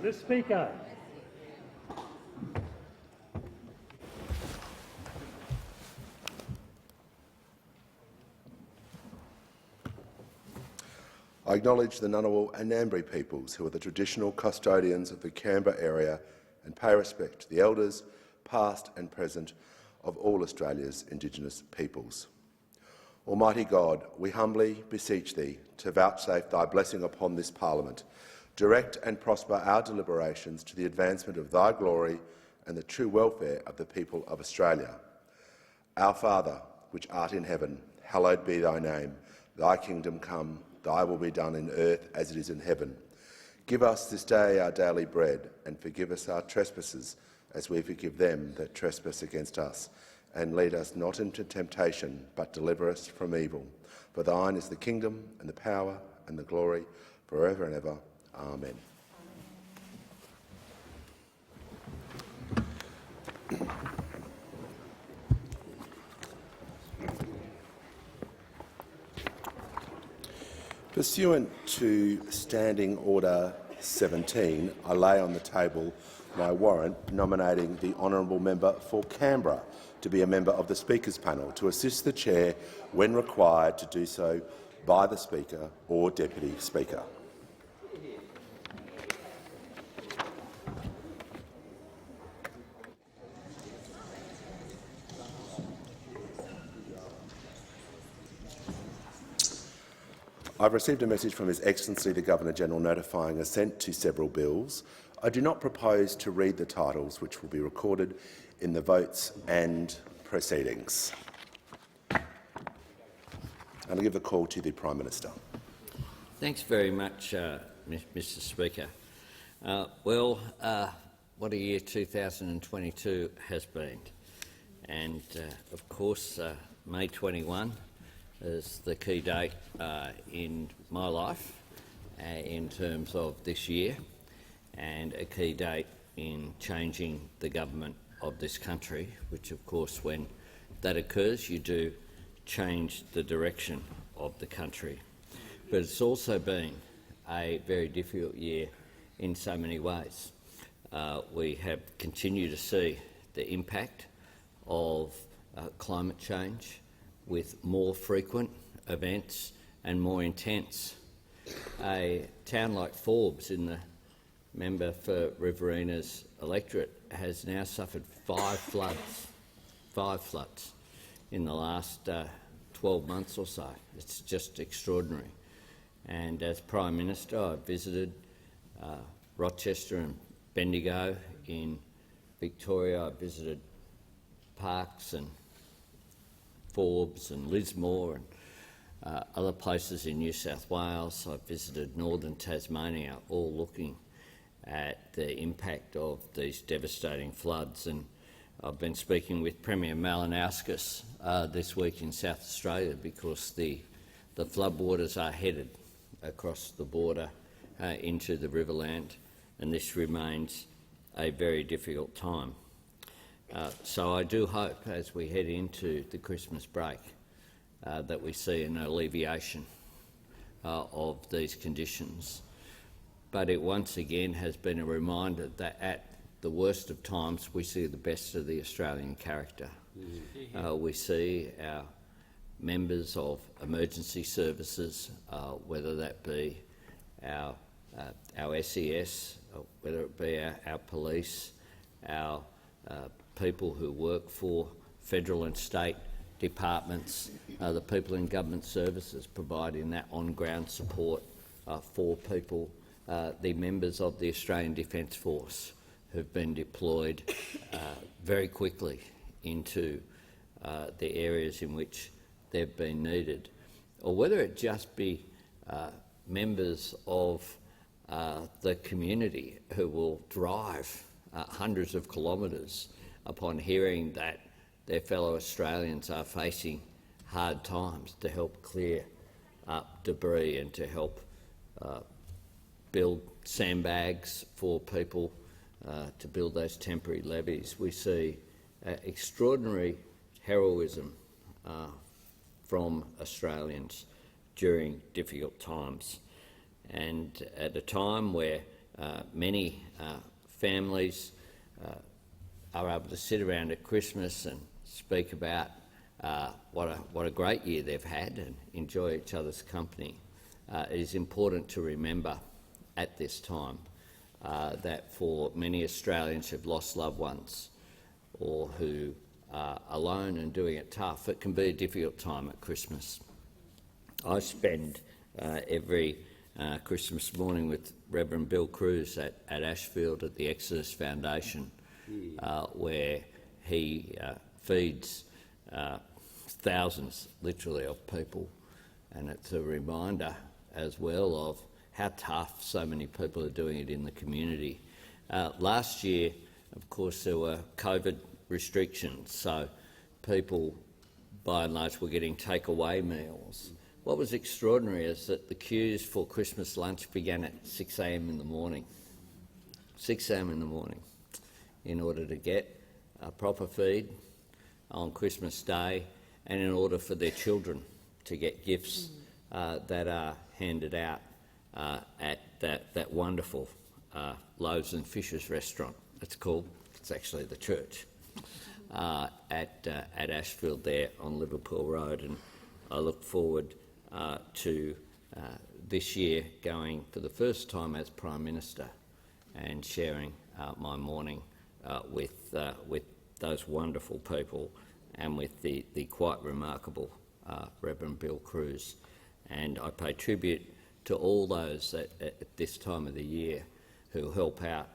The Speaker. I acknowledge the Ngunnawal and Ngambri peoples who are the traditional custodians of the Canberra area and pay respect to the elders, past and present, of all Australia's Indigenous peoples. Almighty God, we humbly beseech Thee to vouchsafe Thy blessing upon this Parliament. Direct and prosper our deliberations to the advancement of Thy glory and the true welfare of the people of Australia. Our Father, which art in heaven, hallowed be Thy name. Thy kingdom come, Thy will be done in earth as it is in heaven. Give us this day our daily bread, and forgive us our trespasses, as we forgive them that trespass against us. And lead us not into temptation, but deliver us from evil. For Thine is the kingdom, and the power, and the glory, forever and ever. Amen. Pursuant to Standing Order 17, I lay on the table my warrant nominating the honourable member for Canberra to be a member of the Speaker's panel to assist the Chair when required to do so by the Speaker or Deputy Speaker. I've received a message from His Excellency the Governor-General notifying assent to several bills. I do not propose to read the titles, which will be recorded in the votes and proceedings. I'll give the call to the Prime Minister. Thanks very much, Mr Speaker. What a year 2022 has been. And, of course, May 21 is the key date in my life in terms of this year, and a key date in changing the government of this country, which, of course, when that occurs, you do change the direction of the country. But it's also been a very difficult year in so many ways. We have continued to see the impact of climate change, with more frequent events and more intense. A town like Forbes, in the member for Riverina's electorate, has now suffered 5 floods in the last 12 months or so. It's just extraordinary. And as Prime Minister, I visited Rochester and Bendigo in Victoria. I visited Parks and Forbes and Lismore and other places in New South Wales. I visited northern Tasmania, all looking at the impact of these devastating floods. And I've been speaking with Premier Malinauskas this week in South Australia, because the floodwaters are headed across the border into the Riverland, and this remains a very difficult time. So I do hope, as we head into the Christmas break, that we see an alleviation of these conditions. But it once again has been a reminder that at the worst of times we see the best of the Australian character. We see our members of emergency services, whether that be our SES, whether it be our police, our people who work for federal and state departments, the people in government services providing that on-ground support for people, the members of the Australian Defence Force who've been deployed very quickly into the areas in which they've been needed, or whether it just be members of the community who will drive hundreds of kilometres upon hearing that their fellow Australians are facing hard times, to help clear up debris and to help build sandbags for people to build those temporary levees. We see extraordinary heroism from Australians during difficult times. And at a time where many families are able to sit around at Christmas and speak about what a great year they've had and enjoy each other's company. It is important to remember at this time that for many Australians who've lost loved ones or who are alone and doing it tough, it can be a difficult time at Christmas. I spend every Christmas morning with Reverend Bill Cruz at Ashfield at the Exodus Foundation, where he feeds thousands, literally, of people, and it's a reminder as well of how tough so many people are doing it in the community. Last year, of course, there were COVID restrictions, so people, by and large, were getting takeaway meals. What was extraordinary is that the queues for Christmas lunch began at 6 a.m. in the morning. 6 a.m. in the morning, in order to get a proper feed on Christmas Day and in order for their children to get gifts that are handed out at that wonderful Loaves and Fishes restaurant. It's actually the church at Ashfield there on Liverpool Road, and I look forward to this year going for the first time as Prime Minister and sharing my morning with those wonderful people and with the quite remarkable Reverend Bill Cruz. And I pay tribute to all those at this time of the year who help out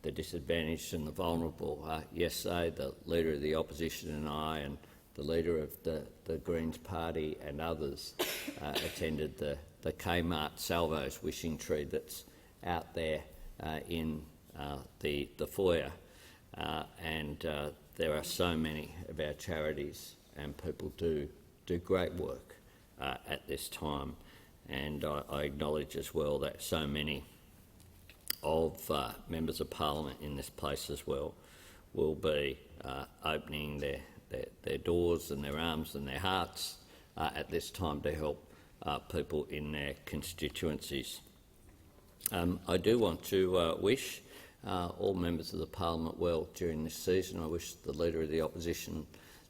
the disadvantaged and the vulnerable. Yesterday, the Leader of the Opposition and I and the Leader of the Greens Party and others attended the Kmart Salvo's wishing tree that's out there in the foyer. And there are so many of our charities and people do great work at this time. And I acknowledge as well that so many of members of Parliament in this place as well will be opening their doors and their arms and their hearts at this time to help people in their constituencies. I do want to wish all members of the Parliament well during this season. I wish the Leader of the Opposition,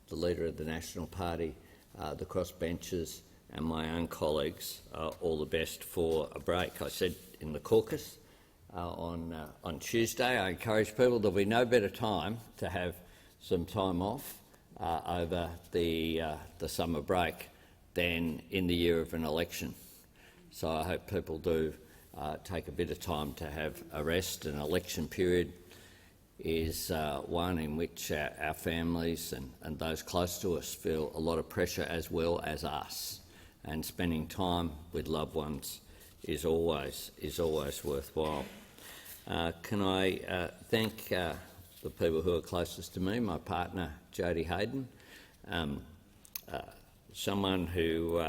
the Leader of the National Party, the crossbenchers and my own colleagues all the best for a break. I said in the caucus on Tuesday, I encourage people there'll be no better time to have some time off over the summer break than in the year of an election. So I hope people do take a bit of time to have a rest. An election period is one in which our families and those close to us feel a lot of pressure as well as us, and spending time with loved ones is always worthwhile. Can I thank the people who are closest to me, my partner Jodie Hayden, someone who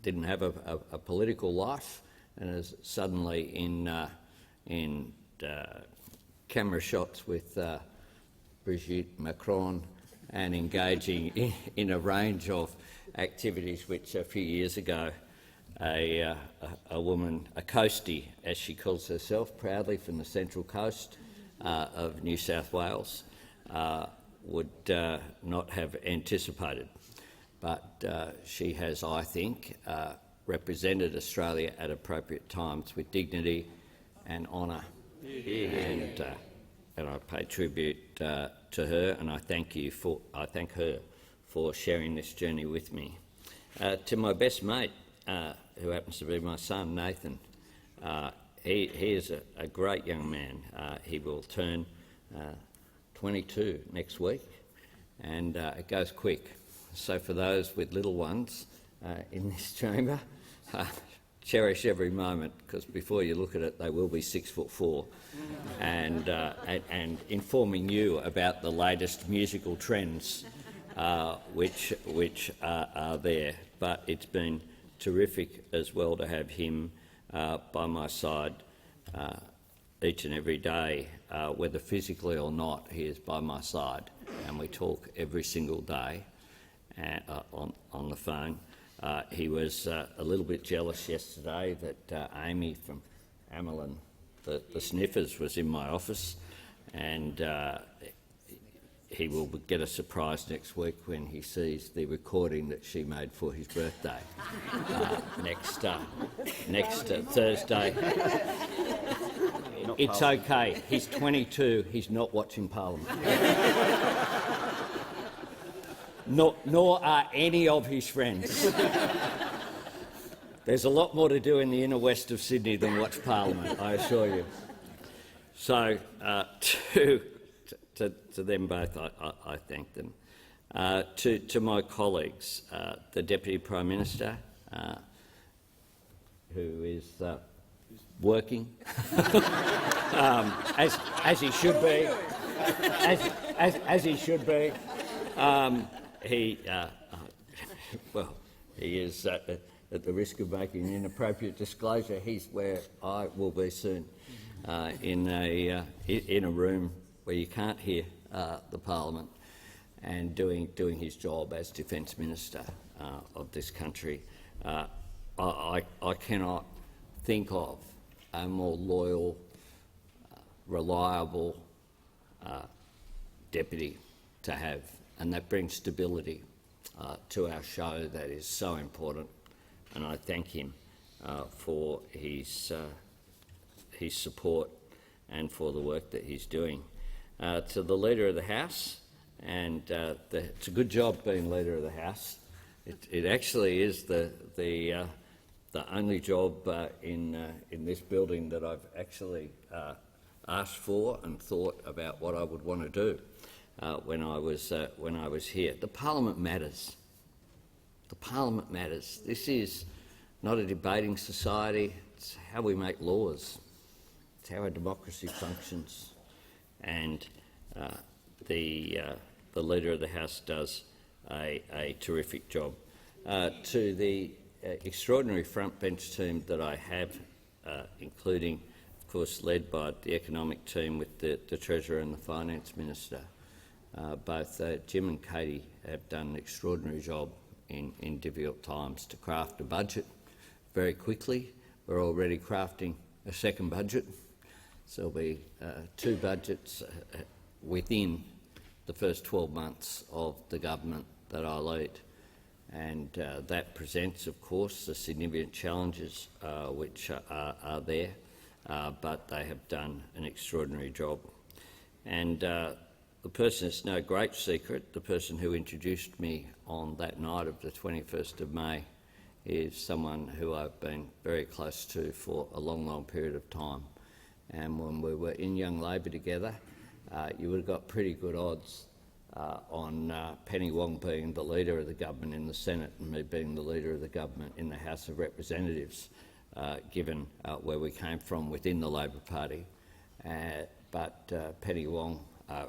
didn't have a political life and is suddenly in camera shots with Brigitte Macron and engaging in a range of activities which a few years ago a woman, a coastie as she calls herself, proudly from the Central Coast of New South Wales, would not have anticipated. But she has, I think, represented Australia at appropriate times with dignity and honour. And I pay tribute to her, and I thank her for sharing this journey with me. To my best mate, who happens to be my son, Nathan, he is a great young man. He will turn 22 next week, and it goes quick. So for those with little ones in this chamber, cherish every moment, because before you look at it, they will be 6'4", and informing you about the latest musical trends which are there. But it's been terrific as well to have him by my side each and every day, whether physically or not. He is by my side, and we talk every single day on the phone. He was a little bit jealous yesterday that Amy from Amelin, the Sniffers, was in my office, and he will get a surprise next week when he sees the recording that she made for his birthday next Thursday. It's okay. He's 22. He's not watching Parliament. Nor are any of his friends. There's a lot more to do in the inner west of Sydney than watch Parliament, I assure you. So to them both, I thank them. To my colleagues, the Deputy Prime Minister, who is working, as he should be, as he should be. He is at the risk of making an inappropriate disclosure. He's where I will be soon, in a room where you can't hear the Parliament, and doing his job as Defence Minister of this country. I cannot think of a more loyal, reliable deputy to have, and that brings stability to our show that is so important, and I thank him for his support and for the work that he's doing. To the Leader of the House, and it's a good job being Leader of the House. It actually is the only job in this building that I've actually asked for and thought about what I would want to do when I was here. The Parliament matters. The Parliament matters. This is not a debating society. It's how we make laws. It's how our democracy functions, and the Leader of the House does a terrific job. To the extraordinary front bench team that I have, including, of course, led by the economic team with the Treasurer and the Finance Minister, both Jim and Katie have done an extraordinary job in difficult times to craft a budget very quickly. We're already crafting a second budget, so there'll be two budgets within the first 12 months of the government that I lead. And that presents, of course, the significant challenges which are there, but they have done an extraordinary job. And the person, it's no great secret, the person who introduced me on that night of the 21st of May is someone who I've been very close to for a long, long period of time. And when we were in Young Labor together, you would have got pretty good odds on Penny Wong being the Leader of the government in the Senate and me being the Leader of the government in the House of Representatives, given where we came from within the Labor Party. But Penny Wong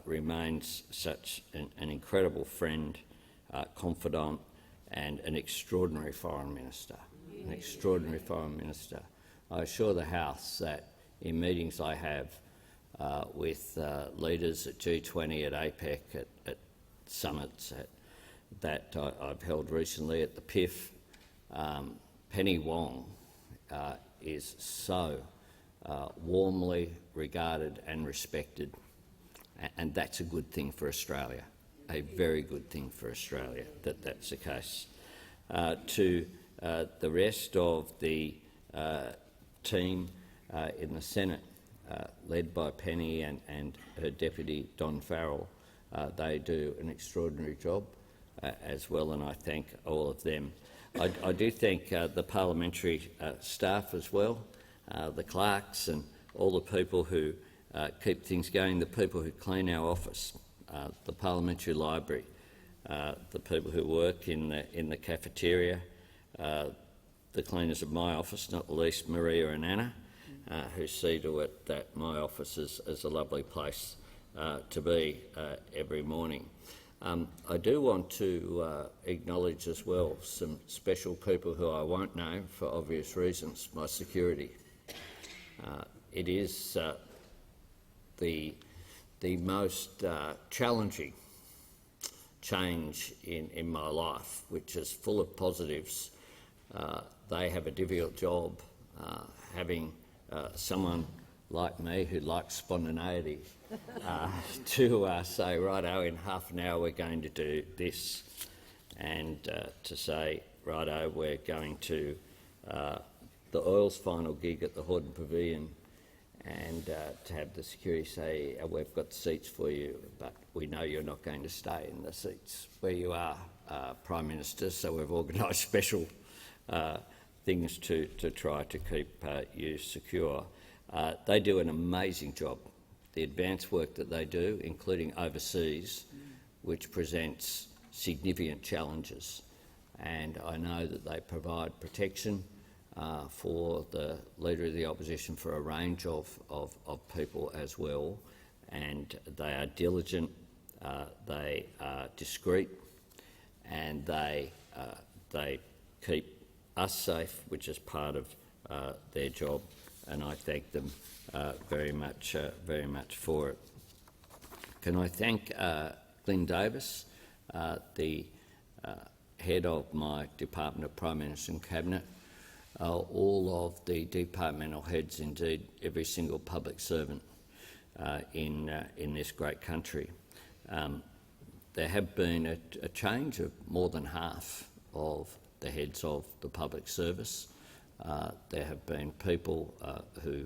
remains such an incredible friend, confidant, and an extraordinary Foreign Minister. An extraordinary Foreign Minister. I assure the House that in meetings I have with leaders at G20, at APEC, at summits that I've held recently at the PIF, Penny Wong is so warmly regarded and respected, and that's a good thing for Australia, a very good thing for Australia that that's the case. To the rest of the team in the Senate, led by Penny and her deputy Don Farrell, they do an extraordinary job as well, and I thank all of them. I do thank the parliamentary staff as well, the clerks and all the people who keep things going, the people who clean our office, the parliamentary library, the people who work in the cafeteria, the cleaners of my office, not the least Maria and Anna, who see to it that my office is a lovely place to be every morning. I do want to acknowledge as well some special people who I won't name for obvious reasons. My security. It is the most challenging change in my life, which is full of positives they have a difficult job having someone like me who likes spontaneity to say, righto, in half an hour we're going to do this, and to say, righto, we're going to the Oil's final gig at the Hordern Pavilion, and to have the security say, we've got seats for you, but we know you're not going to stay in the seats where you are, Prime Minister, so we've organised special things to try to keep you secure. They do an amazing job. The advanced work that they do, including overseas, which presents significant challenges, and I know that they provide protection for the Leader of the Opposition for a range of people as well, and they are diligent, they are discreet, and they keep us safe, which is part of their job, and I thank them very much for it. Can I thank Glyn Davis, the head of my Department of Prime Minister and Cabinet, all of the departmental heads, indeed every single public servant in this great country. There have been a change of more than half of the heads of the public service. There have been people who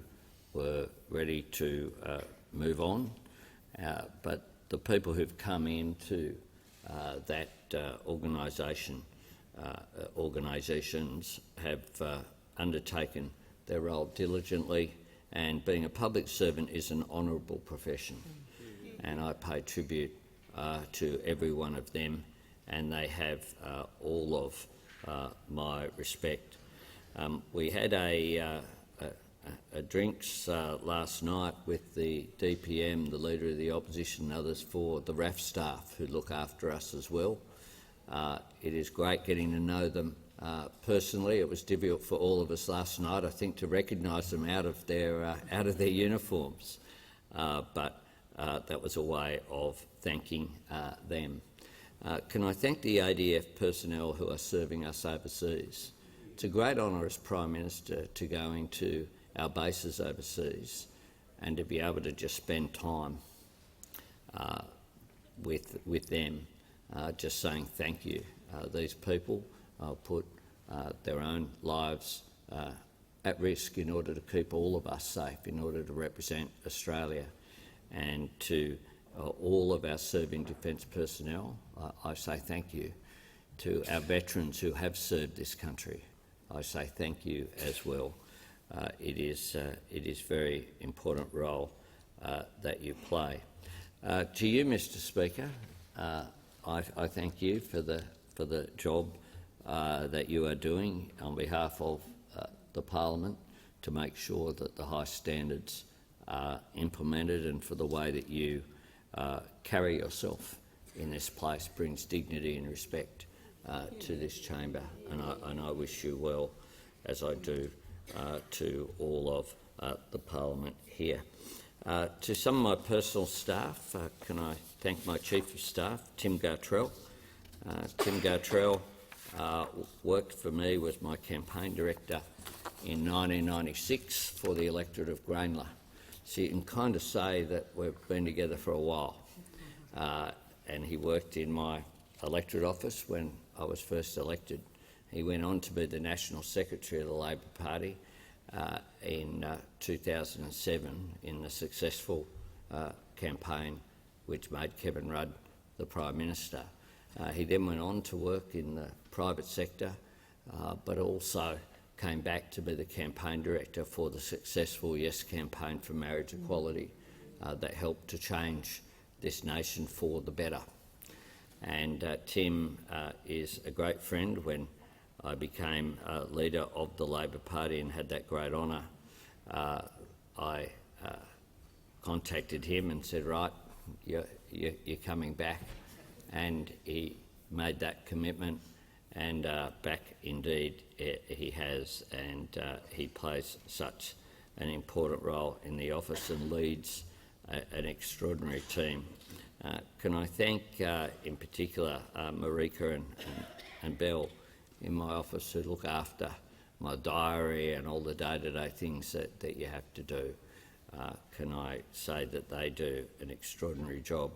were ready to move on, but the people who've come into that organisations have undertaken their role diligently, and being a public servant is an honourable profession, and I pay tribute to every one of them, and they have all of my respect. We had a drinks last night with the DPM, the Leader of the Opposition, and others for the RAF staff who look after us as well. It is great getting to know them personally. It was difficult for all of us last night, I think, to recognise them out of their uniforms, but that was a way of thanking them. Can I thank the ADF personnel who are serving us overseas? It's a great honour as Prime Minister to go into our bases overseas and to be able to just spend time with them, just saying thank you. These people put their own lives at risk in order to keep all of us safe, in order to represent Australia. And to all of our serving defence personnel, I say thank you. To our veterans who have served this country, I say thank you as well. It is a very important role that you play. To you, Mr. Speaker, I thank you for the job that you are doing on behalf of the Parliament to make sure that the high standards are implemented, and for the way that you carry yourself in this place brings dignity and respect to this chamber, and I wish you well, as I do to all of the Parliament here. To some of my personal staff, can I thank my Chief of Staff, Tim Gartrell. Tim Gartrell worked for me, was my campaign director in 1996 for the electorate of Grainler. So you can kind of say that we've been together for a while. And he worked in my electorate office when I was first elected. He went on to be the National Secretary of the Labor Party in 2007 in the successful campaign which made Kevin Rudd the Prime Minister. He then went on to work in the private sector, but also came back to be the campaign director for the successful Yes campaign for marriage equality that helped to change this nation for the better. And Tim is a great friend. When I became leader of the Labor Party and had that great honour, I contacted him and said, right, you're coming back. And he made that commitment, and back indeed he has, and he plays such an important role in the office and leads an extraordinary team. Can I thank in particular Marika and Belle in my office who look after my diary and all the day-to-day things that you have to do. Can I say that they do an extraordinary job.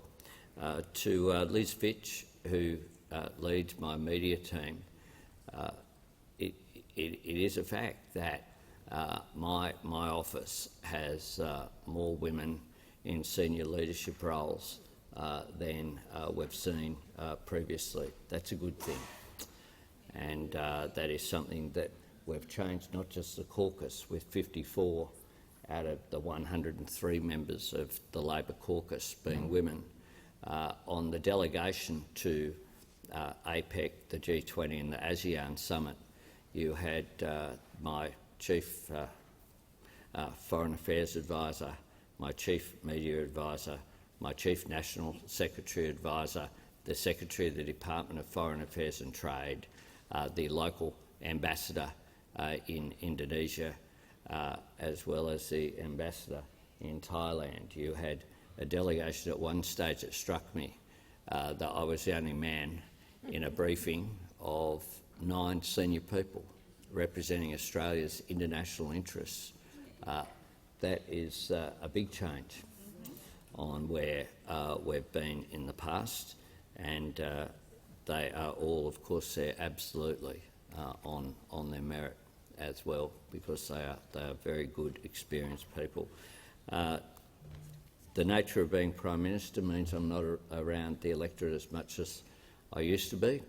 To Liz Fitch, who leads my media team, it is a fact that my office has more women in senior leadership roles than we've seen previously. That's a good thing, and that is something that we've changed, not just the caucus, with 54 out of the 103 members of the Labor caucus being women. On the delegation to APEC, the G20 and the ASEAN summit, you had my Chief Foreign Affairs Advisor, my Chief Media Advisor, my Chief National Secretary Advisor, the Secretary of the Department of Foreign Affairs and Trade, the local ambassador in Indonesia, as well as the ambassador in Thailand. You had a delegation at one stage that struck me that I was the only man in a briefing of 9 senior people representing Australia's international interests. That is a big change on where we've been in the past, and they are all, of course, they're absolutely on their merit as well, because they are very good, experienced people. The nature of being Prime Minister means I'm not around the electorate as much as I used to be,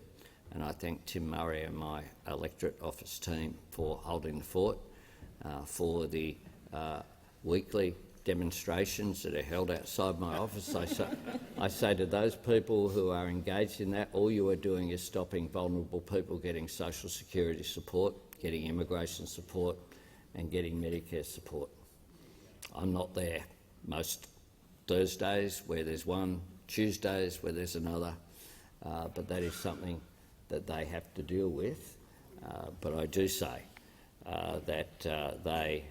and I thank Tim Murray and my electorate office team for holding the fort, for the weekly demonstrations that are held outside my office. I say to those people who are engaged in that, all you are doing is stopping vulnerable people getting social security support, getting immigration support and getting Medicare support. I'm not there most Thursdays where there's one, Tuesdays where there's another, but that is something that they have to deal with. But I do say that they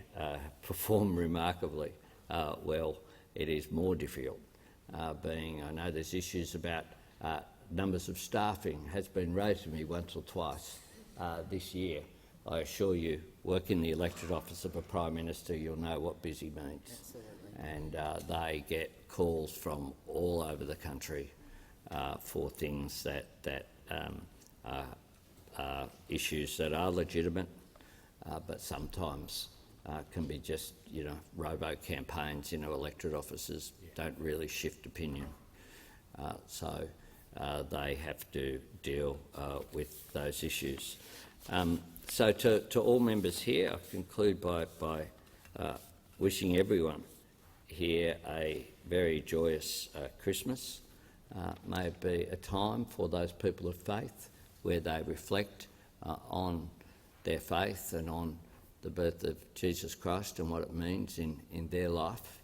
perform remarkably well. It is more difficult I know there's issues about numbers of staffing has been raised to me once or twice this year. I assure you, work in the electorate office of a Prime Minister, you'll know what busy means. Absolutely. And they get calls from all over the country for things that are issues that are legitimate, but sometimes can be just, robo-campaigns, electorate offices don't really shift opinion. So they have to deal with those issues. So to all members here, I conclude by wishing everyone here a very joyous Christmas. May it be a time for those people of faith where they reflect on their faith and on the birth of Jesus Christ and what it means in their life.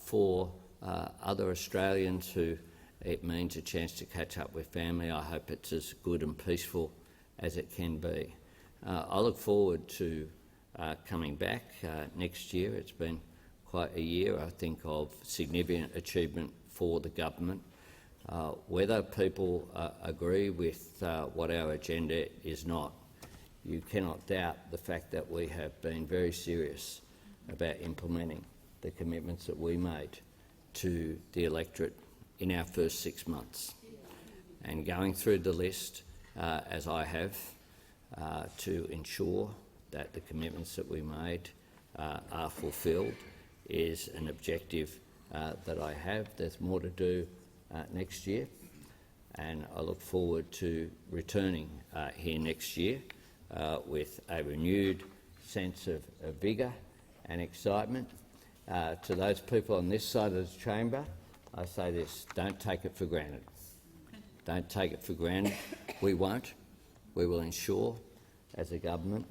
For other Australians who it means a chance to catch up with family, I hope it's as good and peaceful as it can be. I look forward to coming back next year. It's been quite a year, I think, of significant achievement for the government. Whether people agree with what our agenda is not, you cannot doubt the fact that we have been very serious about implementing the commitments that we made to the electorate in our first 6 months. And going through the list, as I have, to ensure that the commitments that we made are fulfilled is an objective that I have. There's more to do next year, and I look forward to returning here next year with a renewed sense of vigour and excitement. To those people on this side of the chamber, I say this: don't take it for granted. Don't take it for granted. We won't. We will ensure, as a government,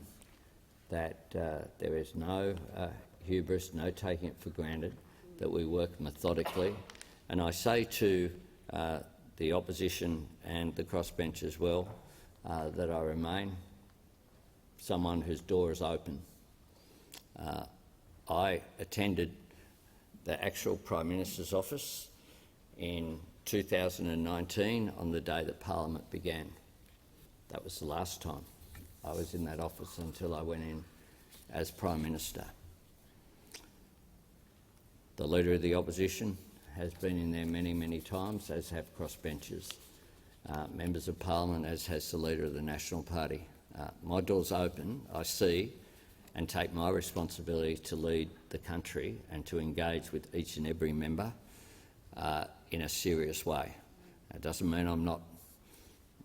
that there is no hubris, no taking it for granted, that we work methodically. And I say to the opposition and the crossbench as well, that I remain someone whose door is open. I attended the actual Prime Minister's office in 2019 on the day that Parliament began. That was the last time I was in that office until I went in as Prime Minister. The Leader of the Opposition has been in there many, many times, as have crossbenchers. Members of Parliament, as has the Leader of the National Party. My door's open. I see and take my responsibility to lead the country and to engage with each and every member in a serious way. It doesn't mean I'm not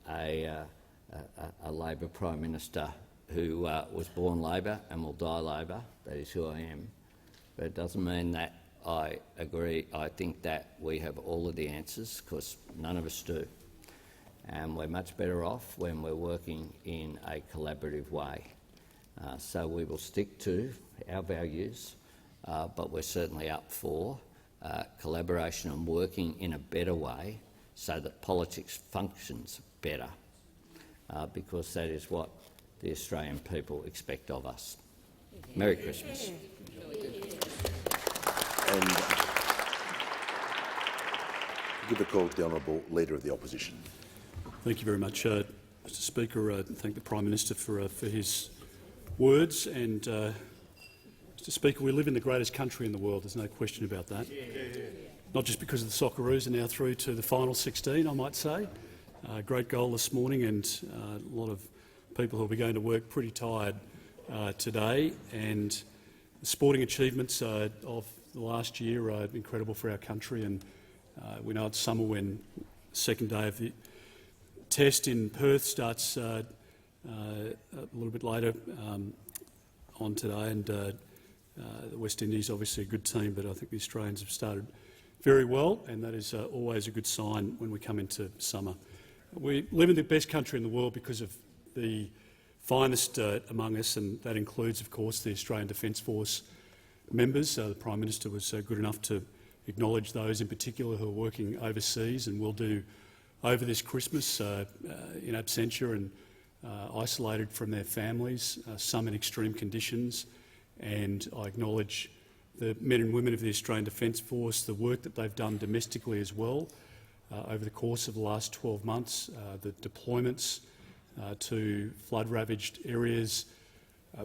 a Labor Prime Minister who was born Labor and will die Labor. That is who I am. But it doesn't mean that I agree. I think that we have all of the answers, because none of us do. And we're much better off when we're working in a collaborative way. So we will stick to our values, but we're certainly up for collaboration and working in a better way so that politics functions better, because that is what the Australian people expect of us. Merry Christmas. And give a call to the Honourable Leader of the Opposition. Thank you very much, Mr Speaker. Thank the Prime Minister for his words. And Mr Speaker, we live in the greatest country in the world. There's no question about that. Not just because of the Socceroos are now through to the final 16, I might say. Great goal this morning, and a lot of people who will be going to work pretty tired today. And the sporting achievements of the last year are incredible for our country. And we know it's summer when the second day of the test in Perth starts a little bit later on today, and the West Indies obviously a good team, but I think the Australians have started very well, and that is always a good sign when we come into summer. We live in the best country in the world because of the finest among us, and that includes, of course, the Australian Defence Force members. The Prime Minister was good enough to acknowledge those in particular who are working overseas and will do over this Christmas in absentia and isolated from their families, some in extreme conditions. And I acknowledge the men and women of the Australian Defence Force, the work that they've done domestically as well over the course of the last 12 months, the deployments to flood-ravaged areas,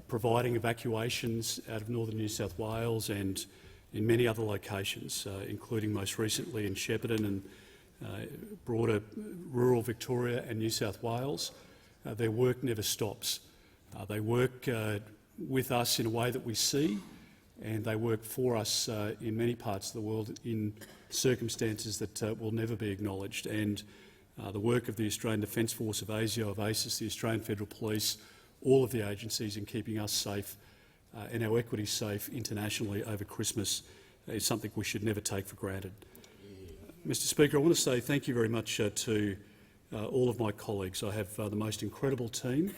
providing evacuations out of northern New South Wales and in many other locations, including most recently in Shepparton and broader rural Victoria and New South Wales. Their work never stops. They work with us in a way that we see, and they work for us in many parts of the world in circumstances that will never be acknowledged. And the work of the Australian Defence Force, of ASIO, of ACIS, the Australian Federal Police, all of the agencies in keeping us safe and our equity safe internationally over Christmas is something we should never take for granted. Mr Speaker, I want to say thank you very much to all of my colleagues. I have the most incredible team.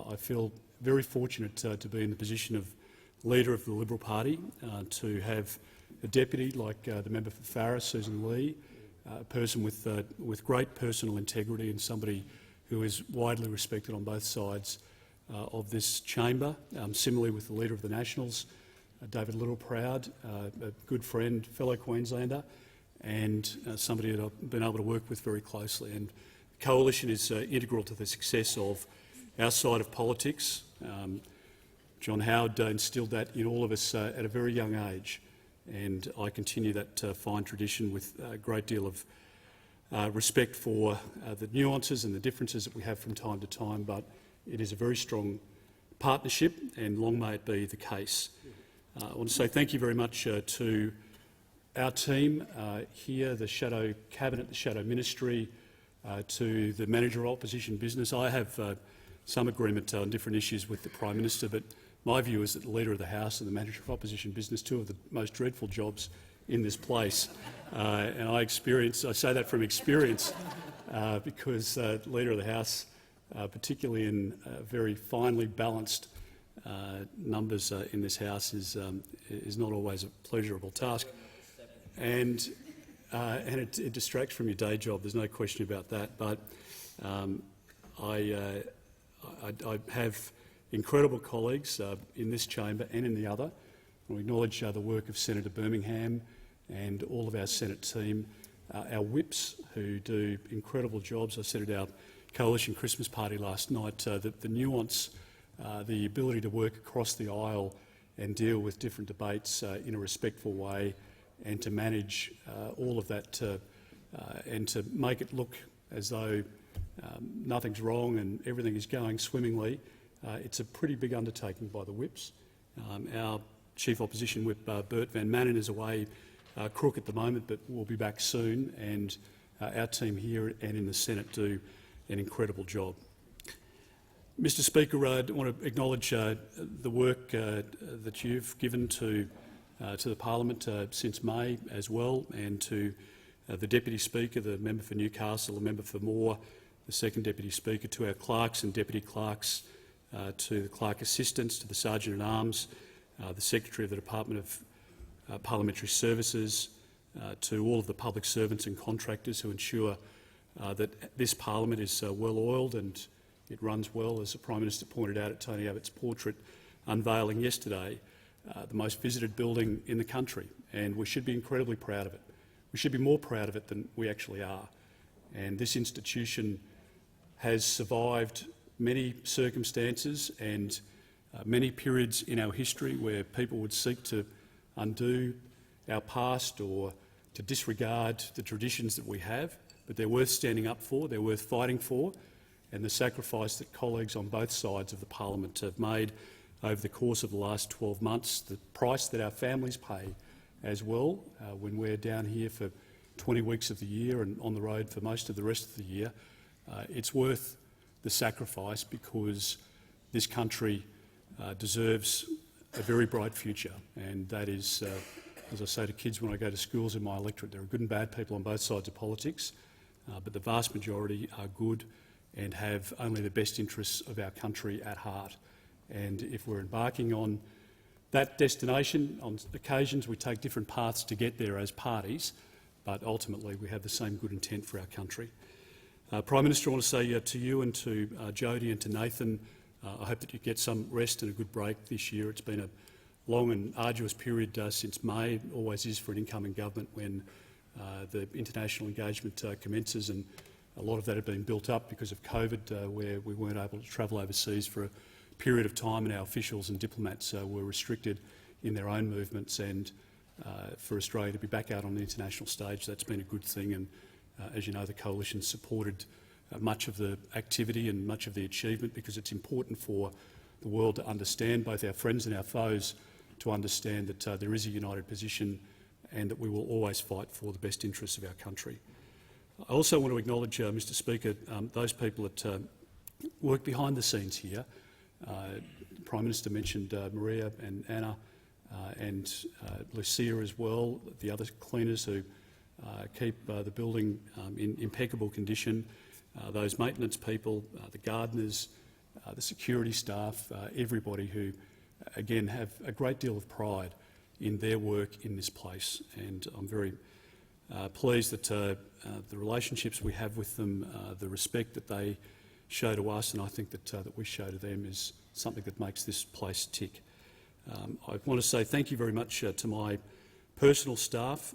I feel very fortunate to be in the position of Leader of the Liberal Party, to have a deputy like the member for Farrer, Susan Lee, a person with great personal integrity and somebody who is widely respected on both sides of this chamber. Similarly with the Leader of the Nationals, David Littleproud, a good friend, fellow Queenslander, and somebody that I've been able to work with very closely. And the coalition is integral to the success of our side of politics. John Howard instilled that in all of us at a very young age, and I continue that fine tradition with a great deal of respect for the nuances and the differences that we have from time to time, but it is a very strong partnership, and long may it be the case. I want to say thank you very much to our team here, the Shadow Cabinet, the Shadow Ministry, to the Manager of Opposition Business. I have some agreement on different issues with the Prime Minister, but my view is that the Leader of the House and the Manager of Opposition Business, two of the most dreadful jobs in this place. And I say that from experience because Leader of the House, particularly in very finely balanced numbers in this House, is not always a pleasurable task. And it distracts from your day job, there's no question about that. But I have incredible colleagues in this chamber and in the other. I acknowledge the work of Senator Birmingham and all of our Senate team, our whips who do incredible jobs. I said at our coalition Christmas party last night, the nuance, the ability to work across the aisle and deal with different debates in a respectful way, and to manage all of that and to make it look as though nothing's wrong and everything is going swimmingly. It's a pretty big undertaking by the whips. Our Chief Opposition Whip, Bert Van Manen, is away crook at the moment, but will be back soon, and our team here and in the Senate do an incredible job. Mr Speaker, I want to acknowledge the work that you've given to the Parliament since May as well, and to the Deputy Speaker, the member for Newcastle, the member for Moore, the second Deputy Speaker, to our clerks and deputy clerks, to the clerk assistants, to the Sergeant-at-Arms, the Secretary of the Department of Parliamentary Services, to all of the public servants and contractors who ensure that this Parliament is well-oiled and it runs well. As the Prime Minister pointed out at Tony Abbott's portrait unveiling yesterday, the most visited building in the country, and we should be incredibly proud of it. We should be more proud of it than we actually are. And this institution has survived many circumstances and many periods in our history where people would seek to undo our past or to disregard the traditions that we have, but they're worth standing up for, they're worth fighting for, and the sacrifice that colleagues on both sides of the Parliament have made over the course of the last 12 months, the price that our families pay as well when we're down here for 20 weeks of the year and on the road for most of the rest of the year, it's worth the sacrifice, because this country deserves a very bright future, and that is, as I say to kids when I go to schools in my electorate, there are good and bad people on both sides of politics, but the vast majority are good and have only the best interests of our country at heart. And if we're embarking on that destination, on occasions we take different paths to get there as parties, but ultimately we have the same good intent for our country. Prime Minister, I want to say to you and to Jodie and to Nathan, I hope that you get some rest and a good break this year. It's been a long and arduous period since May. It always is for an incoming government when the international engagement commences, and a lot of that had been built up because of COVID, where we weren't able to travel overseas for a period of time, and our officials and diplomats were restricted in their own movements, and for Australia to be back out on the international stage, that's been a good thing. And as you know, the Coalition supported much of the activity and much of the achievement, because it's important for the world to understand, both our friends and our foes, to understand that there is a united position and that we will always fight for the best interests of our country. I also want to acknowledge, Mr Speaker, those people that work behind the scenes here. The Prime Minister mentioned Maria and Anna and Lucia as well, the other cleaners who keep the building in impeccable condition, those maintenance people, the gardeners, the security staff, everybody who, again, have a great deal of pride in their work in this place. And I'm very pleased that the relationships we have with them, the respect that they show to us, and I think that we show to them, is something that makes this place tick. I want to say thank you very much to my personal staff,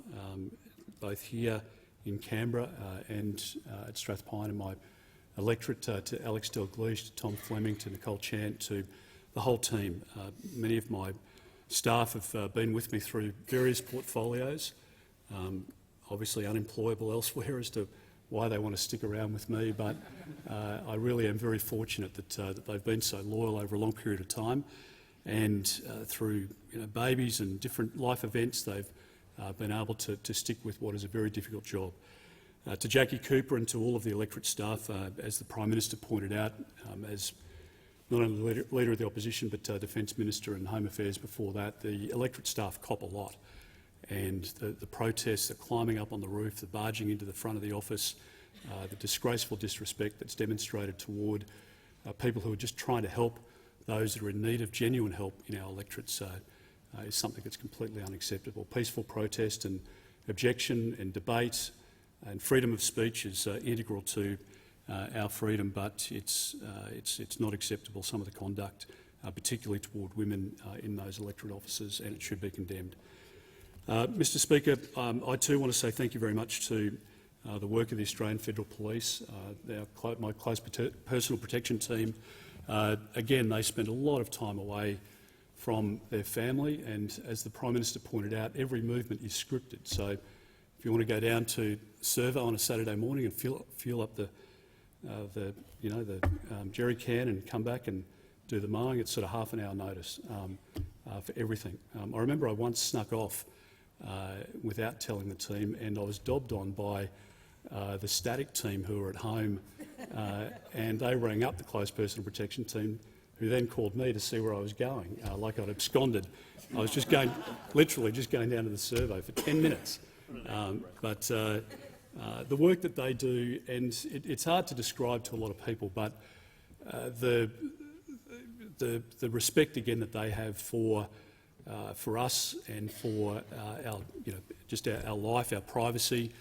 both here in Canberra and at Strathpine, and my electorate, to Alex Dalgleish, to Tom Fleming, to Nicole Chant, to the whole team. Many of my staff have been with me through various portfolios, obviously unemployable elsewhere as to why they want to stick around with me, but I really am very fortunate that they've been so loyal over a long period of time, and through babies and different life events, they've been able to stick with what is a very difficult job. To Jackie Cooper and to all of the electorate staff, as the Prime Minister pointed out, as not only Leader of the Opposition but Defence Minister and Home Affairs before that, the electorate staff cop a lot. And the protests, the climbing up on the roof, the barging into the front of the office, the disgraceful disrespect that's demonstrated toward people who are just trying to help those that are in need of genuine help in our electorates is something that's completely unacceptable. Peaceful protest and objection and debate and freedom of speech is integral to our freedom, but it's not acceptable, some of the conduct, particularly toward women in those electorate offices, and it should be condemned. Mr Speaker, I too want to say thank you very much to the work of the Australian Federal Police, my close personal protection team. Again, they spend a lot of time away from their family, and as the Prime Minister pointed out, every movement is scripted. So if you want to go down to Servo on a Saturday morning and fuel up the jerry can and come back and do the mowing, it's sort of half an hour notice for everything. I remember I once snuck off without telling the team, and I was dobbed on by the static team who were at home, and they rang up the close personal protection team, who then called me to see where I was going, like I'd absconded. I was just literally just going down to the Servo for 10 minutes. But the work that they do, and it's hard to describe to a lot of people, but the respect again that they have for us and for our life, our privacy,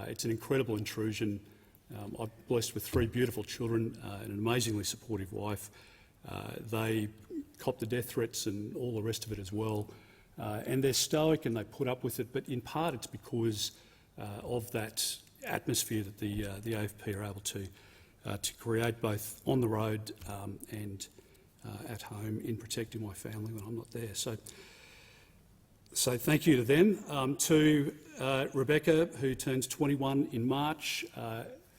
it's an incredible intrusion. I'm blessed with 3 beautiful children and an amazingly supportive wife. They cop the death threats and all the rest of it as well. And they're stoic and they put up with it, but in part it's because of that atmosphere that the AFP are able to create both on the road and at home in protecting my family when I'm not there. So thank you to them. To Rebecca, who turns 21 in March,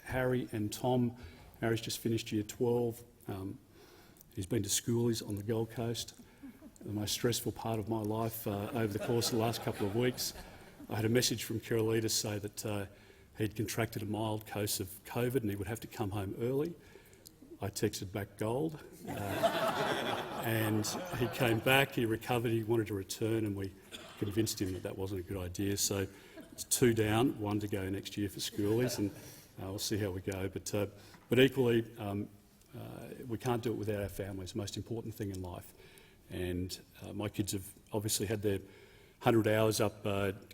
Harry and Tom. Harry's just finished year 12. He's been to schoolies on the Gold Coast, the most stressful part of my life over the course of the last couple of weeks. I had a message from Kirrily to say that he'd contracted a mild case of COVID and he would have to come home early. I texted back gold, and he came back, he recovered, he wanted to return, and we convinced him that that wasn't a good idea. So it's 2 down, 1 to go next year for schoolies, and we'll see how we go. But equally, we can't do it without our families, the most important thing in life. And my kids have obviously had their 100 hours up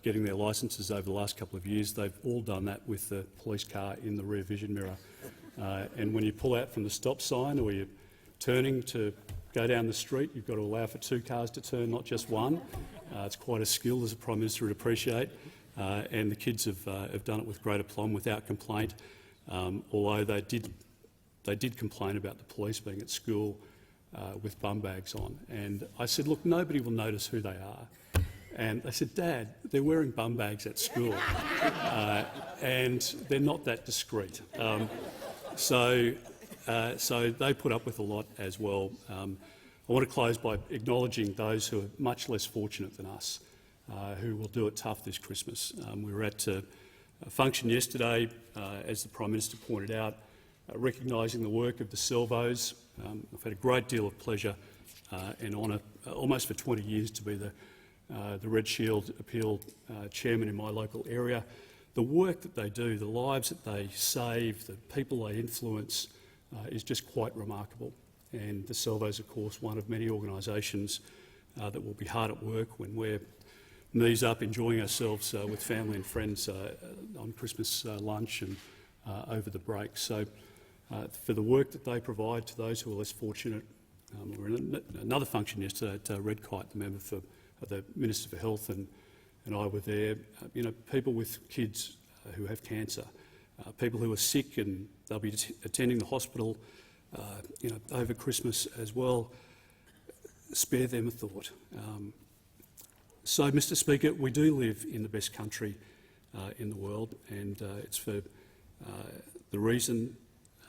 getting their licences over the last couple of years. They've all done that with the police car in the rear vision mirror. And when you pull out from the stop sign or you're turning to go down the street, you've got to allow for 2 cars to turn, not just 1. It's quite a skill, as the Prime Minister would appreciate. And the kids have done it with great aplomb, without complaint, although they did complain about the police being at school with bum bags on. And I said, look, nobody will notice who they are. And they said, Dad, they're wearing bum bags at school, and they're not that discreet. So they put up with a lot as well. I want to close by acknowledging those who are much less fortunate than us, who will do it tough this Christmas. We were at a function yesterday, as the Prime Minister pointed out, recognising the work of the Salvos. I've had a great deal of pleasure and honour, almost for 20 years, to be the Red Shield Appeal Chairman in my local area. The work that they do, the lives that they save, the people they influence, is just quite remarkable. And the Salvos, of course, one of many organisations that will be hard at work when we're knees up enjoying ourselves with family and friends on Christmas lunch and over the break. So for the work that they provide to those who are less fortunate, we were in another function yesterday at Red Kite, the member for the Minister for Health, and I were there. People with kids who have cancer, people who are sick and they'll be attending the hospital over Christmas as well. Spare them a thought. So, Mr Speaker, we do live in the best country in the world, and it's for the reason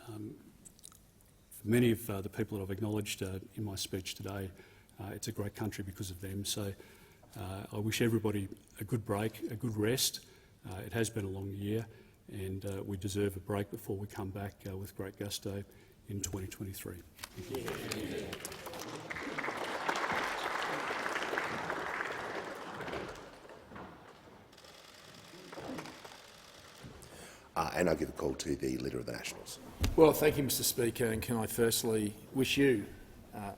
for many of the people that I've acknowledged in my speech today. It's a great country because of them. So I wish everybody a good break, a good rest. It has been a long year, and we deserve a break before we come back with great gusto in 2023. Thank you. And I give the call to the Leader of the Nationals. Well, thank you, Mr Speaker, and can I firstly wish you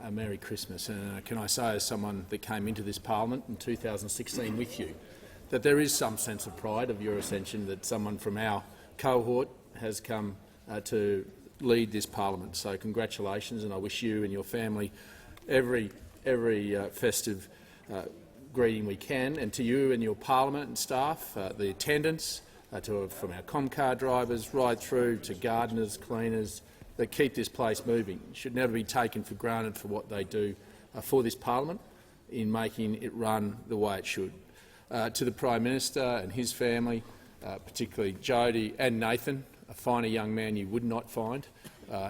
a Merry Christmas, and can I say, as someone that came into this parliament in 2016 with you, that there is some sense of pride of your ascension that someone from our cohort has come to lead this parliament. So congratulations, and I wish you and your family every festive greeting we can, and to you and your parliament and staff, the attendants, from our Comcar drivers right through to gardeners, cleaners, that keep this place moving. It should never be taken for granted for what they do for this parliament in making it run the way it should. To the Prime Minister and his family, particularly Jodie and Nathan, a finer young man you would not find.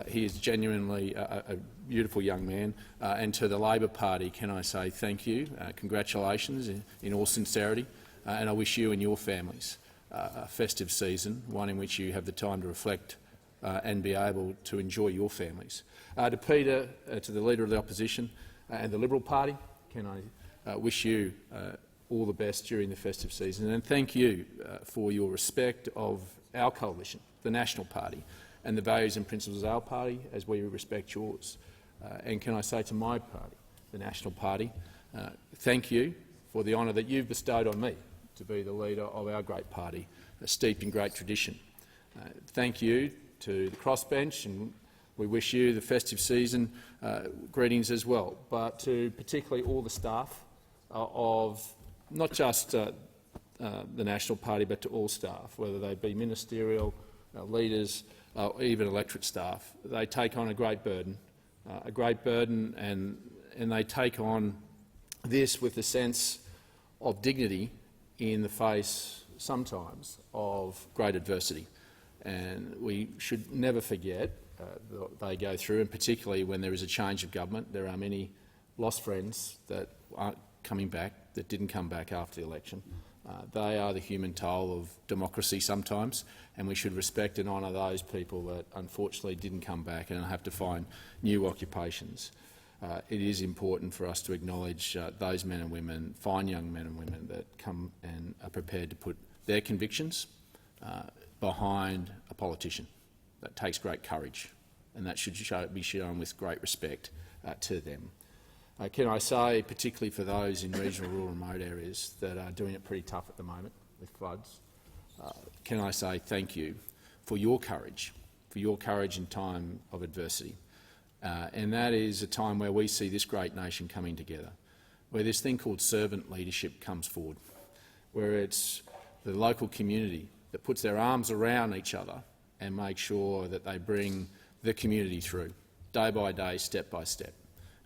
He is genuinely a beautiful young man. And to the Labor Party, can I say thank you, congratulations in all sincerity, and I wish you and your families a festive season, one in which you have the time to reflect and be able to enjoy your families. To Peter, to the Leader of the Opposition and the Liberal Party, can I wish you all the best during the festive season, and thank you for your respect of our coalition, the National Party, and the values and principles of our party as we respect yours. And can I say to my party, the National Party, thank you for the honour that you've bestowed on me to be the leader of our great party, steeped in great tradition. Thank you to the crossbench, and we wish you the festive season greetings as well, but to particularly all the staff of not just the National Party, but to all staff, whether they be ministerial, leaders, or even electorate staff. They take on a great burden, and they take on this with a sense of dignity in the face, sometimes, of great adversity. And we should never forget they go through, and particularly when there is a change of government. There are many lost friends that aren't coming back, that didn't come back after the election. They are the human toll of democracy sometimes, and we should respect and honour those people that unfortunately didn't come back and have to find new occupations. It is important for us to acknowledge those men and women, fine young men and women, that come and are prepared to put their convictions behind a politician. That takes great courage, and that should be shown with great respect to them. Can I say, particularly for those in regional, rural and remote areas that are doing it pretty tough at the moment with floods, can I say thank you for your courage in time of adversity. And that is a time where we see this great nation coming together, where this thing called servant leadership comes forward, where it's the local community that puts their arms around each other and make sure that they bring the community through, day by day, step by step.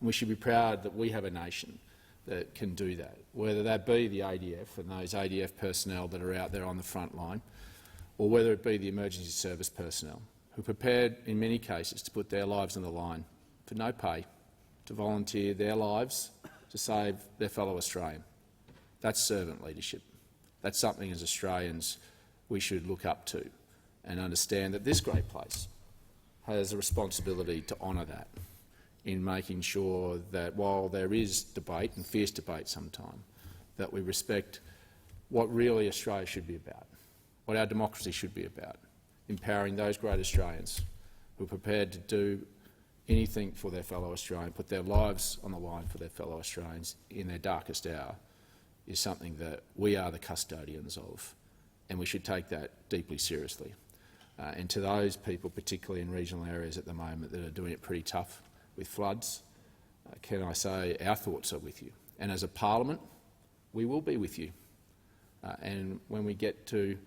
And we should be proud that we have a nation that can do that, whether that be the ADF and those ADF personnel that are out there on the front line, or whether it be the emergency service personnel, who are prepared in many cases to put their lives on the line for no pay, to volunteer their lives to save their fellow Australian. That's servant leadership. That's something as Australians we should look up to and understand that this great place has a responsibility to honour that, in making sure that while there is debate, and fierce debate sometimes, that we respect what really Australia should be about, what our democracy should be about, empowering those great Australians who are prepared to do anything for their fellow Australian, put their lives on the line for their fellow Australians in their darkest hour, is something that we are the custodians of, and we should take that deeply seriously. And to those people, particularly in regional areas at the moment, that are doing it pretty tough with floods, can I say our thoughts are with you. And as a parliament, we will be with you. And when we get to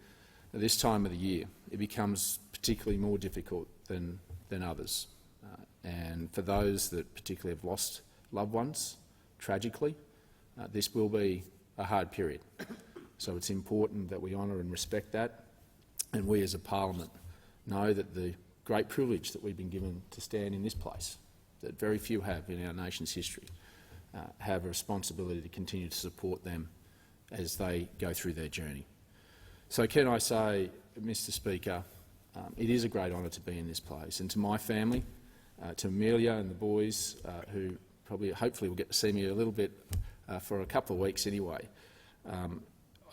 this time of the year, it becomes particularly more difficult than others. And for those that particularly have lost loved ones, tragically, this will be a hard period. So it's important that we honour and respect that, and we as a parliament know that the great privilege that we've been given to stand in this place, that very few have in our nation's history, have a responsibility to continue to support them as they go through their journey. So can I say, Mr Speaker, it is a great honour to be in this place, and to my family, to Amelia and the boys, who hopefully will get to see me a little bit for a couple of weeks anyway,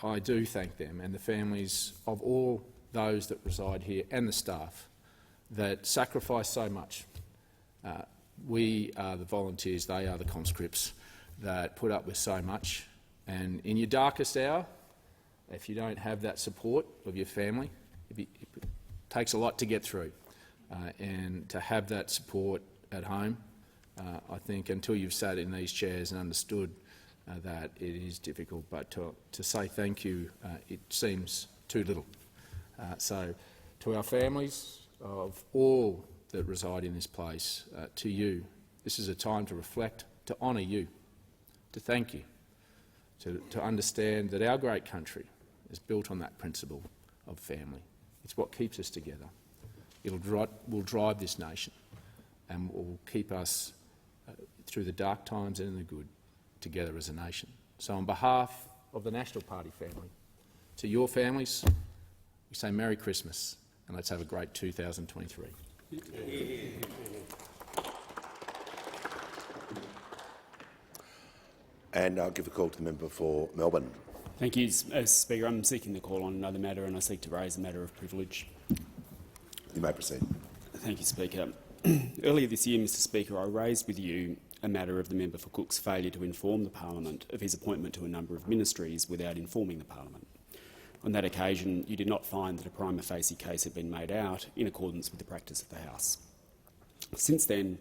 I do thank them and the families of all those that reside here and the staff that sacrifice so much. We are the volunteers, they are the conscripts that put up with so much, and in your darkest hour, if you don't have that support of your family, it takes a lot to get through, and to have that support at home, I think until you've sat in these chairs and understood that it is difficult, but to say thank you, it seems too little. So to our families of all that reside in this place, to you, this is a time to reflect, to honour you, to thank you, to understand that our great country is built on that principle of family. It's what keeps us together. Will drive this nation and will keep us through the dark times and in the good together as a nation. So on behalf of the National Party family, to your families, we say Merry Christmas and let's have a great 2023. And I'll give a call to the member for Melbourne. Thank you, Speaker. I'm seeking the call on another matter and I seek to raise a matter of privilege. You may proceed. Thank you, Speaker. Earlier this year, Mr Speaker, I raised with you a matter of the member for Cook's failure to inform the Parliament of his appointment to a number of ministries without informing the Parliament. On that occasion, you did not find that a prima facie case had been made out in accordance with the practice of the House. Since then,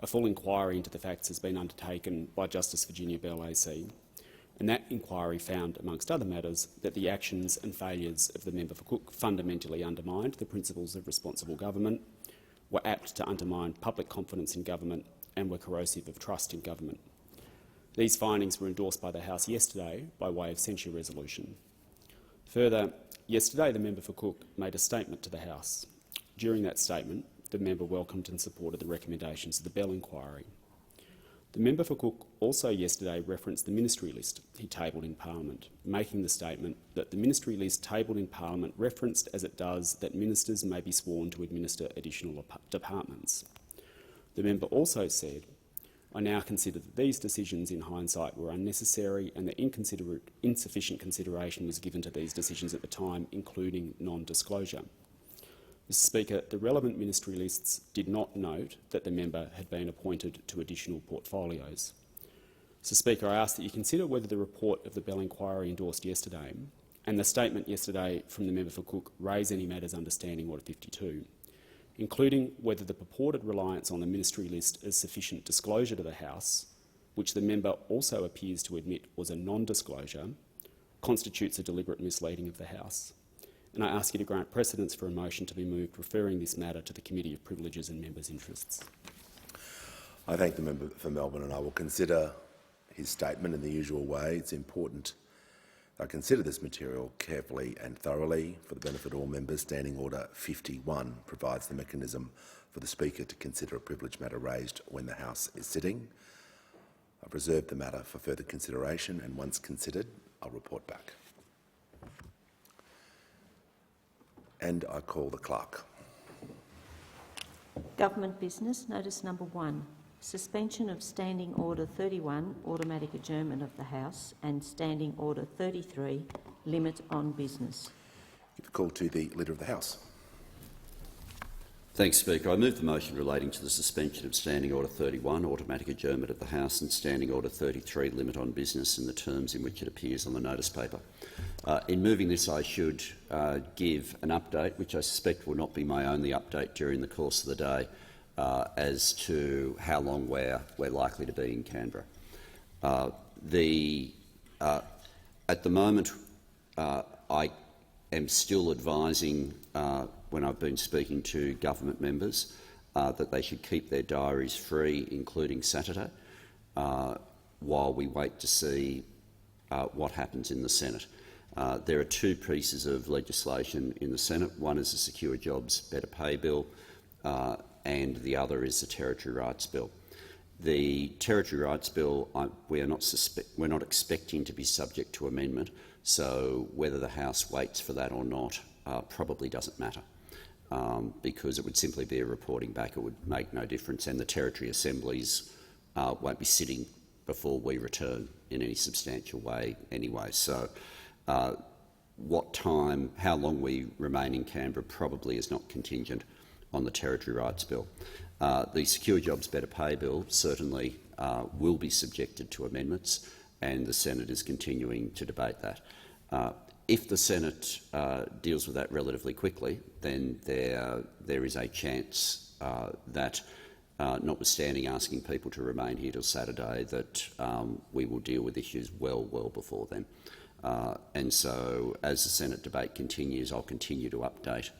a full inquiry into the facts has been undertaken by Justice Virginia Bell AC, and that inquiry found, amongst other matters, that the actions and failures of the member for Cook fundamentally undermined the principles of responsible government, were apt to undermine public confidence in government and were corrosive of trust in government. These findings were endorsed by the House yesterday by way of censure resolution. Further, yesterday the member for Cook made a statement to the House. During that statement, the member welcomed and supported the recommendations of the Bell inquiry. The member for Cook also yesterday referenced the ministry list he tabled in Parliament, making the statement that the ministry list tabled in Parliament referenced as it does that ministers may be sworn to administer additional departments. The member also said, "I now consider that these decisions in hindsight were unnecessary and that insufficient consideration was given to these decisions at the time, including non-disclosure." Mr Speaker, the relevant ministry lists did not note that the member had been appointed to additional portfolios. Mr Speaker, I ask that you consider whether the report of the Bell inquiry endorsed yesterday and the statement yesterday from the member for Cook raise any matters under Standing Order 52, including whether the purported reliance on the ministry list as sufficient disclosure to the House, which the member also appears to admit was a non-disclosure, constitutes a deliberate misleading of the House. And I ask you to grant precedence for a motion to be moved referring this matter to the Committee of Privileges and Members' Interests. I thank the member for Melbourne and I will consider his statement in the usual way. It's important I consider this material carefully and thoroughly for the benefit of all members. Standing Order 51 provides the mechanism for the Speaker to consider a privileged matter raised when the House is sitting. I've reserved the matter for further consideration and once considered, I'll report back. And I call the clerk. Government business, notice number 1. Suspension of Standing Order 31, automatic adjournment of the House, and Standing Order 33, limit on business. Give a call to the Leader of the House. Thanks, Speaker. I move the motion relating to the suspension of Standing Order 31, automatic adjournment of the House, and Standing Order 33, limit on business in the terms in which it appears on the notice paper. In moving this, I should give an update, which I suspect will not be my only update during the course of the day, as to how long we're likely to be in Canberra. At the moment, I am still advising, when I've been speaking to government members, that they should keep their diaries free, including Saturday, while we wait to see what happens in the Senate. There are two pieces of legislation in the Senate. One is the Secure Jobs Better Pay Bill, and the other is the Territory Rights Bill. The Territory Rights Bill, we're not expecting to be subject to amendment, so whether the House waits for that or not probably doesn't matter, because it would simply be a reporting back. It would make no difference, and the Territory Assemblies won't be sitting before we return in any substantial way anyway. So what time, how long we remain in Canberra probably is not contingent on the Territory Rights Bill. The Secure Jobs Better Pay Bill certainly will be subjected to amendments, and the Senate is continuing to debate that. If the Senate deals with that relatively quickly, then there is a chance that, notwithstanding asking people to remain here till Saturday, that we will deal with issues well before then. And so, as the Senate debate continues, I'll continue to update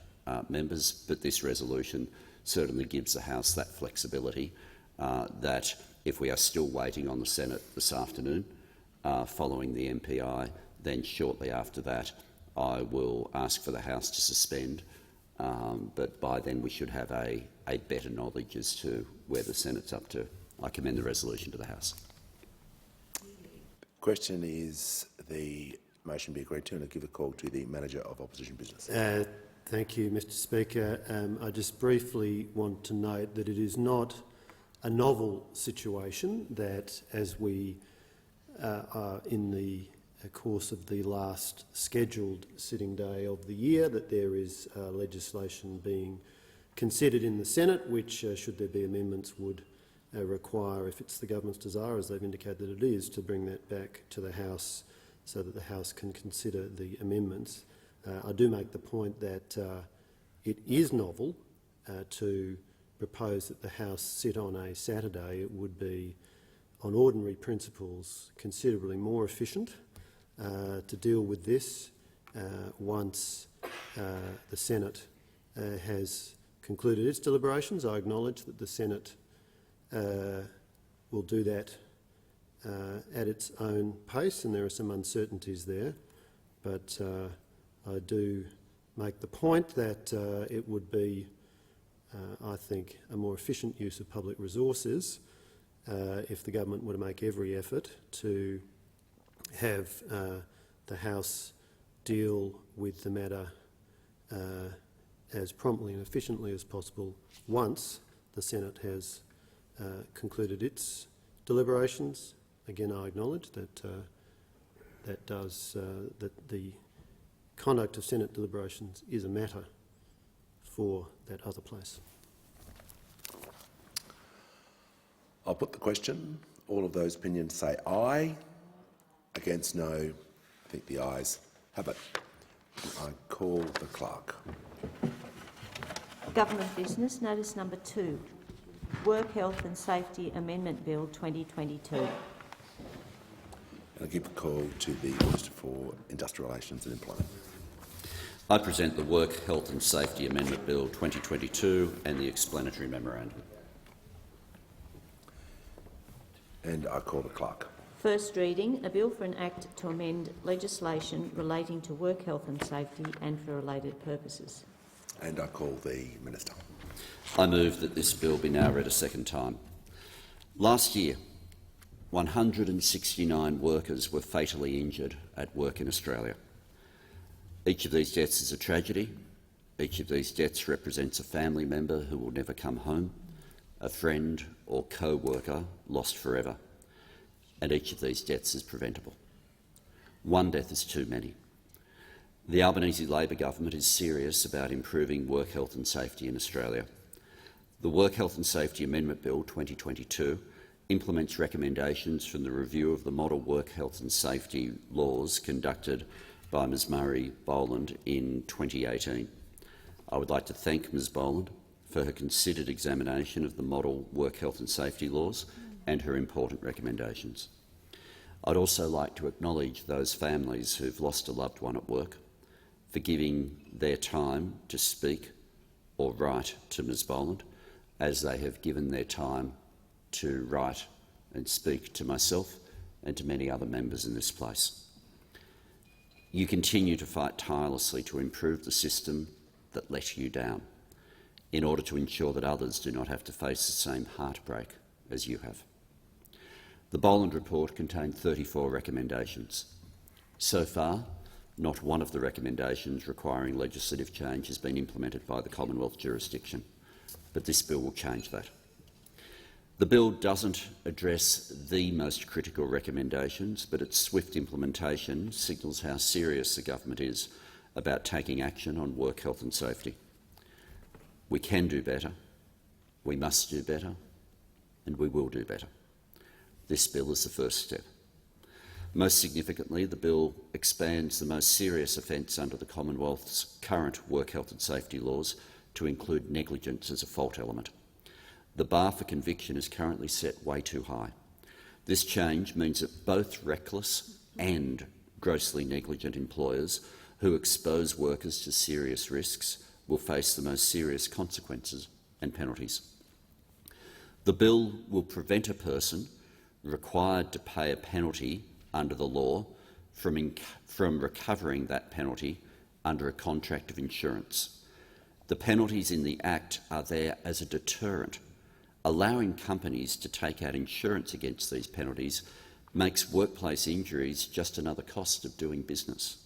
members, but this resolution certainly gives the House that flexibility that if we are still waiting on the Senate this afternoon following the MPI, then shortly after that I will ask for the House to suspend, but by then we should have a better knowledge as to where the Senate's up to. I commend the resolution to the House. Question is the motion be agreed to, and I'll give a call to the Manager of Opposition Business. Thank you, Mr Speaker. I just briefly want to note that it is not a novel situation that, as we are in the course of the last scheduled sitting day of the year, that there is legislation being considered in the Senate which, should there be amendments, would require, if it's the government's desire, as they've indicated that it is, to bring that back to the House so that the House can consider the amendments. I do make the point that it is novel to propose that the House sit on a Saturday. It would be, on ordinary principles, considerably more efficient to deal with this once the Senate has concluded its deliberations. I acknowledge that the Senate will do that at its own pace, and there are some uncertainties there, but I do make the point that it would be, I think, a more efficient use of public resources if the government were to make every effort to have the House deal with the matter as promptly and efficiently as possible once the Senate has concluded its deliberations. Again, I acknowledge that that the conduct of Senate deliberations is a matter for that other place. I'll put the question. All of those opinions say aye. Against no. I think the ayes have it. I call the clerk. Government business, notice number 2, Work Health and Safety Amendment Bill 2022. I'll give a call to the Minister for Industrial Relations and Employment. I present the Work Health and Safety Amendment Bill 2022 and the explanatory memorandum. And I call the clerk. First reading, a bill for an act to amend legislation relating to work health and safety and for related purposes. And I call the Minister. I move that this bill be now read a second time. Last year, 169 workers were fatally injured at work in Australia. Each of these deaths is a tragedy. Each of these deaths represents a family member who will never come home, a friend or co-worker lost forever, and each of these deaths is preventable. One death is too many. The Albanese Labor government is serious about improving work health and safety in Australia. The Work Health and Safety Amendment Bill 2022 implements recommendations from the review of the model work health and safety laws conducted by Ms Murray Boland in 2018. I would like to thank Ms Boland for her considered examination of the model work health and safety laws and her important recommendations. I'd also like to acknowledge those families who've lost a loved one at work for giving their time to speak or write to Ms Boland, as they have given their time to write and speak to myself and to many other members in this place. You continue to fight tirelessly to improve the system that let you down, in order to ensure that others do not have to face the same heartbreak as you have. The Boland report contained 34 recommendations. So far, not one of the recommendations requiring legislative change has been implemented by the Commonwealth jurisdiction, but this bill will change that. The bill doesn't address the most critical recommendations, but its swift implementation signals how serious the government is about taking action on work health and safety. We can do better, we must do better, and we will do better. This bill is the first step. Most significantly, the bill expands the most serious offence under the Commonwealth's current work health and safety laws to include negligence as a fault element. The bar for conviction is currently set way too high. This change means that both reckless and grossly negligent employers who expose workers to serious risks will face the most serious consequences and penalties. The bill will prevent a person required to pay a penalty under the law from recovering that penalty under a contract of insurance. The penalties in the Act are there as a deterrent. Allowing companies to take out insurance against these penalties makes workplace injuries just another cost of doing business.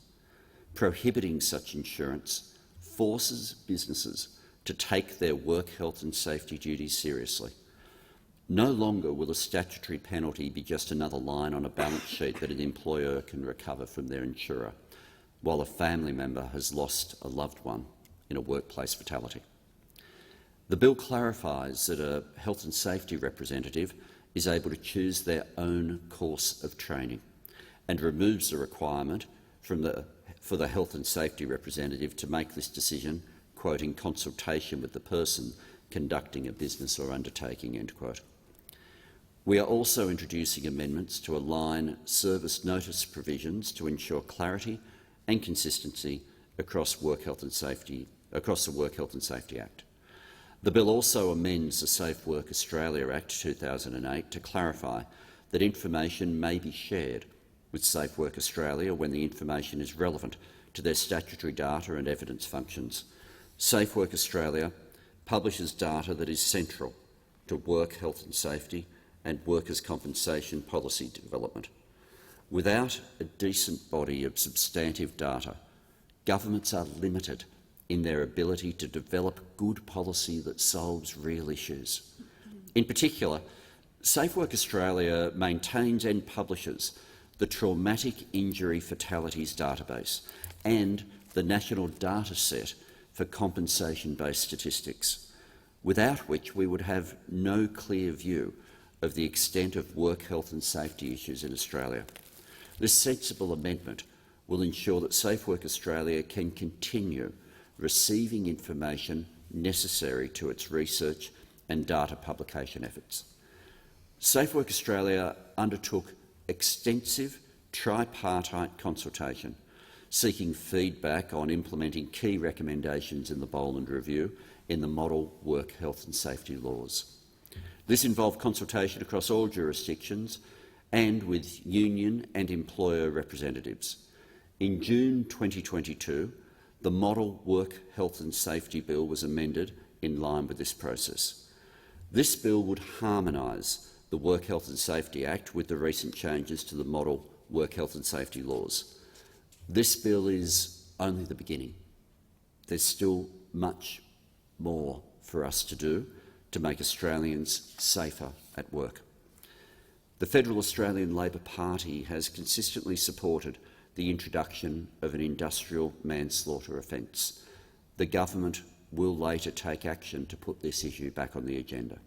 Prohibiting such insurance forces businesses to take their work health and safety duties seriously. No longer will a statutory penalty be just another line on a balance sheet that an employer can recover from their insurer, while a family member has lost a loved one in a workplace fatality. The bill clarifies that a health and safety representative is able to choose their own course of training and removes the requirement for the health and safety representative to make this decision, quote, in consultation with the person conducting a business or undertaking, end quote. We are also introducing amendments to align service notice provisions to ensure clarity and consistency across the Work Health and Safety Act. The bill also amends the Safe Work Australia Act 2008 to clarify that information may be shared with Safe Work Australia when the information is relevant to their statutory data and evidence functions. Safe Work Australia publishes data that is central to work health and safety and workers' compensation policy development. Without a decent body of substantive data, governments are limited in their ability to develop good policy that solves real issues. In particular, Safe Work Australia maintains and publishes the Traumatic Injury Fatalities Database and the National Data Set for Compensation-Based Statistics, without which we would have no clear view of the extent of work health and safety issues in Australia. This sensible amendment will ensure that Safe Work Australia can continue receiving information necessary to its research and data publication efforts. Safe Work Australia undertook extensive tripartite consultation, seeking feedback on implementing key recommendations in the Boland Review in the model work health and safety laws. This involved consultation across all jurisdictions and with union and employer representatives. In June 2022, the Model Work Health and Safety Bill was amended in line with this process. This bill would harmonise the Work Health and Safety Act with the recent changes to the Model Work Health and Safety laws. This bill is only the beginning. There's still much more for us to do to make Australians safer at work. The Federal Australian Labor Party has consistently supported the introduction of an industrial manslaughter offence. The government will later take action to put this issue back on the agenda.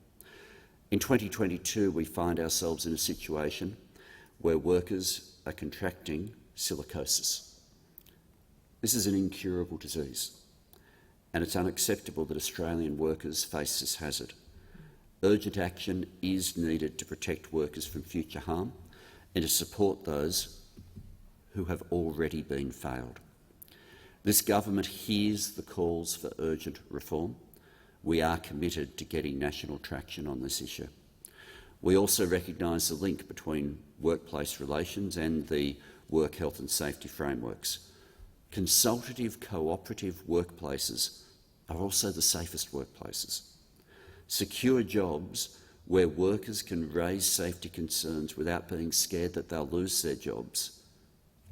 In 2022, we find ourselves in a situation where workers are contracting silicosis. This is an incurable disease, and it's unacceptable that Australian workers face this hazard. Urgent action is needed to protect workers from future harm and to support those who have already been failed. This government hears the calls for urgent reform. We are committed to getting national traction on this issue. We also recognise the link between workplace relations and the work health and safety frameworks. Consultative, cooperative workplaces are also the safest workplaces. Secure jobs where workers can raise safety concerns without being scared that they'll lose their jobs,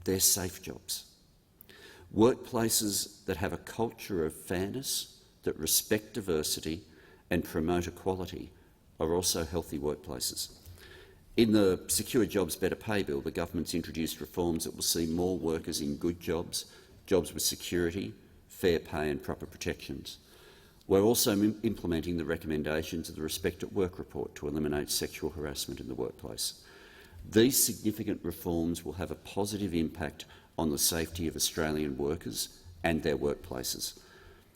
they're safe jobs. Workplaces that have a culture of fairness, that respect diversity and promote equality are also healthy workplaces. In the Secure Jobs Better Pay Bill, the government's introduced reforms that will see more workers in good jobs, jobs with security, fair pay and proper protections. We're also implementing the recommendations of the Respect at Work report to eliminate sexual harassment in the workplace. These significant reforms will have a positive impact on the safety of Australian workers and their workplaces.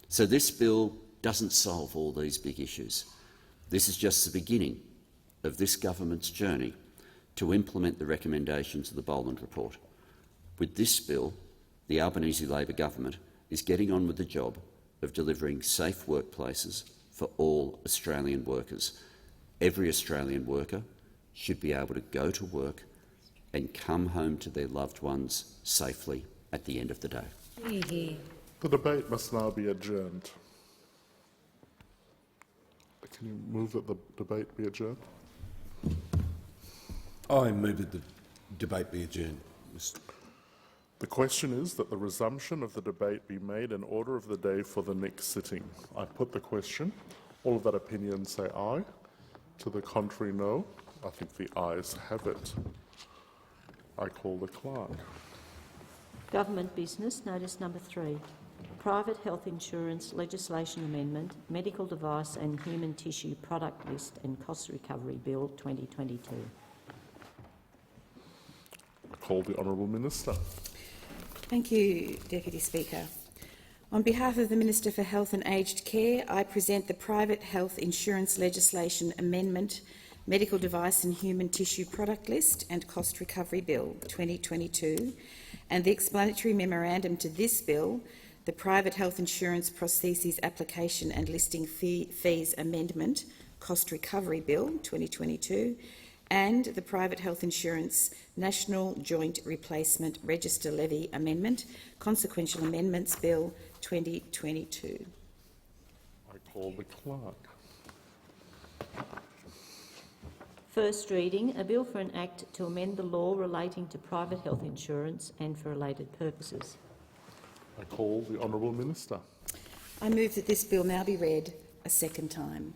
So this bill doesn't solve all these big issues. This is just the beginning of this government's journey to implement the recommendations of the Boland report. With this bill, the Albanese Labor government is getting on with the job of delivering safe workplaces for all Australian workers. Every Australian worker should be able to go to work and come home to their loved ones safely at the end of the day. The debate must now be adjourned. Can you move that the debate be adjourned? I move that the debate be adjourned. The question is that the resumption of the debate be made in order of the day for the next sitting. I put the question. All of that opinion say aye. To the contrary, no. I think the ayes have it. I call the clerk. Government business, notice number 3. Private health insurance legislation amendment, medical device and human tissue product list and cost recovery bill 2022. I call the Honourable Minister. Thank you, Deputy Speaker. On behalf of the Minister for Health and Aged Care, I present the Private Health Insurance Legislation Amendment, Medical Device and Human Tissue Product List and Cost Recovery Bill 2022, and the explanatory memorandum to this bill, the Private Health Insurance Prostheses Application and Listing Fees Amendment, Cost Recovery Bill 2022, and the Private Health Insurance National Joint Replacement Register Levy Amendment, Consequential Amendments Bill 2022. I call the clerk. First reading, a bill for an act to amend the law relating to private health insurance and for related purposes. I call the Honourable Minister. I move that this bill now be read a second time.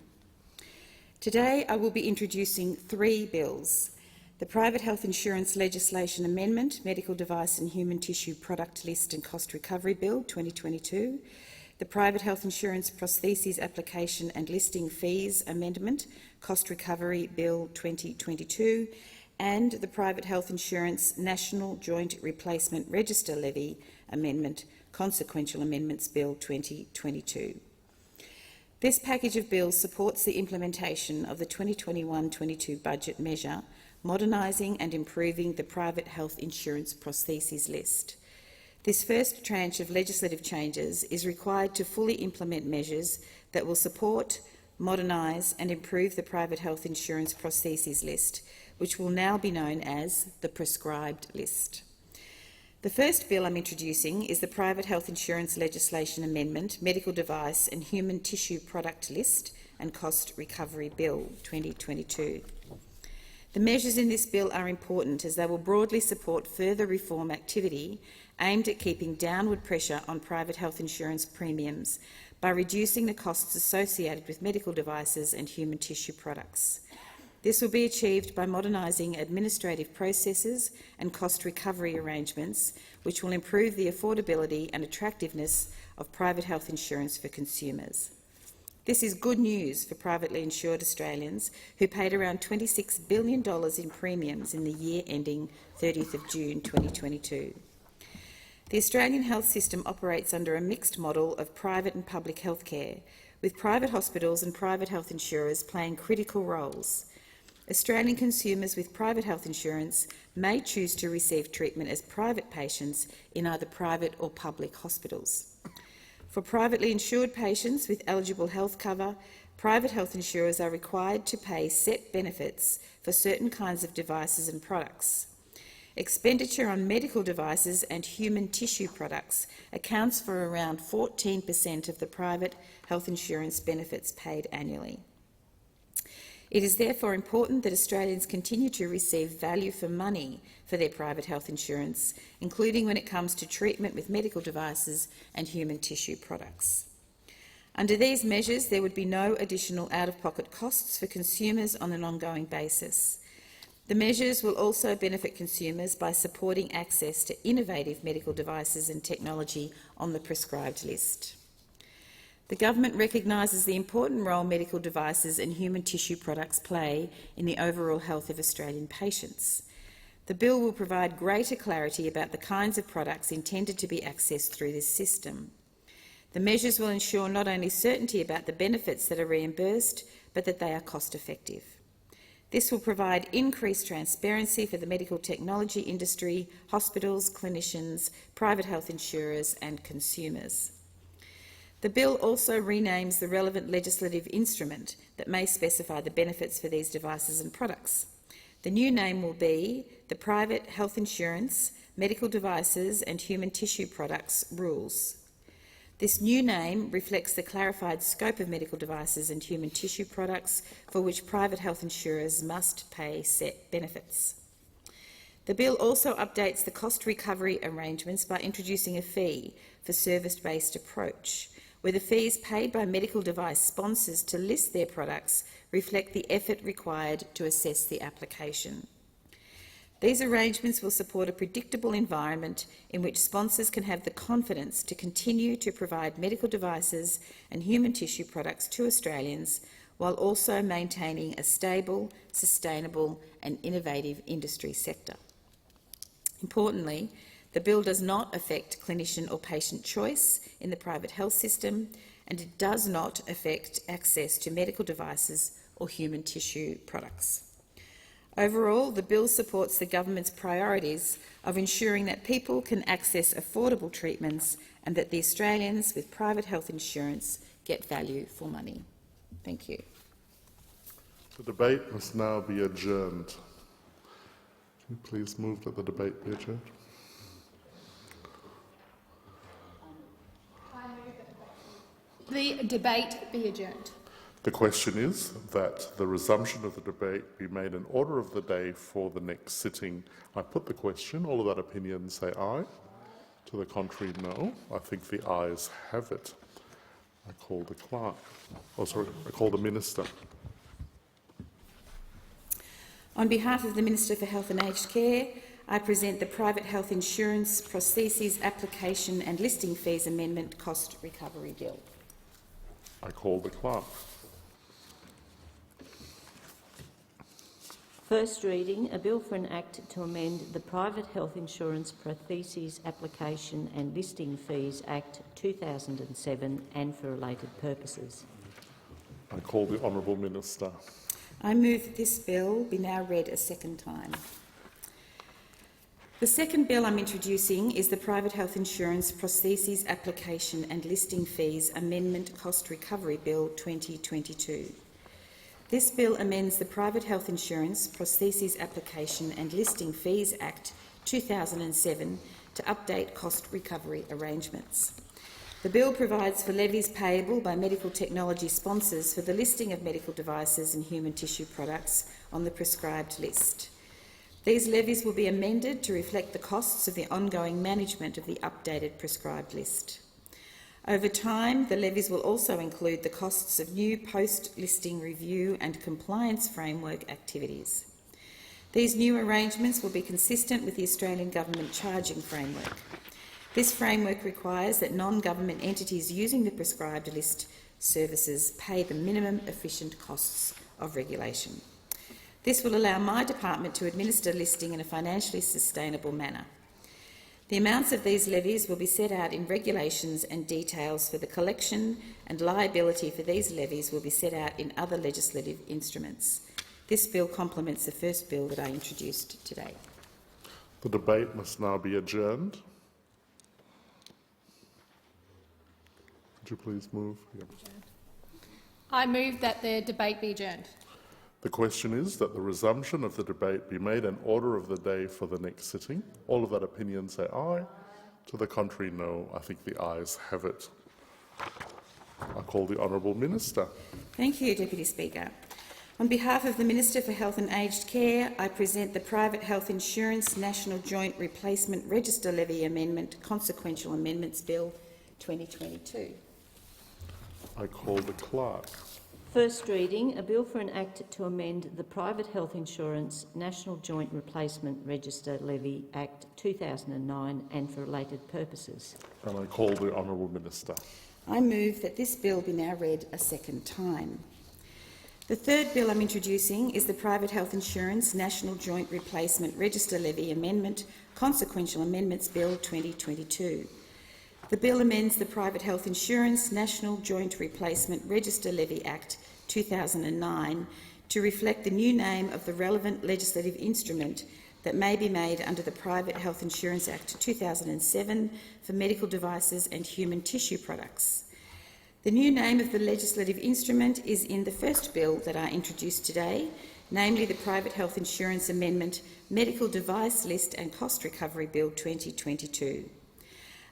Today I will be introducing 3 bills. The Private Health Insurance Legislation Amendment, Medical Device and Human Tissue Product List and Cost Recovery Bill 2022, the Private Health Insurance Prostheses Application and Listing Fees Amendment, Cost Recovery Bill 2022, and the Private Health Insurance National Joint Replacement Register Levy Amendment, Consequential Amendments Bill 2022. This package of bills supports the implementation of the 2021-22 budget measure, modernising and improving the private health insurance prostheses list. This first tranche of legislative changes is required to fully implement measures that will support, modernise and improve the private health insurance prostheses list, which will now be known as the prescribed list. The first bill I'm introducing is the Private Health Insurance Legislation Amendment, Medical Device and Human Tissue Product List and Cost Recovery Bill 2022. The measures in this bill are important as they will broadly support further reform activity aimed at keeping downward pressure on private health insurance premiums by reducing the costs associated with medical devices and human tissue products. This will be achieved by modernising administrative processes and cost recovery arrangements, which will improve the affordability and attractiveness of private health insurance for consumers. This is good news for privately insured Australians who paid around $26 billion in premiums in the year ending 30th of June 2022. The Australian health system operates under a mixed model of private and public health care, with private hospitals and private health insurers playing critical roles. Australian consumers with private health insurance may choose to receive treatment as private patients in either private or public hospitals. For privately insured patients with eligible health cover, private health insurers are required to pay set benefits for certain kinds of devices and products. Expenditure on medical devices and human tissue products accounts for around 14% of the private health insurance benefits paid annually. It is therefore important that Australians continue to receive value for money for their private health insurance, including when it comes to treatment with medical devices and human tissue products. Under these measures, there would be no additional out-of-pocket costs for consumers on an ongoing basis. The measures will also benefit consumers by supporting access to innovative medical devices and technology on the prescribed list. The government recognises the important role medical devices and human tissue products play in the overall health of Australian patients. The bill will provide greater clarity about the kinds of products intended to be accessed through this system. The measures will ensure not only certainty about the benefits that are reimbursed, but that they are cost-effective. This will provide increased transparency for the medical technology industry, hospitals, clinicians, private health insurers and consumers. The bill also renames the relevant legislative instrument that may specify the benefits for these devices and products. The new name will be the Private Health Insurance, Medical Devices and Human Tissue Products Rules. This new name reflects the clarified scope of medical devices and human tissue products for which private health insurers must pay set benefits. The bill also updates the cost recovery arrangements by introducing a fee for service-based approach, where the fees paid by medical device sponsors to list their products reflect the effort required to assess the application. These arrangements will support a predictable environment in which sponsors can have the confidence to continue to provide medical devices and human tissue products to Australians while also maintaining a stable, sustainable and innovative industry sector. Importantly, the bill does not affect clinician or patient choice in the private health system, and it does not affect access to medical devices or human tissue products. Overall, the bill supports the government's priorities of ensuring that people can access affordable treatments and that the Australians with private health insurance get value for money. Thank you. The debate must now be adjourned. Can you please move that the debate be adjourned? The debate be adjourned. The question is that the resumption of the debate be made an order of the day for the next sitting. I put the question. All of that opinion say aye. To the contrary, no. I think the ayes have it. I call the clerk. Oh, sorry, I call the Minister. On behalf of the Minister for Health and Aged Care, I present the Private Health Insurance Prostheses Application and Listing Fees Amendment Cost Recovery Bill. I call the clerk. First reading, a bill for an act to amend the Private Health Insurance Prostheses Application and Listing Fees Act 2007 and for related purposes. I call the Honourable Minister. I move that this bill be now read a second time. The second bill I'm introducing is the Private Health Insurance Prostheses Application and Listing Fees Amendment Cost Recovery Bill 2022. This bill amends the Private Health Insurance Prostheses Application and Listing Fees Act 2007 to update cost recovery arrangements. The bill provides for levies payable by medical technology sponsors for the listing of medical devices and human tissue products on the prescribed list. These levies will be amended to reflect the costs of the ongoing management of the updated prescribed list. Over time, the levies will also include the costs of new post-listing review and compliance framework activities. These new arrangements will be consistent with the Australian Government charging framework. This framework requires that non-government entities using the prescribed list services pay the minimum efficient costs of regulation. This will allow my department to administer listing in a financially sustainable manner. The amounts of these levies will be set out in regulations, and details for the collection and liability for these levies will be set out in other legislative instruments. This bill complements the first bill that I introduced today. The debate must now be adjourned. Would you please move? Yeah. I move that the debate be adjourned. The question is that the resumption of the debate be made an order of the day for the next sitting. All of that opinion say aye. To the contrary, no. I think the ayes have it. I call the Honourable Minister. Thank you, Deputy Speaker. On behalf of the Minister for Health and Aged Care, I present the Private Health Insurance National Joint Replacement Register Levy Amendment Consequential Amendments Bill 2022. I call the clerk. First reading, a bill for an act to amend the Private Health Insurance National Joint Replacement Register Levy Act 2009 and for related purposes. And I call the Honourable Minister. I move that this bill be now read a second time. The third bill I'm introducing is the Private Health Insurance National Joint Replacement Register Levy Amendment Consequential Amendments Bill 2022. The bill amends the Private Health Insurance National Joint Replacement Register Levy Act 2009 to reflect the new name of the relevant legislative instrument that may be made under the Private Health Insurance Act 2007 for medical devices and human tissue products. The new name of the legislative instrument is in the first bill that I introduced today, namely the Private Health Insurance Amendment Medical Device List and Cost Recovery Bill 2022.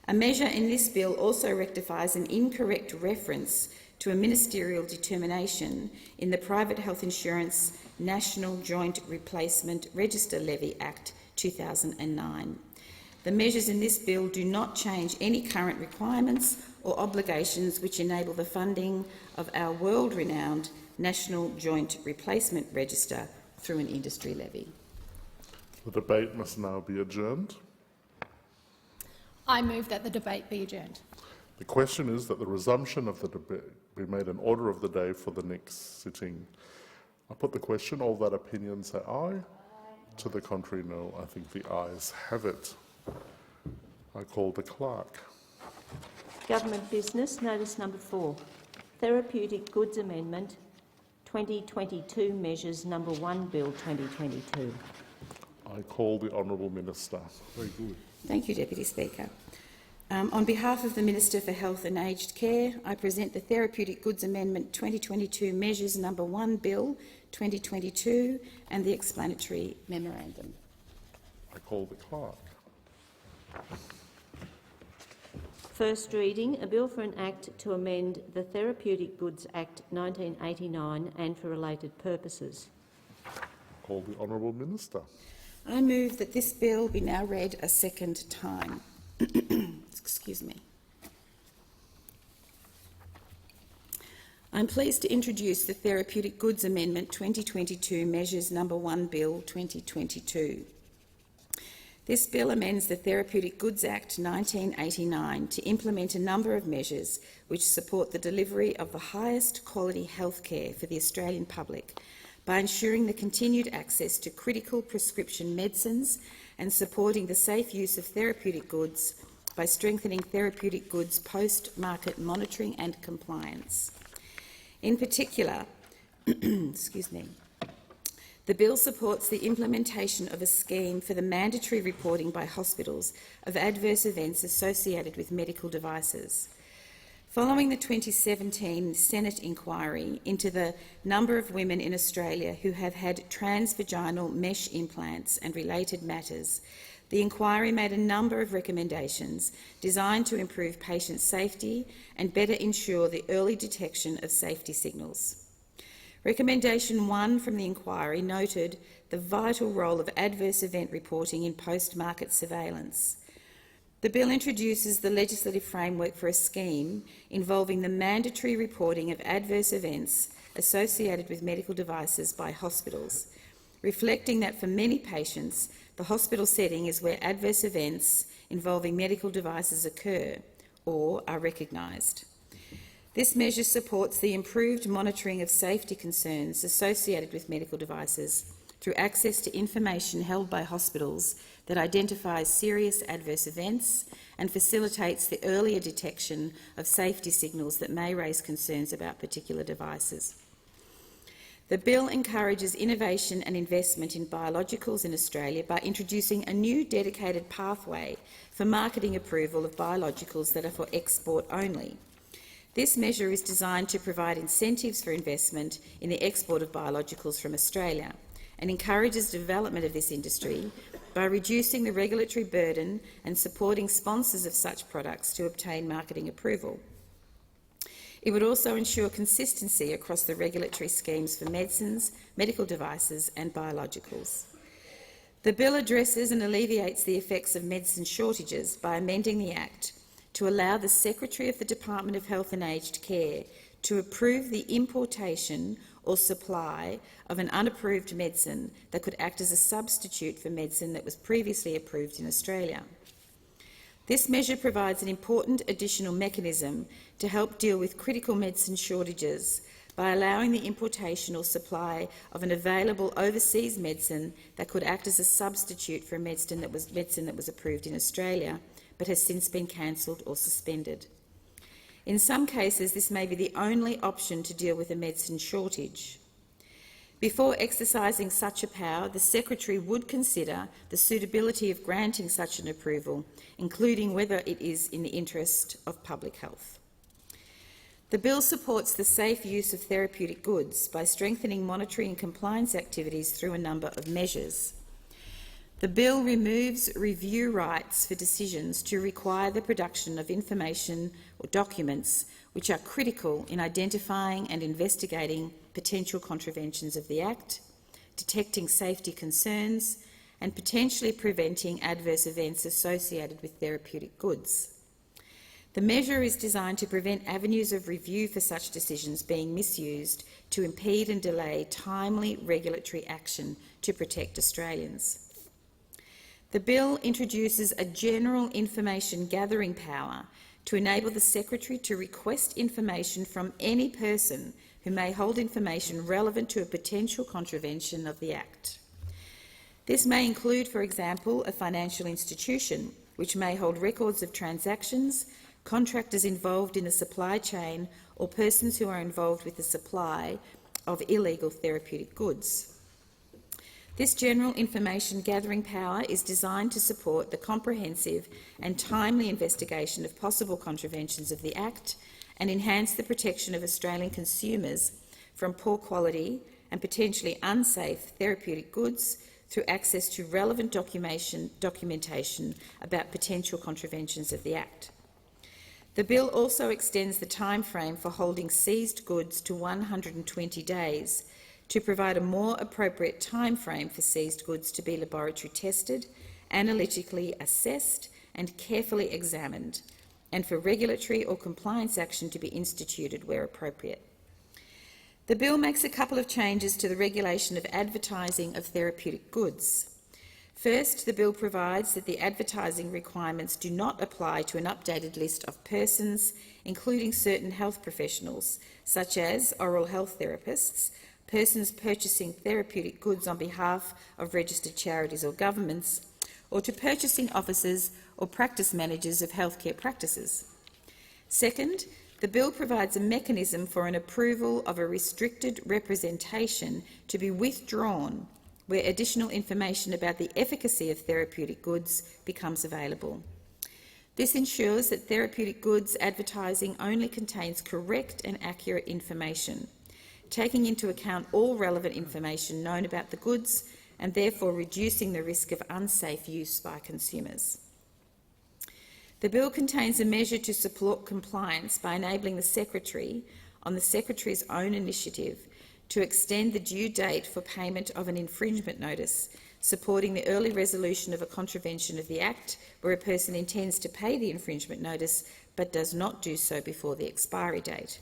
A measure in this bill also rectifies an incorrect reference to a ministerial determination in the Private Health Insurance National Joint Replacement Register Levy Act 2009. The measures in this bill do not change any current requirements or obligations which enable the funding of our world-renowned National Joint Replacement Register through an industry levy. The debate must now be adjourned. I move that the debate be adjourned. The question is that the resumption of the debate be made an order of the day for the next sitting. I put the question. All that opinion say aye. Aye. To the contrary, no. I think the ayes have it. I call the clerk. Government business, notice number 4. Therapeutic Goods Amendment 2022 Measures Number 1 Bill 2022. I call the Honourable Minister. Very good. Thank you, Deputy Speaker. On behalf of the Minister for Health and Aged Care, I present the Therapeutic Goods Amendment 2022 Measures Number 1 Bill 2022 and the explanatory memorandum. I call the clerk. First reading, a bill for an act to amend the Therapeutic Goods Act 1989 and for related purposes. Call the Honourable Minister. I move that this bill be now read a second time. Excuse me. I'm pleased to introduce the Therapeutic Goods Amendment 2022 Measures Number 1 Bill 2022. This bill amends the Therapeutic Goods Act 1989 to implement a number of measures which support the delivery of the highest quality healthcare for the Australian public by ensuring the continued access to critical prescription medicines and supporting the safe use of therapeutic goods by strengthening therapeutic goods post-market monitoring and compliance. In particular, excuse me, the bill supports the implementation of a scheme for the mandatory reporting by hospitals of adverse events associated with medical devices. Following the 2017 Senate inquiry into the number of women in Australia who have had transvaginal mesh implants and related matters, the inquiry made a number of recommendations designed to improve patient safety and better ensure the early detection of safety signals. Recommendation 1 from the inquiry noted the vital role of adverse event reporting in post-market surveillance. The bill introduces the legislative framework for a scheme involving the mandatory reporting of adverse events associated with medical devices by hospitals, reflecting that for many patients, the hospital setting is where adverse events involving medical devices occur or are recognised. This measure supports the improved monitoring of safety concerns associated with medical devices through access to information held by hospitals that identifies serious adverse events and facilitates the earlier detection of safety signals that may raise concerns about particular devices. The bill encourages innovation and investment in biologicals in Australia by introducing a new dedicated pathway for marketing approval of biologicals that are for export only. This measure is designed to provide incentives for investment in the export of biologicals from Australia and encourages development of this industry by reducing the regulatory burden and supporting sponsors of such products to obtain marketing approval. It would also ensure consistency across the regulatory schemes for medicines, medical devices and biologicals. The bill addresses and alleviates the effects of medicine shortages by amending the Act to allow the Secretary of the Department of Health and Aged Care to approve the importation or supply of an unapproved medicine that could act as a substitute for medicine that was previously approved in Australia. This measure provides an important additional mechanism to help deal with critical medicine shortages by allowing the importation or supply of an available overseas medicine that could act as a substitute for a medicine that was approved in Australia but has since been cancelled or suspended. In some cases, this may be the only option to deal with a medicine shortage. Before exercising such a power, the Secretary would consider the suitability of granting such an approval, including whether it is in the interest of public health. The bill supports the safe use of therapeutic goods by strengthening monitoring and compliance activities through a number of measures. The bill removes review rights for decisions to require the production of information or documents which are critical in identifying and investigating potential contraventions of the Act, detecting safety concerns and potentially preventing adverse events associated with therapeutic goods. The measure is designed to prevent avenues of review for such decisions being misused to impede and delay timely regulatory action to protect Australians. The bill introduces a general information gathering power to enable the Secretary to request information from any person who may hold information relevant to a potential contravention of the Act. This may include, for example, a financial institution which may hold records of transactions, contractors involved in the supply chain or persons who are involved with the supply of illegal therapeutic goods. This general information gathering power is designed to support the comprehensive and timely investigation of possible contraventions of the Act and enhance the protection of Australian consumers from poor quality and potentially unsafe therapeutic goods through access to relevant documentation about potential contraventions of the Act. The bill also extends the timeframe for holding seized goods to 120 days to provide a more appropriate timeframe for seized goods to be laboratory tested, analytically assessed and carefully examined, and for regulatory or compliance action to be instituted where appropriate. The bill makes a couple of changes to the regulation of advertising of therapeutic goods. First, the bill provides that the advertising requirements do not apply to an updated list of persons, including certain health professionals, such as oral health therapists, persons purchasing therapeutic goods on behalf of registered charities or governments, or to purchasing officers or practice managers of healthcare practices. Second, the bill provides a mechanism for an approval of a restricted representation to be withdrawn where additional information about the efficacy of therapeutic goods becomes available. This ensures that therapeutic goods advertising only contains correct and accurate information, taking into account all relevant information known about the goods and therefore reducing the risk of unsafe use by consumers. The bill contains a measure to support compliance by enabling the Secretary, on the Secretary's own initiative, to extend the due date for payment of an infringement notice, supporting the early resolution of a contravention of the Act where a person intends to pay the infringement notice but does not do so before the expiry date.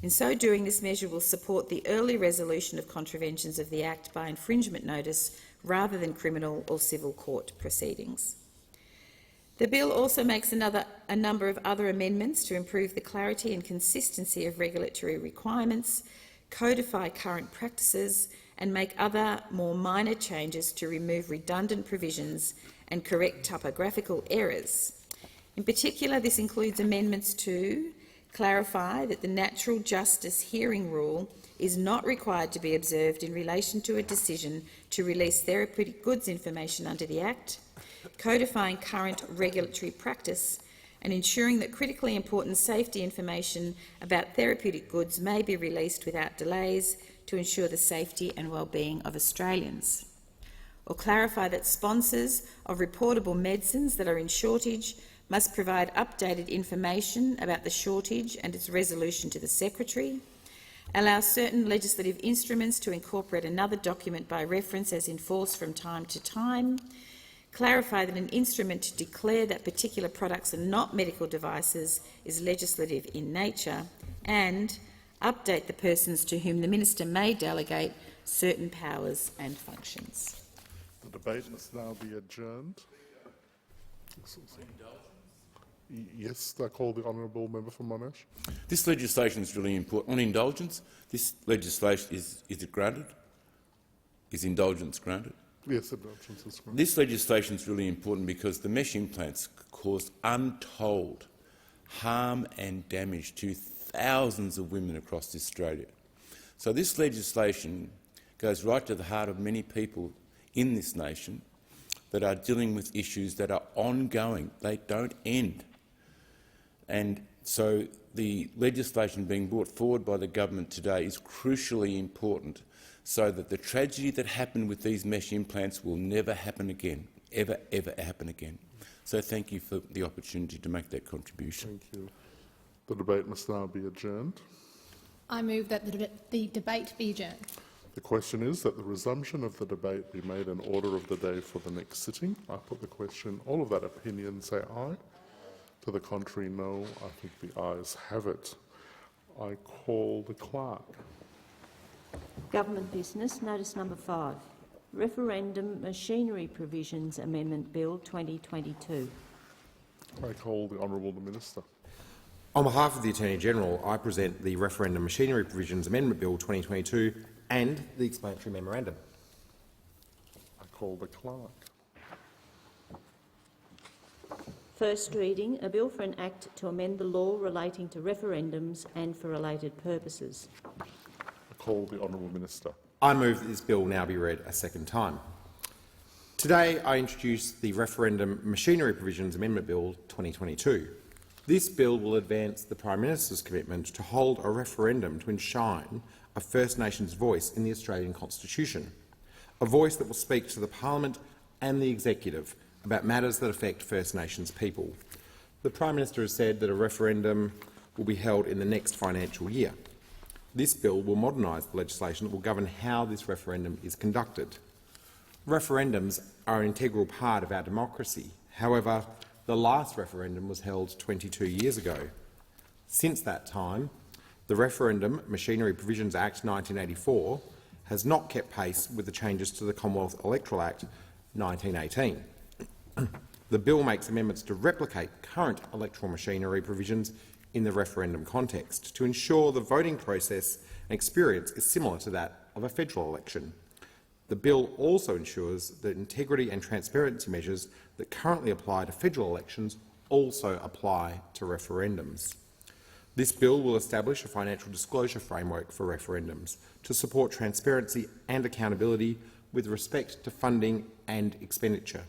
In so doing, this measure will support the early resolution of contraventions of the Act by infringement notice rather than criminal or civil court proceedings. The bill also makes a number of other amendments to improve the clarity and consistency of regulatory requirements, codify current practices and make other more minor changes to remove redundant provisions and correct typographical errors. In particular, this includes amendments to clarify that the natural justice hearing rule is not required to be observed in relation to a decision to release therapeutic goods information under the Act, codifying current regulatory practice and ensuring that critically important safety information about therapeutic goods may be released without delays to ensure the safety and well-being of Australians. Or clarify that sponsors of reportable medicines that are in shortage must provide updated information about the shortage and its resolution to the Secretary, allow certain legislative instruments to incorporate another document by reference as in force from time to time, clarify that an instrument to declare that particular products are not medical devices is legislative in nature, and update the persons to whom the Minister may delegate certain powers and functions. The debate must now be adjourned. Yes, I call the honourable member for Monash. This legislation is really important. On indulgence, this legislation is it granted? Is indulgence granted? Yes, indulgence is granted. This legislation is really important because the mesh implants cause untold harm and damage to thousands of women across Australia. So this legislation goes right to the heart of many people in this nation that are dealing with issues that are ongoing. They don't end. And so the legislation being brought forward by the government today is crucially important so that the tragedy that happened with these mesh implants will never happen again, ever happen again. So thank you for the opportunity to make that contribution. Thank you. The debate must now be adjourned. I move that the debate be adjourned. The question is that the resumption of the debate be made in order of the day for the next sitting. I put the question. All of that opinion say aye. To the contrary, no. I think the ayes have it. I call the clerk. Government business, notice number 5. Referendum Machinery Provisions Amendment Bill 2022. I call the Honourable the Minister. On behalf of the Attorney-General, I present the Referendum Machinery Provisions Amendment Bill 2022 and the explanatory memorandum. I call the clerk. First reading, a bill for an act to amend the law relating to referendums and for related purposes. I call the Honourable Minister. I move that this bill now be read a second time. Today I introduce the Referendum Machinery Provisions Amendment Bill 2022. This bill will advance the Prime Minister's commitment to hold a referendum to enshrine a First Nations voice in the Australian Constitution, a voice that will speak to the Parliament and the Executive about matters that affect First Nations people. The Prime Minister has said that a referendum will be held in the next financial year. This bill will modernise the legislation that will govern how this referendum is conducted. Referendums are an integral part of our democracy. However, the last referendum was held 22 years ago. Since that time, the Referendum Machinery Provisions Act 1984 has not kept pace with the changes to the Commonwealth Electoral Act 1918. The bill makes amendments to replicate current electoral machinery provisions in the referendum context to ensure the voting process and experience is similar to that of a federal election. The bill also ensures that integrity and transparency measures that currently apply to federal elections also apply to referendums. This bill will establish a financial disclosure framework for referendums to support transparency and accountability with respect to funding and expenditure.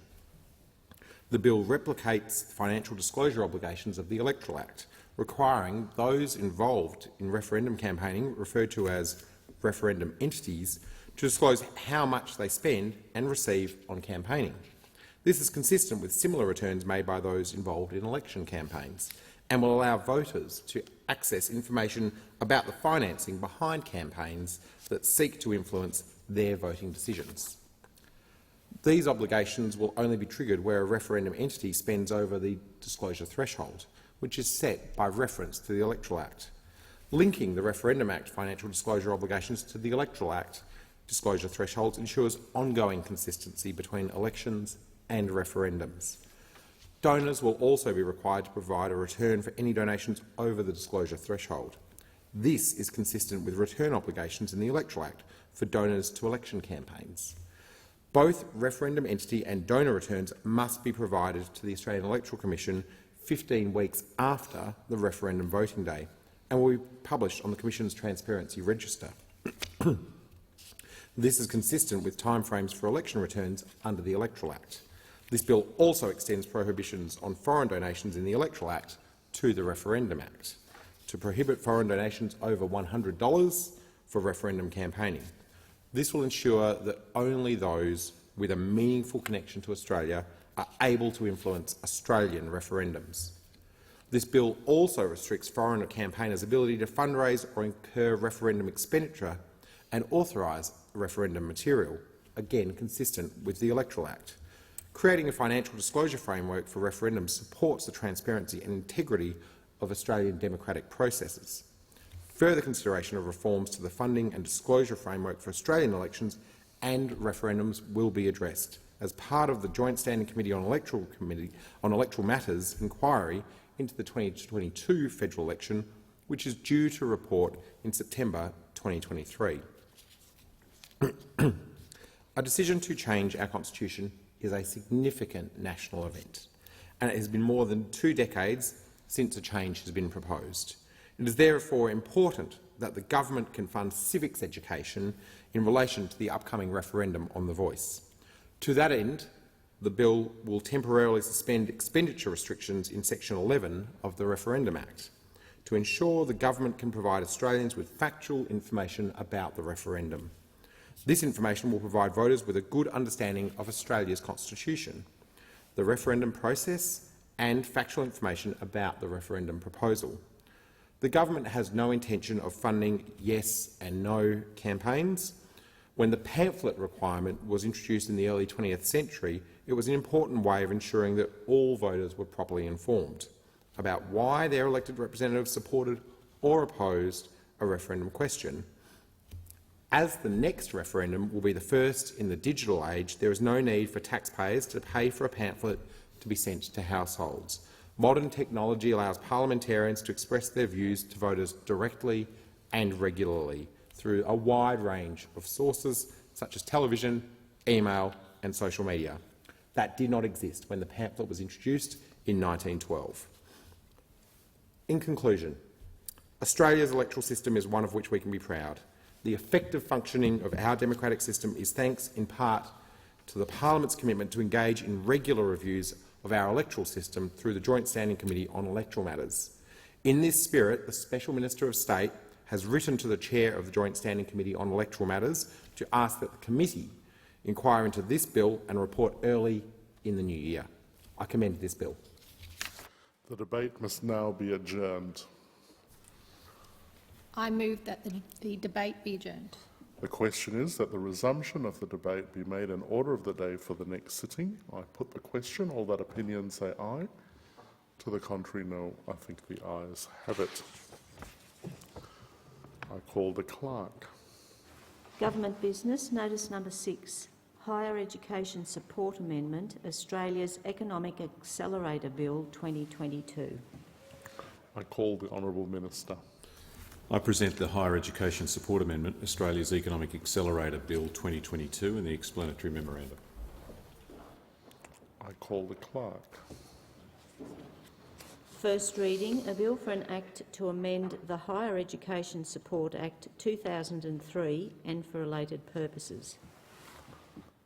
The bill replicates the financial disclosure obligations of the Electoral Act, requiring those involved in referendum campaigning, referred to as referendum entities, to disclose how much they spend and receive on campaigning. This is consistent with similar returns made by those involved in election campaigns and will allow voters to access information about the financing behind campaigns that seek to influence their voting decisions. These obligations will only be triggered where a referendum entity spends over the disclosure threshold, which is set by reference to the Electoral Act. Linking the Referendum Act financial disclosure obligations to the Electoral Act disclosure thresholds ensures ongoing consistency between elections and referendums. Donors will also be required to provide a return for any donations over the disclosure threshold. This is consistent with return obligations in the Electoral Act for donors to election campaigns. Both referendum entity and donor returns must be provided to the Australian Electoral Commission 15 weeks after the referendum voting day and will be published on the Commission's Transparency Register. This is consistent with timeframes for election returns under the Electoral Act. This bill also extends prohibitions on foreign donations in the Electoral Act to the Referendum Act to prohibit foreign donations over $100 for referendum campaigning. This will ensure that only those with a meaningful connection to Australia are able to influence Australian referendums. This bill also restricts foreign campaigners' ability to fundraise or incur referendum expenditure and authorise referendum material, again consistent with the Electoral Act. Creating a financial disclosure framework for referendums supports the transparency and integrity of Australian democratic processes. Further consideration of reforms to the funding and disclosure framework for Australian elections and referendums will be addressed as part of the Joint Standing Committee on Electoral Matters inquiry into the 2022 federal election, which is due to report in September 2023. A decision to change our constitution is a significant national event, and it has been more than 2 decades since a change has been proposed. It is therefore important that the government can fund civics education in relation to the upcoming referendum on the voice. To that end, the bill will temporarily suspend expenditure restrictions in Section 11 of the Referendum Act to ensure the government can provide Australians with factual information about the referendum. This information will provide voters with a good understanding of Australia's constitution, the referendum process and factual information about the referendum proposal. The government has no intention of funding yes and no campaigns. When the pamphlet requirement was introduced in the early 20th century, it was an important way of ensuring that all voters were properly informed about why their elected representatives supported or opposed a referendum question. As the next referendum will be the first in the digital age, there is no need for taxpayers to pay for a pamphlet to be sent to households. Modern technology allows parliamentarians to express their views to voters directly and regularly through a wide range of sources such as television, email and social media. That did not exist when the pamphlet was introduced in 1912. In conclusion, Australia's electoral system is one of which we can be proud. The effective functioning of our democratic system is thanks in part to the Parliament's commitment to engage in regular reviews of our electoral system through the Joint Standing Committee on Electoral Matters. In this spirit, the Special Minister of State has written to the Chair of the Joint Standing Committee on Electoral Matters to ask that the committee inquire into this bill and report early in the new year. I commend this bill. The debate must now be adjourned. I move that the debate be adjourned. The question is that the resumption of the debate be made in order of the day for the next sitting. I put the question. All that opinion say aye. To the contrary, no. I think the ayes have it. I call the clerk. Government business, notice number 6. Higher Education Support Amendment, Australia's Economic Accelerator Bill 2022. I call the Honourable Minister. I present the Higher Education Support Amendment, Australia's Economic Accelerator Bill 2022 and the explanatory memorandum. I call the clerk. First reading, a bill for an Act to amend the Higher Education Support Act 2003 and for related purposes.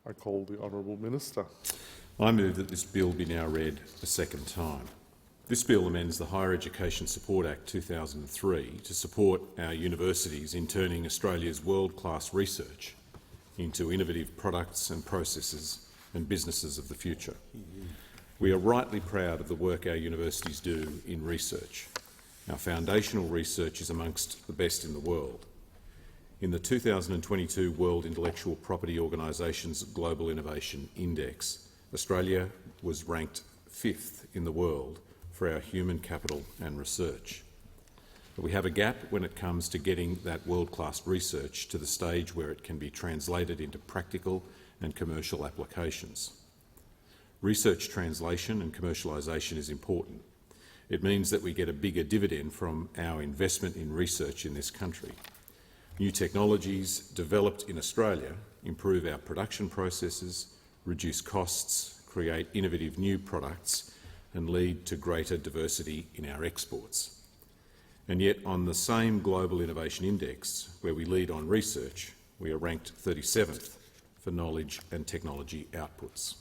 I call the Honourable Minister. I move that this bill be now read a second time. This bill amends the Higher Education Support Act 2003 to support our universities in turning Australia's world-class research into innovative products and processes and businesses of the future. We are rightly proud of the work our universities do in research. Our foundational research is amongst the best in the world. In the 2022 World Intellectual Property Organisation's Global Innovation Index, Australia was ranked 5th in the world for our human capital and research. But we have a gap when it comes to getting that world-class research to the stage where it can be translated into practical and commercial applications. Research translation and commercialisation is important. It means that we get a bigger dividend from our investment in research in this country. New technologies developed in Australia improve our production processes, reduce costs, create innovative new products and lead to greater diversity in our exports. And yet on the same Global Innovation Index, where we lead on research, we are ranked 37th for knowledge and technology outputs.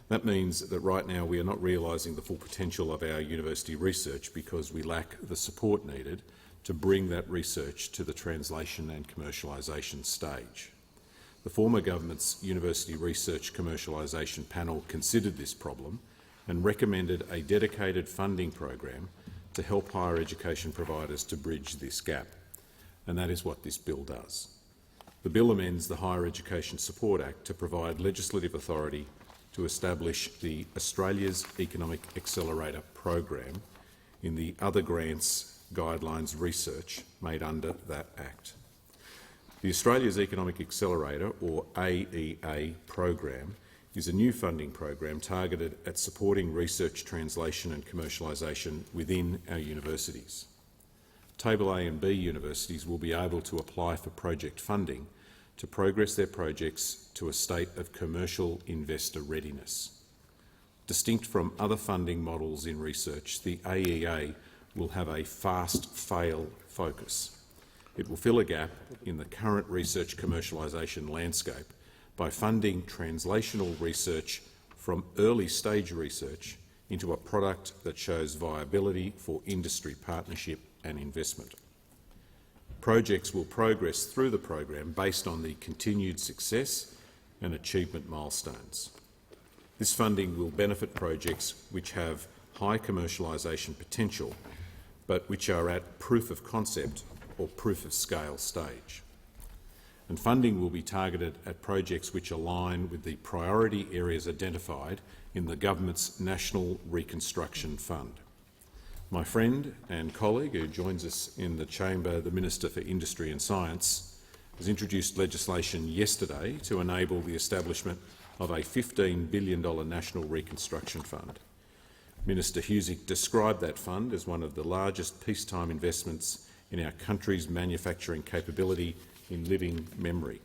That means that right now we are not realising the full potential of our university research because we lack the support needed to bring that research to the translation and commercialisation stage. The former government's University Research Commercialisation Panel considered this problem and recommended a dedicated funding program to help higher education providers to bridge this gap, and that is what this bill does. The bill amends the Higher Education Support Act to provide legislative authority to establish the Australia's Economic Accelerator program in the other grants guidelines research made under that Act. The Australia's Economic Accelerator, or AEA program, is a new funding program targeted at supporting research translation and commercialisation within our universities. Table A and B universities will be able to apply for project funding to progress their projects to a state of commercial investor readiness. Distinct from other funding models in research, the AEA will have a fast-fail focus. It will fill a gap in the current research commercialisation landscape by funding translational research from early-stage research into a product that shows viability for industry partnership and investment. Projects will progress through the program based on the continued success and achievement milestones. This funding will benefit projects which have high commercialisation potential but which are at proof of concept or proof of scale stage. And funding will be targeted at projects which align with the priority areas identified in the government's National Reconstruction Fund. My friend and colleague who joins us in the chamber, the Minister for Industry and Science, has introduced legislation yesterday to enable the establishment of a $15 billion National Reconstruction Fund. Minister Husic described that fund as one of the largest peacetime investments in our country's manufacturing capability in living memory.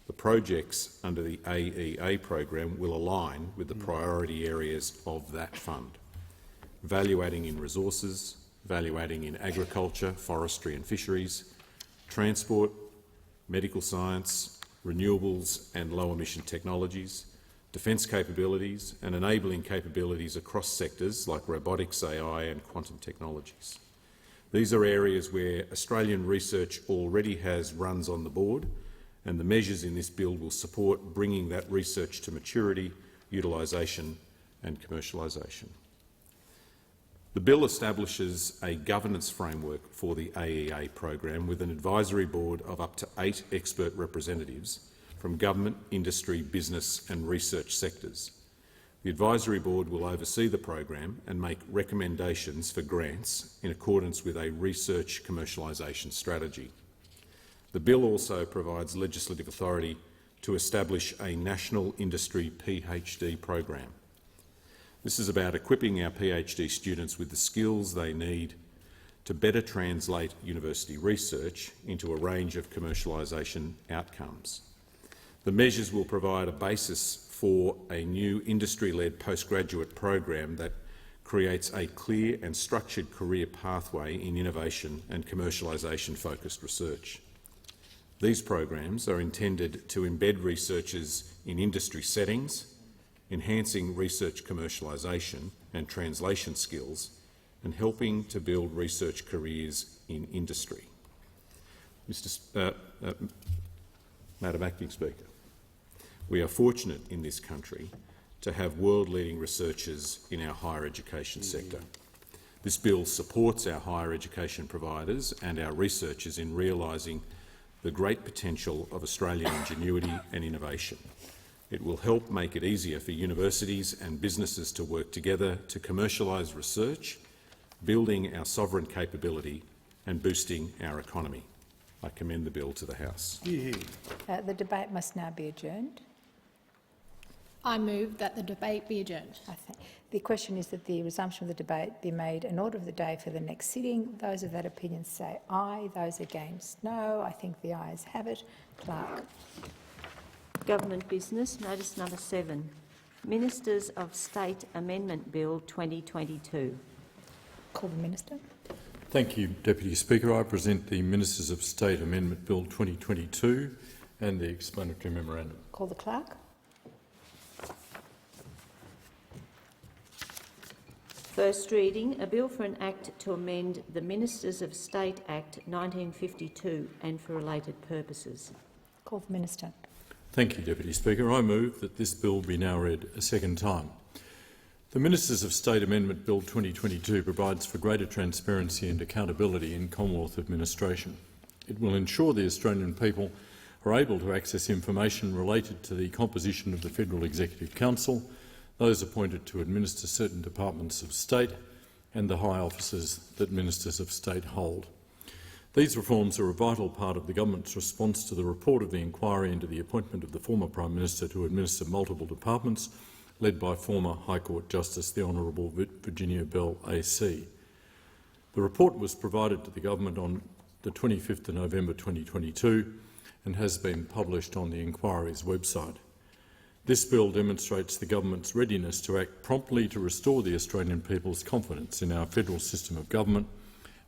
The projects under the AEA program will align with the priority areas of that fund: value-adding in resources, value-adding in agriculture, forestry and fisheries, transport, medical science, renewables and low-emission technologies, defence capabilities and enabling capabilities across sectors like robotics, AI and quantum technologies. These are areas where Australian research already has runs on the board, and the measures in this bill will support bringing that research to maturity, utilisation and commercialisation. The bill establishes a governance framework for the AEA program with an advisory board of up to 8 expert representatives from government, industry, business and research sectors. The advisory board will oversee the program and make recommendations for grants in accordance with a research commercialisation strategy. The bill also provides legislative authority to establish a national industry PhD program. This is about equipping our PhD students with the skills they need to better translate university research into a range of commercialisation outcomes. The measures will provide a basis for a new industry-led postgraduate program that creates a clear and structured career pathway in innovation and commercialisation-focused research. These programs are intended to embed researchers in industry settings, enhancing research commercialisation and translation skills, and helping to build research careers in industry. Madam Acting Speaker, we are fortunate in this country to have world-leading researchers in our higher education sector. This bill supports our higher education providers and our researchers in realising the great potential of Australian ingenuity and innovation. It will help make it easier for universities and businesses to work together to commercialise research, building our sovereign capability and boosting our economy. I commend the bill to the House. The debate must now be adjourned. I move that the debate be adjourned. The question is that the resumption of the debate be made an order of the day for the next sitting. Those of that opinion say aye. Those against, no. I think the ayes have it. Clerk. Government business, notice number 7. Ministers of State Amendment Bill 2022. Call the Minister. Thank you, Deputy Speaker. I present the Ministers of State Amendment Bill 2022 and the explanatory memorandum. Call the Clerk. First reading, a bill for an Act to amend the Ministers of State Act 1952 and for related purposes. Call the Minister. Thank you, Deputy Speaker. I move that this bill be now read a second time. The Ministers of State Amendment Bill 2022 provides for greater transparency and accountability in Commonwealth administration. It will ensure the Australian people are able to access information related to the composition of the Federal Executive Council, those appointed to administer certain departments of state and the high offices that Ministers of State hold. These reforms are a vital part of the government's response to the report of the inquiry into the appointment of the former Prime Minister to administer multiple departments, led by former High Court Justice the Honourable Virginia Bell AC. The report was provided to the government on the 25th of November 2022 and has been published on the inquiry's website. This bill demonstrates the government's readiness to act promptly to restore the Australian people's confidence in our federal system of government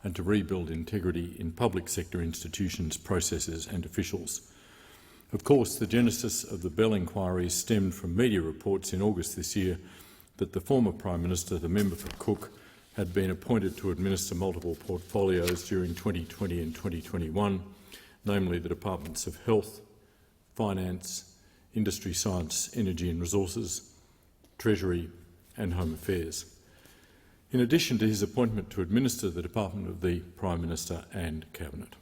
and to rebuild integrity in public sector institutions, processes and officials. Of course, the genesis of the Bell inquiry stemmed from media reports in August this year that the former Prime Minister, the member for Cook, had been appointed to administer multiple portfolios during 2020 and 2021, namely the Departments of Health, Finance, Industry, Science, Energy and Resources, Treasury and Home Affairs. In addition to his appointment to administer the Department of the Prime Minister and Cabinet.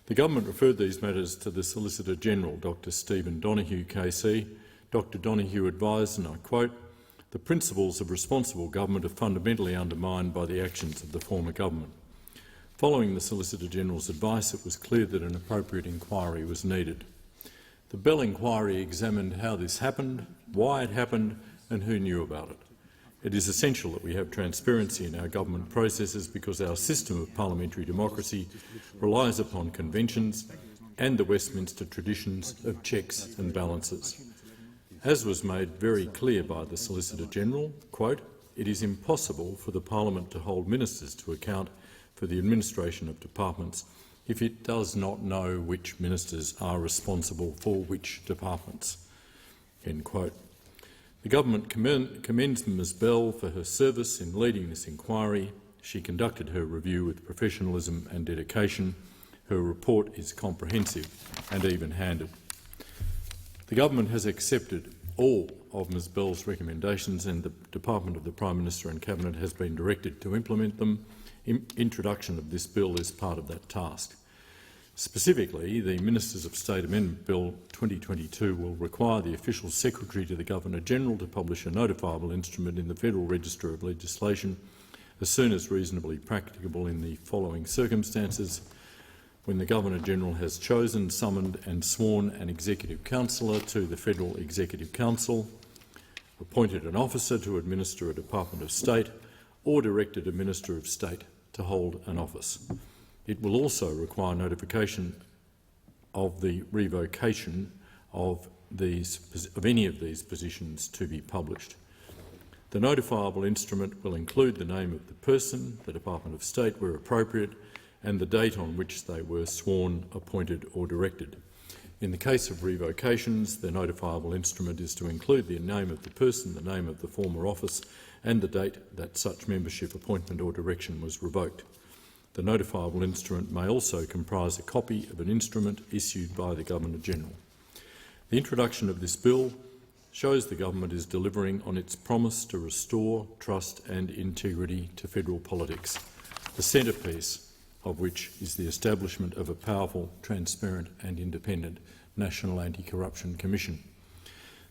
The government referred these matters to the Solicitor-General, Dr Stephen Donoghue, KC. Dr Donoghue advised, and I quote, "The principles of responsible government are fundamentally undermined by the actions of the former government." Following the Solicitor-General's advice, it was clear that an appropriate inquiry was needed. The Bell inquiry examined how this happened, why it happened and who knew about it. It is essential that we have transparency in our government processes because our system of parliamentary democracy relies upon conventions and the Westminster traditions of checks and balances. As was made very clear by the Solicitor-General, quote, "It is impossible for the Parliament to hold ministers to account for the administration of departments if it does not know which ministers are responsible for which departments." End quote. The government commends Ms Bell for her service in leading this inquiry. She conducted her review with professionalism and dedication. Her report is comprehensive and even-handed. The government has accepted all of Ms Bell's recommendations and the Department of the Prime Minister and Cabinet has been directed to implement them. Introduction of this bill is part of that task. Specifically, the Ministers of State Amendment Bill 2022 will require the Official Secretary to the Governor-General to publish a notifiable instrument in the Federal Register of Legislation as soon as reasonably practicable in the following circumstances: when the Governor-General has chosen, summoned and sworn an Executive Councillor to the Federal Executive Council, appointed an officer to administer a Department of State, or directed a Minister of State to hold an office. It will also require notification of the revocation of any of these positions to be published. The notifiable instrument will include the name of the person, the Department of State where appropriate, and the date on which they were sworn, appointed or directed. In the case of revocations, the notifiable instrument is to include the name of the person, the name of the former office and the date that such membership, appointment or direction was revoked. The notifiable instrument may also comprise a copy of an instrument issued by the Governor-General. The introduction of this bill shows the government is delivering on its promise to restore trust and integrity to federal politics, the centrepiece of which is the establishment of a powerful, transparent and independent National Anti-Corruption Commission.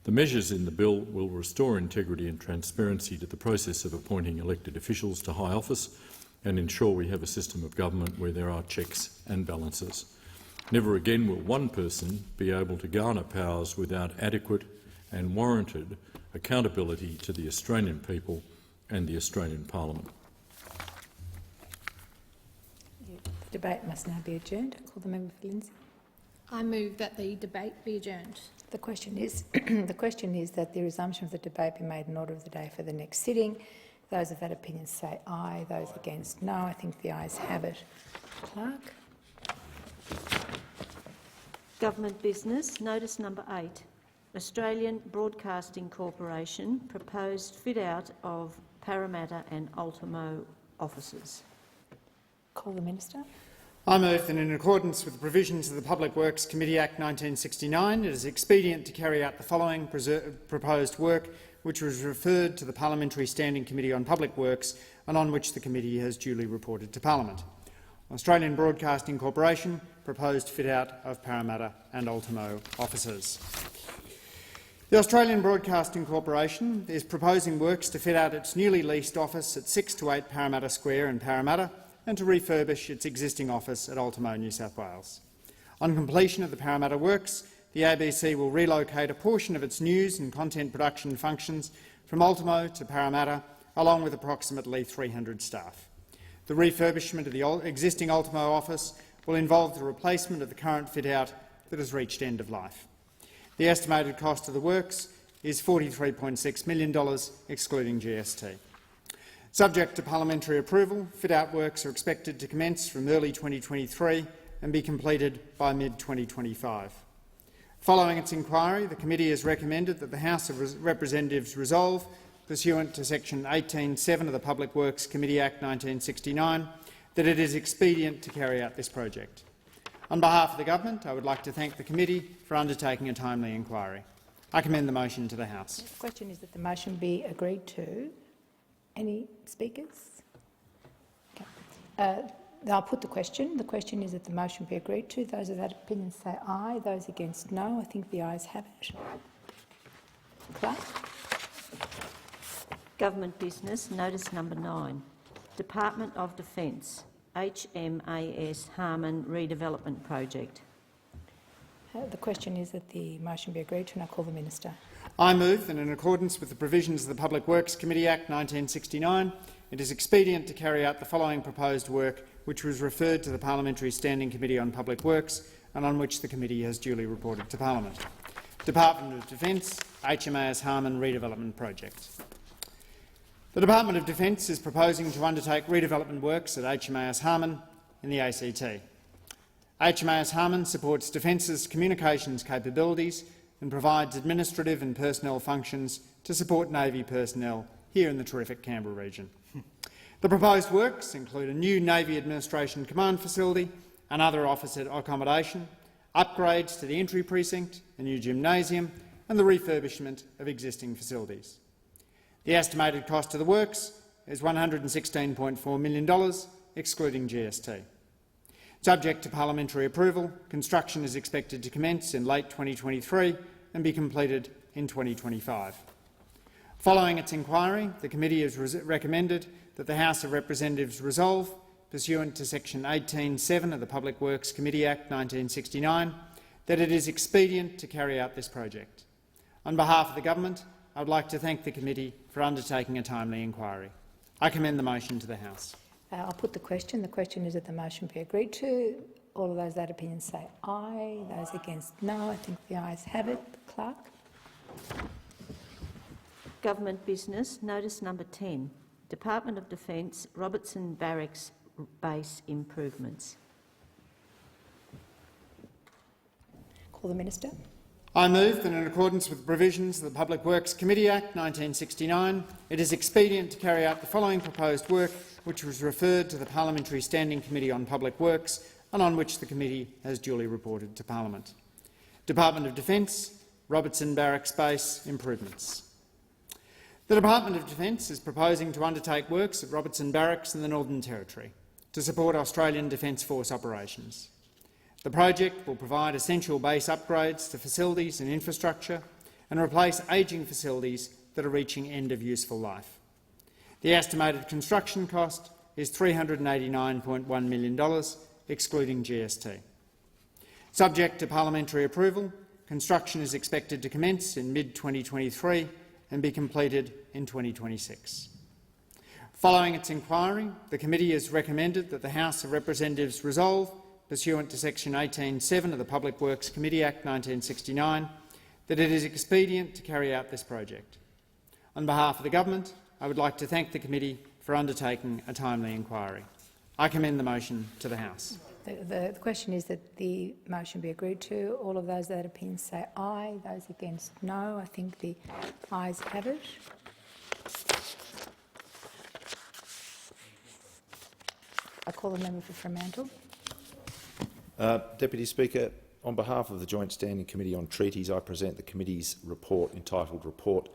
The measures in the bill will restore integrity and transparency to the process of appointing elected officials to high office and ensure we have a system of government where there are checks and balances. Never again will one person be able to garner powers without adequate and warranted accountability to the Australian people and the Australian Parliament. The debate must now be adjourned. I call the member for Lindsay. I move that the debate be adjourned. The question is that the resumption of the debate be made in order of the day for the next sitting. Those of that opinion say aye. Those against, no. I think the ayes have it. Clerk. Government business. Notice number 8. Australian Broadcasting Corporation proposed fit-out of Parramatta and Ultimo offices. Call the Minister. I move that in accordance with the provisions of the Public Works Committee Act 1969, it is expedient to carry out the following proposed work, which was referred to the Parliamentary Standing Committee on Public Works and on which the committee has duly reported to Parliament. Australian Broadcasting Corporation proposed fit-out of Parramatta and Ultimo offices. The Australian Broadcasting Corporation is proposing works to fit out its newly leased office at 6 to 8 Parramatta Square in Parramatta and to refurbish its existing office at Ultimo, New South Wales. On completion of the Parramatta works, the ABC will relocate a portion of its news and content production functions from Ultimo to Parramatta, along with approximately 300 staff. The refurbishment of the existing Ultimo office will involve the replacement of the current fit-out that has reached end of life. The estimated cost of the works is $43.6 million, excluding GST. Subject to parliamentary approval, fit-out works are expected to commence from early 2023 and be completed by mid-2025. Following its inquiry, the committee has recommended that the House of Representatives resolve, pursuant to section 18(7) of the Public Works Committee Act 1969, that it is expedient to carry out this project. On behalf of the government, I would like to thank the committee for undertaking a timely inquiry. I commend the motion to the House. The question is that the motion be agreed to. Any speakers? Okay. I'll put the question. The question is that the motion be agreed to. Those of that opinion say aye. Those against no. I think the ayes have it. Clerk. Government business, notice number 9. Department of Defence, HMAS Harman Redevelopment Project. The question is that the motion be agreed to, and I call the Minister. I move that in accordance with the provisions of the Public Works Committee Act 1969, it is expedient to carry out the following proposed work, which was referred to the Parliamentary Standing Committee on Public Works and on which the committee has duly reported to Parliament. Department of Defence, HMAS Harman Redevelopment Project. The Department of Defence is proposing to undertake redevelopment works at HMAS Harman in the ACT. HMAS Harman supports Defence's communications capabilities and provides administrative and personnel functions to support Navy personnel here in the terrific Canberra region. The proposed works include a new Navy Administration Command facility and other officer accommodation, upgrades to the entry precinct, a new gymnasium and the refurbishment of existing facilities. The estimated cost of the works is $116.4 million, excluding GST. Subject to parliamentary approval, construction is expected to commence in late 2023 and be completed in 2025. Following its inquiry, the committee has recommended that the House of Representatives resolve, pursuant to section 18(7) of the Public Works Committee Act 1969, that it is expedient to carry out this project. On behalf of the government, I would like to thank the committee for undertaking a timely inquiry. I commend the motion to the House. I'll put the question. The question is that the motion be agreed to. All of those that opinion say aye. Those against no. I think the ayes have it. Clerk. Government business, notice number 10. Department of Defence, Robertson Barracks base improvements. Call the Minister. I move that in accordance with the provisions of the Public Works Committee Act 1969, it is expedient to carry out the following proposed work, which was referred to the Parliamentary Standing Committee on Public Works and on which the committee has duly reported to Parliament. Department of Defence, Robertson Barracks base improvements. The Department of Defence is proposing to undertake works at Robertson Barracks in the Northern Territory to support Australian Defence Force operations. The project will provide essential base upgrades to facilities and infrastructure and replace ageing facilities that are reaching end of useful life. The estimated construction cost is $389.1 million, excluding GST. Subject to parliamentary approval, construction is expected to commence in mid-2023 and be completed in 2026. Following its inquiry, the committee has recommended that the House of Representatives resolve, pursuant to section 18(7) of the Public Works Committee Act 1969, that it is expedient to carry out this project. On behalf of the government, I would like to thank the committee for undertaking a timely inquiry. I commend the motion to the House. The question is that the motion be agreed to. All of those that opinion say aye. Those against no. I think the ayes have it. I call the member for Fremantle. Deputy Speaker, on behalf of the Joint Standing Committee on Treaties, I present the committee's report entitled Report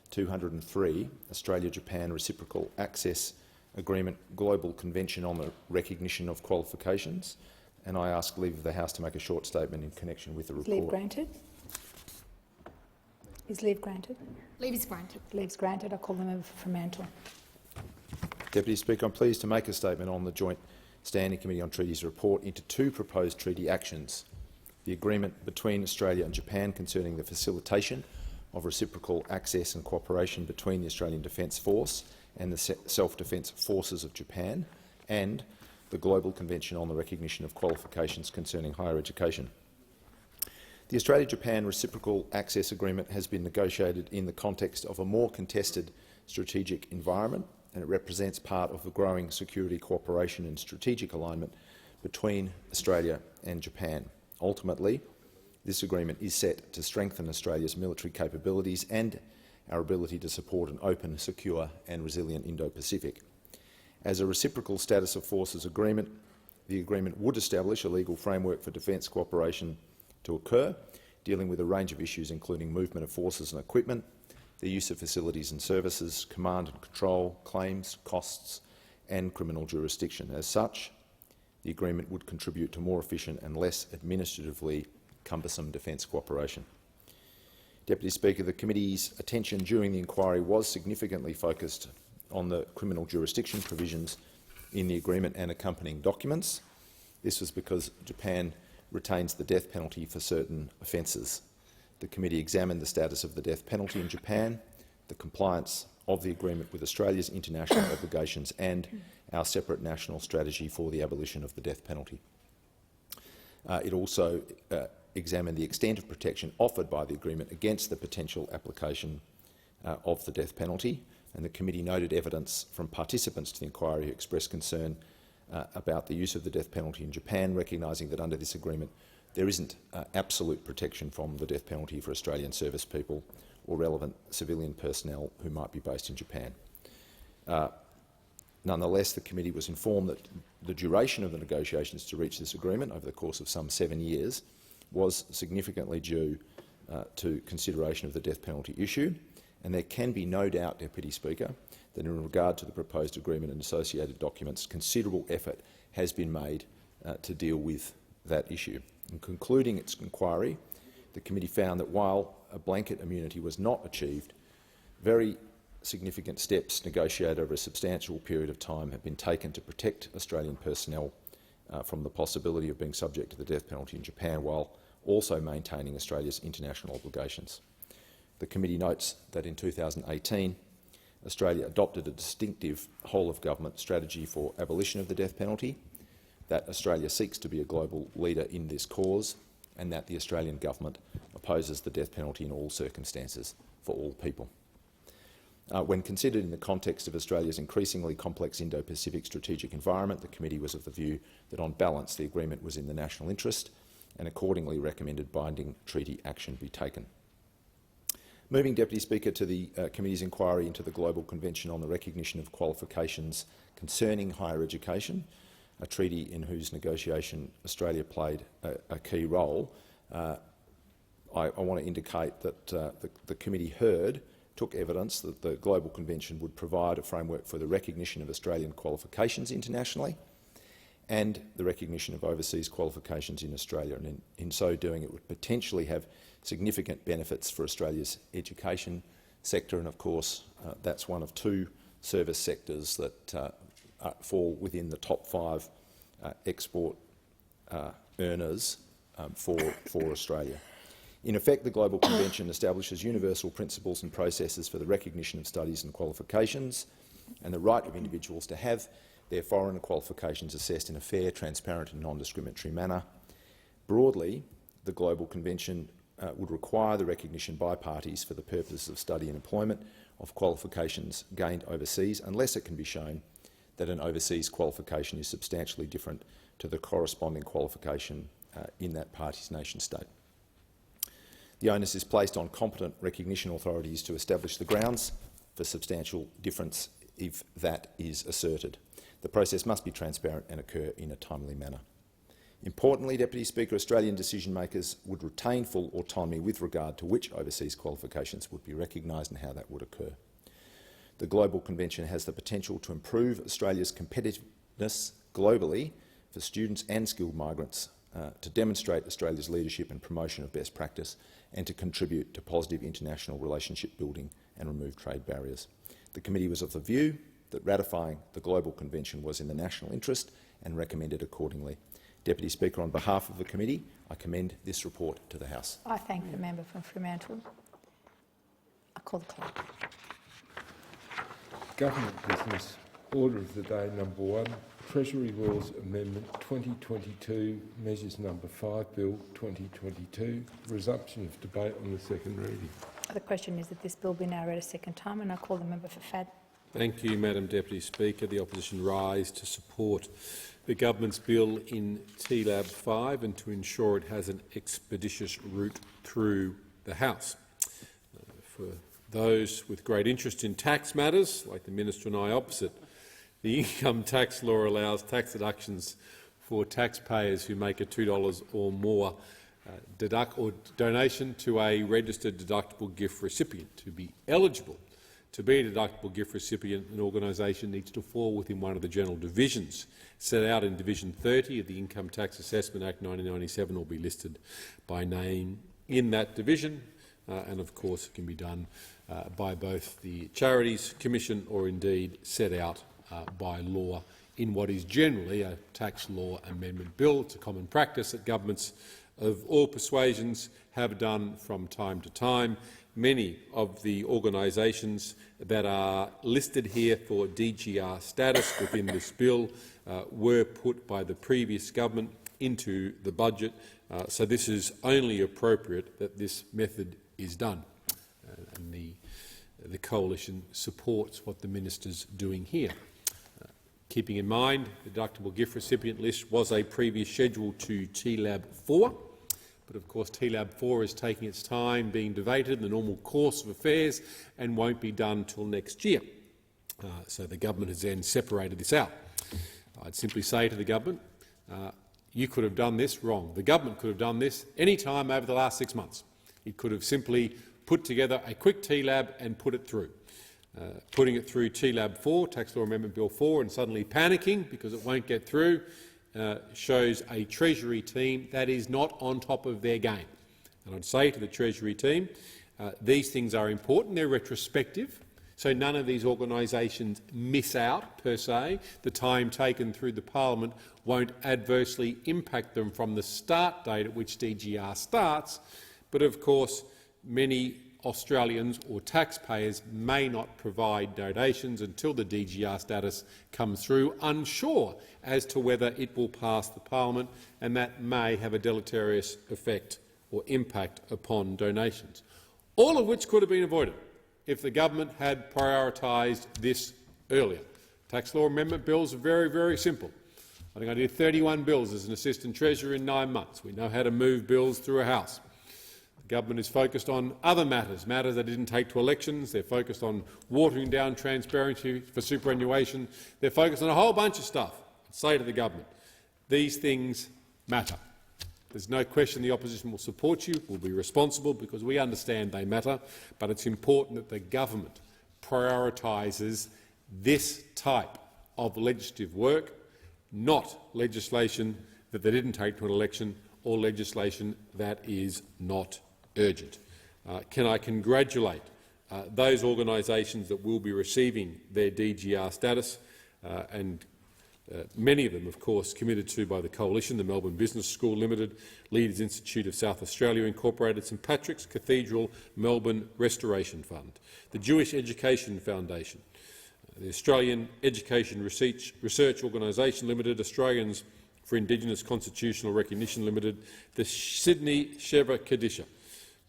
203, Australia-Japan Reciprocal Access Agreement, Global Convention on the Recognition of Qualifications, and I ask leave of the House to make a short statement in connection with the report. Is leave granted? Is leave granted? Leave is granted. Leave is granted. I call the member for Fremantle. Deputy Speaker, I'm pleased to make a statement on the Joint Standing Committee on Treaties report into two proposed treaty actions: the agreement between Australia and Japan concerning the facilitation of reciprocal access and cooperation between the Australian Defence Force and the Self-Defence Forces of Japan, and the Global Convention on the Recognition of Qualifications concerning higher education. The Australia-Japan Reciprocal Access Agreement has been negotiated in the context of a more contested strategic environment and it represents part of the growing security cooperation and strategic alignment between Australia and Japan. Ultimately, this agreement is set to strengthen Australia's military capabilities and our ability to support an open, secure and resilient Indo-Pacific. As a reciprocal status of forces agreement, the agreement would establish a legal framework for defence cooperation to occur, dealing with a range of issues including movement of forces and equipment, the use of facilities and services, command and control, claims, costs and criminal jurisdiction. As such, the agreement would contribute to more efficient and less administratively cumbersome defence cooperation. Deputy Speaker, the committee's attention during the inquiry was significantly focused on the criminal jurisdiction provisions in the agreement and accompanying documents. This was because Japan retains the death penalty for certain offences. The committee examined the status of the death penalty in Japan, the compliance of the agreement with Australia's international obligations and our separate national strategy for the abolition of the death penalty. It also examined the extent of protection offered by the agreement against the potential application of the death penalty, and the committee noted evidence from participants to the inquiry who expressed concern about the use of the death penalty in Japan, recognising that under this agreement there isn't absolute protection from the death penalty for Australian service people or relevant civilian personnel who might be based in Japan. Nonetheless, the committee was informed that the duration of the negotiations to reach this agreement over the course of some 7 years was significantly due to consideration of the death penalty issue, and there can be no doubt, Deputy Speaker, that in regard to the proposed agreement and associated documents, considerable effort has been made to deal with that issue. In concluding its inquiry, the committee found that while a blanket immunity was not achieved, very significant steps negotiated over a substantial period of time have been taken to protect Australian personnel from the possibility of being subject to the death penalty in Japan, while also maintaining Australia's international obligations. The committee notes that in 2018, Australia adopted a distinctive whole-of-government strategy for abolition of the death penalty, that Australia seeks to be a global leader in this cause, and that the Australian government opposes the death penalty in all circumstances for all people. When considered in the context of Australia's increasingly complex Indo-Pacific strategic environment, the committee was of the view that on balance the agreement was in the national interest and accordingly recommended binding treaty action be taken. Moving, Deputy Speaker, to the committee's inquiry into the Global Convention on the Recognition of Qualifications Concerning Higher Education, a treaty in whose negotiation Australia played a key role, I want to indicate that the committee took evidence that the Global Convention would provide a framework for the recognition of Australian qualifications internationally and the recognition of overseas qualifications in Australia. And in so doing, it would potentially have significant benefits for Australia's education sector, and of course that's one of two service sectors that fall within the top 5 export earners for Australia. In effect, the Global Convention establishes universal principles and processes for the recognition of studies and qualifications and the right of individuals to have their foreign qualifications assessed in a fair, transparent and non-discriminatory manner. Broadly, the Global Convention would require the recognition by parties for the purposes of study and employment of qualifications gained overseas, unless it can be shown that an overseas qualification is substantially different to the corresponding qualification in that party's nation-state. The onus is placed on competent recognition authorities to establish the grounds for substantial difference if that is asserted. The process must be transparent and occur in a timely manner. Importantly, Deputy Speaker, Australian decision-makers would retain full autonomy with regard to which overseas qualifications would be recognised and how that would occur. The Global Convention has the potential to improve Australia's competitiveness globally for students and skilled migrants, to demonstrate Australia's leadership and promotion of best practice, and to contribute to positive international relationship building and remove trade barriers. The committee was of the view that ratifying the Global Convention was in the national interest and recommended accordingly. Deputy Speaker, on behalf of the committee, I commend this report to the House. I thank the member from Fremantle. I call the clerk. Government business. Order of the day number 1. Treasury Rules Amendment 2022, Measures number 5, Bill 2022. Resumption of debate on the second reading. The question is that this bill be now read a second time, and I call the member for Fadden. Thank you, Madam Deputy Speaker. The opposition rise to support the government's bill in TLAB 5 and to ensure it has an expeditious route through the House. For those with great interest in tax matters, like the Minister and I opposite, the income tax law allows tax deductions for taxpayers who make a $2 or more donation to a registered deductible gift recipient. To be eligible to be a deductible gift recipient, an organisation needs to fall within one of the general divisions set out in Division 30 of the Income Tax Assessment Act 1997, or be listed by name in that division, and of course it can be done by both the Charities Commission or indeed set out by law in what is generally a tax law amendment bill. It's a common practice that governments of all persuasions have done from time to time. Many of the organisations that are listed here for DGR status within this bill were put by the previous government into the budget, so this is only appropriate that this method is done. And the coalition supports what the minister's doing here. Keeping in mind the deductible gift recipient list was a previous schedule to TLAB 4, but of course TLAB 4 is taking its time being debated in the normal course of affairs and won't be done till next year. So the government has then separated this out. I'd simply say to the government, you could have done this wrong. The government could have done this any time over the last 6 months. It could have simply put together a quick TLAB and put it through. Putting it through TLAB 4, Tax Law Amendment Bill 4, and suddenly panicking because it won't get through shows a Treasury team that is not on top of their game. And I'd say to the Treasury team, these things are important, they're retrospective, so none of these organisations miss out, per se. The time taken through the parliament won't adversely impact them from the start date at which DGR starts, but of course many Australians or taxpayers may not provide donations until the DGR status comes through, unsure as to whether it will pass the parliament, and that may have a deleterious effect or impact upon donations, all of which could have been avoided if the government had prioritised this earlier. Tax law amendment bills are very, very simple. I think I did 31 bills as an assistant treasurer in 9 months. We know how to move bills through a house. The government is focused on other matters, matters that didn't take to elections. They're focused on watering down transparency for superannuation. They're focused on a whole bunch of stuff. I'd say to the government, these things matter. There's no question the opposition will support you, will be responsible, because we understand they matter, but it's important that the government prioritises this type of legislative work, not legislation that they didn't take to an election or legislation that is not urgent. Can I congratulate those organisations that will be receiving their DGR status, and many of them, of course, committed to by the Coalition: the Melbourne Business School Limited, Leaders Institute of South Australia Incorporated, St Patrick's Cathedral Melbourne Restoration Fund, the Jewish Education Foundation, the Australian Education Research Organisation Limited, Australians for Indigenous Constitutional Recognition Limited, the Sydney Sheva Kadisha,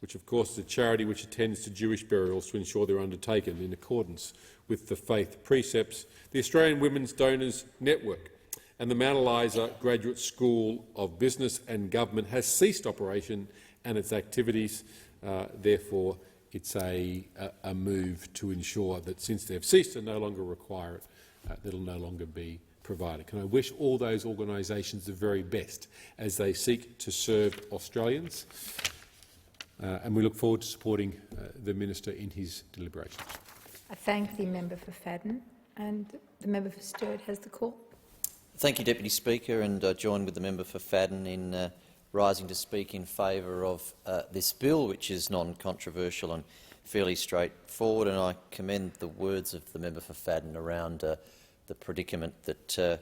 which of course is a charity which attends to Jewish burials to ensure they're undertaken in accordance with the faith precepts, the Australian Women's Donors Network, and the Mount Eliza Graduate School of Business and Government has ceased operation and its activities. Therefore, it's a move to ensure that since they've ceased and no longer require it, that will no longer be provided. Can I wish all those organisations the very best as they seek to serve Australians, and we look forward to supporting the Minister in his deliberations. I thank the member for Fadden, and the member for Sturt has the call. Thank you, Deputy Speaker, and I join with the member for Fadden in rising to speak in favour of this bill, which is non-controversial and fairly straightforward, and I commend the words of the member for Fadden around the predicament that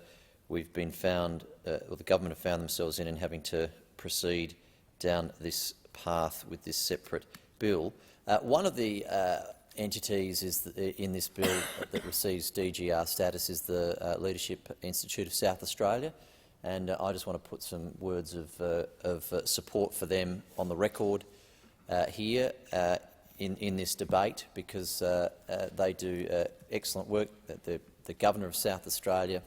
we've been found, or the government have found themselves in having to proceed down this path with this separate bill. One of the entities in this bill that receives DGR status is the Leadership Institute of South Australia, and I just want to put some words of support for them on the record here. in this debate, because they do excellent work. The Governor of South Australia,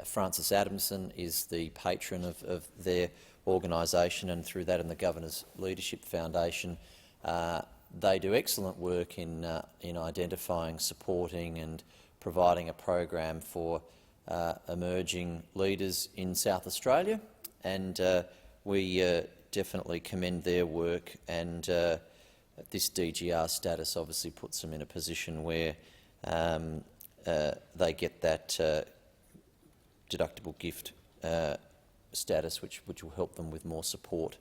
Francis Adamson, is the patron of their organisation, and through that and the Governor's Leadership Foundation, they do excellent work in identifying, supporting and providing a program for emerging leaders in South Australia, and we definitely commend their work, and this DGR status obviously puts them in a position where they get that deductible gift status, which will help them with more support,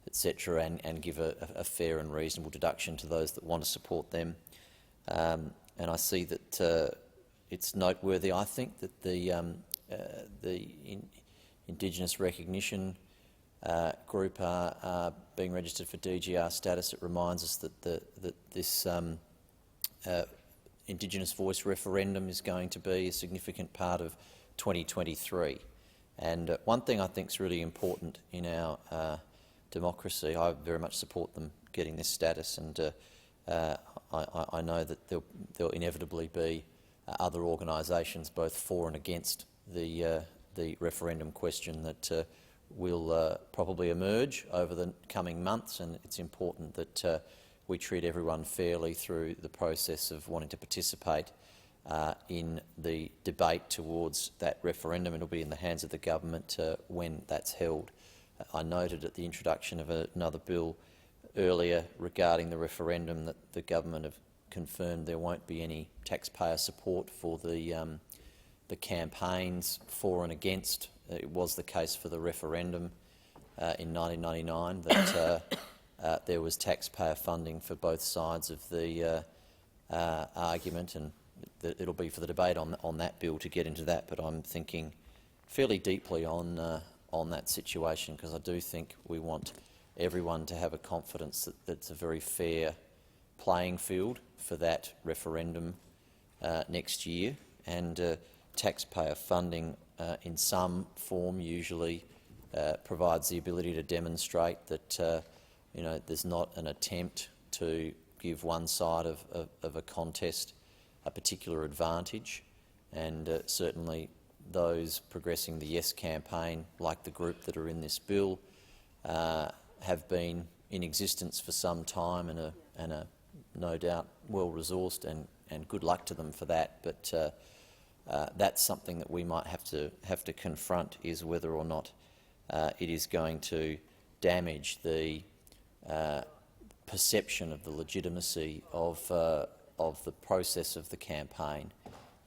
etc., and give a fair and reasonable deduction to those that want to support them. And I see that it's noteworthy, I think, that the Indigenous recognition group are being registered for DGR status. It reminds us that this Indigenous voice referendum is going to be a significant part of 2023. And one thing I think is really important in our democracy, I very much support them getting this status, and I know that there'll inevitably be other organisations, both for and against the referendum question, that will probably emerge over the coming months, and it's important that we treat everyone fairly through the process of wanting to participate in the debate towards that referendum. It'll be in the hands of the government when that's held. I noted at the introduction of another bill earlier regarding the referendum that the government have confirmed there won't be any taxpayer support for the campaigns for and against. It was the case for the referendum in 1999 that there was taxpayer funding for both sides of the argument, and it'll be for the debate on that bill to get into that. But I'm thinking fairly deeply on that situation, because I do think we want everyone to have a confidence that it's a very fair playing field for that referendum next year, and taxpayer funding in some form usually provides the ability to demonstrate that there's not an attempt to give one side of a contest a particular advantage, and certainly those progressing the Yes campaign, like the group that are in this bill, have been in existence for some time and are no doubt well-resourced, and good luck to them for that. But that's something that we might have to confront, is whether or not it is going to damage the perception of the legitimacy of the process of the campaign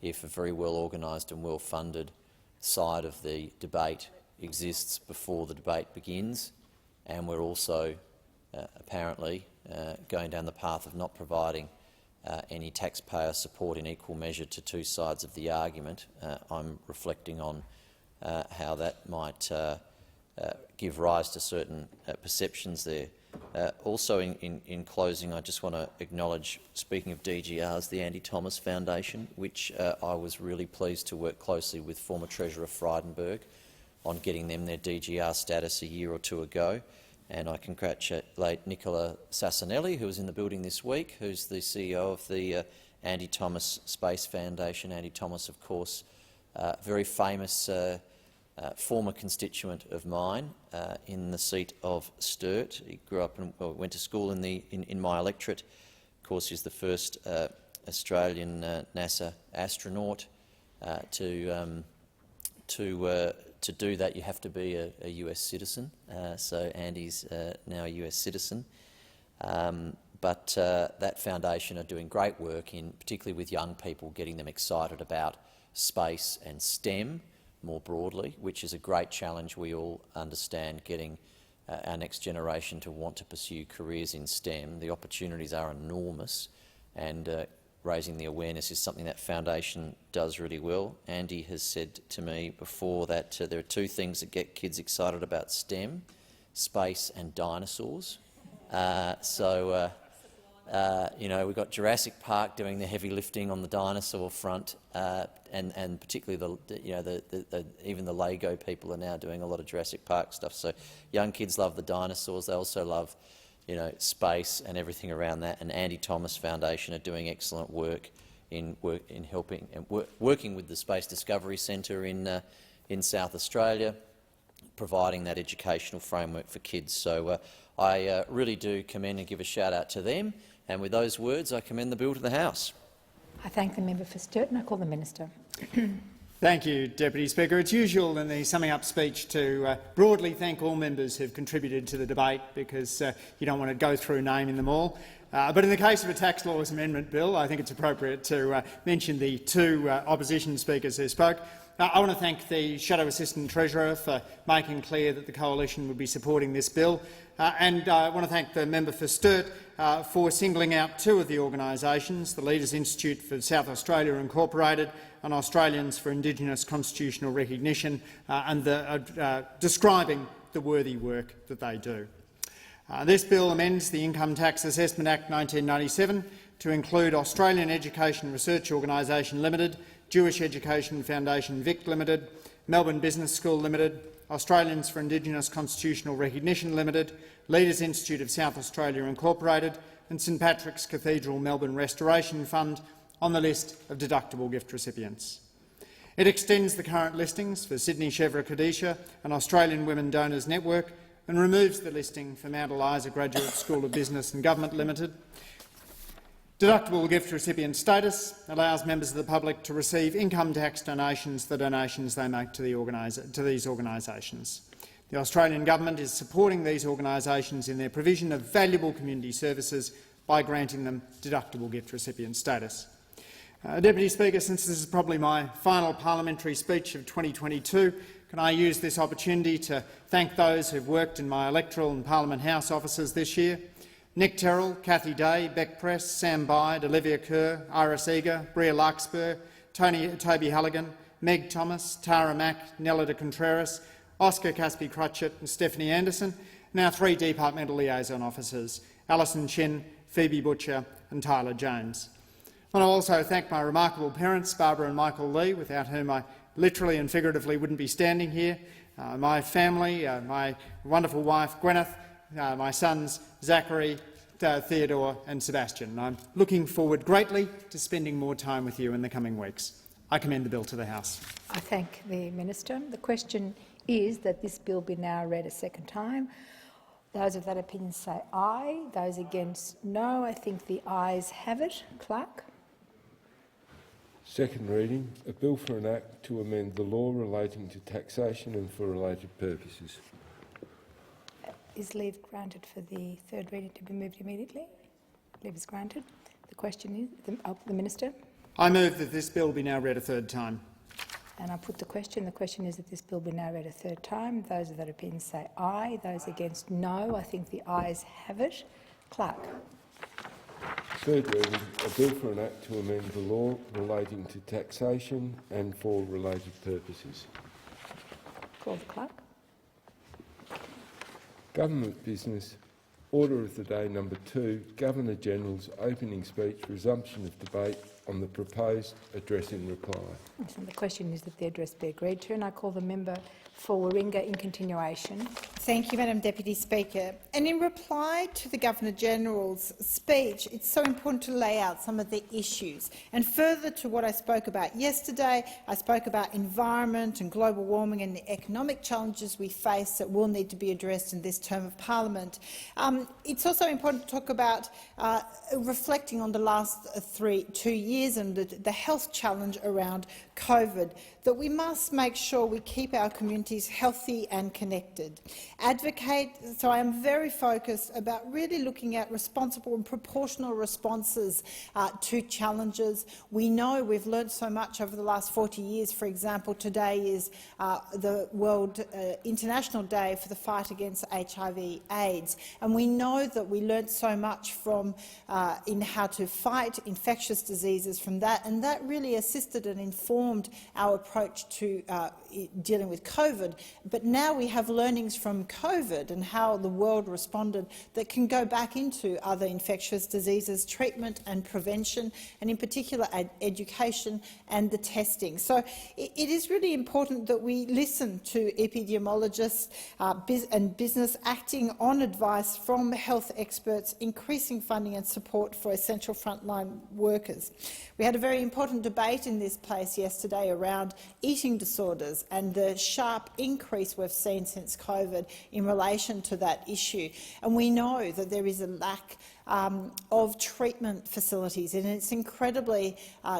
if a very well-organised and well-funded side of the debate exists before the debate begins, and we're also apparently going down the path of not providing any taxpayer support in equal measure to two sides of the argument. I'm reflecting on how that might give rise to certain perceptions there. Also, in closing, I just want to acknowledge, speaking of DGRs, the Andy Thomas Foundation, which I was really pleased to work closely with former Treasurer Frydenberg on getting them their DGR status a year or two ago. And I congratulate Nicola Sassanelli, who was in the building this week, who's the CEO of the Andy Thomas Space Foundation. Andy Thomas, of course, very famous former constituent of mine in the seat of Sturt. He grew up and went to school in my electorate. Of course, he's the first Australian NASA astronaut. To do that, you have to be a US citizen. So Andy's now a US citizen. But that foundation are doing great work particularly with young people, getting them excited about space and STEM more broadly, which is a great challenge. We all understand getting our next generation to want to pursue careers in STEM. The opportunities are enormous, and raising the awareness is something that foundation does really well. Andy has said to me before that there are two things that get kids excited about STEM: space and dinosaurs. We've got Jurassic Park doing the heavy lifting on the dinosaur front, and particularly even the Lego people are now doing a lot of Jurassic Park stuff. So young kids love the dinosaurs. They also love space and everything around that. And Andy Thomas Foundation are doing excellent work in helping and working with the Space Discovery Centre in South Australia, providing that educational framework for kids. So I really do commend and give a shout out to them. And with those words, I commend the bill to the House. I thank the member for Sturt and I call the Minister. Thank you, Deputy Speaker. It's usual in the summing up speech to broadly thank all members who have contributed to the debate, because you don't want to go through naming them all. But in the case of a tax laws amendment bill, I think it's appropriate to mention the two opposition speakers who spoke. I want to thank the Shadow Assistant Treasurer for making clear that the coalition would be supporting this bill, and I want to thank the member for Sturt for singling out two of the organisations, the Leaders Institute for South Australia Incorporated and Australians for Indigenous Constitutional Recognition, and describing the worthy work that they do. This bill amends the Income Tax Assessment Act 1997 to include Australian Education Research Organisation Limited, Jewish Education Foundation Vic Limited, Melbourne Business School Limited, Australians for Indigenous Constitutional Recognition Limited, Leaders Institute of South Australia Incorporated and St Patrick's Cathedral Melbourne Restoration Fund on the list of deductible gift recipients. It extends the current listings for Sydney Chevra Kadisha and Australian Women Donors Network and removes the listing for Mount Eliza Graduate School of Business and Government Limited. Deductible gift recipient status allows members of the public to receive income tax donations, the donations they make to these organisations. The Australian Government is supporting these organisations in their provision of valuable community services by granting them deductible gift recipient status. Deputy Speaker, since this is probably my final parliamentary speech of 2022, can I use this opportunity to thank those who have worked in my electoral and Parliament House offices this year: Nick Terrell, Cathy Day, Beck Press, Sam Bide, Olivia Kerr, Iris Eager, Bria Larkspur, Toby Halligan, Meg Thomas, Tara Mack, Nella de Contreras, Oscar Caspi-Crutchett and Stephanie Anderson, and our three departmental liaison officers, Alison Chin, Phoebe Butcher and Tyler Jones. And I also thank my remarkable parents, Barbara and Michael Lee, without whom I literally and figuratively wouldn't be standing here, my family, my wonderful wife Gwyneth, my sons Zachary, Theodore and Sebastian. I'm looking forward greatly to spending more time with you in the coming weeks. I commend the bill to the House. I thank the Minister. The question is that this bill be now read a second time. Those of that opinion say aye. Those against no. I think the ayes have it. Clerk. Second reading, a bill for an act to amend the law relating to taxation and for related purposes. Is leave granted for the third reading to be moved immediately? Leave is granted. The question is, the Minister. I move that this bill be now read a third time. And I put the question. The question is that this bill be now read a third time. Those of that opinion say aye. Those against no. I think the ayes have it. Clerk. Third reading, a bill for an act to amend the law relating to taxation and for related purposes. Call the clerk. Government business. Order of the day number 2, Governor-General's opening speech, resumption of debate on the proposed address in reply. And the question is that the address be agreed to, and I call the member for Warringah in continuation. Thank you, Madam Deputy Speaker. And in reply to the Governor-General's speech, it's so important to lay out some of the issues. And further to what I spoke about yesterday, I spoke about environment and global warming and the economic challenges we face that will need to be addressed in this term of Parliament. It's also important to talk about reflecting on the last 2 years and the health challenge around COVID, that we must make sure we keep our communities healthy and connected. Advocate, so I am very focused about really looking at responsible and proportional responses to challenges. We know we've learned so much over the last 40 years. For example, today is the World International Day for the fight against HIV/AIDS, and we know that we learned so much from in how to fight infectious diseases from that, and that really assisted and informed our approach approach to dealing with COVID, but now we have learnings from COVID and how the world responded that can go back into other infectious diseases, treatment and prevention, and in particular education and the testing. So it is really important that we listen to epidemiologists and business acting on advice from health experts, increasing funding and support for essential frontline workers. We had a very important debate in this place yesterday around eating disorders and the sharp increase we've seen since COVID in relation to that issue. And we know that there is a lack of treatment facilities, and it's incredibly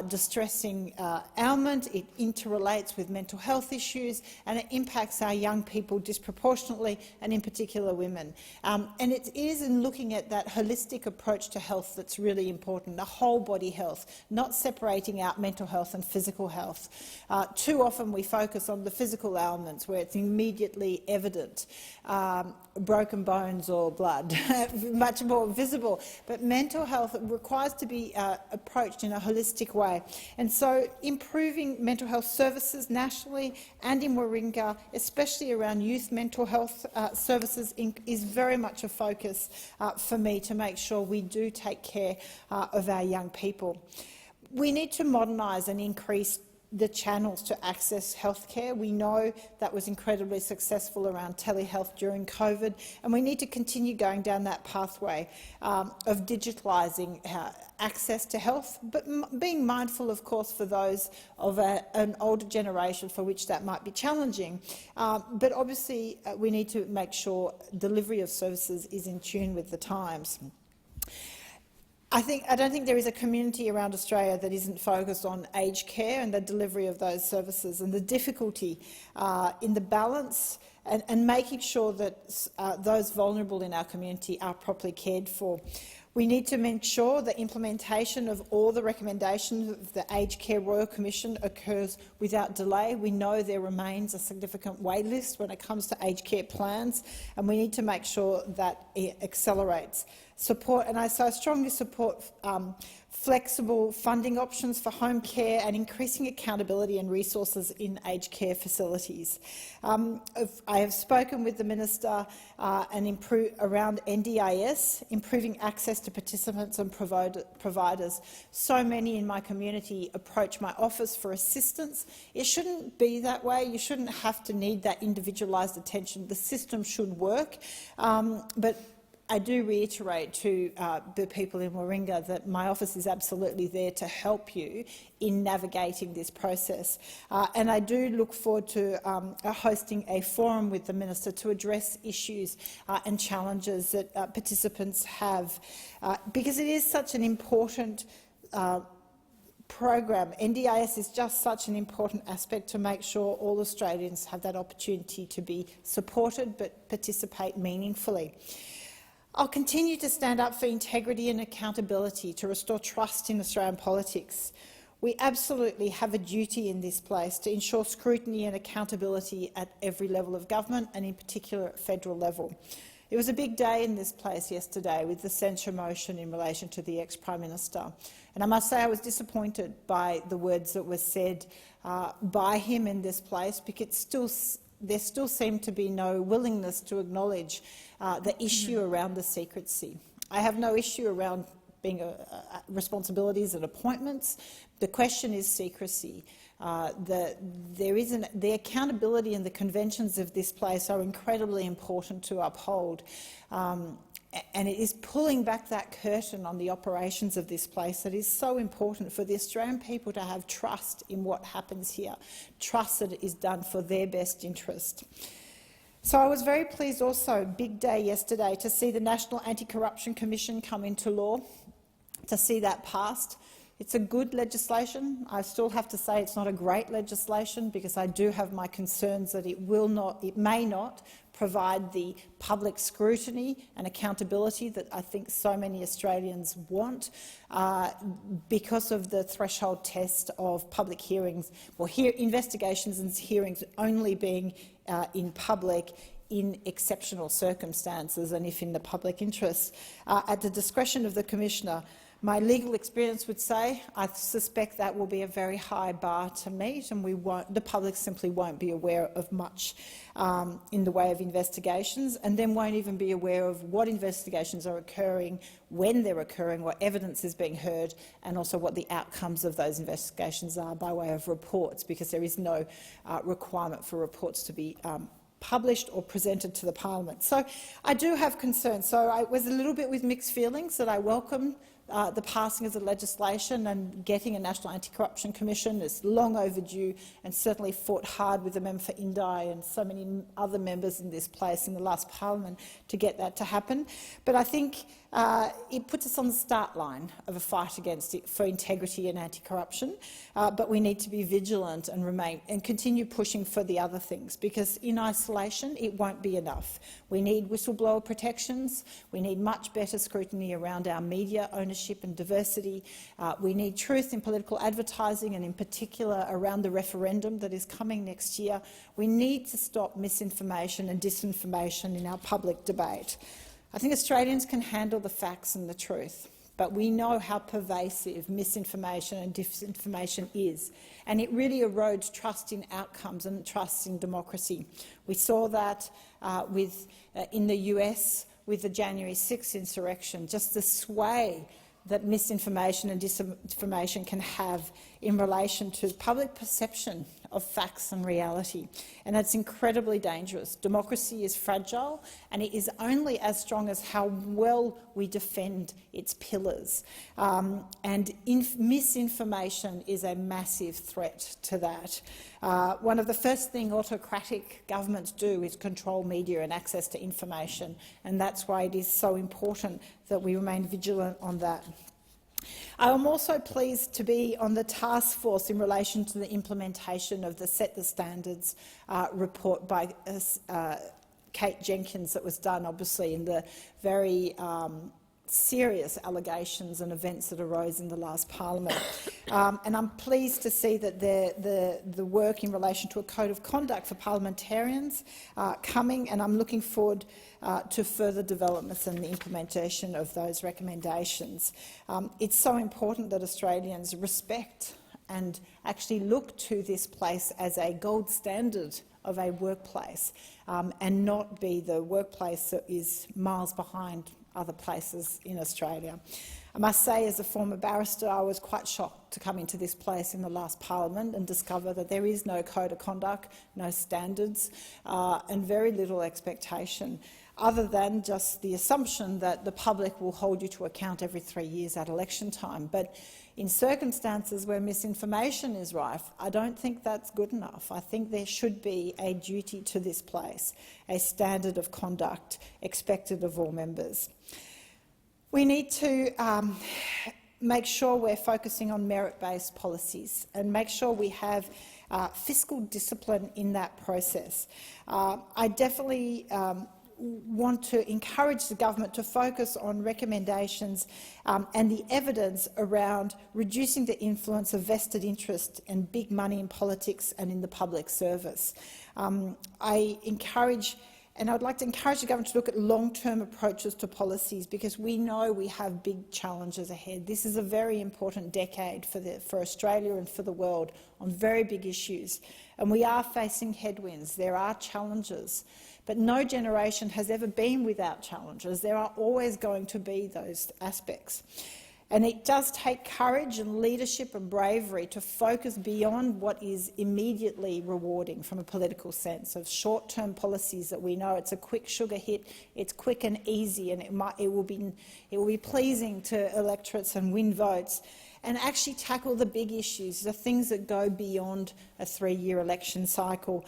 distressing ailment. It interrelates with mental health issues, and it impacts our young people disproportionately, and in particular women. And it is in looking at that holistic approach to health that's really important, the whole body health, not separating out mental health and physical health. Too often we focus on the physical ailments where it's immediately evident, broken bones or blood, much more visible. But mental health requires to be approached in a holistic way. And so improving mental health services nationally and in Warringah, especially around youth mental health services, is very much a focus for me to make sure we do take care of our young people. We need to modernise and increase the channels to access healthcare. We know that was incredibly successful around telehealth during COVID, and we need to continue going down that pathway of digitalising access to health, but being mindful, of course, for those of an older generation for which that might be challenging. But obviously we need to make sure delivery of services is in tune with the times. I don't think there is a community around Australia that isn't focused on aged care and the delivery of those services, and the difficulty in the balance and making sure that those vulnerable in our community are properly cared for. We need to make sure the implementation of all the recommendations of the Aged Care Royal Commission occurs without delay. We know there remains a significant wait list when it comes to aged care plans, and we need to make sure that it accelerates. Support, and I strongly support flexible funding options for home care and increasing accountability and resources in aged care facilities. I have spoken with the Minister around NDIS, improving access to participants and providers. So many in my community approach my office for assistance. It shouldn't be that way. You shouldn't have to need that individualised attention. The system should work, but I do reiterate to the people in Warringah that my office is absolutely there to help you in navigating this process. And I do look forward to hosting a forum with the Minister to address issues and challenges that participants have, because it is such an important program. NDIS is just such an important aspect to make sure all Australians have that opportunity to be supported but participate meaningfully. I'll continue to stand up for integrity and accountability to restore trust in Australian politics. We absolutely have a duty in this place to ensure scrutiny and accountability at every level of government, and in particular at federal level. It was a big day in this place yesterday with the censure motion in relation to the ex-Prime Minister. And I must say I was disappointed by the words that were said by him in this place, because there still seemed to be no willingness to acknowledge the issue around the secrecy. I have no issue around responsibilities and appointments. The question is secrecy. The accountability and the conventions of this place are incredibly important to uphold. And it is pulling back that curtain on the operations of this place that is so important for the Australian people to have trust in what happens here, trust that it is done for their best interest. So I was very pleased also, big day yesterday, to see the National Anti-Corruption Commission come into law, to see that passed. It's a good legislation. I still have to say it's not a great legislation, because I do have my concerns that it may not provide the public scrutiny and accountability that I think so many Australians want, because of the threshold test of public hearings, or investigations and hearings only being in public in exceptional circumstances and if in the public interest, at the discretion of the Commissioner. My legal experience would say I suspect that will be a very high bar to meet, and the public simply won't be aware of much in the way of investigations, and then won't even be aware of what investigations are occurring, when they're occurring, what evidence is being heard, and also what the outcomes of those investigations are by way of reports, because there is no requirement for reports to be published or presented to the Parliament. So I do have concerns. So I was a little bit with mixed feelings that I welcome the passing of the legislation, and getting a National Anti-Corruption Commission is long overdue, and certainly fought hard with the member for Indi and so many other members in this place in the last Parliament to get that to happen. But I think it puts us on the start line of a fight against it for integrity and anti-corruption, but we need to be vigilant and continue pushing for the other things, because in isolation it won't be enough. We need whistleblower protections, we need much better scrutiny around our media ownership and diversity, we need truth in political advertising, and in particular around the referendum that is coming next year. We need to stop misinformation and disinformation in our public debate. I think Australians can handle the facts and the truth, but we know how pervasive misinformation and disinformation is, and it really erodes trust in outcomes and trust in democracy. We saw that in the US with the January 6th insurrection, just the sway that misinformation and disinformation can have in relation to public perception of facts and reality. And it's incredibly dangerous. Democracy is fragile, and it is only as strong as how well we defend its pillars. And misinformation is a massive threat to that. One of the first things autocratic governments do is control media and access to information, and that's why it is so important that we remain vigilant on that. I am also pleased to be on the task force in relation to the implementation of the Set the Standards report by Kate Jenkins that was done, obviously, in the very serious allegations and events that arose in the last Parliament. And I'm pleased to see that the work in relation to a code of conduct for parliamentarians coming, and I'm looking forward to further developments and the implementation of those recommendations. It's so important that Australians respect and actually look to this place as a gold standard of a workplace, and not be the workplace that is miles behind other places in Australia. I must say, as a former barrister, I was quite shocked to come into this place in the last Parliament and discover that there is no code of conduct, no standards, and very little expectation, other than just the assumption that the public will hold you to account every 3 years at election time. But in circumstances where misinformation is rife, I don't think that's good enough. I think there should be a duty to this place, a standard of conduct expected of all members. We need to make sure we're focusing on merit-based policies and make sure we have fiscal discipline in that process. I definitely want to encourage the government to focus on recommendations and the evidence around reducing the influence of vested interest and big money in politics and in the public service. I'd like to encourage the government to look at long-term approaches to policies, because we know we have big challenges ahead. This is a very important decade for Australia and for the world on very big issues, and we are facing headwinds. There are challenges, but no generation has ever been without challenges. There are always going to be those aspects. And it does take courage and leadership and bravery to focus beyond what is immediately rewarding from a political sense of short-term policies that we know it's a quick sugar hit, it's quick and easy, and it will be pleasing to electorates and win votes, and actually tackle the big issues, the things that go beyond a 3-year election cycle,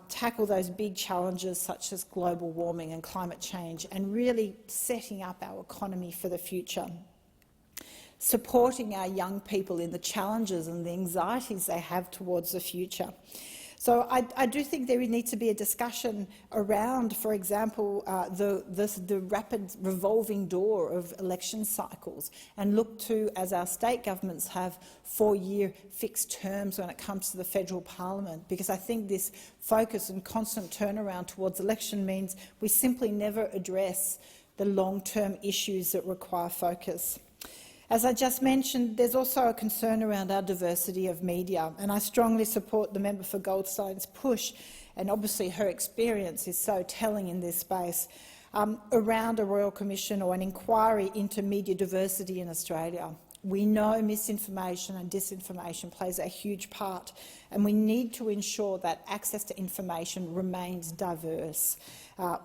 tackle those big challenges such as global warming and climate change, and really setting up our economy for the future. Supporting our young people in the challenges and the anxieties they have towards the future. So I do think there needs to be a discussion around, for example, the rapid revolving door of election cycles, and look to, as our state governments have, 4-year fixed terms when it comes to the federal parliament, because I think this focus and constant turnaround towards election means we simply never address the long-term issues that require focus. As I just mentioned, there's also a concern around our diversity of media, and I strongly support the member for Goldstein's push, and obviously her experience is so telling in this space, around a Royal Commission or an inquiry into media diversity in Australia. We know misinformation and disinformation plays a huge part, and we need to ensure that access to information remains diverse.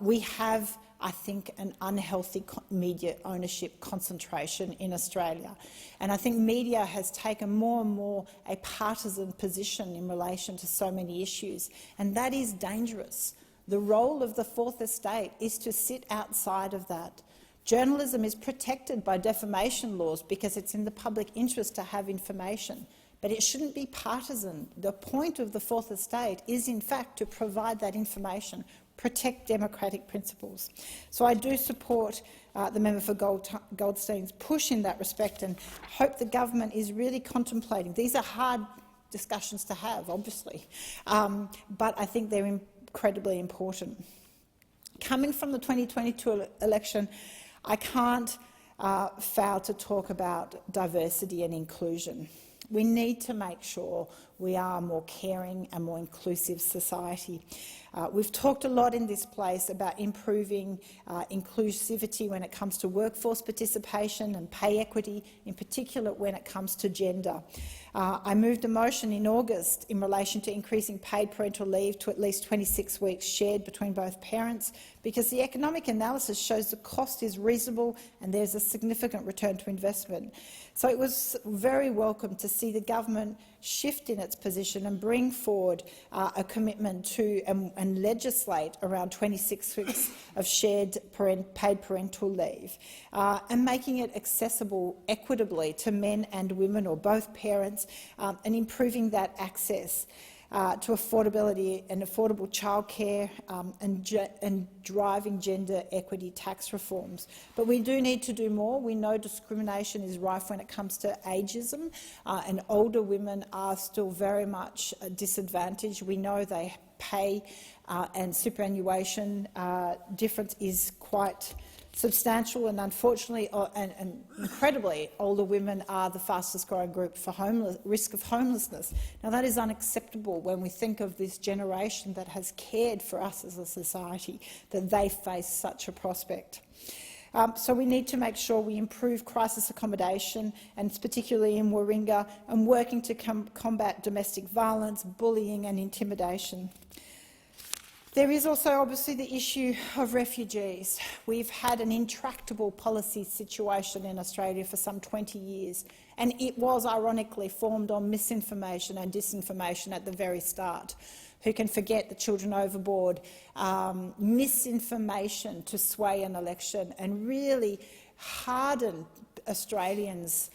We have, I think, an unhealthy media ownership concentration in Australia, and I think media has taken more and more a partisan position in relation to so many issues, and that is dangerous. The role of the Fourth Estate is to sit outside of that. Journalism is protected by defamation laws because it's in the public interest to have information, but it shouldn't be partisan. The point of the Fourth Estate is, in fact, to provide that information, protect democratic principles. So I do support the member for Goldstein's push in that respect, and hope the government is really contemplating. These are hard discussions to have, obviously, but I think they're incredibly important. Coming from the 2022 election, I can't fail to talk about diversity and inclusion. We need to make sure we are a more caring and more inclusive society. We've talked a lot in this place about improving inclusivity when it comes to workforce participation and pay equity, in particular when it comes to gender. I moved a motion in August in relation to increasing paid parental leave to at least 26 weeks shared between both parents, because the economic analysis shows the cost is reasonable and there's a significant return to investment. So it was very welcome to see the government shift in its position and bring forward a commitment to and legislate around 26 weeks of shared paid parental leave, and making it accessible equitably to men and women or both parents, and improving that access to affordability and affordable childcare, and driving gender equity tax reforms. But we do need to do more. We know discrimination is rife when it comes to ageism, and older women are still very much disadvantaged. We know they pay and superannuation difference is quite substantial, and unfortunately and incredibly, older women are the fastest growing group for risk of homelessness. Now, that is unacceptable when we think of this generation that has cared for us as a society, that they face such a prospect. So we need to make sure we improve crisis accommodation, and particularly in Warringah, and working to combat domestic violence, bullying and intimidation. There is also obviously the issue of refugees. We've had an intractable policy situation in Australia for some 20 years, and it was ironically formed on misinformation and disinformation at the very start. Who can forget the children overboard, misinformation to sway an election and really harden Australians'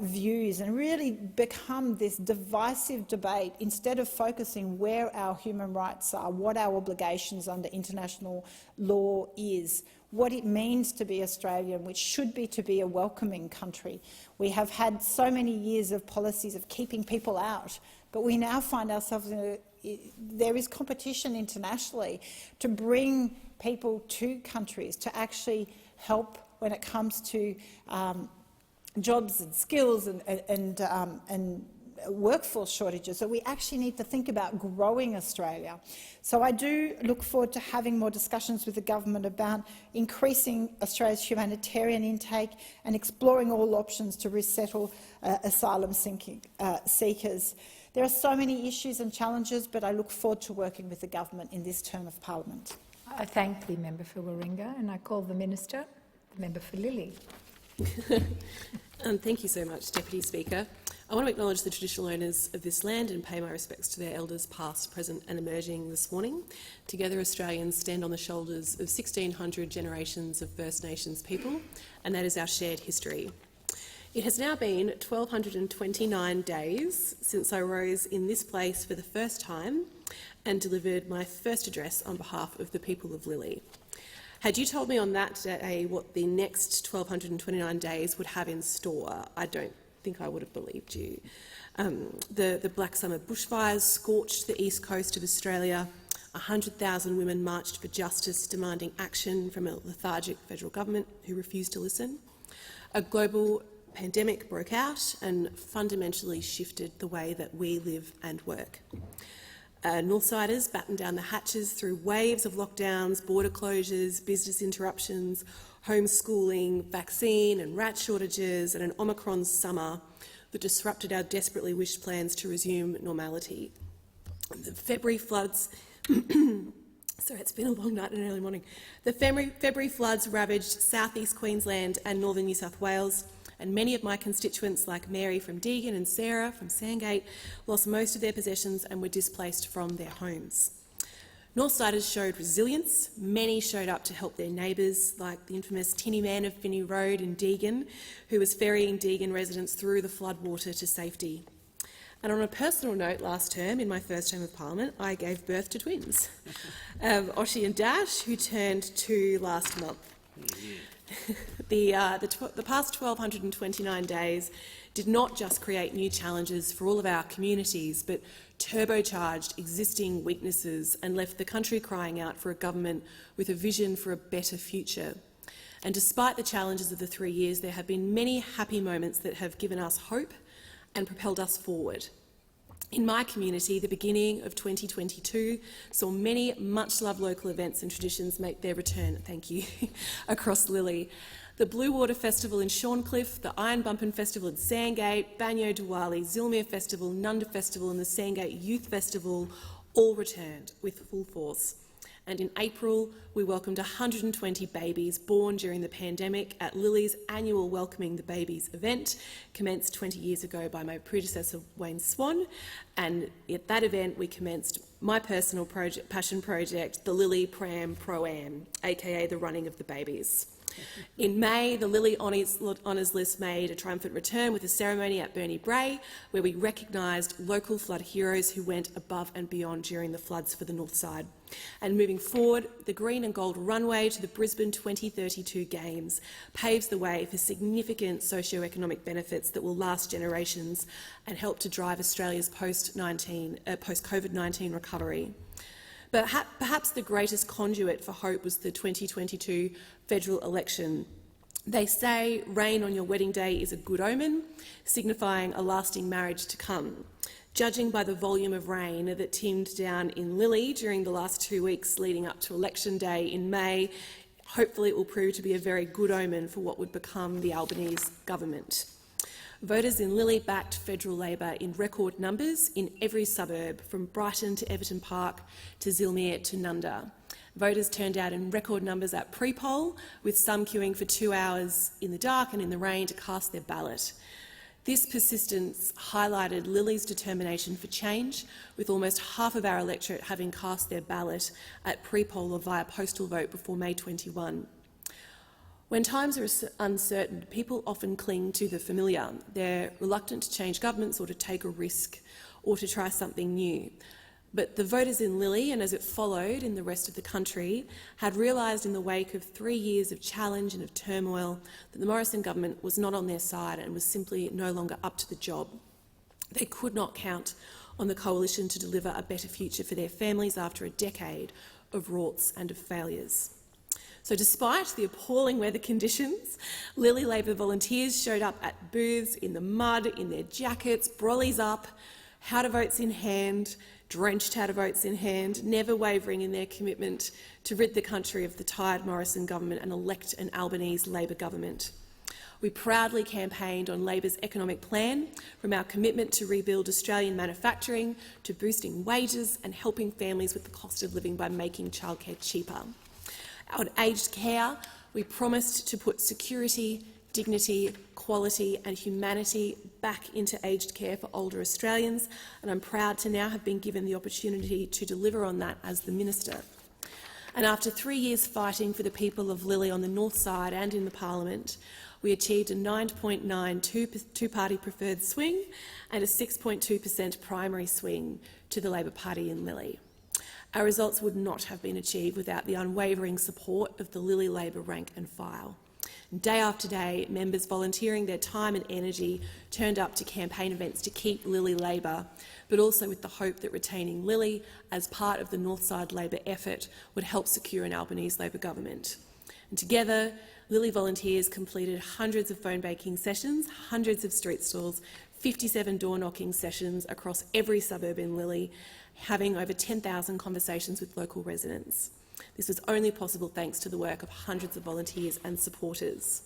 views and really become this divisive debate instead of focusing where our human rights are, what our obligations under international law is, what it means to be Australian, which should be to be a welcoming country. We have had so many years of policies of keeping people out, but we now find ourselves in there is competition internationally to bring people to countries to actually help when it comes to jobs and skills and workforce shortages. So we actually need to think about growing Australia. So I do look forward to having more discussions with the government about increasing Australia's humanitarian intake and exploring all options to resettle asylum seekers. There are so many issues and challenges, but I look forward to working with the government in this term of parliament. I thank the member for Warringah, and I call the minister, the member for Lilley. Thank you so much, Deputy Speaker. I want to acknowledge the traditional owners of this land and pay my respects to their elders past, present and emerging this morning. Together, Australians stand on the shoulders of 1,600 generations of First Nations people, and that is our shared history. It has now been 1,229 days since I rose in this place for the first time and delivered my first address on behalf of the people of Lilley. Had you told me on that day what the next 1,229 days would have in store, I don't think I would have believed you. The Black Summer bushfires scorched the east coast of Australia. 100,000 women marched for justice, demanding action from a lethargic federal government who refused to listen. A global pandemic broke out and fundamentally shifted the way that we live and work. Northsiders battened down the hatches through waves of lockdowns, border closures, business interruptions, homeschooling, vaccine and rat shortages, and an Omicron summer that disrupted our desperately wished plans to resume normality. The February floods sorry, it's been a long night and an early morning. The February floods ravaged southeast Queensland and northern New South Wales, and many of my constituents, like Mary from Deagon and Sarah from Sandgate, lost most of their possessions and were displaced from their homes. Northsiders showed resilience. Many showed up to help their neighbours, like the infamous Tinny Man of Finney Road in Deagon, who was ferrying Deagon residents through the floodwater to safety. And on a personal note, last term, in my first term of Parliament, I gave birth to twins, Oshi and Dash, who turned 2 last month. The past 1,229 days did not just create new challenges for all of our communities, but turbocharged existing weaknesses and left the country crying out for a government with a vision for a better future. And despite the challenges of the 3 years, there have been many happy moments that have given us hope and propelled us forward. In my community, the beginning of 2022 saw many much-loved local events and traditions make their return, thank you, across Lilly. The Blue Water Festival in Shorncliffe, the Iron Bumpin' Festival in Sandgate, Banyo Diwali, Zilmere Festival, Nunda Festival and the Sandgate Youth Festival all returned with full force. And in April, we welcomed 120 babies born during the pandemic at Lilly's annual Welcoming the Babies event, commenced 20 years ago by my predecessor, Wayne Swan. And at that event, we commenced my personal passion project, the Lilly Pram Pro-Am, aka the Running of the Babies. In May, the Lilly Honours List made a triumphant return with a ceremony at Burnie Brae, where we recognised local flood heroes who went above and beyond during the floods for the north side. And moving forward, the green and gold runway to the Brisbane 2032 Games paves the way for significant socio-economic benefits that will last generations and help to drive Australia's post-COVID-19 recovery. But perhaps the greatest conduit for hope was the 2022 federal election. They say rain on your wedding day is a good omen, signifying a lasting marriage to come. Judging by the volume of rain that teemed down in Lilly during the last 2 weeks leading up to Election Day in May, hopefully it will prove to be a very good omen for what would become the Albanese government. Voters in Lilly backed federal Labor in record numbers in every suburb, from Brighton to Everton Park to Zilmere to Nunda. Voters turned out in record numbers at pre-poll, with some queuing for 2 hours in the dark and in the rain to cast their ballot. This persistence highlighted Lilly's determination for change, with almost half of our electorate having cast their ballot at pre-poll or via postal vote before May 21. When times are uncertain, people often cling to the familiar. They're reluctant to change governments or to take a risk or to try something new. But the voters in Lilly, and as it followed in the rest of the country, had realised in the wake of 3 years of challenge and of turmoil that the Morrison government was not on their side and was simply no longer up to the job. They could not count on the coalition to deliver a better future for their families after a decade of rorts and of failures. So despite the appalling weather conditions, Lilly Labor volunteers showed up at booths in the mud, in their jackets, brollies up, how-to votes in hand, drenched how-to votes in hand, never wavering in their commitment to rid the country of the tired Morrison government and elect an Albanese Labor government. We proudly campaigned on Labor's economic plan, from our commitment to rebuild Australian manufacturing to boosting wages and helping families with the cost of living by making childcare cheaper. On aged care, we promised to put security, dignity, quality and humanity back into aged care for older Australians, and I'm proud to now have been given the opportunity to deliver on that as the Minister. And after 3 years fighting for the people of Lilly on the north side and in the Parliament, we achieved a 9.9 two-party preferred swing and a 6.2% primary swing to the Labor Party in Lilly. Our results would not have been achieved without the unwavering support of the Lilly Labor rank and file. Day after day, members volunteering their time and energy turned up to campaign events to keep Lilly Labor, but also with the hope that retaining Lilly as part of the Northside Labor effort would help secure an Albanese Labor government. And together, Lily volunteers completed hundreds of phone banking sessions, hundreds of street stalls, 57 door-knocking sessions across every suburb in Lily, having over 10,000 conversations with local residents. This was only possible thanks to the work of hundreds of volunteers and supporters.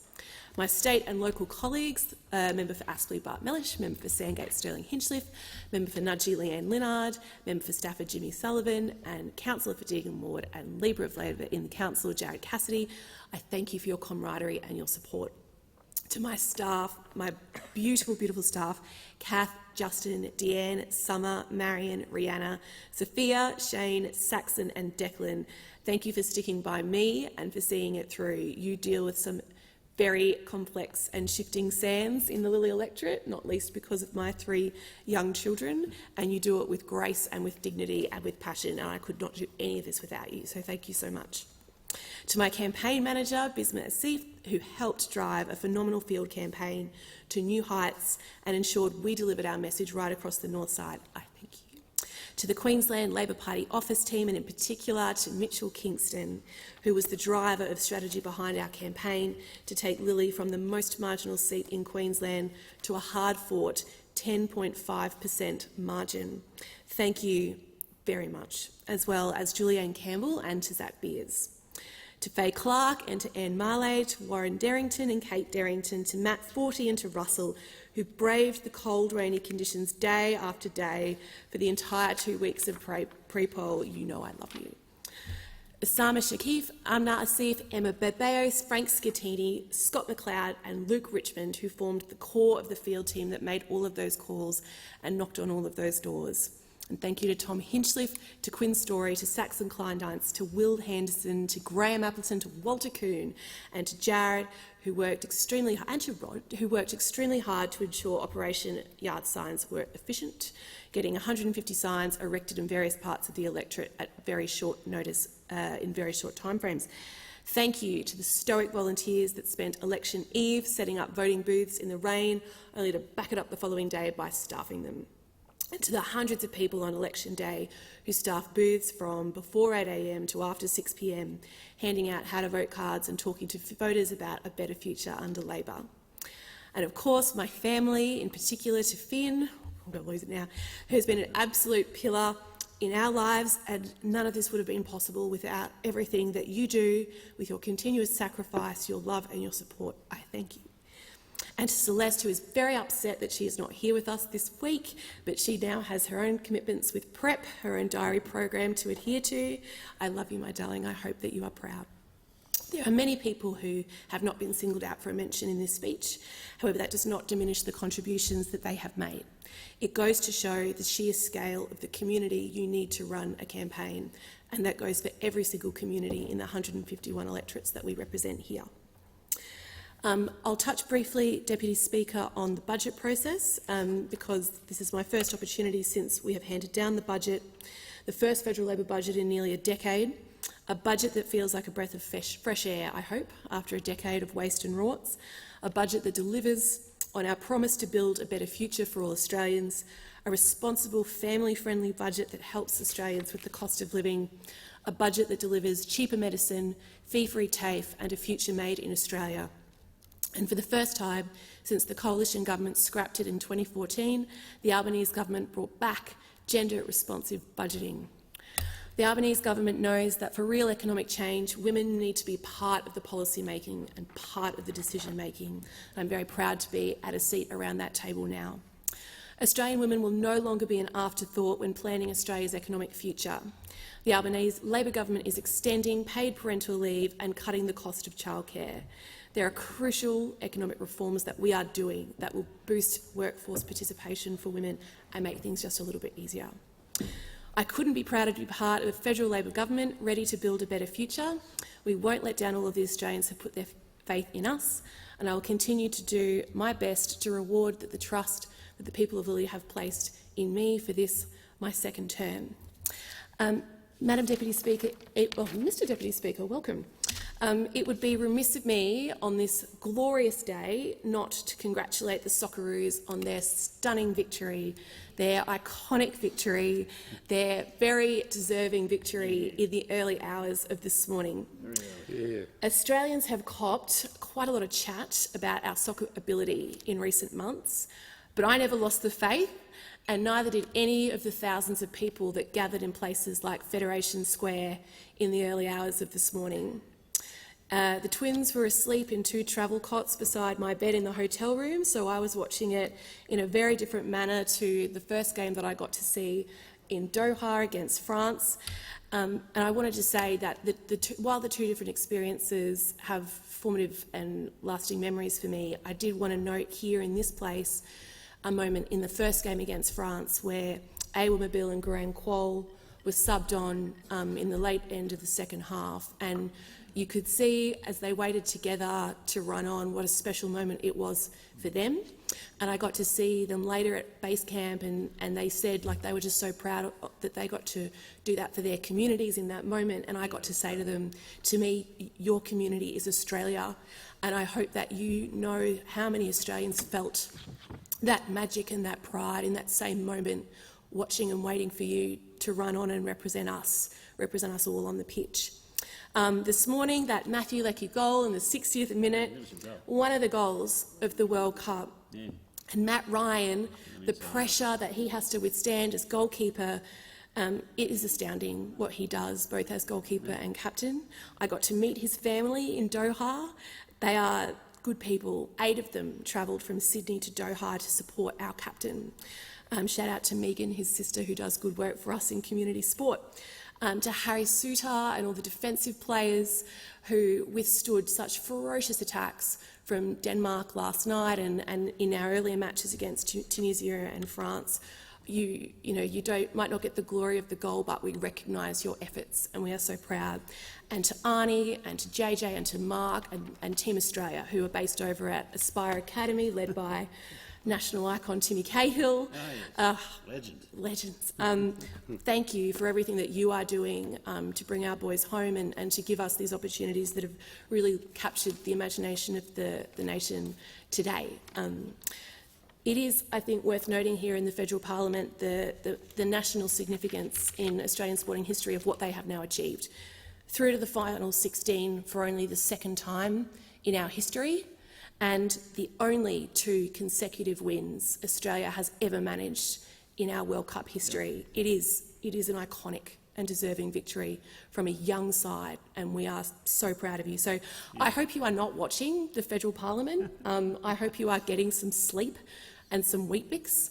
My state and local colleagues, member for Aspley Bart Mellish, member for Sandgate Sterling Hinchliffe, member for Nudgee Leanne Linnard, member for Stafford Jimmy Sullivan, and councillor for Deagon Ward and Leader of Labour in the council, Jared Cassidy, I thank you for your camaraderie and your support. To my staff, my beautiful, beautiful staff, Kath, Justin, Deanne, Summer, Marion, Rihanna, Sophia, Shane, Saxon and Declan, thank you for sticking by me and for seeing it through. You deal with some very complex and shifting sands in the Lily electorate, not least because of my 3 young children, and you do it with grace and with dignity and with passion, and I could not do any of this without you, so thank you so much. To my campaign manager, Bisma Asif, who helped drive a phenomenal field campaign to new heights and ensured we delivered our message right across the north side, I thank you. To the Queensland Labor Party office team, and in particular to Mitchell Kingston, who was the driver of strategy behind our campaign to take Lily from the most marginal seat in Queensland to a hard-fought 10.5% margin. Thank you very much, as well as Julianne Campbell and to Zach Beers. To Faye Clark and to Anne Marley, to Warren Derrington and Kate Derrington, to Matt Forty and to Russell, who braved the cold, rainy conditions day after day for the entire 2 weeks of pre-poll. You know I love you. Osama Shakif, Amna Asif, Emma Bebeos, Frank Scattini, Scott McLeod and Luke Richmond, who formed the core of the field team that made all of those calls and knocked on all of those doors. And thank you to Tom Hinchliffe, to Quinn Story, to Saxon Kleindienst, to Will Henderson, to Graham Appleton, to Walter Kuhn, and to Jared, who worked extremely hard, and to Rod, who worked extremely hard to ensure Operation Yard signs were efficient, getting 150 signs erected in various parts of the electorate at very short notice, in very short timeframes. Thank you to the stoic volunteers that spent election eve setting up voting booths in the rain, only to back it up the following day by staffing them. And to the hundreds of people on election day who staffed booths from before 8 a.m. to after 6 p.m, handing out how to vote cards and talking to voters about a better future under Labor. And of course, my family, in particular to Finn, I'm going to lose it now, who's been an absolute pillar in our lives, and none of this would have been possible without everything that you do with your continuous sacrifice, your love and your support. I thank you. And to Celeste, who is very upset that she is not here with us this week, but she now has her own commitments with PrEP, her own diary program to adhere to. I love you, my darling. I hope that you are proud. There are many people who have not been singled out for a mention in this speech. However, that does not diminish the contributions that they have made. It goes to show the sheer scale of the community you need to run a campaign, and that goes for every single community in the 151 electorates that we represent here. I'll touch briefly, Deputy Speaker, on the budget process because this is my first opportunity since we have handed down the budget, the first federal Labor budget in nearly a decade, a budget that feels like a breath of fresh air, I hope, after a decade of waste and rorts, a budget that delivers on our promise to build a better future for all Australians, a responsible, family-friendly budget that helps Australians with the cost of living, a budget that delivers cheaper medicine, fee-free TAFE and a future made in Australia. And for the first time since the coalition government scrapped it in 2014, the Albanese government brought back gender-responsive budgeting. The Albanese government knows that for real economic change, women need to be part of the policy-making and part of the decision-making. I'm very proud to be at a seat around that table now. Australian women will no longer be an afterthought when planning Australia's economic future. The Albanese Labor government is extending paid parental leave and cutting the cost of childcare. There are crucial economic reforms that we are doing that will boost workforce participation for women and make things just a little bit easier. I couldn't be prouder to be part of a federal Labor government ready to build a better future. We won't let down all of the Australians who put their faith in us, and I will continue to do my best to reward the trust that the people of Lily have placed in me for this, my second term. Madam Deputy Speaker, Mr Deputy Speaker, welcome. It would be remiss of me on this glorious day not to congratulate the Socceroos on their stunning victory, their iconic victory, their very deserving victory in the early hours of this morning. Yeah. Australians have copped quite a lot of chat about our soccer ability in recent months, but I never lost the faith, and neither did any of the thousands of people that gathered in places like Federation Square in the early hours of this morning. The twins were asleep in 2 travel cots beside my bed in the hotel room, so I was watching it in a very different manner to the first game that I got to see in Doha against France. And I wanted to say that while the 2 different experiences have formative and lasting memories for me, I did want to note here in this place a moment in the first game against France where Awa Mabil and Graham Quoll were subbed on in the late end of the second half, and you could see as they waited together to run on what a special moment it was for them. And I got to see them later at base camp, and they said like they were just so proud that they got to do that for their communities in that moment. And I got to say to them, to me, your community is Australia, and I hope that you know how many Australians felt that magic and that pride in that same moment, watching and waiting for you to run on and represent us all on the pitch. This morning, that Matthew Leckie goal in the 60th minute, one of the goals of the World Cup. Yeah. And Matt Ryan, the pressure that he has to withstand as goalkeeper, it is astounding what he does, both as goalkeeper and captain. I got to meet his family in Doha. They are good people. 8 of them travelled from Sydney to Doha to support our captain. Shout out to Megan, his sister, who does good work for us in community sport. To Harry Suter and all the defensive players who withstood such ferocious attacks from Denmark last night and in our earlier matches against Tunisia and France. You might not get the glory of the goal, but we recognise your efforts, and we are so proud. And to Arnie and to JJ and to Mark and Team Australia, who are based over at Aspire Academy, led by national icon Timmy Cahill. Legends. Thank you for everything that you are doing to bring our boys home and to give us these opportunities that have really captured the imagination of the nation today. It is, I think, worth noting here in the Federal Parliament the national significance in Australian sporting history of what they have now achieved. Through to the final 16 for only the second time in our history, and the only 2 consecutive wins Australia has ever managed in our World Cup history. It is an iconic and deserving victory from a young side, and we are so proud of you. So I hope you are not watching the Federal Parliament. I hope you are getting some sleep and some Weet-Bix.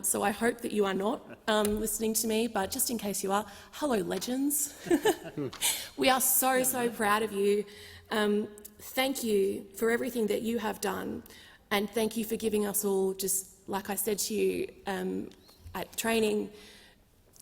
So I hope that you are not listening to me, but just in case you are, hello, legends. We are so proud of you. Thank you for everything that you have done, and thank you for giving us all, just like I said to you at training,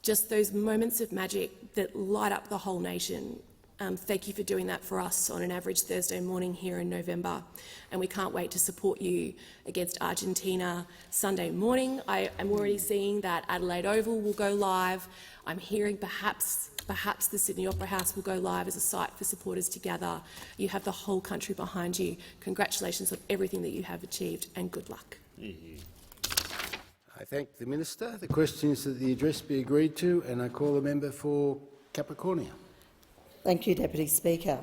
just those moments of magic that light up the whole nation. Thank you for doing that for us on an average Thursday morning here in November, and we can't wait to support you against Argentina Sunday morning. I am already seeing that Adelaide Oval will go live. I'm hearing perhaps the Sydney Opera House will go live as a site for supporters to gather. You have the whole country behind you. Congratulations on everything that you have achieved, and good luck. I thank the Minister. The question is that the address be agreed to, and I call the member for Capricornia. Thank you, Deputy Speaker.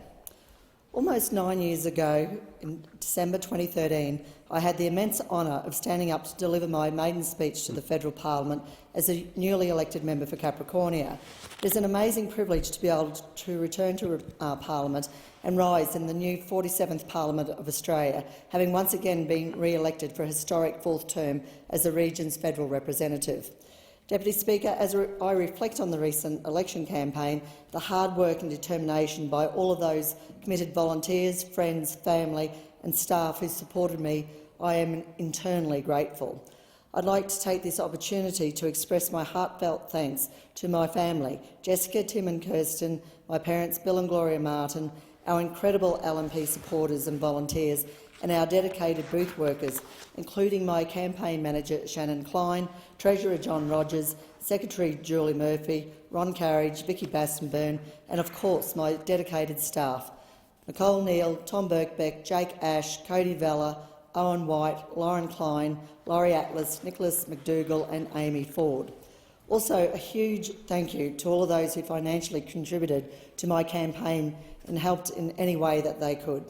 Almost 9 years ago, in December 2013, I had the immense honour of standing up to deliver my maiden speech to the Federal Parliament as a newly elected member for Capricornia. It is an amazing privilege to be able to return to Parliament and rise in the new 47th Parliament of Australia, having once again been re-elected for a historic 4th term as the region's federal representative. Deputy Speaker, as I reflect on the recent election campaign, the hard work and determination by all of those committed volunteers, friends, family and staff who supported me, I am internally grateful. I'd like to take this opportunity to express my heartfelt thanks to my family, Jessica, Tim and Kirsten, my parents Bill and Gloria Martin, our incredible LNP supporters and volunteers, and our dedicated booth workers, including my campaign manager Shannon Klein, Treasurer John Rogers, Secretary Julie Murphy, Ron Carriage, Vicky Bassenburn, and of course my dedicated staff. Nicole Neal, Tom Birkbeck, Jake Ash, Cody Vella, Owen White, Lauren Klein, Laurie Atlas, Nicholas McDougall and Amy Ford. Also, a huge thank you to all of those who financially contributed to my campaign and helped in any way that they could.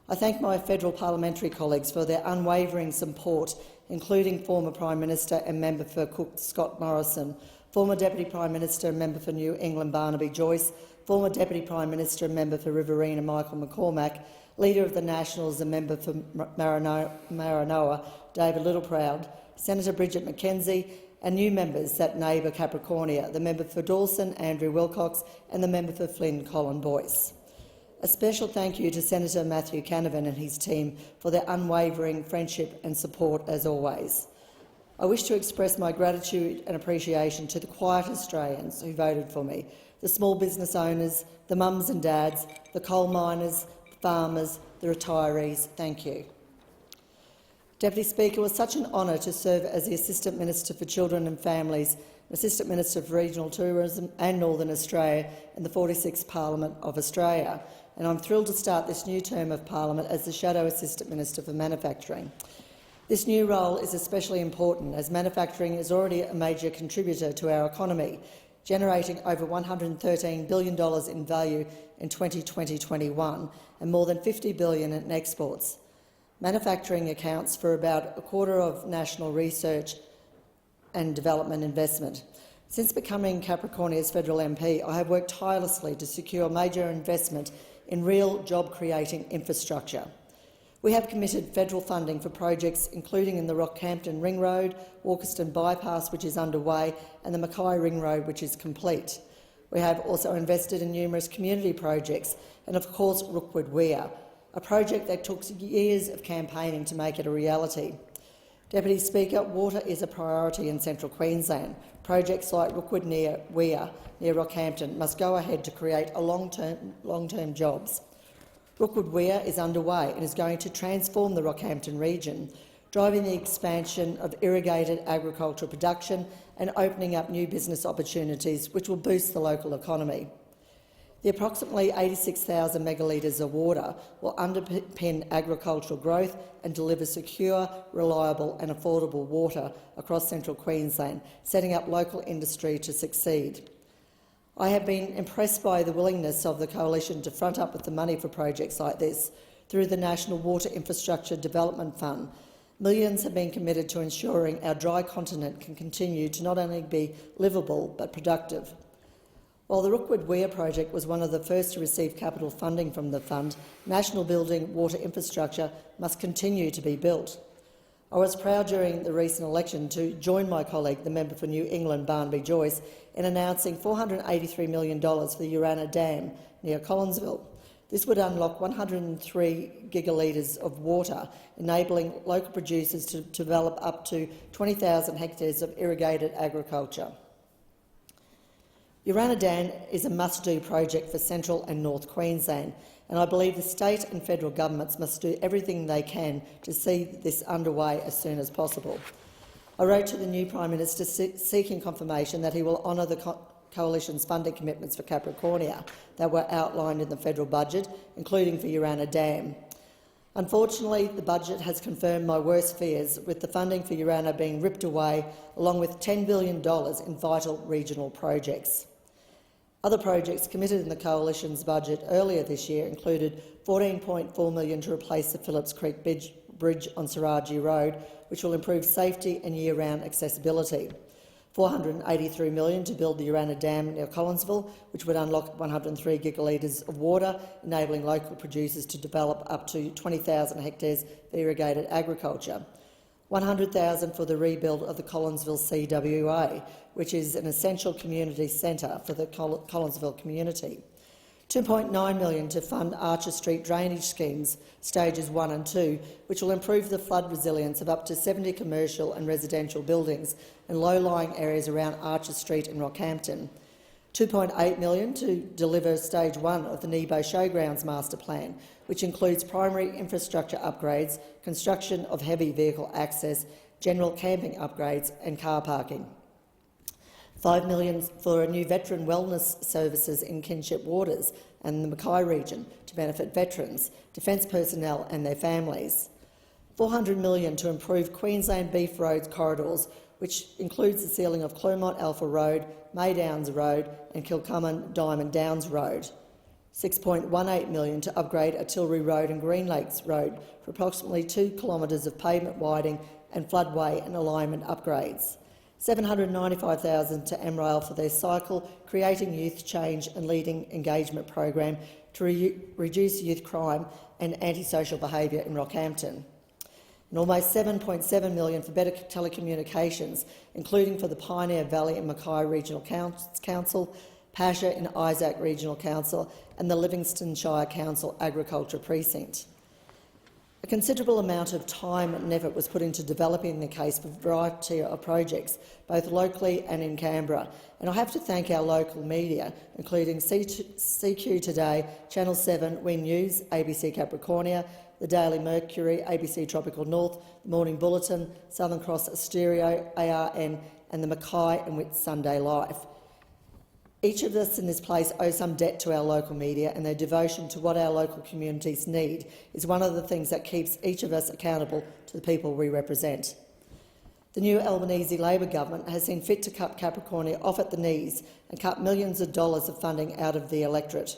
I thank my federal parliamentary colleagues for their unwavering support, including former Prime Minister and member for Cook Scott Morrison, former Deputy Prime Minister and member for New England Barnaby Joyce, former Deputy Prime Minister and member for Riverina Michael McCormack, Leader of the Nationals and member for Maranoa David Littleproud, Senator Bridget McKenzie, and new members at Neighbour Capricornia, the member for Dawson Andrew Wilcox and the member for Flynn Colin Boyce. A special thank you to Senator Matthew Canavan and his team for their unwavering friendship and support as always. I wish to express my gratitude and appreciation to the quiet Australians who voted for me, the small business owners, the mums and dads, the coal miners, the farmers, the retirees. Thank you. Deputy Speaker, it was such an honour to serve as the Assistant Minister for Children and Families, Assistant Minister for Regional Tourism and Northern Australia in the 46th Parliament of Australia, and I'm thrilled to start this new term of Parliament as the Shadow Assistant Minister for Manufacturing. This new role is especially important as manufacturing is already a major contributor to our economy, generating over $113 billion in value in 2020-21 and more than $50 billion in exports. Manufacturing accounts for about a quarter of national research and development investment. Since becoming Capricornia's federal MP, I have worked tirelessly to secure major investment in real job-creating infrastructure. We have committed federal funding for projects including in the Rockhampton Ring Road, Walkerston Bypass, which is underway, and the Mackay Ring Road, which is complete. We have also invested in numerous community projects and, of course, Rookwood Weir, a project that took years of campaigning to make it a reality. Deputy Speaker, water is a priority in central Queensland. Projects like Rookwood Weir near Rockhampton must go ahead to create long-term jobs. Rookwood Weir is underway and is going to transform the Rockhampton region, driving the expansion of irrigated agricultural production and opening up new business opportunities which will boost the local economy. The approximately 86,000 megalitres of water will underpin agricultural growth and deliver secure, reliable and affordable water across central Queensland, setting up local industry to succeed. I have been impressed by the willingness of the Coalition to front up with the money for projects like this through the National Water Infrastructure Development Fund. Millions have been committed to ensuring our dry continent can continue to not only be livable but productive. While the Rookwood Weir project was one of the first to receive capital funding from the fund, national building water infrastructure must continue to be built. I was proud during the recent election to join my colleague, the member for New England Barnaby Joyce, in announcing $483 million for the Urana Dam near Collinsville. This would unlock 103 gigalitres of water, enabling local producers to develop up to 20,000 hectares of irrigated agriculture. Urana Dam is a must-do project for central and north Queensland, and I believe the state and federal governments must do everything they can to see this underway as soon as possible. I wrote to the new Prime Minister seeking confirmation that he will honour the Coalition's funding commitments for Capricornia that were outlined in the federal budget, including for Urana Dam. Unfortunately, the budget has confirmed my worst fears, with the funding for Urana being ripped away, along with $10 billion in vital regional projects. Other projects committed in the Coalition's budget earlier this year included $14.4 million to replace the Phillips Creek Bridge on Saraji Road, which will improve safety and year-round accessibility, $483 million to build the Urana Dam near Collinsville, which would unlock 103 gigalitres of water, enabling local producers to develop up to 20,000 hectares for irrigated agriculture, $100,000 for the rebuild of the Collinsville CWA, which is an essential community centre for the Collinsville community, $2.9 million to fund Archer Street drainage schemes, stages 1 and 2, which will improve the flood resilience of up to 70 commercial and residential buildings in low-lying areas around Archer Street and Rockhampton, $2.8 million to deliver stage 1 of the Nebo Showgrounds master plan, which includes primary infrastructure upgrades, construction of heavy vehicle access, general camping upgrades and car parking, $5 million for a new veteran wellness services in Kinship Waters and the Mackay region to benefit veterans, defence personnel and their families. $400 million to improve Queensland beef roads corridors, which includes the sealing of Clermont Alpha Road, Maydowns Road and Kilcummin Diamond Downs Road. $6.18 million to upgrade Artillery Road and Green Lakes Road for approximately 2 kilometres of pavement widening and floodway and alignment upgrades. $795,000 to MRail for their Cycle, Creating Youth Change and Leading Engagement program to reduce youth crime and antisocial behaviour in Rockhampton. And almost $7.7 million for better telecommunications, including for the Pioneer Valley and Mackay Regional Council, Pasha and Isaac Regional Council and the Livingston Shire Council Agriculture Precinct. A considerable amount of time and effort was put into developing the case for a variety of projects, both locally and in Canberra, and I have to thank our local media, including CQ Today, Channel 7, Win News, ABC Capricornia, the Daily Mercury, ABC Tropical North, the Morning Bulletin, Southern Cross Asterio, ARN and the Mackay and Wit Sunday Life. Each of us in this place owe some debt to our local media, and their devotion to what our local communities need is one of the things that keeps each of us accountable to the people we represent. The new Albanese Labor government has seen fit to cut Capricornia off at the knees and cut millions of dollars of funding out of the electorate.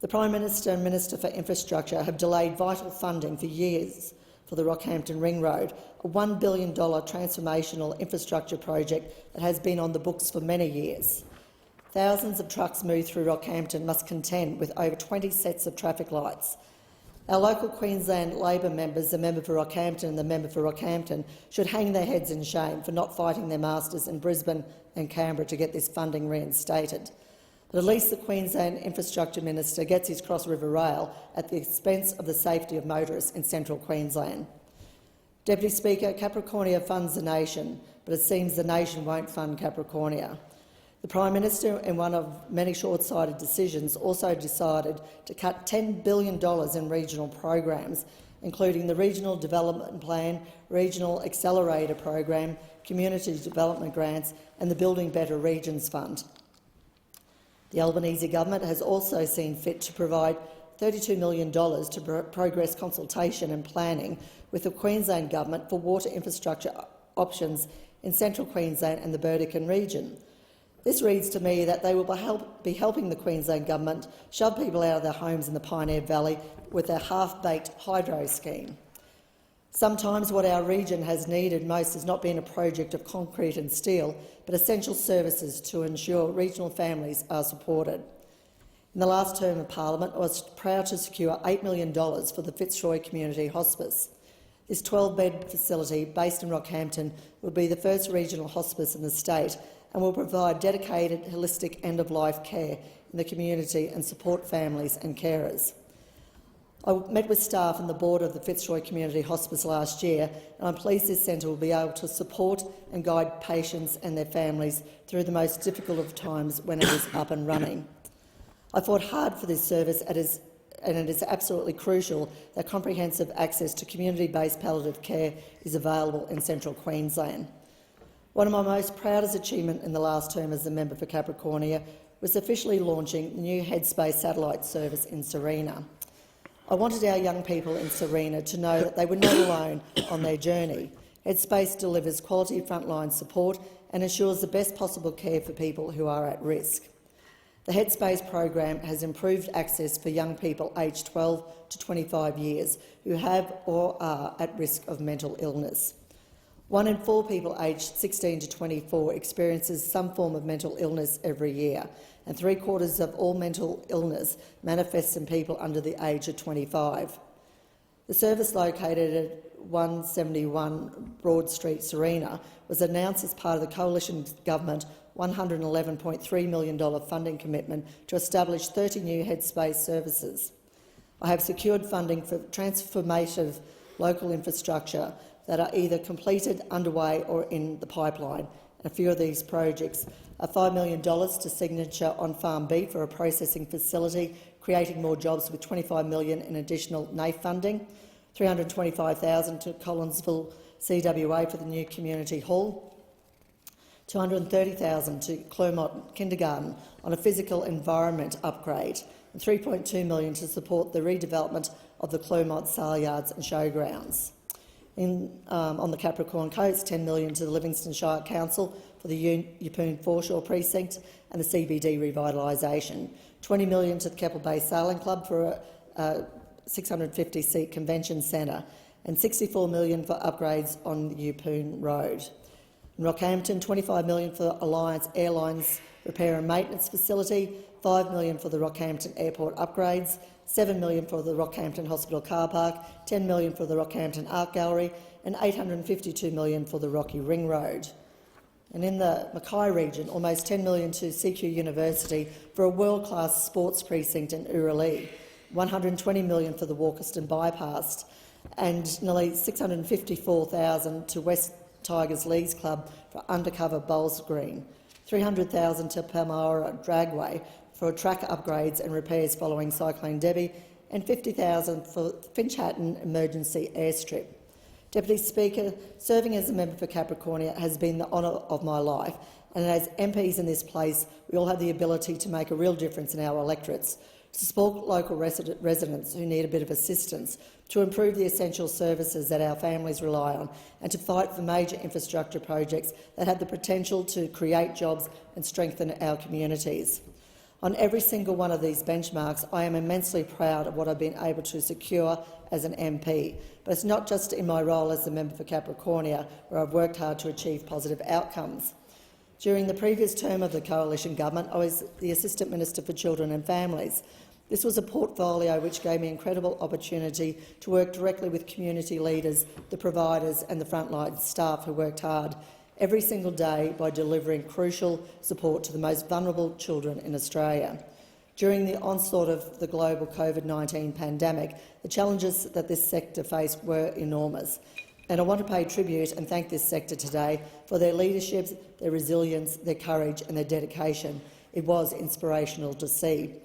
The Prime Minister and Minister for Infrastructure have delayed vital funding for years for the Rockhampton Ring Road, a $1 billion transformational infrastructure project that has been on the books for many years. Thousands of trucks move through Rockhampton must contend with over 20 sets of traffic lights. Our local Queensland Labor members, the member for Rockhampton and the member for Rockhampton, should hang their heads in shame for not fighting their masters in Brisbane and Canberra to get this funding reinstated. But at least the Queensland Infrastructure Minister gets his Cross River Rail at the expense of the safety of motorists in central Queensland. Deputy Speaker, Capricornia funds the nation, but it seems the nation won't fund Capricornia. The Prime Minister, in one of many short-sighted decisions, also decided to cut $10 billion in regional programs, including the Regional Development Plan, Regional Accelerator Program, Community Development Grants and the Building Better Regions Fund. The Albanese government has also seen fit to provide $32 million to progress consultation and planning with the Queensland Government for water infrastructure options in central Queensland and the Burdekin region. This reads to me that they will be helping the Queensland Government shove people out of their homes in the Pioneer Valley with their half-baked hydro scheme. Sometimes what our region has needed most has not been a project of concrete and steel, but essential services to ensure regional families are supported. In the last term of Parliament, I was proud to secure $8 million for the Fitzroy Community Hospice. This 12-bed facility, based in Rockhampton, will be the first regional hospice in the state and will provide dedicated, holistic end-of-life care in the community and support families and carers. I met with staff and the board of the Fitzroy Community Hospice last year, and I'm pleased this centre will be able to support and guide patients and their families through the most difficult of times when it is up and running. I fought hard for this service, and it is absolutely crucial that comprehensive access to community-based palliative care is available in central Queensland. One of my most proudest achievements in the last term as the member for Capricornia was officially launching the new Headspace satellite service in Serena. I wanted our young people in Serena to know that they were not alone on their journey. Headspace delivers quality frontline support and ensures the best possible care for people who are at risk. The Headspace program has improved access for young people aged 12 to 25 years who have or are at risk of mental illness. 1 in 4 people aged 16 to 24 experiences some form of mental illness every year, and 3/4 of all mental illness manifests in people under the age of 25. The service, located at 171 Broad Street, Serena, was announced as part of the Coalition Government $111.3 million funding commitment to establish 30 new Headspace services. I have secured funding for transformative local infrastructure that are either completed, underway or in the pipeline. A few of these projects are $5 million to Signature on-farm beef for a processing facility, creating more jobs with $25 million in additional NAIF funding, $325,000 to Collinsville CWA for the new community hall, $230,000 to Clermont Kindergarten on a physical environment upgrade, and $3.2 million to support the redevelopment of the Clermont sale yards and showgrounds. On the Capricorn Coast, $10 million to the Livingston Shire Council for the Yeppoon Foreshore Precinct and the CBD revitalisation, $20 million to the Keppel Bay Sailing Club for a 650-seat convention centre, and $64 million for upgrades on the Yeppoon Road. In Rockhampton, $25 million for Alliance Airlines repair and maintenance facility, $5 million for the Rockhampton Airport upgrades, $7 million for the Rockhampton Hospital car park, $10 million for the Rockhampton Art Gallery, and $852 million for the Rocky Ring Road. And in the Mackay region, almost $10 million to CQ University for a world-class sports precinct in Urali, $120 million for the Walkerston Bypass, and nearly $654,000 to West Tigers Leagues Club for undercover bowls green, $300,000 to Palmyra Dragway for track upgrades and repairs following Cyclone Debbie, and $50,000 for Finch Hatton Emergency Airstrip. Deputy Speaker, serving as a member for Capricornia has been the honour of my life, and as MPs in this place, we all have the ability to make a real difference in our electorates, to support local residents who need a bit of assistance, to improve the essential services that our families rely on, and to fight for major infrastructure projects that have the potential to create jobs and strengthen our communities. On every single one of these benchmarks, I am immensely proud of what I've been able to secure as an MP, but it's not just in my role as a member for Capricornia, where I've worked hard to achieve positive outcomes. During the previous term of the Coalition Government, I was the Assistant Minister for Children and Families. This was a portfolio which gave me incredible opportunity to work directly with community leaders, the providers and the frontline staff who worked hard every single day by delivering crucial support to the most vulnerable children in Australia. During the onslaught of the global COVID-19 pandemic, the challenges that this sector faced were enormous. And I want to pay tribute and thank this sector today for their leadership, their resilience, their courage and their dedication. It was inspirational to see.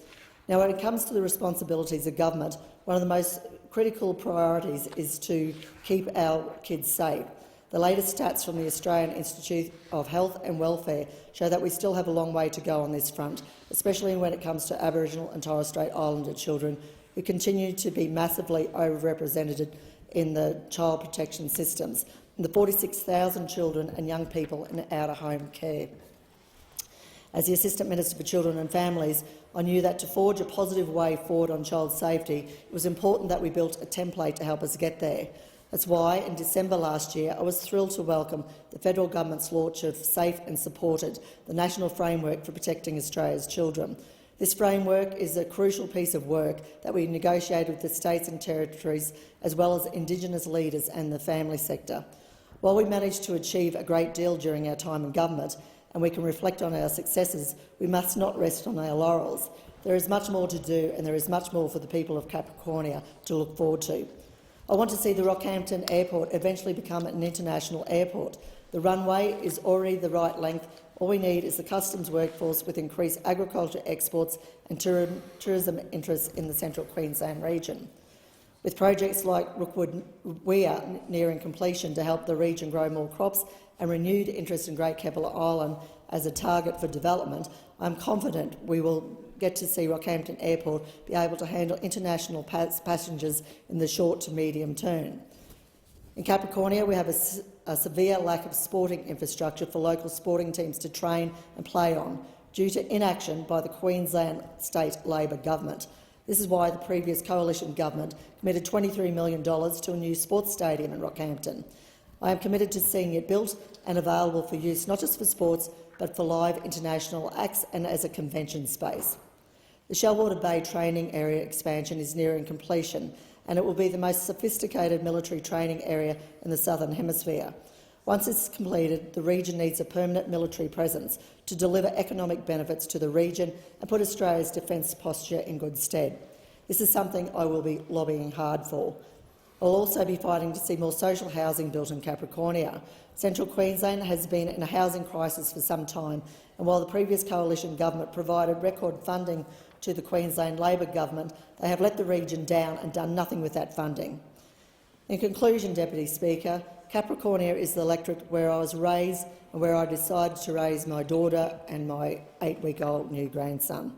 Now, when it comes to the responsibilities of government, one of the most critical priorities is to keep our kids safe. The latest stats from the Australian Institute of Health and Welfare show that we still have a long way to go on this front, especially when it comes to Aboriginal and Torres Strait Islander children who continue to be massively overrepresented in the child protection systems, and the 46,000 children and young people in out-of-home care. As the Assistant Minister for Children and Families, I knew that to forge a positive way forward on child safety, it was important that we built a template to help us get there. That's why, in December last year, I was thrilled to welcome the federal government's launch of Safe and Supported, the National Framework for Protecting Australia's Children. This framework is a crucial piece of work that we negotiated with the states and territories, as well as Indigenous leaders and the family sector. While we managed to achieve a great deal during our time in government, and we can reflect on our successes, we must not rest on our laurels. There is much more to do, and there is much more for the people of Capricornia to look forward to. I want to see the Rockhampton Airport eventually become an international airport. The runway is already the right length. All we need is the customs workforce with increased agriculture exports and tourism interests in the central Queensland region. With projects like Rookwood Weir nearing completion to help the region grow more crops and renewed interest in Great Keppel Island as a target for development, I am confident we will get to see Rockhampton Airport be able to handle international passengers in the short to medium term. In Capricornia, we have a severe lack of sporting infrastructure for local sporting teams to train and play on due to inaction by the Queensland State Labor Government. This is why the previous Coalition Government committed $23 million to a new sports stadium in Rockhampton. I am committed to seeing it built and available for use not just for sports but for live international acts and as a convention space. The Shellwater Bay training area expansion is nearing completion, and it will be the most sophisticated military training area in the Southern Hemisphere. Once it's completed, the region needs a permanent military presence to deliver economic benefits to the region and put Australia's defence posture in good stead. This is something I will be lobbying hard for. I'll also be fighting to see more social housing built in Capricornia. Central Queensland has been in a housing crisis for some time, and while the previous Coalition Government provided record funding to the Queensland Labor Government, they have let the region down and done nothing with that funding. In conclusion, Deputy Speaker, Capricornia is the electorate where I was raised and where I decided to raise my daughter and my 8-week-old new grandson.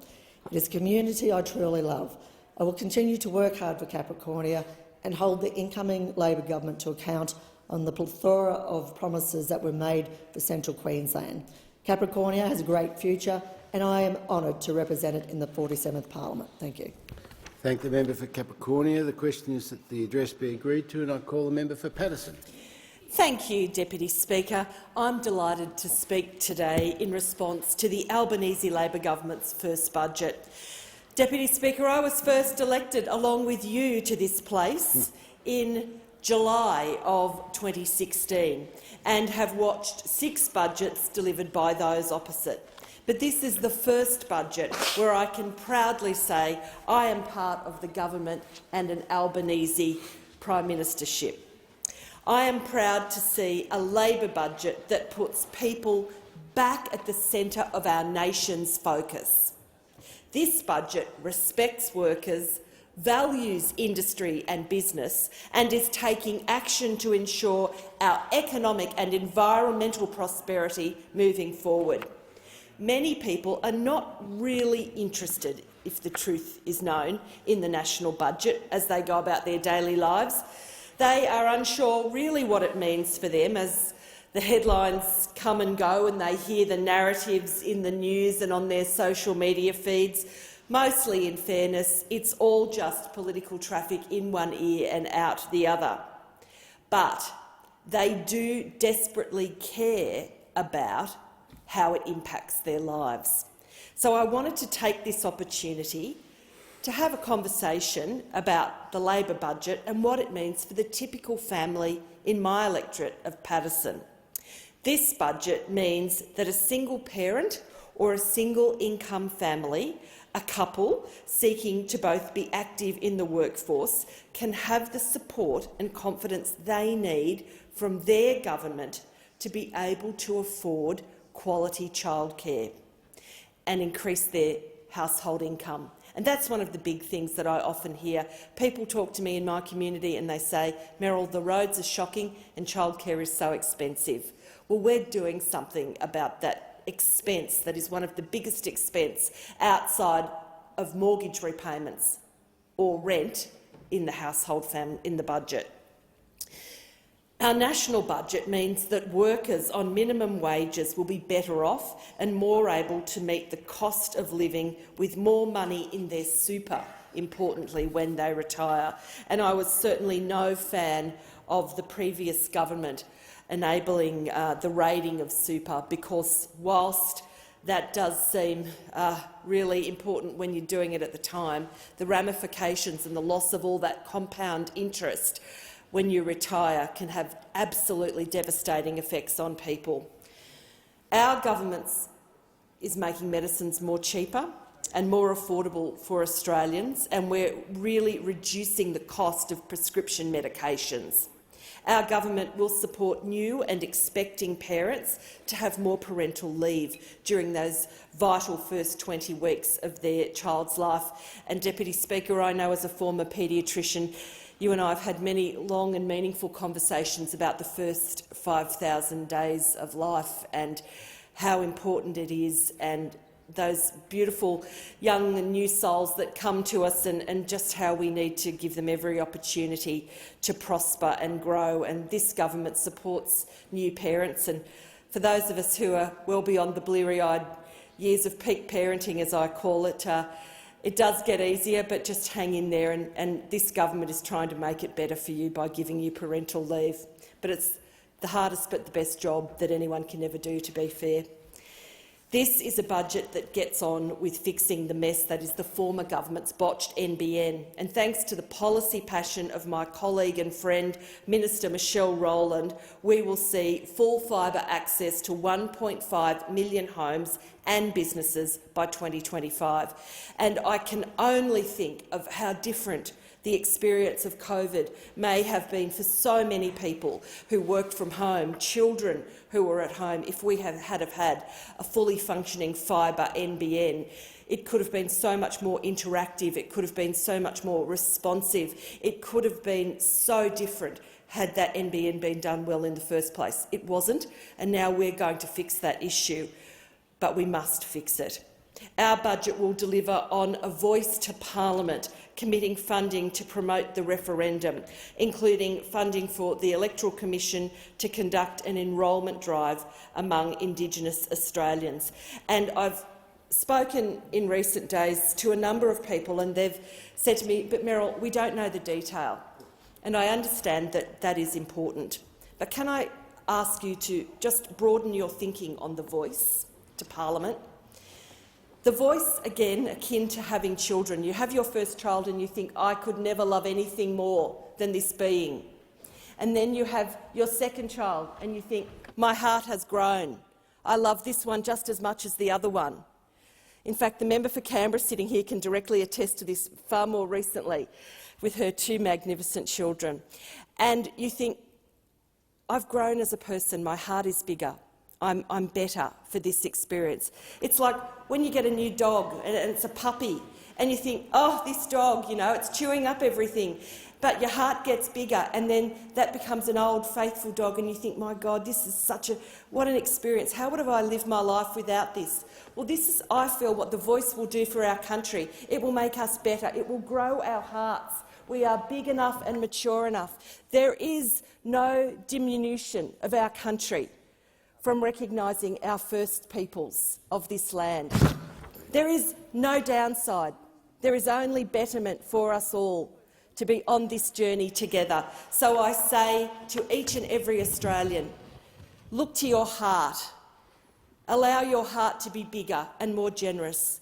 It is a community I truly love. I will continue to work hard for Capricornia and hold the incoming Labor government to account on the plethora of promises that were made for Central Queensland. Capricornia has a great future and I am honoured to represent it in the 47th Parliament. Thank you. Thank the member for Capricornia. The question is that the address be agreed to, and I call the member for Patterson. Thank you, Deputy Speaker. I'm delighted to speak today in response to the Albanese Labor government's first budget. Deputy Speaker, I was first elected along with you to this place in July of 2016 and have watched 6 budgets delivered by those opposite. But this is the first budget where I can proudly say I am part of the government and an Albanese Prime Ministership. I am proud to see a Labor budget that puts people back at the centre of our nation's focus. This budget respects workers, values industry and business, and is taking action to ensure our economic and environmental prosperity moving forward. Many people are not really interested, if the truth is known, in the national budget as they go about their daily lives. They are unsure really what it means for them as the headlines come and go and they hear the narratives in the news and on their social media feeds. Mostly, in fairness, it's all just political traffic in one ear and out the other. But they do desperately care about how it impacts their lives. So I wanted to take this opportunity to have a conversation about the Labor budget and what it means for the typical family in my electorate of Patterson. This budget means that a single parent or a single income family, a couple seeking to both be active in the workforce, can have the support and confidence they need from their government to be able to afford quality childcare and increase their household income. And that's one of the big things that I often hear. People talk to me in my community and they say, Meryl, the roads are shocking and childcare is so expensive. Well, we're doing something about that expense that is one of the biggest expense outside of mortgage repayments or rent in the household in the budget. Our national budget means that workers on minimum wages will be better off and more able to meet the cost of living with more money in their super, importantly, when they retire. And I was certainly no fan of the previous government enabling the raiding of super, because whilst that does seem really important when you're doing it at the time, the ramifications and the loss of all that compound interest when you retire can have absolutely devastating effects on people. Our government is making medicines more cheaper and more affordable for Australians, and we're really reducing the cost of prescription medications. Our government will support new and expecting parents to have more parental leave during those vital first 20 weeks of their child's life. And, Deputy Speaker, I know as a former paediatrician, you and I have had many long and meaningful conversations about the first 5,000 days of life and how important it is, and those beautiful young and new souls that come to us, and just how we need to give them every opportunity to prosper and grow. And this government supports new parents. And for those of us who are well beyond the bleary-eyed years of peak parenting, as I call it, it does get easier, but just hang in there, and this government is trying to make it better for you by giving you parental leave. But it's the hardest but the best job that anyone can ever do, to be fair. This is a budget that gets on with fixing the mess that is the former government's botched NBN. And thanks to the policy passion of my colleague and friend, Minister Michelle Rowland, we will see full fibre access to 1.5 million homes and businesses by 2025. And I can only think of how different the experience of COVID may have been for so many people who worked from home, children who were at home, if we had had a fully functioning fibre NBN. It could have been so much more interactive, it could have been so much more responsive, it could have been so different had that NBN been done well in the first place. It wasn't, and now we're going to fix that issue, but we must fix it. Our budget will deliver on a voice to Parliament, committing funding to promote the referendum, including funding for the Electoral Commission to conduct an enrolment drive among Indigenous Australians. And I've spoken in recent days to a number of people, and they've said to me, "But Meryl, we don't know the detail." And I understand that that is important. But can I ask you to just broaden your thinking on the voice to Parliament? The voice, again, akin to having children. You have your first child and you think, "I could never love anything more than this being." And then you have your second child and you think, "My heart has grown. I love this one just as much as the other one." In fact, the member for Canberra sitting here can directly attest to this far more recently with her two magnificent children. And you think, "I've grown as a person, my heart is bigger. I'm better for this experience." It's like when you get a new dog and it's a puppy and you think, "Oh, this dog, you know, it's chewing up everything." But your heart gets bigger and then that becomes an old, faithful dog and you think, "My God, this is what an experience. How would have I lived my life without this?" Well, this is, I feel, what the voice will do for our country. It will make us better. It will grow our hearts. We are big enough and mature enough. There is no diminution of our country from recognising our first peoples of this land. There is no downside. There is only betterment for us all to be on this journey together. So I say to each and every Australian, look to your heart. Allow your heart to be bigger and more generous.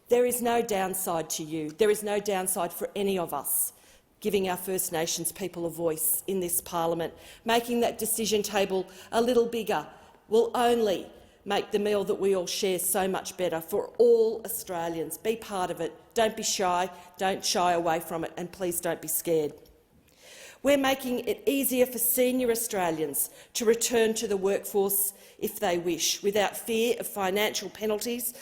There is no downside to you. There is no downside for any of us giving our First Nations people a voice in this parliament. Making that decision table a little bigger will only make the meal that we all share so much better for all Australians. Be part of it. Don't be shy. Don't shy away from it, and please don't be scared. We're making it easier for senior Australians to return to the workforce if they wish, without fear of financial penalties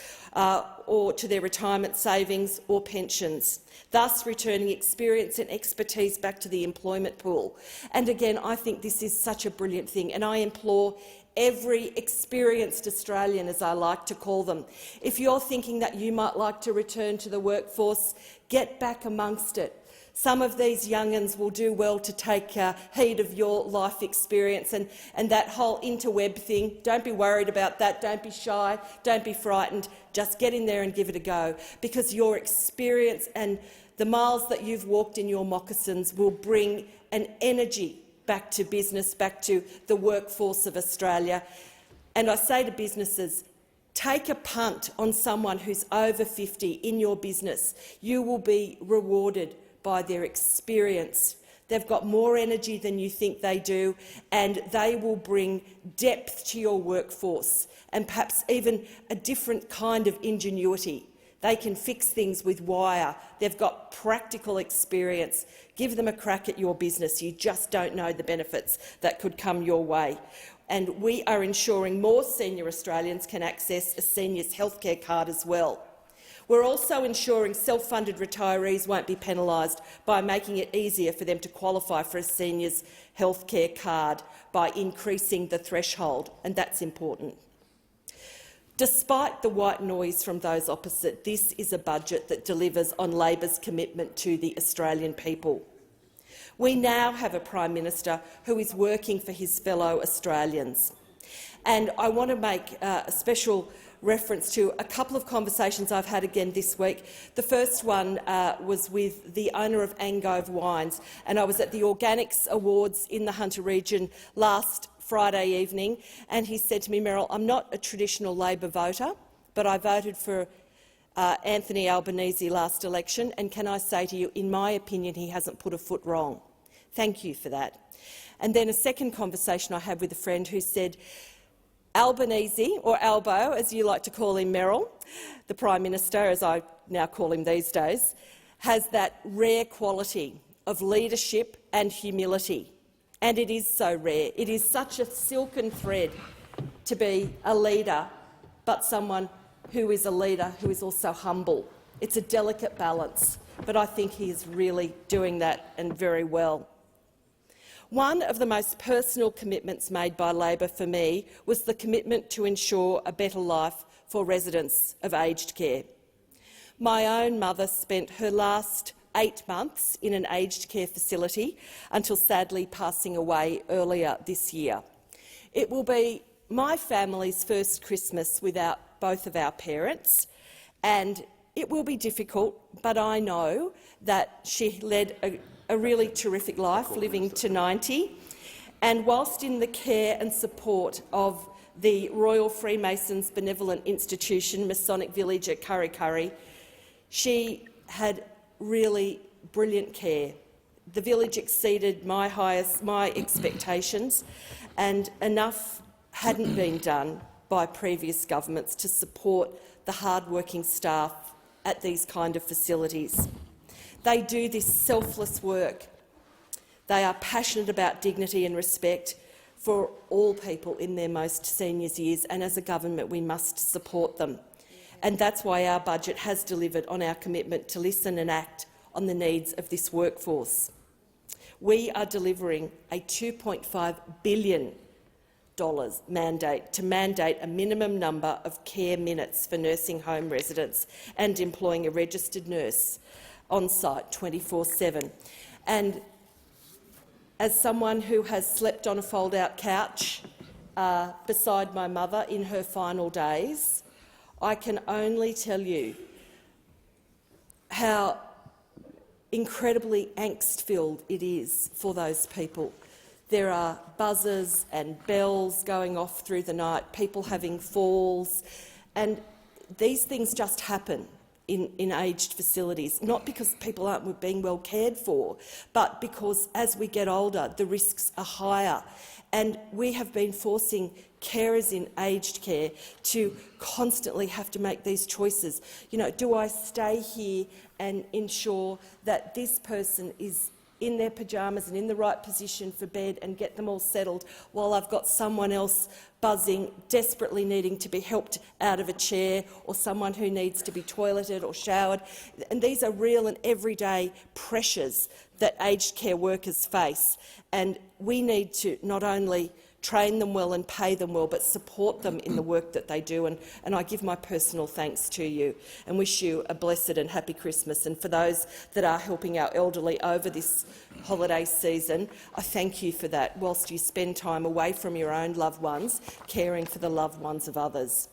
or to their retirement savings or pensions, thus returning experience and expertise back to the employment pool. And again, I think this is such a brilliant thing, and I implore every experienced Australian, as I like to call them, if you're thinking that you might like to return to the workforce, get back amongst it. Some of these young'uns will do well to take heed of your life experience and that whole interweb thing. Don't be worried about that. Don't be shy. Don't be frightened. Just get in there and give it a go, because your experience and the miles that you've walked in your moccasins will bring an energy back to business, back to the workforce of Australia. And I say to businesses, take a punt on someone who's over 50 in your business. You will be rewarded by their experience. They've got more energy than you think they do, and they will bring depth to your workforce and perhaps even a different kind of ingenuity. They can fix things with wire. They've got practical experience. Give them a crack at your business. You just don't know the benefits that could come your way. And we are ensuring more senior Australians can access a seniors healthcare card as well. We're also ensuring self-funded retirees won't be penalised by making it easier for them to qualify for a seniors healthcare card by increasing the threshold, and that's important. Despite the white noise from those opposite, this is a budget that delivers on Labor's commitment to the Australian people. We now have a Prime Minister who is working for his fellow Australians. And I want to make a special reference to a couple of conversations I've had again this week. The first one was with the owner of Angove Wines, and I was at the Organics Awards in the Hunter region last Friday evening, and he said to me, "Meryl, I'm not a traditional Labor voter, but I voted for Anthony Albanese last election, and can I say to you, in my opinion, he hasn't put a foot wrong. Thank you for that." And then a second conversation I had with a friend who said, Albanese, or Albo, as you like to call him, Meryl, the Prime Minister, as I now call him these days, has that rare quality of leadership and humility. And it is so rare. It is such a silken thread to be a leader, but someone who is a leader who is also humble. It's a delicate balance, but I think he is really doing that, and very well. One of the most personal commitments made by Labor for me was the commitment to ensure a better life for residents of aged care. My own mother spent her last 8 months in an aged care facility until sadly passing away earlier this year. It will be my family's first Christmas without both of our parents, and it will be difficult, but I know that she led a really terrific life, living to 90, and whilst in the care and support of the Royal Freemasons Benevolent Institution, Masonic Village at Kurri Kurri, she had really brilliant care. The village exceeded my expectations, and enough hadn't been done by previous governments to support the hard-working staff at these kind of facilities. They do this selfless work. They are passionate about dignity and respect for all people in their most senior years, and as a government we must support them. And that's why our budget has delivered on our commitment to listen and act on the needs of this workforce. We are delivering a $2.5 billion mandate to mandate a minimum number of care minutes for nursing home residents and employing a registered nurse on site 24/7. And as someone who has slept on a fold-out couch beside my mother in her final days, I can only tell you how incredibly angst-filled it is for those people. There are buzzers and bells going off through the night, people having falls, and these things just happen in aged facilities, not because people aren't being well cared for, but because as we get older, the risks are higher. And we have been forcing carers in aged care to constantly have to make these choices. You know, do I stay here and ensure that this person is in their pyjamas and in the right position for bed and get them all settled while I've got someone else buzzing, desperately needing to be helped out of a chair, or someone who needs to be toileted or showered? And these are real and everyday pressures that aged care workers face, and we need to not only train them well and pay them well, but support them in the work that they do. And I give my personal thanks to you and wish you a blessed and happy Christmas. And for those that are helping our elderly over this holiday season, I thank you for that, whilst you spend time away from your own loved ones, caring for the loved ones of others.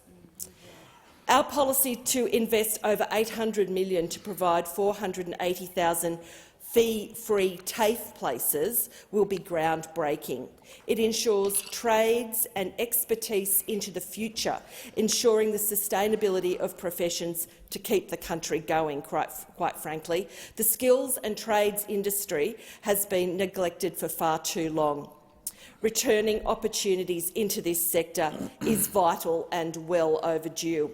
Our policy to invest over $800 million to provide 480,000 fee-free TAFE places will be groundbreaking. It ensures trades and expertise into the future, ensuring the sustainability of professions to keep the country going, quite frankly. The skills and trades industry has been neglected for far too long. Returning opportunities into this sector is vital and well overdue.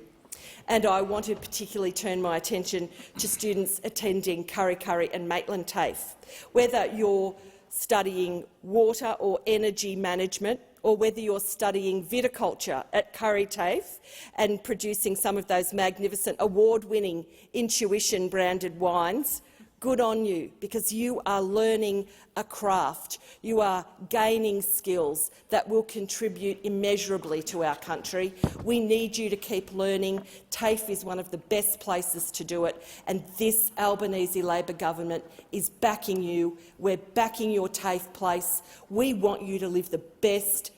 And I want to particularly turn my attention to students attending Kurri Kurri and Maitland TAFE. Whether you're studying water or energy management, or whether you're studying viticulture at Kurri TAFE and producing some of those magnificent award-winning Intuition-branded wines, good on you, because you are learning a craft. You are gaining skills that will contribute immeasurably to our country. We need you to keep learning. TAFE is one of the best places to do it, and this Albanese Labor government is backing you. We're backing your TAFE place. We want you to live the best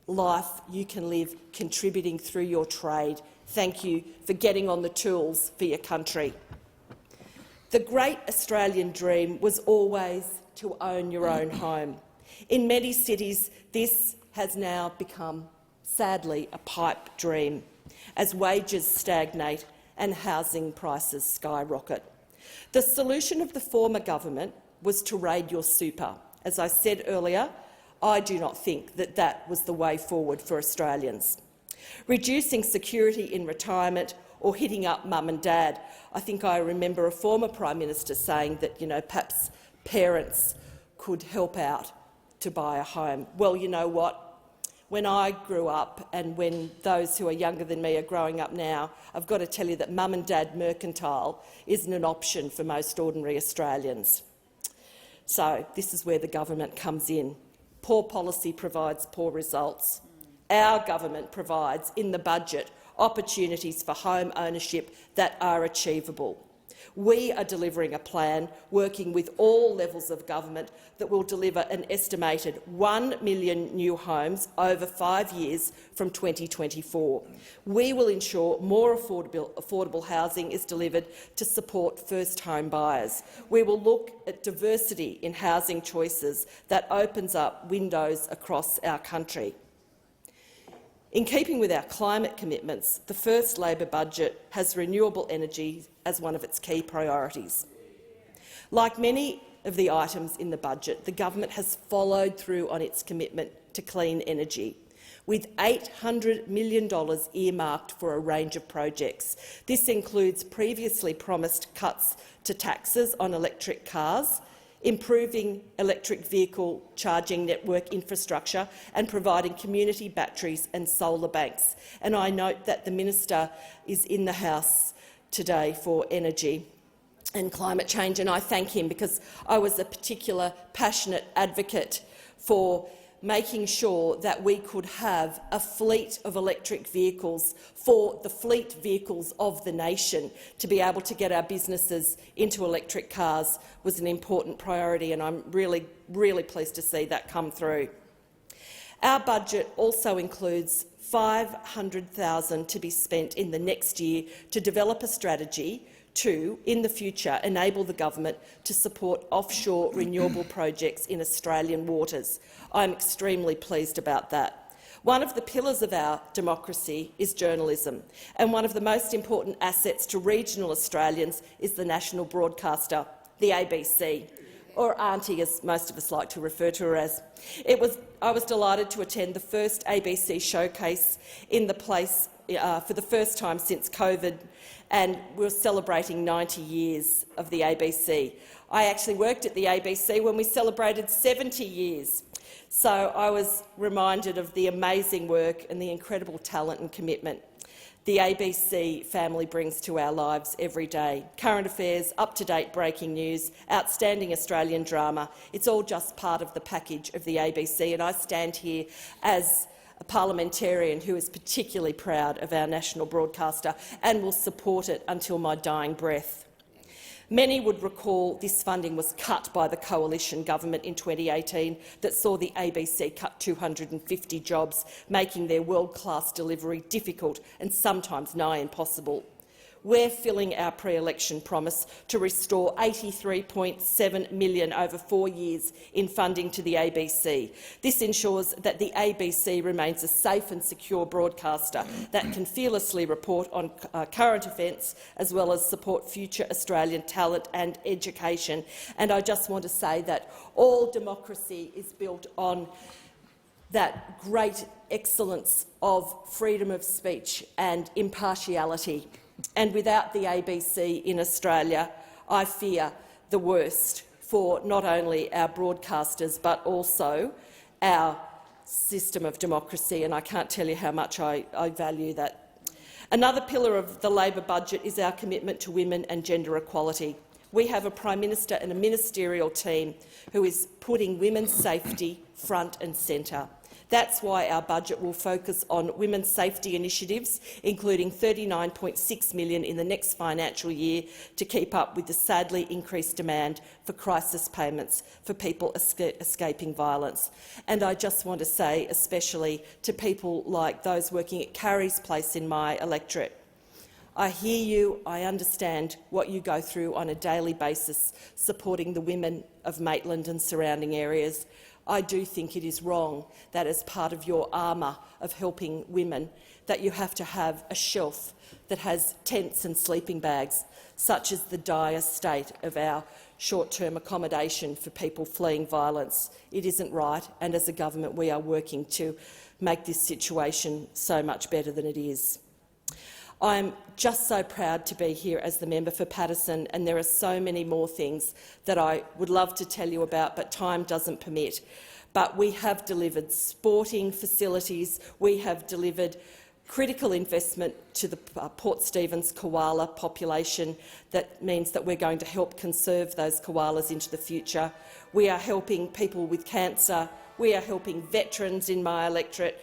life you can live, contributing through your trade. Thank you for getting on the tools for your country. The great Australian dream was always to own your own home. In many cities, this has now become, sadly, a pipe dream, as wages stagnate and housing prices skyrocket. The solution of the former government was to raid your super. As I said earlier, I do not think that that was the way forward for Australians. Reducing security in retirement or hitting up mum and dad. I think I remember a former Prime Minister saying that, perhaps parents could help out to buy a home. Well, you know what? When I grew up, and when those who are younger than me are growing up now, I've got to tell you that mum and dad mercantile isn't an option for most ordinary Australians. So this is where the government comes in. Poor policy provides poor results. Our government provides, in the budget, opportunities for home ownership that are achievable. We are delivering a plan, working with all levels of government, that will deliver an estimated 1 million new homes over 5 years from 2024. We will ensure more affordable housing is delivered to support first home buyers. We will look at diversity in housing choices that opens up windows across our country. In keeping with our climate commitments, the first Labor budget has renewable energy as one of its key priorities. Like many of the items in the budget, the government has followed through on its commitment to clean energy, with $800 million earmarked for a range of projects. This includes previously promised cuts to taxes on electric cars, improving electric vehicle charging network infrastructure and providing community batteries and solar banks. And I note that the Minister is in the House today for energy and climate change, and I thank him because I was a particular passionate advocate for making sure that we could have a fleet of electric vehicles for the fleet vehicles of the nation. To be able to get our businesses into electric cars was an important priority, and I'm really, really pleased to see that come through. Our budget also includes $500,000 to be spent in the next year to develop a strategy to, in the future, enable the government to support offshore renewable projects in Australian waters. I'm extremely pleased about that. One of the pillars of our democracy is journalism, and one of the most important assets to regional Australians is the national broadcaster, the ABC, or Auntie, as most of us like to refer to her as. I was delighted to attend the first ABC showcase in the place for the first time since COVID, and we're celebrating 90 years of the ABC. I actually worked at the ABC when we celebrated 70 years. So I was reminded of the amazing work and the incredible talent and commitment the ABC family brings to our lives every day. Current affairs, up-to-date breaking news, outstanding Australian drama. It's all just part of the package of the ABC, and I stand here as a parliamentarian who is particularly proud of our national broadcaster and will support it until my dying breath. Many would recall this funding was cut by the coalition government in 2018 that saw the ABC cut 250 jobs, making their world-class delivery difficult and sometimes nigh impossible. We're filling our pre-election promise to restore $83.7 million over 4 years in funding to the ABC. This ensures that the ABC remains a safe and secure broadcaster that can fearlessly report on current events as well as support future Australian talent and education. And I just want to say that all democracy is built on that great excellence of freedom of speech and impartiality. And without the ABC in Australia, I fear the worst for not only our broadcasters but also our system of democracy, and I can't tell you how much I value that. Another pillar of the Labor budget is our commitment to women and gender equality. We have a Prime Minister and a ministerial team who is putting women's safety front and centre. That's why our budget will focus on women's safety initiatives, including $39.6 million in the next financial year to keep up with the sadly increased demand for crisis payments for people escaping violence. And I just want to say, especially to people like those working at Carrie's Place in my electorate, I hear you, I understand what you go through on a daily basis supporting the women of Maitland and surrounding areas. I do think it is wrong that as part of your armour of helping women that you have to have a shelf that has tents and sleeping bags, such as the dire state of our short-term accommodation for people fleeing violence. It isn't right, and as a government we are working to make this situation so much better than it is. I'm just so proud to be here as the member for Paterson, and there are so many more things that I would love to tell you about, but time doesn't permit. But we have delivered sporting facilities, we have delivered critical investment to the Port Stephens koala population. That means that we're going to help conserve those koalas into the future. We are helping people with cancer, we are helping veterans in my electorate.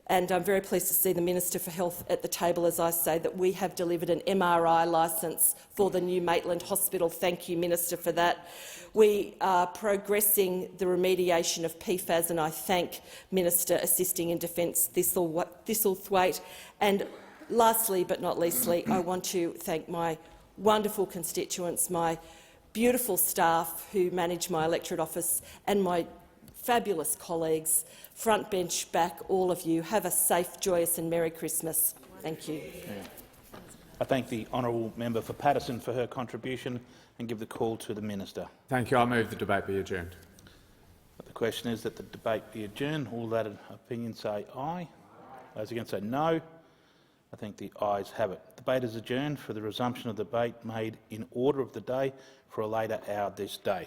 And I'm very pleased to see the Minister for Health at the table as I say that we have delivered an MRI licence for the new Maitland Hospital. Thank you, Minister, for that. We are progressing the remediation of PFAS, and I thank Minister assisting in Defence Thistlethwaite. And lastly but not leastly, I want to thank my wonderful constituents, my beautiful staff who manage my electorate office, and my fabulous colleagues, front bench, back, all of you. Have a safe, joyous and Merry Christmas. Thank you. I thank the honourable member for Paterson for her contribution and give the call to the Minister. Thank you. I move the debate be adjourned. The question is that the debate be adjourned. All that opinion say aye. Those against say no. I think the ayes have it. Debate is adjourned for the resumption of debate made in order of the day for a later hour this day.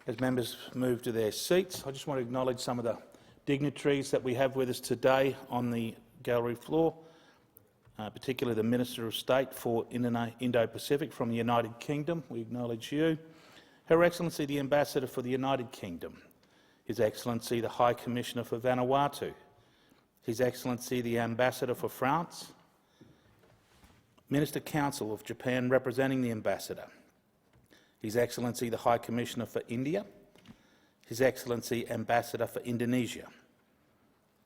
As members move to their seats, I just want to acknowledge some of the dignitaries that we have with us today on the gallery floor, particularly the Minister of State for Indo-Pacific from the United Kingdom. We acknowledge you. Her Excellency the Ambassador for the United Kingdom, His Excellency the High Commissioner for Vanuatu, His Excellency the Ambassador for France, Minister Council of Japan representing the Ambassador, His Excellency the High Commissioner for India, His Excellency Ambassador for Indonesia,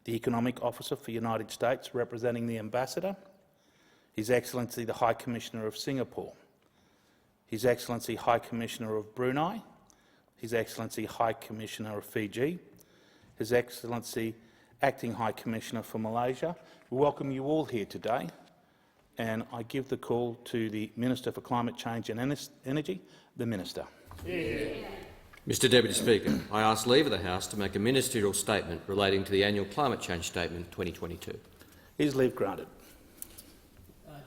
the Economic Officer for the United States representing the Ambassador, His Excellency the High Commissioner of Singapore, His Excellency High Commissioner of Brunei, His Excellency High Commissioner of Fiji, His Excellency Acting High Commissioner for Malaysia. We welcome you all here today, and I give the call to the Minister for Climate Change and Energy, the Minister. Mr Deputy Speaker, I ask leave of the House to make a ministerial statement relating to the annual Climate Change Statement 2022. Is leave granted?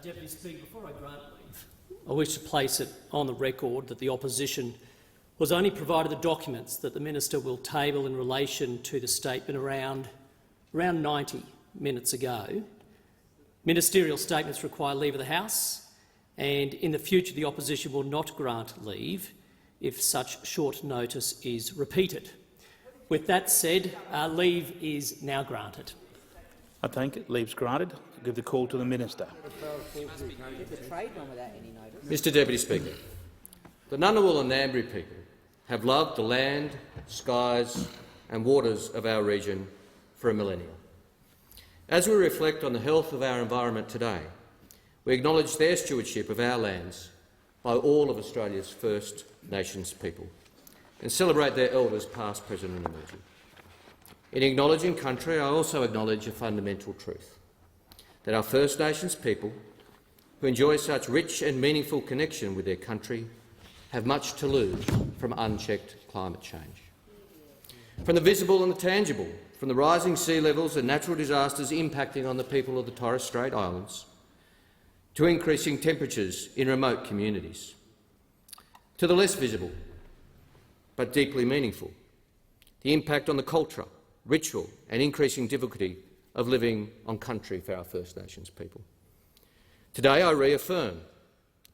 Deputy Speaker, before I grant leave, I wish to place it on the record that the opposition was only provided the documents that the Minister will table in relation to the statement around 90 minutes ago. Ministerial statements require leave of the House, and in the future the opposition will not grant leave if such short notice is repeated. With that said, leave is now granted. I thank it. Leave's granted. I give the call to the Minister. Mr Deputy Speaker, the Ngunnawal and Ngambri people have loved the land, skies and waters of our region for a millennia. As we reflect on the health of our environment today, we acknowledge their stewardship of our lands by all of Australia's First Nations people and celebrate their elders past, present and emerging. In acknowledging country, I also acknowledge a fundamental truth, that our First Nations people, who enjoy such rich and meaningful connection with their country, have much to lose from unchecked climate change. From the visible and the tangible, from the rising sea levels and natural disasters impacting on the people of the Torres Strait Islands, to increasing temperatures in remote communities, to the less visible but deeply meaningful, the impact on the culture, ritual and increasing difficulty of living on country for our First Nations people. Today I reaffirm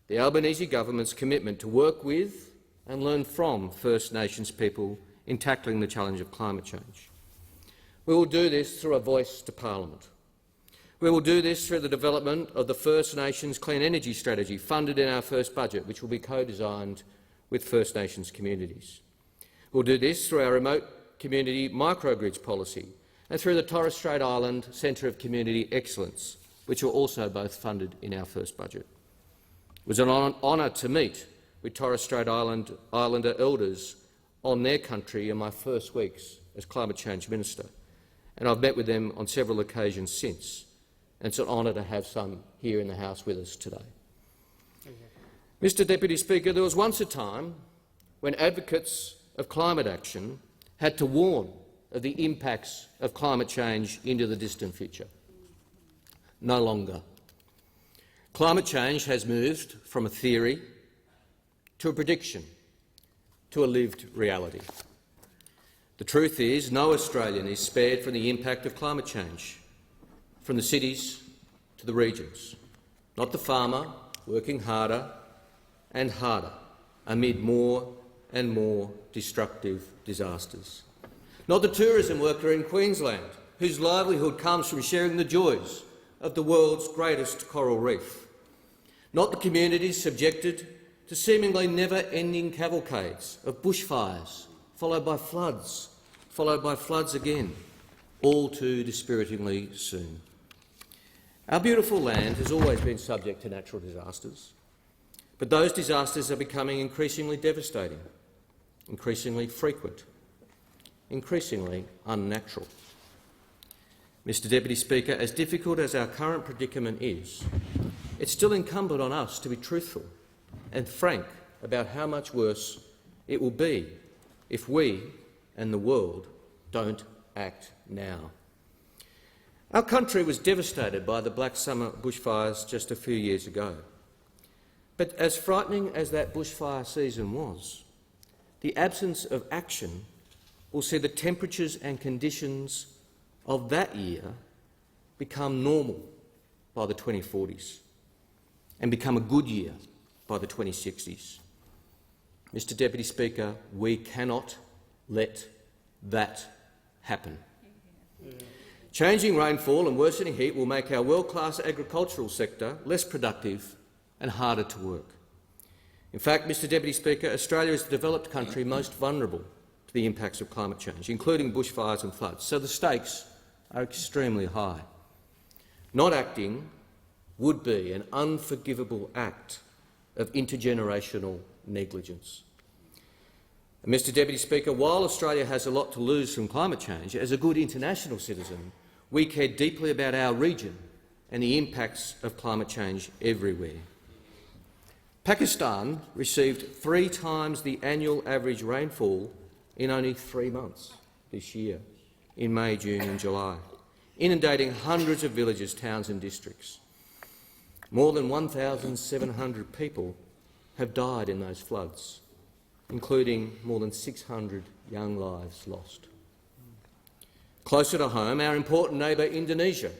the Albanese government's commitment to work with and learn from First Nations people in tackling the challenge of climate change. We will do this through a voice to Parliament. We will do this through the development of the First Nations Clean Energy Strategy funded in our first budget, which will be co-designed with First Nations communities. We'll do this through our remote community microgrids policy and through the Torres Strait Island Centre of Community Excellence, which were also both funded in our first budget. It was an honour to meet with Torres Strait Islander elders on their country in my first weeks as Climate Change Minister, and I've met with them on several occasions since, and it's an honour to have some here in the House with us today. Mr Deputy Speaker, there was once a time when advocates of climate action had to warn of the impacts of climate change into the distant future. No longer. Climate change has moved from a theory to a prediction to a lived reality. The truth is, no Australian is spared from the impact of climate change, from the cities to the regions. Not the farmer working harder and harder amid more and more destructive disasters. Not the tourism worker in Queensland whose livelihood comes from sharing the joys of the world's greatest coral reef. Not the communities subjected to seemingly never-ending cavalcades of bushfires, followed by floods again, all too dispiritingly soon. Our beautiful land has always been subject to natural disasters, but those disasters are becoming increasingly devastating, increasingly frequent, increasingly unnatural. Mr Deputy Speaker, as difficult as our current predicament is, it's still incumbent on us to be truthful and frank about how much worse it will be if we and the world don't act now. Our country was devastated by the Black Summer bushfires just a few years ago. But as frightening as that bushfire season was, the absence of action will see the temperatures and conditions of that year become normal by the 2040s and become a good year by the 2060s. Mr Deputy Speaker, we cannot let that happen. Changing rainfall and worsening heat will make our world-class agricultural sector less productive and harder to work. In fact, Mr Deputy Speaker, Australia is the developed country most vulnerable to the impacts of climate change, including bushfires and floods, so the stakes are extremely high. Not acting would be an unforgivable act of intergenerational negligence. And Mr Deputy Speaker, while Australia has a lot to lose from climate change, as a good international citizen, we care deeply about our region and the impacts of climate change everywhere. Pakistan received 3 times the annual average rainfall in only 3 months this year, in May, June and July, inundating hundreds of villages, towns and districts. More than 1,700 people have died in those floods, including more than 600 young lives lost. Closer to home, our important neighbour Indonesia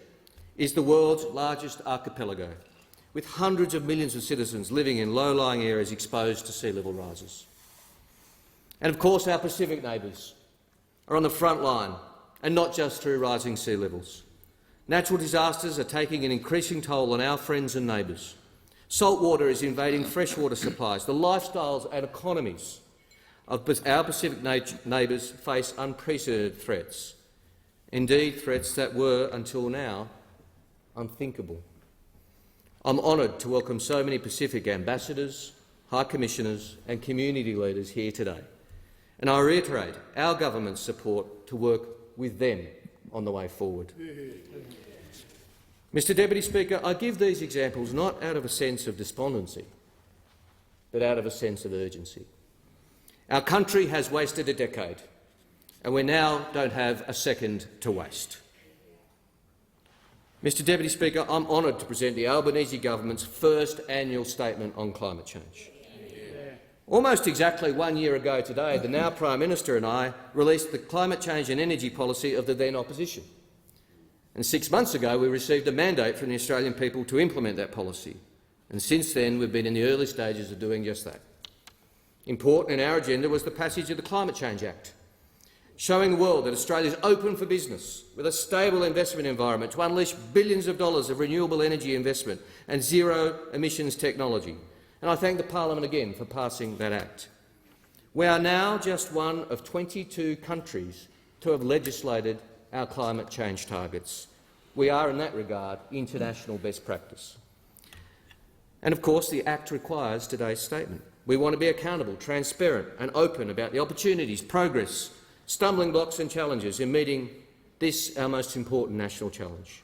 is the world's largest archipelago, with hundreds of millions of citizens living in low-lying areas exposed to sea level rises. And of course our Pacific neighbours are on the front line, and not just through rising sea levels. Natural disasters are taking an increasing toll on our friends and neighbours. Salt water is invading freshwater supplies. The lifestyles and economies of our Pacific neighbours face unprecedented threats, indeed threats that were, until now, unthinkable. I'm honoured to welcome so many Pacific ambassadors, high commissioners and community leaders here today, and I reiterate our government's support to work with them on the way forward. Mr Deputy Speaker, I give these examples not out of a sense of despondency, but out of a sense of urgency. Our country has wasted a decade, and we now don't have a second to waste. Mr Deputy Speaker, I'm honoured to present the Albanese government's first annual statement on climate change. Almost exactly 1 year ago today, the now Prime Minister and I released the climate change and energy policy of the then opposition. And 6 months ago we received a mandate from the Australian people to implement that policy. And since then we've been in the early stages of doing just that. Important in our agenda was the passage of the Climate Change Act, showing the world that Australia is open for business with a stable investment environment to unleash billions of dollars of renewable energy investment and zero-emissions technology. And I thank the Parliament again for passing that Act. We are now just one of 22 countries to have legislated our climate change targets. We are, in that regard, international best practice. And of course, the Act requires today's statement. We want to be accountable, transparent and open about the opportunities, progress, stumbling blocks and challenges in meeting this, our most important national challenge.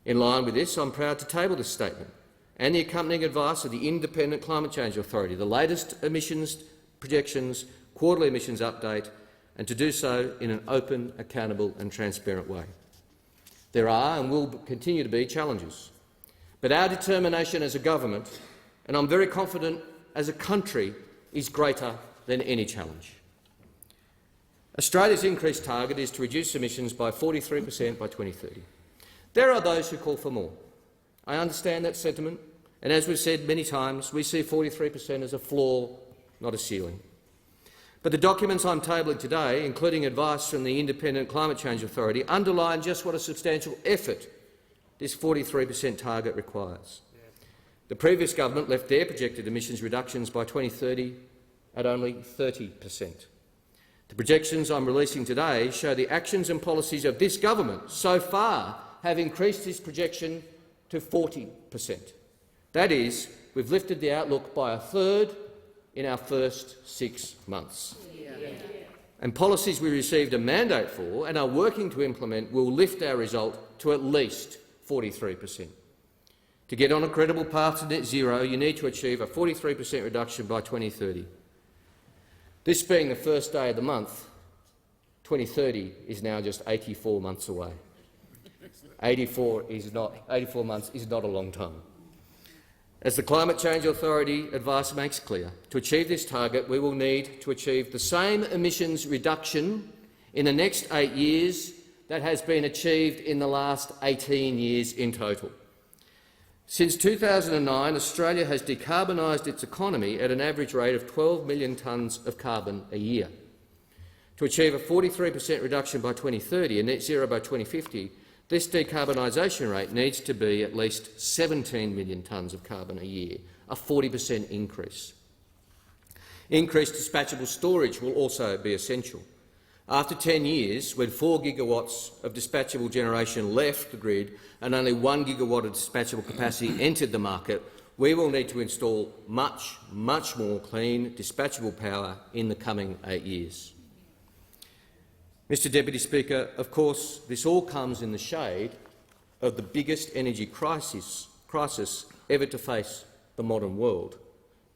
In line with this, I'm proud to table this statement and the accompanying advice of the Independent Climate Change Authority, the latest emissions projections, quarterly emissions update, and to do so in an open, accountable and transparent way. There are and will continue to be challenges, but our determination as a government, and I'm very confident as a country, is greater than any challenge. Australia's increased target is to reduce emissions by 43% by 2030. There are those who call for more. I understand that sentiment, and as we've said many times, we see 43% as a floor, not a ceiling. But the documents I'm tabling today, including advice from the Independent Climate Change Authority, underline just what a substantial effort this 43% target requires. The previous government left their projected emissions reductions by 2030 at only 30%. The projections I'm releasing today show the actions and policies of this government so far have increased this projection to 40%. That is, we've lifted the outlook by a third in our first 6 months. And policies we received a mandate for and are working to implement will lift our result to at least 43%. To get on a credible path to net zero, you need to achieve a 43% reduction by 2030. This being the first day of the month, 2030 is now just 84 months away. 84 months is not a long time. As the Climate Change Authority advice makes clear, to achieve this target we will need to achieve the same emissions reduction in the next 8 years that has been achieved in the last 18 years in total. Since 2009, Australia has decarbonised its economy at an average rate of 12 million tonnes of carbon a year. To achieve a 43% reduction by 2030 and net zero by 2050, this decarbonisation rate needs to be at least 17 million tonnes of carbon a year, a 40% increase. Increased dispatchable storage will also be essential. After 10 years, when 4 gigawatts of dispatchable generation left the grid and only 1 gigawatt of dispatchable capacity entered the market, we will need to install much more clean, dispatchable power in the coming 8 years. Mr Deputy Speaker, of course, this all comes in the shade of the biggest energy crisis ever to face the modern world,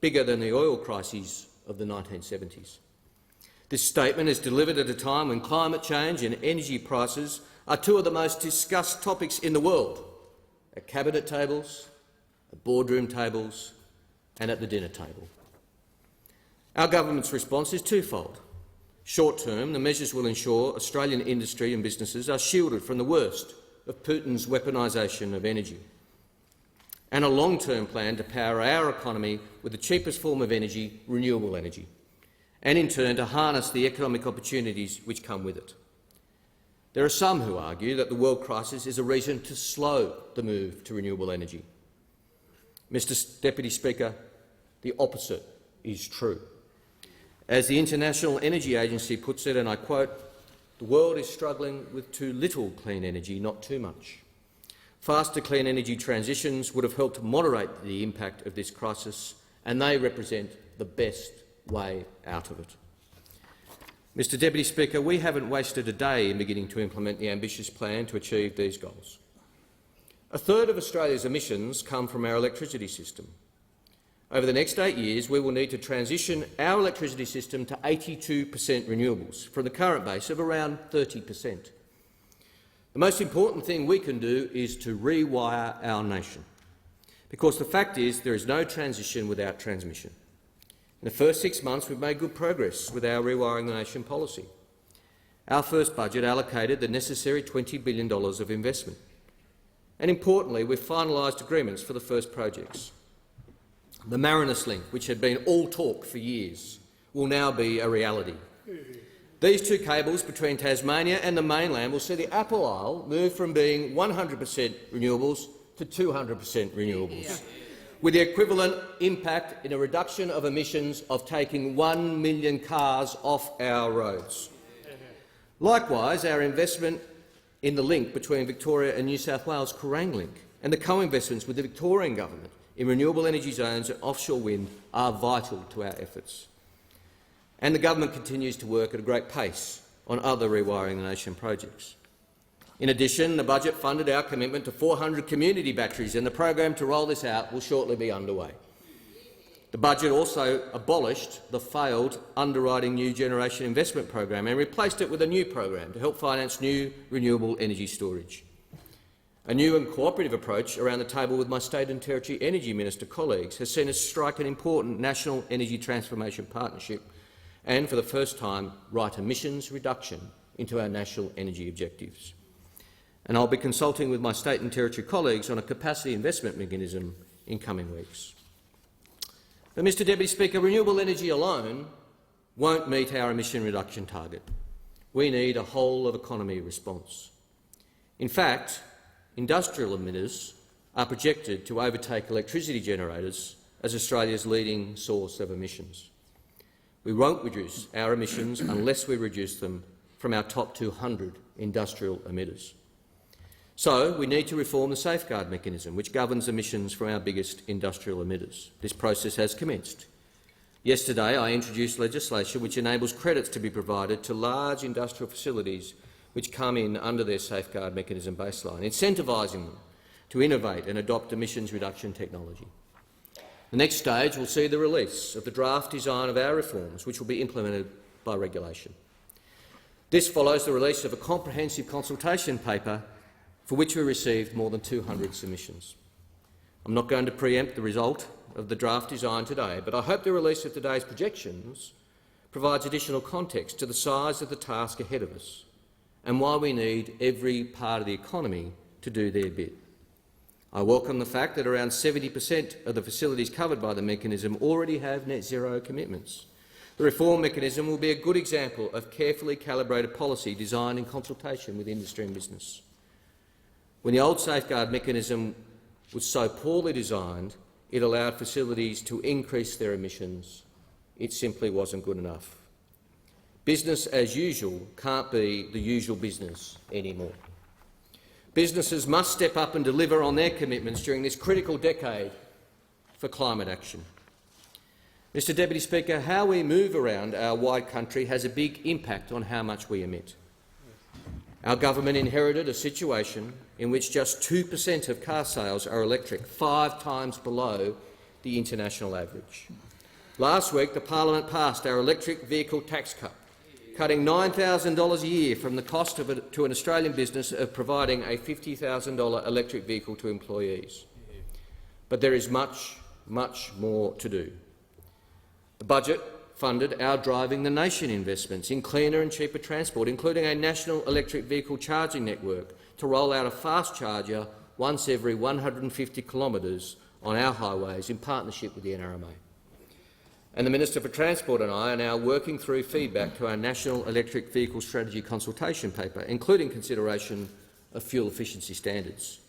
bigger than the oil crises of the 1970s. This statement is delivered at a time when climate change and energy prices are two of the most discussed topics in the world, at cabinet tables, at boardroom tables and at the dinner table. Our government's response is twofold. Short-term, the measures will ensure Australian industry and businesses are shielded from the worst of Putin's weaponisation of energy, and a long-term plan to power our economy with the cheapest form of energy, renewable energy, and in turn to harness the economic opportunities which come with it. There are some who argue that the world crisis is a reason to slow the move to renewable energy. Mr Deputy Speaker, the opposite is true. As the International Energy Agency puts it, and I quote, "The world is struggling with too little clean energy, not too much. Faster clean energy transitions would have helped moderate the impact of this crisis, and they represent the best way out of it." Mr Deputy Speaker, we haven't wasted a day in beginning to implement the ambitious plan to achieve these goals. A third of Australia's emissions come from our electricity system. Over the next 8 years, we will need to transition our electricity system to 82% renewables, from the current base of around 30%. The most important thing we can do is to rewire our nation, because the fact is there is no transition without transmission. In the first 6 months, we've made good progress with our Rewiring the Nation policy. Our first budget allocated the necessary $20 billion of investment. And importantly, we've finalised agreements for the first projects. The Marinus Link, which had been all talk for years, will now be a reality. These two cables between Tasmania and the mainland will see the Apple Isle move from being 100% renewables to 200% renewables, with the equivalent impact in a reduction of emissions of taking 1 million cars off our roads. Likewise, our investment in the link between Victoria and New South Wales, Kerrang Link, and the co-investments with the Victorian government in renewable energy zones and offshore wind are vital to our efforts. And the government continues to work at a great pace on other Rewiring the Nation projects. In addition, the budget funded our commitment to 400 community batteries, and the program to roll this out will shortly be underway. The budget also abolished the failed Underwriting New Generation Investment program and replaced it with a new program to help finance new renewable energy storage. A new and cooperative approach around the table with my State and Territory Energy Minister colleagues has seen us strike an important national energy transformation partnership and, for the first time, write emissions reduction into our national energy objectives. And I'll be consulting with my State and Territory colleagues on a capacity investment mechanism in coming weeks. But, Mr Deputy Speaker, renewable energy alone won't meet our emission reduction target. We need a whole-of-economy response. In fact, industrial emitters are projected to overtake electricity generators as Australia's leading source of emissions. We won't reduce our emissions unless we reduce them from our top 200 industrial emitters. So we need to reform the safeguard mechanism which governs emissions from our biggest industrial emitters. This process has commenced. Yesterday I introduced legislation which enables credits to be provided to large industrial facilities which come in under their safeguard mechanism baseline, incentivising them to innovate and adopt emissions reduction technology. The next stage will see the release of the draft design of our reforms, which will be implemented by regulation. This follows the release of a comprehensive consultation paper for which we received more than 200 submissions. I'm not going to preempt the result of the draft design today, but I hope the release of today's projections provides additional context to the size of the task ahead of us and why we need every part of the economy to do their bit. I welcome the fact that around 70% of the facilities covered by the mechanism already have net zero commitments. The reform mechanism will be a good example of carefully calibrated policy designed in consultation with industry and business. When the old safeguard mechanism was so poorly designed, it allowed facilities to increase their emissions. It simply wasn't good enough. Business as usual can't be the usual business anymore. Businesses must step up and deliver on their commitments during this critical decade for climate action. Mr Deputy Speaker, how we move around our wide country has a big impact on how much we emit. Our government inherited a situation in which just 2% of car sales are electric, 5 times below the international average. Last week, the Parliament passed our electric vehicle tax cut, cutting $9,000 a year from the cost to an Australian business of providing a $50,000 electric vehicle to employees. But there is much, much more to do. The budget funded our Driving the Nation investments in cleaner and cheaper transport, including a national electric vehicle charging network to roll out a fast charger once every 150 kilometres on our highways in partnership with the NRMA. And the Minister for Transport and I are now working through feedback to our National Electric Vehicle Strategy consultation paper, including consideration of fuel efficiency standards.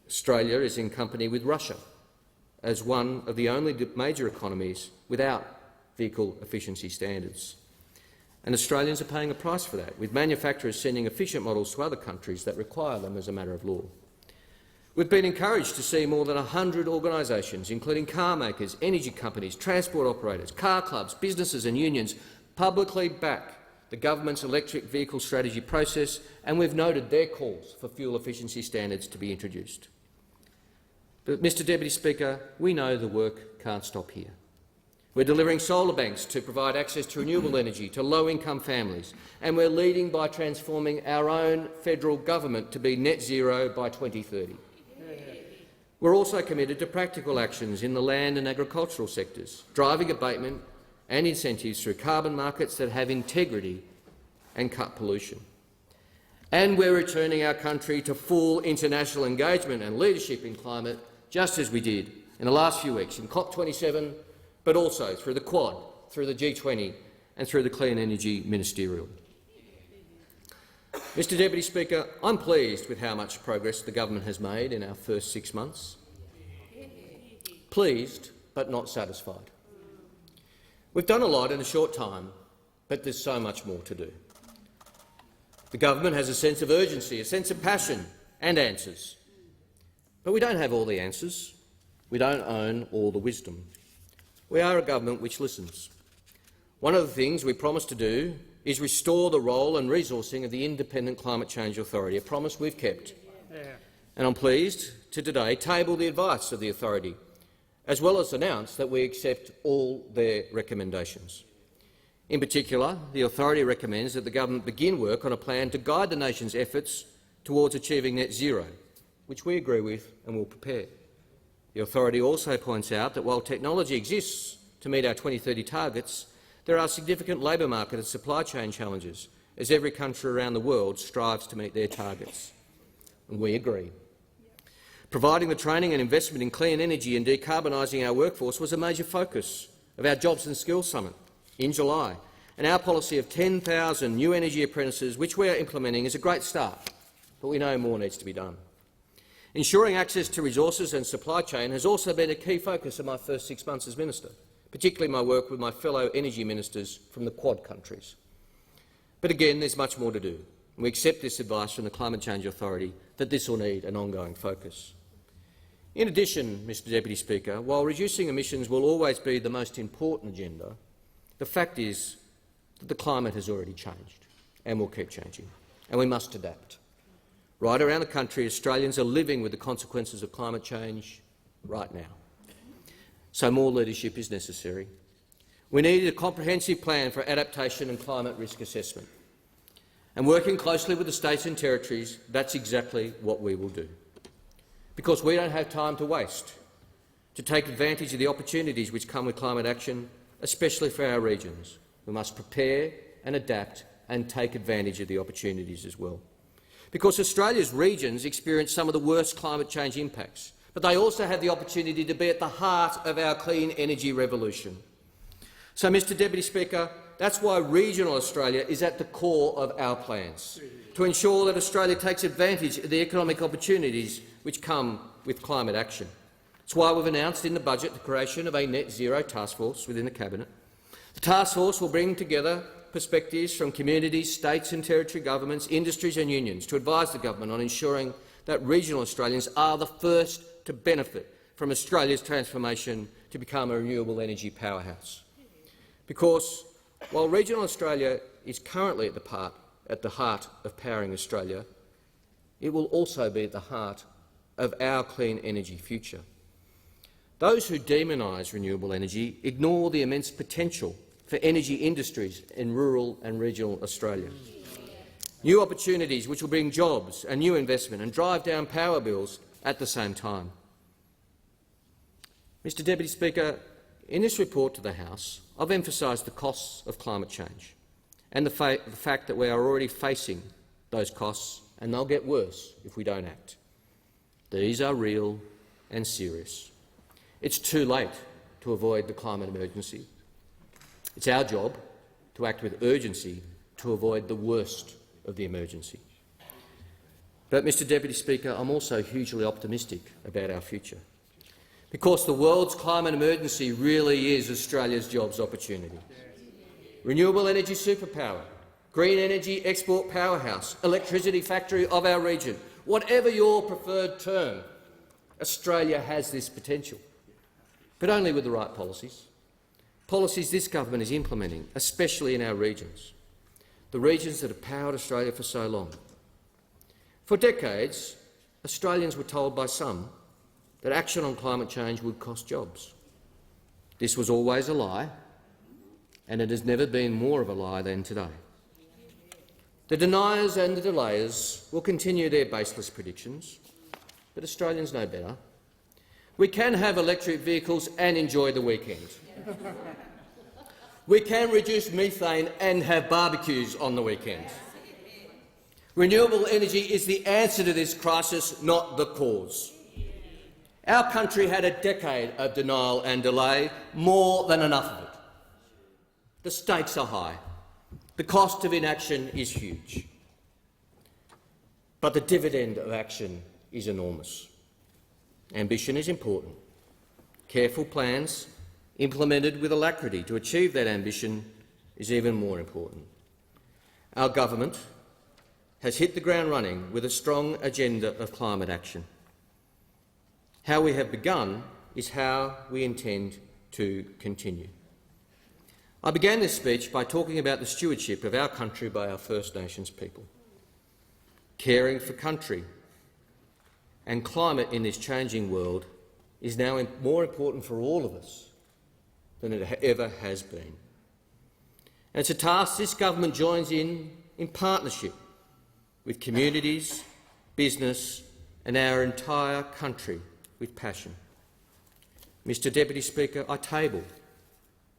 Australia is in company with Russia as one of the only major economies without vehicle efficiency standards. And Australians are paying a price for that, with manufacturers sending efficient models to other countries that require them as a matter of law. We've been encouraged to see more than 100 organisations, including car makers, energy companies, transport operators, car clubs, businesses and unions, publicly back the government's electric vehicle strategy process, and we've noted their calls for fuel efficiency standards to be introduced. But, Mr Deputy Speaker, we know the work can't stop here. We're delivering solar banks to provide access to renewable energy to low-income families, and we're leading by transforming our own federal government to be net zero by 2030. We're also committed to practical actions in the land and agricultural sectors, driving abatement and incentives through carbon markets that have integrity and cut pollution. And we're returning our country to full international engagement and leadership in climate, just as we did in the last few weeks in COP27, but also through the Quad, through the G20 and through the Clean Energy Ministerial. Mr Deputy Speaker, I'm pleased with how much progress the government has made in our first 6 months. Pleased, but not satisfied. We've done a lot in a short time, but there's so much more to do. The government has a sense of urgency, a sense of passion and answers. But we don't have all the answers. We don't own all the wisdom. We are a government which listens. One of the things we promised to do is restore the role and resourcing of the Independent Climate Change Authority, a promise we've kept. And I'm pleased to today table the advice of the authority, as well as announce that we accept all their recommendations. In particular, the authority recommends that the government begin work on a plan to guide the nation's efforts towards achieving net zero, which we agree with and will prepare. The authority also points out that while technology exists to meet our 2030 targets, there are significant labour market and supply chain challenges as every country around the world strives to meet their targets. And we agree. Providing the training and investment in clean energy and decarbonising our workforce was a major focus of our Jobs and Skills Summit in July, and our policy of 10,000 new energy apprentices, which we are implementing, is a great start, but we know more needs to be done. Ensuring access to resources and supply chain has also been a key focus of my first 6 months as minister, particularly my work with my fellow energy ministers from the Quad countries. But again, there's much more to do. We accept this advice from the Climate Change Authority that this will need an ongoing focus. In addition, Mr Deputy Speaker, while reducing emissions will always be the most important agenda, the fact is that the climate has already changed and will keep changing, and we must adapt. Right around the country, Australians are living with the consequences of climate change right now. So more leadership is necessary. We need a comprehensive plan for adaptation and climate risk assessment. And working closely with the states and territories, that's exactly what we will do. Because we don't have time to waste, to take advantage of the opportunities which come with climate action, especially for our regions. We must prepare and adapt and take advantage of the opportunities as well. Because Australia's regions experience some of the worst climate change impacts, but they also have the opportunity to be at the heart of our clean energy revolution. So, Mr Deputy Speaker, that's why regional Australia is at the core of our plans, to ensure that Australia takes advantage of the economic opportunities which come with climate action. It's why we've announced in the budget the creation of a net zero task force within the Cabinet. The task force will bring together perspectives from communities, states and territory governments, industries and unions to advise the government on ensuring that regional Australians are the first to benefit from Australia's transformation to become a renewable energy powerhouse. Because while regional Australia is currently at the heart of powering Australia, it will also be at the heart of our clean energy future. Those who demonise renewable energy ignore the immense potential for energy industries in rural and regional Australia. New opportunities which will bring jobs and new investment and drive down power bills at the same time. Mr Deputy Speaker, in this report to the House, I've emphasised the costs of climate change and the fact that we are already facing those costs, and they'll get worse if we don't act. These are real and serious. It's too late to avoid the climate emergency. It's our job to act with urgency to avoid the worst of the emergency. But, Mr Deputy Speaker, I'm also hugely optimistic about our future, because the world's climate emergency really is Australia's jobs opportunity. Renewable energy superpower, green energy export powerhouse, electricity factory of our region, whatever your preferred term, Australia has this potential, but only with the right policies. Policies this government is implementing, especially in our regions, the regions that have powered Australia for so long. For decades, Australians were told by some that action on climate change would cost jobs. This was always a lie, and it has never been more of a lie than today. The deniers and the delayers will continue their baseless predictions, but Australians know better. We can have electric vehicles and enjoy the weekend. We can reduce methane and have barbecues on the weekend. Renewable energy is the answer to this crisis, not the cause. Our country had a decade of denial and delay, more than enough of it. The stakes are high. The cost of inaction is huge. But the dividend of action is enormous. Ambition is important. Careful plans implemented with alacrity to achieve that ambition is even more important. Our government has hit the ground running with a strong agenda of climate action. How we have begun is how we intend to continue. I began this speech by talking about the stewardship of our country by our First Nations people. Caring for country and climate in this changing world is now more important for all of us than it ever has been. And it's a task this government joins in partnership with communities, business and our entire country with passion. Mr Deputy Speaker, I table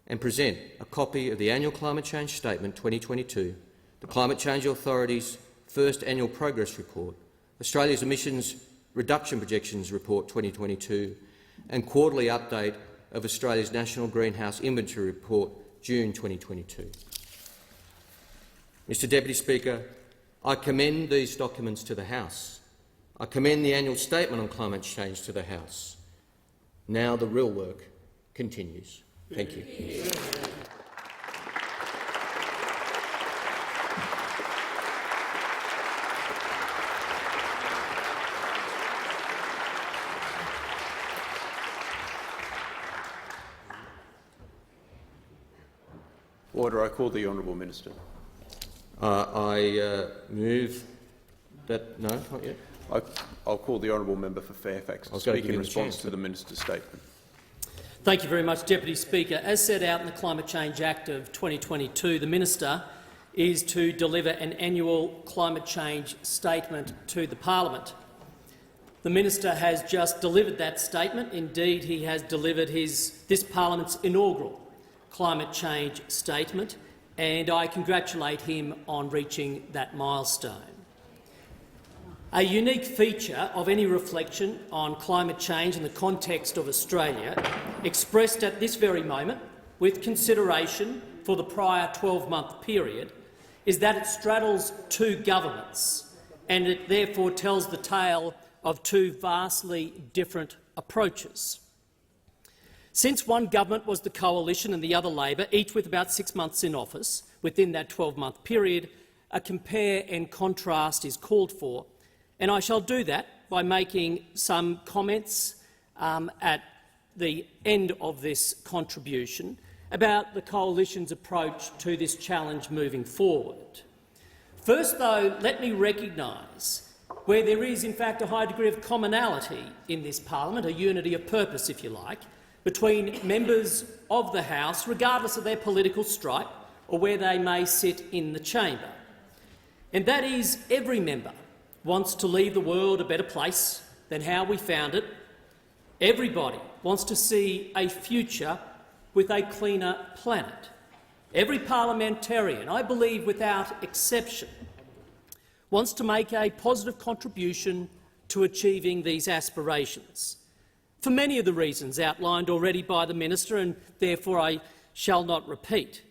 and present a copy of the Annual Climate Change Statement 2022, the Climate Change Authority's first annual progress report, Australia's Emissions Reduction Projections Report 2022 and quarterly update of Australia's National Greenhouse Inventory Report, June 2022. Mr Deputy Speaker, I commend these documents to the House. I commend the annual statement on climate change to the House. Now the real work continues. Thank you. Order. I call the Honourable Minister. I move that— no, not yet. I'll call the Honourable Member for Fairfax to speak in response to the Minister's statement. Thank you very much, Deputy Speaker. As set out in the Climate Change Act of 2022, the Minister is to deliver an annual climate change statement to the Parliament. The Minister has just delivered that statement. Indeed, he has delivered this Parliament's inaugural climate change statement, and I congratulate him on reaching that milestone. A unique feature of any reflection on climate change in the context of Australia, expressed at this very moment with consideration for the prior 12-month period, is that it straddles two governments, and it therefore tells the tale of two vastly different approaches. Since one government was the Coalition and the other Labor, each with about 6 months in office within that 12-month period, a compare and contrast is called for, and I shall do that by making some comments at the end of this contribution about the Coalition's approach to this challenge moving forward. First, though, let me recognise where there is, in fact, a high degree of commonality in this parliament, a unity of purpose, if you like, between members of the House, regardless of their political stripe or where they may sit in the chamber. And that is, every member wants to leave the world a better place than how we found it. Everybody wants to see a future with a cleaner planet. Every parliamentarian, I believe without exception, wants to make a positive contribution to achieving these aspirations, for many of the reasons outlined already by the Minister, and therefore I shall not repeat.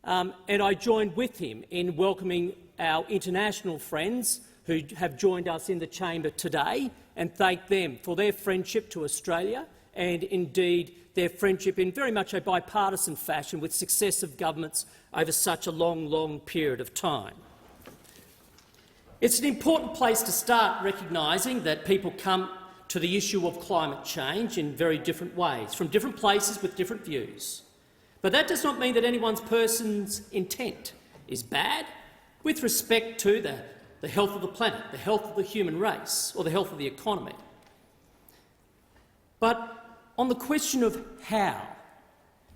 And I join with him in welcoming our international friends who have joined us in the chamber today and thank them for their friendship to Australia and indeed their friendship in very much a bipartisan fashion with successive governments over such a long period of time. It's an important place to start recognising that people come to the issue of climate change in very different ways, from different places with different views. But that does not mean that anyone's person's intent is bad with respect to the health of the planet, the health of the human race, or the health of the economy. But on the question of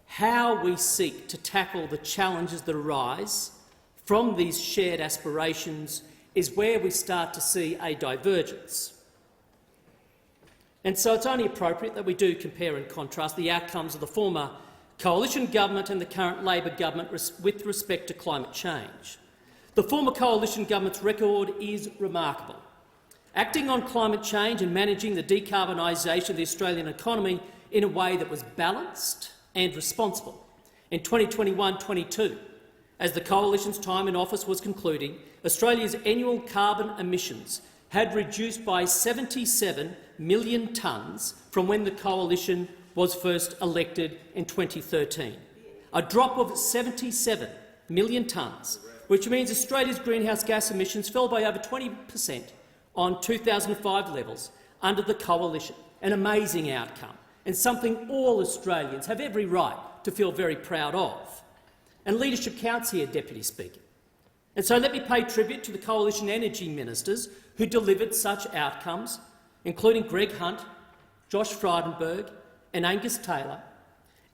how we seek to tackle the challenges that arise from these shared aspirations is where we start to see a divergence. And so it's only appropriate that we do compare and contrast the outcomes of the former Coalition government and the current Labor government with respect to climate change. The former Coalition government's record is remarkable, acting on climate change and managing the decarbonisation of the Australian economy in a way that was balanced and responsible. In 2021-22, as the Coalition's time in office was concluding, Australia's annual carbon emissions had reduced by 77 million tonnes from when the Coalition was first elected in 2013, a drop of 77 million tonnes, which means Australia's greenhouse gas emissions fell by over 20% on 2005 levels under the Coalition, an amazing outcome and something all Australians have every right to feel very proud of. And leadership counts here, Deputy Speaker. And so let me pay tribute to the Coalition energy ministers who delivered such outcomes, including Greg Hunt, Josh Frydenberg and Angus Taylor,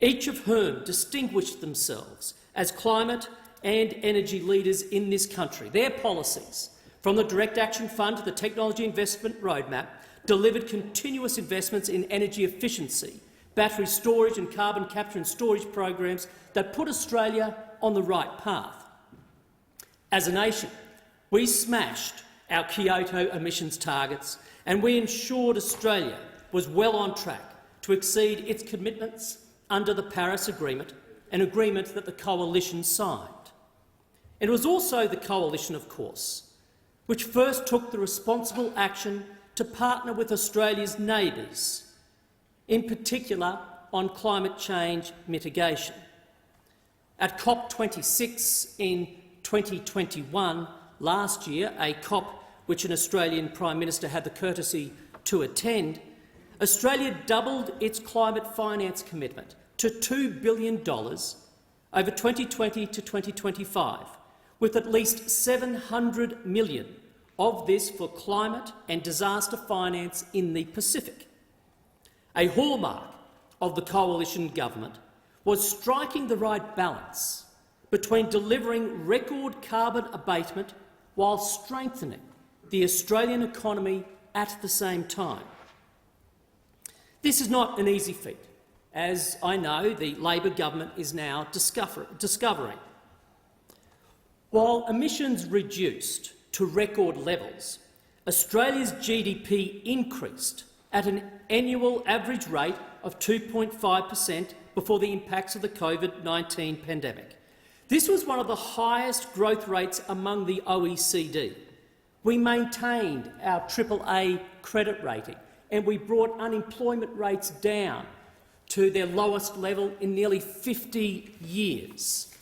each of whom distinguished themselves as climate and energy leaders in this country. Their policies, from the Direct Action Fund to the Technology Investment Roadmap, delivered continuous investments in energy efficiency, battery storage and carbon capture and storage programs that put Australia on the right path. As a nation, we smashed our Kyoto emissions targets and we ensured Australia was well on track to exceed its commitments under the Paris Agreement, an agreement that the Coalition signed. And it was also the Coalition, of course, which first took the responsible action to partner with Australia's neighbours, in particular on climate change mitigation. At COP26 in 2021, last year, a COP which an Australian Prime Minister had the courtesy to attend, Australia doubled its climate finance commitment to $2 billion over 2020 to 2025, with at least $700 million of this for climate and disaster finance in the Pacific. A hallmark of the coalition government was striking the right balance between delivering record carbon abatement while strengthening the Australian economy at the same time. This is not an easy feat, as I know the Labor government is now discovering. While emissions reduced to record levels, Australia's GDP increased at an annual average rate of 2.5% before the impacts of the COVID-19 pandemic. This was one of the highest growth rates among the OECD. We maintained our AAA credit rating and we brought unemployment rates down to their lowest level in nearly 50 years.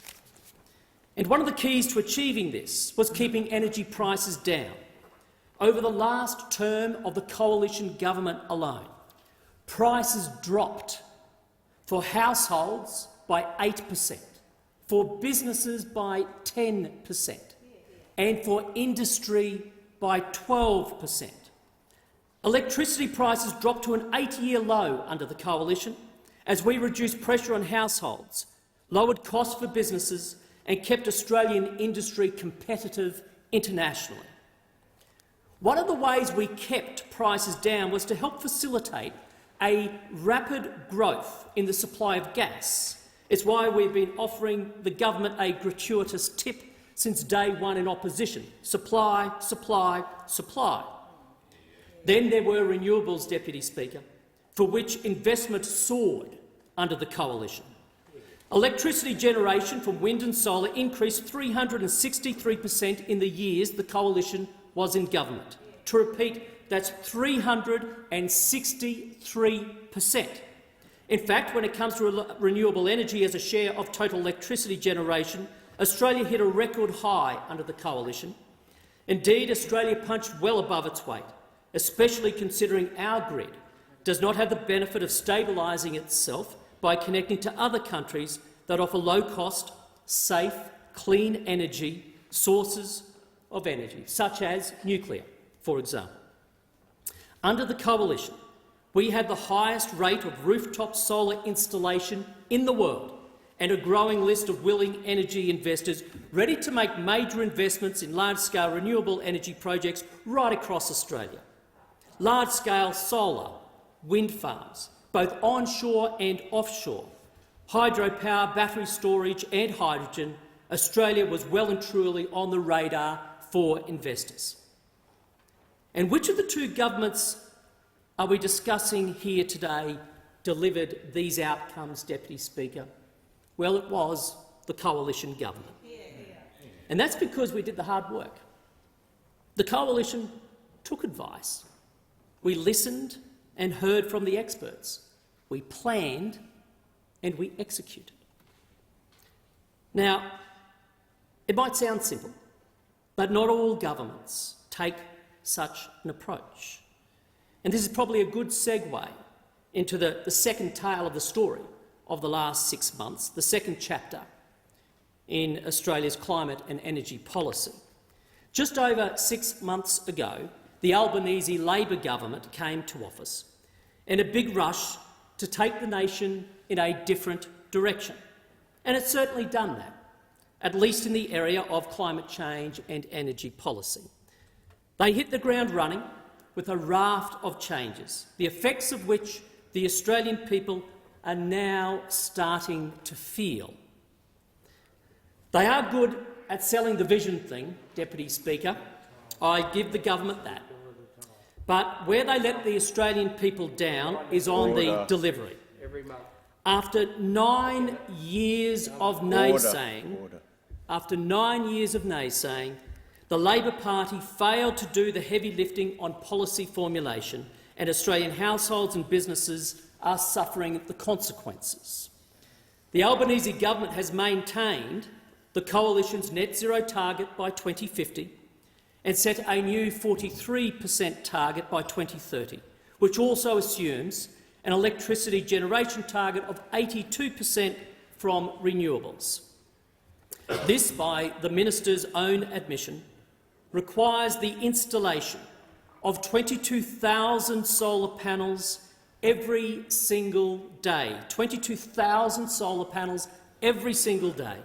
And one of the keys to achieving this was keeping energy prices down. Over the last term of the coalition government alone, prices dropped for households by 8%, for businesses by 10%, and for industry by 12%. Electricity prices dropped to an 8-year low under the coalition as we reduced pressure on households, lowered costs for businesses and kept Australian industry competitive internationally. One of the ways we kept prices down was to help facilitate a rapid growth in the supply of gas. It's why we've been offering the government a gratuitous tip since day one in opposition: supply, supply, supply. Then there were renewables, Deputy Speaker, for which investment soared under the coalition. Electricity generation from wind and solar increased 363% in the years the coalition was in government. To repeat, that's 363%. In fact, when it comes to renewable energy as a share of total electricity generation, Australia hit a record high under the coalition. Indeed, Australia punched well above its weight, especially considering our grid does not have the benefit of stabilising itself by connecting to other countries that offer low-cost, safe, clean energy sources of energy, such as nuclear, for example. Under the coalition, we had the highest rate of rooftop solar installation in the world and a growing list of willing energy investors ready to make major investments in large-scale renewable energy projects right across Australia. Large-scale solar, wind farms, both onshore and offshore, hydropower, battery storage and hydrogen. Australia was well and truly on the radar for investors. And which of the two governments are we discussing here today delivered these outcomes, Deputy Speaker? Well, it was the coalition government. And that's because we did the hard work. The coalition took advice. We listened and heard from the experts. We planned and we executed. Now, it might sound simple, but not all governments take such an approach. And this is probably a good segue into the second tale of the story of the last 6 months, the second chapter in Australia's climate and energy policy. Just over 6 months ago, the Albanese Labor government came to office in a big rush to take the nation in a different direction. And it's certainly done that, at least in the area of climate change and energy policy. They hit the ground running with a raft of changes, the effects of which the Australian people are now starting to feel. They are good at selling the vision thing, Deputy Speaker. I give the government that. But where they let the Australian people down is on the delivery. After 9 years of naysaying, after 9 years of naysaying, the Labor Party failed to do the heavy lifting on policy formulation, and Australian households and businesses are suffering the consequences. The Albanese government has maintained the Coalition's net zero target by 2050 and set a new 43% target by 2030, which also assumes an electricity generation target of 82% from renewables. This, by the Minister's own admission, requires the installation of 22,000 solar panels every single day, 22,000 solar panels every single day,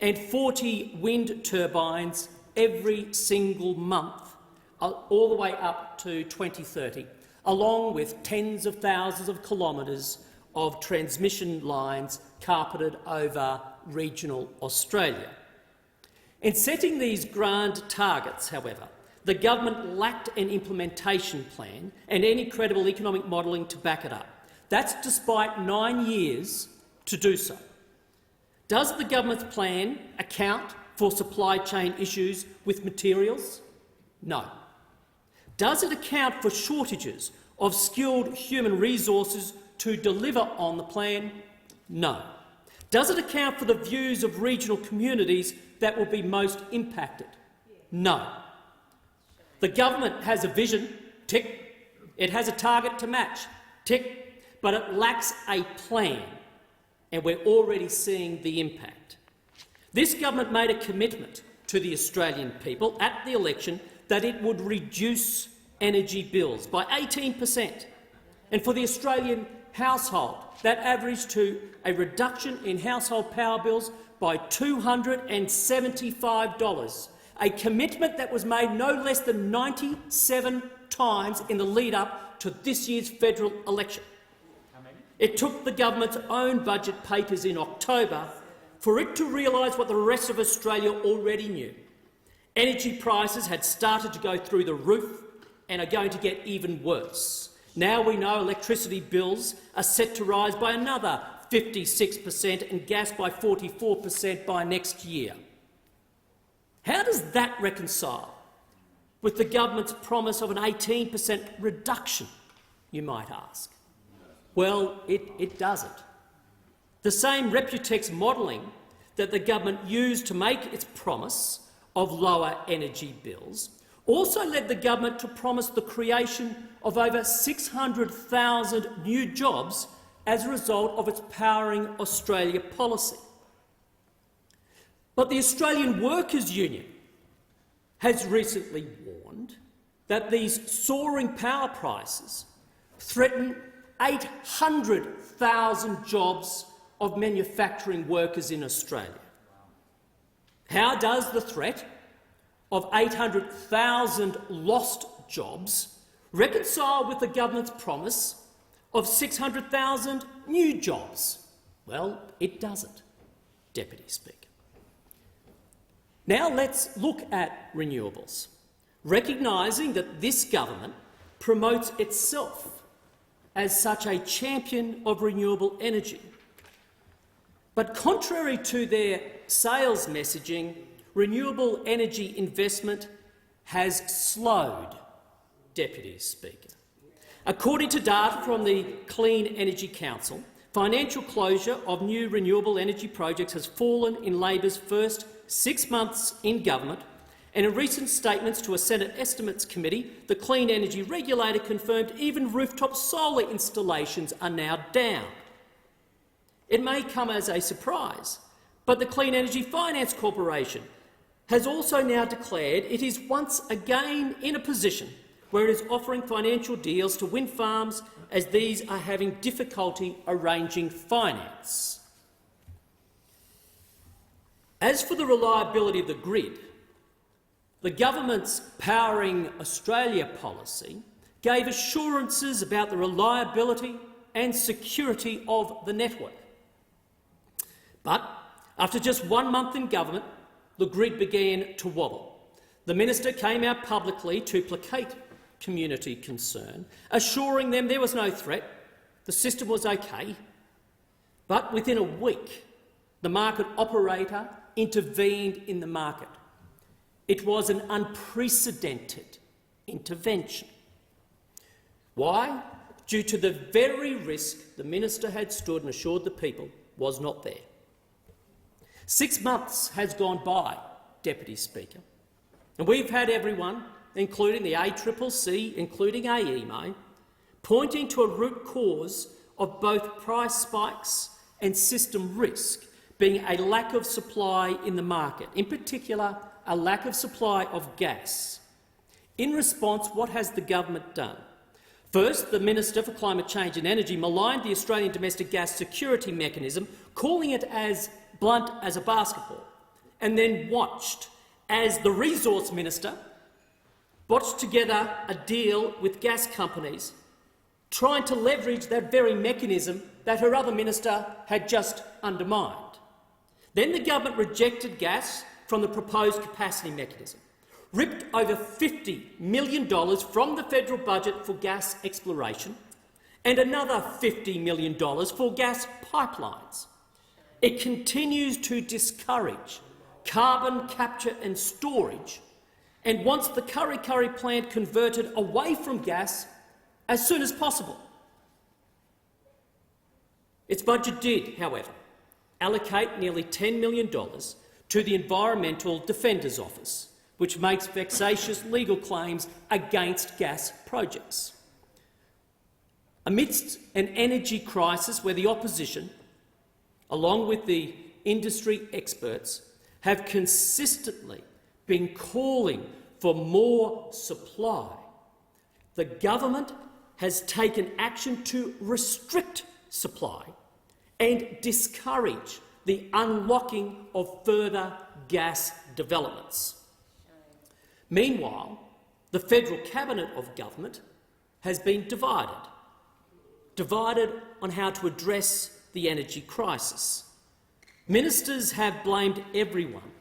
and 40 wind turbines every single month, all the way up to 2030, along with tens of thousands of kilometres of transmission lines carpeted over regional Australia. In setting these grand targets, however, the government lacked an implementation plan and any credible economic modelling to back it up. That's despite 9 years to do so. Does the government's plan account for supply chain issues with materials? No. Does it account for shortages of skilled human resources to deliver on the plan? No. Does it account for the views of regional communities that will be most impacted? No. The government has a vision, tick. It has a target to match, tick, but it lacks a plan, and we're already seeing the impact. This government made a commitment to the Australian people at the election that it would reduce energy bills by 18%, and for the Australian household, that averaged to a reduction in household power bills by $275, a commitment that was made no less than 97 times in the lead-up to this year's federal election. It took the government's own budget papers in October for it to realise what the rest of Australia already knew. Energy prices had started to go through the roof and are going to get even worse. Now we know electricity bills are set to rise by another 56% and gas by 44% by next year. How does that reconcile with the government's promise of an 18% reduction, you might ask? Well, it doesn't. The same Reputex modelling that the government used to make its promise of lower energy bills also led the government to promise the creation of over 600,000 new jobs as a result of its Powering Australia policy. But the Australian Workers' Union has recently warned that these soaring power prices threaten 800,000 jobs of manufacturing workers in Australia. How does the threat of 800,000 lost jobs reconcile with the government's promise of 600,000 new jobs? Well, it doesn't, Deputy Speaker. Now let's look at renewables, recognising that this government promotes itself as such a champion of renewable energy. But contrary to their sales messaging, renewable energy investment has slowed, Deputy Speaker. According to data from the Clean Energy Council, financial closure of new renewable energy projects has fallen in Labor's first 6 months in government, and in recent statements to a Senate Estimates Committee, the Clean Energy Regulator confirmed even rooftop solar installations are now down. It may come as a surprise, but the Clean Energy Finance Corporation has also now declared it is once again in a position where it is offering financial deals to wind farms as these are having difficulty arranging finance. As for the reliability of the grid, the government's Powering Australia policy gave assurances about the reliability and security of the network. But after just 1 month in government, the grid began to wobble. The minister came out publicly to placate community concern, assuring them there was no threat, the system was okay. But within a week, the market operator intervened in the market. It was an unprecedented intervention. Why? Due to the very risk the minister had stood and assured the people was not there. 6 months has gone by, Deputy Speaker, and we've had everyone, including the ACCC, including AEMO, pointing to a root cause of both price spikes and system risk being a lack of supply in the market, in particular a lack of supply of gas. In response, what has the government done? First, the Minister for Climate Change and Energy maligned the Australian Domestic Gas Security Mechanism, calling it as blunt as a basketball, and then watched as the Resource Minister botched together a deal with gas companies, trying to leverage that very mechanism that her other minister had just undermined. Then the government rejected gas from the proposed capacity mechanism, ripped over $50 million from the federal budget for gas exploration and another $50 million for gas pipelines. It continues to discourage carbon capture and storage and wants the Kurri Kurri plant converted away from gas as soon as possible. Its budget did, however, allocate nearly $10 million to the Environmental Defender's Office, which makes vexatious legal claims against gas projects. Amidst an energy crisis where the opposition, along with the industry experts, have consistently been calling for more supply, the government has taken action to restrict supply and discourage the unlocking of further gas developments. Meanwhile, the federal cabinet of government has been divided on how to address the energy crisis. Ministers have blamed everyone,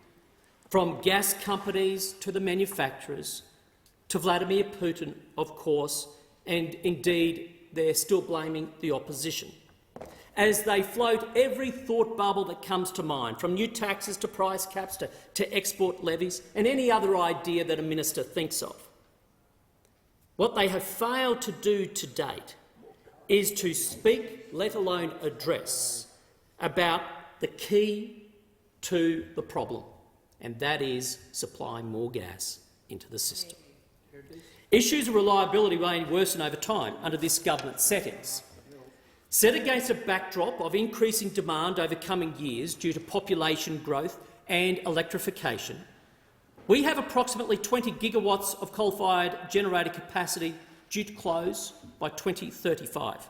from gas companies to the manufacturers, to Vladimir Putin, of course, and indeed they're still blaming the opposition, as they float every thought bubble that comes to mind, from new taxes to price caps to export levies and any other idea that a minister thinks of. What they have failed to do to date is to speak, let alone address, about the key to the problem, and that is supplying more gas into the system. Issues of reliability may worsen over time under this government's settings. Set against a backdrop of increasing demand over coming years due to population growth and electrification, we have approximately 20 gigawatts of coal-fired generator capacity due to close by 2035.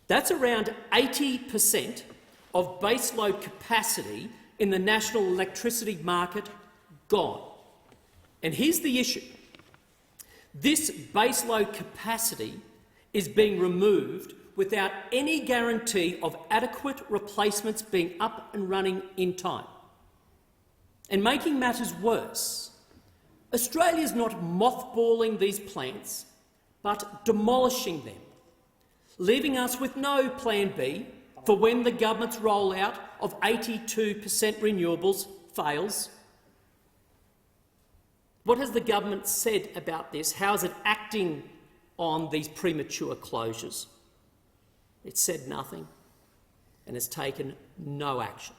That's around 80% of baseload capacity in the national electricity market gone. And here's the issue. This baseload capacity is being removed without any guarantee of adequate replacements being up and running in time. And making matters worse, Australia is not mothballing these plants, but demolishing them, leaving us with no plan B for when the government's rollout of 82% renewables fails. What has the government said about this? How is it acting on these premature closures? It's said nothing and has taken no action,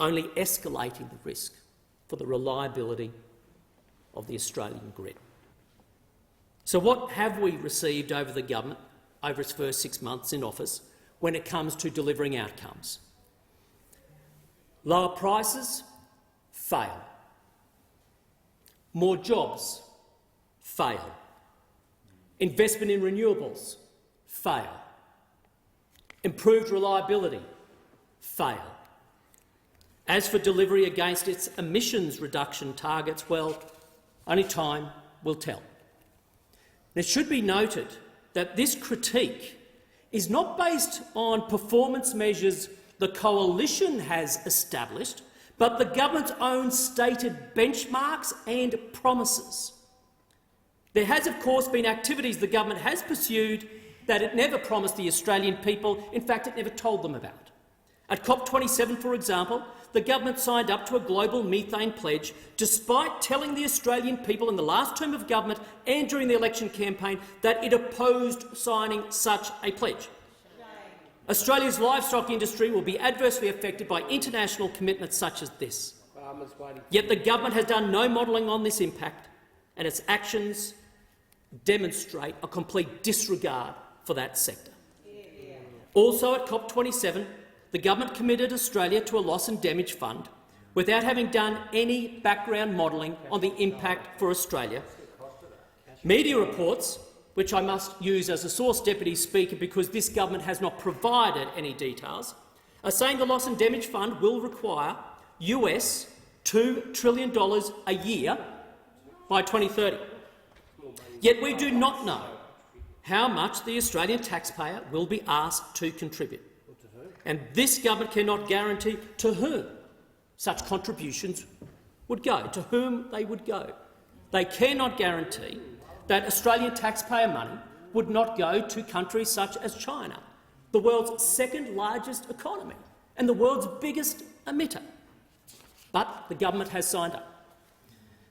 only escalating the risk for the reliability of the Australian grid. So what have we received over the government over its first 6 months in office when it comes to delivering outcomes? Lower prices? Fail. More jobs? Fail. Investment in renewables? Fail. Improved reliability? Fail. As for delivery against its emissions reduction targets, well, only time will tell. It should be noted that this critique is not based on performance measures the coalition has established, but the government's own stated benchmarks and promises. There has, of course, been activities the government has pursued that it never promised the Australian people. In fact, it never told them about. At COP27, for example, the government signed up to a global methane pledge despite telling the Australian people in the last term of government and during the election campaign that it opposed signing such a pledge. Australia's livestock industry will be adversely affected by international commitments such as this. Yet the government has done no modelling on this impact, and its actions demonstrate a complete disregard for that sector. Also at COP27, the government committed Australia to a loss and damage fund without having done any background modelling on the impact for Australia. Media reports, which I must use as a source, Deputy Speaker, because this government has not provided any details, are saying the loss and damage fund will require US $2 trillion a year by 2030. Yet we do not know how much the Australian taxpayer will be asked to contribute. And this government cannot guarantee to whom such contributions would go, to whom they would go. They cannot guarantee that Australian taxpayer money would not go to countries such as China, the world's second largest economy and the world's biggest emitter. But the government has signed up.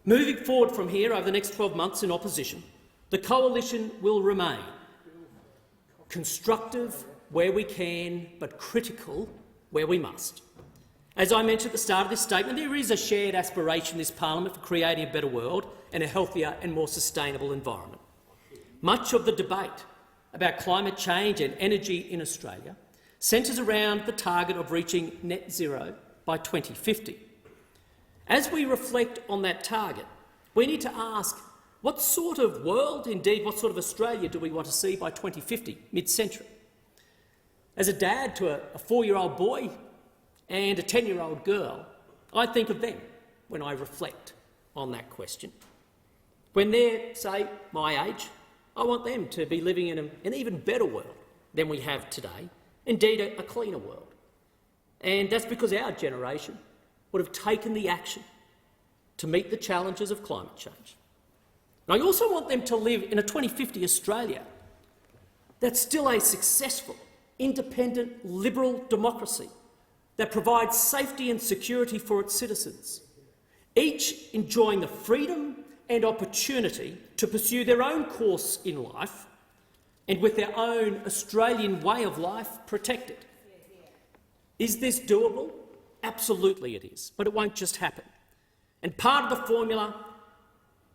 Moving forward from here over the next 12 months in opposition, the coalition will remain constructive where we can, but critical where we must. As I mentioned at the start of this statement, there is a shared aspiration in this parliament for creating a better world and a healthier and more sustainable environment. Much of the debate about climate change and energy in Australia centres around the target of reaching net zero by 2050. As we reflect on that target, we need to ask what sort of world, indeed what sort of Australia, do we want to see by 2050, mid-century? As a dad to a 4-year-old boy and a 10-year-old girl, I think of them when I reflect on that question. When they're, say, my age, I want them to be living in an even better world than we have today, indeed a cleaner world. And that's because our generation would have taken the action to meet the challenges of climate change. And I also want them to live in a 2050 Australia that's still a successful, independent, liberal democracy that provides safety and security for its citizens, each enjoying the freedom and opportunity to pursue their own course in life and with their own Australian way of life protected. Is this doable? Absolutely it is, but it won't just happen. And part of the formula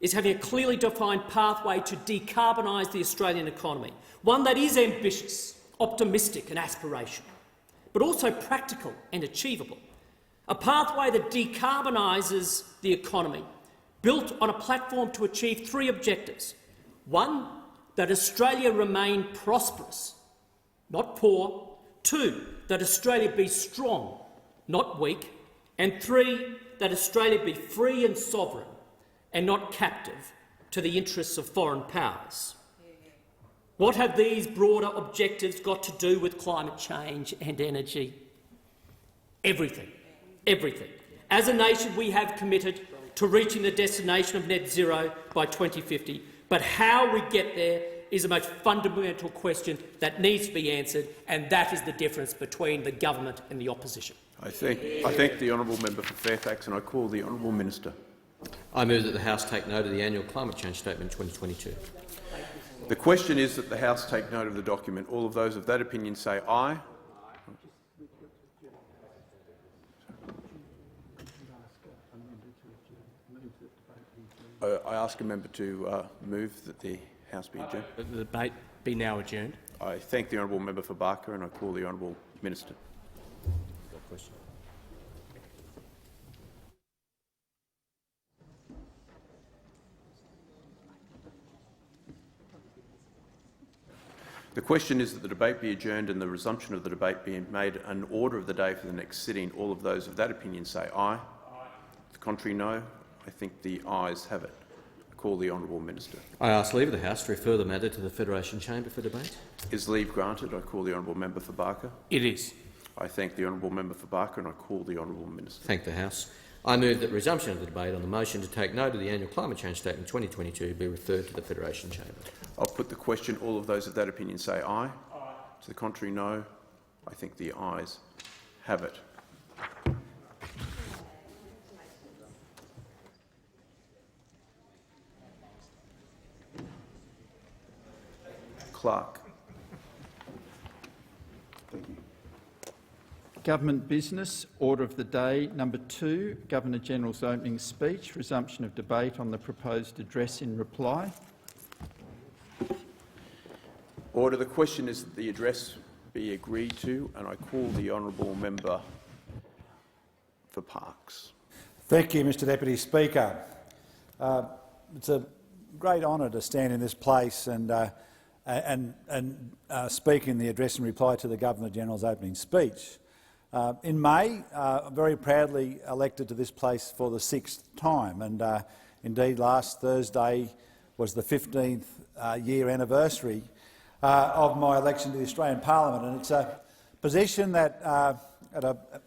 is having a clearly defined pathway to decarbonise the Australian economy, one that is ambitious, optimistic and aspirational, but also practical and achievable. A pathway that decarbonises the economy, built on a platform to achieve 3 objectives. 1, that Australia remain prosperous, not poor. 2, that Australia be strong, not weak. And 3, that Australia be free and sovereign and not captive to the interests of foreign powers. What have these broader objectives got to do with climate change and energy? Everything. Everything. As a nation, we have committed to reaching the destination of net zero by 2050, but how we get there is the most fundamental question that needs to be answered, and that is the difference between the government and the opposition. I thank the honourable member for Fairfax, and I call the honourable minister. I move that the House take note of the Annual Climate Change Statement 2022. The question is that the House take note of the document. All of those of that opinion say aye. I ask a member to move that the House be adjourned. That the debate be now adjourned. I thank the honourable member for Barker, and I call the honourable minister. The question is that the debate be adjourned and the resumption of the debate be made an order of the day for the next sitting. All of those of that opinion say aye. The contrary, no. I think the ayes have it. I call the honourable minister. I ask leave of the House to refer the matter to the Federation Chamber for debate. Is leave granted? I call the honourable member for Barker. It is. I thank the honourable member for Barker, and I call the honourable minister. Thank the House. I move that resumption of the debate on the motion to take note of the Annual Climate Change Statement 2022 be referred to the Federation Chamber. I'll put the question. All of those of that opinion say aye. To the contrary, no. I think the ayes have it. Clerk. Thank you. Government business, order of the day number 2, Governor-General's opening speech, resumption of debate on the proposed address in reply. Order. The question is that the address be agreed to, and I call the honourable member for Parracks. Thank you, Mr Deputy Speaker. It's a great honour to stand in this place and speak in the address in reply to the Governor-General's opening speech. In May, I'm very proudly elected to this place for the 6th time, and indeed last Thursday was the 15th year anniversary of my election to the Australian Parliament, and it's a position that I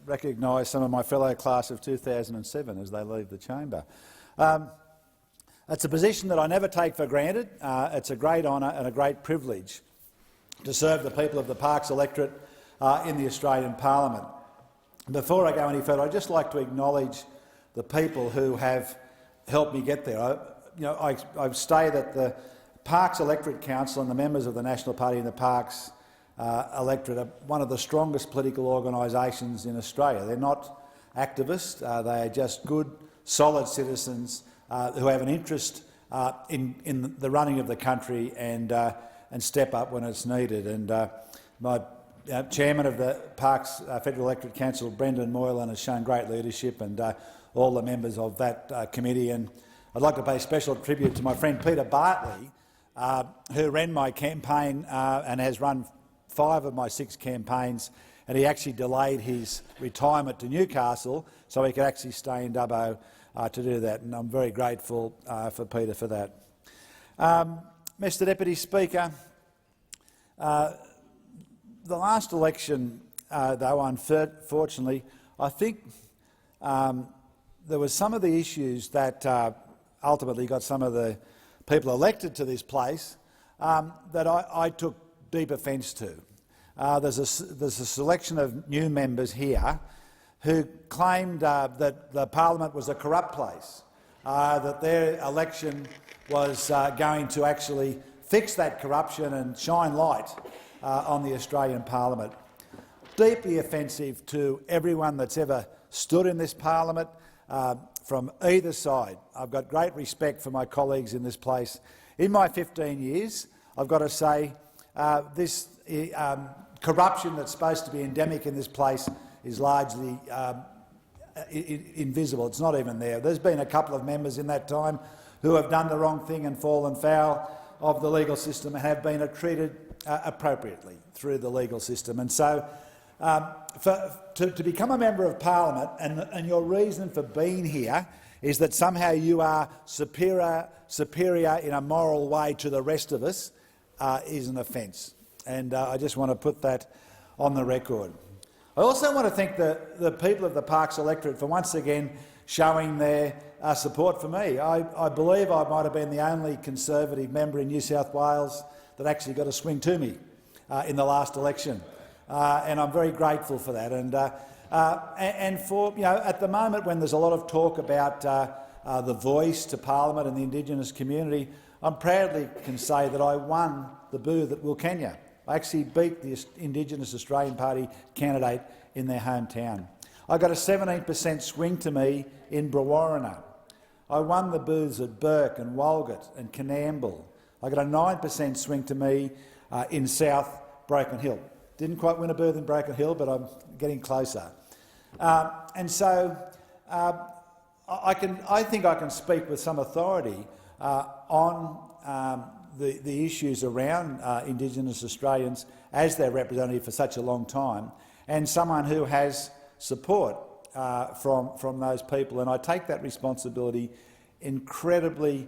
recognise some of my fellow class of 2007 as they leave the chamber. It's a position that I never take for granted. It's a great honour and a great privilege to serve the people of the Parkes electorate in the Australian Parliament. Before I go any further, I'd just like to acknowledge the people who have helped me get there. I say that the Parkes Electorate Council and the members of the National Party and the Parkes electorate are one of the strongest political organisations in Australia. They're not activists, they are just good, solid citizens who have an interest in the running of the country and step up when it's needed. And my chairman of the Parkes Federal Electorate Council, Brendan Moylan, has shown great leadership, and all the members of that committee. And I'd like to pay special tribute to my friend Peter Bartley, who ran my campaign and has run 5 of my 6 campaigns, and he actually delayed his retirement to Newcastle so he could actually stay in Dubbo to do that, and I'm very grateful for Peter for that. Mr Deputy Speaker, the last election, though, unfortunately, I think there was some of the issues that ultimately got some of the people elected to this place that I took deep offence to. There's a selection of new members here who claimed that the Parliament was a corrupt place, that their election was going to actually fix that corruption and shine light on the Australian Parliament. Deeply offensive to everyone that's ever stood in this Parliament from either side. I've got great respect for my colleagues in this place. In my 15 years, I've got to say this corruption that's supposed to be endemic in this place is largely invisible. It's not even there. There's been a couple of members in that time who have done the wrong thing and fallen foul of the legal system and have been treated appropriately through the legal system. And so to become a member of Parliament and your reason for being here is that somehow you are superior in a moral way to the rest of us is an offence. And I just want to put that on the record. I also want to thank the people of the Parkes electorate for once again showing their support for me. I believe I might have been the only Conservative member in New South Wales that actually got a swing to me in the last election, and I'm very grateful for that. And for at the moment when there's a lot of talk about the voice to Parliament and the Indigenous community, I proudly can say that I won the booth at Wilcannia. I actually beat the Indigenous Australian Party candidate in their hometown. I got a 17% swing to me in Brewarrina. I won the booths at Burke and Walgett and Canamble. I got a 9% swing to me in South Broken Hill. Didn't quite win a booth in Broken Hill, but I'm getting closer. And so I think I can speak with some authority on the issues around Indigenous Australians as their representative for such a long time, and someone who has support from those people. And I take that responsibility incredibly.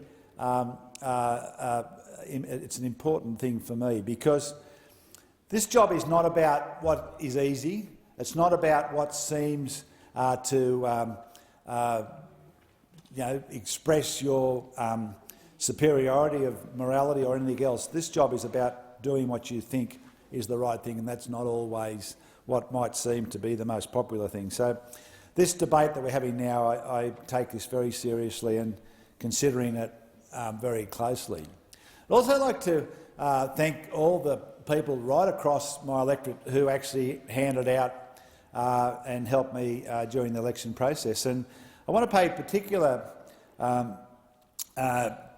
It's an important thing for me, because this job is not about what is easy. It's not about what seems to express your superiority of morality or anything else. This job is about doing what you think is the right thing, and that's not always what might seem to be the most popular thing. So this debate that we're having now, I take this very seriously and considering it very closely. I'd also like to thank all the people right across my electorate who actually handed out and helped me during the election process. And I want to pay particular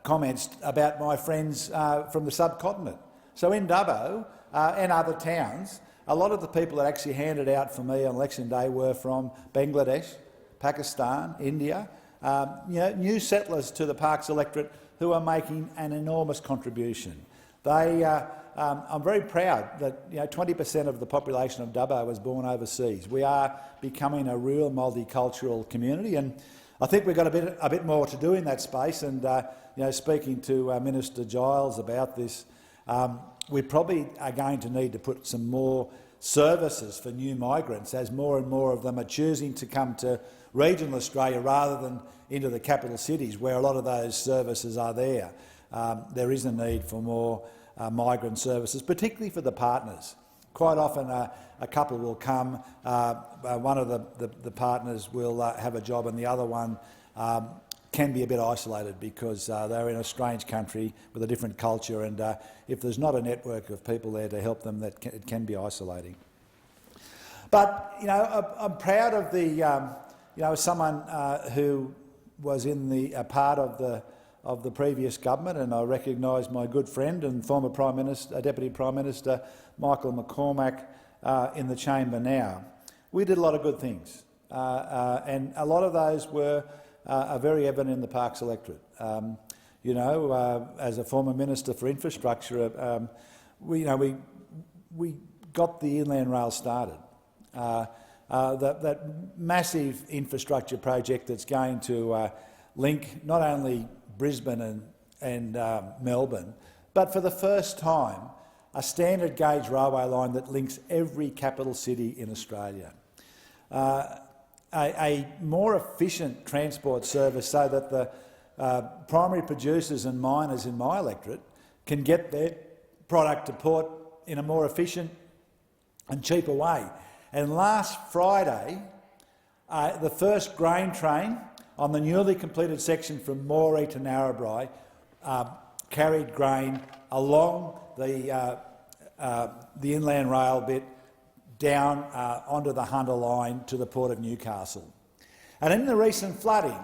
comments about my friends from the subcontinent. So in Dubbo and other towns, a lot of the people that actually handed out for me on election day were from Bangladesh, Pakistan, India, new settlers to the Parkes electorate who are making an enormous contribution. I'm very proud that 20% of the population of Dubbo was born overseas. We are becoming a real multicultural community, and I think we've got a bit more to do in that space. And speaking to Minister Giles about this, we probably are going to need to put some more services for new migrants as more and more of them are choosing to come to regional Australia rather than into the capital cities where a lot of those services are there. There is a need for more migrant services, particularly for the partners. Quite often a couple will come, one of the partners will have a job and the other one can be a bit isolated because they're in a strange country with a different culture, and if there's not a network of people there to help them, it can be isolating. But I'm proud of the someone who was in the part of the previous government, and I recognise my good friend and former Deputy Prime Minister Michael McCormack in the chamber now. We did a lot of good things, and a lot of those are very evident in the Parkes electorate. As a former Minister for Infrastructure, we got the Inland Rail started. That massive infrastructure project that's going to link not only Brisbane and Melbourne, but for the first time, a standard gauge railway line that links every capital city in Australia. A more efficient transport service so that the primary producers and miners in my electorate can get their product to port in a more efficient and cheaper way. And last Friday, the first grain train on the newly completed section from Moree to Narrabri carried grain along the inland rail bit down onto the Hunter line to the Port of Newcastle. And in the recent flooding,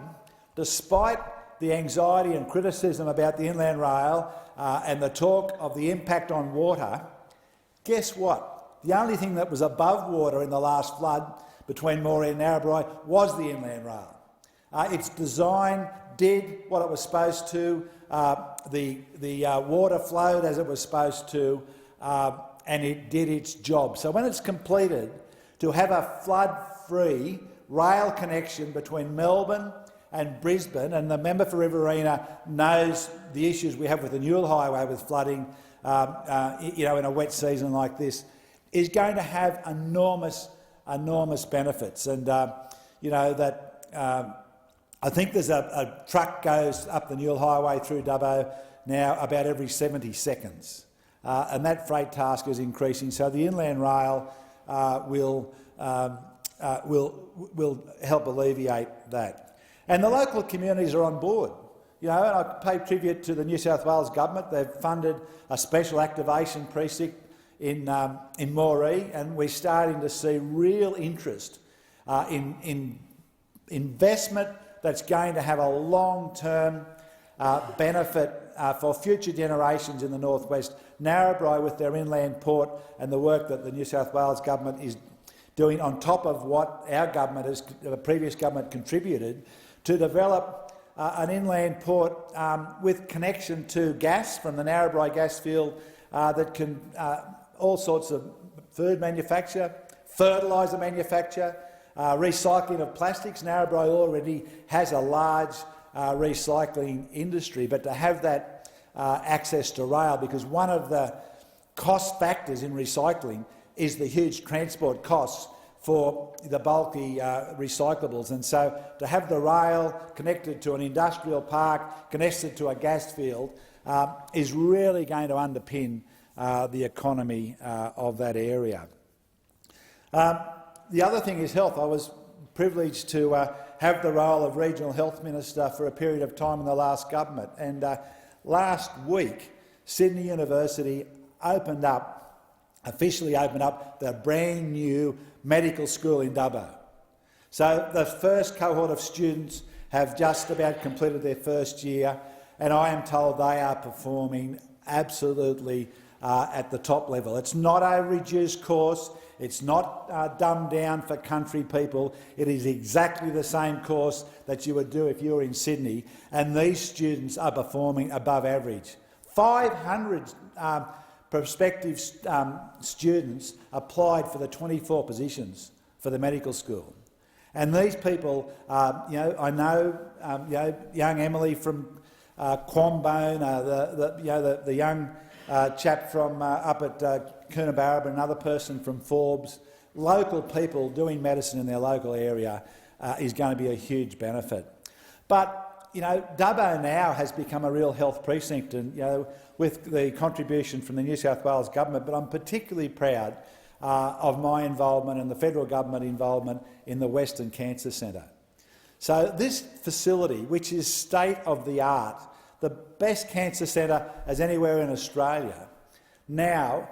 despite the anxiety and criticism about the inland rail and the talk of the impact on water, guess what? The only thing that was above water in the last flood between Moree and Narrabri was the inland rail. Its design did what it was supposed to. The water flowed as it was supposed to, and it did its job. So when it's completed, to have a flood-free rail connection between Melbourne and Brisbane, and the member for Riverina knows the issues we have with the Newell Highway with flooding, in a wet season like this, is going to have enormous benefits. And I think there's a truck goes up the Newell Highway through Dubbo now about every 70 seconds, and that freight task is increasing. So the inland rail will help alleviate that. And the local communities are on board. And I pay tribute to the New South Wales government. They've funded a special activation precinct in Moree, and we're starting to see real interest in investment that's going to have a long-term benefit for future generations in the northwest. Narrabri, with their inland port and the work that the New South Wales government is doing on top of what our government, the previous government, contributed to develop an inland port with connection to gas from the Narrabri gas field that can all sorts of food manufacture, fertiliser manufacture, recycling of plastics. Narrabri already has a large recycling industry, but to have that access to rail, because one of the cost factors in recycling is the huge transport costs for the bulky recyclables. And so to have the rail connected to an industrial park, connected to a gas field, is really going to underpin the economy of that area. The other thing is health. I was privileged to have the role of Regional Health Minister for a period of time in the last government, and last week Sydney University officially opened up the brand new medical school in Dubbo. So the first cohort of students have just about completed their first year, and I am told they are performing absolutely at the top level. It's not a reduced course. It's not dumbed down for country people. It is exactly the same course that you would do if you were in Sydney, and these students are performing above average. 500 prospective students applied for the 24 positions for the medical school. And these people, I know, young Emily from Quambone, the young chap from up at Coonabarabran, another person from Forbes, local people doing medicine in their local area is going to be a huge benefit. But, Dubbo now has become a real health precinct, and, with the contribution from the New South Wales government, but I'm particularly proud of my involvement and the federal government involvement in the Western Cancer Centre. So this facility, which is state-of-the-art, the best cancer centre as anywhere in Australia, now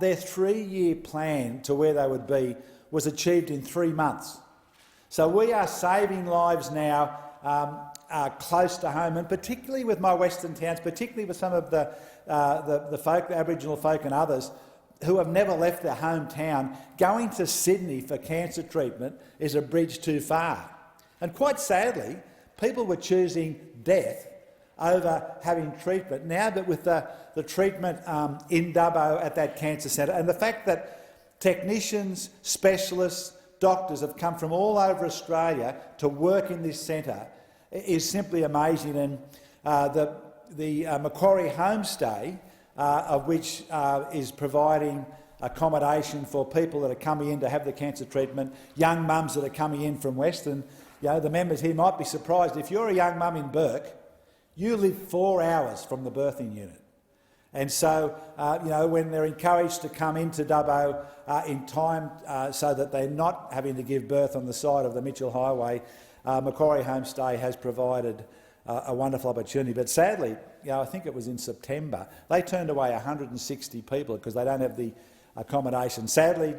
their 3-year plan to where they would be was achieved in 3 months. So we are saving lives now close to home, and particularly with my Western towns, particularly with some of the folk, the Aboriginal folk and others, who have never left their hometown. Going to Sydney for cancer treatment is a bridge too far. And quite sadly, people were choosing death over having treatment. Now that with the treatment in Dubbo at that cancer centre, and the fact that technicians, specialists, doctors have come from all over Australia to work in this centre is simply amazing. And the Macquarie homestay, of which is providing accommodation for people that are coming in to have the cancer treatment, young mums that are coming in from Western. The members here might be surprised. If you're a young mum in Bourke, you live 4 hours from the birthing unit. And so, when they're encouraged to come into Dubbo in time so that they're not having to give birth on the side of the Mitchell Highway, Macquarie Homestay has provided a wonderful opportunity. But sadly, I think it was in September, they turned away 160 people because they don't have the accommodation. Sadly,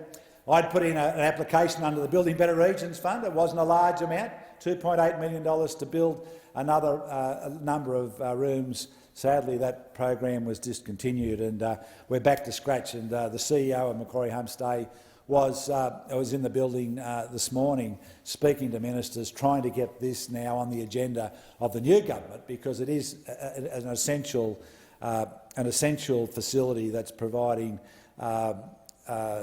I'd put in an application under the Building Better Regions Fund. It wasn't a large amount, $2.8 million to build another number of rooms. Sadly, that program was discontinued, and we're back to scratch. And the CEO of Macquarie Homestay was in the building this morning speaking to ministers, trying to get this now on the agenda of the new government, because it is an essential facility that's providing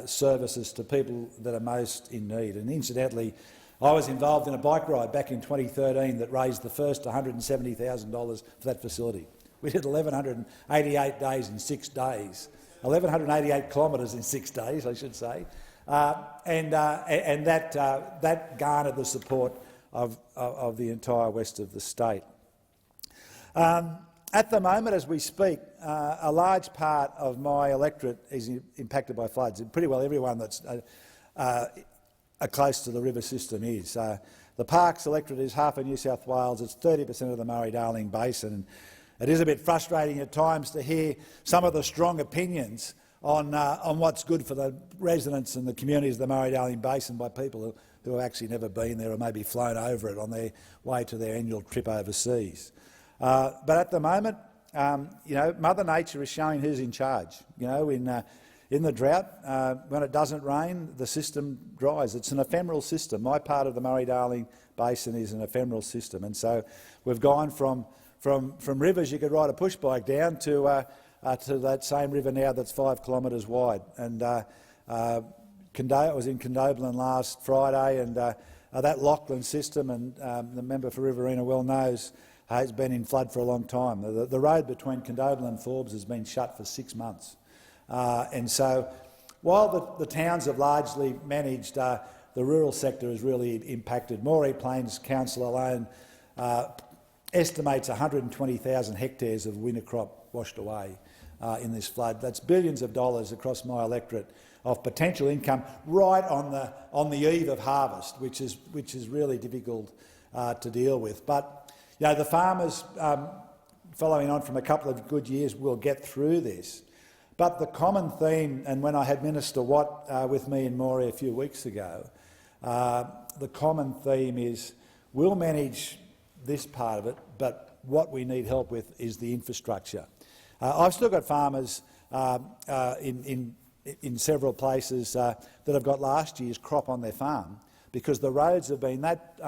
services to people that are most in need. And incidentally, I was involved in a bike ride back in 2013 that raised the first $170,000 for that facility. We did 1,188 days in 6 days, 1,188 kilometres in 6 days, I should say, and that garnered the support of the entire west of the state. At the moment, as we speak, a large part of my electorate is impacted by floods, and pretty well everyone that's close to the river system is. The Parks electorate is half of New South Wales. It's 30% of the Murray-Darling Basin. It is a bit frustrating at times to hear some of the strong opinions on what's good for the residents and the communities of the Murray-Darling Basin by people who have actually never been there or maybe flown over it on their way to their annual trip overseas. But at the moment, Mother Nature is showing who's in charge. In the drought, when it doesn't rain, the system dries. It's an ephemeral system. My part of the Murray-Darling Basin is an ephemeral system, and so we've gone from rivers you could ride a push bike down to that same river now that's 5 kilometres wide. And I was in Condobolin last Friday, and that Lachlan system, and the member for Riverina well knows, has been in flood for a long time. The road between Condobolin and Forbes has been shut for 6 months. And so, while the towns have largely managed, the rural sector is really impacted. Moree Plains Council alone estimates 120,000 hectares of winter crop washed away in this flood. That's billions of dollars across my electorate of potential income right on the eve of harvest, which is really difficult to deal with. But the farmers following on from a couple of good years, we'll get through this. But the common theme, and when I had Minister Watt with me in Moree a few weeks ago, the common theme is we'll manage this part of it, but what we need help with is the infrastructure. I've still got farmers in several places that have got last year's crop on their farm because the roads have been that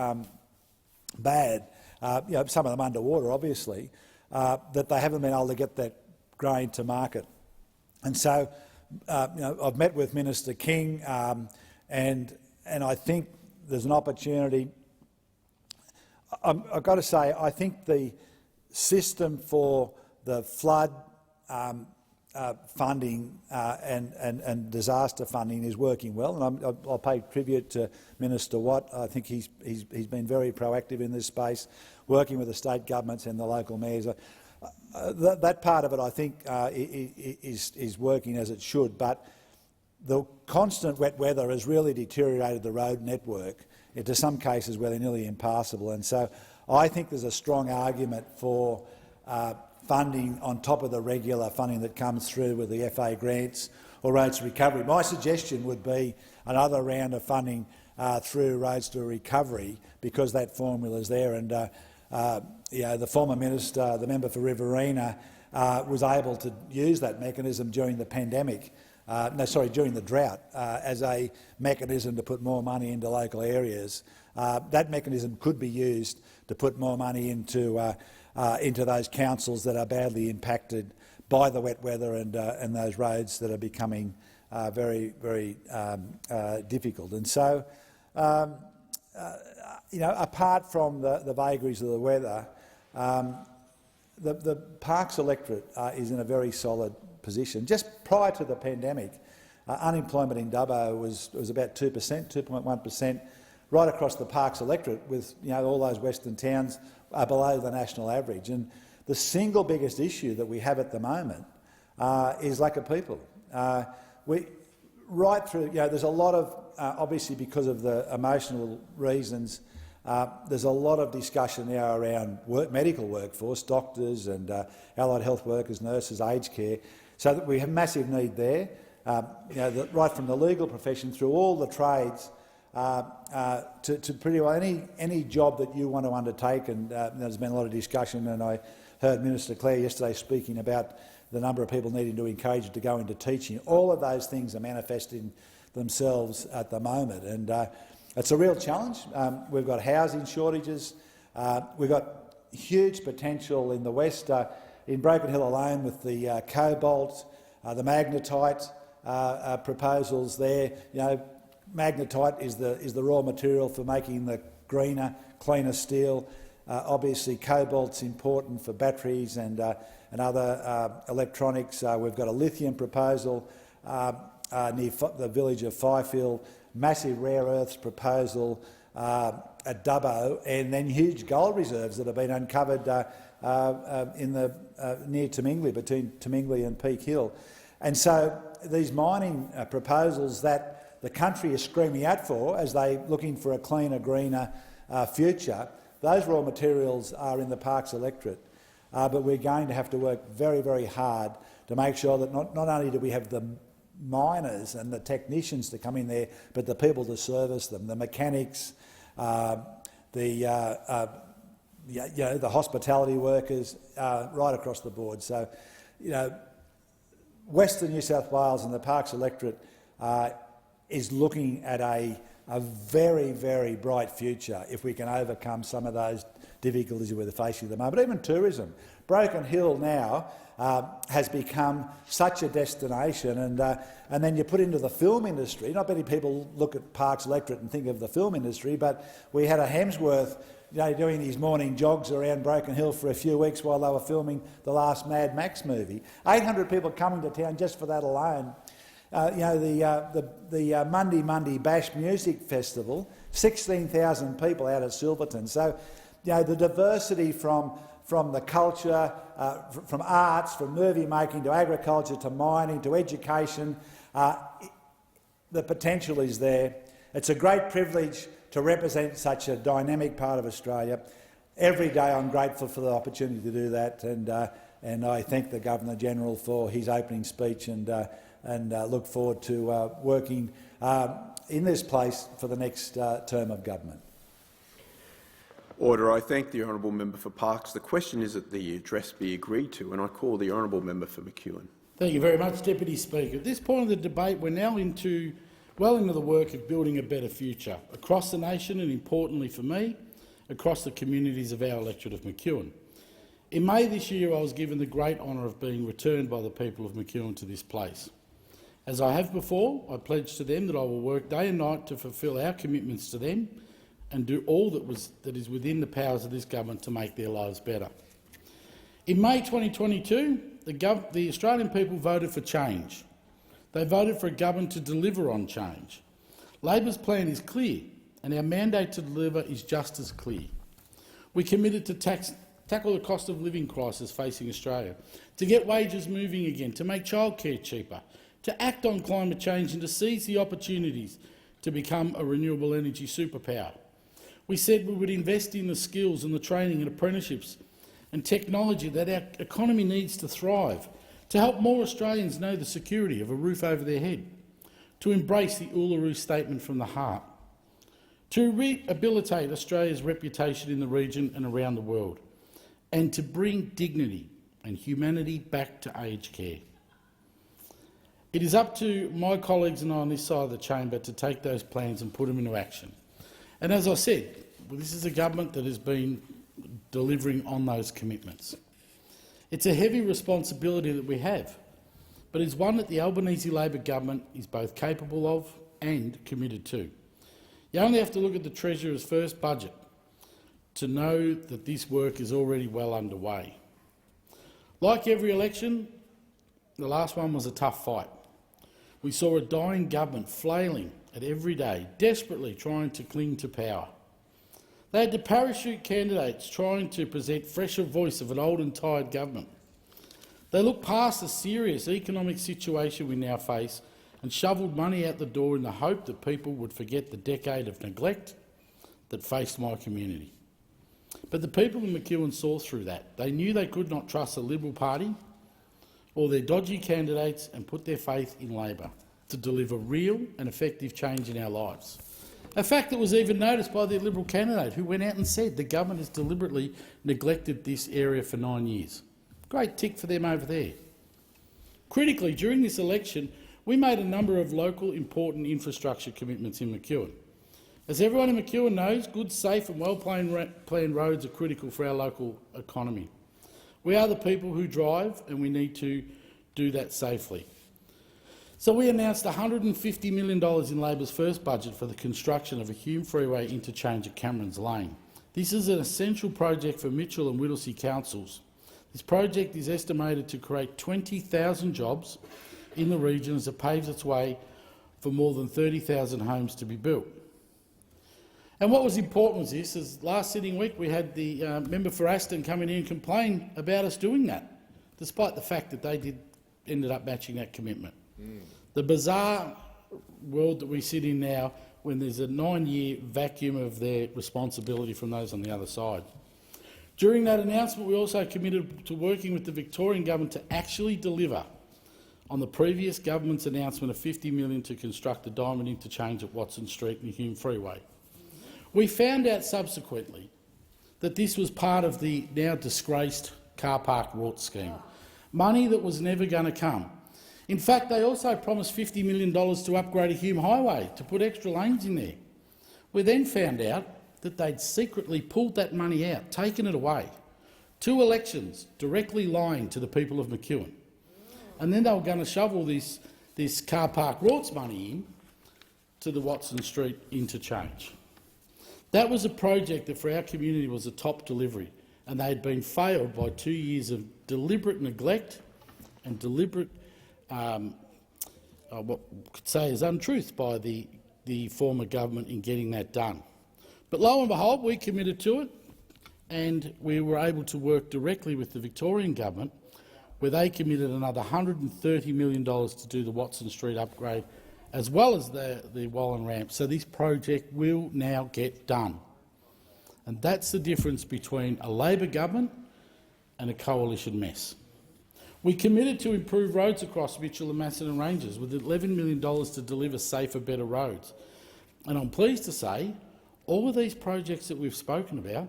bad, some of them underwater obviously, that they haven't been able to get that grain to market. And so I've met with Minister King and I think there's an opportunity. I've got to say, I think the system for the flood funding and disaster funding is working well, and I'll pay tribute to Minister Watt. I think he's been very proactive in this space, working with the state governments and the local mayors. That part of it, I think, is working as it should, but the constant wet weather has really deteriorated the road network into some cases where they're nearly impassable. And so I think there's a strong argument for funding on top of the regular funding that comes through with the FA grants or roads to recovery. My suggestion would be another round of funding through roads to recovery because that formula is there. And the former minister, the member for Riverina, was able to use that mechanism during the pandemic. During the drought, as a mechanism to put more money into local areas. That mechanism could be used to put more money into those councils that are badly impacted by the wet weather and those roads that are becoming very, very difficult. And so, apart from the vagaries of the weather, the Parks electorate is in a very solid position. Just prior to the pandemic, unemployment in Dubbo was about 2%, 2.1%, right across the Parks electorate, with all those western towns are below the national average. And the single biggest issue that we have at the moment is lack of people. Right through, there's a lot of obviously because of the emotional reasons. There's a lot of discussion now around medical workforce, doctors and allied health workers, nurses, aged care. So that we have massive need there, right from the legal profession through all the trades to pretty well any job that you want to undertake. And there's been a lot of discussion, and I heard Minister Clare yesterday speaking about the number of people needing to encourage to go into teaching. All of those things are manifesting themselves at the moment, and it's a real challenge. We've got housing shortages. We've got huge potential in the west. In Broken Hill alone, with the cobalt, the magnetite proposals there, magnetite is the raw material for making the greener, cleaner steel. Obviously, cobalt's important for batteries and other electronics. We've got a lithium proposal near the village of Fifield, massive rare earths proposal at Dubbo, and then huge gold reserves that have been uncovered near Tamingli, between Tamingli and Peak Hill. And so these mining proposals that the country is screaming out for as they're looking for a cleaner, greener future, those raw materials are in the Parks electorate. But we're going to have to work very, very hard to make sure that not only do we have the miners and the technicians to come in there, but the people to service them, the mechanics, the hospitality workers, right across the board. So, Western New South Wales and the Parks electorate is looking at a very, very bright future if we can overcome some of those difficulties we're facing at the moment. Even tourism. Broken Hill now has become such a destination, and then you put into the film industry. Not many people look at Parks electorate and think of the film industry, but we had a Hemsworth doing his morning jogs around Broken Hill for a few weeks while they were filming the last Mad Max movie. 800 people coming to town just for that alone. The Monday Bash Music Festival, 16,000 people out at Silverton. So, the diversity from the culture, from arts, from movie making to agriculture to mining to education, the potential is there. It's a great privilege to represent such a dynamic part of Australia. every day I'm grateful for the opportunity to do that, and I thank the Governor-General for his opening speech and look forward to working in this place for the next term of government. Order. I thank the honourable member for Parkes. The question is that the address be agreed to, and I call the honourable member for McEwen. Thank you very much, Deputy Speaker. At this point of the debate, we're now well into the work of building a better future across the nation and, importantly for me, across the communities of our electorate of McEwen. In May this year, I was given the great honour of being returned by the people of McEwen to this place. As I have before, I pledged to them that I will work day and night to fulfil our commitments to them and do all that is within the powers of this government to make their lives better. In May 2022, the Australian people voted for change. They voted for a government to deliver on change. Labor's plan is clear, and our mandate to deliver is just as clear. We committed to tackle the cost of living crisis facing Australia, to get wages moving again, to make childcare cheaper, to act on climate change and to seize the opportunities to become a renewable energy superpower. We said we would invest in the skills and the training and apprenticeships and technology that our economy needs to thrive, to help more Australians know the security of a roof over their head, to embrace the Uluru Statement from the heart, to rehabilitate Australia's reputation in the region and around the world, and to bring dignity and humanity back to aged care. It is up to my colleagues and I on this side of the chamber to take those plans and put them into action. And as I said, this is a government that has been delivering on those commitments. It's a heavy responsibility that we have, but it's one that the Albanese Labor government is both capable of and committed to. You only have to look at the Treasurer's first budget to know that this work is already well underway. Like every election, the last one was a tough fight. We saw a dying government flailing at every day, desperately trying to cling to power. They had to parachute candidates trying to present fresher voice of an old and tired government. They looked past the serious economic situation we now face and shovelled money out the door in the hope that people would forget the decade of neglect that faced my community. But the people of McEwen saw through that. They knew they could not trust the Liberal Party or their dodgy candidates and put their faith in Labor to deliver real and effective change in our lives. A fact that was even noticed by the Liberal candidate, who went out and said the government has deliberately neglected this area for 9 years. Great tick for them over there. Critically, during this election, we made a number of local important infrastructure commitments in McEwen. As everyone in McEwen knows, good, safe and well-planned roads are critical for our local economy. We are the people who drive, and we need to do that safely. So we announced $150 million in Labor's first budget for the construction of a Hume Freeway interchange at Cameron's Lane. This is an essential project for Mitchell and Whittlesea councils. This project is estimated to create 20,000 jobs in the region as it paves its way for more than 30,000 homes to be built. And what was important was this, is last sitting week we had the member for Assent come in here and complain about us doing that, despite the fact that they ended up matching that commitment. The bizarre world that we sit in now, when there's a 9-year vacuum of their responsibility from those on the other side. During that announcement, we also committed to working with the Victorian government to actually deliver on the previous government's announcement of $50 million to construct the diamond interchange at Watson Street and the Hume Freeway. We found out subsequently that this was part of the now disgraced car park rort scheme, money that was never going to come. In fact, they also promised $50 million to upgrade a Hume highway to put extra lanes in there. We then found out that they'd secretly pulled that money out, taken it away. 2 elections directly lying to the people of McEwen. And then they were going to shovel this car park rorts money in to the Watson Street interchange. That was a project that for our community was a top delivery, and they had been failed by 2 years of deliberate neglect and deliberate, what we could say is untruth by the former government in getting that done. But lo and behold, we committed to it, and we were able to work directly with the Victorian government, where they committed another $130 million to do the Watson Street upgrade, as well as the Wallen ramp. So this project will now get done. And that's the difference between a Labor government and a coalition mess. We committed to improve roads across Mitchell and Macedon Ranges with $11 million to deliver safer, better roads. And I'm pleased to say all of these projects that we've spoken about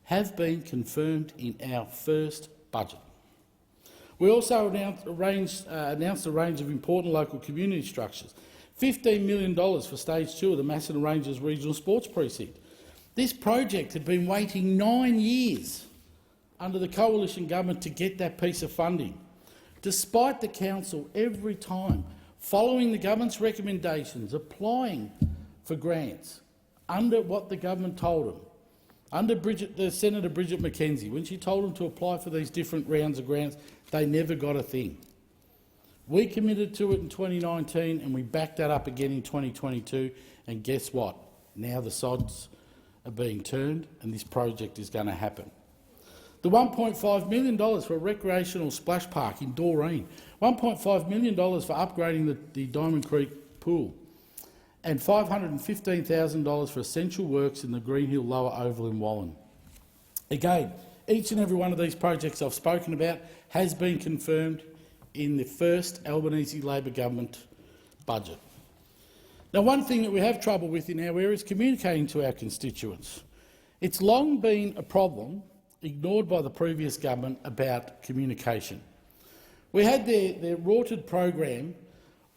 have been confirmed in our first budget. We also announced a range of important local community structures. $15 million for Stage 2 of the Macedon Ranges Regional Sports Precinct. This project had been waiting 9 years under the coalition government to get that piece of funding, despite the council every time following the government's recommendations, applying for grants under what the government told them, under Senator Bridget McKenzie, when she told them to apply for these different rounds of grants, they never got a thing. We committed to it in 2019 and we backed that up again in 2022, and guess what? Now the sods are being turned and this project is going to happen. The $1.5 million for a recreational splash park in Doreen, $1.5 million for upgrading the Diamond Creek pool, and $515,000 for essential works in the Greenhill Lower Oval in Wallen. Again, each and every one of these projects I've spoken about has been confirmed in the first Albanese Labor government budget. Now, one thing that we have trouble with in our area is communicating to our constituents. It's long been a problem ignored by the previous government about communication. We had their rorted program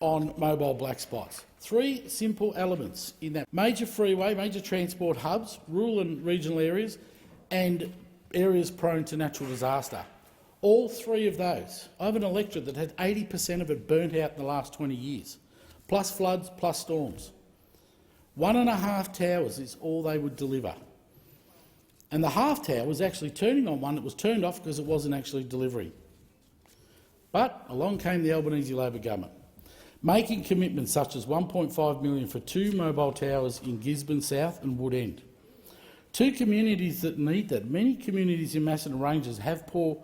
on mobile black spots. 3 simple elements in that: major freeway, major transport hubs, rural and regional areas, and areas prone to natural disaster. All 3 of those. I have an electorate that had 80% of it burnt out in the last 20 years, plus floods, plus storms. 1.5 towers is all they would deliver. And the half tower was actually turning on one that was turned off because it wasn't actually delivering. But along came the Albanese Labor government, making commitments such as $1.5 million for 2 mobile towers in Gisborne South and Wood End. 2 communities that need that. Many communities in Macedon Ranges have poor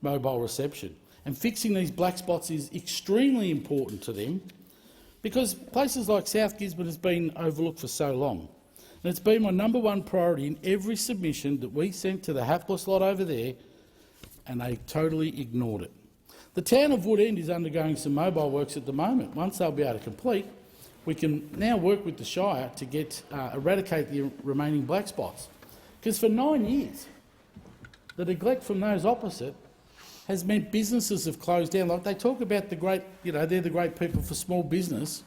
mobile reception, and fixing these black spots is extremely important to them because places like South Gisborne has been overlooked for so long. And it's been my #1 priority in every submission that we sent to the hapless lot over there, and they totally ignored it. The town of Wood End is undergoing some mobile works at the moment. Once they'll be able to complete, we can now work with the Shire to eradicate the remaining black spots. Because for 9 years, the neglect from those opposite has meant businesses have closed down. Like they talk about the great, they're the great people for small business,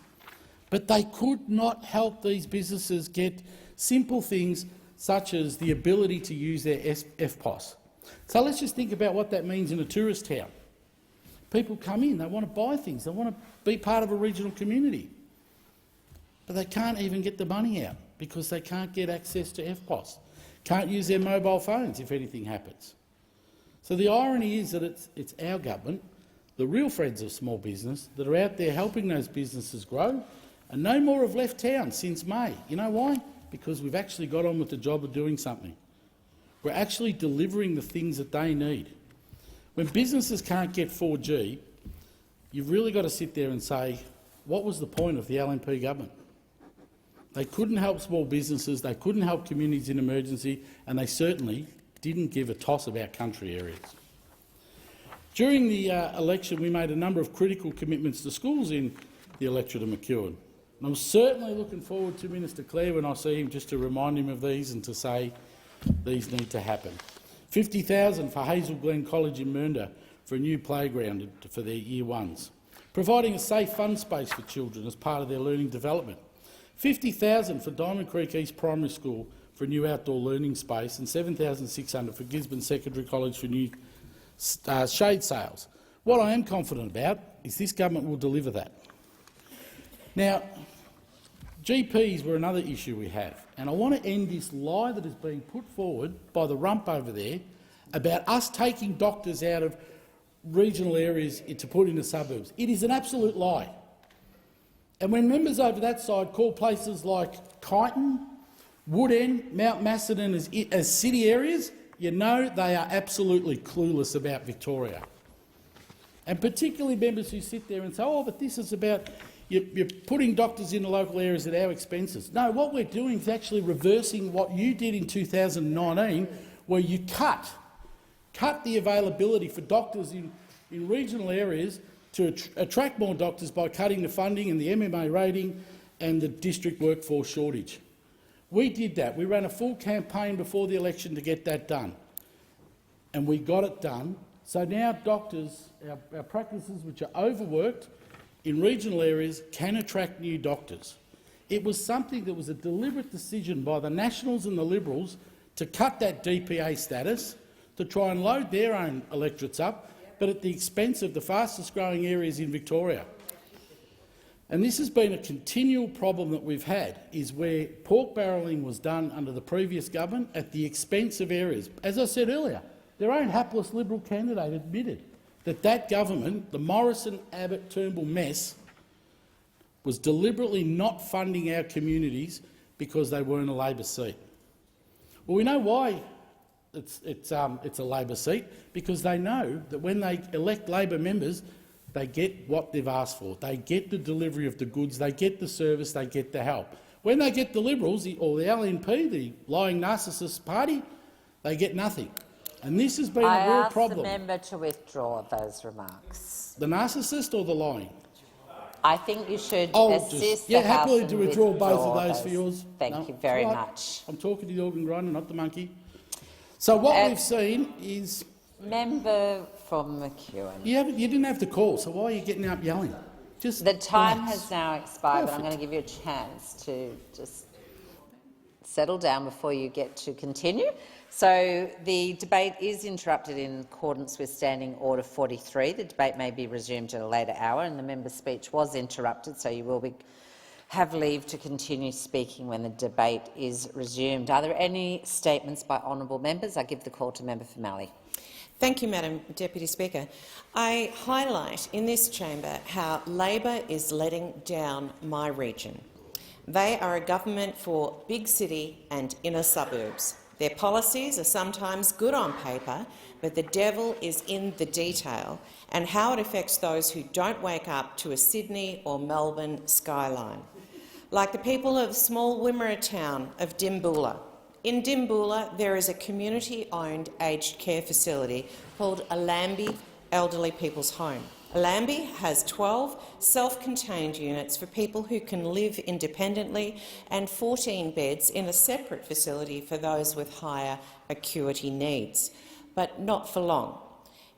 but they could not help these businesses get simple things such as the ability to use their FPOS. So let's just think about what that means in a tourist town. People come in, they want to buy things, they want to be part of a regional community, but they can't even get the money out because they can't get access to FPOS, can't use their mobile phones if anything happens. So the irony is that it's our government, the real friends of small business, that are out there helping those businesses grow, and no more have left town since May. You know why? Because we've actually got on with the job of doing something. We're actually delivering the things that they need. When businesses can't get 4G, you've really got to sit there and say, what was the point of the LNP government? They couldn't help small businesses, they couldn't help communities in emergency, and they certainly didn't give a toss about country areas. During the election, we made a number of critical commitments to schools in the electorate of McEwen. And I'm certainly looking forward to Minister Clare when I see him, just to remind him of these and to say these need to happen. $50,000 for Hazel Glen College in Mernda for a new playground for their Year 1s. Providing a safe fun space for children as part of their learning development. $50,000 for Diamond Creek East Primary School for a new outdoor learning space, and $7,600 for Gisborne Secondary College for new shade sails. What I am confident about is this government will deliver that. Now, GPs were another issue we have, and I want to end this lie that is being put forward by the rump over there about us taking doctors out of regional areas to put in the suburbs. It is an absolute lie. And when members over that side call places like Kyneton, Wood End, Mount Macedon as city areas, you know they are absolutely clueless about Victoria. And particularly members who sit there and say, oh, but this is about you're putting doctors into local areas at our expenses. No, what we're doing is actually reversing what you did in 2019, where you cut the availability for doctors in regional areas to attract more doctors by cutting the funding and the MMA rating and the district workforce shortage. We did that. We ran a full campaign before the election to get that done, and we got it done. So now doctors, our practices which are overworked in regional areas, can attract new doctors. It was something that was a deliberate decision by the Nationals and the Liberals to cut that DPA status, to try and load their own electorates up, but at the expense of the fastest growing areas in Victoria. And this has been a continual problem that we've had, is where pork barrelling was done under the previous government at the expense of areas. As I said earlier, their own hapless Liberal candidate admitted that that government, the Morrison-Abbott-Turnbull mess, was deliberately not funding our communities because they weren't a Labor seat. Well, we know why it's a Labor seat, because they know that when they elect Labor members, they get what they've asked for. They get the delivery of the goods, they get the service, they get the help. When they get the Liberals or the LNP, the lying narcissist party, they get nothing. And this has been a real problem. I ask the member to withdraw those remarks. The narcissist or the lying? I think you should assist the House happily to and withdraw both of those for yours. Thank you very much. I'm talking to the organ grinder, not the monkey. So what we've seen is... Member from McEwen. You didn't have to call, so why are you getting up yelling? Just the time relax. has now expired, but I'm going to give you a chance to just settle down before you get to continue. So the debate is interrupted in accordance with Standing Order 43. The debate may be resumed at a later hour, and the member's speech was interrupted, so you will have leave to continue speaking when the debate is resumed. Are there any statements by honourable members? I give the call to member for Mallee. Thank you, Madam Deputy Speaker. I highlight in this chamber how Labor is letting down my region. They are a government for big city and inner suburbs. Their policies are sometimes good on paper, but the devil is in the detail and how it affects those who don't wake up to a Sydney or Melbourne skyline. Like the people of small Wimmera town of Dimboola. In Dimboola, there is a community-owned aged care facility called Allambie Elderly People's Home. Allambie has 12 self-contained units for people who can live independently and 14 beds in a separate facility for those with higher acuity needs, but not for long.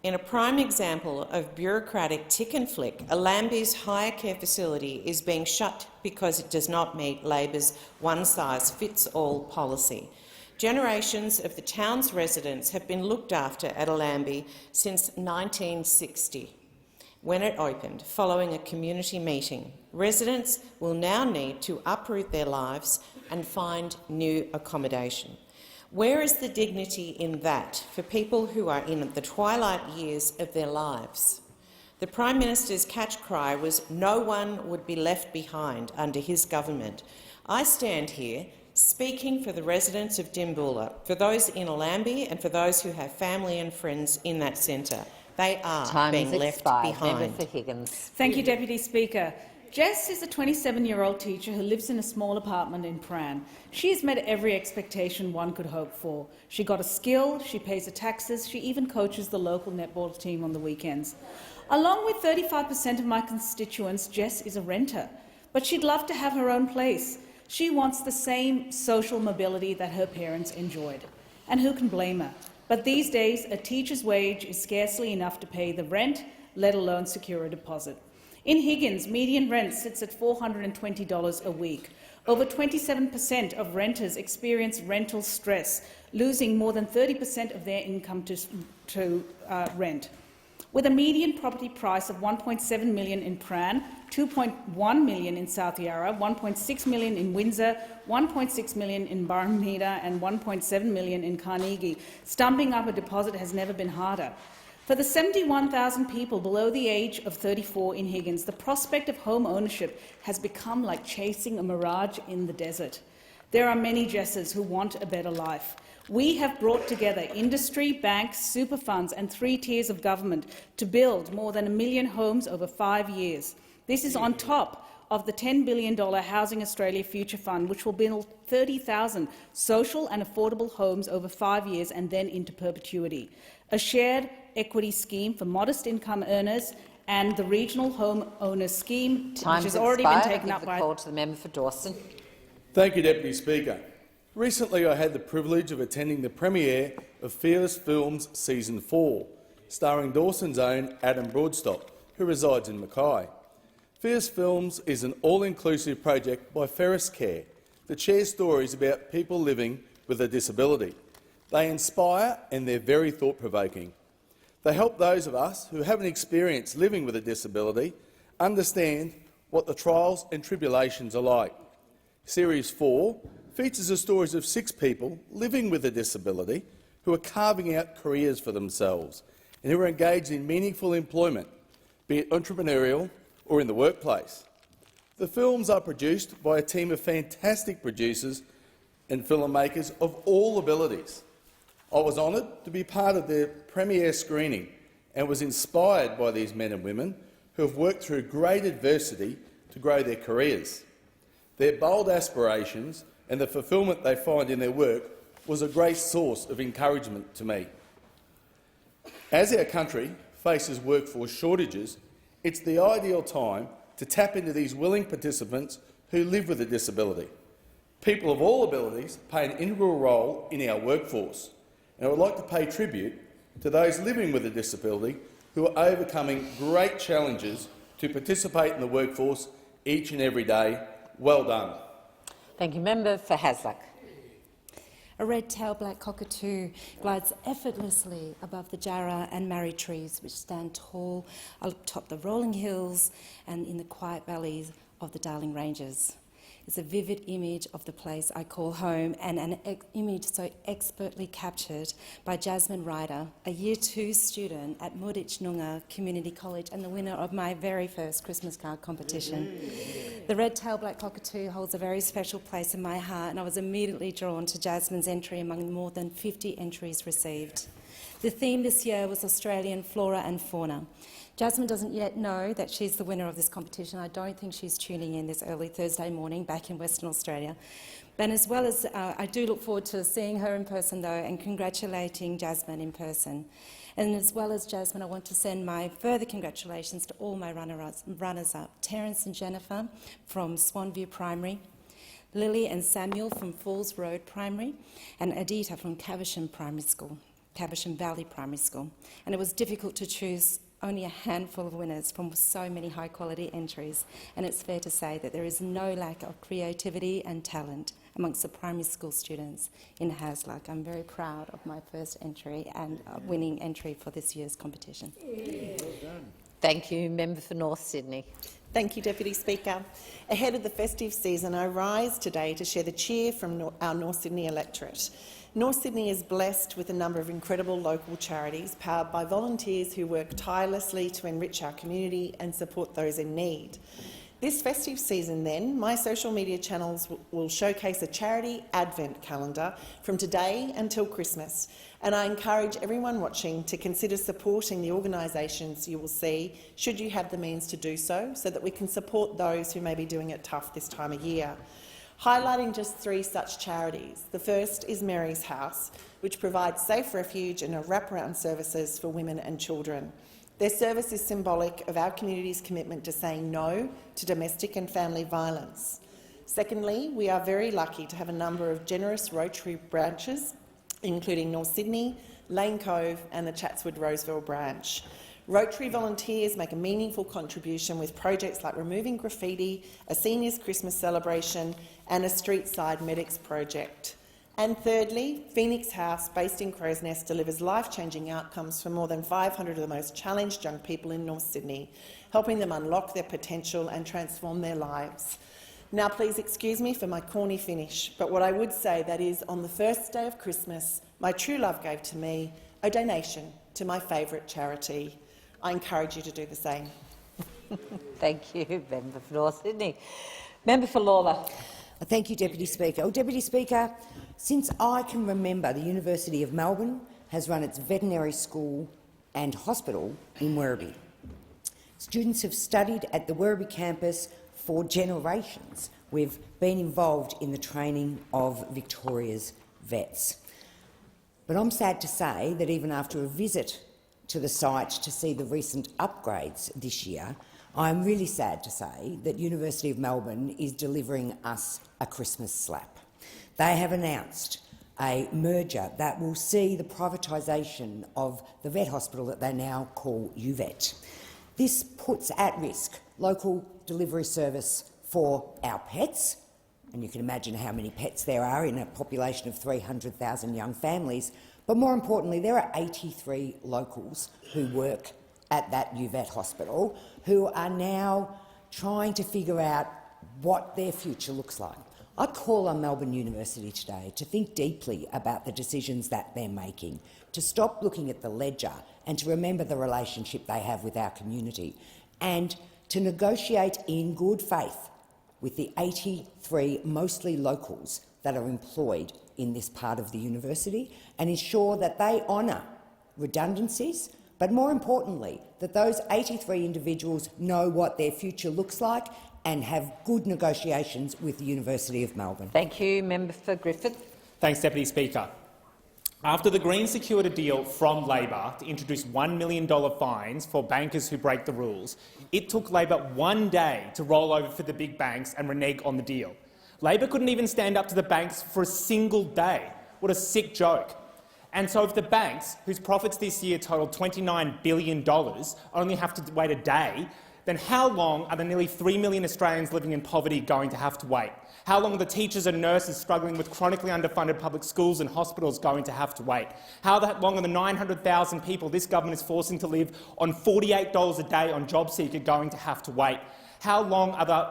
In a prime example of bureaucratic tick and flick, Allambie's higher care facility is being shut because it does not meet Labor's one-size-fits-all policy. Generations of the town's residents have been looked after at Allambie since 1960, when it opened, following a community meeting. Residents will now need to uproot their lives and find new accommodation. Where is the dignity in that for people who are in the twilight years of their lives? The Prime Minister's catch cry was no one would be left behind under his government. I stand here speaking for the residents of Dimboola, for those in Allambie and for those who have family and friends in that centre. They are being left behind. Member for Higgins. Thank you, Deputy Speaker. Jess is a 27-year-old teacher who lives in a small apartment in Pran. She has met every expectation one could hope for. She got a skill, she pays her taxes, she even coaches the local netball team on the weekends. Along with 35% of my constituents, Jess is a renter, but she'd love to have her own place. She wants the same social mobility that her parents enjoyed. And who can blame her? But these days, a teacher's wage is scarcely enough to pay the rent, let alone secure a deposit. In Higgins, median rent sits at $420 a week. Over 27% of renters experience rental stress, losing more than 30% of their income to rent. With a median property price of $1.7 million in Pran, $2.1 million in South Yarra, $1.6 million in Windsor, $1.6 million in Parramatta and $1.7 million in Carnegie, stumping up a deposit has never been harder. For the 71,000 people below the age of 34 in Higgins, the prospect of home ownership has become like chasing a mirage in the desert. There are many Jesses who want a better life. We have brought together industry, banks, super funds and 3 tiers of government to build more than 1 million homes over 5 years. This is on top of the $10 billion Housing Australia Future Fund, which will build 30,000 social and affordable homes over 5 years and then into perpetuity, a shared equity scheme for modest income earners, and the Regional Home Owners Scheme, which has already been taken up by— call to the member for Dawson. Thank you, Deputy Speaker. Recently I had the privilege of attending the premiere of Fearless Films Season 4, starring Dawson's own Adam Broadstock, who resides in Mackay. Fearless Films is an all-inclusive project by Ferris Care that shares stories about people living with a disability. They inspire and they're very thought-provoking. They help those of us who haven't experienced living with a disability understand what the trials and tribulations are like. Series 4 features the stories of 6 people living with a disability who are carving out careers for themselves and who are engaged in meaningful employment, be it entrepreneurial or in the workplace. The films are produced by a team of fantastic producers and filmmakers of all abilities. I was honoured to be part of their premiere screening and was inspired by these men and women who have worked through great adversity to grow their careers. Their bold aspirations and the fulfilment they find in their work was a great source of encouragement to me. As our country faces workforce shortages, it's the ideal time to tap into these willing participants who live with a disability. People of all abilities play an integral role in our workforce, and I would like to pay tribute to those living with a disability who are overcoming great challenges to participate in the workforce each and every day. Well done. Thank you. Member for Hasluck. A red-tailed black cockatoo glides effortlessly above the jarrah and marri trees, which stand tall atop the rolling hills and in the quiet valleys of the Darling Ranges. It's a vivid image of the place I call home, and an image so expertly captured by Jasmine Ryder, a Year 2 student at Muditch Noongar Community College and the winner of my very first Christmas card competition. The red-tailed black cockatoo holds a very special place in my heart, and I was immediately drawn to Jasmine's entry among more than 50 entries received. The theme this year was Australian flora and fauna. Jasmine doesn't yet know that she's the winner of this competition. I don't think she's tuning in this early Thursday morning back in Western Australia. But as well as I do look forward to seeing her in person, though, and congratulating Jasmine in person. And as well as Jasmine, I want to send my further congratulations to all my runners-up, Terence and Jennifer from Swanview Primary, Lily and Samuel from Falls Road Primary, and Adita from Caversham Valley Primary School. And it was difficult to choose only a handful of winners from so many high-quality entries, and it's fair to say that there is no lack of creativity and talent amongst the primary school students in Hasluck. I'm very proud of my first entry and winning entry for this year's competition. Thank you. Member for North Sydney. Thank you, Deputy Speaker. Ahead of the festive season, I rise today to share the cheer from our North Sydney electorate. North Sydney is blessed with a number of incredible local charities powered by volunteers who work tirelessly to enrich our community and support those in need. This festive season, then, my social media channels will showcase a charity advent calendar from today until Christmas, and I encourage everyone watching to consider supporting the organisations you will see, should you have the means to do so that we can support those who may be doing it tough this time of year. Highlighting just 3 such charities. The first is Mary's House, which provides safe refuge and wraparound services for women and children. Their service is symbolic of our community's commitment to saying no to domestic and family violence. Secondly, we are very lucky to have a number of generous Rotary branches, including North Sydney, Lane Cove and the Chatswood Roseville branch. Rotary volunteers make a meaningful contribution with projects like removing graffiti, a seniors' Christmas celebration and a street-side medics project. And thirdly, Phoenix House, based in Crow's Nest, delivers life-changing outcomes for more than 500 of the most challenged young people in North Sydney, helping them unlock their potential and transform their lives. Now, please excuse me for my corny finish, but what I would say that is, on the first day of Christmas, my true love gave to me a donation to my favourite charity. I encourage you to do the same. Thank you, Member for North Sydney. Member for Lawler. Thank you, Deputy Speaker. Deputy Speaker, since I can remember, the University of Melbourne has run its veterinary school and hospital in Werribee. Students have studied at the Werribee campus for generations, we've been involved in the training of Victoria's vets. But I'm sad to say that even after a visit to the site to see the recent upgrades this year, I'm really sad to say that University of Melbourne is delivering us a Christmas slap. They have announced a merger that will see the privatisation of the vet hospital that they now call UVet. This puts at risk local delivery service for our pets, and you can imagine how many pets there are in a population of 300,000 young families, but more importantly, there are 83 locals who work at that UVet hospital who are now trying to figure out what their future looks like. I call on Melbourne University today to think deeply about the decisions that they're making, to stop looking at the ledger and to remember the relationship they have with our community, and to negotiate in good faith with the 83 mostly locals that are employed in this part of the university and ensure that they honour redundancies, but more importantly, that those 83 individuals know what their future looks like and have good negotiations with the University of Melbourne. Thank you. Member for Griffith. Thanks, Deputy Speaker. After the Greens secured a deal from Labor to introduce $1 million fines for bankers who break the rules, it took Labor 1 day to roll over for the big banks and renege on the deal. Labor couldn't even stand up to the banks for a single day. What a sick joke. And so if the banks, whose profits this year totaled $29 billion, only have to wait a day, then how long are the nearly 3 million Australians living in poverty going to have to wait? How long are the teachers and nurses struggling with chronically underfunded public schools and hospitals going to have to wait? How long are the 900,000 people this government is forcing to live on $48 a day on JobSeeker going to have to wait? How long are the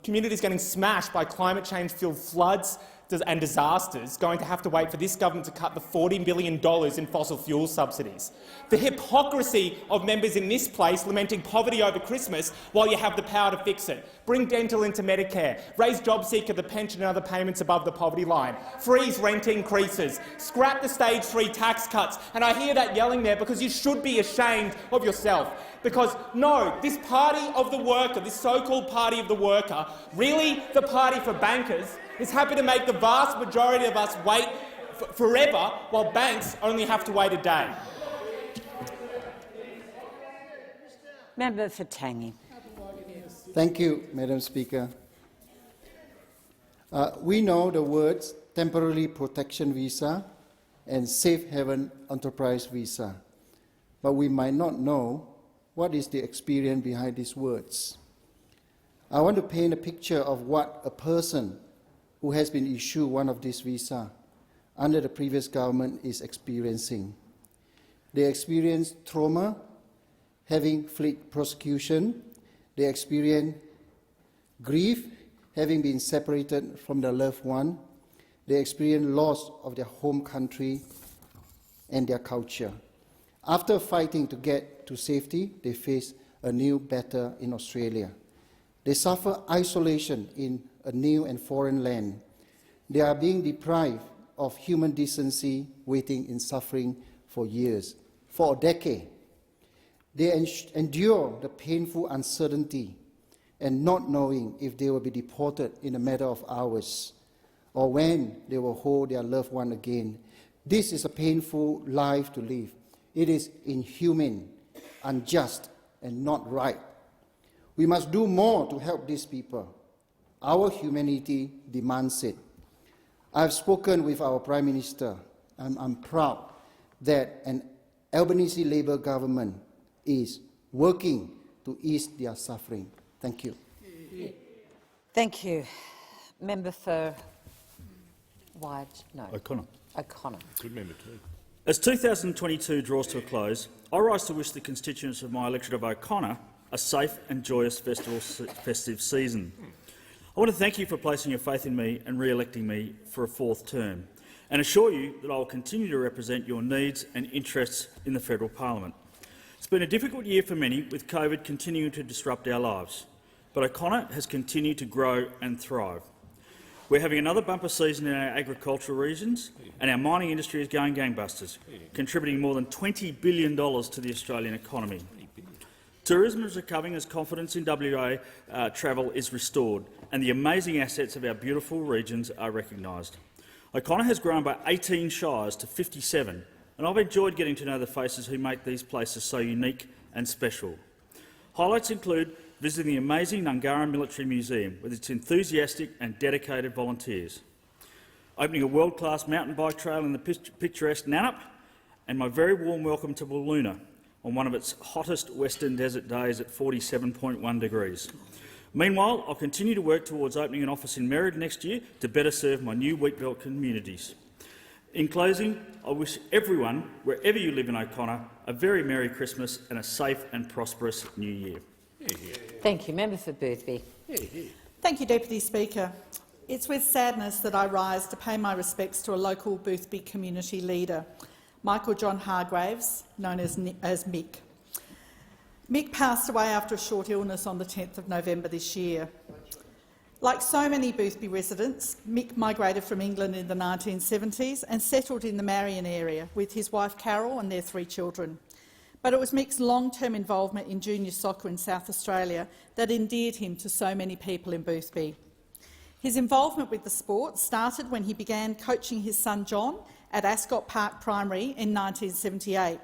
communities getting smashed by climate change-fueled floods and disasters going to have to wait for this government to cut the $40 billion in fossil fuel subsidies? The hypocrisy of members in this place lamenting poverty over Christmas while you have the power to fix it. Bring dental into Medicare, raise JobSeeker, the pension and other payments above the poverty line, freeze rent increases, scrap the stage 3 tax cuts. And I hear that yelling there because you should be ashamed of yourself. Because, no, this party of the worker, this so-called party of the worker, really the party for bankers, is happy to make the vast majority of us wait forever while banks only have to wait a day. Member for Tangi. Thank you, Madam Speaker. We know the words temporary protection visa and safe haven enterprise visa, but we might not know what is the experience behind these words. I want to paint a picture of what a person who has been issued one of these visas under the previous government is experiencing. They experience trauma, having fled prosecution. They experience grief, having been separated from their loved one. They experience loss of their home country and their culture. After fighting to get to safety, they face a new battle in Australia. They suffer isolation in a new and foreign land. They are being deprived of human decency, waiting in suffering for years, for a decade. They endure the painful uncertainty and not knowing if they will be deported in a matter of hours or when they will hold their loved one again. This is a painful life to live. It is inhuman, unjust, and not right. We must do more to help these people. Our humanity demands it. I've spoken with our Prime Minister, and I'm proud that an Albanese Labor government is working to ease their suffering. Thank you. Thank you. Member for O'Connor. Good member too. As 2022 draws to a close, I rise to wish the constituents of my electorate of O'Connor a safe and joyous festive season. I want to thank you for placing your faith in me and re-electing me for a 4th term, and assure you that I will continue to represent your needs and interests in the federal parliament. It's been a difficult year for many, with COVID continuing to disrupt our lives, but O'Connor has continued to grow and thrive. We're having another bumper season in our agricultural regions, and our mining industry is going gangbusters, contributing more than $20 billion to the Australian economy. Tourism is recovering as confidence in WA travel is restored and the amazing assets of our beautiful regions are recognised. O'Connor has grown by 18 shires to 57, and I've enjoyed getting to know the faces who make these places so unique and special. Highlights include visiting the amazing Ngungurra Military Museum with its enthusiastic and dedicated volunteers, opening a world-class mountain bike trail in the picturesque Nannup, and my very warm welcome to Wiluna on one of its hottest western desert days at 47.1 degrees. Meanwhile, I'll continue to work towards opening an office in Merida next year to better serve my new wheatbelt communities. In closing, I wish everyone, wherever you live in O'Connor, a very Merry Christmas and a safe and prosperous New Year. Thank you. Member for Boothby. Thank you, Deputy Speaker. It's with sadness that I rise to pay my respects to a local Boothby community leader, Michael John Hargraves, known as Mick. Mick passed away after a short illness on the 10th of November this year. Like so many Boothby residents, Mick migrated from England in the 1970s and settled in the Marion area with his wife Carol and their 3 children. But it was Mick's long-term involvement in junior soccer in South Australia that endeared him to so many people in Boothby. His involvement with the sport started when he began coaching his son John at Ascot Park Primary in 1978.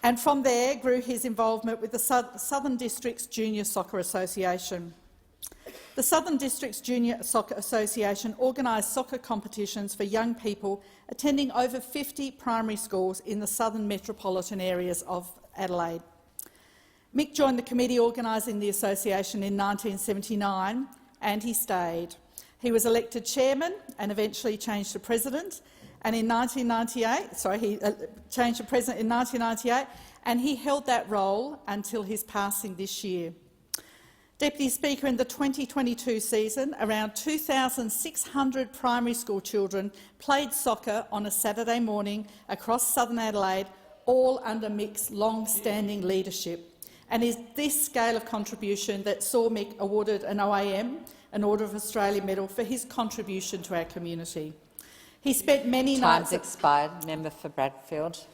And from there grew his involvement with the Southern Districts Junior Soccer Association. The Southern Districts Junior Soccer Association organised soccer competitions for young people attending over 50 primary schools in the southern metropolitan areas of Adelaide. Mick joined the committee organising the association in 1979 and he stayed. He was elected chairman and eventually changed to president. And in 1998, he changed to president in 1998, and he held that role until his passing this year. Deputy Speaker, in the 2022 season, around 2,600 primary school children played soccer on a Saturday morning across southern Adelaide, all under Mick's long-standing leadership. And it's this scale of contribution that saw Mick awarded an OAM, an Order of Australia Medal, for his contribution to our community. He spent many nights— Time's expired. Member for Bradfield.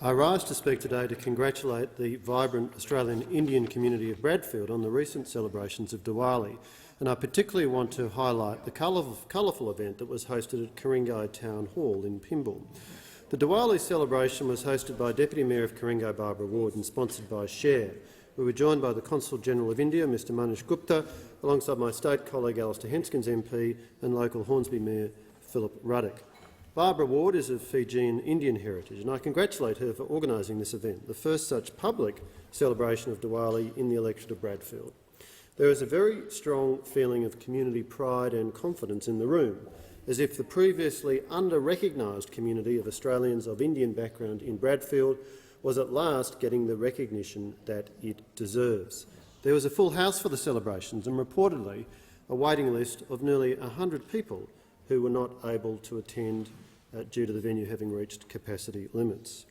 I rise to speak today to congratulate the vibrant Australian Indian community of Bradfield on the recent celebrations of Diwali, and I particularly want to highlight the colourful event that was hosted at Ku-ring-gai Town Hall in Pymble. The Diwali celebration was hosted by Deputy Mayor of Ku-ring-gai Barbara Ward and sponsored by SHARE. We were joined by the Consul-General of India, Mr Manish Gupta, alongside my state colleague Alistair Henskins MP and local Hornsby Mayor Philip Ruddock. Barbara Ward is of Fijian Indian heritage, and I congratulate her for organising this event, the first such public celebration of Diwali in the electorate of Bradfield. There is a very strong feeling of community pride and confidence in the room, as if the previously under-recognised community of Australians of Indian background in Bradfield was at last getting the recognition that it deserves. There was a full house for the celebrations and reportedly a waiting list of nearly 100 people who were not able to attend due to the venue having reached capacity limits.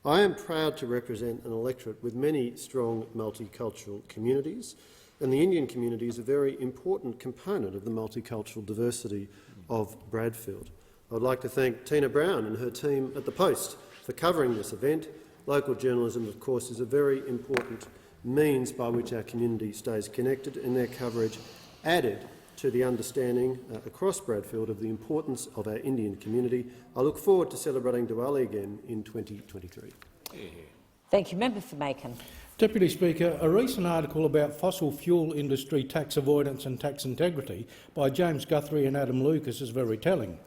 I am proud to represent an electorate with many strong multicultural communities, and the Indian community is a very important component of the multicultural diversity of Bradfield. I would like to thank Tina Brown and her team at the Post for covering this event. Local journalism, of course, is a very important means by which our community stays connected, and their coverage added to the understanding across Bradfield of the importance of our Indian community. I look forward to celebrating Diwali again in 2023. Thank you. Member for Macon. Deputy Speaker, a recent article about fossil fuel industry tax avoidance and tax integrity by James Guthrie and Adam Lucas is very telling.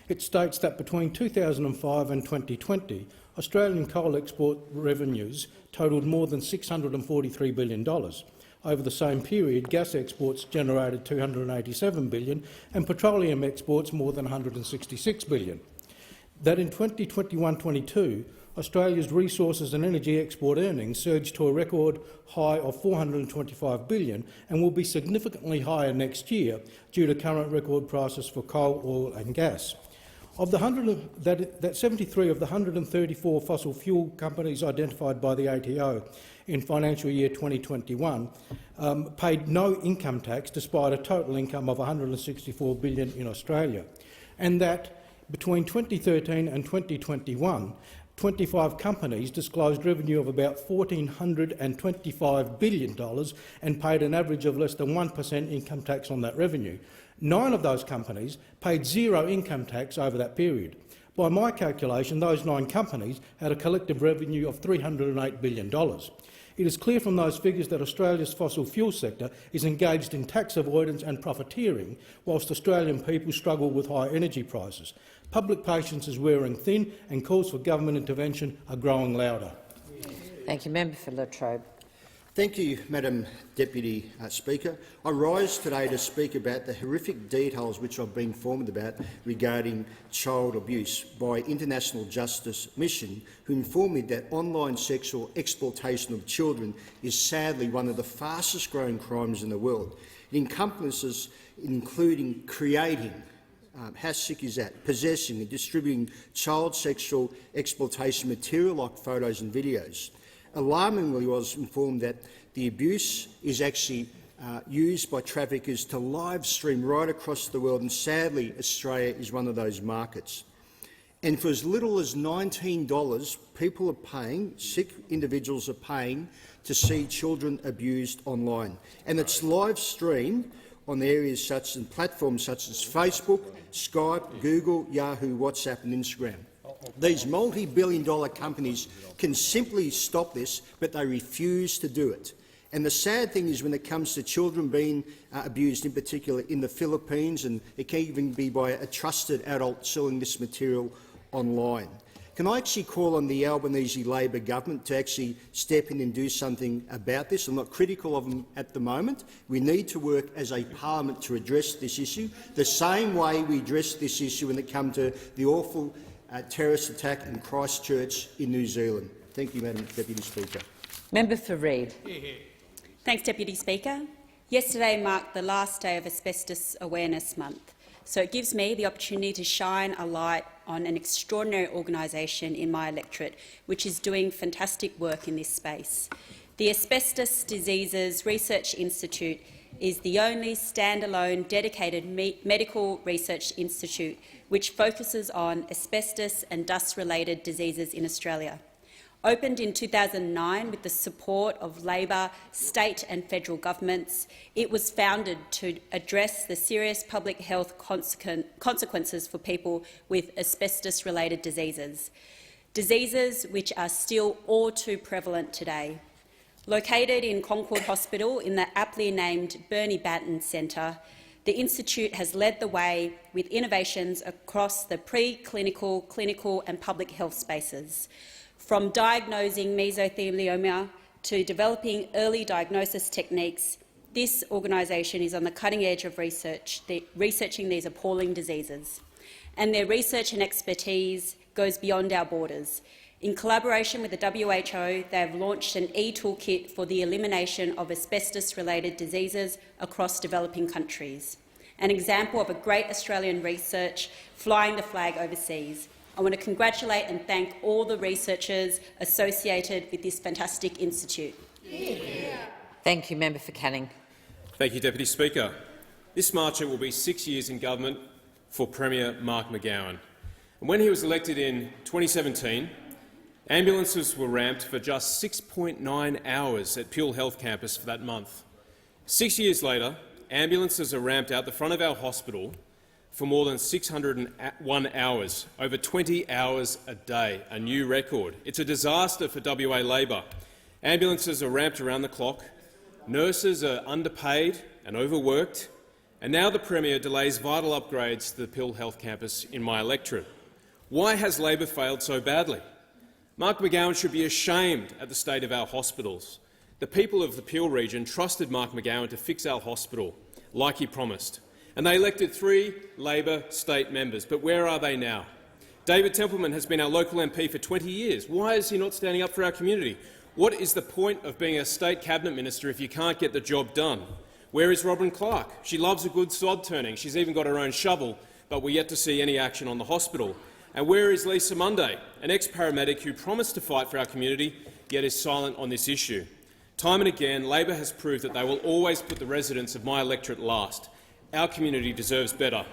It states that between 2005 and 2020, Australian coal export revenues totalled more than $643 billion. Over the same period, gas exports generated $287 billion and petroleum exports more than $166 billion. That in 2021-22, Australia's resources and energy export earnings surged to a record high of $425 billion and will be significantly higher next year due to current record prices for coal, oil and gas. Of the 73 of the 134 fossil fuel companies identified by the ATO in financial year 2021 paid no income tax despite a total income of $164 billion in Australia, and that between 2013 and 2021 25 companies disclosed revenue of about $1,425 billion and paid an average of less than 1% income tax on that revenue. 9 of those companies paid zero income tax over that period. By my calculation, those 9 companies had a collective revenue of $308 billion. It is clear from those figures that Australia's fossil fuel sector is engaged in tax avoidance and profiteering, whilst Australian people struggle with high energy prices. Public patience is wearing thin and calls for government intervention are growing louder. Thank you. Member for Latrobe. Thank you, Madam Deputy Speaker. I rise today to speak about the horrific details which I've been informed about regarding child abuse by International Justice Mission, who informed me that online sexual exploitation of children is sadly one of the fastest growing crimes in the world. It encompasses including creating, how sick is that, possessing and distributing child sexual exploitation material like photos and videos. Alarmingly, I was informed that the abuse is actually used by traffickers to live stream right across the world, and sadly Australia is one of those markets. And for as little as $19, people are paying, sick individuals are paying to see children abused online. And it's live streamed on areas such as platforms such as Facebook, Skype, Google, Yahoo, WhatsApp and Instagram. These multi-billion-dollar companies can simply stop this, but they refuse to do it. And the sad thing is when it comes to children being abused, in particular in the Philippines, and it can even be by a trusted adult selling this material online. Can I actually call on the Albanese Labor government to actually step in and do something about this? I'm not critical of them at the moment. We need to work as a parliament to address this issue, the same way we addressed this issue when it comes to the awful terrorist attack in Christchurch in New Zealand. Thank you, Madam Deputy Speaker. Member for Reid. Thanks, Deputy Speaker. Yesterday marked the last day of Asbestos Awareness Month, so it gives me the opportunity to shine a light on an extraordinary organisation in my electorate which is doing fantastic work in this space. The Asbestos Diseases Research Institute is the only standalone dedicated medical research institute which focuses on asbestos and dust-related diseases in Australia. Opened in 2009 with the support of Labor, state and federal governments, it was founded to address the serious public health consequences for people with asbestos-related diseases, diseases which are still all too prevalent today. Located in Concord Hospital in the aptly named Bernie Batten Centre, the Institute has led the way with innovations across the pre-clinical, clinical and public health spaces. From diagnosing mesothelioma to developing early diagnosis techniques, this organisation is on the cutting edge of researching these appalling diseases. And their research and expertise goes beyond our borders. In collaboration with the WHO, they have launched an e-toolkit for the elimination of asbestos-related diseases across developing countries, an example of a great Australian research flying the flag overseas. I want to congratulate and thank all the researchers associated with this fantastic institute. Thank you. Member for Canning. Thank you, Deputy Speaker. This March it will be 6 years in government for Premier Mark McGowan. And when he was elected in 2017, ambulances were ramped for just 6.9 hours at Peel Health Campus for that month. 6 years later, ambulances are ramped out the front of our hospital for more than 601 hours, over 20 hours a day, a new record. It's a disaster for WA Labor. Ambulances are ramped around the clock, nurses are underpaid and overworked, and now the Premier delays vital upgrades to the Peel Health Campus in my electorate. Why has Labor failed so badly? Mark McGowan should be ashamed at the state of our hospitals. The people of the Peel region trusted Mark McGowan to fix our hospital, like he promised, and they elected 3 Labor state members. But where are they now? David Templeman has been our local MP for 20 years. Why is he not standing up for our community? What is the point of being a state cabinet minister if you can't get the job done? Where is Robin Clark? She loves a good sod turning. She's even got her own shovel, but we're yet to see any action on the hospital. And where is Lisa Munday, an ex-paramedic who promised to fight for our community, yet is silent on this issue? Time and again, Labor has proved that they will always put the residents of my electorate last. Our community deserves better.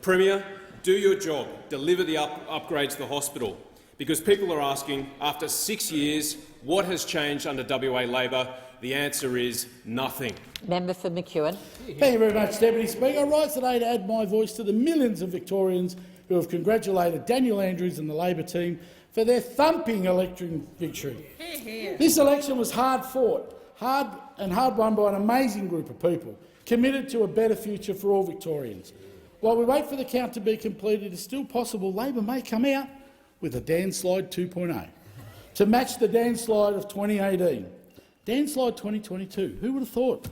Premier, do your job. Deliver the upgrades to the hospital. Because people are asking, after 6 years, what has changed under WA Labor? The answer is nothing. Member for McEwen. Thank you very much, Deputy Speaker. I rise today to add my voice to the millions of Victorians who have congratulated Daniel Andrews and the Labor team for their thumping election victory. This election was hard fought, hard won by an amazing group of people, committed to a better future for all Victorians. While we wait for the count to be completed, it's still possible Labor may come out with a Danslide 2.0 to match the Danslide of 2018. Danslide 2022, who would have thought?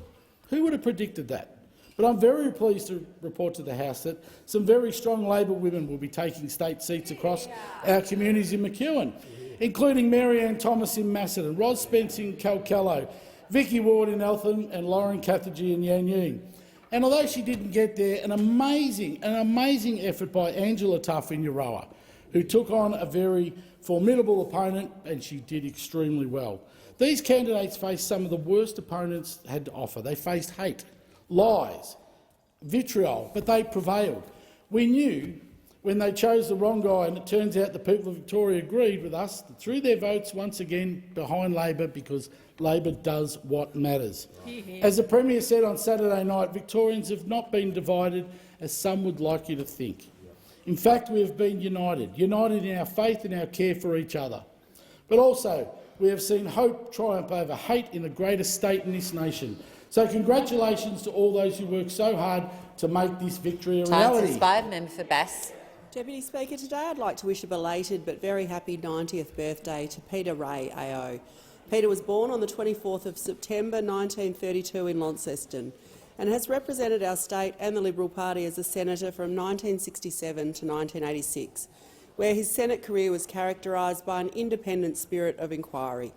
Who would have predicted that? But I'm very pleased to report to the House that some very strong Labor women will be taking state seats across our communities in McEwen, including Mary-Ann Thomas in Macedon, Ros Spence in Calcallo, Vicky Ward in Eltham and Lauren Cathergy in Yanying. And although she didn't get there, an amazing effort by Angela Tuff in Euroa, who took on a very formidable opponent, and she did extremely well. These candidates faced some of the worst opponents had to offer. They faced hate, lies, vitriol, but they prevailed. We knew when they chose the wrong guy, and it turns out the people of Victoria agreed with us, threw their votes once again behind Labor because Labor does what matters. As the Premier said on Saturday night, Victorians have not been divided as some would like you to think. In fact, we have been united in our faith and our care for each other. But also, we have seen hope triumph over hate in the greatest state in this nation. So congratulations to all those who worked so hard to make this victory a reality. Time's expired. Member for Bass. Deputy Speaker, today I'd like to wish a belated but very happy 90th birthday to Peter Ray AO. Peter was born on the 24th of September 1932 in Launceston and has represented our state and the Liberal Party as a senator from 1967 to 1986, where his Senate career was characterised by an independent spirit of inquiry.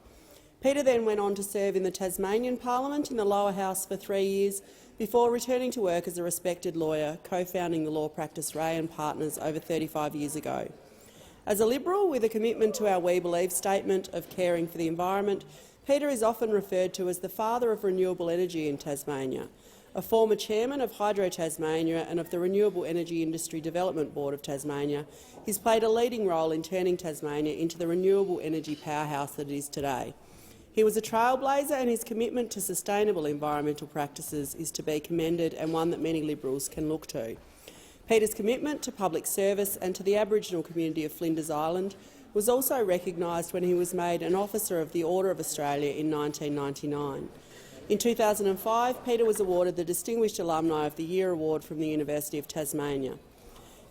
Peter then went on to serve in the Tasmanian Parliament in the lower house for 3 years before returning to work as a respected lawyer, co-founding the law practice Ray and Partners over 35 years ago. As a Liberal with a commitment to our We Believe statement of caring for the environment, Peter is often referred to as the father of renewable energy in Tasmania. A former chairman of Hydro Tasmania and of the Renewable Energy Industry Development Board of Tasmania, he's played a leading role in turning Tasmania into the renewable energy powerhouse that it is today. He was a trailblazer, and his commitment to sustainable environmental practices is to be commended and one that many Liberals can look to. Peter's commitment to public service and to the Aboriginal community of Flinders Island was also recognised when he was made an Officer of the Order of Australia in 1999. In 2005, Peter was awarded the Distinguished Alumni of the Year Award from the University of Tasmania.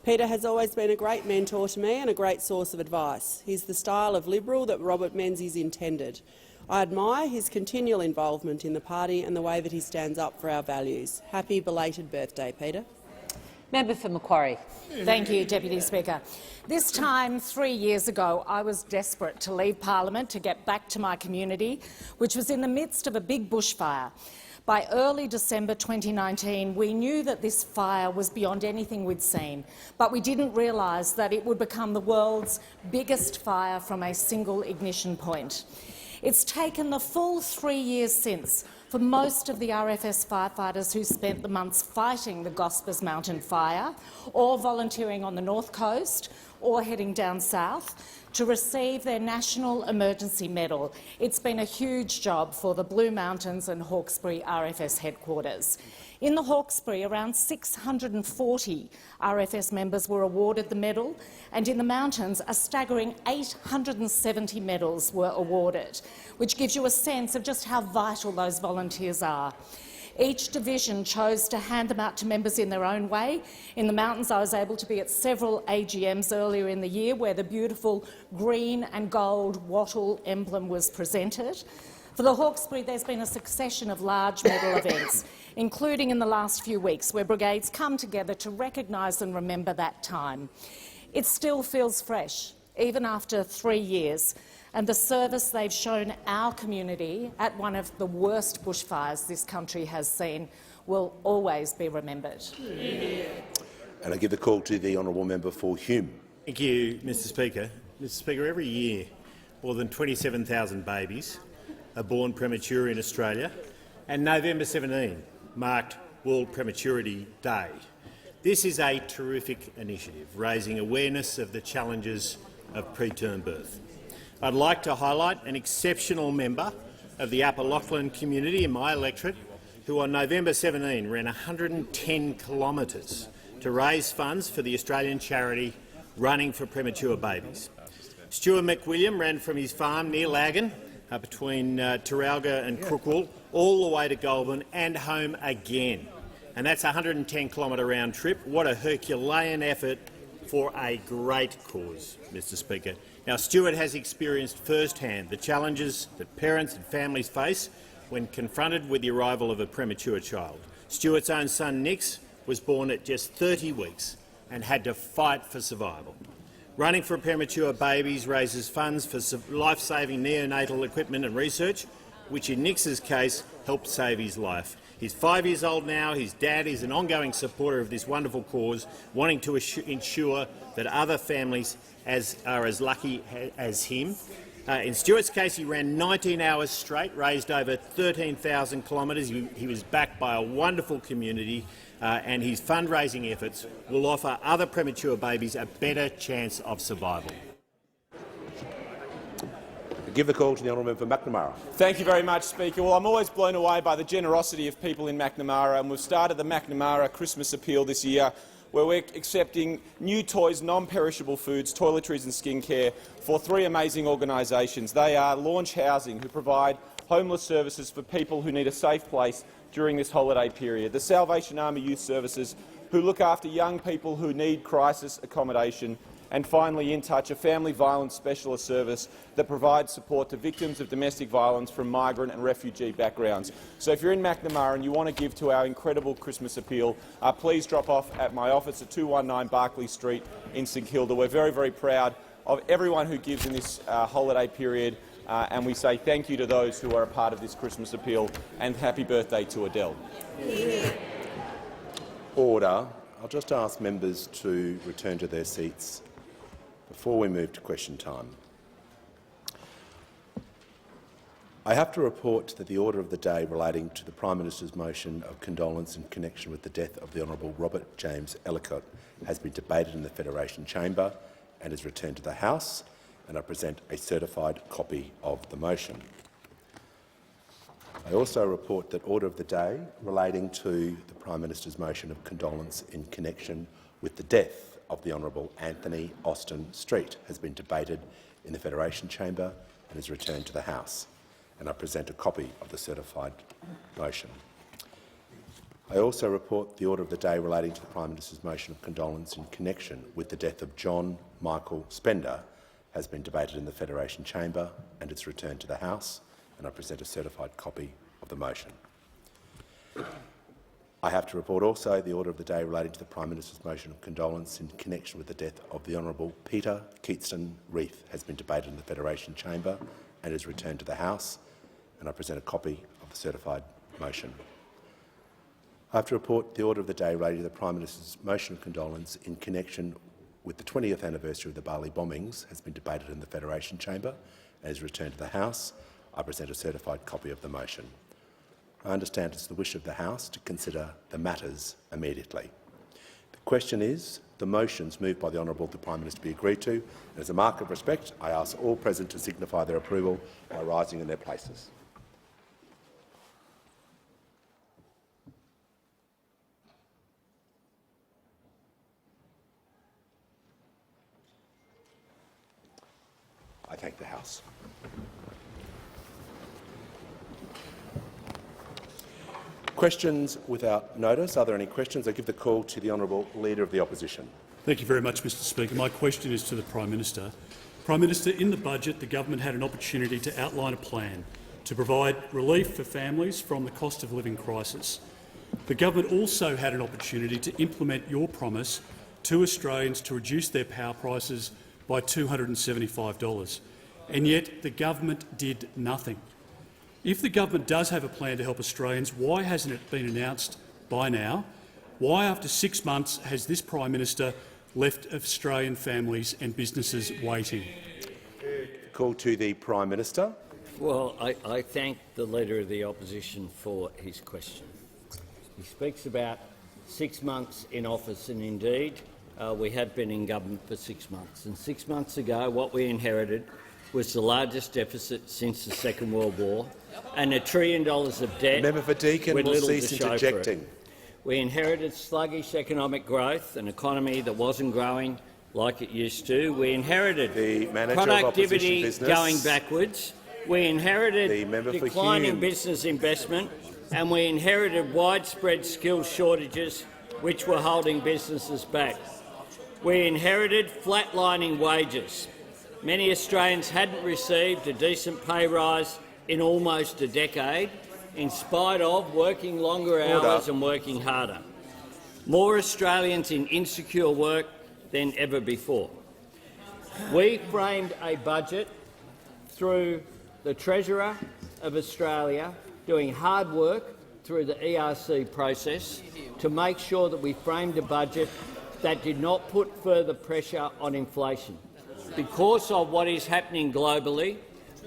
Peter has always been a great mentor to me and a great source of advice. He's the style of Liberal that Robert Menzies intended. I admire his continual involvement in the party and the way that he stands up for our values. Happy belated birthday, Peter. Member for Macquarie. Thank you, Deputy Speaker. This time 3 years ago, I was desperate to leave Parliament to get back to my community, which was in the midst of a big bushfire. By early December 2019, we knew that this fire was beyond anything we'd seen, but we didn't realise that it would become the world's biggest fire from a single ignition point. It's taken the full 3 years since for most of the RFS firefighters who spent the months fighting the Gospers Mountain fire, or volunteering on the North Coast, or heading down south, to receive their National Emergency Medal. It's been a huge job for the Blue Mountains and Hawkesbury RFS headquarters. In the Hawkesbury, around 640 RFS members were awarded the medal, and in the mountains, a staggering 870 medals were awarded, which gives you a sense of just how vital those volunteers are. Each division chose to hand them out to members in their own way. In the mountains, I was able to be at several AGMs earlier in the year where the beautiful green and gold wattle emblem was presented. For the Hawkesbury, there's been a succession of large medal events, including in the last few weeks, where brigades come together to recognise and remember that time. It still feels fresh, even after 3 years, and the service they've shown our community at one of the worst bushfires this country has seen will always be remembered. And I give the call to the honourable member for Hume. Thank you, Mr Speaker. Mr Speaker, every year more than 27,000 babies are born premature in Australia, and November 17 marked World Prematurity Day. This is a terrific initiative, raising awareness of the challenges of preterm birth. I'd like to highlight an exceptional member of the Upper Lachlan community in my electorate who on November 17 ran 110 kilometres to raise funds for the Australian charity Running for Premature Babies. Stuart McWilliam ran from his farm near Lagan between Terralga and Crookwell all the way to Goulburn and home again. And that's a 110-kilometre round trip. What a Herculean effort for a great cause, Mr Speaker. Now, Stuart has experienced firsthand the challenges that parents and families face when confronted with the arrival of a premature child. Stuart's own son, Nix, was born at just 30 weeks and had to fight for survival. Running for Premature Babies raises funds for life-saving neonatal equipment and research, which in Nix's case helped save his life. He's 5 years old now. His dad is an ongoing supporter of this wonderful cause, wanting to ensure that other families are as lucky as him. In Stuart's case, he ran 19 hours straight, raised over 13,000 kilometres. He was backed by a wonderful community, and his fundraising efforts will offer other premature babies a better chance of survival. Give the call to the honourable member for McNamara. Thank you very much, Speaker. Well, I'm always blown away by the generosity of people in McNamara, and we've started the McNamara Christmas Appeal this year, where we're accepting new toys, non-perishable foods, toiletries and skincare for 3 amazing organisations. They are Launch Housing, who provide homeless services for people who need a safe place during this holiday period, the Salvation Army Youth Services, who look after young people who need crisis accommodation, and finally In Touch, a family violence specialist service that provides support to victims of domestic violence from migrant and refugee backgrounds. So if you're in McNamara and you want to give to our incredible Christmas appeal, please drop off at my office at 219 Barclay Street in St Kilda. We're very, very proud of everyone who gives in this holiday period, and we say thank you to those who are a part of this Christmas appeal, and happy birthday to Adele. Order. I'll just ask members to return to their seats before we move to question time. I have to report that the order of the day relating to the Prime Minister's motion of condolence in connection with the death of the Honourable Robert James Ellicott has been debated in the Federation Chamber and is returned to the House, and I present a certified copy of the motion. I also report that order of the day relating to the Prime Minister's motion of condolence in connection with the death of the Honourable Anthony Austin Street has been debated in the Federation Chamber and is returned to the House, and I present a copy of the certified motion. I also report the order of the day relating to the Prime Minister's motion of condolence in connection with the death of John Michael Spender has been debated in the Federation Chamber and is returned to the House, and I present a certified copy of the motion. I have to report also the order of the day relating to the Prime Minister's motion of condolence in connection with the death of the Honourable Peter Keatston Reith has been debated in the Federation Chamber and is returned to the House, and I present a copy of the certified motion. I have to report the order of the day relating to the Prime Minister's motion of condolence in connection with the 20th anniversary of the Bali bombings has been debated in the Federation Chamber and is returned to the House. I present a certified copy of the motion. I understand it's the wish of the House to consider the matters immediately. The question is, the motions moved by the Honourable the Prime Minister be agreed to, and as a mark of respect, I ask all present to signify their approval by rising in their places. I thank the House. Questions without notice. Are there any questions? I give the call to the Honourable Leader of the Opposition. Thank you very much, Mr Speaker. My question is to the Prime Minister. Prime Minister, in the budget, the government had an opportunity to outline a plan to provide relief for families from the cost of living crisis. The government also had an opportunity to implement your promise to Australians to reduce their power prices by $275, and yet the government did nothing. If the government does have a plan to help Australians, why hasn't it been announced by now? Why, after 6 months, has this Prime Minister left Australian families and businesses waiting? Call to the Prime Minister. Well, I thank the Leader of the Opposition for his question. He speaks about 6 months in office, and indeed we have been in government for 6 months. And 6 months ago, what we inherited was the largest deficit since the Second World War and $1 trillion of debt. Member for Deakin with will little cease to show for it. interjecting. We inherited sluggish economic growth, an economy that wasn't growing like it used to. We inherited productivity going backwards. We inherited declining business investment, and we inherited widespread skills shortages which were holding businesses back. We inherited flatlining wages. Many Australians hadn't received a decent pay rise in almost a decade, in spite of working longer hours and working harder. More Australians in insecure work than ever before. We framed a budget through the Treasurer of Australia doing hard work through the ERC process to make sure that we framed a budget that did not put further pressure on inflation. Because of what is happening globally,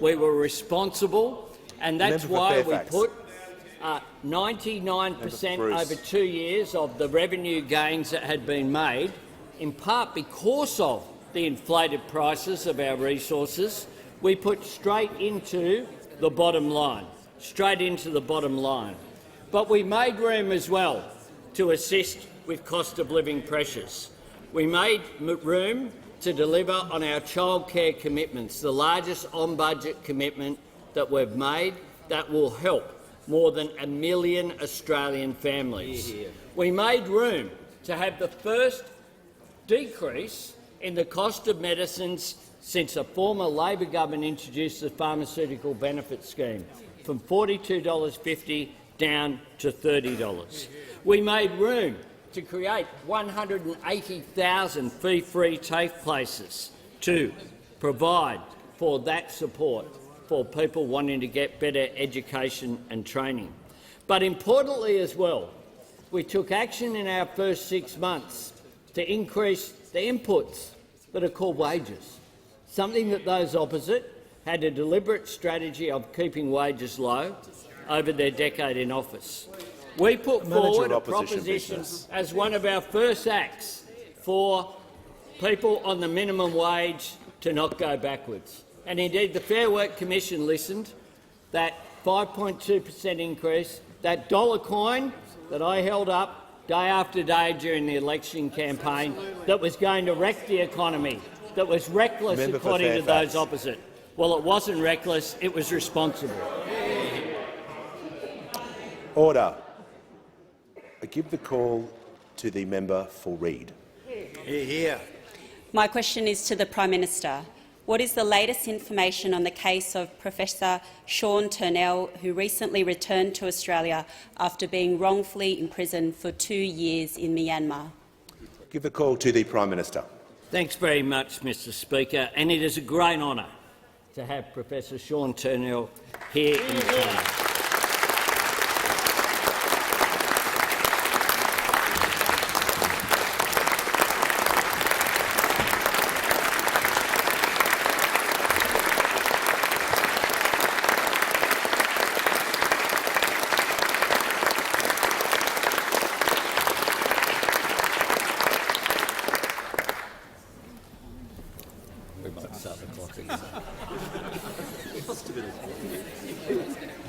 we were responsible, and that's why we put 99% over 2 years of the revenue gains that had been made, in part because of the inflated prices of our resources, we put straight into the bottom line. But we made room as well to assist with cost of living pressures. We made room to deliver on our childcare commitments, the largest on-budget commitment that we've made that will help more than 1 million Australian families. We made room to have the first decrease in the cost of medicines since a former Labor government introduced the pharmaceutical benefit scheme, from $42.50 down to $30. We made room to create 180,000 fee-free TAFE places to provide for that support for people wanting to get better education and training. But importantly as well, we took action in our first 6 months to increase the inputs that are called wages, something that those opposite had a deliberate strategy of keeping wages low over their decade in office. We put forward a proposition as one of our first acts for people on the minimum wage to not go backwards. And indeed, the Fair Work Commission listened. That 5.2% increase, that dollar coin that I held up day after day during the election campaign that was going to wreck the economy, that was reckless according to those opposite. Well, it wasn't reckless, it was responsible. Order. I give the call to the member for Reid. Here. My question is to the Prime Minister. What is the latest information on the case of Professor Sean Turnell, who recently returned to Australia after being wrongfully imprisoned for 2 years in Myanmar? Give the call to the Prime Minister. Thanks very much, Mr Speaker, and it is a great honour to have Professor Sean Turnell here in the Chamber.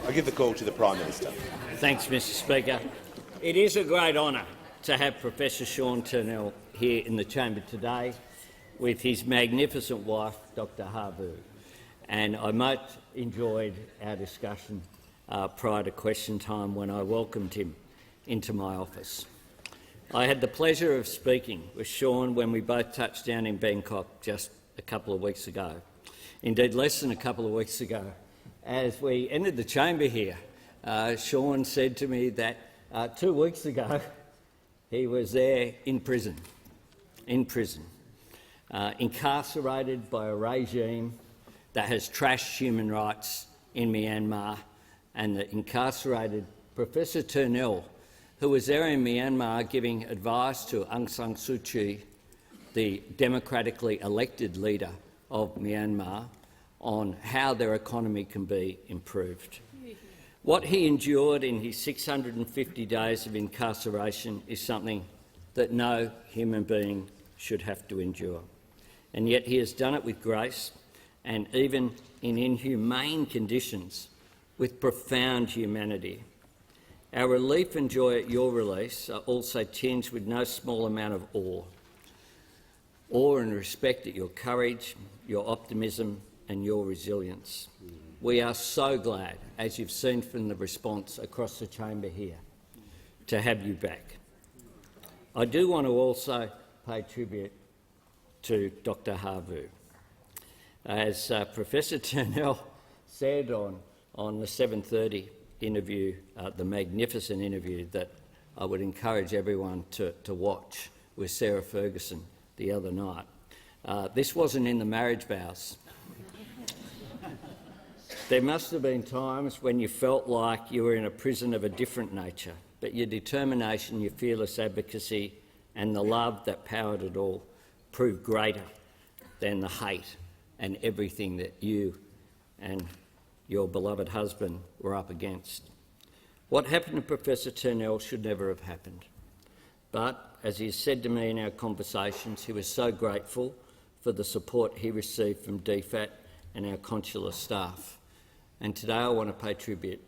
I give the call to the Prime Minister. Thanks, Mr Speaker. It is a great honour to have Professor Sean Turnell here in the chamber today with his magnificent wife, Dr Harvu. And I much enjoyed our discussion prior to question time when I welcomed him into my office. I had the pleasure of speaking with Sean when we both touched down in Bangkok just a couple of weeks ago. Indeed, less than a couple of weeks ago. As we entered the chamber here, Sean said to me that 2 weeks ago he was there in prison, incarcerated by a regime that has trashed human rights in Myanmar, and the incarcerated Professor Turnell, who was there in Myanmar giving advice to Aung San Suu Kyi, the democratically elected leader of Myanmar, on how their economy can be improved. What he endured in his 650 days of incarceration is something that no human being should have to endure. And yet he has done it with grace and even in inhumane conditions with profound humanity. Our relief and joy at your release are also tinged with no small amount of awe and respect at your courage, your optimism and your resilience. We are so glad, as you've seen from the response across the chamber here, to have you back. I do want to also pay tribute to Dr Harvu. As Professor Turnell said on the 7:30 interview, the magnificent interview that I would encourage everyone to watch with Sarah Ferguson the other night, this wasn't in the marriage vows. There must have been times when you felt like you were in a prison of a different nature, but your determination, your fearless advocacy and the love that powered it all proved greater than the hate and everything that you and your beloved husband were up against. What happened to Professor Turnell should never have happened. But, as he has said to me in our conversations, he was so grateful for the support he received from DFAT and our consular staff. And today I want to pay tribute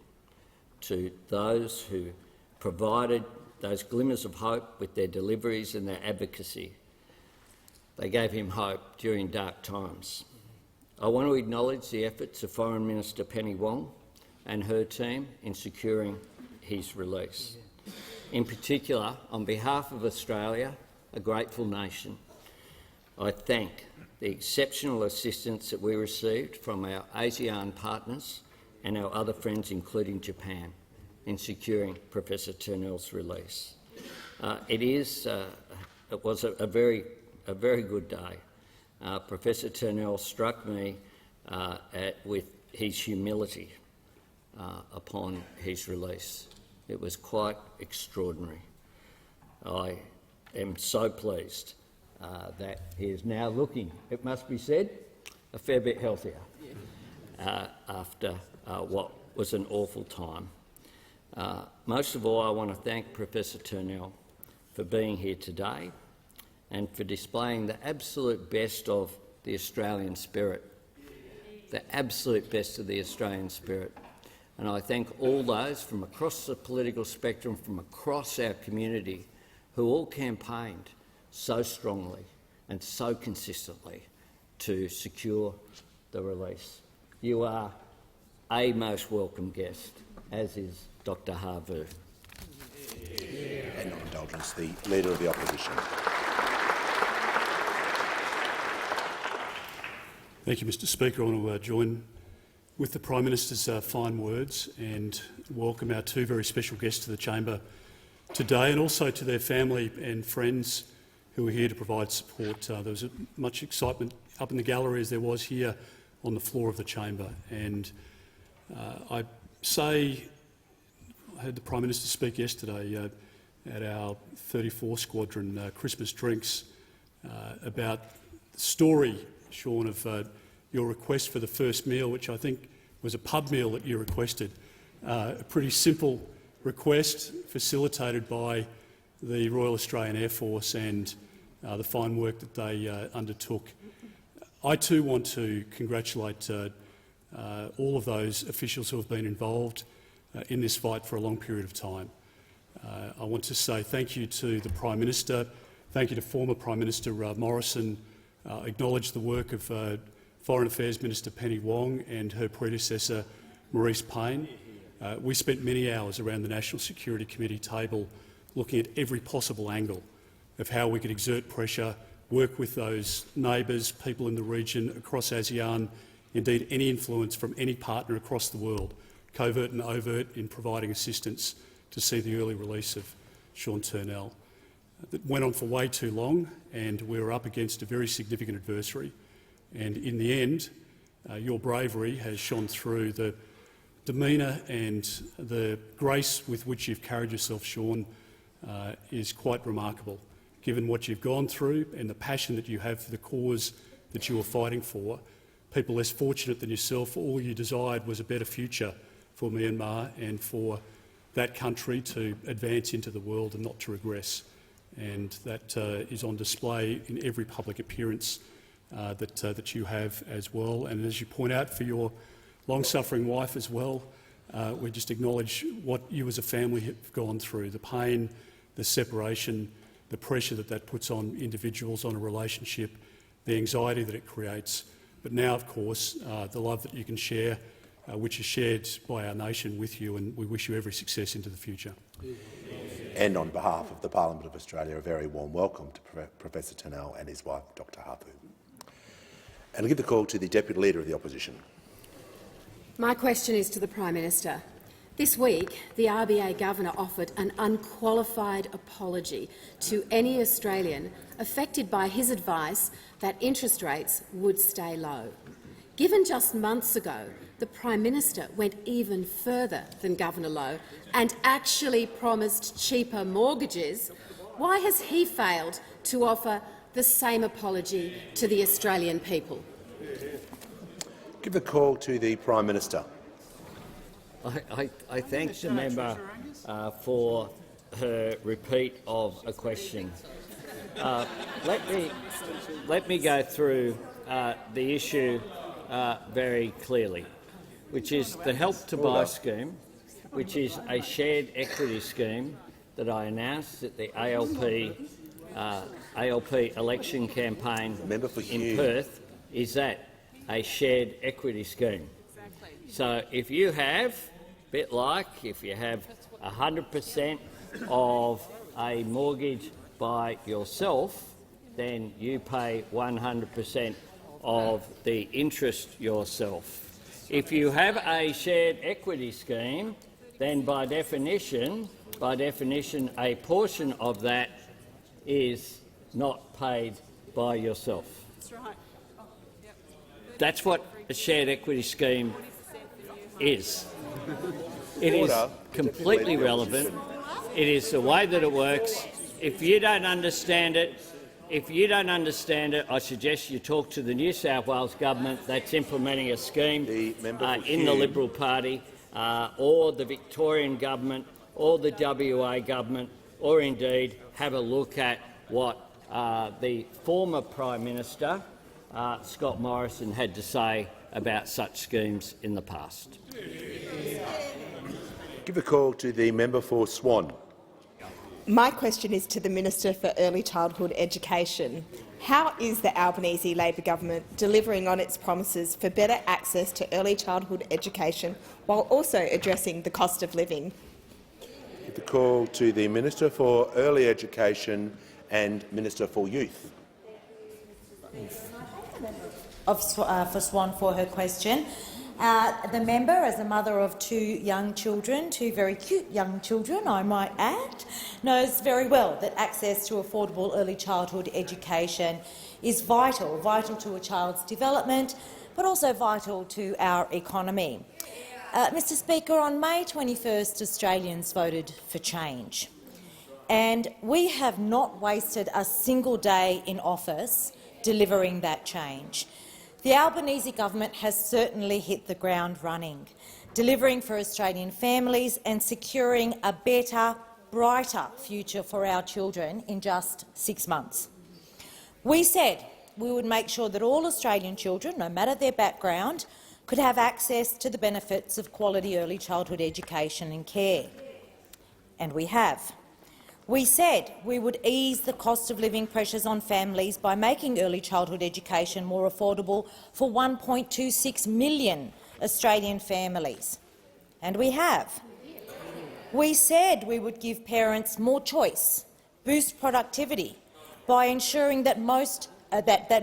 to those who provided those glimmers of hope with their deliveries and their advocacy. They gave him hope during dark times. I want to acknowledge the efforts of Foreign Minister Penny Wong and her team in securing his release. In particular, on behalf of Australia, a grateful nation, I thank the exceptional assistance that we received from our ASEAN partners and our other friends, including Japan, in securing Professor Turnell's release. It was a very good day. Professor Turnell struck me with his humility upon his release. It was quite extraordinary. I am so pleased that he is now looking, it must be said, a fair bit healthier after what was an awful time. Most of all, I want to thank Professor Turnell for being here today and for displaying the absolute best of the Australian spirit, the absolute best of the Australian spirit. And I thank all those from across the political spectrum, from across our community, who all campaigned so strongly and so consistently to secure the release. You are a most welcome guest, as is Dr Harvu. And on indulgence, the Leader of the Opposition. Thank you, Mr Speaker. I want to join with the Prime Minister's fine words and welcome our two very special guests to the chamber today, and also to their family and friends who are here to provide support. There was much excitement up in the gallery as there was here on the floor of the chamber. And I heard the Prime Minister speak yesterday at our 34 Squadron Christmas drinks about the story, Sean, of your request for the first meal, which I think was a pub meal that you requested. A pretty simple request facilitated by the Royal Australian Air Force and the fine work that they undertook. I too want to congratulate all of those officials who have been involved in this fight for a long period of time. I want to say thank you to the Prime Minister, thank you to former Prime Minister Morrison, acknowledge the work of Foreign Affairs Minister Penny Wong and her predecessor Maurice Payne. We spent many hours around the National Security Committee table looking at every possible angle of how we could exert pressure, work with those neighbours, people in the region, across ASEAN, indeed any influence from any partner across the world, covert and overt, in providing assistance to see the early release of Sean Turnell. That went on for way too long, and we were up against a very significant adversary. And in the end, your bravery has shone through. The demeanour and the grace with which you've carried yourself, Sean, is quite remarkable, given what you've gone through and the passion that you have for the cause that you were fighting for. People less fortunate than yourself, all you desired was a better future for Myanmar and for that country to advance into the world and not to regress. and that is on display in every public appearance that you have as well. And as you point out, for your long-suffering wife as well, we just acknowledge what you as a family have gone through, the pain, the separation, the pressure that puts on individuals, on a relationship, the anxiety that it creates. But now, of course, the love that you can share, which is shared by our nation with you, and we wish you every success into the future. And on behalf of the Parliament of Australia, a very warm welcome to Professor Turnell and his wife, Dr Harthu. And I give the call to the Deputy Leader of the Opposition. My question is to the Prime Minister. This week, the RBA Governor offered an unqualified apology to any Australian affected by his advice that interest rates would stay low. Given just months ago, the Prime Minister went even further than Governor Lowe and actually promised cheaper mortgages, why has he failed to offer the same apology to the Australian people? Give the call to the Prime Minister. I thank the member for her repeat of a question. Let me go through the issue very clearly, which is the Help to Buy scheme, which is a shared equity scheme that I announced at the ALP election campaign in Perth, is that a shared equity scheme. So if you have, bit like if you have 100% of a mortgage by yourself, then you pay 100% of the interest yourself. If you have a shared equity scheme, then by definition, a portion of that is not paid by yourself. That's right. That's what a shared equity scheme is. It is completely relevant. It is the way that it works. If you don't understand it, I suggest you talk to the New South Wales government that's implementing a scheme in the Liberal Party, or the Victorian government, or the WA government, or indeed have a look at what the former Prime Minister, Scott Morrison, had to say about such schemes in the past. Give a call to the member for Swan. My question is to the Minister for Early Childhood Education. How is the Albanese Labor government delivering on its promises for better access to early childhood education while also addressing the cost of living? Give the call to the Minister for Early Education and Minister for Youth. For Swan for her question. The member, as a mother of two young children, two very cute young children, I might add, knows very well that access to affordable early childhood education is vital to a child's development, but also vital to our economy. Mr Speaker, on May 21st, Australians voted for change, and we have not wasted a single day in office delivering that change. The Albanese government has certainly hit the ground running, delivering for Australian families and securing a better, brighter future for our children in just 6 months. We said we would make sure that all Australian children, no matter their background, could have access to the benefits of quality early childhood education and care. And we have. We said we would ease the cost of living pressures on families by making early childhood education more affordable for 1.26 million Australian families. And we have. We said we would give parents more choice, boost productivity, by ensuring that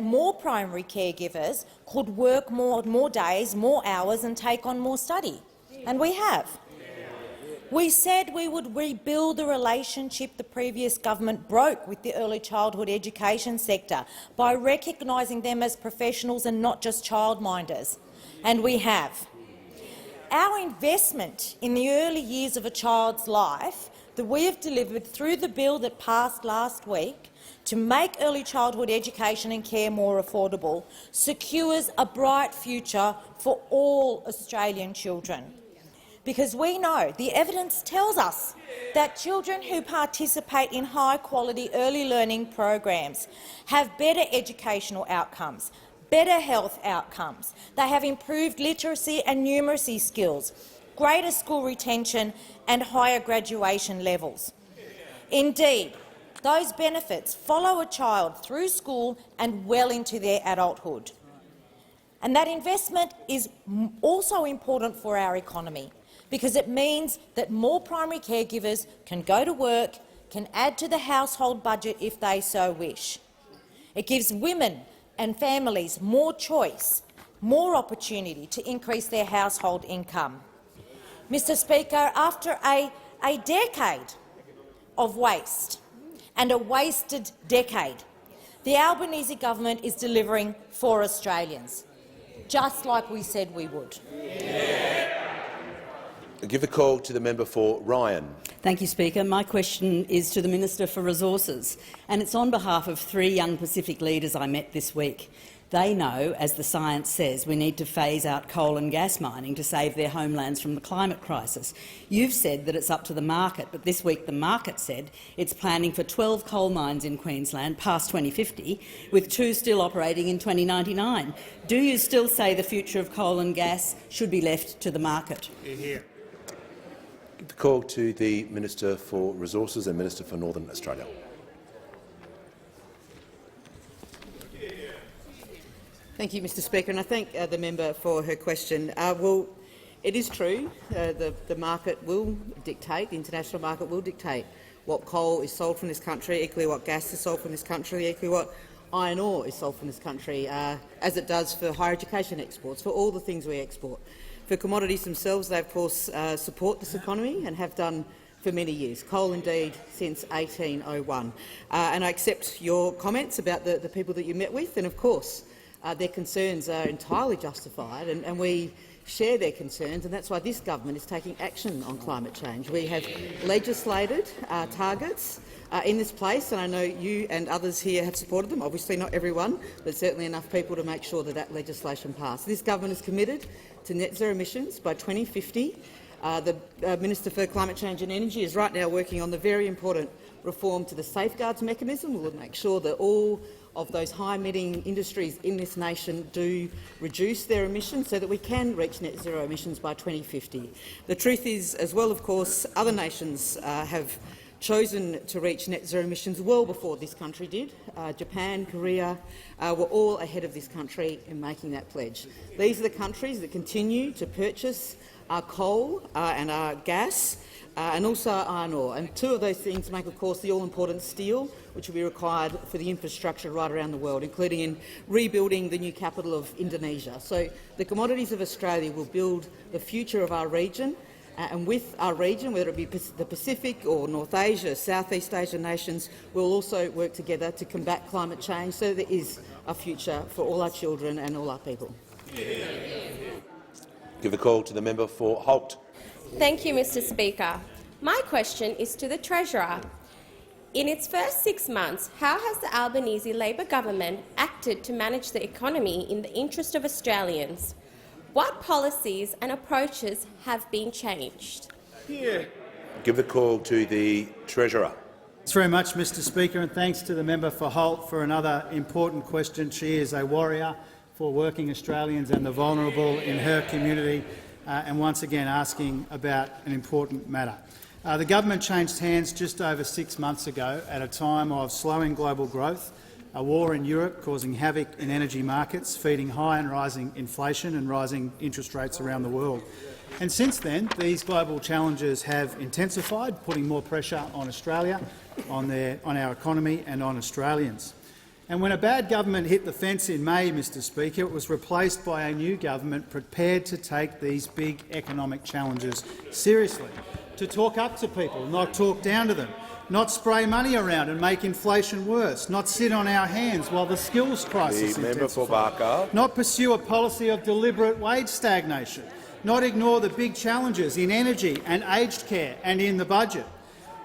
more primary caregivers could work more days, more hours and take on more study. And we have. We said we would rebuild the relationship the previous government broke with the early childhood education sector by recognising them as professionals and not just childminders. And we have. Our investment in the early years of a child's life that we have delivered through the bill that passed last week to make early childhood education and care more affordable secures a bright future for all Australian children. because we know, the evidence tells us, that children who participate in high-quality early learning programs have better educational outcomes, better health outcomes. They have improved literacy and numeracy skills, greater school retention and higher graduation levels. Indeed, those benefits follow a child through school and well into their adulthood. And that investment is also important for our economy, because it means that more primary caregivers can go to work, can add to the household budget if they so wish. It gives women and families more choice, more opportunity to increase their household income. Mr Speaker, after a decade of waste and a wasted decade, the Albanese government is delivering for Australians, just like we said we would. I give the call to the member for Ryan. Thank you, Speaker. My question is to the Minister for Resources, and it's on behalf of 3 young Pacific leaders I met this week. They know, as the science says, we need to phase out coal and gas mining to save their homelands from the climate crisis. You've said that it's up to the market, but this week the market said it's planning for 12 coal mines in Queensland past 2050, with 2 still operating in 2099. Do you still say the future of coal and gas should be left to the market? Here. Give the call to the Minister for Resources and Minister for Northern Australia. Thank you, Mr Speaker, and I thank the member for her question. Well, it is true the market will dictate, the international market will dictate what coal is sold from this country, equally what gas is sold from this country, equally what iron ore is sold from this country, as it does for higher education exports, for all the things we export. For commodities themselves, they of course support this economy and have done for many years, coal indeed since 1801. And I accept your comments about the people that you met with, and of course their concerns are entirely justified, and we share their concerns, and that's why this government is taking action on climate change. We have legislated targets in this place, and I know you and others here have supported them. Obviously not everyone, but certainly enough people to make sure that that legislation passed. This government is committed to net zero emissions by 2050. The Minister for Climate Change and Energy is right now working on the very important reform to the safeguards mechanism. We'll make sure that all of those high-emitting industries in this nation do reduce their emissions so that we can reach net zero emissions by 2050. The truth is, as well, of course, other nations have chosen to reach net zero emissions well before this country did. Japan, Korea were all ahead of this country in making that pledge. These are the countries that continue to purchase our coal and our gas and also iron ore. And 2 of those things make, of course, the all-important steel, which will be required for the infrastructure right around the world, including in rebuilding the new capital of Indonesia. So the commodities of Australia will build the future of our region, and with our region, whether it be the Pacific or North Asia, Southeast Asian nations, we'll also work together to combat climate change so there is a future for all our children and all our people. Give the call to the member for Holt. Thank you, Mr Speaker. My question is to the Treasurer. In its first 6 months, how has the Albanese Labor government acted to manage the economy in the interest of Australians? What policies and approaches have been changed? Give the call to the Treasurer. Thanks very much, Mr Speaker, and thanks to the member for Holt for another important question. She is a warrior for working Australians and the vulnerable in her community, and once again asking about an important matter. The government changed hands just over 6 months ago at a time of slowing global growth, a war in Europe causing havoc in energy markets, feeding high and rising inflation and rising interest rates around the world. And since then, these global challenges have intensified, putting more pressure on Australia, on our economy and on Australians. And when a bad government hit the fence in May, Mr Speaker, it was replaced by a new government prepared to take these big economic challenges seriously, to talk up to people, not talk down to them, not spray money around and make inflation worse, not sit on our hands while the skills crisis intensifies, not pursue a policy of deliberate wage stagnation, not ignore the big challenges in energy and aged care and in the budget.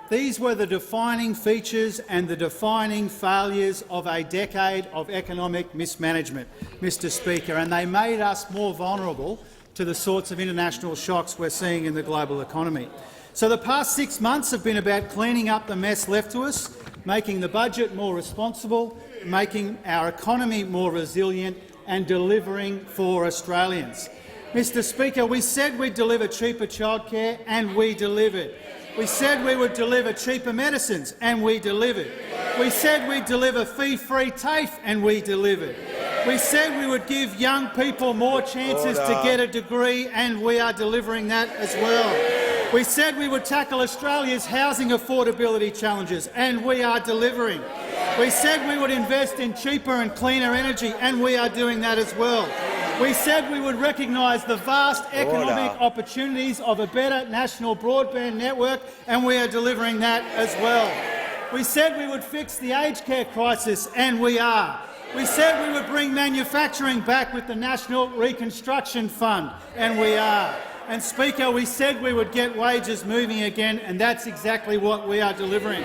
These were the defining features and the defining failures of a decade of economic mismanagement, Mr Speaker, and they made us more vulnerable to the sorts of international shocks we're seeing in the global economy. So the past 6 months have been about cleaning up the mess left to us, making the budget more responsible, making our economy more resilient and delivering for Australians. Mr Speaker, we said we'd deliver cheaper childcare and we delivered. We said we would deliver cheaper medicines and we delivered. We said we'd deliver fee-free TAFE and we delivered. We said we would give young people more chances to get a degree and we are delivering that as well. We said we would tackle Australia's housing affordability challenges and we are delivering. We said we would invest in cheaper and cleaner energy and we are doing that as well. We said we would recognise the vast economic opportunities of a better national broadband network and we are delivering that as well. We said we would fix the aged care crisis and we are. We said we would bring manufacturing back with the National Reconstruction Fund and we are. And, Speaker, we said we would get wages moving again and that's exactly what we are delivering.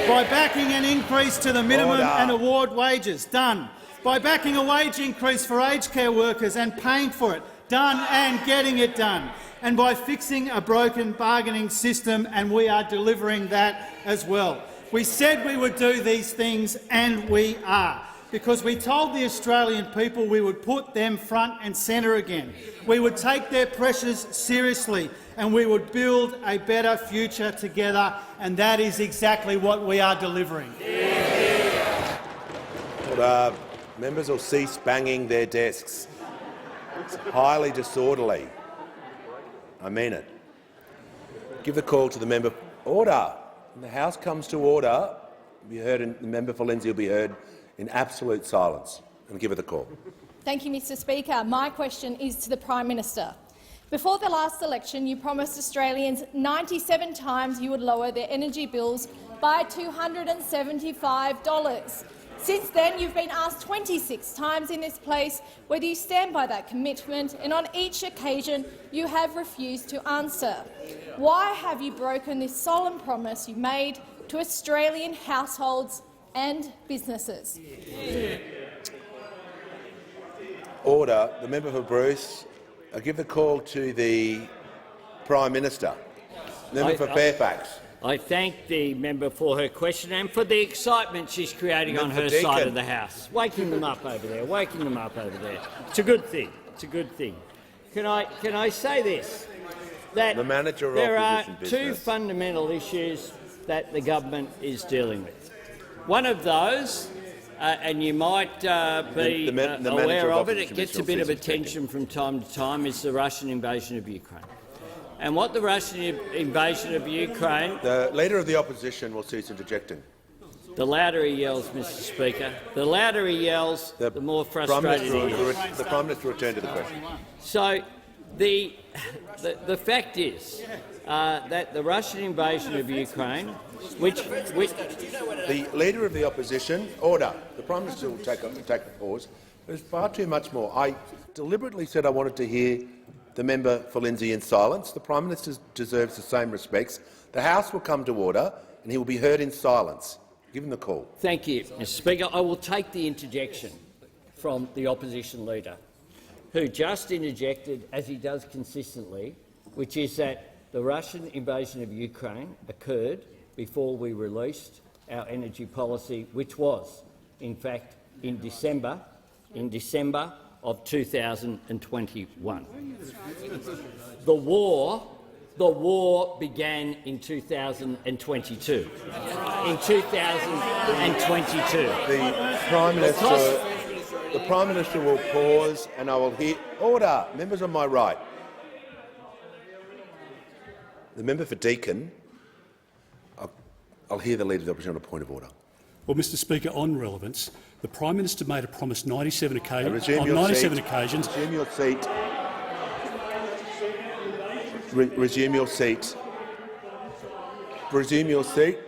By backing an increase to the minimum and award wages, done. By backing a wage increase for aged care workers and paying for it, done and getting it done. And by fixing a broken bargaining system, and we are delivering that as well. We said we would do these things and we are, because we told the Australian people we would put them front and centre again. We would take their pressures seriously and we would build a better future together, and that is exactly what we are delivering. Members will cease banging their desks. It's highly disorderly. I mean it. Give the call to the member. Order. When the House comes to order, the member for Lindsay will be heard in absolute silence. And give her the call. Thank you, Mr Speaker. My question is to the Prime Minister. Before the last election, you promised Australians 97 times you would lower their energy bills by $275. Since then, you've been asked 26 times in this place whether you stand by that commitment, and on each occasion you have refused to answer. Why have you broken this solemn promise you made to Australian households and businesses? Order. The member for Bruce. I give the call to the Prime Minister. Member for Fairfax. I thank the member for her question and for the excitement she's creating on her side of the House. Waking them up over there, waking them up over there. It's a good thing. It's a good thing. Can I say this? That there are two fundamental issues that the government is dealing with. One of those, and you might be aware of it, it gets a bit of attention from time to time, is the Russian invasion of Ukraine. And what the Russian invasion of Ukraine— The Leader of the Opposition will cease interjecting. The louder he yells, Mr Speaker, the louder he yells, the more frustrated he is. The Prime Minister will return to the question. So the fact is that the Russian invasion of Ukraine, which the Leader of the Opposition— Order. The Prime Minister will take a pause. There's far too much more. I deliberately said I wanted to hear the member for Lindsay in silence. The Prime Minister deserves the same respects. The House will come to order and he will be heard in silence. Give him the call. Thank you, Mr Speaker. I will take the interjection from the opposition leader, who just interjected, as he does consistently, which is that the Russian invasion of Ukraine occurred before we released our energy policy, which was, in fact, in December of 2021. The war began in 2022. In 2022. The Prime Minister will pause and I will hear— Order. Members on my right. The member for Deakin. I'll hear the Leader of the Opposition on a point of order. Well, Mr Speaker, on relevance, the Prime Minister made a promise on 97 occasions. Resume your seat. Resume your seat. Resume your seat.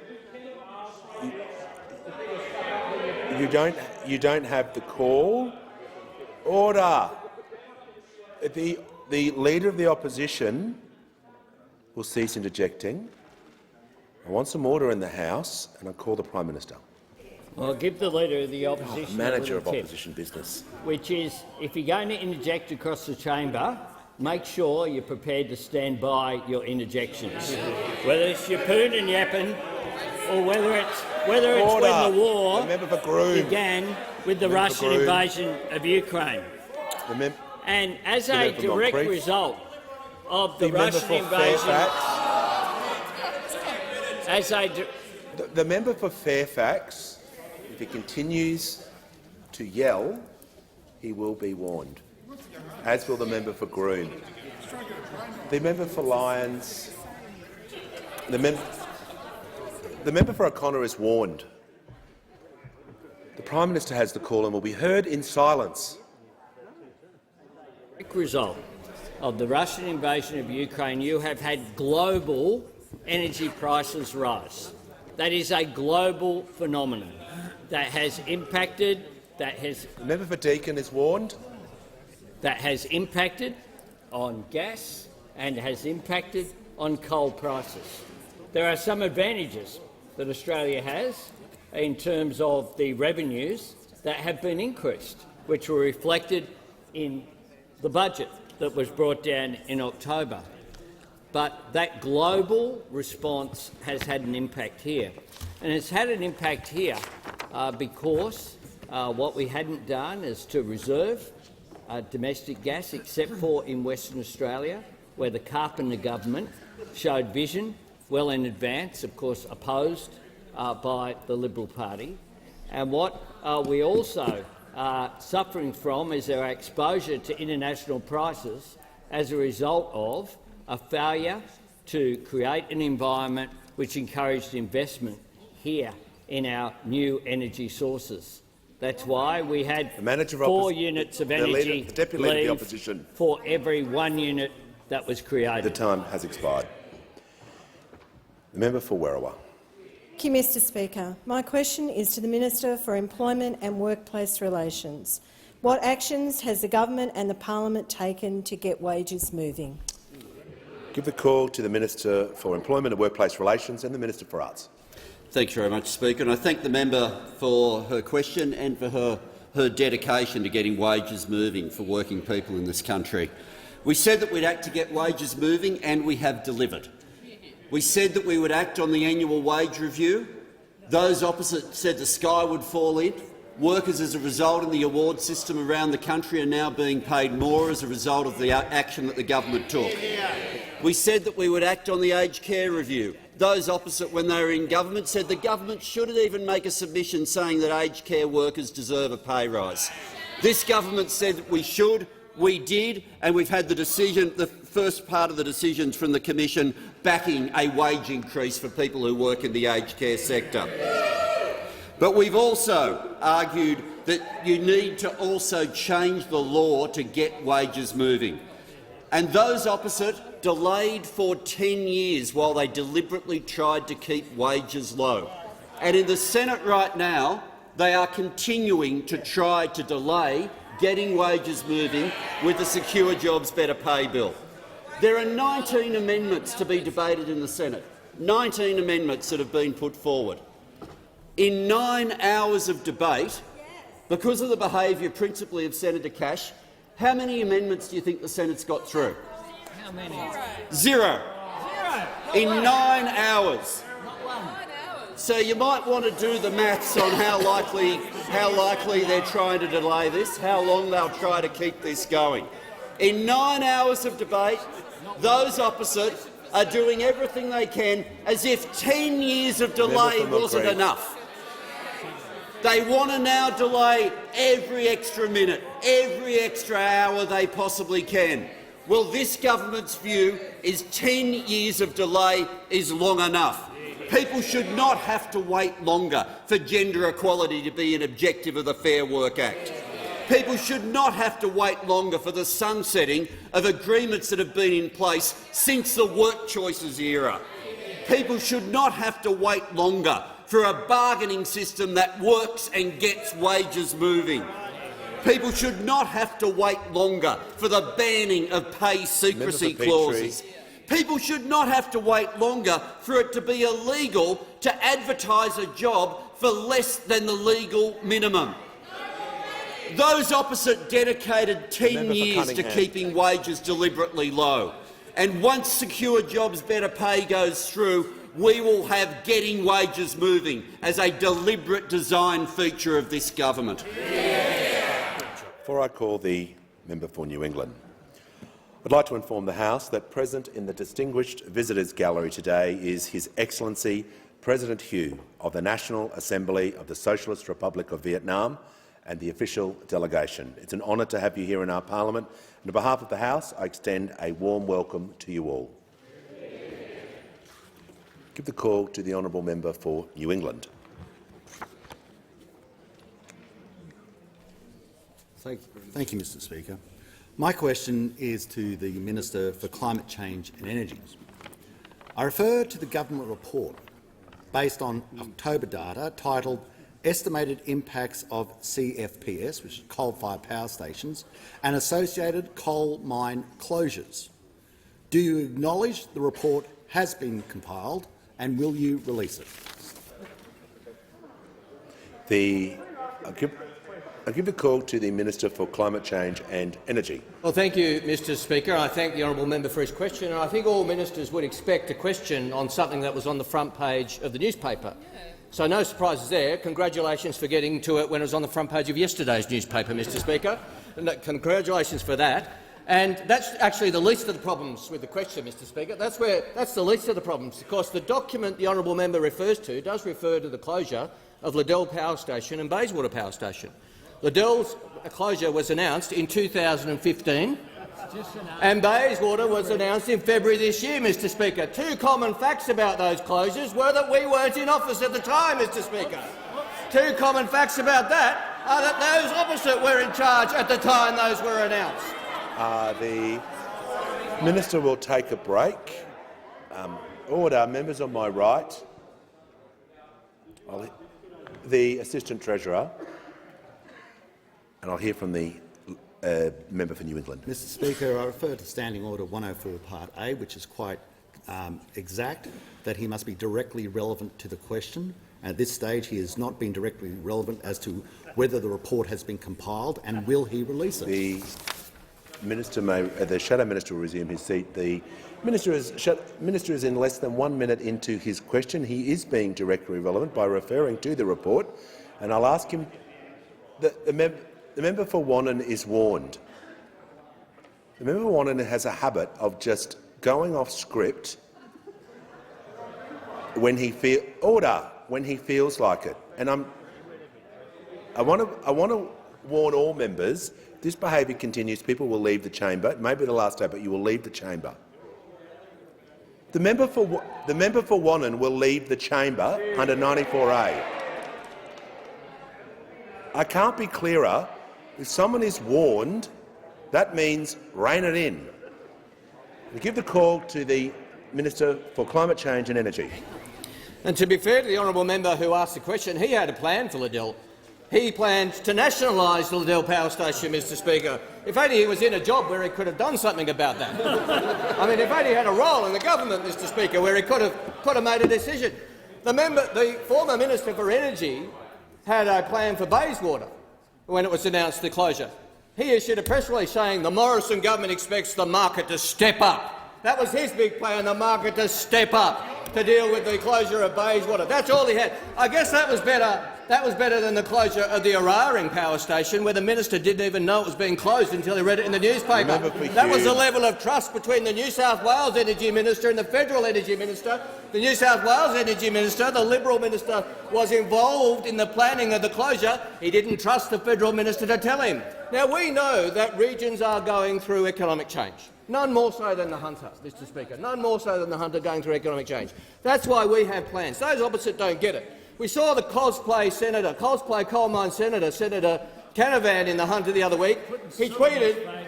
You don't have the call. Order. The Leader of the Opposition will cease interjecting. I want some order in the House, and I call the Prime Minister. I'll give the Leader of the Opposition Manager a of tip, Opposition business. which is, if you're going to interject across the chamber, make sure you're prepared to stand by your interjections. Whether it's your poon and yapping, or whether it's when the war began with the Russian invasion of Ukraine. And as a direct result of the Russian invasion, the member for Fairfax, if he continues to yell, he will be warned, as will the member for Groom. The member for Lyons, the member for O'Connor is warned. The Prime Minister has the call and will be heard in silence. Result of the Russian invasion of Ukraine, you have had global energy prices rise. That is a global phenomenon that has impacted. The member for Deakin is warned. That has impacted on gas and has impacted on coal prices. There are some advantages that Australia has in terms of the revenues that have been increased, which were reflected in the budget that was brought down in October. But that global response has had an impact here. And it's had an impact here because what we hadn't done is to reserve domestic gas, except for in Western Australia, where the Carpenter government showed vision well in advance, of course opposed by the Liberal Party. And what we also suffering from is our exposure to international prices as a result of a failure to create an environment which encouraged investment here in our new energy sources. That's why we had 4 units of energy leave for every 1 unit that was created. The time has expired. The member for Werriwa. Thank you, Mr Speaker. My question is to the Minister for Employment and Workplace Relations. What actions has the government and the parliament taken to get wages moving? Give the call to the Minister for Employment and Workplace Relations and the Minister for Arts. Thanks very much, Speaker. And I thank the member for her question and for her dedication to getting wages moving for working people in this country. We said that we'd act to get wages moving, and we have delivered. We said that we would act on the annual wage review. Those opposite said the sky would fall in. Workers, as a result of the award system around the country, are now being paid more as a result of the action that the government took. We said that we would act on the aged care review. Those opposite, when they were in government, said the government shouldn't even make a submission saying that aged care workers deserve a pay rise. This government said that we should. We did, and we've had the decision, the first part of the decisions from the Commission backing a wage increase for people who work in the aged care sector. But we've also argued that you need to also change the law to get wages moving. And those opposite delayed for 10 years while they deliberately tried to keep wages low. And in the Senate right now, they are continuing to try to delay getting wages moving with the Secure Jobs Better Pay bill. There are 19 amendments to be debated in the Senate, 19 amendments that have been put forward. In 9 hours of debate, because of the behaviour principally of Senator Cash, how many amendments do you think the Senate's got through? How many? Zero. In 9 hours. So you might want to do the maths on how likely they're trying to delay this, how long they'll try to keep this going. In 9 hours of debate, those opposite are doing everything they can as if 10 years of delay wasn't enough. They want to now delay every extra minute, every extra hour they possibly can. Well, this government's view is 10 years of delay is long enough. People should not have to wait longer for gender equality to be an objective of the Fair Work Act. People should not have to wait longer for the sunsetting of agreements that have been in place since the work choices era. People should not have to wait longer for a bargaining system that works and gets wages moving. People should not have to wait longer for the banning of pay secrecy clauses. People should not have to wait longer for it to be illegal to advertise a job for less than the legal minimum. Those opposite dedicated 10 years to keeping wages deliberately low. And once secure jobs, better pay goes through, we will have getting wages moving as a deliberate design feature of this government. Before I call the member for New England, I'd like to inform the House that present in the Distinguished Visitors Gallery today is His Excellency President Hugh of the National Assembly of the Socialist Republic of Vietnam and the official delegation. It's an honour to have you here in our parliament, and on behalf of the House, I extend a warm welcome to you all. Give the call to the honourable member for New England. Thank you, Mr Speaker. My question is to the Minister for Climate Change and Energy. I refer to the government report based on October data titled Estimated Impacts of CFPS, which is coal-fired power stations, and associated coal mine closures. Do you acknowledge the report has been compiled, and will you release it? I'll give the call to the Minister for Climate Change and Energy. Well, thank you, Mr Speaker. I thank the honourable member for his question. And I think all ministers would expect a question on something that was on the front page of the newspaper. So no surprises there. Congratulations for getting to it when it was on the front page of yesterday's newspaper, Mr Speaker. And congratulations for that. And that's actually the least of the problems with the question, Mr Speaker. That's the least of the problems. Of course, the document the honourable member refers to does refer to the closure of Liddell Power Station and Bayswater Power Station. Liddell's closure was announced in 2015 and Bayswater was announced in February this year, Mr Speaker. Two common facts about those closures were that we weren't in office at the time, Mr Speaker. Two common facts about that are that those opposite were in charge at the time those were announced. The Minister will take a break. Order. Members on my right. The Assistant Treasurer. And I'll hear from the member for New England. Mr Speaker, I refer to Standing Order 104 Part A, which is quite exact, that he must be directly relevant to the question. At this stage, he has not been directly relevant as to whether the report has been compiled, and will he release it? The Shadow Minister will resume his seat. The Minister is in less than 1 minute into his question. He is being directly relevant by referring to the report, and I'll ask him. The member for Wannon is warned. The member for Wannon has a habit of just going off script when he feels like it. And I want to warn all members. This behaviour continues. People will leave the chamber. It may be the last day, but you will leave the chamber. The member for Wannon will leave the chamber under 94A. I can't be clearer. If someone is warned, that means rein it in. We give the call to the Minister for Climate Change and Energy. And to be fair to the honourable member who asked the question, he had a plan for Liddell. He planned to nationalise the Liddell Power Station, Mr Speaker. If only he was in a job where he could have done something about that. I mean, if only he had a role in the government, Mr Speaker, where he could have made a decision. The former Minister for Energy had a plan for Bayswater when it was announced the closure. He issued a press release saying the Morrison government expects the market to step up. That was his big plan, the market to step up to deal with the closure of Bayswater. That's all he had. I guess that was better. That was better than the closure of the Araring power station, where the minister didn't even know it was being closed until he read it in the newspaper. That was the level of trust between the New South Wales Energy Minister and the Federal Energy Minister. The New South Wales Energy Minister, the Liberal Minister, was involved in the planning of the closure. He didn't trust the Federal Minister to tell him. Now, we know that regions are going through economic change. None more so than the Hunter, Mr Speaker. None more so than the Hunter going through economic change. That's why we have plans. Those opposite don't get it. We saw the cosplay coal mine senator, Senator Canavan, in the Hunter the other week. He tweeted,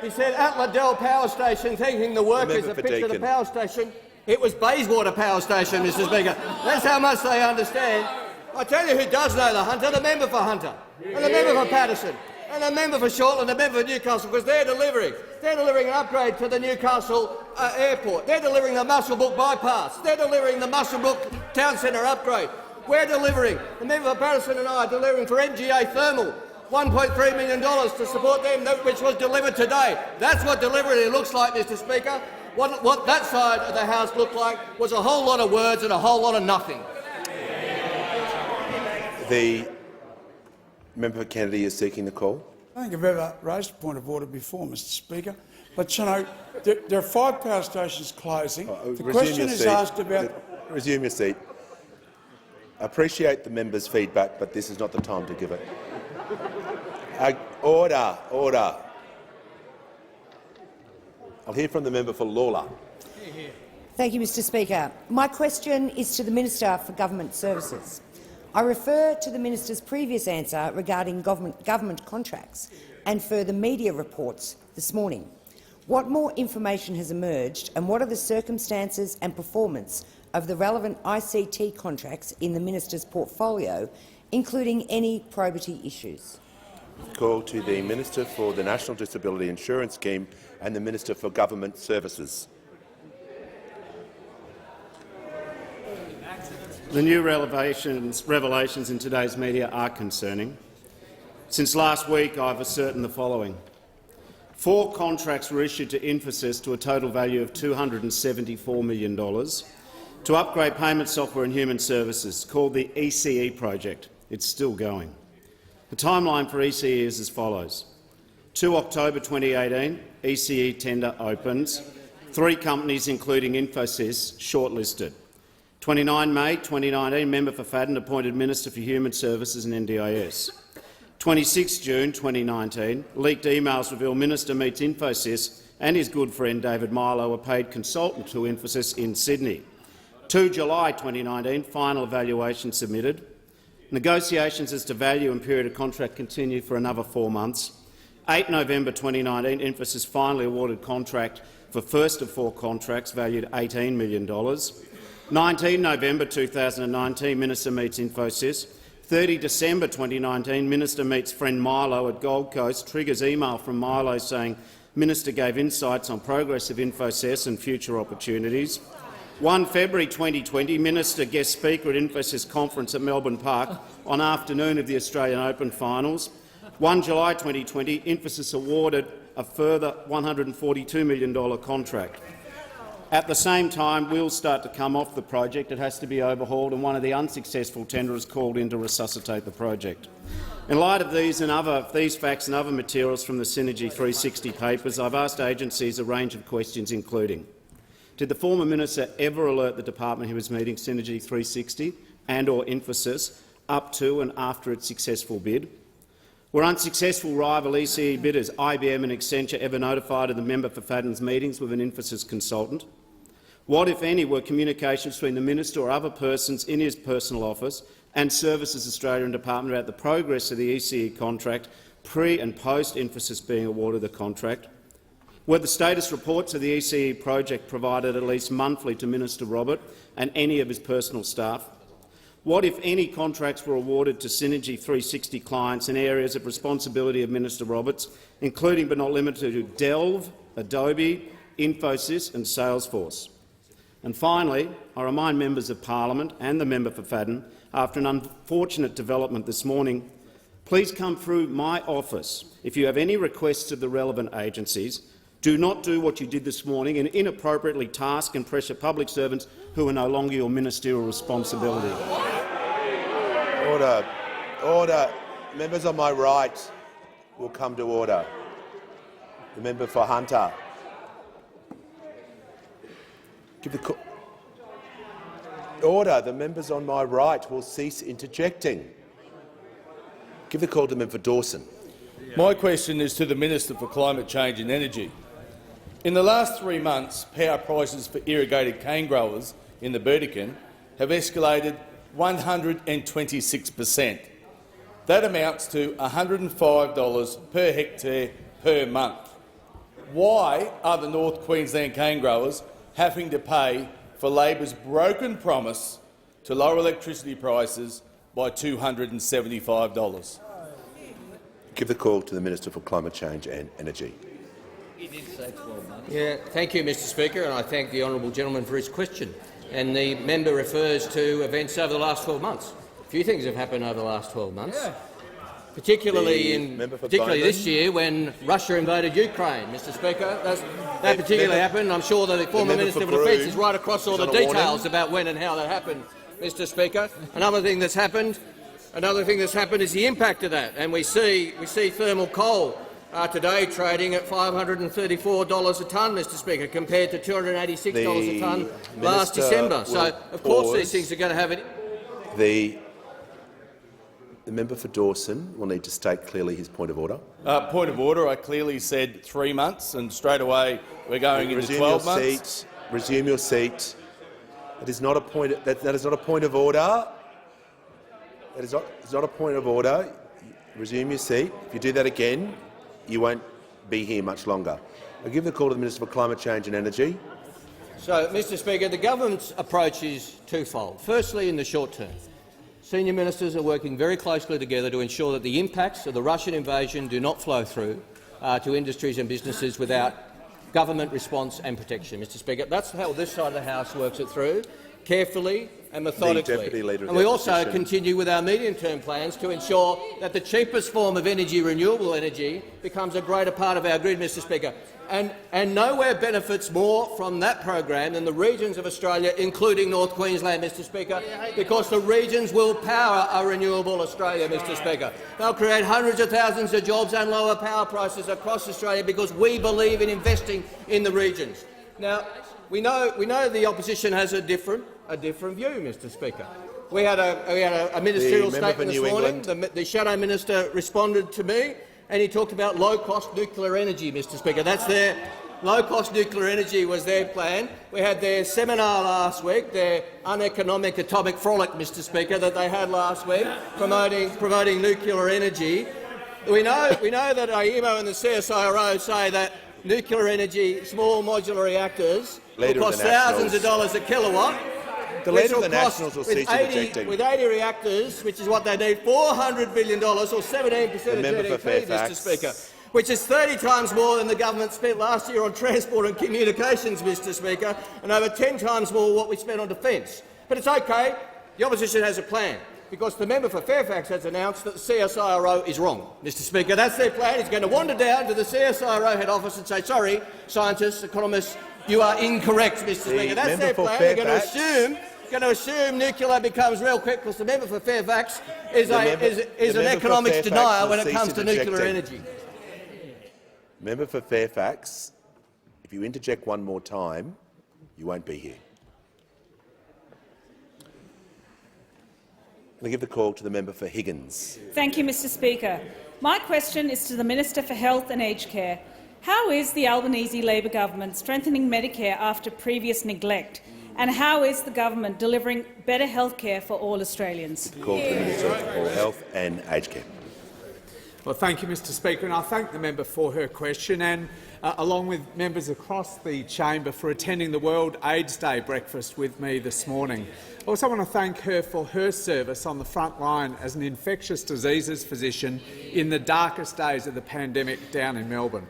he said, at Liddell Power Station, thanking the workers, a picture of the power station. It was Bayswater Power Station, Mr Speaker. That's how much they understand. I tell you who does know the Hunter, the member for Hunter, and the member for Patterson, and the member for Shortland, the member for Newcastle, because they're delivering. They're delivering an upgrade to the Newcastle airport. They're delivering the Muswellbrook bypass. They're delivering the Muswellbrook town centre upgrade. We're delivering. The member for Patterson and I are delivering for MGA Thermal $1.3 million to support them, which was delivered today. That's what delivery looks like, Mr Speaker. What that side of the House looked like was a whole lot of words and a whole lot of nothing. The member for Kennedy is seeking the call. I think I've ever raised a point of order before, Mr Speaker. But, you know, there are 5 power stations closing. The question is asked about— Resume your seat. I appreciate the member's feedback, but this is not the time to give it. Order. Order. I'll hear from the member for Lawler. Thank you, Mr Speaker. My question is to the Minister for Government Services. I refer to the minister's previous answer regarding government contracts and further media reports this morning. What more information has emerged, and what are the circumstances and performance of the relevant ICT contracts in the minister's portfolio, including any probity issues? Call to the Minister for the National Disability Insurance Scheme and the Minister for Government Services. The new revelations in today's media are concerning. Since last week, I've ascertained the following. 4 contracts were issued to Infosys to a total value of $274 million to upgrade payment software and human services, called the ECE project. It's still going. The timeline for ECE is as follows. 2 October 2018, ECE tender opens. 3 companies, including Infosys, shortlisted. 29 May 2019, member for Fadden appointed Minister for Human Services and NDIS. 26 June 2019, leaked emails reveal Minister meets Infosys and his good friend David Milo, a paid consultant to Infosys in Sydney. 2 July 2019, final evaluation submitted. Negotiations as to value and period of contract continue for another 4 months. 8 November 2019, Infosys finally awarded contract for first of 4 contracts valued $18 million. 19 November 2019, Minister meets Infosys. 30 December 2019, Minister meets friend Milo at Gold Coast, triggers email from Milo saying Minister gave insights on progress of Infosys and future opportunities. 1 February 2020, Minister guest speaker at Infosys conference at Melbourne Park on afternoon of the Australian Open finals. 1 July 2020, Infosys awarded a further $142 million contract. At the same time, wheels start to come off the project. It has to be overhauled, and one of the unsuccessful tenderers called in to resuscitate the project. In light of these facts and other materials from the Synergy 360 papers, I've asked agencies a range of questions, including: did the former minister ever alert the department he was meeting Synergy 360 and/or Infosys up to and after its successful bid? Were unsuccessful rival ECE bidders IBM and Accenture ever notified of the member for Fadden's meetings with an Infosys consultant? What, if any, were communications between the minister or other persons in his personal office and Services Australia and Department about the progress of the ECE contract pre- and post-Infosys being awarded the contract? Were the status reports of the ECE project provided at least monthly to Minister Robert and any of his personal staff? What, if any, contracts were awarded to Synergy 360 clients in areas of responsibility of Minister Roberts, including but not limited to Delve, Adobe, Infosys and Salesforce? And finally, I remind members of Parliament and the member for Fadden, after an unfortunate development this morning, please come through my office if you have any requests of the relevant agencies. Do not do what you did this morning and inappropriately task and pressure public servants who are no longer your ministerial responsibility. Order. Order. Members on my right will come to order. The member for Hunter. Order. The members on my right will cease interjecting. Give the call to the member for Dawson. My question is to the Minister for Climate Change and Energy. In the last 3 months, power prices for irrigated cane growers in the Burdekin have escalated 126%. That amounts to $105 per hectare per month. Why are the North Queensland cane growers having to pay for Labor's broken promise to lower electricity prices by $275? Give the call to the Minister for Climate Change and Energy. Thank you, Mr Speaker, and I thank the honourable gentleman for his question. And the member refers to events over the last 12 months. A few things have happened over the last 12 months. particularly this year when Russia invaded Ukraine, Mr Speaker. That particularly happened. I'm sure that the former Minister for Defence is right across all the details about when and how that happened, Mr Speaker. Another thing that's happened is the impact of that, and we see thermal coal today trading at $534 a tonne, Mr Speaker, compared to $286 a tonne last December. So, of course, these things are going to have an... The member for Dawson will need to state clearly his point of order. Point of order. I clearly said 3 months, and straight away we're going into 12 months. Resume your seat. That is not a point. That is not a point of order. That is not a point of order. Resume your seat. If you do that again, you won't be here much longer. I give the call to the Minister for Climate Change and Energy. So, Mr Speaker, the government's approach is twofold. Firstly, in the short term, senior ministers are working very closely together to ensure that the impacts of the Russian invasion do not flow through to industries and businesses without government response and protection. Mr Speaker, that's how this side of the House works it through, carefully and methodically. And we also continue with our medium-term plans to ensure that the cheapest form of energy, renewable energy, becomes a greater part of our grid, Mr Speaker. And nowhere benefits more from that program than the regions of Australia, including North Queensland, Mr Speaker, because the regions will power a renewable Australia, Mr Speaker. They'll create hundreds of thousands of jobs and lower power prices across Australia because we believe in investing in the regions. Now, we know the opposition has a different view, Mr Speaker. We had a ministerial statement this morning. The Shadow Minister responded to me, and he talked about low-cost nuclear energy, Mr Speaker. That's their low-cost nuclear energy was their plan. We had their seminar last week, their uneconomic atomic frolic, Mr Speaker, that they had last week, promoting nuclear energy. We know that AEMO and the CSIRO say that nuclear energy, small modular reactors, will cost thousands of dollars a kilowatt. The Leader of the Nationals will cease objecting. With 80 reactors, which is what they need, $400 billion, or 17% of GDP, Mr Speaker, which is 30 times more than the government spent last year on transport and communications, Mr Speaker, and over 10 times more what we spent on defence. But it's okay. The opposition has a plan, because the member for Fairfax has announced that the CSIRO is wrong, Mr Speaker. That's their plan. He's going to wander down to the CSIRO head office and say, sorry, scientists, economists, you are incorrect, Mr Speaker. That's their plan. They're going to assume nuclear becomes real quick because the member for Fairfax is an economics denier when it comes to nuclear energy. Member for Fairfax, if you interject one more time, you won't be here. I give the call to the member for Higgins. Thank you, Mr Speaker. My question is to the Minister for Health and Aged Care. How is the Albanese Labor government strengthening Medicare after previous neglect? And how is the government delivering better health care for all Australians? Call to the Minister for Health and Aged Care. Well, thank you, Mr Speaker, and I thank the member for her question and, along with members across the chamber, for attending the World AIDS Day breakfast with me this morning. I also want to thank her for her service on the front line as an infectious diseases physician in the darkest days of the pandemic down in Melbourne.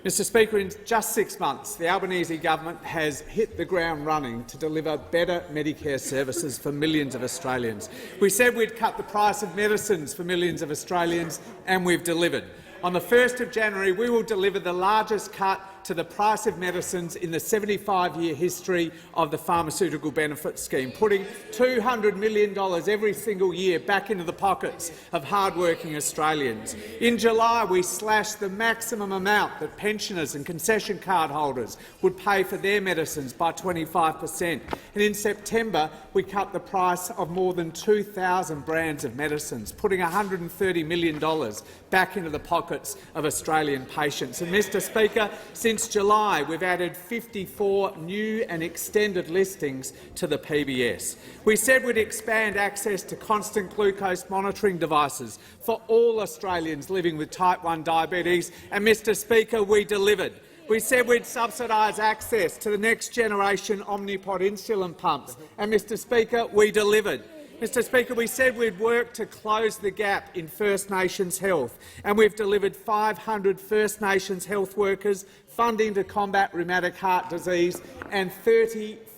Mr Speaker, in just 6 months, the Albanese government has hit the ground running to deliver better Medicare services for millions of Australians. We said we'd cut the price of medicines for millions of Australians, and we've delivered. On the 1st of January, we will deliver the largest cut to the price of medicines in the 75-year history of the Pharmaceutical Benefit Scheme, putting $200 million every single year back into the pockets of hard-working Australians. In July, we slashed the maximum amount that pensioners and concession card holders would pay for their medicines by 25%. And in September, we cut the price of more than 2,000 brands of medicines, putting $130 million back into the pockets of Australian patients. And, Mr Speaker, since July, we've added 54 new and extended listings to the PBS. We said we'd expand access to constant glucose monitoring devices for all Australians living with type 1 diabetes, and, Mr Speaker, we delivered. We said we'd subsidise access to the next generation Omnipod insulin pumps, and, Mr Speaker, we delivered. Mr Speaker, we said we'd work to close the gap in First Nations health, and we've delivered 500 First Nations health workers, funding to combat rheumatic heart disease, and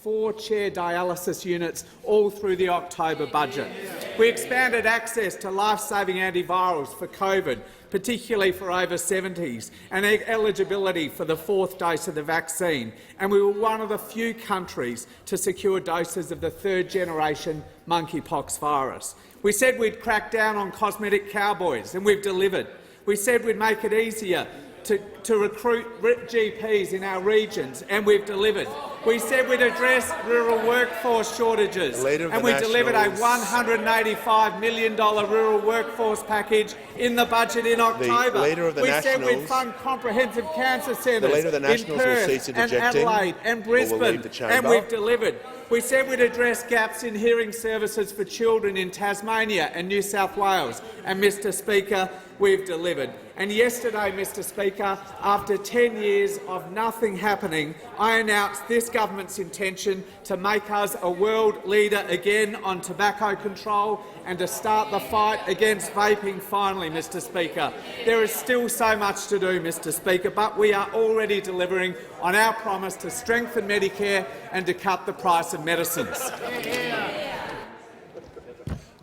4-chair dialysis units all through the October budget. We expanded access to life-saving antivirals for COVID, particularly for over 70s, and eligibility for the 4th dose of the vaccine. And we were one of the few countries to secure doses of the 3rd-generation monkeypox virus. We said we'd crack down on cosmetic cowboys, and we've delivered. We said we'd make it easier to recruit GPs in our regions, and we've delivered. We said we'd address rural workforce shortages, and we delivered a $185 million rural workforce package in the budget in October. We said we'd fund comprehensive cancer centres in Perth and Adelaide and Brisbane, and we've delivered. We said we'd address gaps in hearing services for children in Tasmania and New South Wales, and, Mr Speaker, we've delivered. And yesterday, Mr Speaker, after 10 years of nothing happening, I announced this government's intention to make us a world leader again on tobacco control and to start the fight against vaping finally, Mr Speaker. There is still so much to do, Mr Speaker, but we are already delivering on our promise to strengthen Medicare and to cut the price of medicines.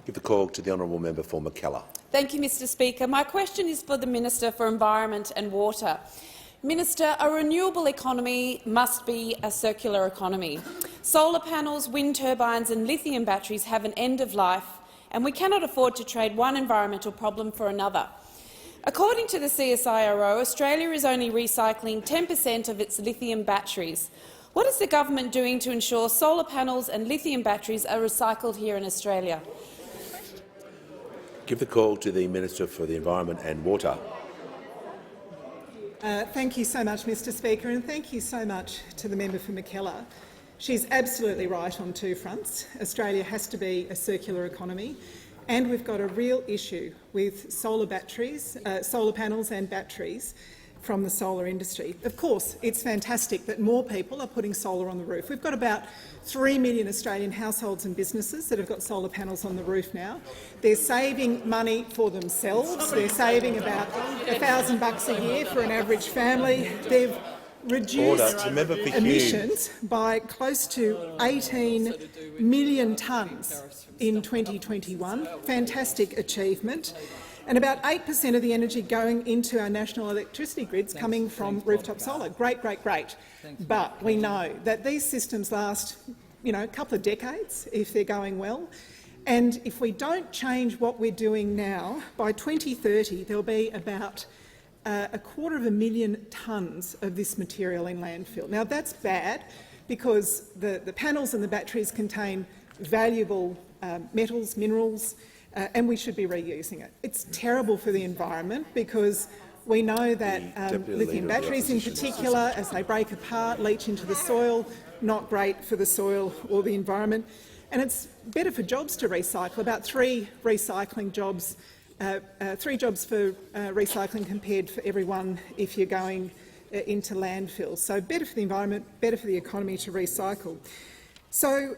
Give the call to the honourable member for Mackellar. Thank you, Mr Speaker. My question is for the Minister for Environment and Water. Minister, a renewable economy must be a circular economy. Solar panels, wind turbines and lithium batteries have an end of life, and we cannot afford to trade one environmental problem for another. According to the CSIRO, Australia is only recycling 10% of its lithium batteries. What is the government doing to ensure solar panels and lithium batteries are recycled here in Australia? Give the call to the Minister for the Environment and Water. Thank you so much, Mr Speaker, and thank you so much to the member for Mackellar. She's absolutely right on two fronts. Australia has to be a circular economy, and we've got a real issue with solar panels and batteries from the solar industry. Of course, it's fantastic that more people are putting solar on the roof. We've got about 3 million Australian households and businesses that have got solar panels on the roof now. They're saving money for themselves. They're saving about $1,000 a year for an average family. They've reduced emissions by close to 18 million tonnes in 2021. Fantastic achievement. And about 8% of the energy going into our national electricity grids coming from rooftop solar. Great, great, great. But we know that these systems last, a couple of decades if they're going well. And if we don't change what we're doing now, by 2030 there'll be about 250,000 tonnes of this material in landfill. Now that's bad because the panels and the batteries contain valuable metals, minerals, and we should be reusing it. It's terrible for the environment because we know that lithium batteries in particular, as they break apart, leach into the soil, not great for the soil or the environment. And it's better for jobs to recycle, about 3 recycling jobs, 3 jobs for recycling compared for every one if you're going into landfill. So better for the environment, better for the economy to recycle. So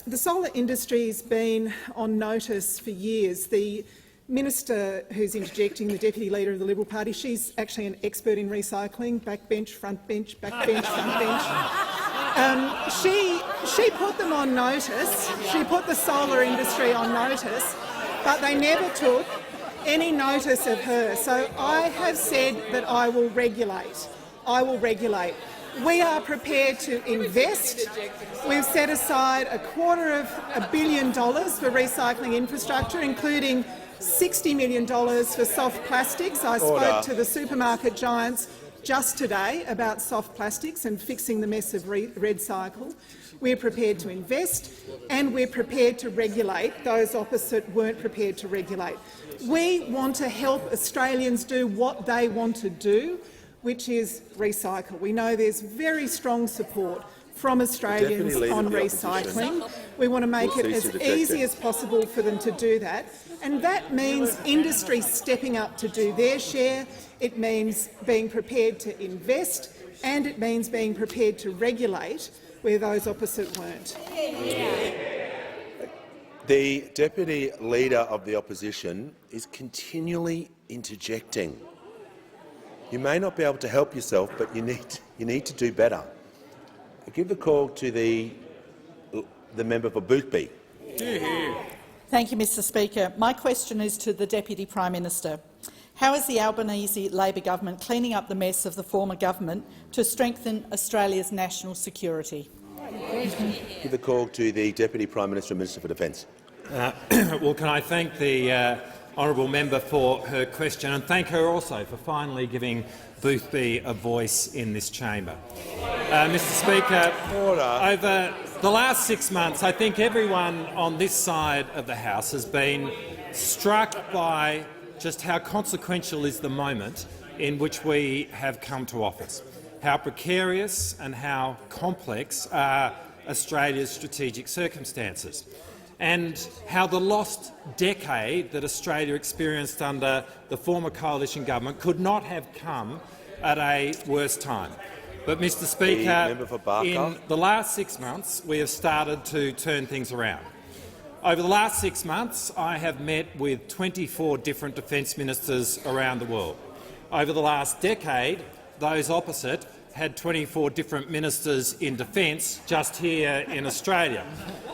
the solar industry's been on notice for years. The minister who's interjecting, the Deputy Leader of the Liberal Party, she's actually an expert in recycling, backbench, front bench, backbench, front bench. She put them on notice. She put the solar industry on notice, but they never took any notice of her. So I have said that I will regulate. I will regulate. We are prepared to invest. We've set aside $250 million for recycling infrastructure, including $60 million for soft plastics. I spoke to the supermarket giants just today about soft plastics and fixing the mess of RedCycle. We're prepared to invest and we're prepared to regulate. Those opposite weren't prepared to regulate. We want to help Australians do what they want to do, which is recycle. We know there's very strong support from Australians on recycling. We want to make it as easy as possible for them to do that. And that means industry stepping up to do their share. It means being prepared to invest, and it means being prepared to regulate where those opposite weren't. The Deputy Leader of the Opposition is continually interjecting. You may not be able to help yourself, but you need to do better. give the call to the member for Boothby. Thank you, Mr Speaker. My question is to the Deputy Prime Minister. How is the Albanese Labor government cleaning up the mess of the former government to strengthen Australia's national security? Give the call to the Deputy Prime Minister and Minister for Defence. Well, can I thank the honourable member for her question and thank her also for finally giving Boothby a voice in this chamber. Mr Speaker, over the last 6 months, I think everyone on this side of the House has been struck by just how consequential is the moment in which we have come to office, how precarious and how complex are Australia's strategic circumstances, and how the lost decade that Australia experienced under the former coalition government could not have come at a worse time. But, Mr Speaker, in the last 6 months we have started to turn things around. Over the last 6 months I have met with 24 different defence ministers around the world. Over the last decade, those opposite had 24 different ministers in defence just here in Australia.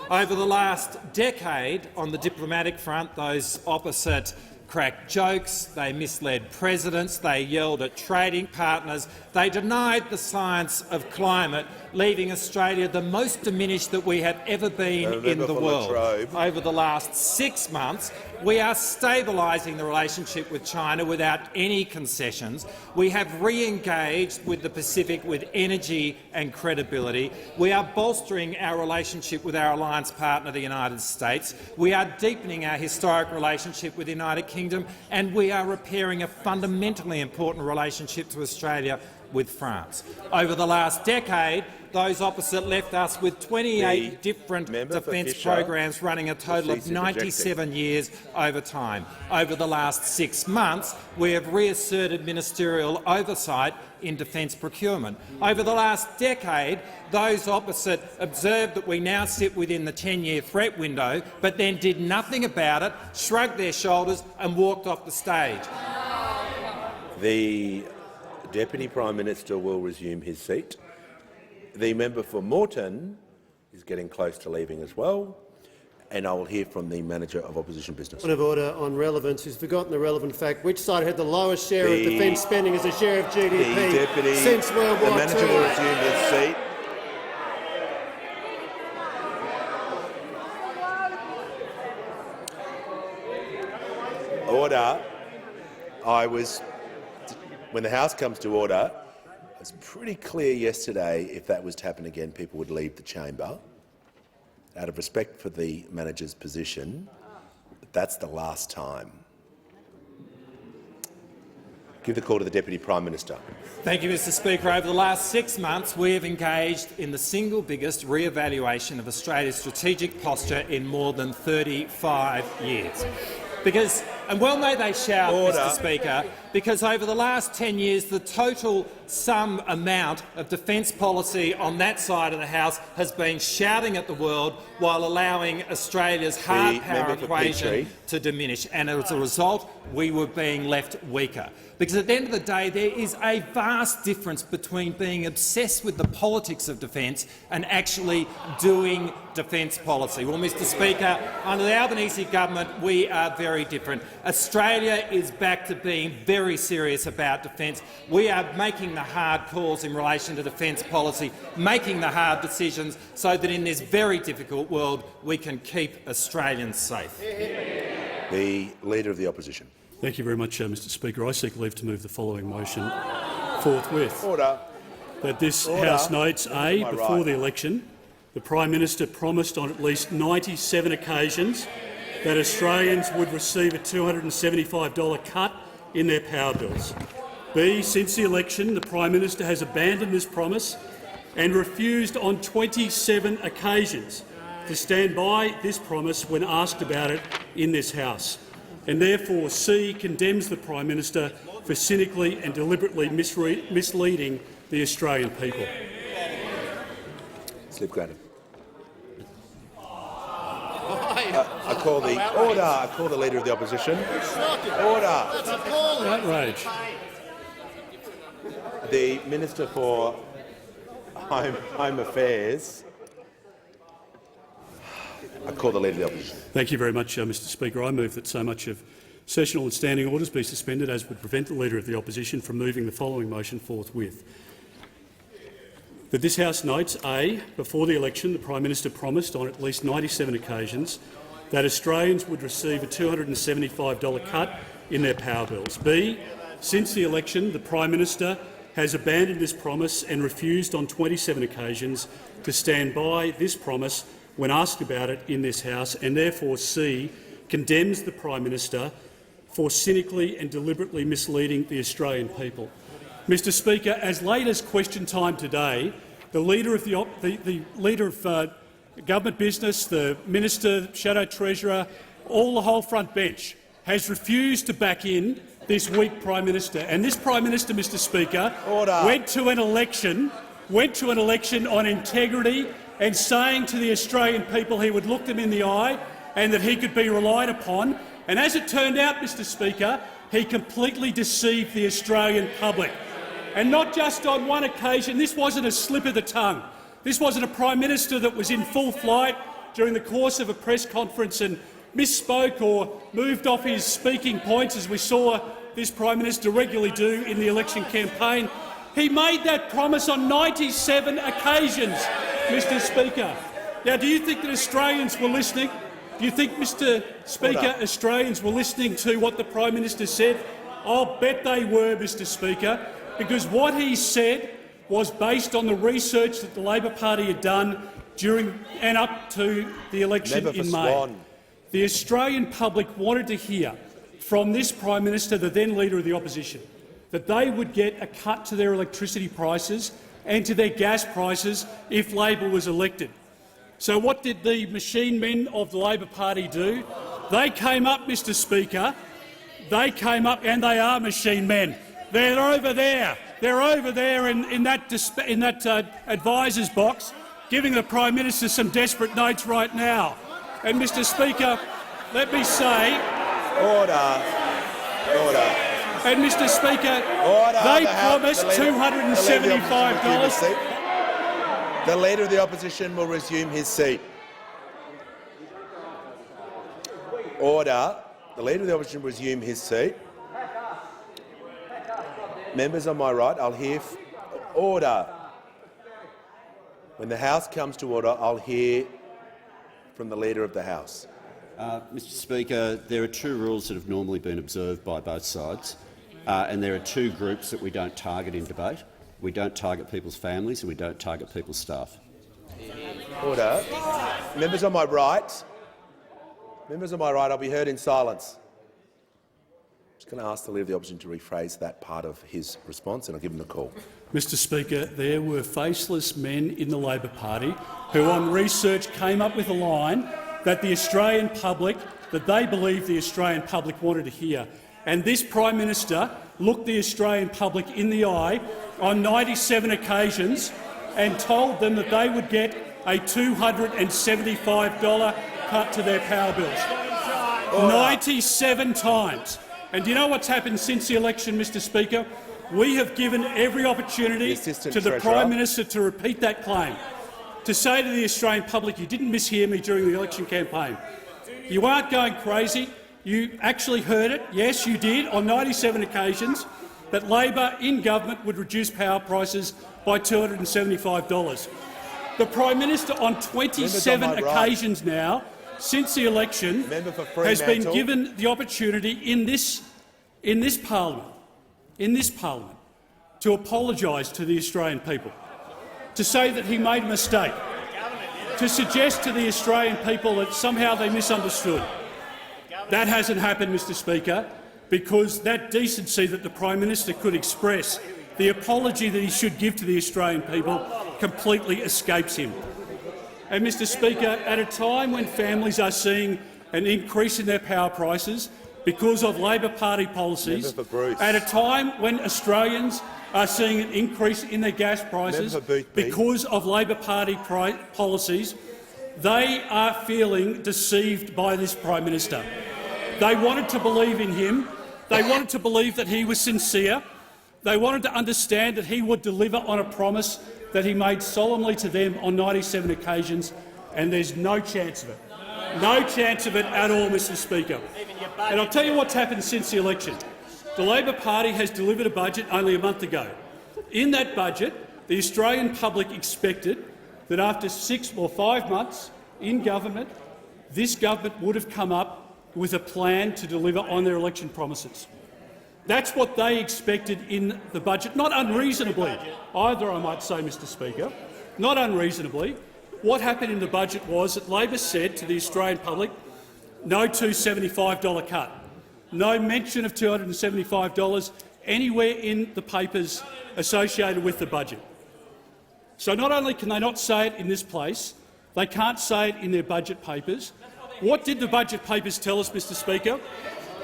Over the last decade, on the diplomatic front, those opposite cracked jokes, they misled presidents, they yelled at trading partners, they denied the science of climate, leaving Australia the most diminished that we have ever been in the world. Over the last 6 months, we are stabilising the relationship with China without any concessions. We have re-engaged with the Pacific with energy and credibility. We are bolstering our relationship with our alliance partner, the United States. We are deepening our historic relationship with the United Kingdom, and we are repairing a fundamentally important relationship to Australia with France. Over the last decade, those opposite left us with 28 different defence programs running a total of 97 years over time. Over the last 6 months, we have reasserted ministerial oversight in defence procurement. Over the last decade, those opposite observed that we now sit within the 10-year threat window, but then did nothing about it, shrugged their shoulders and walked off the stage. The Deputy Prime Minister will resume his seat. The member for Moreton is getting close to leaving as well, and I will hear from the Manager of Opposition Business. Point of order on relevance. He's forgotten the relevant fact. Which side had the lowest share of defence spending as a share of GDP since World War II? The Manager will resume his seat. Order. When the House comes to order, it was pretty clear yesterday if that was to happen again, people would leave the chamber. Out of respect for the manager's position, that's the last time. Give the call to the Deputy Prime Minister. Thank you, Mr Speaker. Over the last 6 months, we have engaged in the single biggest re-evaluation of Australia's strategic posture in more than 35 years. And well may they shout, Mr Speaker, because over the last 10 years the total sum amount of defence policy on that side of the House has been shouting at the world while allowing Australia's hard power equation to diminish. And as a result, we were being left weaker. Because at the end of the day, there is a vast difference between being obsessed with the politics of defence and actually doing defence policy. Well, Mr Speaker, under the Albanese government, we are very different. Australia is back to being very serious about defence. We are making the hard calls in relation to defence policy, making the hard decisions so that in this very difficult world we can keep Australians safe. The Leader of the Opposition. Thank you very much, Mr Speaker. I seek leave to move the following motion forthwith. Order. That this House notes, before the election, the Prime Minister promised on at least 97 occasions that Australians would receive a $275 cut in their power bills. B, since the election, the Prime Minister has abandoned this promise and refused on 27 occasions to stand by this promise when asked about it in this House. And therefore C condemns the Prime Minister for cynically and deliberately misleading the Australian people. Slip granted. I call the order. I call the Leader of the Opposition. Order. Outrage. The Minister for Home Affairs. I call the Leader of the Opposition. Thank you very much, Mr Speaker. I move that so much of sessional and standing orders be suspended as would prevent the Leader of the Opposition from moving the following motion forthwith. That this House notes, A, before the election the Prime Minister promised on at least 97 occasions that Australians would receive a $275 cut in their power bills. B, since the election the Prime Minister has abandoned this promise and refused on 27 occasions to stand by this promise when asked about it in this House, and therefore C, condemns the Prime Minister for cynically and deliberately misleading the Australian people. Mr Speaker, as late as question time today, the Leader of Government Business, the Minister, Shadow Treasurer, the whole front bench has refused to back in this weak Prime Minister. And this Prime Minister, Mr Speaker, went to an election on integrity and saying to the Australian people he would look them in the eye and that he could be relied upon. And as it turned out, Mr Speaker, he completely deceived the Australian public. And not just on one occasion. This wasn't a slip of the tongue. This wasn't a Prime Minister that was in full flight during the course of a press conference and misspoke or moved off his speaking points, as we saw this Prime Minister regularly do in the election campaign. He made that promise on 97 occasions, Mr Speaker. Now, do you think that Australians were listening? Do you think, Mr Speaker, Australians were listening to what the Prime Minister said? I'll bet they were, Mr Speaker, because what he said was based on the research that the Labor Party had done during and up to the election in May. The Australian public wanted to hear from this Prime Minister, the then Leader of the Opposition, that they would get a cut to their electricity prices and to their gas prices if Labor was elected. So what did the machine men of the Labor Party do? They came up, Mr Speaker. They came up, and they are machine men. They're over there. They're over there in that advisor's box, giving the Prime Minister some desperate notes right now. And, Mr Speaker, let me say— Order. And, Mr Speaker, they promised $275. The Leader of the Opposition will resume his seat. Order. The Leader of the Opposition will resume his seat. Members on my right, I'll hear— Order. When the House comes to order, I'll hear from the Leader of the House. Mr Speaker, there are two rules that have normally been observed by both sides, and there are two groups that we don't target in debate. We don't target people's families and we don't target people's staff. Order. Members on my right, I'll be heard in silence. I'm just going to ask the Leader of the Opposition to rephrase that part of his response, and I'll give him the call. Mr Speaker, there were faceless men in the Labor Party who on research came up with a line that the Australian public, that they believed the Australian public wanted to hear. And this Prime Minister looked the Australian public in the eye on 97 occasions and told them that they would get a $275 cut to their power bills. 97 times. And do you know what's happened since the election, Mr Speaker? We have given every opportunity to the Prime Minister to repeat that claim, to say to the Australian public, you didn't mishear me during the election campaign. You aren't going crazy. You actually heard it. Yes, you did, on 97 occasions, that Labor in government would reduce power prices by $275. The Prime Minister on 27 occasions now, since the election, has been given the opportunity in this parliament, to apologise to the Australian people, to say that he made a mistake, to suggest to the Australian people that somehow they misunderstood. That hasn't happened, Mr Speaker, because that decency that the Prime Minister could express, the apology that he should give to the Australian people, completely escapes him. And, Mr Speaker, at a time when families are seeing an increase in their power prices because of Labor Party policies, at a time when Australians are seeing an increase in their gas prices because of Labor Party policies, they are feeling deceived by this Prime Minister. They wanted to believe in him. They wanted to believe that he was sincere. They wanted to understand that he would deliver on a promise that he made solemnly to them on 97 occasions, and there's no chance of it. No chance of it at all, Mr Speaker. And I'll tell you what's happened since the election. The Labor Party has delivered a budget only a month ago. In that budget, the Australian public expected that after 6 or 5 months in government, this government would have come up with a plan to deliver on their election promises. That's what they expected in the budget, not unreasonably either, I might say, Mr Speaker, not unreasonably. What happened in the budget was that Labor said to the Australian public, no $275 cut, no mention of $275 anywhere in the papers associated with the budget. So not only can they not say it in this place, they can't say it in their budget papers. What did the budget papers tell us, Mr Speaker?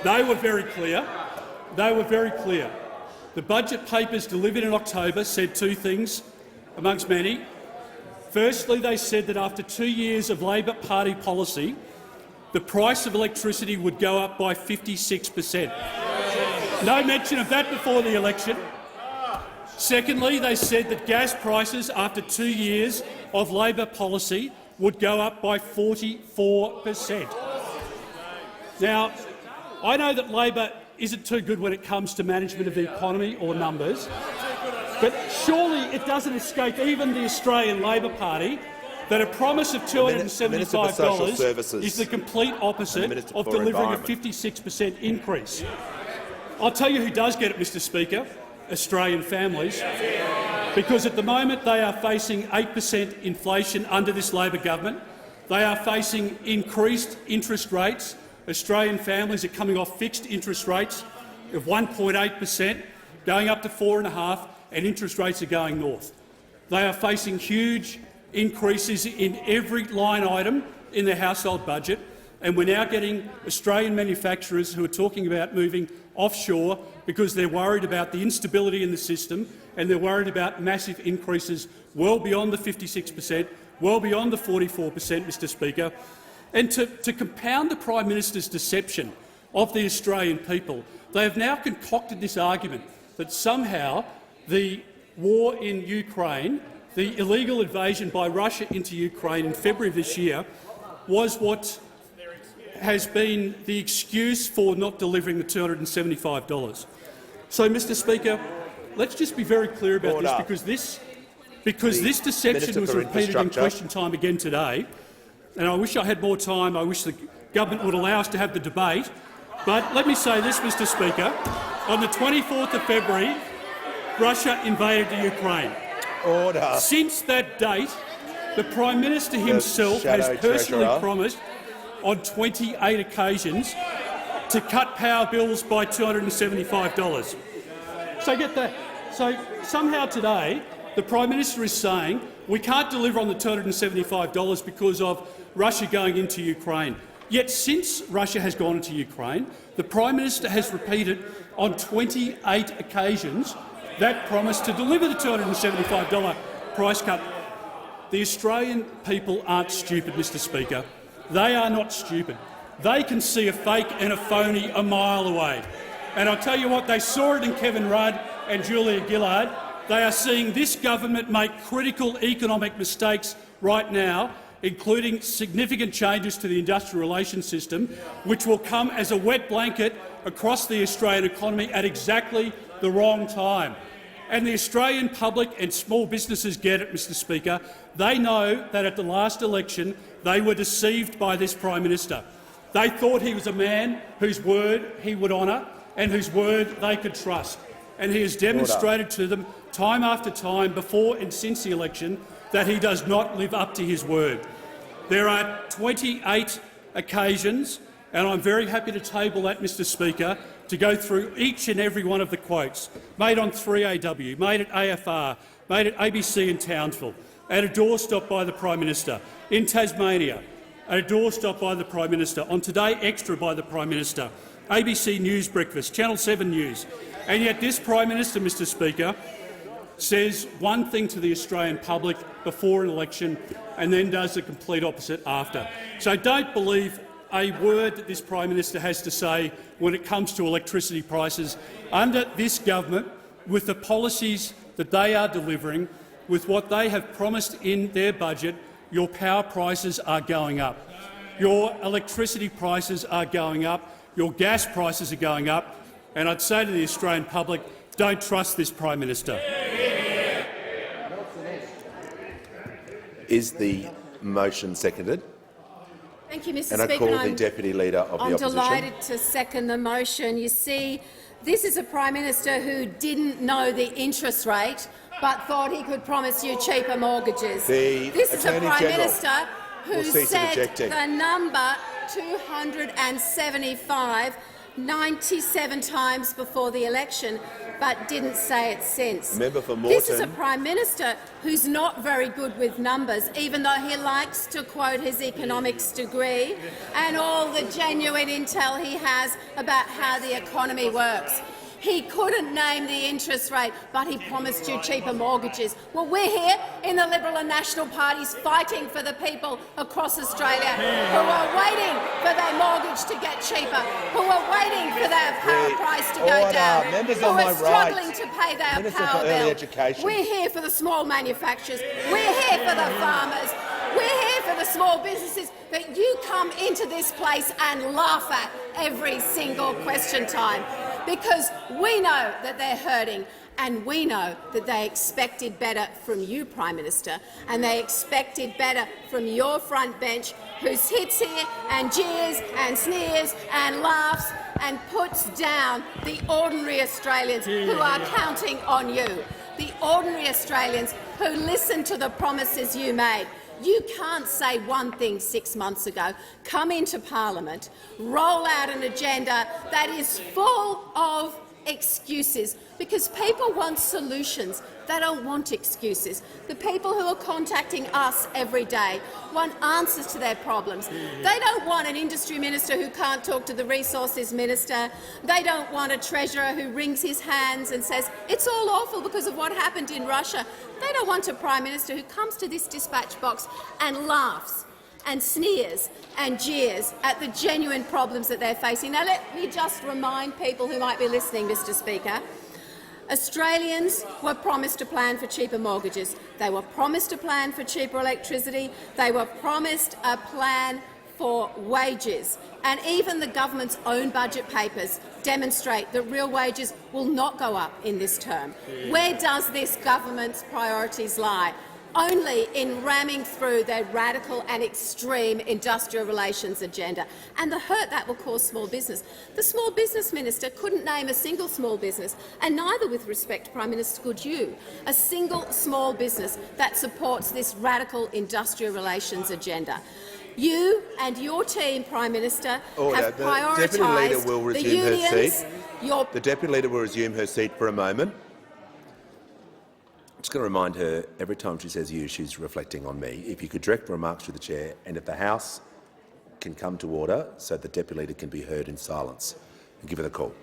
They were very clear. They were very clear. The budget papers delivered in October said two things, amongst many. Firstly, they said that after 2 years of Labor Party policy, the price of electricity would go up by 56%. No mention of that before the election. Secondly, they said that gas prices, after 2 years of Labor policy, would go up by 44%. Now, I know that Labor isn't too good when it comes to management of the economy or numbers, but surely it doesn't escape even the Australian Labor Party that a promise of $275 is the complete opposite of delivering a 56% increase. I'll tell you who does get it, Mr Speaker, Australian families, because at the moment they are facing 8% inflation under this Labor government. They are facing increased interest rates. Australian families are coming off fixed interest rates of 1.8%, going up to 4.5%, and interest rates are going north. They are facing huge increases in every line item in their household budget, and we're now getting Australian manufacturers who are talking about moving offshore because they're worried about the instability in the system and they're worried about massive increases well beyond the 56%, well beyond the 44%, Mr Speaker. And to compound the Prime Minister's deception of the Australian people, they have now concocted this argument that somehow the war in Ukraine, the illegal invasion by Russia into Ukraine in February of this year, was what has been the excuse for not delivering the $275. So, Mr Speaker, let's just be very clear about this, because this deception was repeated in question time again today. And I wish I had more time. I wish the government would allow us to have the debate. But let me say this, Mr Speaker. On the 24th of February, Russia invaded the Ukraine. Order. Since that date, the Prime Minister himself has personally promised on 28 occasions to cut power bills by $275. So get that. So somehow today the Prime Minister is saying we can't deliver on the $275 because of Russia going into Ukraine. Yet since Russia has gone into Ukraine, the Prime Minister has repeated on 28 occasions that promise to deliver the $275 price cut. The Australian people aren't stupid, Mr Speaker. They are not stupid. They can see a fake and a phony a mile away. And I'll tell you what, they saw it in Kevin Rudd and Julia Gillard. They are seeing this government make critical economic mistakes right now, including significant changes to the industrial relations system, which will come as a wet blanket across the Australian economy at exactly the wrong time. And the Australian public and small businesses get it, Mr Speaker. They know that at the last election they were deceived by this Prime Minister. They thought he was a man whose word he would honour and whose word they could trust. And he has demonstrated to them time after time, before and since the election, that he does not live up to his word. There are 28 occasions, and I'm very happy to table that, Mr Speaker, to go through each and every one of the quotes made on 3AW, made at AFR, made at ABC in Townsville, at a doorstop by the Prime Minister, in Tasmania, at a doorstop by the Prime Minister, on Today Extra by the Prime Minister, ABC News Breakfast, Channel 7 News. And yet this Prime Minister, Mr Speaker, says one thing to the Australian public before an election and then does the complete opposite after. So don't believe a word that this Prime Minister has to say when it comes to electricity prices. Under this government, with the policies that they are delivering, with what they have promised in their budget, your power prices are going up. Your electricity prices are going up. Your gas prices are going up. And I'd say to the Australian public, don't trust this Prime Minister. Is the motion seconded? Thank you, Mr. And Speaker. I call the Deputy Leader of the Opposition. I'm delighted to second the motion. You see, this is a Prime Minister who didn't know the interest rate but thought he could promise you cheaper mortgages. This is a Prime Minister who said the number 275 97 times before the election, but didn't say it since. Member for Moreton. This is a Prime Minister who's not very good with numbers, even though he likes to quote his economics degree and all the genuine intel he has about how the economy works. He couldn't name the interest rate, but he promised you cheaper mortgages. Well, we're here in the Liberal and National parties fighting for the people across Australia who are waiting for their mortgage to get cheaper, who are waiting for their power price to go down, who are struggling to pay their power bill. We're here for the small manufacturers. We're here for the farmers. We're here for the small businesses that you come into this place and laugh at every single question time, because we know that they're hurting and we know that they expected better from you, Prime Minister, and they expected better from your front bench, who sits here and jeers and sneers and laughs and puts down the ordinary Australians who are counting on you, the ordinary Australians who listened to the promises you made. You can't say one thing 6 months ago, come into Parliament, roll out an agenda that is full of excuses, because people want solutions. They don't want excuses. The people who are contacting us every day want answers to their problems. They don't want an industry minister who can't talk to the resources minister. They don't want a treasurer who wrings his hands and says it's all awful because of what happened in Russia. They don't want a Prime Minister who comes to this dispatch box and laughs and sneers and jeers at the genuine problems that they're facing. Now, let me just remind people who might be listening, Mr. Speaker, Australians were promised a plan for cheaper mortgages. They were promised a plan for cheaper electricity. They were promised a plan for wages. And even the government's own budget papers demonstrate that real wages will not go up in this term. Where does this government's priorities lie? Only in ramming through their radical and extreme industrial relations agenda, and the hurt that will cause small business. The small business minister couldn't name a single small business, and neither, with respect, Prime Minister, could you, a single small business that supports this radical industrial relations agenda. You and your team, Prime Minister, have prioritised the unions. The Deputy Leader will resume her seat for a moment. I'm just going to remind her, every time she says you, she's reflecting on me. If you could direct remarks to the chair, and if the House can come to order so the Deputy Leader can be heard in silence, and give her the call.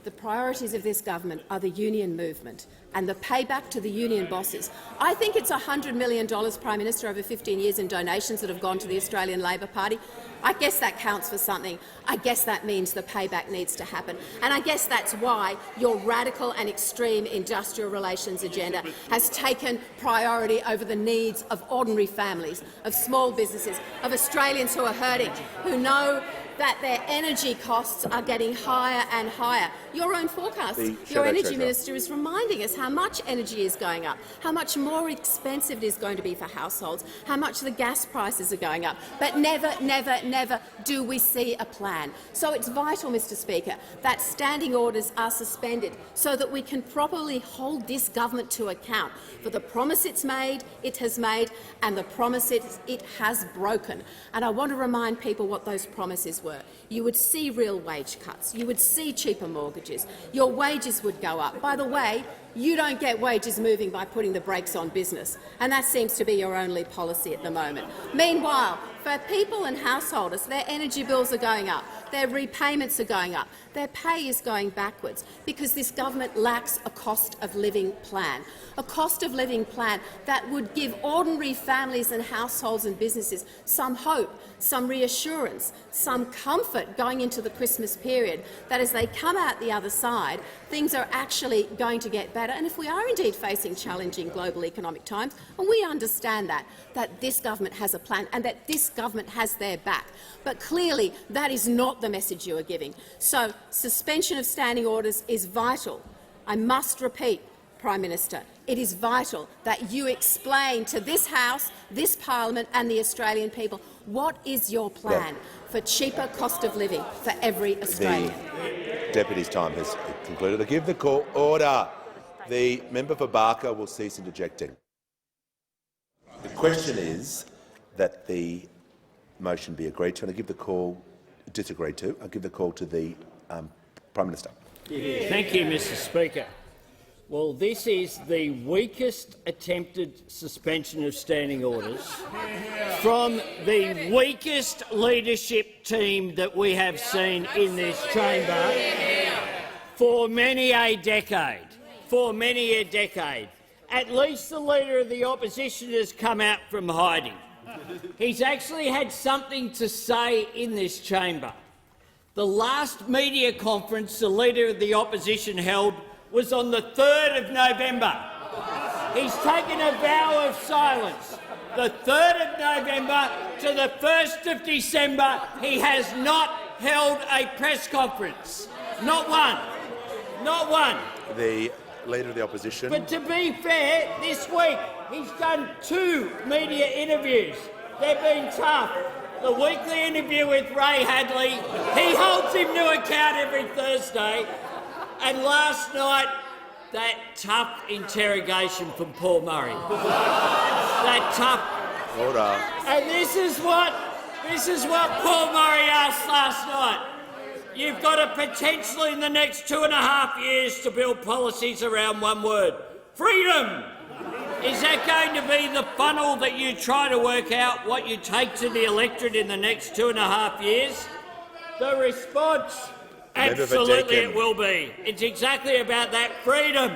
The priorities of this government are the union movement and the payback to the union bosses. I think it's $100 million, Prime Minister, over 15 years in donations that have gone to the Australian Labor Party. I guess that counts for something. I guess that means the payback needs to happen. And I guess that's why your radical and extreme industrial relations agenda has taken priority over the needs of ordinary families, of small businesses, of Australians who are hurting, who know that their energy costs are getting higher and higher. Your own forecast, your Energy Minister is reminding us how much energy is going up, how much more expensive it is going to be for households, how much the gas prices are going up. But never, never, never do we see a plan. So it's vital, Mr. Speaker, that standing orders are suspended so that we can properly hold this government to account for the promise it has made, and the promises it has broken. And I want to remind people what those promises were. You would see real wage cuts. You would see cheaper mortgages. Your wages would go up. By the way, you don't get wages moving by putting the brakes on business, and that seems to be your only policy at the moment. Meanwhile, for people and householders, their energy bills are going up, their repayments are going up, their pay is going backwards because this government lacks a cost of living plan. A cost of living plan that would give ordinary families and households and businesses some hope, some reassurance, some comfort going into the Christmas period, that as they come out the other side, things are actually going to get better, and if we are indeed facing challenging global economic times, and we understand that this government has a plan and that this government has their back. But clearly that is not the message you are giving. So suspension of standing orders is vital. I must repeat, Prime Minister, it is vital that you explain to this House, this Parliament and the Australian people what is your plan for cheaper cost of living for every Australian. The Deputy's time has concluded. I give the call order. The member for Barker will cease interjecting. The question is that the motion be agreed to, and I give the call disagreed to. I give the call to the Prime Minister. Thank you, Mr. Speaker. Well, this is the weakest attempted suspension of standing orders from the weakest leadership team that we have seen in this chamber for many a decade. For many a decade. At least the Leader of the Opposition has come out from hiding. He's actually had something to say in this chamber. The last media conference the Leader of the Opposition held was on the 3rd of November. He's taken a vow of silence. The 3rd of November to the 1st of December, he has not held a press conference. Not one. Not one. The Leader of the Opposition. But to be fair, this week he's done 2 media interviews. They've been tough. The weekly interview with Ray Hadley, he holds him to account every Thursday. And last night, that tough interrogation from Paul Murray. That tough. Order. And this is what Paul Murray asked last night. You've got a potential in the next 2.5 years to build policies around one word: freedom. Is that going to be the funnel that you try to work out what you take to the electorate in the next 2.5 years? The response. Absolutely it will be. It's exactly about that freedom.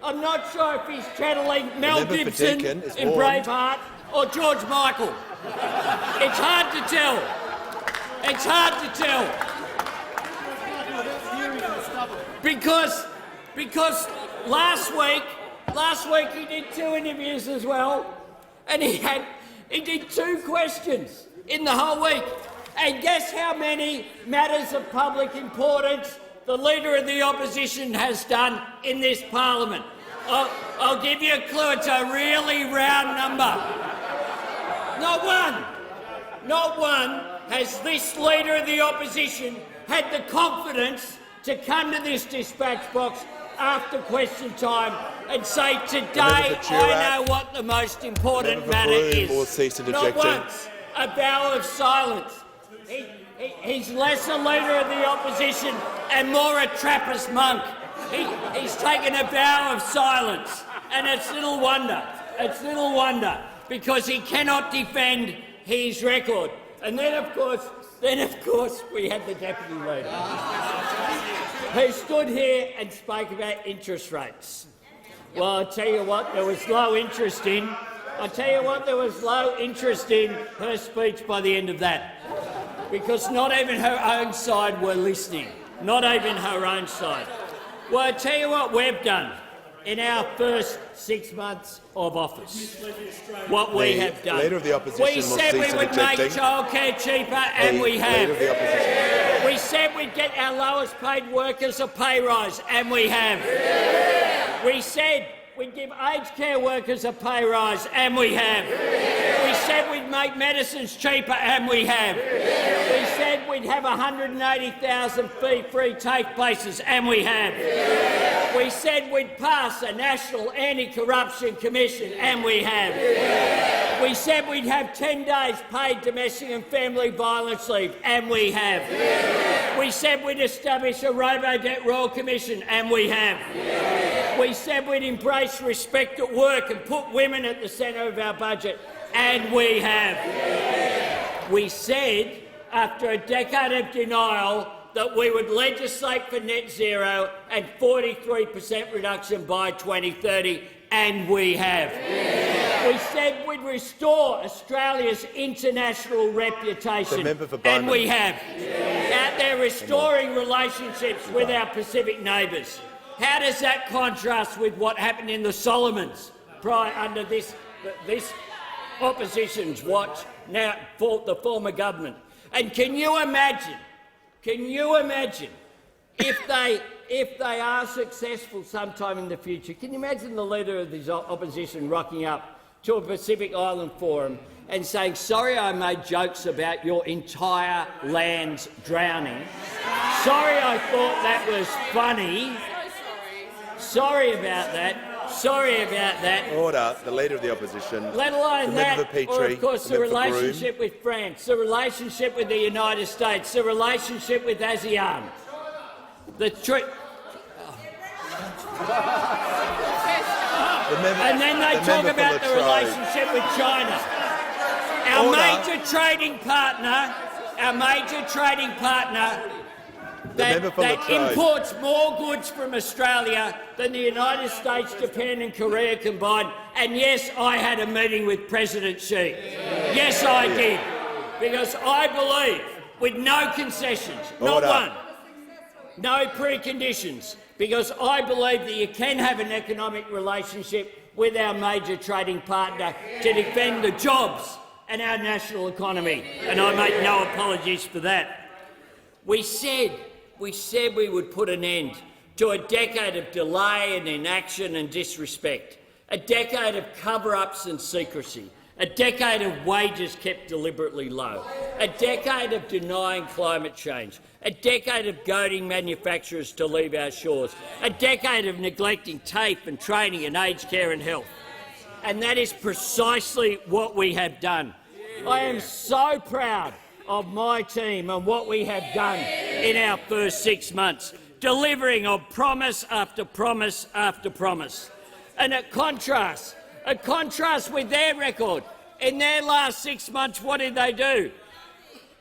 I'm not sure if he's channeling Mel Gibson in Braveheart or George Michael. It's hard to tell. It's hard to tell. Because last week he did 2 interviews as well, and he did 2 questions in the whole week. And guess how many matters of public importance the Leader of the Opposition has done in this parliament? I'll give you a clue. It's a really round number. Not one. Not one has this Leader of the Opposition had the confidence to come to this dispatch box after question time and say, today I know what the most important matter is. Not once. A vow of silence. He's less a Leader of the Opposition and more a Trappist monk. He's taken a vow of silence, and it's little wonder. It's little wonder, because he cannot defend his record. And then, of course, we had the Deputy Leader, who stood here and spoke about interest rates. Well, I'll tell you what, there was low interest in. Her speech by the end of that, because not even her own side were listening. Not even her own side. Well, I'll tell you what we've done in our first 6 months of office. What we have done. Leader of the Opposition we said we would make childcare cheaper, and we have. We said we'd get our lowest paid workers a pay rise, and we have. We said we'd give aged care workers a pay rise, and we have. We said we'd make medicines cheaper, and we have. We said we'd have 180,000 fee-free TAFE places, and we have. We said we'd pass a national anti-corruption commission, and we have. We said we'd have 10 days paid domestic and family violence leave, and we have. We said we'd establish a robo-debt royal commission, and we have. We said we'd embrace respect at work and put women at the centre of our budget, and we have. We said, after a decade of denial, that we would legislate for net zero and 43% reduction by 2030, and we have. We said we'd restore Australia's international reputation, and we have. Out there restoring relationships with our Pacific neighbours. How does that contrast with what happened in the Solomons under this opposition's watch, now for the former government? And can you imagine if they are successful sometime in the future, can you imagine the leader of this opposition rocking up to a Pacific Island forum and saying, sorry I made jokes about your entire land's drowning. Sorry I thought that was funny. Sorry about that. Sorry about that. Order. The Leader of the Opposition. Let alone that, or of course the relationship Broome. with France, the relationship with the United States, the relationship with ASEAN. And then they talk about the relationship with China. Our major trading partner that imports more goods from Australia than the United States, Japan and Korea combined. And yes, I had a meeting with President Xi. Yes, I did. Because I believe, with no concessions, not one, no preconditions, because I believe that you can have an economic relationship with our major trading partner to defend the jobs and our national economy, and I make no apologies for that. We said we would put an end to a decade of delay and inaction and disrespect, a decade of cover-ups and secrecy, a decade of wages kept deliberately low, a decade of denying climate change, a decade of goading manufacturers to leave our shores, a decade of neglecting TAFE and training in aged care and health. And that is precisely what we have done. I am so proud of my team and what we have done in our first 6 months, delivering on promise after promise after promise. And a contrast with their record. In their last 6 months, what did they do?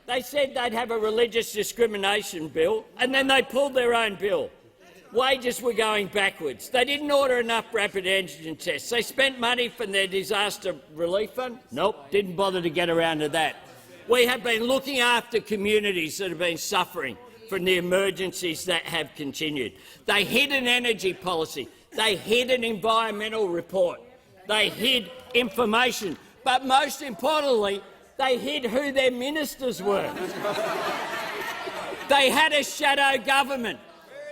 They said they'd have a religious discrimination bill, and then they pulled their own bill. Wages were going backwards. They didn't order enough rapid antigen tests. They spent money from their disaster relief fund. Nope, didn't bother to get around to that. We have been looking after communities that have been suffering from the emergencies that have continued. They hid an energy policy. They hid an environmental report. They hid information. But most importantly, they hid who their ministers were. They had a shadow government.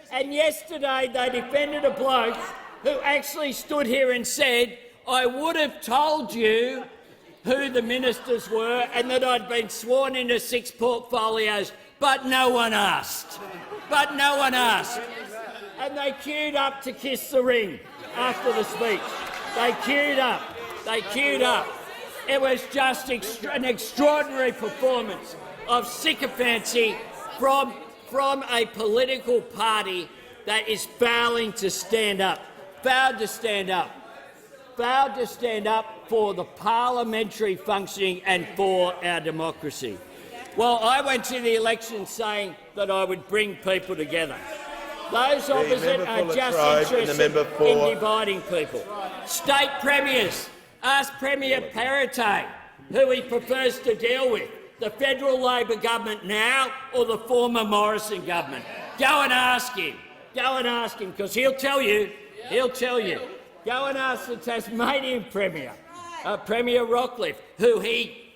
And yesterday they defended a bloke who actually stood here and said, I would have told you who the ministers were and that I'd been sworn into 6 portfolios, but no one asked. But no one asked. And they queued up to kiss the ring after the speech. They queued up. They queued up. It was just an extraordinary performance of sycophancy from a political party that is failing to stand up, failed to stand up for the parliamentary functioning and for our democracy. Well, I went to the election saying that I would bring people together. Those opposite are just interested in dividing people. State premiers, ask Premier Parramatta who he prefers to deal with, the federal Labor government now or the former Morrison government. Go and ask him. Go and ask him, because he'll tell you. He'll tell you. Go and ask the Tasmanian Premier, Premier Rockcliffe, who he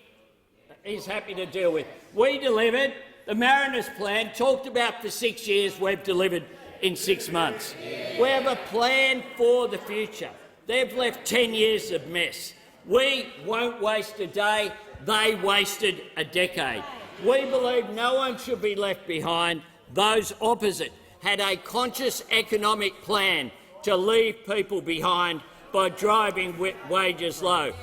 is happy to deal with. We delivered. The Mariners plan, talked about for 6 years, we've delivered in 6 months. We have a plan for the future. They've left 10 years of mess. We won't waste a day. They wasted a decade. We believe no one should be left behind. Those opposite had a conscious economic plan to leave people behind by driving wages low.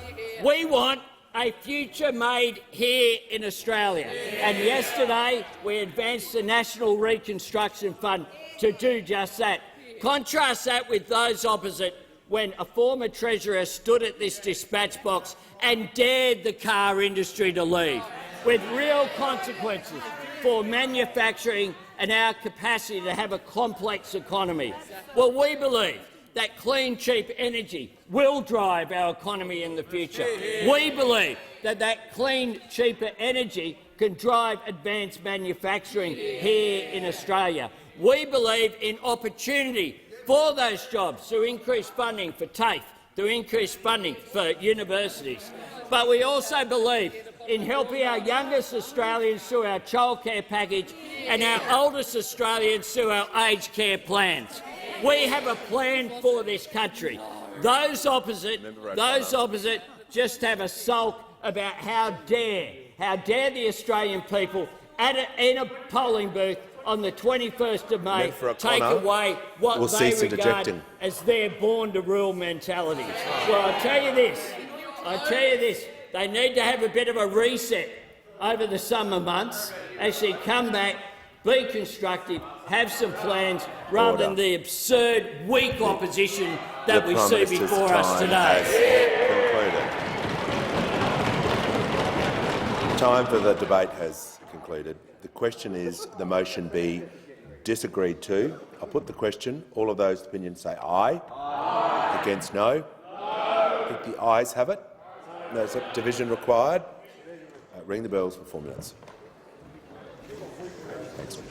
We want a future made here in Australia. And yesterday we advanced the National Reconstruction Fund to do just that. Contrast that with those opposite when a former Treasurer stood at this dispatch box and dared the car industry to leave, with real consequences for manufacturing and our capacity to have a complex economy. Well, we believe that clean, cheap energy will drive our economy in the future. We believe that clean, cheaper energy can drive advanced manufacturing here in Australia. We believe in opportunity for those jobs, through increased funding for TAFE, through increased funding for universities. But we also believe in helping our youngest Australians through our childcare package and our oldest Australians through our aged care plans. We have a plan for this country. Those opposite just have a sulk about how dare the Australian people in a polling booth on the 21st of May take away what they regard as their born-to-rule mentality. Well, I tell you this, they need to have a bit of a reset over the summer months, actually come back, be constructive, have some plans, rather than the absurd, weak opposition that we see before us today. Time for the debate has concluded. The question is the motion be disagreed to. I'll put the question. All of those opinions say aye. Aye. Against no. I think the ayes have it. No division required. Ring the bells for 4 minutes. Thanks.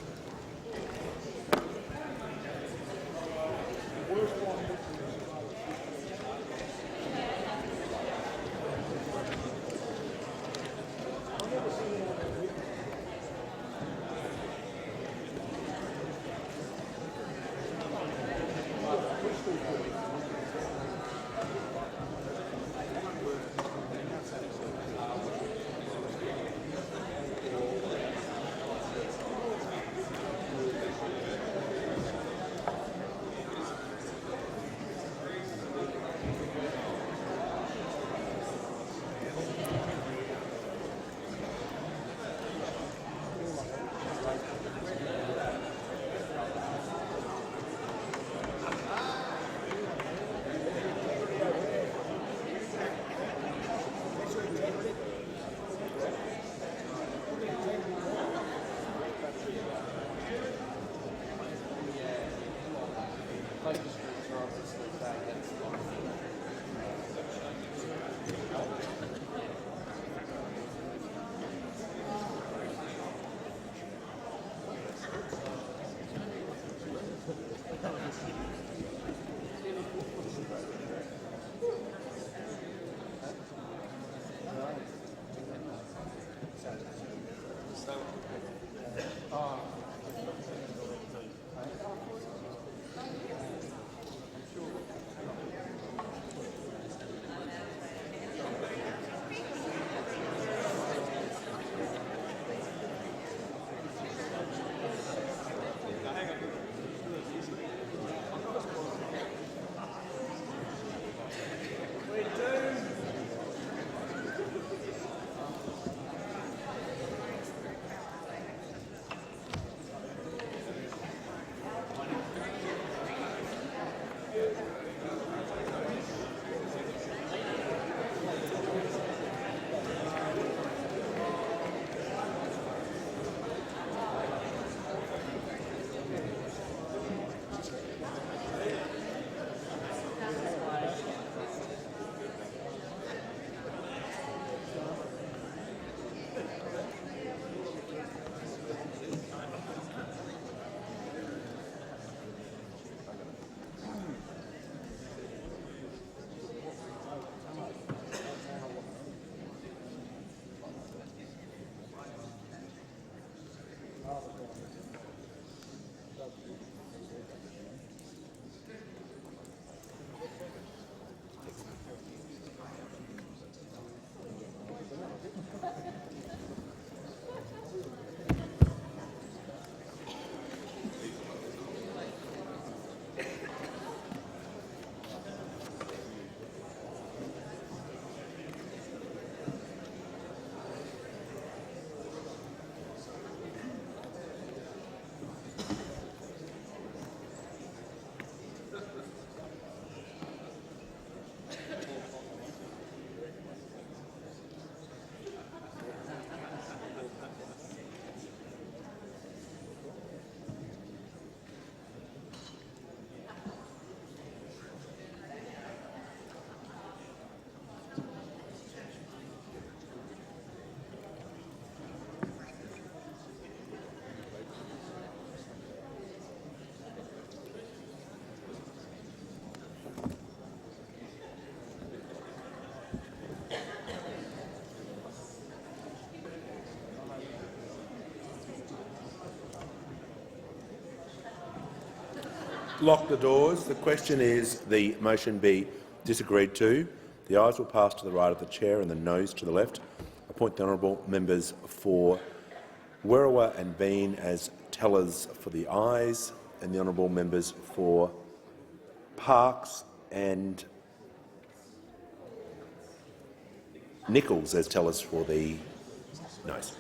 lock the doors. The question is the motion be disagreed to. The ayes will pass to the right of the chair and the noes to the left. Appoint the honourable members for Werriwa and Bean as tellers for the ayes, and the honourable members for Parks and Nichols as tellers for the noes.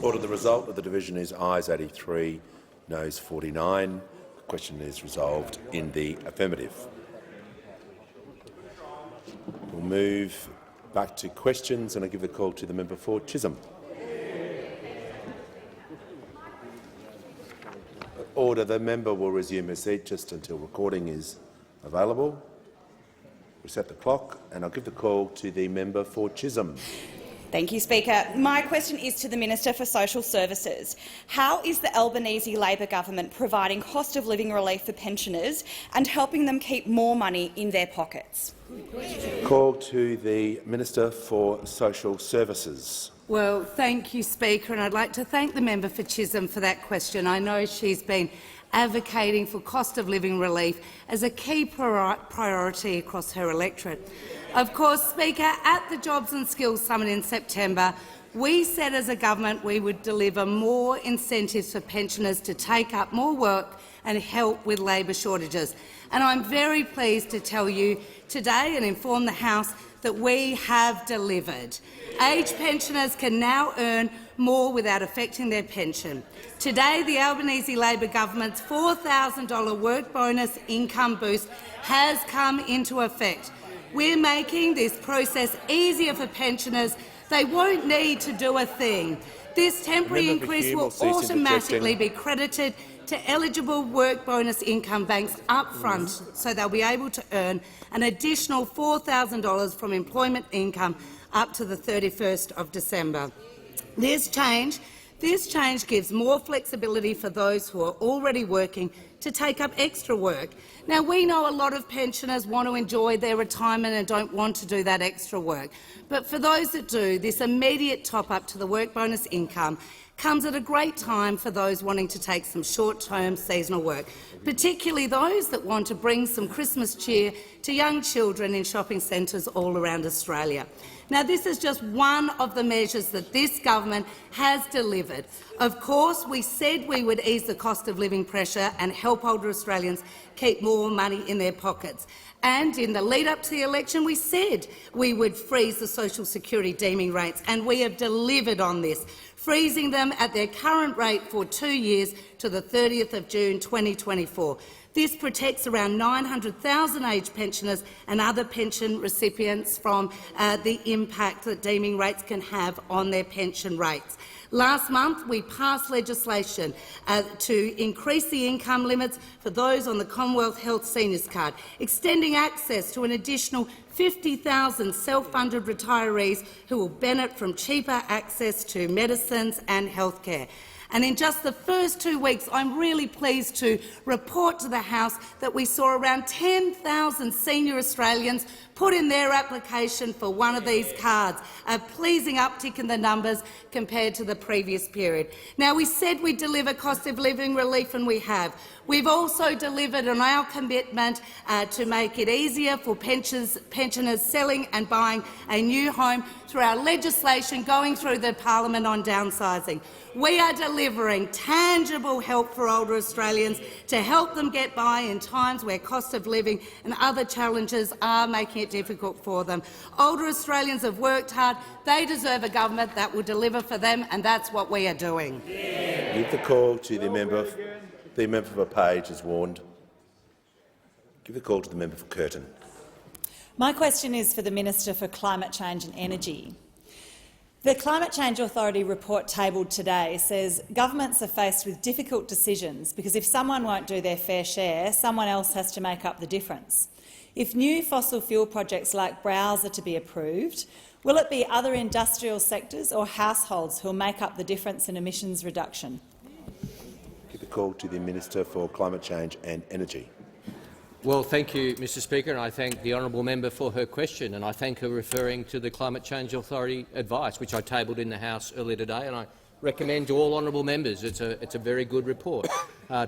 Order. The result of the division is ayes 83, noes 49. The question is resolved in the affirmative. We'll move back to questions, and I give the call to the member for Chisholm. Order. The member will resume his seat just until recording is available. Reset the clock, and I'll give the call to the member for Chisholm. Thank you, Speaker. My question is to the Minister for Social Services. How is the Albanese Labor government providing cost of living relief for pensioners and helping them keep more money in their pockets? Call to the Minister for Social Services. Well, thank you, Speaker, and I'd like to thank the member for Chisholm for that question. I know she's been advocating for cost of living relief as a key priority across her electorate. Of course, Speaker, at the Jobs and Skills Summit in September, we said as a government we would deliver more incentives for pensioners to take up more work and help with labour shortages. And I'm very pleased to tell you today and inform the House that we have delivered. Aged pensioners can now earn more without affecting their pension. Today, the Albanese Labor government's $4,000 work bonus income boost has come into effect. We're making this process easier for pensioners. They won't need to do a thing. This temporary increase will automatically be credited to eligible work bonus income banks up front, so they'll be able to earn an additional $4,000 from employment income up to the 31st of December. This change gives more flexibility for those who are already working to take up extra work. Now, we know a lot of pensioners want to enjoy their retirement and don't want to do that extra work. But for those that do, this immediate top-up to the work bonus income comes at a great time for those wanting to take some short-term seasonal work, particularly those that want to bring some Christmas cheer to young children in shopping centres all around Australia. Now, this is just one of the measures that this government has delivered. Of course, we said we would ease the cost of living pressure and help older Australians keep more money in their pockets. And in the lead-up to the election, we said we would freeze the social security deeming rates, and we have delivered on this, freezing them at their current rate for 2 years to the 30th of June 2024. This protects around 900,000 aged pensioners and other pension recipients from the impact that deeming rates can have on their pension rates. Last month, we passed legislation to increase the income limits for those on the Commonwealth Health Seniors Card, extending access to an additional 50,000 self-funded retirees who will benefit from cheaper access to medicines and healthcare. And in just the first 2 weeks, I'm really pleased to report to the House that we saw around 10,000 senior Australians put in their application for one of these cards, a pleasing uptick in the numbers compared to the previous period. Now, we said we'd deliver cost of living relief, and we have. We've also delivered on our commitment to make it easier for pensioners selling and buying a new home through our legislation going through the Parliament on downsizing. We are delivering tangible help for older Australians to help them get by in times where cost of living and other challenges are making it difficult for them. Older Australians have worked hard. They deserve a government that will deliver for them, and that's what we are doing. Give the call to the member. The member for Page is warned. Give the call to the member for Curtin. My question is for the Minister for Climate Change and Energy. The Climate Change Authority report tabled today says governments are faced with difficult decisions because if someone won't do their fair share, someone else has to make up the difference. If new fossil fuel projects like Browse are to be approved, will it be other industrial sectors or households who will make up the difference in emissions reduction? Give the call to the Minister for Climate Change and Energy. Well, thank you, Mr Speaker, and I thank the honourable member for her question, and I thank her referring to the Climate Change Authority advice, which I tabled in the House earlier today, and I recommend to all honourable members. It's a very good report,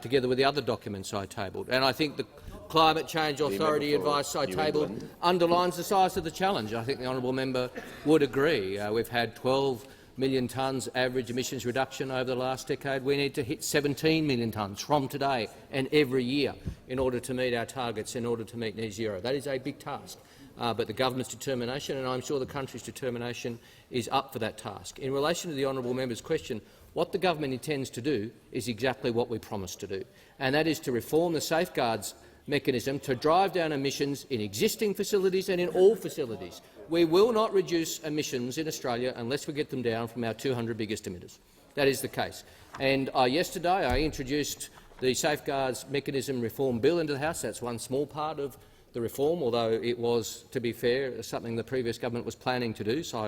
together with the other documents I tabled. And I think the Climate Change Authority advice I tabled underlines the size of the challenge. I think the honourable member would agree. We've had 12 million tonnes average emissions reduction over the last decade. We need to hit 17 million tonnes from today and every year in order to meet our targets, in order to meet net zero. That is a big task, but the government's determination, and I'm sure the country's determination, is up for that task. In relation to the honourable member's question, what the government intends to do is exactly what we promised to do, and that is to reform the safeguards mechanism to drive down emissions in existing facilities and in all facilities. We will not reduce emissions in Australia unless we get them down from our 200 biggest emitters. That is the case. And yesterday I introduced the Safeguards Mechanism Reform Bill into the House. That's one small part of the reform, although it was, to be fair, something the previous government was planning to do. So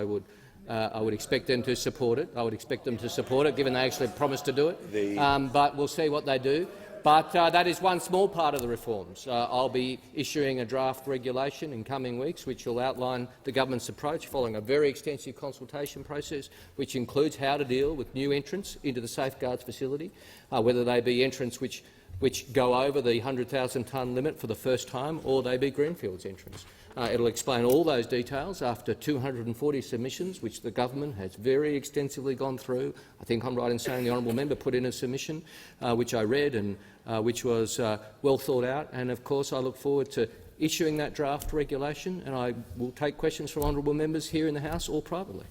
I would expect them to support it. I would expect them to support it, given they actually promised to do it. But we'll see what they do. But that is one small part of the reforms. I'll be issuing a draft regulation in coming weeks which will outline the government's approach following a very extensive consultation process which includes how to deal with new entrants into the safeguards facility, whether they be entrants which go over the 100,000 tonne limit for the first time or they be greenfields entrants. It will explain all those details after 240 submissions, which the government has very extensively gone through. I think I'm right in saying the honourable member put in a submission, which I read and which was well thought out. And of course, I look forward to issuing that draft regulation, and I will take questions from honourable members here in the House or privately.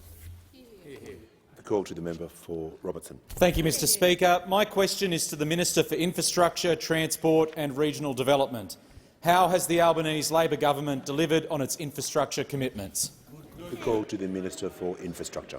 The call to the member for Robertson. Thank you, Mr Speaker. My question is to the Minister for Infrastructure, Transport and Regional Development. How has the Albanese Labor government delivered on its infrastructure commitments? The call to the Minister for Infrastructure.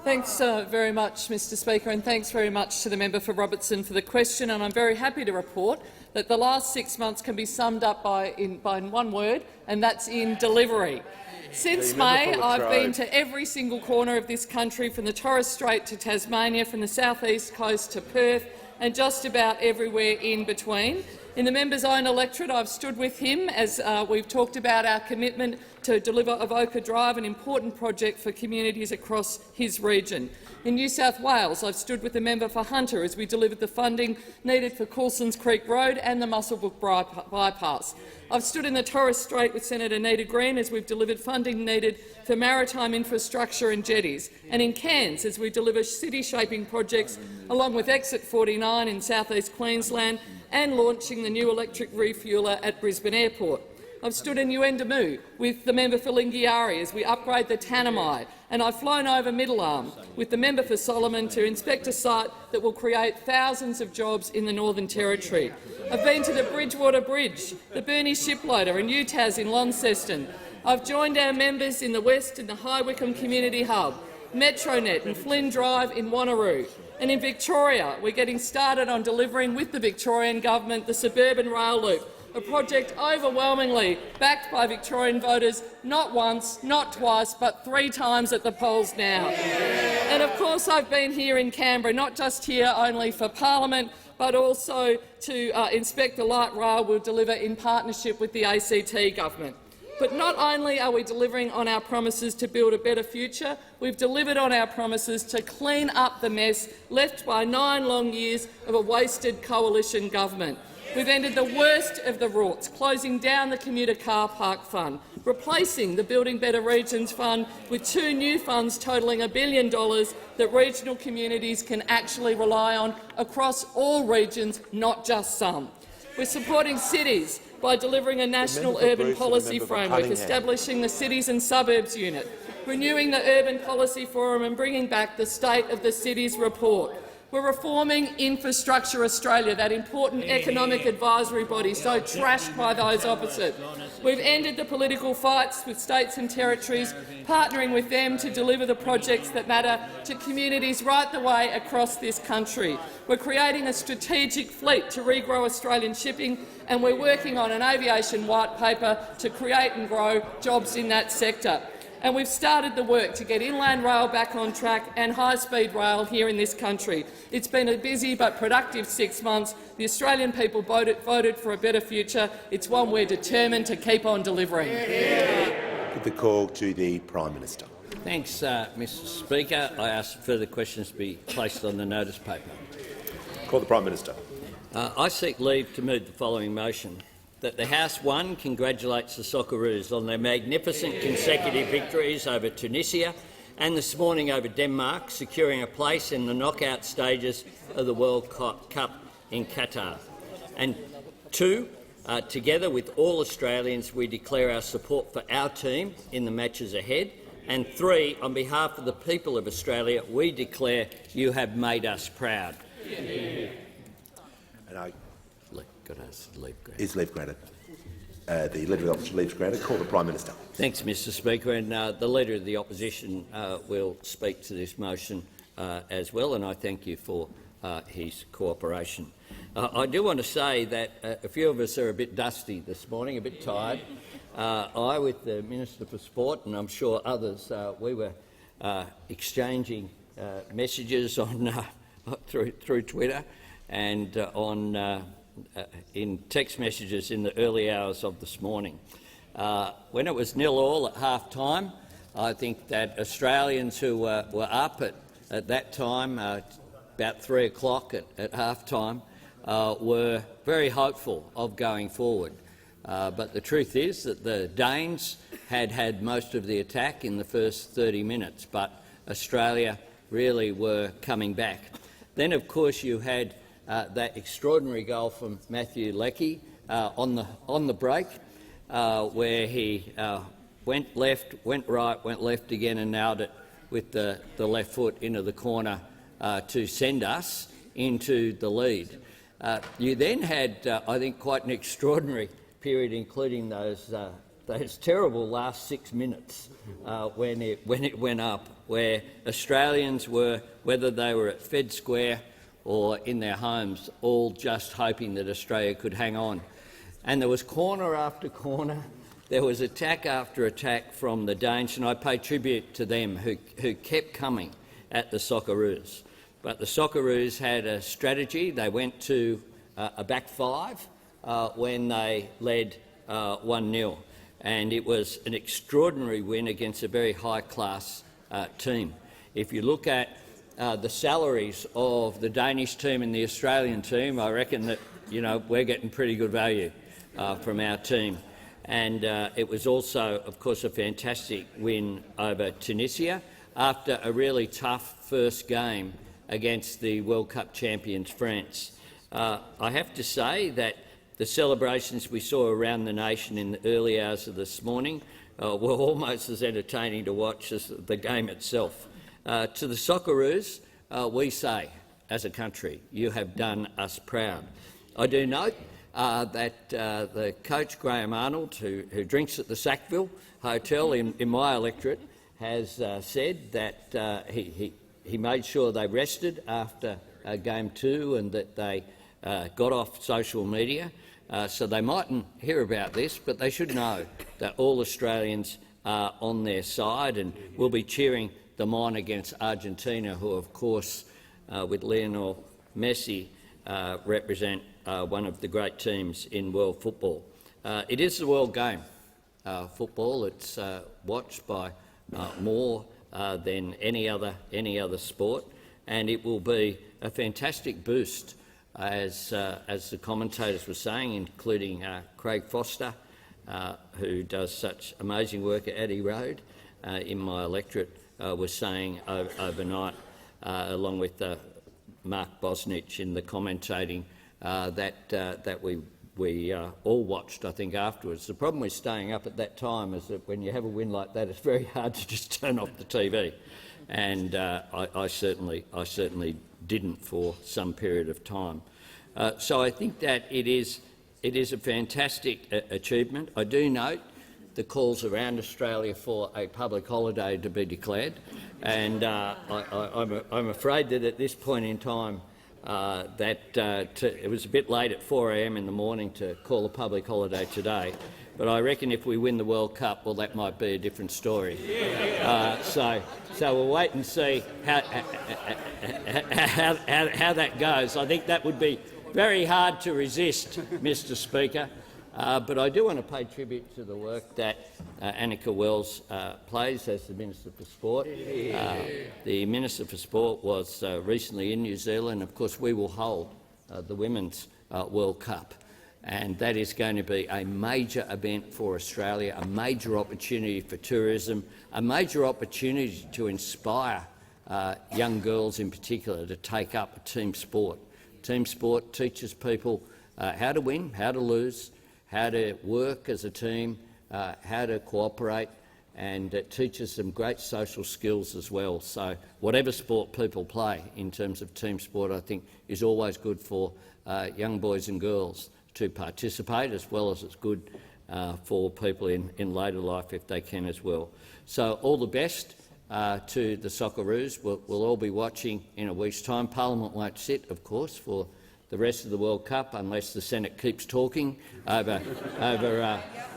Thanks very much, Mr Speaker, and thanks very much to the member for Robertson for the question. And I'm very happy to report that the last 6 months can be summed up in one word, and that's in delivery. Since May, I've been to every single corner of this country, from the Torres Strait to Tasmania, from the south-east coast to Perth, and just about everywhere in between. In the member's own electorate, I've stood with him as we've talked about our commitment to deliver Avoca Drive, an important project for communities across his region. In New South Wales, I've stood with the member for Hunter as we delivered the funding needed for Coulsons Creek Road and the Muswellbrook bypass. I've stood in the Torres Strait with Senator Nita Green as we've delivered funding needed for maritime infrastructure and jetties, and in Cairns as we deliver city-shaping projects along with Exit 49 in south-east Queensland and launching the new electric refueller at Brisbane Airport. I've stood in Yuendamu with the member for Lingiari as we upgrade the Tanami, and I've flown over Middle Arm with the member for Solomon to inspect a site that will create thousands of jobs in the Northern Territory. I've been to the Bridgewater Bridge, the Burnie Shiploader and UTAS in Launceston. I've joined our members in the West in the High Wycombe Community Hub, Metronet and Flynn Drive in Wanneroo. And in Victoria, we're getting started on delivering with the Victorian Government the Suburban Rail Loop, a project overwhelmingly backed by Victorian voters not once, not twice, but 3 times at the polls now. And of course I've been here in Canberra, not just here only for Parliament, but also to inspect the light rail we'll deliver in partnership with the ACT Government. But not only are we delivering on our promises to build a better future, we've delivered on our promises to clean up the mess left by 9 long years of a wasted coalition government. We've ended the worst of the rorts, closing down the commuter car park fund, replacing the Building Better Regions fund with 2 new funds totalling $1 billion that regional communities can actually rely on across all regions, not just some. We're supporting cities by delivering a national urban policy framework, establishing the Cities and Suburbs Unit, renewing the Urban Policy Forum and bringing back the State of the Cities report. We're reforming Infrastructure Australia, that important economic advisory body so trashed by those opposite. We've ended the political fights with states and territories, partnering with them to deliver the projects that matter to communities right the way across this country. We're creating a strategic fleet to regrow Australian shipping, and we're working on an aviation white paper to create and grow jobs in that sector. And we've started the work to get inland rail back on track and high-speed rail here in this country. It's been a busy but productive 6 months. The Australian people voted for a better future. It's one we're determined to keep on delivering. Put the call to the Prime Minister. Thanks, Mr Speaker. I ask further questions to be placed on the notice paper. Call the Prime Minister. I seek leave to move the following motion: that the House 1 congratulates the Socceroos on their magnificent consecutive victories over Tunisia and this morning over Denmark, securing a place in the knockout stages of the World Cup in Qatar. And 2, together with all Australians, we declare our support for our team in the matches ahead. And 3, on behalf of the people of Australia, we declare you have made us proud. And I Is leave granted? The Leader of the Opposition leaves granted. Call the Prime Minister. Thanks, Mr Speaker. And the Leader of the Opposition will speak to this motion as well, and I thank you for his cooperation. I do want to say that a few of us are a bit dusty this morning, a bit tired. I, with the Minister for Sport, and I'm sure others, we were exchanging messages on through Twitter and in text messages in the early hours of this morning. When it was 0-0 at half-time, I think that Australians who were up at that time, about 3 o'clock at half-time, were very hopeful of going forward. But the truth is that the Danes had most of the attack in the first 30 minutes, but Australia really were coming back. Then, of course, you had that extraordinary goal from Matthew Leckie on the break, where he went left, went right, went left again and nailed it with the left foot into the corner to send us into the lead. You then had, I think, quite an extraordinary period, including those terrible last 6 minutes when it went up, where Australians were, whether they were at Fed Square or in their homes, all just hoping that Australia could hang on. And there was corner after corner, there was attack after attack from the Danes, and I pay tribute to them who kept coming at the Socceroos. But the Socceroos had a strategy. They went to a back 5 when they led 1-0, and it was an extraordinary win against a very high-class team. If you look at the salaries of the Danish team and the Australian team, I reckon that we're getting pretty good value from our team. And it was also, of course, a fantastic win over Tunisia after a really tough first game against the World Cup champions France. I have to say that The celebrations we saw around the nation in the early hours of this morning were almost as entertaining to watch as the game itself. To the Socceroos, we say, as a country, you have done us proud. I do note that the coach, Graham Arnold, who drinks at the Sackville Hotel in my electorate, has said that he made sure they rested after Game 2 and that they got off social media. So they mightn't hear about this, but they should know that all Australians are on their side and will be cheering them on against Argentina, who, of course, with Lionel Messi, represent one of the great teams in world football. It is the world game, football. It's watched by more than any other sport, and it will be a fantastic boost, as the commentators were saying, including Craig Foster, who does such amazing work at Addy Road in my electorate, was saying overnight, along with Mark Bosnich in the commentating, that we all watched, I think, afterwards. The problem with staying up at that time is that when you have a win like that, it's very hard to just turn off the TV, and I certainly didn't for some period of time. So I think that it is a fantastic achievement. I do note the calls around Australia for a public holiday to be declared, and I'm afraid that at this point in time it was a bit late at 4 a.m. in the morning to call a public holiday today, but I reckon if we win the World Cup, well, that might be a different story. So we'll wait and see how that goes. I think that would be very hard to resist, Mr. Speaker. But I do want to pay tribute to the work that Annika Wells plays as the Minister for Sport. The Minister for Sport was recently in New Zealand. Of course, we will hold the Women's World Cup, and that is going to be a major event for Australia, a major opportunity for tourism, a major opportunity to inspire young girls in particular to take up a team sport. Team sport teaches people how to win, how to lose, how to work as a team, how to cooperate, and it teaches them great social skills as well. So whatever sport people play in terms of team sport, I think, is always good for young boys and girls to participate, as well as it's good for people in later life if they can as well. So all the best to the Socceroos. We'll all be watching in a week's time. Parliament won't sit, of course, for the rest of the World Cup unless the Senate keeps talking over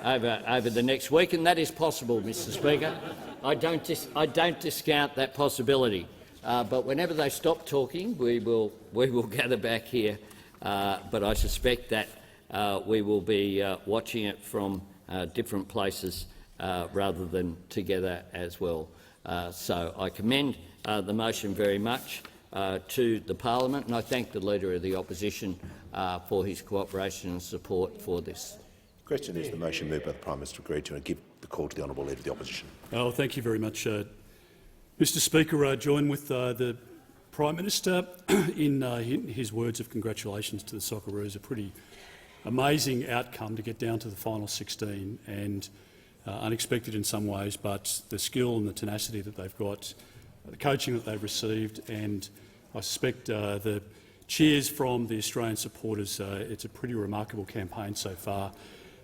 the next week, and that is possible, Mr. Speaker. I don't discount that possibility. But whenever they stop talking, we will gather back here. But I suspect that we will be watching it from different places rather than together as well. So I commend the motion very much to the Parliament, and I thank the Leader of the Opposition for his cooperation and support for this. The question is the motion moved by the Prime Minister agreed to, and give the call to the Honourable Leader of the Opposition. Oh, thank you very much, Mr. Speaker. I join with the Prime Minister in his words of congratulations to the Socceroos. A pretty amazing outcome to get down to the final 16, and unexpected in some ways, but the skill and the tenacity that they've got, the coaching that they've received, and I suspect the cheers from the Australian supporters. It's a pretty remarkable campaign so far.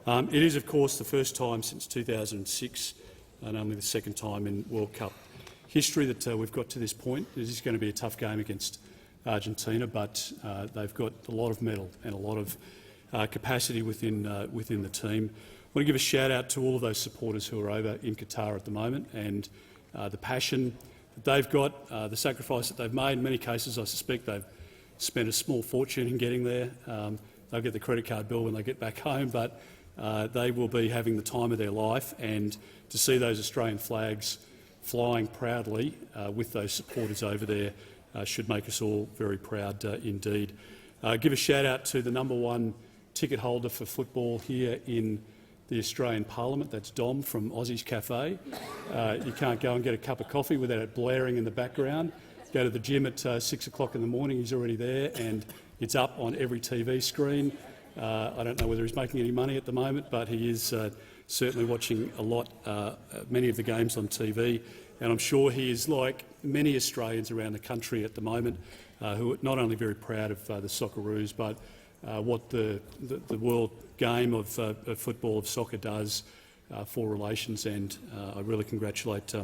It is, of course, the first time since 2006 and only the second time in World Cup history that we've got to this point. It is going to be a tough game against Argentina, but they've got a lot of mettle and a lot of capacity within the team. I want to give a shout-out to all of those supporters who are over in Qatar at the moment, and the passion that they've got, the sacrifice that they've made. In many cases, I suspect they've spent a small fortune in getting there. They'll get the credit card bill when they get back home, but they will be having the time of their life, and to see those Australian flags flying proudly with those supporters over there should make us all very proud indeed. Give a shout-out to the #1 ticket holder for football here in the Australian Parliament. That's Dom from Aussie's Cafe. You can't go and get a cup of coffee without it blaring in the background. Go to the gym at 6 o'clock in the morning, he's already there, and it's up on every TV screen. I don't know whether he's making any money at the moment, but he is certainly watching a lot, many of the games on TV, and I'm sure he is like many Australians around the country at the moment, who are not only very proud of the Socceroos, but what the world game of football, of soccer, does for relations. And I really congratulate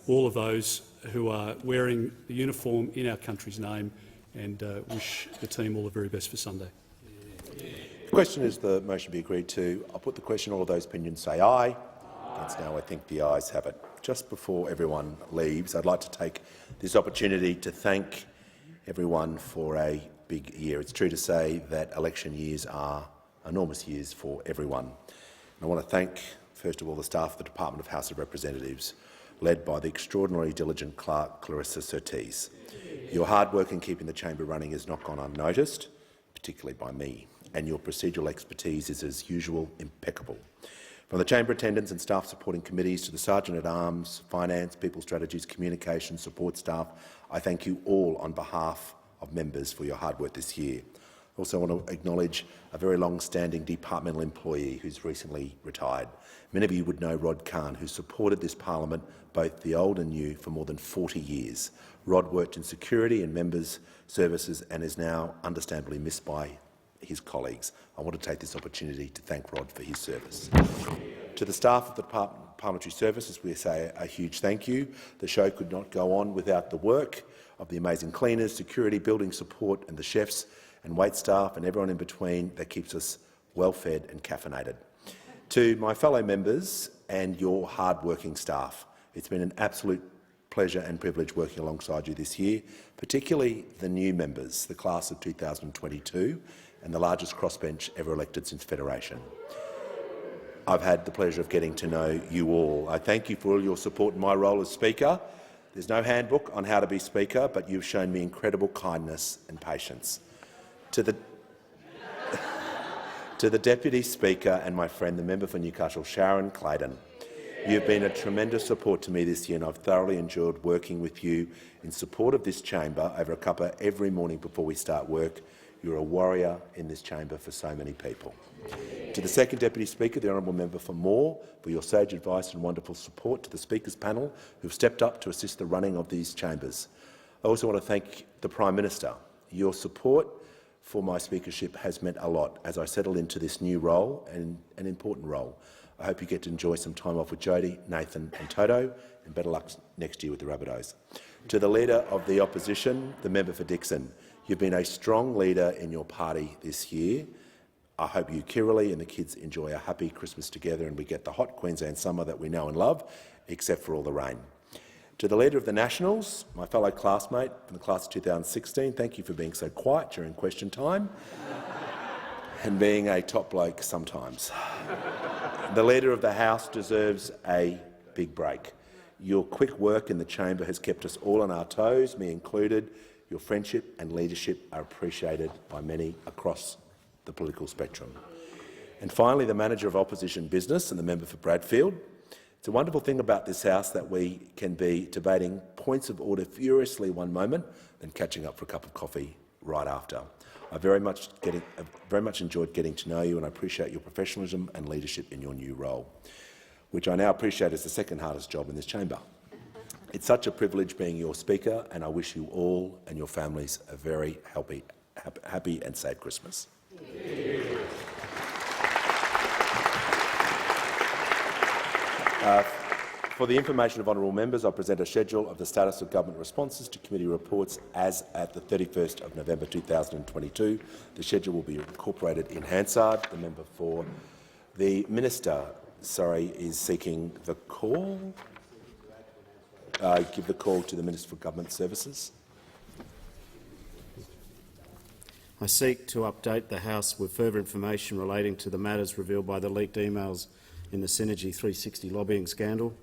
all of those who are wearing the uniform in our country's name, and wish the team all the very best for Sunday. The question is the motion be agreed to. I'll put the question. All of those opinions say aye. Against no. I think the ayes have it. Just before everyone leaves, I'd like to take this opportunity to thank everyone for a big year. It's true to say that election years are enormous years for everyone. And I want to thank, first of all, the staff of the Department of House of Representatives, led by the extraordinarily diligent clerk Clarissa Surtees. Your hard work in keeping the chamber running has not gone unnoticed, particularly by me, and your procedural expertise is, as usual, impeccable. From the chamber attendants and staff supporting committees to the Sergeant-at-Arms, Finance, People Strategies, Communications, support staff, I thank you all on behalf of members for your hard work this year. I also want to acknowledge a very long-standing departmental employee who's recently retired. Many of you would know Rod Khan, who supported this parliament, both the old and new, for more than 40 years. Rod worked in security and members' services and is now understandably missed by his colleagues. I want to take this opportunity to thank Rod for his service. To the staff of the Parliamentary Services, we say a huge thank you. The show could not go on without the work of the amazing cleaners, security, building support and the chefs and wait staff and everyone in between that keeps us well fed and caffeinated. To my fellow members and your hard-working staff, it's been an absolute pleasure and privilege working alongside you this year, particularly the new members, the class of 2022, and the largest crossbench ever elected since Federation. I've had the pleasure of getting to know you all. I thank you for all your support in my role as Speaker. There's no handbook on how to be Speaker, but you've shown me incredible kindness and patience. To the Deputy Speaker and my friend, the member for Newcastle, Sharon Clayton, you've been a tremendous support to me this year, and I've thoroughly enjoyed working with you in support of this chamber over a cuppa every morning before we start work. You're a warrior in this chamber for so many people. To the second Deputy Speaker, the Honourable Member for Moore, for your sage advice and wonderful support. To the Speaker's panel, who've stepped up to assist the running of these chambers. I also want to thank the Prime Minister. Your support for my speakership has meant a lot as I settle into this new role, and an important role. I hope you get to enjoy some time off with Jodie, Nathan and Toto, and better luck next year with the Rabbitohs. To the Leader of the Opposition, the Member for Dixon, you've been a strong leader in your party this year. I hope you, Kirralie, and the kids enjoy a happy Christmas together and we get the hot Queensland summer that we know and love, except for all the rain. To the Leader of the Nationals, my fellow classmate from the class of 2016, thank you for being so quiet during question time and being a top bloke sometimes. The Leader of the House deserves a big break. Your quick work in the chamber has kept us all on our toes, me included. Your friendship and leadership are appreciated by many across the political spectrum. And finally, the Manager of Opposition Business and the Member for Bradfield. It's a wonderful thing about this House that we can be debating points of order furiously one moment and catching up for a cup of coffee right after. I've very much enjoyed getting to know you, and I appreciate your professionalism and leadership in your new role, which I now appreciate as the second hardest job in this chamber. It's such a privilege being your Speaker, and I wish you all and your families a very happy and safe Christmas. For the information of honourable members, I present a schedule of the status of government responses to committee reports as at the 31st of November 2022. The schedule will be incorporated in Hansard. The member for the Minister, is seeking the call. Give the call to the Minister for Government Services. I seek to update the House with further information relating to the matters revealed by the leaked emails in the Synergy 360 lobbying scandal.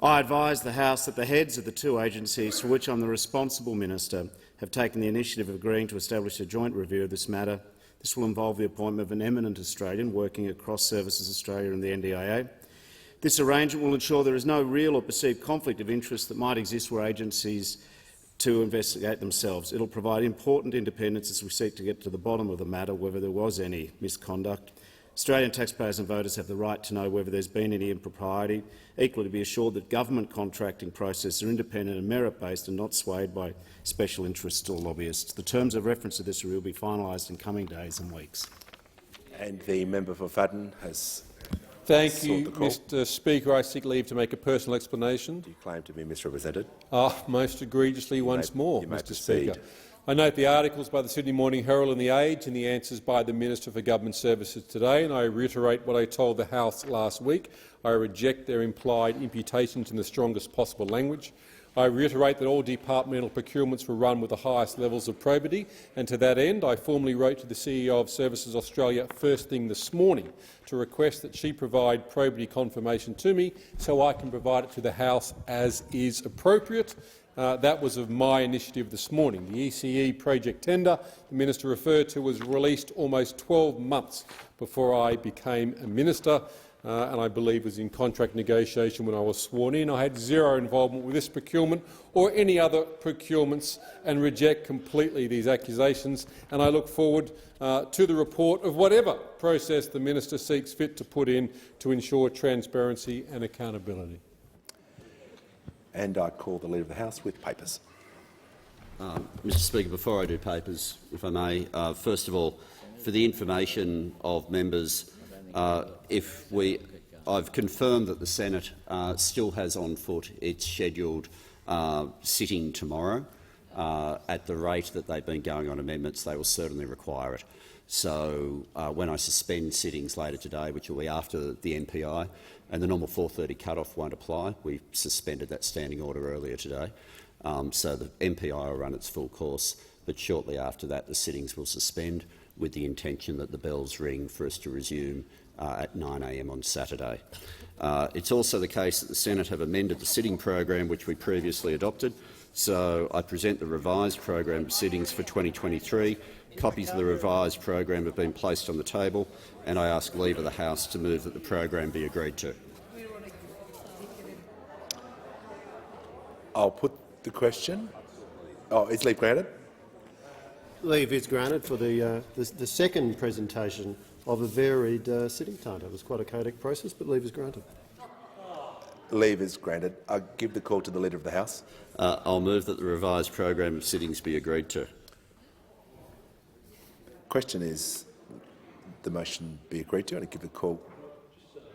I advise the House that the heads of the two agencies for which I'm the responsible minister have taken the initiative of agreeing to establish a joint review of this matter. This will involve the appointment of an eminent Australian working across Services Australia and the NDIA. This arrangement will ensure there is no real or perceived conflict of interest that might exist were agencies to investigate themselves. It will provide important independence as we seek to get to the bottom of the matter, whether there was any misconduct. Australian taxpayers and voters have the right to know whether there's been any impropriety. Equally, to be assured that government contracting processes are independent and merit-based and not swayed by special interests or lobbyists. The terms of reference to this review will be finalised in coming days and weeks. And the member for Fadden has Thank you, Mr Speaker. I seek leave to make a personal explanation. Do you claim to be misrepresented? Most egregiously once more, Mr Speaker. I note the articles by the Sydney Morning Herald and The Age and the answers by the Minister for Government Services today, and I reiterate what I told the House last week. I reject their implied imputations in the strongest possible language. I reiterate that all departmental procurements were run with the highest levels of probity, and to that end I formally wrote to the CEO of Services Australia first thing this morning to request that she provide probity confirmation to me so I can provide it to the House as is appropriate. That was of my initiative this morning. The ECE project tender the minister referred to was released almost 12 months before I became a minister, and I believe was in contract negotiation when I was sworn in. I had zero involvement with this procurement or any other procurements and reject completely these accusations, and I look forward to the report of whatever process the minister seeks fit to put in to ensure transparency and accountability. And I call the Leader of the House with papers. Mr Speaker, before I do papers, if I may, first of all, for the information of members, I've confirmed that the Senate still has on foot its scheduled sitting tomorrow. At the rate that they've been going on amendments, they will certainly require it. So when I suspend sittings later today, which will be after the NPI, and the normal 4:30 cut-off won't apply, we suspended that standing order earlier today, so the NPI will run its full course, but shortly after that the sittings will suspend with the intention that the bells ring for us to resume at 9 a.m. on Saturday. It's also the case that the Senate have amended the sitting program which we previously adopted, so I present the revised program of sittings for 2023. Copies of the revised program have been placed on the table, and I ask leave of the House to move that the program be agreed to. I'll put the question. Oh, is leave granted? Leave is granted for the second presentation of a varied sitting timetable. It was quite a chaotic process, but leave is granted. Leave is granted. I'll give the call to the Leader of the House. I'll move that the revised program of sittings be agreed to. Question is the motion be agreed to, and I give the call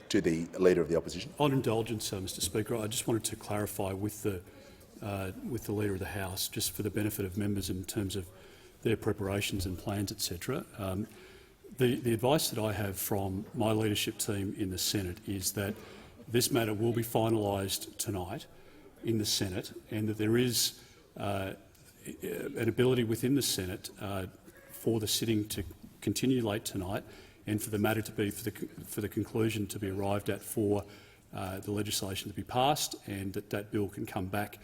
to the Leader of the Opposition. On indulgence, Mr Speaker, I just wanted to clarify with the Leader of the House, just for the benefit of members in terms of their preparations and plans, etc. The advice that I have from my leadership team in the Senate is that this matter will be finalised tonight in the Senate, and that there is an ability within the Senate for the sitting to continue late tonight, and for the matter to be for the conclusion to be arrived at for the legislation to be passed, and that bill can come back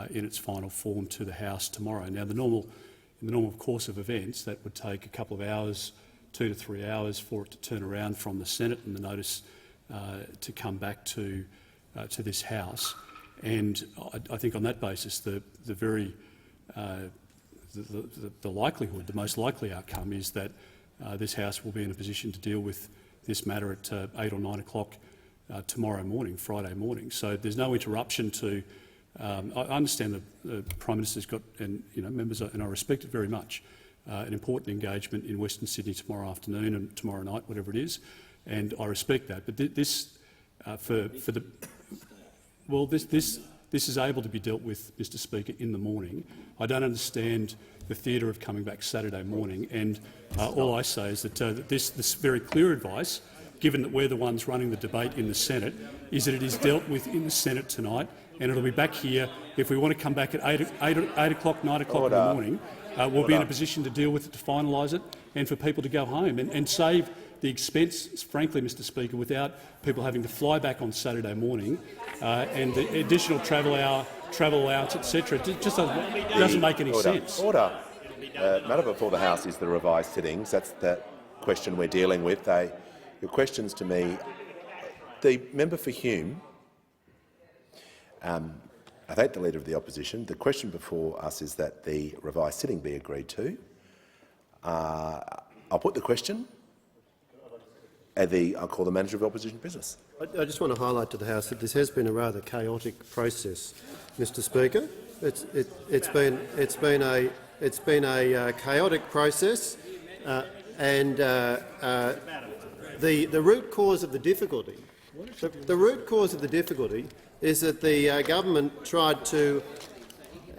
in its final form to the House tomorrow. Now, in the normal course of events, that would take a couple of hours, 2 to 3 hours, for it to turn around from the Senate and the notice to come back to this House. And I think on that basis, the likelihood, the most likely outcome is that this House will be in a position to deal with this matter at 8 or 9 o'clock tomorrow morning, Friday morning. So there's no interruption to. I understand the Prime Minister's got, and members, and I respect it very much, an important engagement in Western Sydney tomorrow afternoon and tomorrow night, whatever it is, and I respect that. But this is able to be dealt with, Mr Speaker, in the morning. I don't understand the theatre of coming back Saturday morning, and all I say is that this very clear advice, given that we're the ones running the debate in the Senate, is that it is dealt with in the Senate tonight, and it'll be back here. If we want to come back at 8 o'clock, 9 o'clock in the morning, we'll be in a position to deal with it, to finalise it, and for people to go home and save the expense, frankly, Mr Speaker, without people having to fly back on Saturday morning and the additional travel outs, etc. It just doesn't make any sense. Order. Matter before the House is the revised sittings. That's the question we're dealing with. Your questions to me. The member for Hume I thank the Leader of the Opposition. The question before us is that the revised sitting be agreed to. I'll put the question and I'll call the Manager of Opposition Business. I just want to highlight to the House that this has been a rather chaotic process, Mr. Speaker. It's been a chaotic process, and the root cause of the difficulty. The root cause of the difficulty is that the government tried to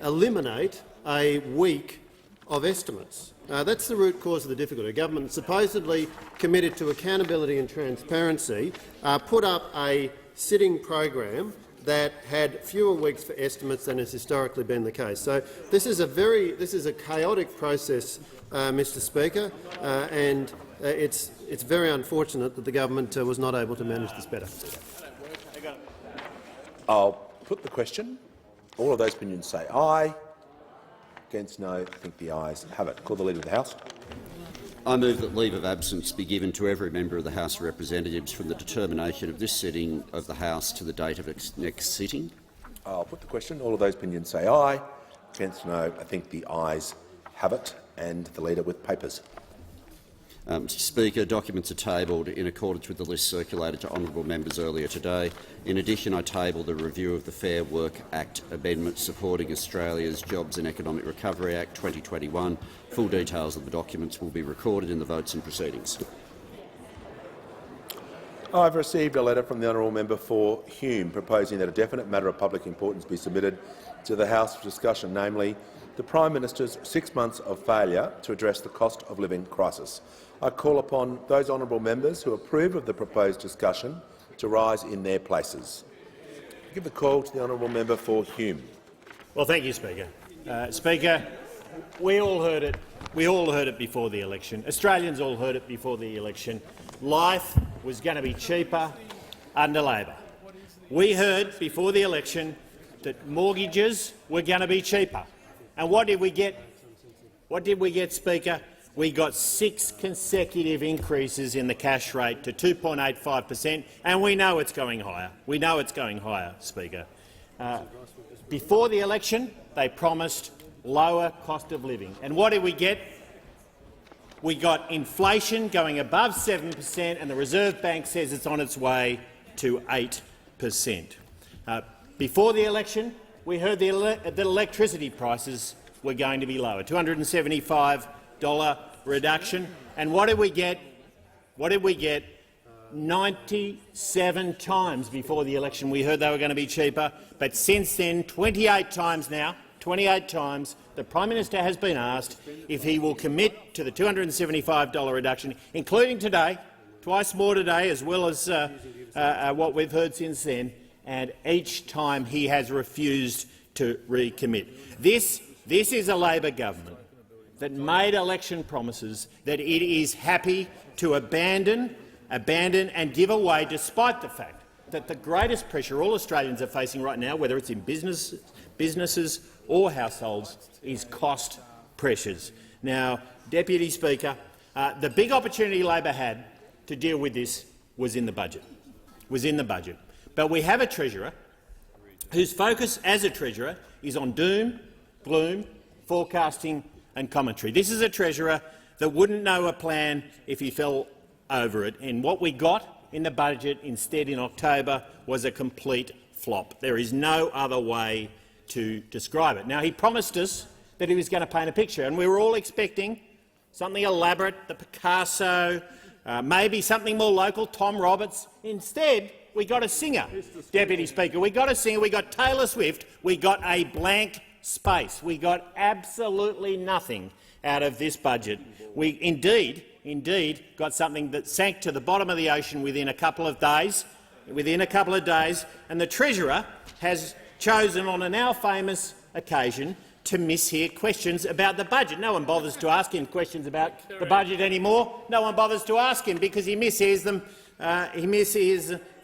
eliminate a week of estimates. That's the root cause of the difficulty. The government, supposedly committed to accountability and transparency, put up a sitting program that had fewer weeks for estimates than has historically been the case. So this is a chaotic process, Mr. Speaker, and it's very unfortunate that the government was not able to manage this better. I'll put the question. All of those opinions say aye. Against no. I think the ayes have it. Call the Leader of the House. I move that leave of absence be given to every member of the House of Representatives from the determination of this sitting of the House to the date of its next sitting. I'll put the question. All of those opinions say aye. Against no. I think the ayes have it. And the Leader with papers. Mr Speaker, documents are tabled in accordance with the list circulated to honourable members earlier today. In addition, I table the review of the Fair Work Act amendment supporting Australia's Jobs and Economic Recovery Act 2021. Full details of the documents will be recorded in the votes and proceedings. I've received a letter from the honourable member for Hume proposing that a definite matter of public importance be submitted to the House for discussion, namely the Prime Minister's 6 months of failure to address the cost of living crisis. I call upon those honourable members who approve of the proposed discussion to rise in their places. I give the call to the honourable member for Hume. Well, thank you, Speaker. Speaker, we all heard it. We all heard it before the election. Australians all heard it before the election. Life was going to be cheaper under Labor. We heard before the election that mortgages were going to be cheaper. And what did we get? What did we get, Speaker? We got 6 consecutive increases in the cash rate to 2.85%, and we know it's going higher. We know it's going higher, Speaker. Before the election, they promised lower cost of living. And what did we get? We got inflation going above 7%, and the Reserve Bank says it's on its way to 8%. Before the election, we heard that electricity prices were going to be lower, $275 reduction. And what did we get? What did we get? 97 times before the election we heard they were going to be cheaper, but since then, 28 times now, 28 times, the Prime Minister has been asked if he will commit to the $275 reduction, including today, twice more today, as well as what we've heard since then, and each time he has refused to recommit. This is a Labor government that made election promises that it is happy to abandon and give away, despite the fact that the greatest pressure all Australians are facing right now, whether it's in businesses or households, is cost pressures. Now, Deputy Speaker, the big opportunity Labor had to deal with this was in the budget. But we have a Treasurer whose focus as a Treasurer is on doom, gloom, forecasting and commentary. This is a Treasurer that wouldn't know a plan if he fell over it, and what we got in the budget instead in October was a complete flop. There is no other way to describe it. Now, he promised us that he was going to paint a picture, and we were all expecting something elaborate, the Picasso, maybe something more local, Tom Roberts. Instead, we got a singer, Deputy Speaker. We got a singer. We got Taylor Swift. We got a blank space. We got absolutely nothing out of this budget. We indeed got something that sank to the bottom of the ocean within a couple of days. And the Treasurer has chosen, on a now famous occasion, to mishear questions about the budget. No one bothers to ask him questions about the budget anymore. No one bothers to ask him because he mishears them.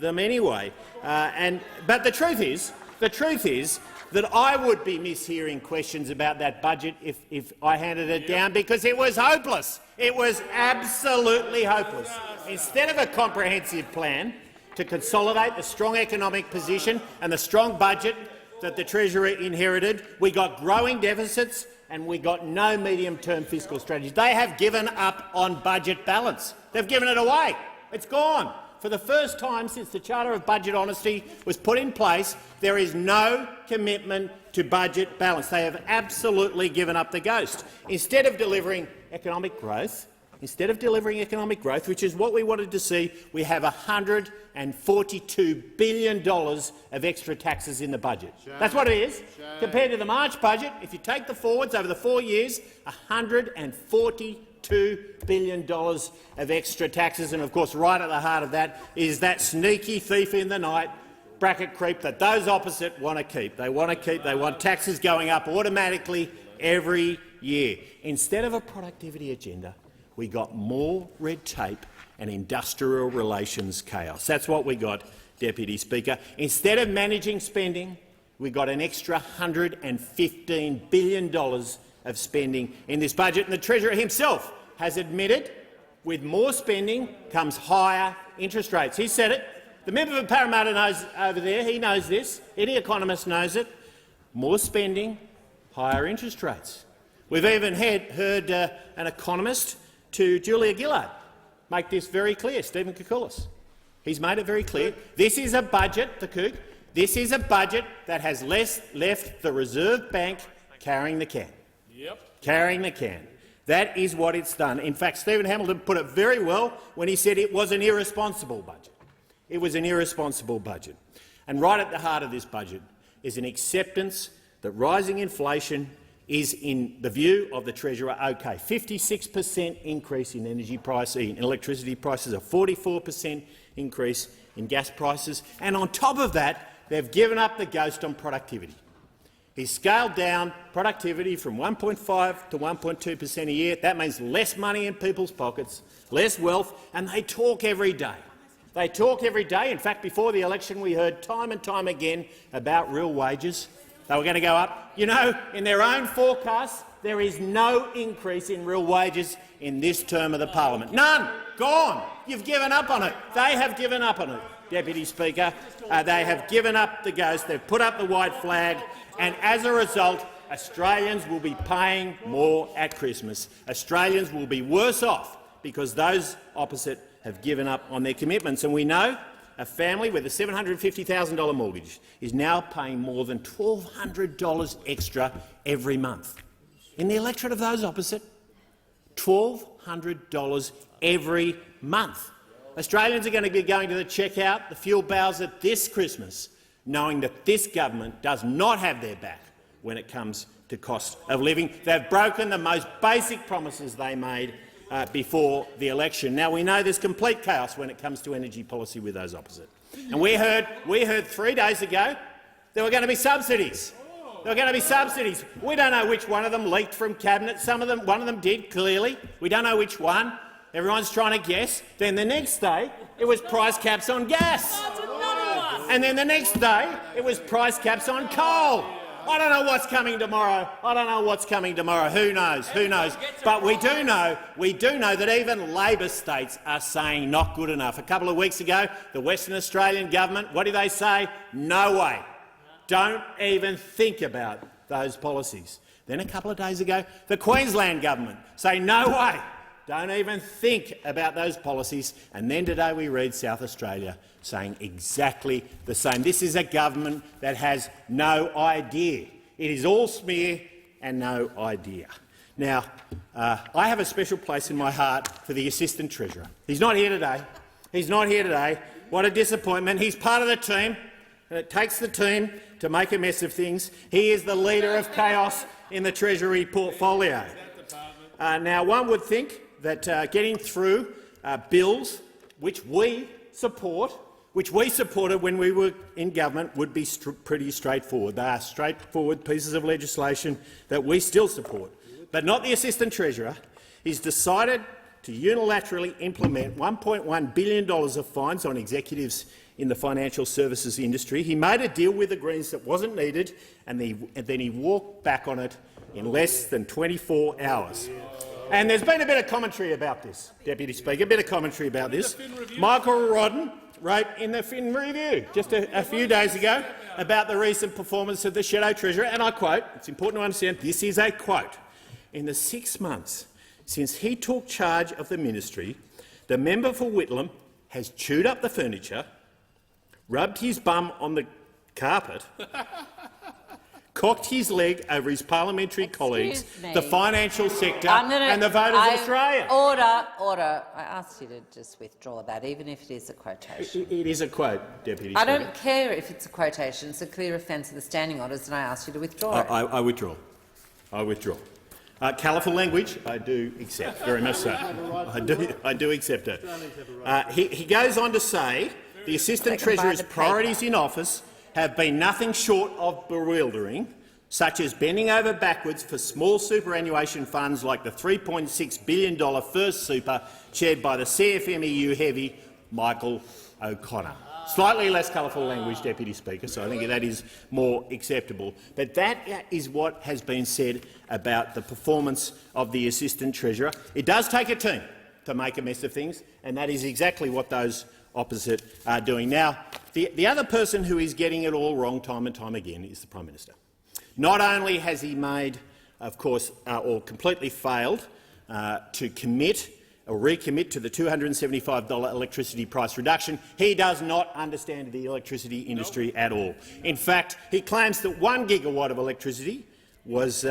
Anyway. But the truth is that I would be mishearing questions about that budget if I handed it down, because it was hopeless. It was absolutely hopeless. Instead of a comprehensive plan to consolidate the strong economic position and the strong budget that the Treasury inherited. We got growing deficits and we got no medium-term fiscal strategy. They have given up on budget balance. They've given it away. It's gone. For the first time since the Charter of Budget Honesty was put in place, there is no commitment to budget balance. They have absolutely given up the ghost. Instead of delivering economic growth, which is what we wanted to see, we have $142 billion of extra taxes in the budget. That's what it is. Compared to the March budget, if you take the forwards over the 4 years, $142 billion of extra taxes. And of course, right at the heart of that is that sneaky thief in the night bracket creep that those opposite want to keep. They want taxes going up automatically every year. Instead of a productivity agenda, we got more red tape and industrial relations chaos. That's what we got, Deputy Speaker. Instead of managing spending, we got an extra $115 billion of spending in this budget. And the Treasurer himself has admitted with more spending comes higher interest rates. He said it. The member for Parramatta knows over there. He knows this. Any economist knows it. More spending, higher interest rates. We've even heard an economist to Julia Gillard make this very clear, Stephen Koukoulas. He's made it very clear. This is a budget, this is a budget that has left the Reserve Bank carrying the can. Carrying the can. That is what it's done. In fact, Stephen Hamilton put it very well when he said it was an irresponsible budget. It was an irresponsible budget. And right at the heart of this budget is an acceptance that rising inflation is, in the view of the Treasurer, okay. 56% increase in in electricity prices, a 44% increase in gas prices, and on top of that, they've given up the ghost on productivity. He's scaled down productivity from 1.5 to 1.2% a year. That means less money in people's pockets, less wealth, and they talk every day. They talk every day. In fact, before the election, we heard time and time again about real wages. They were going to go up. You know, in their own forecasts, there is no increase in real wages in this term of the parliament. None. Gone. You've given up on it. They have given up on it, Deputy Speaker. They have given up the ghost. They've put up the white flag, and as a result, Australians will be paying more at Christmas. Australians will be worse off because those opposite have given up on their commitments. And we know a family with a $750,000 mortgage is now paying more than $1,200 extra every month. In the electorate of those opposite, $1,200 every month. Australians are going to be going to the checkout, the fuel bowser this Christmas, knowing that this government does not have their back when it comes to cost of living. They've broken the most basic promises they made before the election. Now, we know there's complete chaos when it comes to energy policy with those opposite. And we heard 3 days ago there were going to be subsidies. There were going to be subsidies. We don't know which one of them leaked from Cabinet. One of them did, clearly. We don't know which one. Everyone's trying to guess. Then the next day it was price caps on gas. And then the next day it was price caps on coal. I don't know what's coming tomorrow. Who knows? But we do know that even Labor states are saying not good enough. A couple of weeks ago, the Western Australian government, what did they say? No way. Don't even think about those policies. Then a couple of days ago, the Queensland government say no way. Don't even think about those policies. And then today we read South Australia saying exactly the same. This is a government that has no idea. It is all smear and no idea. Now, I have a special place in my heart for the Assistant Treasurer. He's not here today. What a disappointment. He's part of the team. It takes the team to make a mess of things. He is the leader of chaos in the Treasury portfolio. Now, one would think that getting through bills which we supported when we were in government would be pretty straightforward. They are straightforward pieces of legislation that we still support. But not the Assistant Treasurer. He's decided to unilaterally implement $1.1 billion of fines on executives in the financial services industry. He made a deal with the Greens that wasn't needed, and then he walked back on it in less than 24 hours. And there's been a bit of commentary about this, Deputy Speaker, Michael Rodden wrote in Review just a few days ago about the recent performance of the Shadow Treasurer, and I quote, it's important to understand, this is a quote, "In the 6 months since he took charge of the ministry, the member for Whitlam has chewed up the furniture, rubbed his bum on the carpet, cocked his leg over his parliamentary colleagues, the financial sector and the voters of Australia." Order. I asked you to just withdraw that, even if it is a quotation. It is a quote, Deputy I Speaker. don't care if it's a quotation. It's a clear offence of the standing orders, and I asked you to withdraw it. I withdraw. I withdraw. Colourful language, I do accept, very much so. I do accept it. He goes on to say the Assistant Treasurer's priorities in office have been nothing short of bewildering, such as bending over backwards for small superannuation funds like the $3.6 billion First Super chaired by the CFMEU heavy Michael O'Connor. Slightly less colourful language, Deputy Speaker, so I think that is more acceptable. But that is what has been said about the performance of the Assistant Treasurer. It does take a team to make a mess of things, and that is exactly what those opposite are doing. Now, the other person who is getting it all wrong time and time again is the Prime Minister. Not only has he made, of course, or completely failed to commit or recommit to the $275 electricity price reduction, he does not understand the electricity industry at all. In fact, he claims that 1 gigawatt of electricity was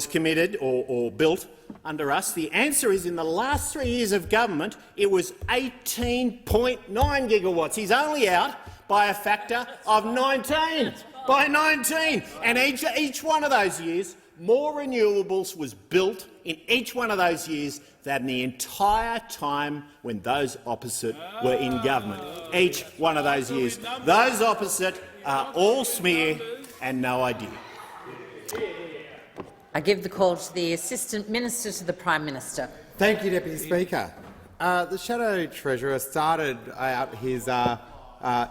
committed or built under us. The answer is, in the last 3 years of government, it was 18.9 gigawatts. He's only out by a factor of 19. By 19. And each one of those years, more renewables was built in each one of those years than the entire time when those opposite were in government. Each one of those years. Those opposite are all smear and no idea. I give the call to the Assistant Minister to the Prime Minister. Thank you, Deputy Speaker. The Shadow Treasurer started out his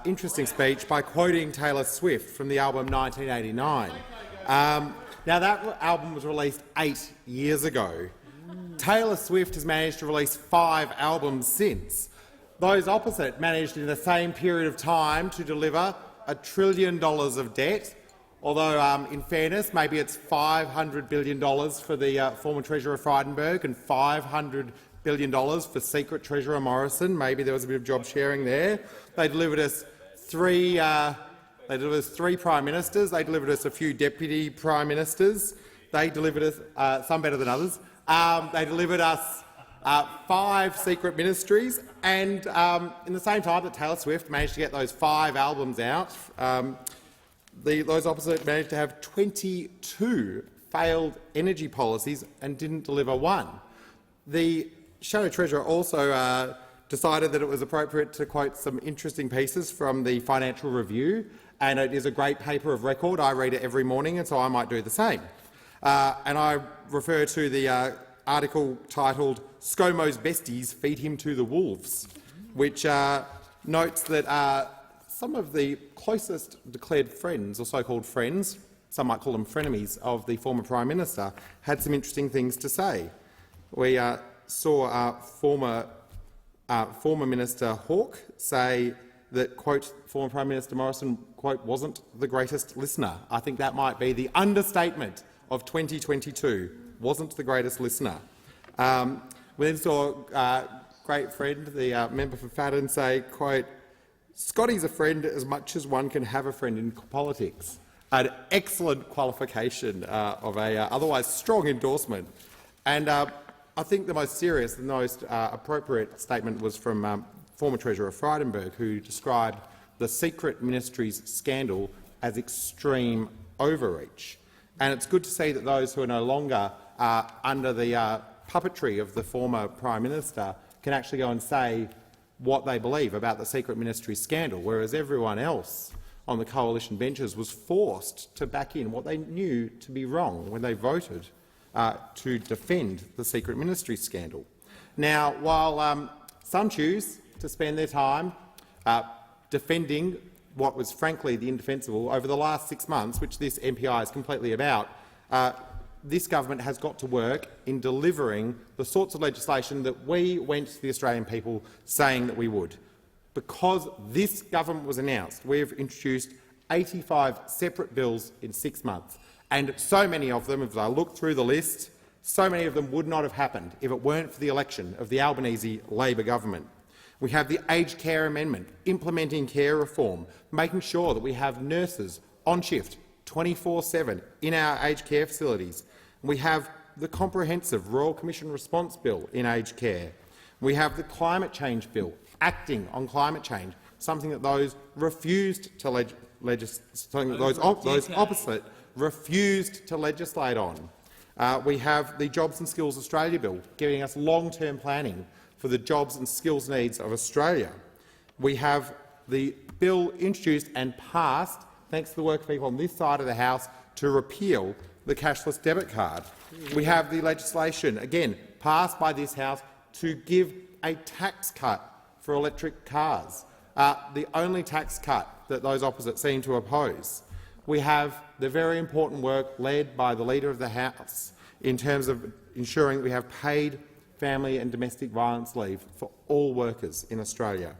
interesting speech by quoting Taylor Swift from the album 1989. Now, that album was released 8 years ago. Taylor Swift has managed to release 5 albums since. Those opposite managed in the same period of time to deliver $1 trillion of debt, although, in fairness, maybe it's $500 billion for the former Treasurer Frydenberg and $500 billion for Secret Treasurer Morrison. Maybe there was a bit of job sharing there. They delivered us three Prime Ministers. They delivered us a few Deputy Prime Ministers. They delivered us, some better than others. They delivered us 5 secret ministries, and in the same time that Taylor Swift managed to get those 5 albums out, those opposite managed to have 22 failed energy policies and didn't deliver one. The Shadow Treasurer also decided that it was appropriate to quote some interesting pieces from the Financial Review, and it is a great paper of record. I read it every morning, and so I might do the same. And I refer to the article titled "ScoMo's Besties Feed Him to the Wolves," which notes that some of the closest declared friends, or so-called friends, some might call them frenemies, of the former Prime Minister, had some interesting things to say. We saw former Minister Hawke say that, quote, former Prime Minister Morrison, quote, wasn't the greatest listener. I think that might be the understatement of 2022, wasn't the greatest listener. We then saw great friend, the member for Fadden, say, quote, Scotty's a friend as much as one can have a friend in politics. An excellent qualification of a otherwise strong endorsement. And I think the most serious and the most appropriate statement was from former Treasurer Frydenberg, who described the secret ministries scandal as extreme overreach. And it's good to see that those who are no longer under the puppetry of the former Prime Minister can actually go and say what they believe about the secret ministry scandal, whereas everyone else on the coalition benches was forced to back in what they knew to be wrong when they voted to defend the secret ministry scandal. Now, while some choose to spend their time defending what was frankly the indefensible over the last 6 months, which this MPI is completely about, this government has got to work in delivering the sorts of legislation that we went to the Australian people saying that we would. Because this government was announced, we have introduced 85 separate bills in 6 months, and so many of them, as I look through the list, so many of them would not have happened if it weren't for the election of the Albanese Labor government. We have the aged care amendment, implementing care reform, making sure that we have nurses on shift 24/7 in our aged care facilities. We have the comprehensive Royal Commission response bill in aged care. We have the climate change bill, acting on climate change, something that those refused to those opposite refused to legislate on. We have the Jobs and Skills Australia bill, giving us long-term planning for the jobs and skills needs of Australia. We have the bill introduced and passed, thanks to the work of people on this side of the House, to repeal the cashless debit card. We have the legislation, again, passed by this House to give a tax cut for electric cars, the only tax cut that those opposite seem to oppose. We have the very important work led by the Leader of the House in terms of ensuring that we have paid family and domestic violence leave for all workers in Australia.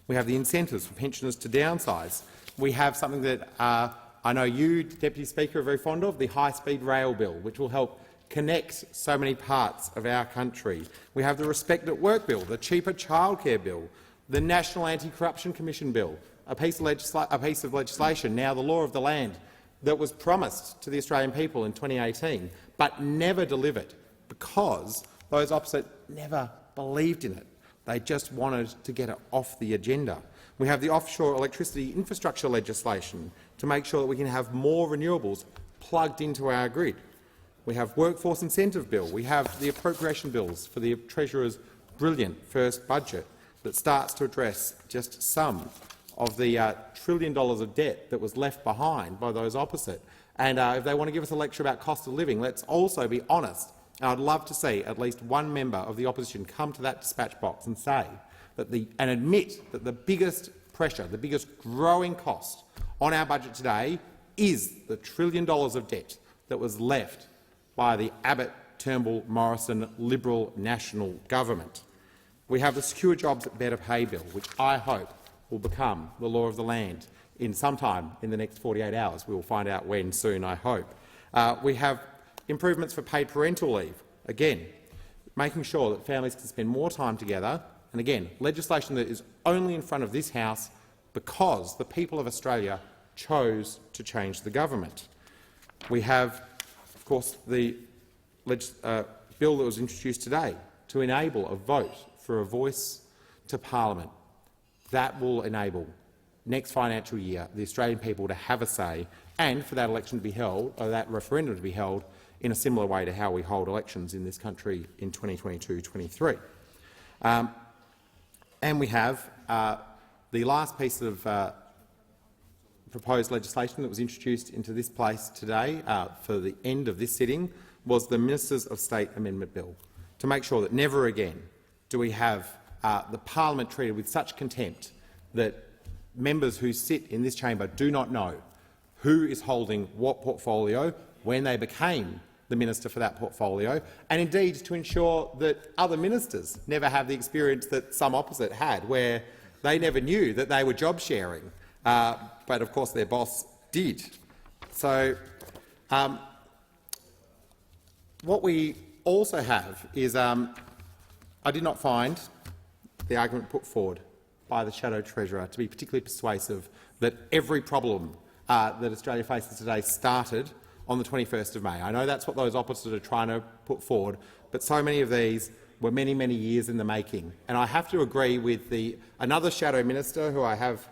We have the incentives for pensioners to downsize. We have something that I know you, Deputy Speaker, are very fond of, the high-speed rail bill, which will help connect so many parts of our country. We have the Respect at Work bill, the cheaper childcare bill, the National Anti-Corruption Commission bill, a piece of legislation, now the law of the land, that was promised to the Australian people in 2018 but never delivered because those opposite never believed in it. They just wanted to get it off the agenda. We have the offshore electricity infrastructure legislation to make sure that we can have more renewables plugged into our grid. We have workforce incentive bill. We have the appropriation bills for the Treasurer's brilliant first budget that starts to address just some of the $1 trillion of debt that was left behind by those opposite. And if they want to give us a lecture about cost of living, let's also be honest. I'd love to see at least one member of the opposition come to that dispatch box and say that and admit that the biggest pressure, the biggest growing cost on our budget today is the $1 trillion of debt that was left by the Abbott, Turnbull, Morrison Liberal National Government. We have the Secure Jobs at Better Pay bill, which I hope will become the law of the land in sometime in the next 48 hours. We will find out when soon, I hope. We have improvements for paid parental leave, again, making sure that families can spend more time together, and again, legislation that is only in front of this House because the people of Australia chose to change the government. We have, of course, the bill that was introduced today to enable a vote for a voice to Parliament. That will enable next financial year the Australian people to have a say and for that election to be held, or that referendum to be held, in a similar way to how we hold elections in this country in 2022-23. And we have the last piece of proposed legislation that was introduced into this place today for the end of this sitting was the Ministers of State Amendment Bill, to make sure that never again do we have the Parliament treated with such contempt that members who sit in this chamber do not know who is holding what portfolio when they became the minister for that portfolio, and indeed to ensure that other ministers never have the experience that some opposite had, where they never knew that they were job sharing, but of course their boss did. So what we also have is I did not find the argument put forward by the Shadow Treasurer to be particularly persuasive that every problem that Australia faces today started on the 21st of May. I know that's what those opposites are trying to put forward, but so many of these were many, many years in the making. And I have to agree with another Shadow Minister who I have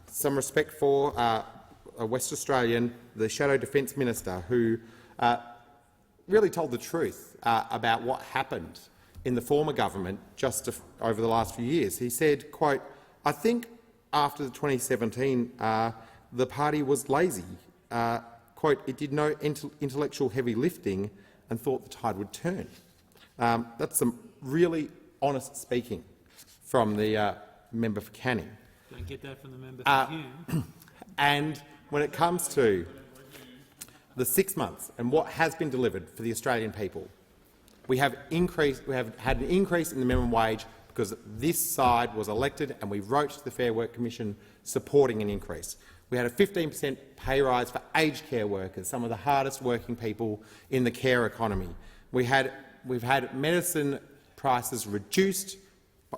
some respect for, a West Australian, the Shadow Defence Minister, who really told the truth about what happened in the former government just over the last few years. He said, quote, "I think after the 2017 the party was lazy. Quote, it did no intellectual heavy lifting and thought the tide would turn." That's some really honest speaking from the member for Canning. Don't get that from the member for Hume. And when it comes to the 6 months and what has been delivered for the Australian people, we have had an increase in the minimum wage because this side was elected and we wrote to the Fair Work Commission supporting an increase. We had a 15% pay rise for aged care workers, some of the hardest working people in the care economy. We've had medicine prices reduced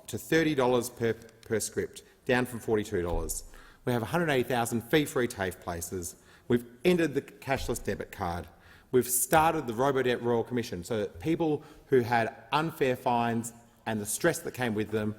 to $30 per script, down from $42. We have 180,000 fee-free TAFE places. We've ended the cashless debit card. We've started the Robo-Debt Royal Commission so that people who had unfair fines and the stress that came with them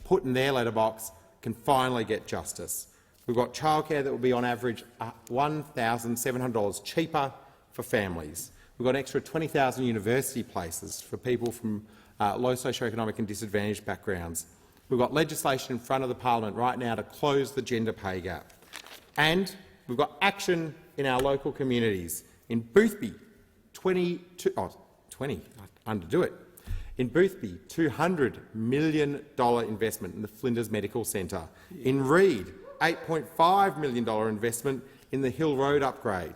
put in their letterbox can finally get justice. We've got childcare that will be on average $1,700 cheaper for families. We've got an extra 20,000 university places for people from low socioeconomic and disadvantaged backgrounds. We've got legislation in front of the parliament right now to close the gender pay gap. And we've got action in our local communities. In Boothby, In Boothby, $200 million investment in the Flinders Medical Centre. In Reid, $8.5 million investment in the Hill Road upgrade.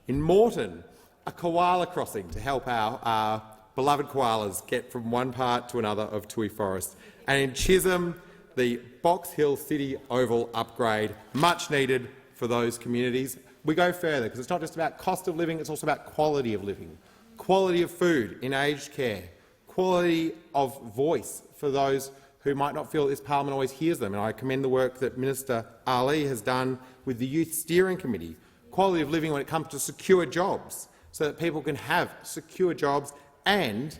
In Moreton, a koala crossing to help our beloved koalas get from one part to another of Toohey Forest. And in Chisholm, the Box Hill City Oval upgrade, much needed for those communities. We go further because it's not just about cost of living, it's also about quality of living, quality of food in aged care, quality of voice for those who might not feel this parliament always hears them. And I commend the work that Minister Ali has done with the Youth Steering Committee, quality of living when it comes to secure jobs, so that people can have secure jobs, and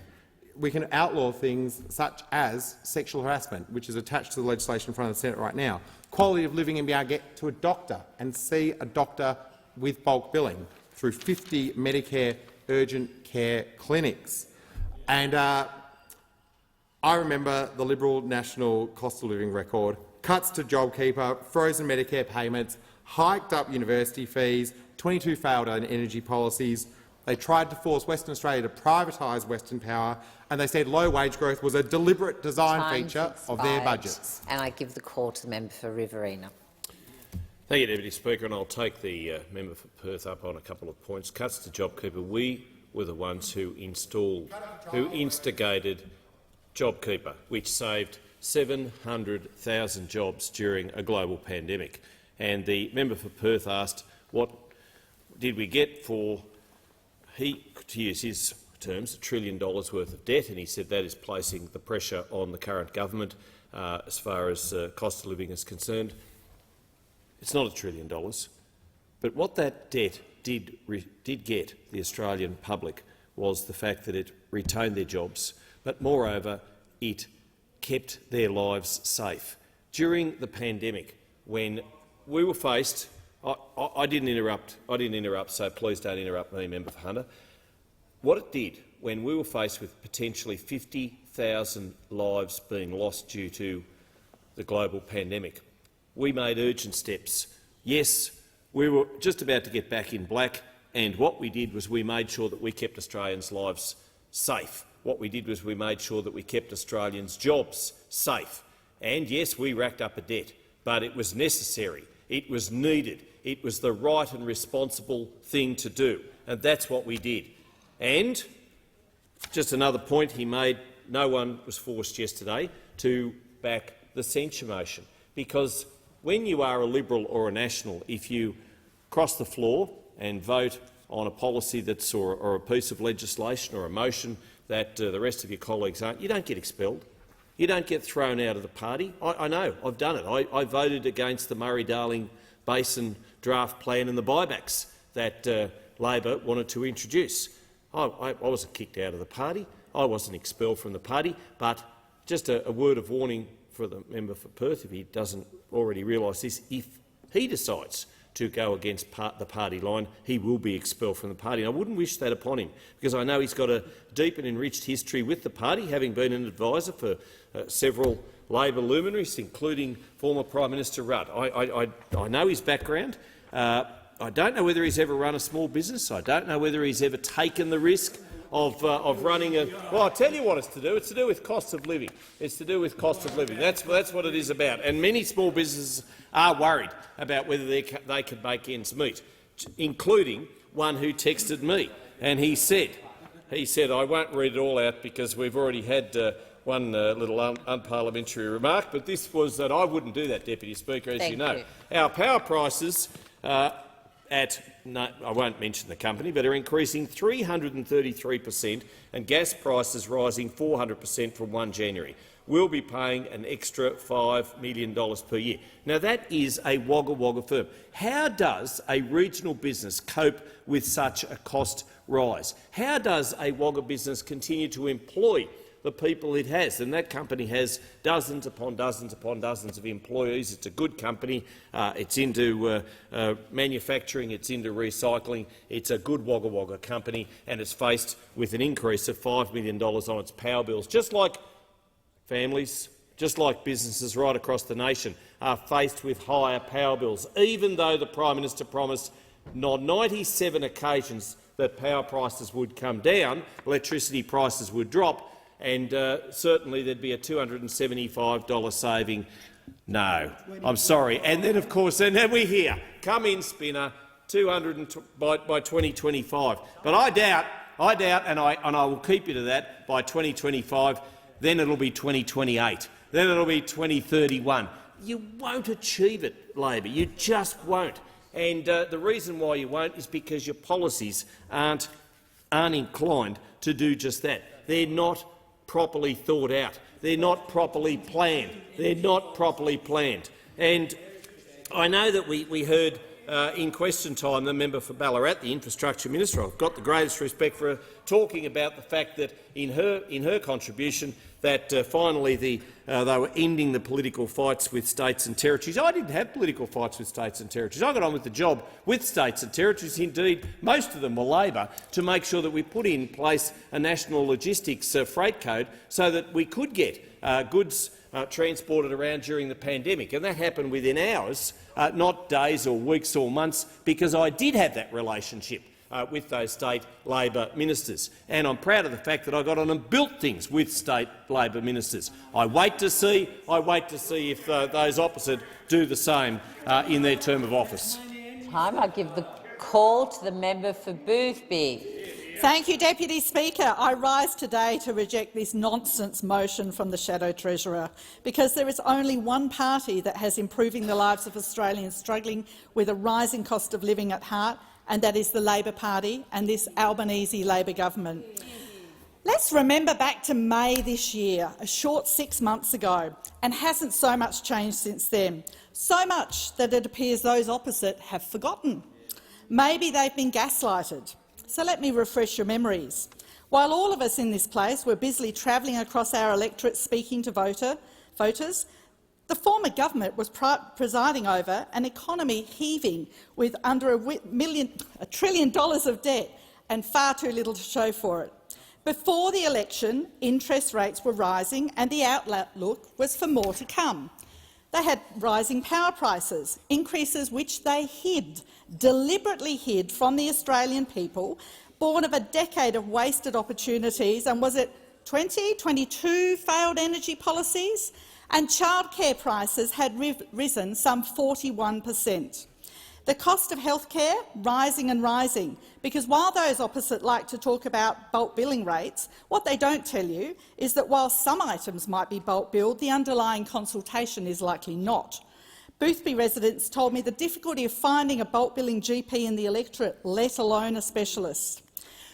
we can outlaw things such as sexual harassment, which is attached to the legislation in front of the Senate right now. Quality of living and be able to get to a doctor and see a doctor with bulk billing through 50 Medicare urgent care clinics. And I remember the Liberal National cost of living record, cuts to JobKeeper, frozen Medicare payments, hiked up university fees, 22 failed energy policies. They tried to force Western Australia to privatise Western Power, and they said low wage growth was a deliberate design feature of their budgets. And I give the call to the member for Riverina. Thank you, Deputy Speaker, and I'll take the member for Perth up on a couple of points. Cuts to JobKeeper. We were the ones who instigated JobKeeper, which saved 700,000 jobs during a global pandemic. And the member for Perth asked, what did we get for, to use his terms, $1 trillion worth of debt, and he said that is placing the pressure on the current government as far as cost of living is concerned. It's not $1 trillion, but what that debt did get the Australian public was the fact that it retained their jobs, but moreover it kept their lives safe. During the pandemic, when we were faced— I didn't interrupt, so please don't interrupt me, Member for Hunter. What it did when we were faced with potentially 50,000 lives being lost due to the global pandemic, we made urgent steps. Yes, we were just about to get back in black, and what we did was we made sure that we kept Australians' lives safe. What we did was we made sure that we kept Australians' jobs safe. And yes, we racked up a debt, but it was necessary. It was needed. It was the right and responsible thing to do, and that's what we did. And just another point he made, no one was forced yesterday to back the censure motion, because when you are a Liberal or a National, if you cross the floor and vote on a policy that's or a piece of legislation or a motion that the rest of your colleagues aren't, you don't get expelled. You don't get thrown out of the party. I know, I've done it. I voted against the Murray-Darling Basin draft plan and the buybacks that Labor wanted to introduce. I wasn't kicked out of the party. I wasn't expelled from the party. But just a word of warning for the member for Perth, if he doesn't already realise this, if he decides to go against the party line, he will be expelled from the party. And I wouldn't wish that upon him, because I know he's got a deep and enriched history with the party, having been an advisor for several Labor luminaries, including former Prime Minister Rudd. I know his background. I don't know whether he's ever run a small business. I don't know whether he's ever taken the risk of running a— well, I'll tell you what it's to do. It's to do with cost of living. It's to do with cost of living. That's what it is about. And many small businesses are worried about whether they can make ends meet, including one who texted me. And he said, I won't read it all out because we've already had little unparliamentary remark, but this was that I wouldn't do that, Deputy Speaker, as you know. you. Our power prices I won't mention the company, but are increasing 333% and gas prices rising 400% from 1 January. We'll be paying an extra $5 million per year. Now, that is a Wagga Wagga firm. How does a regional business cope with such a cost rise? How does a Wagga business continue to employ the people it has? And that company has dozens upon dozens upon dozens of employees. It's a good company. It's into manufacturing. It's into recycling. It's a good Wagga Wagga company, and it's faced with an increase of $5 million on its power bills, just like families, just like businesses right across the nation are faced with higher power bills, even though the Prime Minister promised on 97 occasions that power prices would come down, electricity prices would drop, and certainly there'd be a $275 saving. No, I'm sorry. And then, of course, and then we hear, come in, spinner, 200 by 2025. But I doubt, and I will keep you to that, by 2025, then it'll be 2028, then it'll be 2031. You won't achieve it, Labor. You just won't. And the reason why you won't is because your policies aren't inclined to do just that. They're not properly thought out. They're not properly planned. They're not properly planned. And I know that we heard in question time the member for Ballarat, the Infrastructure Minister. I've got the greatest respect for her, talking about the fact that in her contribution that finally they were ending the political fights with states and territories. I didn't have political fights with states and territories. I got on with the job with states and territories. Indeed, most of them were Labor, to make sure that we put in place a national logistics freight code so that we could get goods transported around during the pandemic. And that happened within hours, not days or weeks or months, because I did have that relationship with those state Labor ministers. And I'm proud of the fact that I got on and built things with state Labor ministers. I wait to see if those opposite do the same in their term of office. I give the call to the member for Boothby. Thank you, Deputy Speaker. I rise today to reject this nonsense motion from the Shadow Treasurer, because there is only one party that has improving the lives of Australians struggling with a rising cost of living at heart, and that is the Labor Party and this Albanese Labor government. Let's remember back to May this year, a short 6 months ago, and hasn't so much changed since then, so much that it appears those opposite have forgotten. Maybe they've been gaslighted. So let me refresh your memories. While all of us in this place were busily travelling across our electorate speaking to voters, the former government was presiding over an economy heaving with under $1 trillion of debt and far too little to show for it. Before the election, interest rates were rising and the outlook was for more to come. They had rising power prices, increases which they deliberately hid from the Australian people, born of a decade of wasted opportunities and, was it 22 failed energy policies? And childcare prices had risen some 41%. The cost of healthcare rising and rising, because while those opposite like to talk about bulk billing rates, what they don't tell you is that while some items might be bulk billed, the underlying consultation is likely not. Boothby residents told me the difficulty of finding a bulk billing GP in the electorate, let alone a specialist.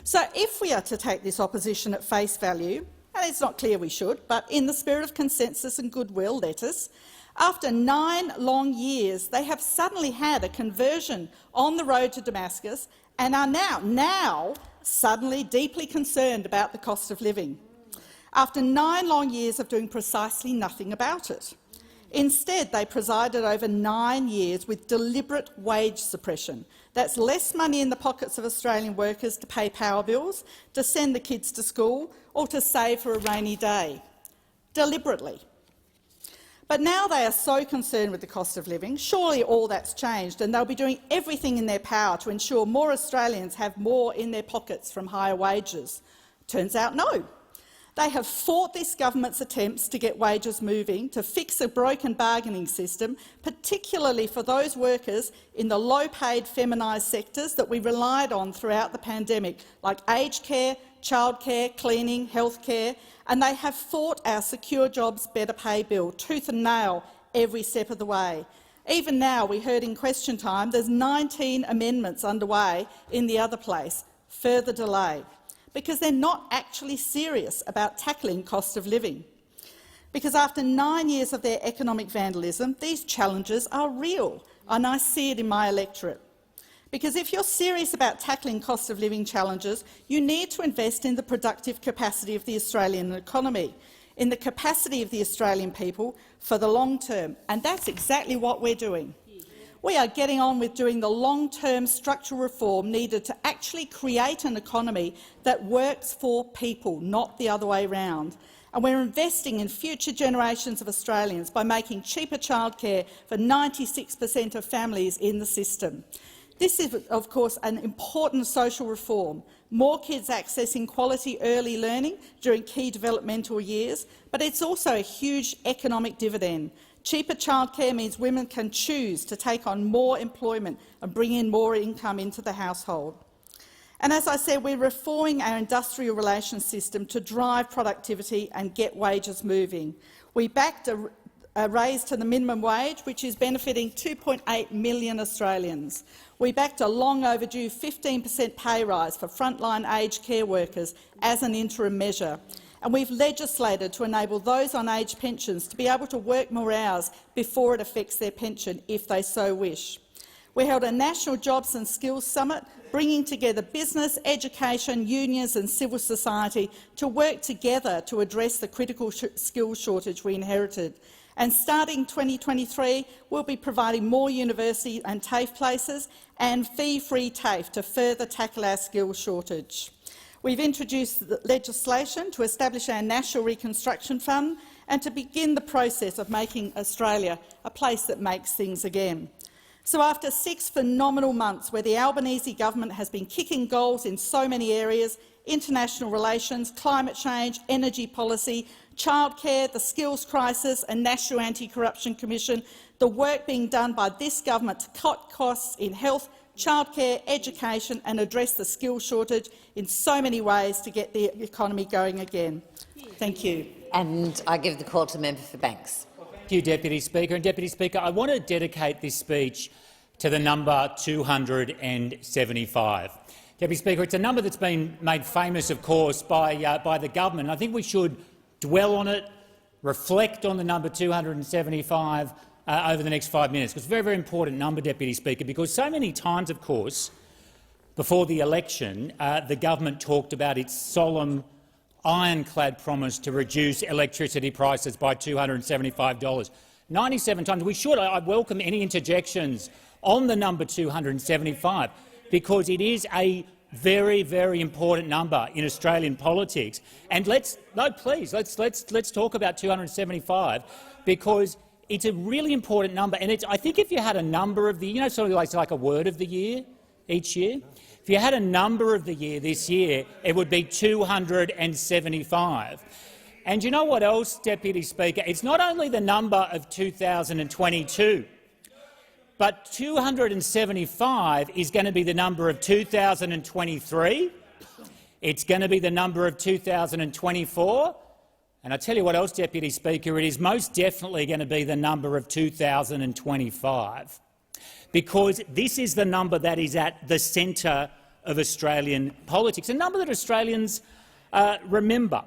So if we are to take this opposition at face value, and it's not clear we should, but in the spirit of consensus and goodwill, let us, after 9 long years they have suddenly had a conversion on the road to Damascus and are now suddenly deeply concerned about the cost of living, after 9 long years of doing precisely nothing about it. Instead, they presided over 9 years with deliberate wage suppression. That's less money in the pockets of Australian workers to pay power bills, to send the kids to school or to save for a rainy day. Deliberately. But now they are so concerned with the cost of living, surely all that's changed, and they'll be doing everything in their power to ensure more Australians have more in their pockets from higher wages. Turns out no. They have fought this government's attempts to get wages moving, to fix a broken bargaining system, particularly for those workers in the low-paid feminised sectors that we relied on throughout the pandemic, like aged care, childcare, cleaning, healthcare, and they have fought our Secure Jobs Better Pay bill tooth and nail every step of the way. Even now, we heard in question time, there's 19 amendments underway in the other place. Further delay. Because they're not actually serious about tackling cost of living. Because after 9 years of their economic vandalism, these challenges are real, and I see it in my electorate. Because if you're serious about tackling cost of living challenges, you need to invest in the productive capacity of the Australian economy, in the capacity of the Australian people for the long term, and that's exactly what we're doing. We are getting on with doing the long-term structural reform needed to actually create an economy that works for people, not the other way round. And we're investing in future generations of Australians by making cheaper childcare for 96% of families in the system. This is, of course, an important social reform. More kids accessing quality early learning during key developmental years, but it's also a huge economic dividend. Cheaper childcare means women can choose to take on more employment and bring in more income into the household. And as I said, we're reforming our industrial relations system to drive productivity and get wages moving. We backed a raise to the minimum wage, which is benefiting 2.8 million Australians. We backed a long overdue 15% pay rise for frontline aged care workers as an interim measure. And we've legislated to enable those on aged pensions to be able to work more hours before it affects their pension, if they so wish. We held a National Jobs and Skills Summit, bringing together business, education, unions and civil society to work together to address the critical skills shortage we inherited. And starting 2023, we'll be providing more university and TAFE places and fee-free TAFE to further tackle our skills shortage. We've introduced legislation to establish our National Reconstruction Fund and to begin the process of making Australia a place that makes things again. So after 6 phenomenal months where the Albanese government has been kicking goals in so many areas — international relations, climate change, energy policy, childcare, the skills crisis and National Anti-Corruption Commission — the work being done by this government to cut costs in health, childcare, education and address the skills shortage in so many ways to get the economy going again. Thank you. And I give the call to the member for Banks. Thank you, Deputy Speaker. And Deputy Speaker, I want to dedicate this speech to the number 275. Deputy Speaker, it's a number that's been made famous, of course, by the government. I think we should dwell on it, reflect on the number 275 over the next 5 minutes. It's a very, very important number, Deputy Speaker, because so many times, of course, before the election, the government talked about its solemn, ironclad promise to reduce electricity prices by $275. 97 times. I welcome any interjections on the number 275 because it is a very, very important number in Australian politics. And let's talk about 275 because it's a really important number. And I think if you had a number of the, sort of like a word of the year each year, if you had a number of the year this year, it would be 275. And you know what else, Deputy Speaker? It's not only the number of 2022, but 275 is going to be the number of 2023. It's going to be the number of 2024. And I tell you what else, Deputy Speaker, it is most definitely going to be the number of 2025, because this is the number that is at the centre of Australian politics, a number that Australians remember.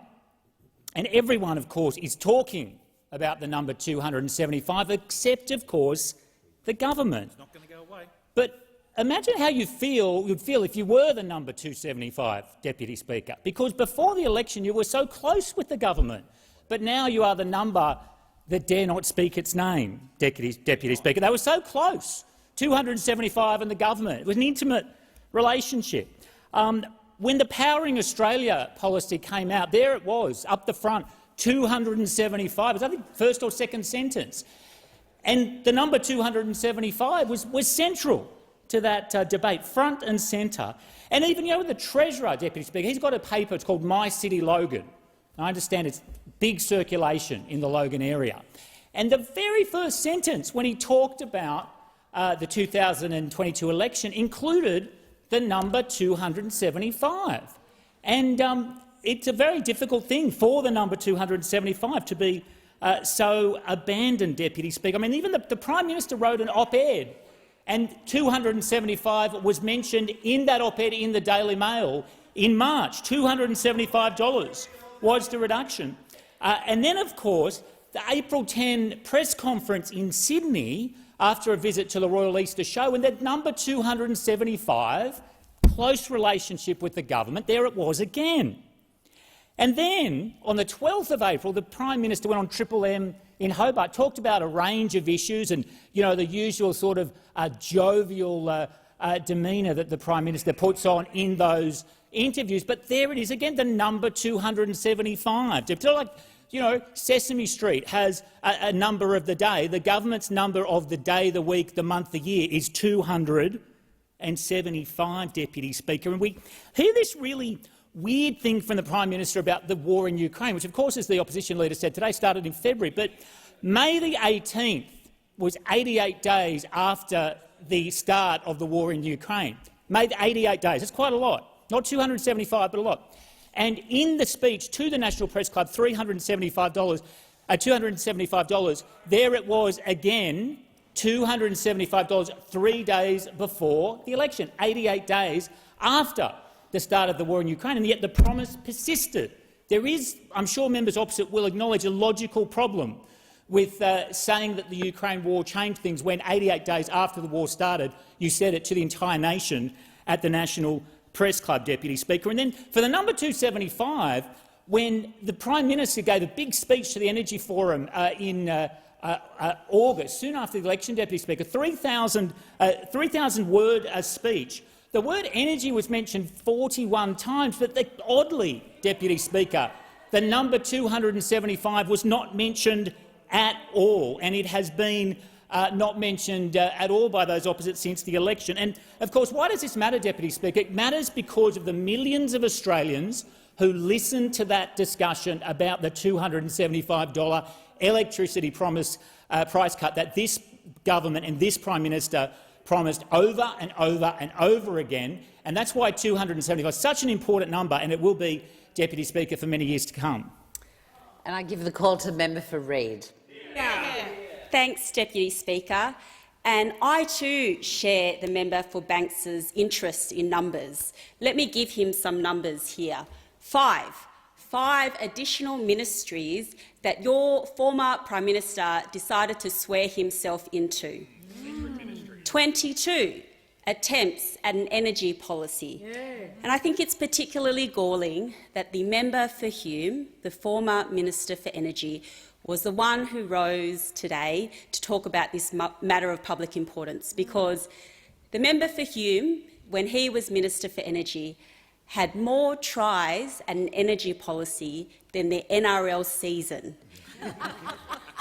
And everyone, of course, is talking about the number 275, except, of course, the government. It's not going to go away. But imagine how you'd feel if you were the number 275, Deputy Speaker, because before the election you were so close with the government, but now you are the number that dare not speak its name, Deputy Speaker. They were so close, 275 and the government. It was an intimate relationship. When the Powering Australia policy came out, there it was, up the front, 275. It was, I think, first or second sentence. And the number 275 was central to that debate, front and centre. And even, the Treasurer, Deputy Speaker, he's got a paper, it's called My City Logan. I understand it's big circulation in the Logan area. And the very first sentence when he talked about the 2022 election included the number 275. And it's a very difficult thing for the number 275 to be so abandoned, Deputy Speaker. I mean, even the Prime Minister wrote an op-ed, and 275 was mentioned in that op-ed in the Daily Mail in March. $275 was the reduction. And then, of course, the April 10 press conference in Sydney after a visit to the Royal Easter Show, and that number 275, close relationship with the government, there it was again. And then, on the 12th of April, the Prime Minister went on Triple M in Hobart, talked about a range of issues and, the usual sort of jovial demeanour that the Prime Minister puts on in those interviews. But there it is again, the number 275. It's like, Sesame Street has a number of the day. The government's number of the day, the week, the month, the year is 275, Deputy Speaker. And we hear this really weird thing from the Prime Minister about the war in Ukraine, which, of course, as the opposition leader said today, started in February. But May the 18th was 88 days after the start of the war in Ukraine. May the 88 days. That's quite a lot. Not 275, but a lot. And in the speech to the National Press Club, $275, there it was again, $275 3 days before the election, 88 days after the start of the war in Ukraine, and yet the promise persisted. There is, I'm sure members opposite will acknowledge, a logical problem with saying that the Ukraine war changed things when 88 days after the war started you said it to the entire nation at the National Press Club, Deputy Speaker. And then for the number 275, when the Prime Minister gave a big speech to the Energy Forum in August, soon after the election, Deputy Speaker, 3,000-word speech, the word energy was mentioned 41 times, but oddly, Deputy Speaker, the number 275 was not mentioned at all, and it has been not mentioned at all by those opposite since the election. And, of course, why does this matter, Deputy Speaker? It matters because of the millions of Australians who listened to that discussion about the $275 electricity price cut that this government and this Prime Minister promised over and over and over again. And that's why 275 is such an important number, and it will be, Deputy Speaker, for many years to come. And I give the call to the member for Reid. Thanks, Deputy Speaker. And I too share the member for Banks's interest in numbers. Let me give him some numbers here. Five additional ministries that your former Prime Minister decided to swear himself into. 22 attempts at an energy policy. And I think it's particularly galling that the member for Hume, the former Minister for Energy, was the one who rose today to talk about this matter of public importance, because the member for Hume, when he was Minister for Energy, had more tries at an energy policy than the NRL season.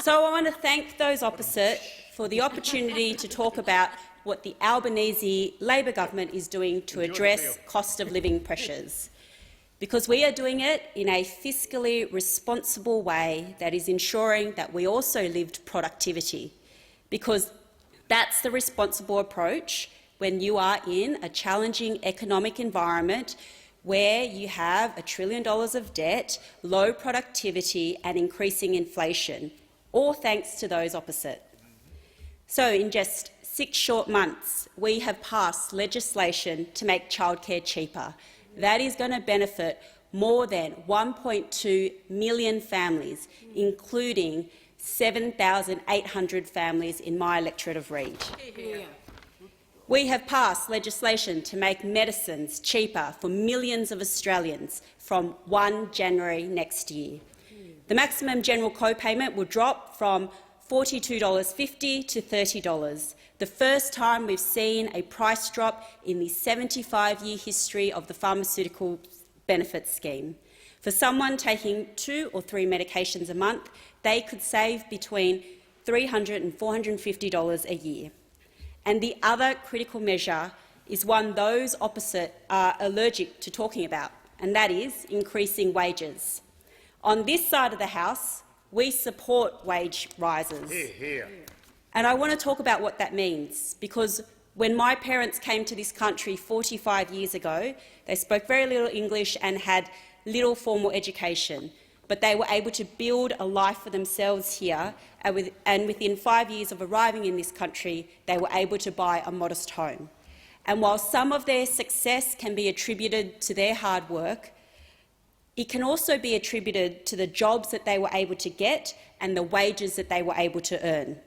So I want to thank those opposite for the opportunity to talk about what the Albanese Labor government is doing to address cost of living pressures, because we are doing it in a fiscally responsible way that is ensuring that we also lift productivity, because that's the responsible approach when you are in a challenging economic environment where you have $1 trillion of debt, low productivity and increasing inflation, all thanks to those opposite. So in just 6 short months, we have passed legislation to make childcare cheaper. That is going to benefit more than 1.2 million families, including 7,800 families in my electorate of Reid. We have passed legislation to make medicines cheaper for millions of Australians from 1 January next year. The maximum general co-payment will drop from $42.50 to $30, the first time we've seen a price drop in the 75-year history of the pharmaceutical benefits scheme. For someone taking 2 or 3 medications a month, they could save between $300 and $450 a year. And the other critical measure is one those opposite are allergic to talking about, and that is increasing wages. On this side of the House, we support wage rises. And I want to talk about what that means, because when my parents came to this country 45 years ago, they spoke very little English and had little formal education, but they were able to build a life for themselves here, and within 5 years of arriving in this country, they were able to buy a modest home. And while some of their success can be attributed to their hard work, it can also be attributed to the jobs that they were able to get and the wages that they were able to earn.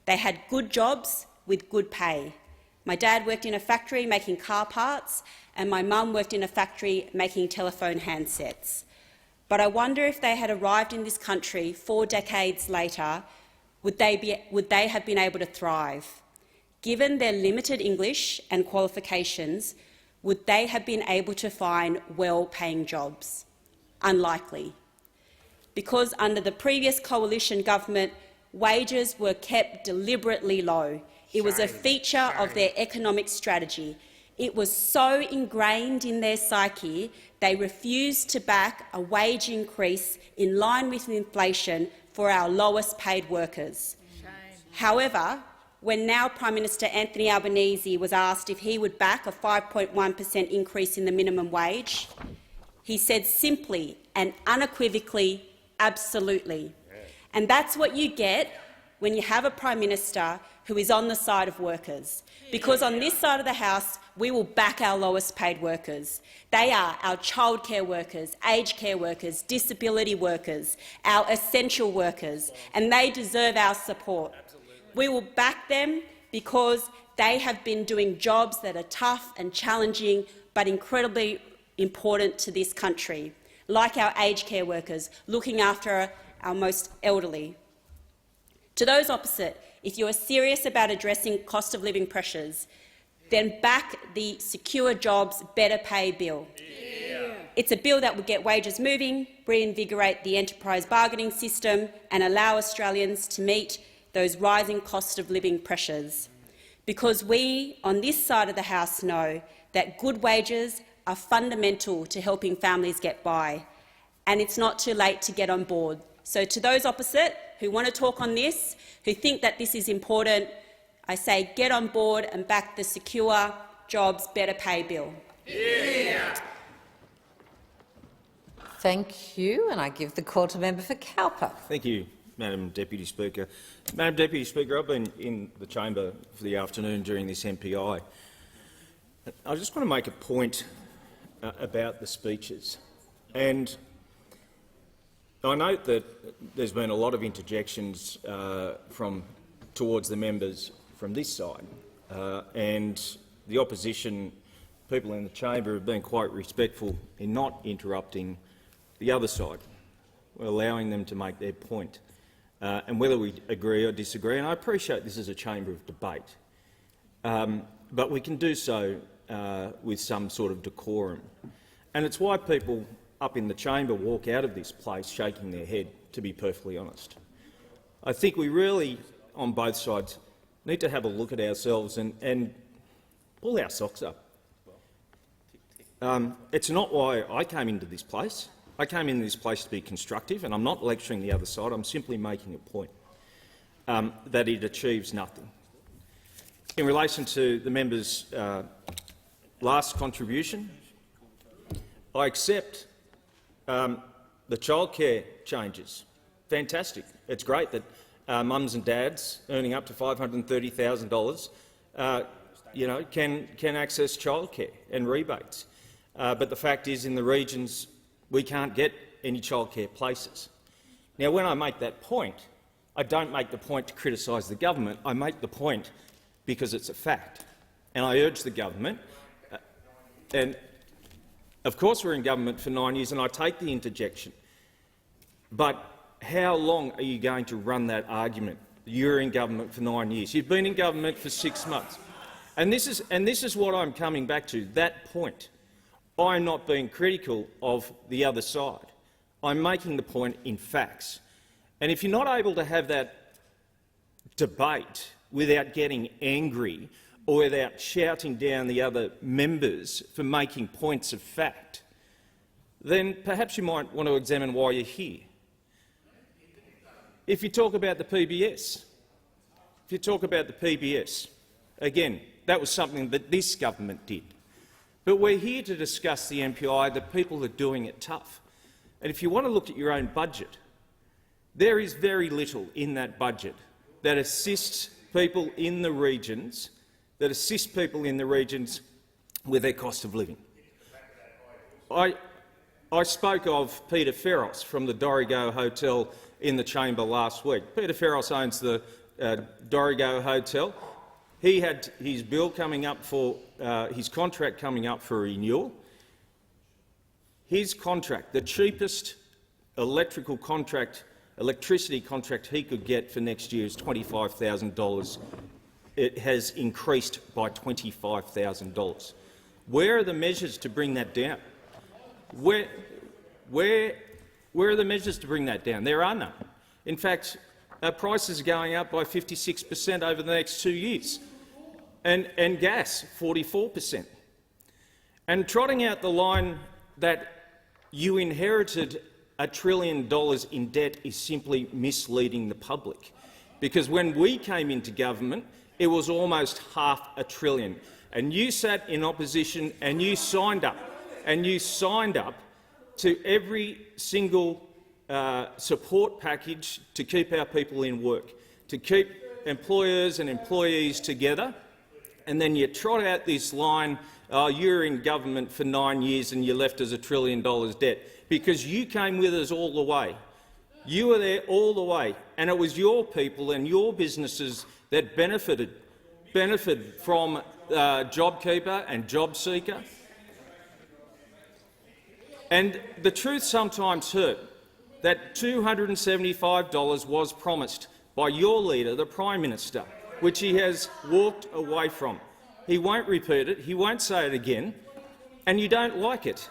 They had good jobs with good pay. My dad worked in a factory making car parts, and my mum worked in a factory making telephone handsets. But I wonder if they had arrived in this country 4 decades later, would they have been able to thrive? Given their limited English and qualifications, would they have been able to find well-paying jobs? Unlikely. Because under the previous coalition government, wages were kept deliberately low. It was a feature of their economic strategy. It was so ingrained in their psyche, they refused to back a wage increase in line with inflation for our lowest-paid workers. However, when now Prime Minister Anthony Albanese was asked if he would back a 5.1% increase in the minimum wage, he said simply and unequivocally, absolutely. And that's what you get when you have a Prime Minister who is on the side of workers. Because on this side of the House, we will back our lowest-paid workers. They are our childcare workers, aged care workers, disability workers, our essential workers, and they deserve our support. We will back them because they have been doing jobs that are tough and challenging but incredibly important to this country, like our aged care workers, looking after our most elderly. To those opposite, if you are serious about addressing cost of living pressures, then back the Secure Jobs Better Pay bill. It's a bill that would get wages moving, reinvigorate the enterprise bargaining system and allow Australians to meet those rising cost of living pressures. Because we, on this side of the House, know that good wages are fundamental to helping families get by, and it's not too late to get on board. So to those opposite who want to talk on this, who think that this is important, I say get on board and back the Secure Jobs Better Pay bill. Thank you, and I give the call to member for Cowper. Thank you, Madam Deputy Speaker. Madam Deputy Speaker, I've been in the chamber for the afternoon during this MPI. I just want to make a point about the speeches. And I note that there's been a lot of interjections towards the members from this side, and the opposition, people in the chamber, have been quite respectful in not interrupting the other side. We're allowing them to make their point. And whether we agree or disagree, and I appreciate this is a chamber of debate, but we can do so with some sort of decorum. And it's why people up in the chamber walk out of this place shaking their head, to be perfectly honest. I think we really, on both sides, need to have a look at ourselves and pull our socks up. It's not why I came into this place. I came into this place to be constructive, and I'm not lecturing the other side. I'm simply making a point that it achieves nothing. In relation to the member's last contribution, I accept the childcare changes. Fantastic. It's great that mums and dads earning up to $530,000 can access childcare and rebates. But the fact is, in the regions, we can't get any childcare places. Now, when I make that point, I don't make the point to criticise the government. I make the point because it's a fact. And I urge the government, and of course we're in government for 9 years, and I take the interjection, but how long are you going to run that argument? You're in government for 9 years. You've been in government for 6 months. And this is what I'm coming back to, that point. I'm not being critical of the other side. I'm making the point in facts. And if you're not able to have that debate without getting angry or without shouting down the other members for making points of fact, then perhaps you might want to examine why you're here. if you talk about the PBS, again, that was something that this government did. But we're here to discuss the MPI, the people are doing it tough. And if you want to look at your own budget, there is very little in that budget that assists people in the regions, with their cost of living. I spoke of Peter Ferros from the Dorrigo Hotel in the chamber last week. Peter Ferros owns the Dorrigo Hotel. He had his bill coming up for his contract coming up for renewal. His contract, the cheapest electricity contract he could get for next year is $25,000. It has increased by $25,000. Where are the measures to bring that down? Where are the measures to bring that down? There are none. In fact, our prices are going up by 56% over the next 2 years, and gas 44%. And trotting out the line that you inherited $1 trillion in debt is simply misleading the public, because when we came into government, it was almost $500 billion, and you sat in opposition and you signed up to every single support package to keep our people in work, to keep employers and employees together, and then you trot out this line, you're in government for 9 years and you left us $1 trillion debt, because you came with us all the way. You were there all the way, and it was your people and your businesses that benefited from JobKeeper and JobSeeker. And the truth sometimes hurt that $275 was promised by your leader, the Prime Minister, which he has walked away from. He won't repeat it, he won't say it again, and you don't like it.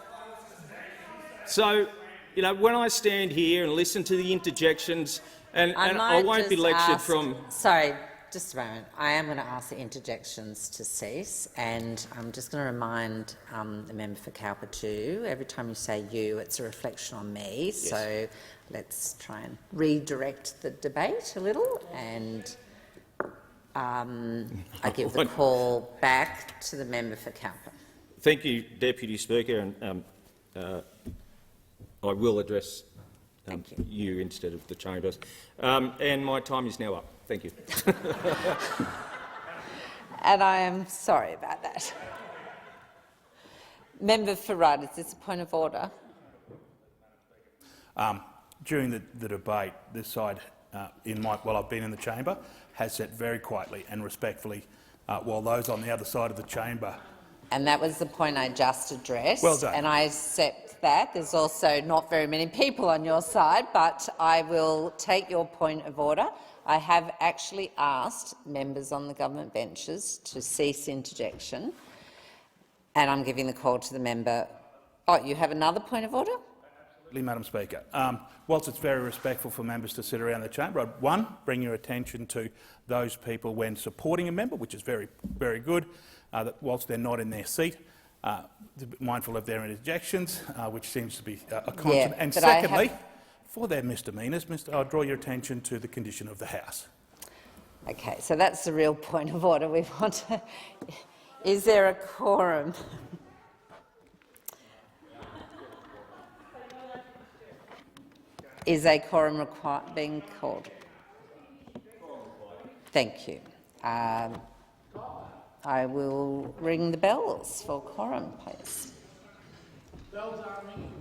So, you know, when I stand here and listen to the interjections, and I won't be lectured from— Sorry, just a moment. I am going to ask the interjections to cease, and I'm just going to remind the member for Cowper too, every time you say you, it's a reflection on me. Yes. So let's try and redirect the debate a little, and I give the call back to the member for Cowper. Thank you, Deputy Speaker, and I will address you instead of the chambers. And my time is now up. Thank you. And I am sorry about that. Member for Rudd, is this a point of order? During the debate, this side, while I've been in the chamber, has sat very quietly and respectfully, while those on the other side of the chamber— And that was the point I just addressed. Well done. And I accept that. There's also not very many people on your side, but I will take your point of order. I have actually asked members on the government benches to cease interjection, and I'm giving the call to the member. Oh, you have another point of order? Absolutely, Madam Speaker. Whilst it's very respectful for members to sit around the chamber, I'd, one, bring your attention to those people when supporting a member, which is very, very good, that whilst they're not in their seat, mindful of their interjections, which seems to be a constant. Yeah, and secondly, for their misdemeanours, I'll draw your attention to the condition of the House. Okay, so that's the real point of order we want to— Is there a quorum? Is a quorum being called? Thank you. I will ring the bells for quorum, please. Bells are ringing.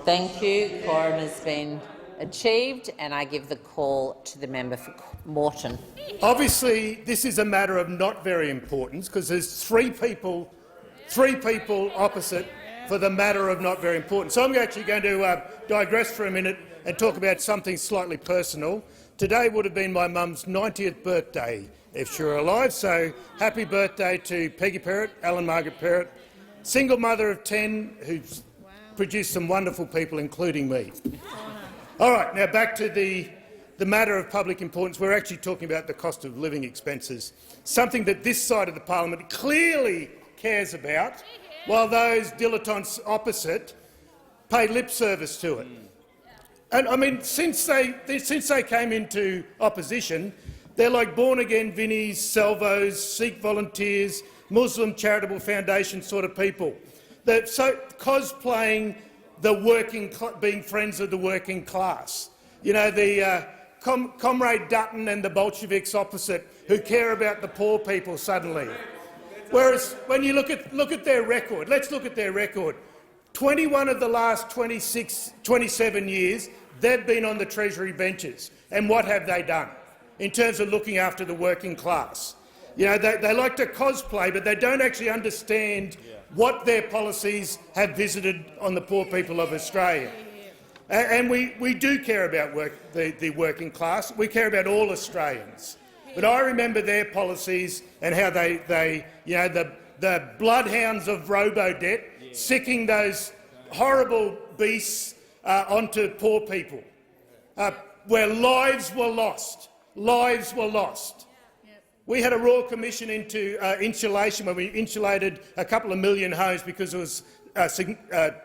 Thank you. Quorum has been achieved, and I give the call to the member for Moreton. Obviously, this is a matter of not very importance because there's three people opposite for the matter of not very important. So I'm actually going to digress for a minute and talk about something slightly personal. Today would have been my mum's 90th birthday if she were alive, so happy birthday to Peggy Perrott, Alan Margaret Perrott, single mother of 10 who's produced some wonderful people, including me. All right, now back to the matter of public importance. We're actually talking about the cost of living expenses, something that this side of the parliament clearly cares about, while those dilettantes opposite pay lip service to it. And I mean, since they came into opposition, they're like born-again Vinnies, Salvos, Sikh volunteers, Muslim charitable foundation sort of people. They're so cosplaying the being friends of the working class. You know, the Comrade Dutton and the Bolsheviks opposite, who care about the poor people suddenly. Whereas when you look at their record, let's look at their record. 21 of the last 27 years, they've been on the Treasury benches. And what have they done in terms of looking after the working class? You know, they like to cosplay, but they don't actually understand what their policies have visited on the poor people of Australia. And we do care about the working class. We care about all Australians. But I remember their policies and how they the bloodhounds of robo-debt, sicking those horrible beasts onto poor people, where lives were lost. Lives were lost. We had a Royal Commission into insulation when we insulated a couple of million homes because there was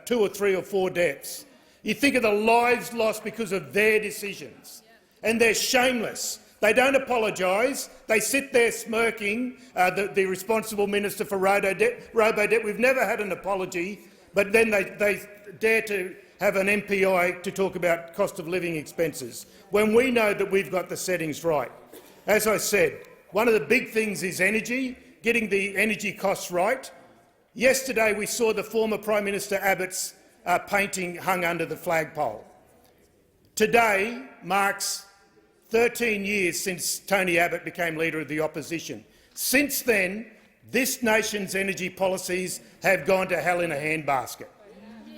2 or 3 or 4 deaths. You think of the lives lost because of their decisions, and they're shameless. They don't apologise. They sit there smirking, the responsible minister for robo-debt. We've never had an apology, but then they dare to have an MPI to talk about cost of living expenses, when we know that we've got the settings right. As I said, one of the big things is energy, getting the energy costs right. Yesterday we saw the former Prime Minister Abbott's painting hung under the flagpole. Today marks 13 years since Tony Abbott became Leader of the Opposition. Since then, this nation's energy policies have gone to hell in a handbasket.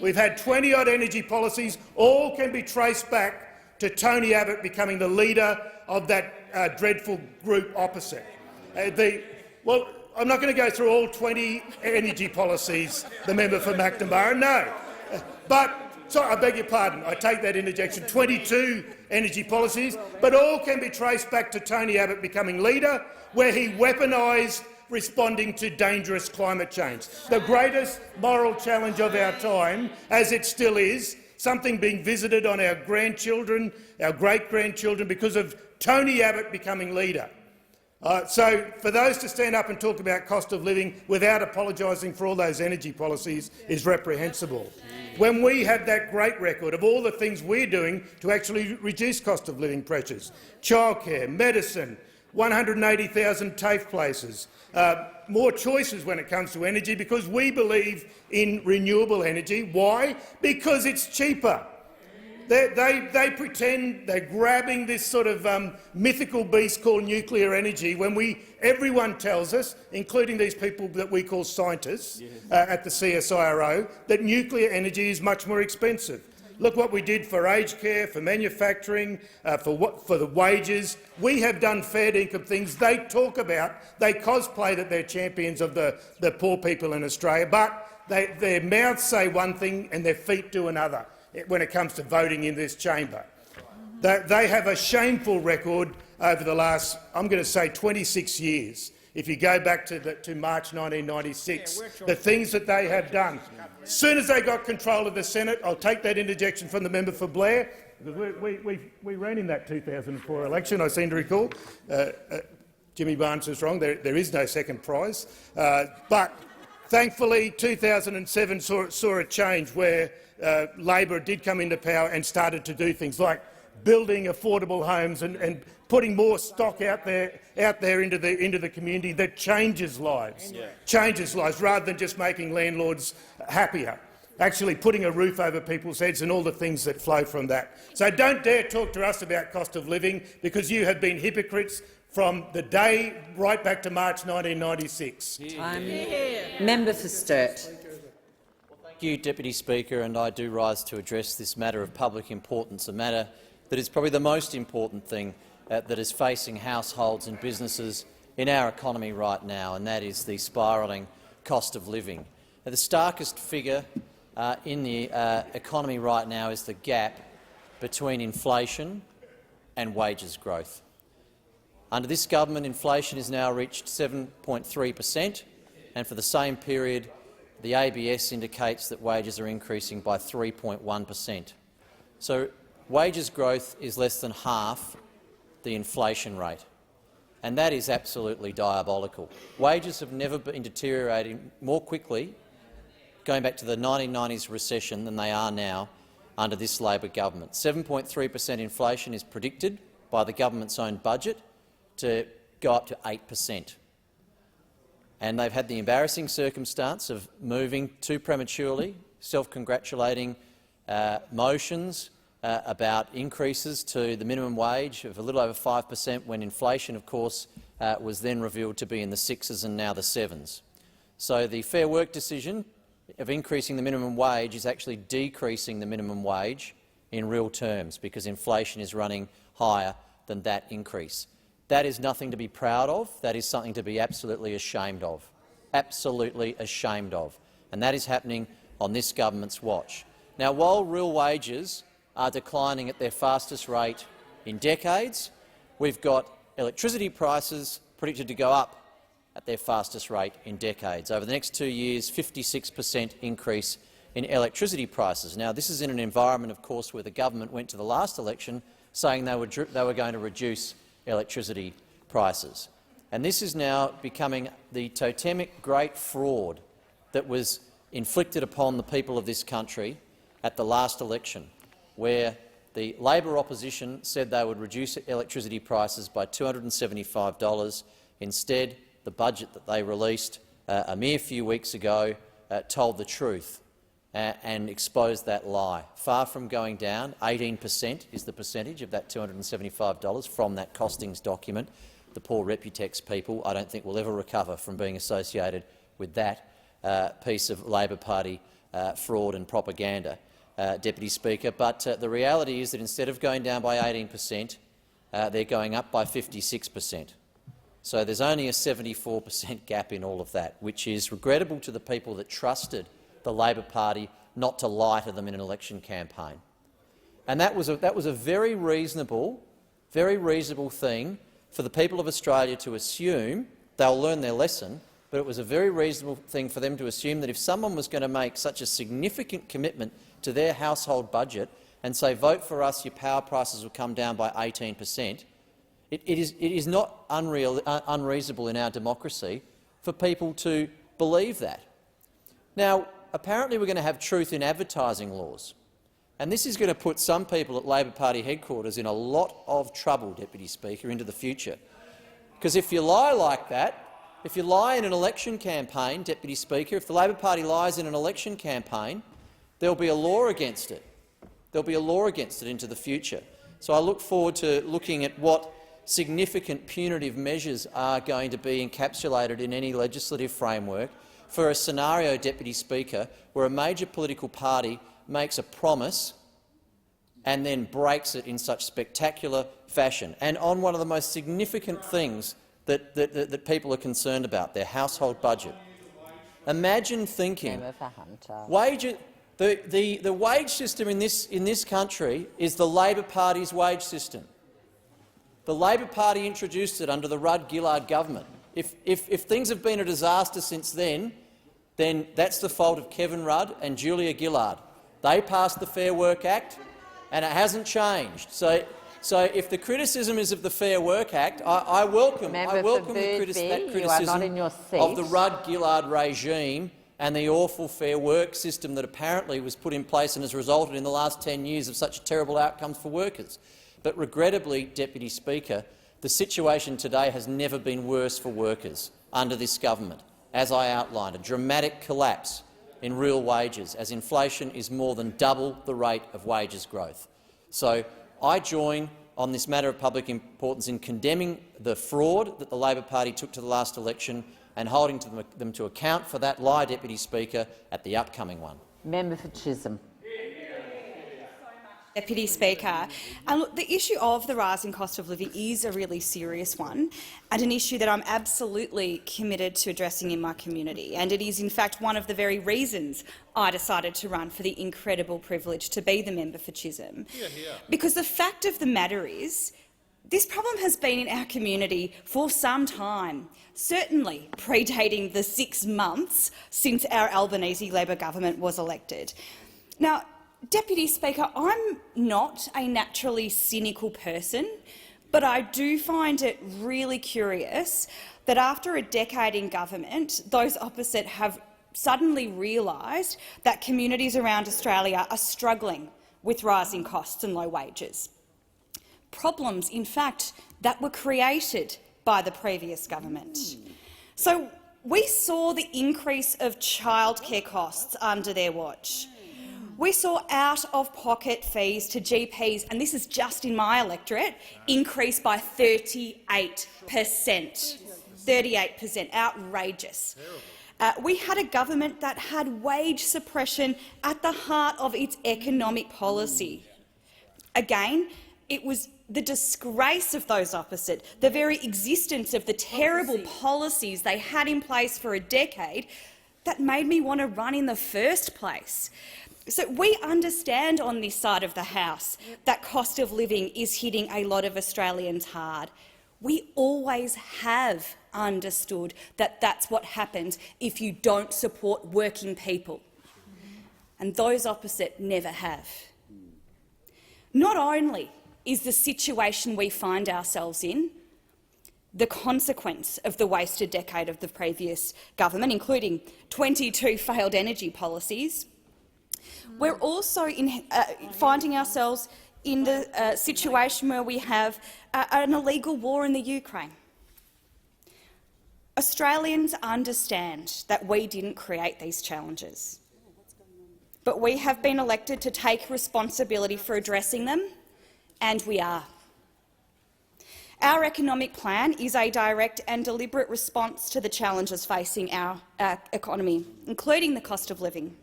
We've had 20-odd energy policies. All can be traced back to Tony Abbott becoming the leader of that dreadful group opposite. Well, I'm not going to go through all 20 energy policies, the member for Macnamara, no. Sorry, I beg your pardon, I take that interjection, 22 energy policies, but all can be traced back to Tony Abbott becoming leader, where he weaponised responding to dangerous climate change. The greatest moral challenge of our time, as it still is, something being visited on our grandchildren, our great-grandchildren, because of Tony Abbott becoming leader. So for those to stand up and talk about cost of living without apologising for all those energy policies is reprehensible. When we have that great record of all the things we're doing to actually reduce cost of living pressures, childcare, medicine, 180,000 TAFE places, more choices when it comes to energy, because we believe in renewable energy. Why? Because it's cheaper. They pretend they're grabbing this sort of mythical beast called nuclear energy when everyone tells us, including these people that we call scientists at the CSIRO, that nuclear energy is much more expensive. Look what we did for aged care, for manufacturing, for the wages. We have done fair income things. They talk about, they cosplay that they're champions of the poor people in Australia, but their mouths say one thing and their feet do another when it comes to voting in this chamber. They have a shameful record over the last, I'm going to say, 26 years. If you go back to March 1996, the things that they have done. As soon as they got control of the Senate, I'll take that interjection from the member for Blair, because we ran in that 2004 election, I seem to recall. Jimmy Barnes was wrong, there is no second prize. But thankfully 2007 saw a change where Labor did come into power and started to do things like building affordable homes and putting more stock out there into the community that changes lives, rather than just making landlords happier. actually putting a roof over people's heads and all the things that flow from that. So don't dare talk to us about cost of living, because you have been hypocrites from the day right back to March 1996. Member for Sturt. Thank you, Deputy Speaker, and I do rise to address this matter of public importance, a matter that is probably the most important thing that is facing households and businesses in our economy right now, and that is the spiralling cost of living. Now, the starkest figure in the economy right now is the gap between inflation and wages growth. Under this government, inflation has now reached 7.3%, and for the same period, the ABS indicates that wages are increasing by 3.1%. So wages growth is less than half the inflation rate, and that is absolutely diabolical. Wages have never been deteriorating more quickly, going back to the 1990s recession, than they are now under this Labor government. 7.3% inflation is predicted by the government's own budget to go up to 8%. And they've had the embarrassing circumstance of moving too prematurely, self-congratulating motions about increases to the minimum wage of a little over 5%, when inflation, of course, was then revealed to be in the 6s and now the 7s. So the Fair Work decision of increasing the minimum wage is actually decreasing the minimum wage in real terms, because inflation is running higher than that increase. That is nothing to be proud of. That is something to be absolutely ashamed of. Absolutely ashamed of. And that is happening on this government's watch. Now, while real wages are declining at their fastest rate in decades, we've got electricity prices predicted to go up at their fastest rate in decades. Over the next 2 years, 56% increase in electricity prices. Now, this is in an environment, of course, where the government went to the last election saying they were going to reduce electricity prices. And this is now becoming the totemic great fraud that was inflicted upon the people of this country at the last election, where the Labor opposition said they would reduce electricity prices by $275. Instead, the budget that they released a mere few weeks ago told the truth and exposed that lie. Far from going down, 18% is the percentage of that $275 from that costings document. The poor Reputex people, I don't think, will ever recover from being associated with that piece of Labor Party fraud and propaganda, Deputy Speaker. But the reality is that instead of going down by 18%, they're going up by 56%. So there's only a 74% gap in all of that, which is regrettable to the people that trusted the Labor Party not to lie to them in an election campaign. And that was a very reasonable thing for the people of Australia to assume. They'll learn their lesson, but it was a very reasonable thing for them to assume that if someone was going to make such a significant commitment to their household budget and say, vote for us, your power prices will come down by 18%, it is not unreasonable in our democracy for people to believe that. Now, apparently we're going to have truth in advertising laws, and this is going to put some people at Labor Party headquarters in a lot of trouble, Deputy Speaker, into the future. Because if you lie like that, if you lie in an election campaign, Deputy Speaker, if the Labor Party lies in an election campaign, there'll be a law against it. There'll be a law against it into the future. So I look forward to looking at what significant punitive measures are going to be encapsulated in any legislative framework for a scenario, Deputy Speaker, where a major political party makes a promise and then breaks it in such spectacular fashion, and on one of the most significant things that people are concerned about, their household budget. Imagine thinking the wage system in this country is the Labor Party's wage system. The Labor Party introduced it under the Rudd-Gillard government. If things have been a disaster since then that's the fault of Kevin Rudd and Julia Gillard. They passed the Fair Work Act, and it hasn't changed. So if the criticism is of the Fair Work Act, I welcome that criticism of the Rudd-Gillard regime and the awful Fair Work system that apparently was put in place and has resulted in the last 10 years of such terrible outcomes for workers. But regrettably, Deputy Speaker, the situation today has never been worse for workers under this government. As I outlined, a dramatic collapse in real wages, as inflation is more than double the rate of wages growth. So I join on this matter of public importance in condemning the fraud that the Labor Party took to the last election and holding them to account for that lie, Deputy Speaker, at the upcoming one. Member for Chisholm. Deputy Speaker, look, the issue of the rising cost of living is a really serious one and an issue that I'm absolutely committed to addressing in my community. And it is in fact one of the very reasons I decided to run for the incredible privilege to be the member for Chisholm. Because the fact of the matter is, this problem has been in our community for some time, certainly predating the 6 months since our Albanese Labor government was elected. Now, Deputy Speaker, I'm not a naturally cynical person, but I do find it really curious that after a decade in government, those opposite have suddenly realised that communities around Australia are struggling with rising costs and low wages. Problems, in fact, that were created by the previous government. So we saw the increase of childcare costs under their watch. We saw out-of-pocket fees to GPs, and this is just in my electorate, increase by 38%. 38%, outrageous. We had a government that had wage suppression at the heart of its economic policy. Again, it was the disgrace of those opposite, the very existence of the terrible policies they had in place for a decade that made me want to run in the first place. So we understand on this side of the House that cost of living is hitting a lot of Australians hard. We always have understood that that's what happens if you don't support working people. And those opposite never have. Not only is the situation we find ourselves in the consequence of the wasted decade of the previous government, including 22 failed energy policies, we're also finding ourselves in the situation where we have an illegal war in the Ukraine. Australians understand that we didn't create these challenges, but we have been elected to take responsibility for addressing them, and we are. Our economic plan is a direct and deliberate response to the challenges facing our economy, including the cost of living.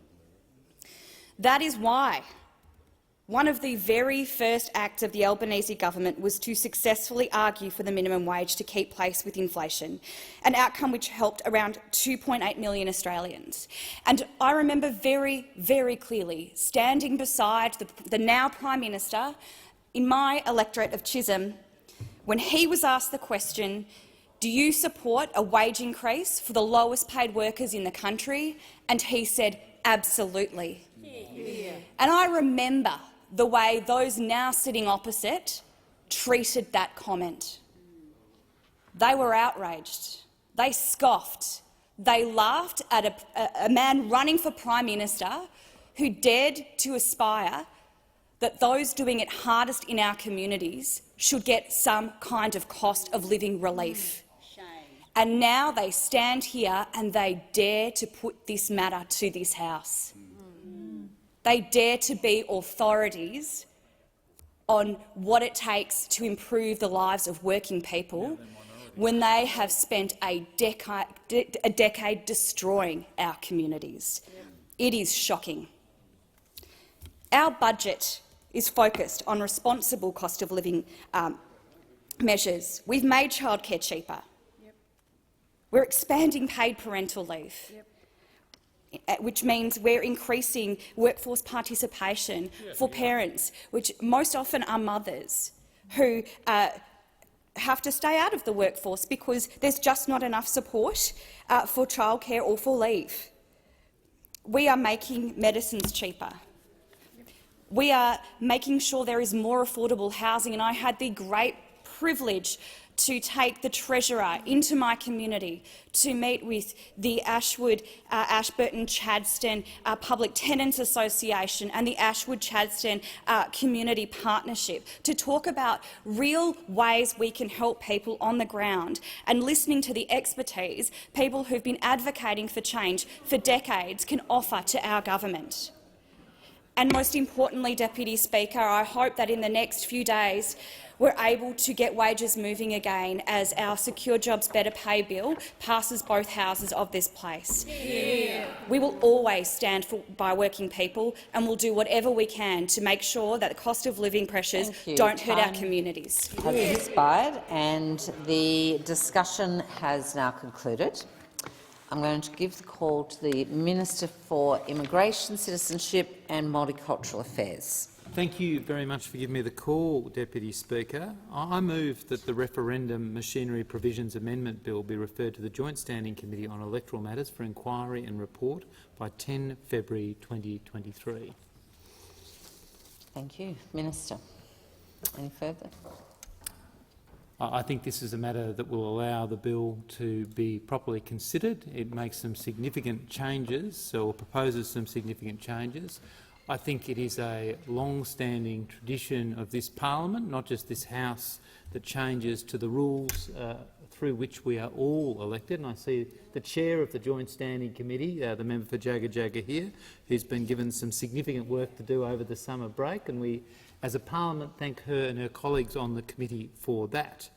That is why one of the very first acts of the Albanese government was to successfully argue for the minimum wage to keep pace with inflation, an outcome which helped around 2.8 million Australians. And I remember very, very clearly standing beside the now Prime Minister in my electorate of Chisholm when he was asked the question, "Do you support a wage increase for the lowest paid workers in the country?" And he said, "Absolutely." And I remember the way those now sitting opposite treated that comment. They were outraged. They scoffed. They laughed at a man running for Prime Minister who dared to aspire that those doing it hardest in our communities should get some kind of cost of living relief. And now they stand here and they dare to put this matter to this House. They dare to be authorities on what it takes to improve the lives of working people when they have spent a decade destroying our communities. It is shocking. Our budget is focused on responsible cost of living measures. We've made childcare cheaper. We're expanding paid parental leave. Which means we're increasing workforce participation for parents, which most often are mothers, who have to stay out of the workforce because there's just not enough support for childcare or for leave. We are making medicines cheaper. We are making sure there is more affordable housing, and I had the great privilege to take the Treasurer into my community to meet with the Ashwood, Ashburton, Chadstone Public Tenants Association and the Ashwood-Chadstone Community Partnership to talk about real ways we can help people on the ground, and listening to the expertise people who've been advocating for change for decades can offer to our government. And most importantly, Deputy Speaker, I hope that in the next few days we're able to get wages moving again as our Secure Jobs Better Pay bill passes both houses of this place. Yeah. We will always stand by working people, and we'll do whatever we can to make sure that the cost of living pressures don't hurt our communities. Has expired, and the discussion has now concluded. I'm going to give the call to the Minister for Immigration, Citizenship and Multicultural Affairs. Thank you very much for giving me the call, Deputy Speaker. I move that the Referendum Machinery Provisions Amendment Bill be referred to the Joint Standing Committee on Electoral Matters for inquiry and report by 10 February 2023. Thank you. Minister, any further? I think this is a matter that will allow the bill to be properly considered. It makes some significant changes, or proposes some significant changes. I think it is a long-standing tradition of this parliament, not just this House, that changes to the rules through which we are all elected. And I see the chair of the Joint Standing Committee, the member for Jagga Jagga here, who's been given some significant work to do over the summer break, and we, as a parliament, thank her and her colleagues on the committee for that.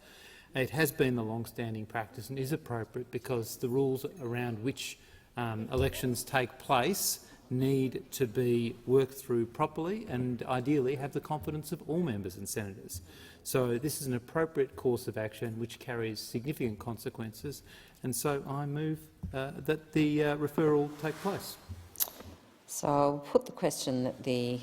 It has been the long-standing practice and is appropriate because the rules around which elections take place need to be worked through properly and ideally have the confidence of all members and senators. So this is an appropriate course of action which carries significant consequences, and so I move that the referral take place. So I'll put the question that the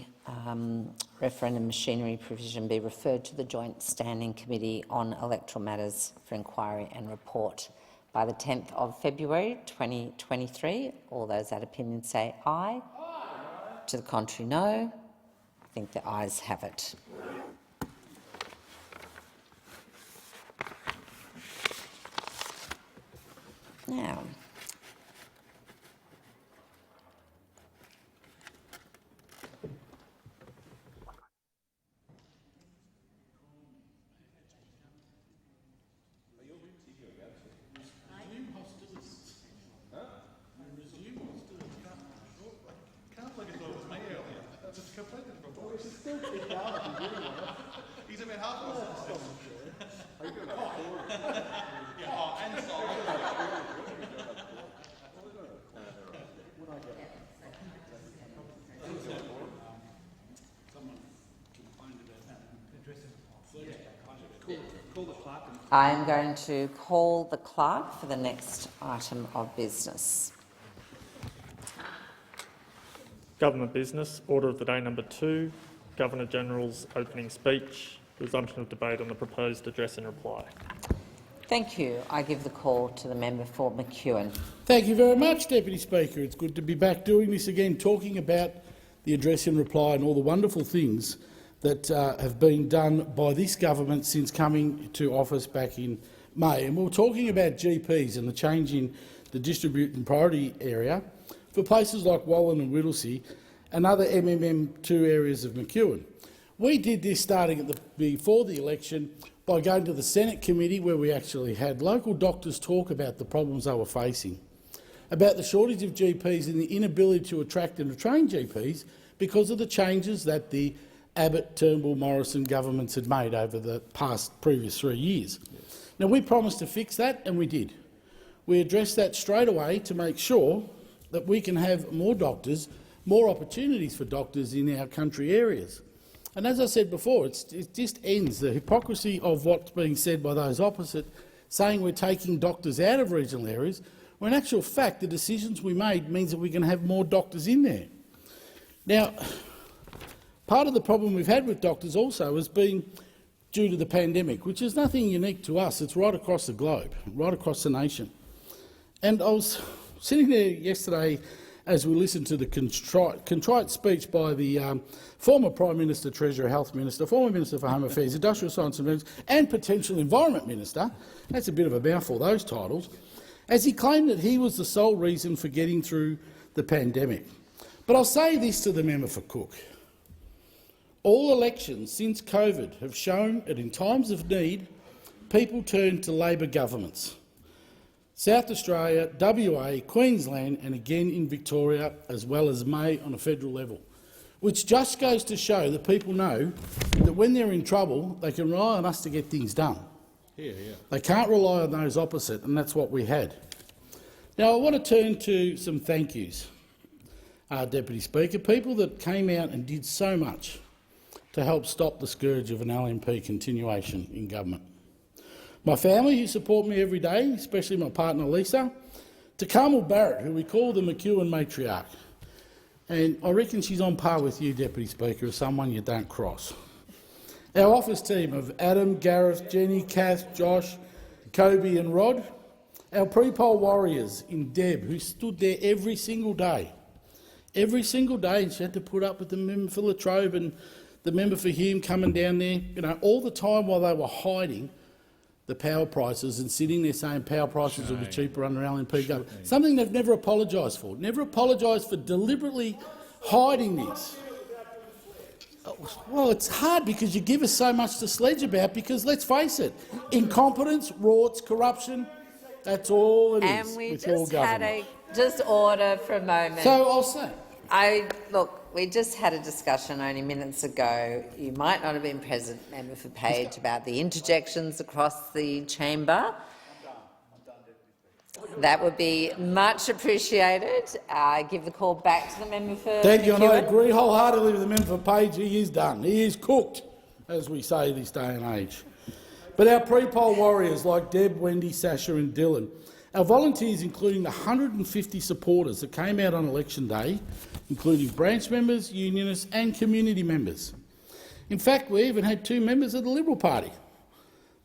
referendum machinery provision be referred to the Joint Standing Committee on Electoral Matters for inquiry and report by the 10th of February 2023. All those that opinion say aye. Aye. To the contrary, no. I think the ayes have it. Now, I am going to call the clerk for the next item of business. Government business, order of the day number 2, Governor-General's opening speech, resumption of debate on the proposed address and reply. Thank you. I give the call to the member for McEwen. Thank you very much, Deputy Speaker. It's good to be back doing this again, talking about the address and reply and all the wonderful things that have been done by this government since coming to office back in May. And we were talking about GPs and the change in the distribute and priority area for places like Wallen and Whittlesea and other MMM2 areas of McEwen. We did this starting before the election by going to the Senate committee, where we actually had local doctors talk about the problems they were facing, about the shortage of GPs and the inability to attract and train GPs because of the changes that the Abbott, Turnbull, Morrison governments had made over the previous 3 years. Yes. Now, we promised to fix that, and we did. We addressed that straight away to make sure that we can have more doctors, more opportunities for doctors in our country areas. And as I said before, it just ends the hypocrisy of what's being said by those opposite, saying we're taking doctors out of regional areas, when in actual fact the decisions we made means that we can have more doctors in there. Now, part of the problem we've had with doctors also has been due to the pandemic, which is nothing unique to us. It's right across the globe, right across the nation. And I was sitting there yesterday as we listen to the contrite speech by the former Prime Minister, Treasurer, Health Minister, former Minister for Home Affairs, Industrial Science and Metals and potential Environment Minister. That's a bit of a mouthful, those titles, as he claimed that he was the sole reason for getting through the pandemic. But I'll say this to the member for Cook. All elections since COVID have shown that in times of need, people turn to Labor governments. South Australia, WA, Queensland and again in Victoria, as well as May on a federal level, which just goes to show that people know that when they're in trouble, they can rely on us to get things done. They can't rely on those opposite, and that's what we had. Now, I want to turn to some thank yous, Deputy Speaker, people that came out and did so much to help stop the scourge of an LNP continuation in government. My family, who support me every day, especially my partner Lisa, to Carmel Barrett, who we call the McEwen matriarch. And I reckon she's on par with you, Deputy Speaker, as someone you don't cross. Our office team of Adam, Gareth, Jenny, Kath, Josh, Kobe and Rod. Our pre-poll warriors in Deb, who stood there every single day, and she had to put up with the member for Latrobe and the member for Hume coming down there, all the time while they were hiding the power prices and sitting there saying power prices will be cheaper under LNP government. Something they've never apologised for. Never apologised for deliberately hiding this. Well, it's hard because you give us so much to sledge about because, let's face it, incompetence, rorts, corruption, that's all it is. And we with just your had just order for a moment. So I'll say. Look, we just had a discussion only minutes ago. You might not have been present, Member for Page, about the interjections across the chamber. That would be much appreciated. I give the call back to the member for Thank you, and I McEwen. agree wholeheartedly with the member for Page. He is done. He is cooked, as we say this day and age. But our pre-poll warriors like Deb, Wendy, Sasha and Dylan, our volunteers, including the 150 supporters that came out on election day, including branch members, unionists and community members. In fact, we even had 2 members of the Liberal Party.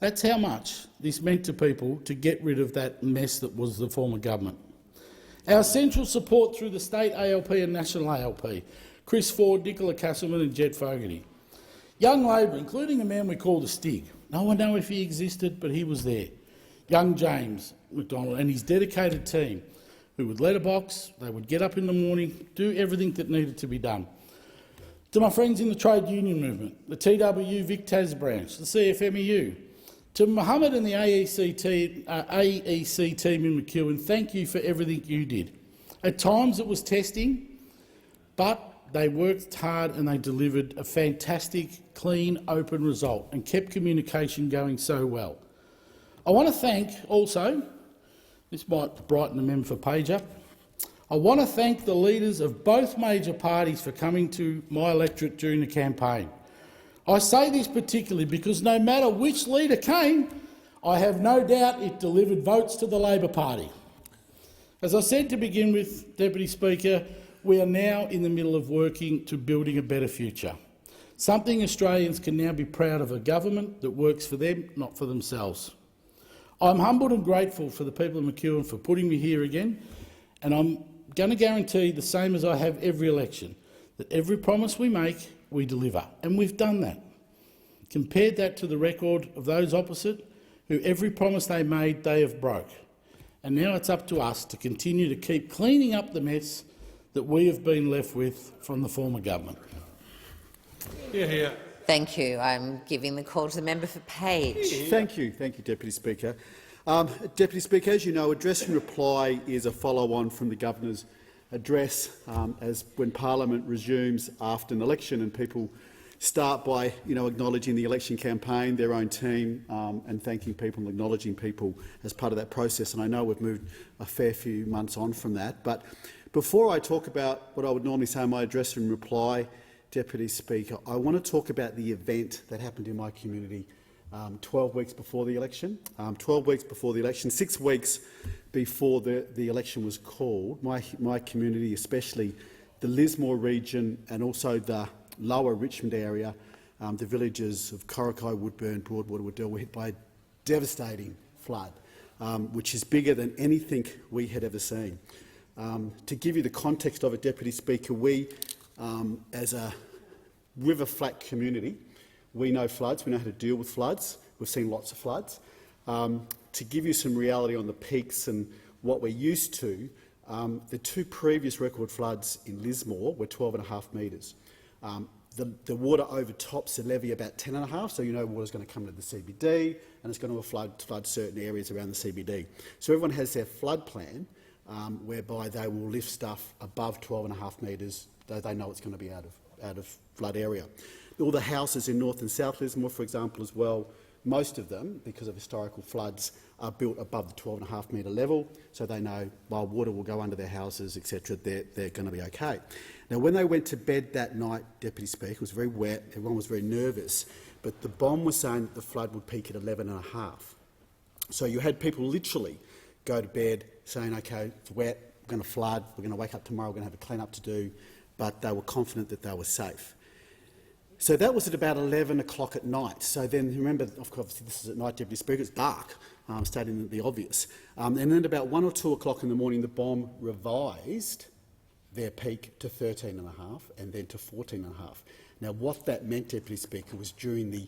That's how much this meant to people to get rid of that mess that was the former government. Our central support through the state ALP and national ALP, Chris Ford, Nicola Castleman and Jed Fogarty. Young Labor, including a man we called a Stig. No one knows if he existed, but he was there. Young James McDonald and his dedicated team, who would letterbox, they would get up in the morning, do everything that needed to be done. To my friends in the trade union movement, the TWU Vic Tas branch, the CFMEU, to Mohammed and the AEC team in McEwen, thank you for everything you did. At times it was testing, but they worked hard and they delivered a fantastic, clean, open result and kept communication going so well. I want to thank also, this might brighten the member for Page up, I want to thank the leaders of both major parties for coming to my electorate during the campaign. I say this particularly because no matter which leader came, I have no doubt it delivered votes to the Labor Party. As I said to begin with, Deputy Speaker, we are now in the middle of working to building a better future, something Australians can now be proud of, a government that works for them, not for themselves. I'm humbled and grateful for the people of McEwen for putting me here again, and I'm going to guarantee the same as I have every election, that every promise we make, we deliver, and we've done that. Compared that to the record of those opposite, who every promise they made they have broke. And now it's up to us to continue to keep cleaning up the mess that we have been left with from the former government. Thank you. I'm giving the call to the member for Page. Thank you, Deputy Speaker. Deputy Speaker, as you know, address and reply is a follow-on from the Governor's address as when Parliament resumes after an election, and people start by acknowledging the election campaign, their own team, and thanking people and acknowledging people as part of that process. And I know we've moved a fair few months on from that. But before I talk about what I would normally say in my address and reply, Deputy Speaker, I want to talk about the event that happened in my community 12 weeks before the election. 12 weeks before the election, 6 weeks before the election was called, my community, especially the Lismore region and also the lower Richmond area, the villages of Corrickey, Woodburn, Broadwater, Woodell were hit by a devastating flood, which is bigger than anything we had ever seen. To give you the context of it, Deputy Speaker, we, as a river flat community, we know floods, we know how to deal with floods. We've seen lots of floods. To give you some reality on the peaks and what we're used to, the two previous record floods in Lismore were 12.5 metres. The water overtops the levee about 10.5, so you know water's going to come to the CBD and it's going to flood certain areas around the CBD. So everyone has their flood plan whereby they will lift stuff above 12.5 metres, though they know it's going to be out of flood area. All the houses in North and South Lismore, for example, as well, most of them, because of historical floods, are built above the 12.5 metre level, so they know while water will go under their houses, etc., they're going to be okay. Now, when they went to bed that night, Deputy Speaker, it was very wet, everyone was very nervous, but the BOM was saying that the flood would peak at 11.5. So you had people literally go to bed saying, OK, it's wet, we're going to flood, we're going to wake up tomorrow, we're going to have a clean-up to do, but they were confident that they were safe. So that was at about 11 o'clock at night. So then, remember, of course, this is at night, Deputy Speaker, it's dark, stating the obvious. And then about 1 or 2 o'clock in the morning, the BOM revised their peak to 13.5 and then to 14.5. Now, what that meant, Deputy Speaker, was during the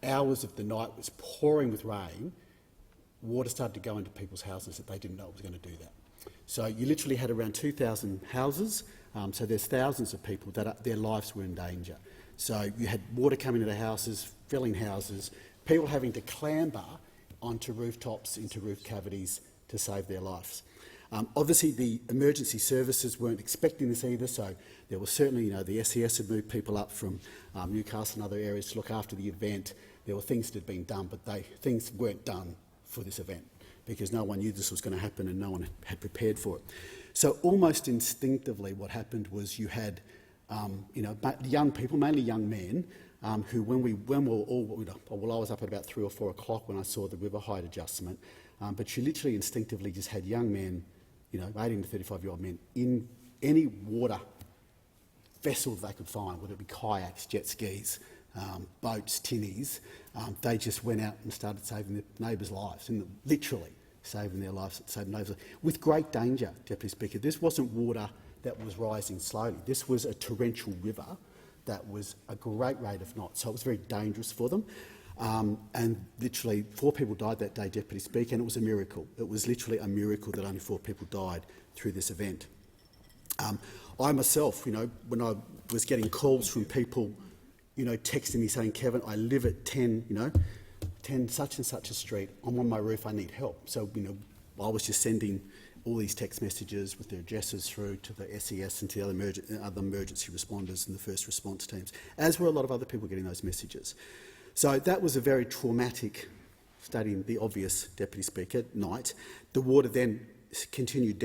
hours of the night, it was pouring with rain, water started to go into people's houses that they didn't know it was going to do that. So you literally had around 2,000 houses, so there's thousands of people that their lives were in danger. So you had water coming into houses, filling houses, people having to clamber onto rooftops, into roof cavities to save their lives. Obviously, the emergency services weren't expecting this either, so there was certainly, the SES had moved people up from Newcastle and other areas to look after the event. There were things that had been done, but things weren't done for this event because no one knew this was going to happen and no one had prepared for it. So almost instinctively what happened was you had young people, mainly young men, who when we were all, well, I was up at about 3 or 4 o'clock when I saw the river height adjustment, but you literally instinctively just had young men, 18 to 35-year-old men, in any water vessel they could find, whether it be kayaks, jet skis, boats, tinnies. They just went out and started saving their neighbours' lives, and literally saving their lives, saving neighbours' lives, with great danger, Deputy Speaker. This wasn't water that was rising slowly. This was a torrential river that was a great rate of knots, so it was very dangerous for them. And literally 4 people died that day, Deputy Speaker, and it was a miracle. It was literally a miracle that only 4 people died through this event. I myself, when I was getting calls from people, texting me saying, Kevin, I live at 10 such and such a street, I'm on my roof, I need help. So, I was just sending all these text messages with their addresses through to the SES and to the other emergency responders and the first response teams, as were a lot of other people getting those messages. So that was a very traumatic, stating the obvious, Deputy Speaker, night. The water then continued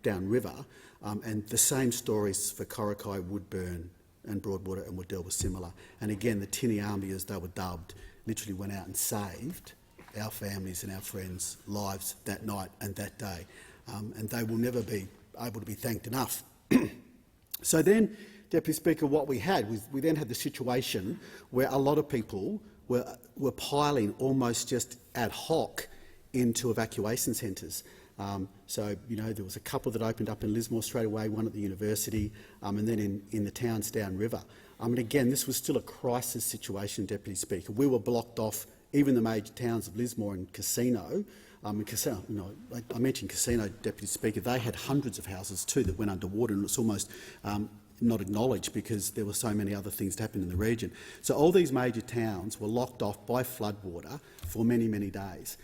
downriver, and the same stories for Corrocky, Woodburn and Broadwater and Woodell were similar. And again, the Tinny Army, as they were dubbed, literally went out and saved our families and our friends' lives that night and that day. And they will never be able to be thanked enough. So then, Deputy Speaker, what we had was we then had the situation where a lot of people were piling almost just ad hoc into evacuation centres. So, there was a couple that opened up in Lismore straight away, one at the university, and then in the towns downriver. Again, this was still a crisis situation, Deputy Speaker. We were blocked off, even the major towns of Lismore and Casino. I mentioned Casino, Deputy Speaker. They had hundreds of houses too that went underwater, and it's almost not acknowledged because there were so many other things that happened in the region. So all these major towns were locked off by floodwater for many, many days.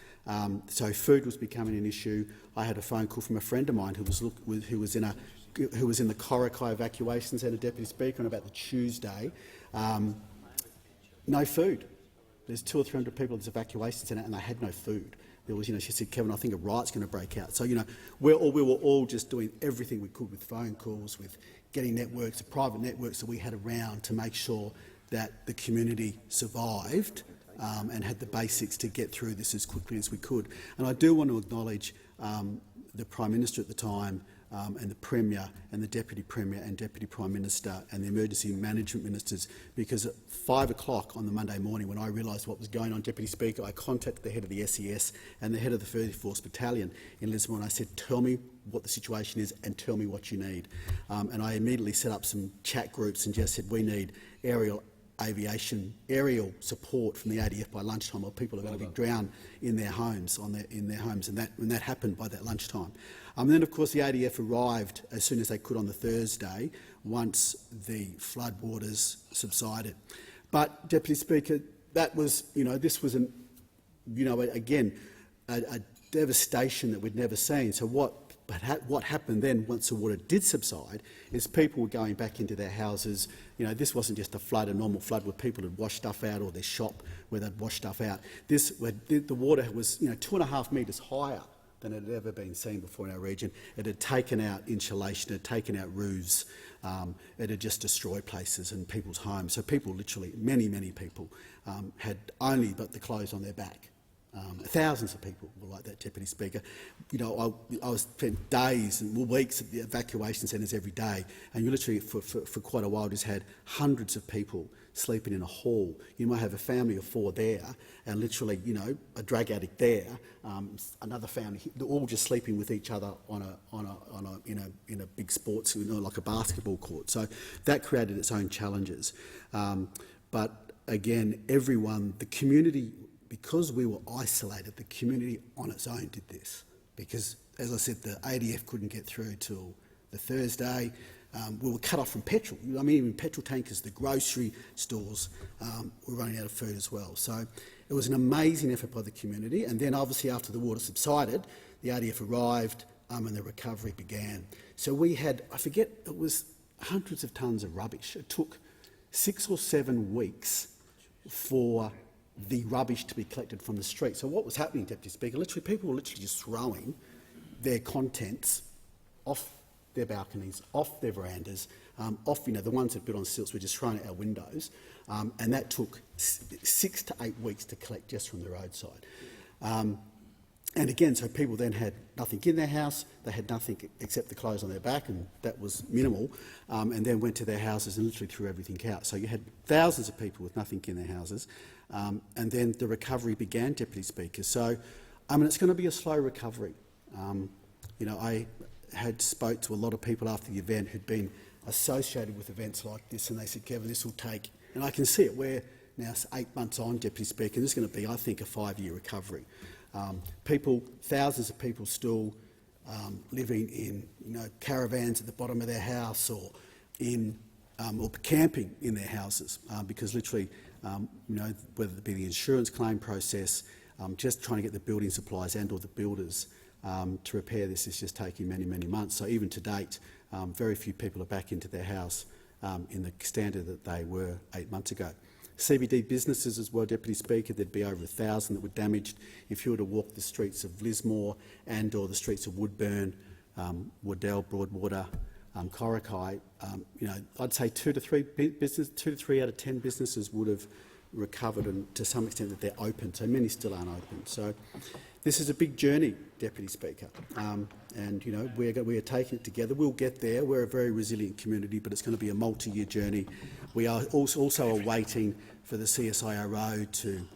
So food was becoming an issue. I had a phone call from a friend of mine who was in the Corrocky evacuation centre, Deputy Speaker, on about the Tuesday. No food. There's 200 or 300 people at this evacuation centre, and they had no food. There was, she said, Kevin, I think a riot's going to break out. So, we were all just doing everything we could with phone calls, with getting networks, private networks that we had around to make sure that the community survived and had the basics to get through this as quickly as we could. And I do want to acknowledge the Prime Minister at the time, and the Premier and the Deputy Premier and Deputy Prime Minister and the Emergency Management Ministers, because at 5 o'clock on the Monday morning, when I realised what was going on, Deputy Speaker, I contacted the head of the SES and the head of the 34th Battalion in Lismore, and I said, tell me what the situation is and tell me what you need. And I immediately set up some chat groups and just said, we need aerial support from the ADF by lunchtime, or people are going to be drowned in their homes, and that happened by that lunchtime. And then, of course, the ADF arrived as soon as they could on the Thursday, once the flood waters subsided. But, Deputy Speaker, that was, this was again, a devastation that we'd never seen. So what happened then, once the water did subside, is people were going back into their houses. This wasn't just a normal flood where people had washed stuff out, or their shop where they'd washed stuff out. The water was 2.5 metres higher than it had ever been seen before in our region. It had taken out insulation, it had taken out roofs, it had just destroyed places and people's homes. So people literally, many people, had only but the clothes on their back. Thousands of people were like that, Deputy Speaker. I spent days and weeks at the evacuation centres every day, and you literally, for quite a while, just had hundreds of people sleeping in a hall. You might have a family of 4 there, and literally, a drug addict there, another family, they're all just sleeping with each other in a big sports, like a basketball court. So that created its own challenges. But again, the community. Because we were isolated, the community on its own did this. Because, as I said, the ADF couldn't get through till the Thursday. We were cut off from petrol. Even petrol tankers, the grocery stores were running out of food as well. So it was an amazing effort by the community. And then, obviously, after the water subsided, the ADF arrived and the recovery began. So we had, I forget, it was hundreds of tonnes of rubbish. It took 6 or 7 weeks for the rubbish to be collected from the street. So what was happening, Deputy Speaker, people were literally just throwing their contents off their balconies, off their verandas, off, the ones that built on stilts were just thrown out our windows, and that took 6 to 8 weeks to collect just from the roadside. And again, so people then had nothing in their house, they had nothing except the clothes on their back, and that was minimal, and then went to their houses and literally threw everything out. So you had thousands of people with nothing in their houses, and then the recovery began, Deputy Speaker. So, it's going to be a slow recovery. I had spoke to a lot of people after the event who'd been associated with events like this, and they said, Kevin, this will take, and I can see it, we're now 8 months on, Deputy Speaker, and this is going to be, I think, a 5-year recovery. Thousands of people still living in caravans at the bottom of their house, or or camping in their houses, because literally, whether it be the insurance claim process, just trying to get the building supplies and/or the builders to repair this is just taking many months. So even to date, very few people are back into their house in the standard that they were 8 months ago. CBD businesses as well, Deputy Speaker, there'd be over 1,000 that were damaged. If you were to walk the streets of Lismore and/or the streets of Woodburn, Waddell, Broadwater, Corrickey, I'd say 2 to 3 out of 10 businesses would have recovered, and to some extent that they're open. So many still aren't open. So this is a big journey, Deputy Speaker, and we are taking it together. We'll get there. We're a very resilient community, but it's going to be a multi-year journey. We are also awaiting for the CSIRO to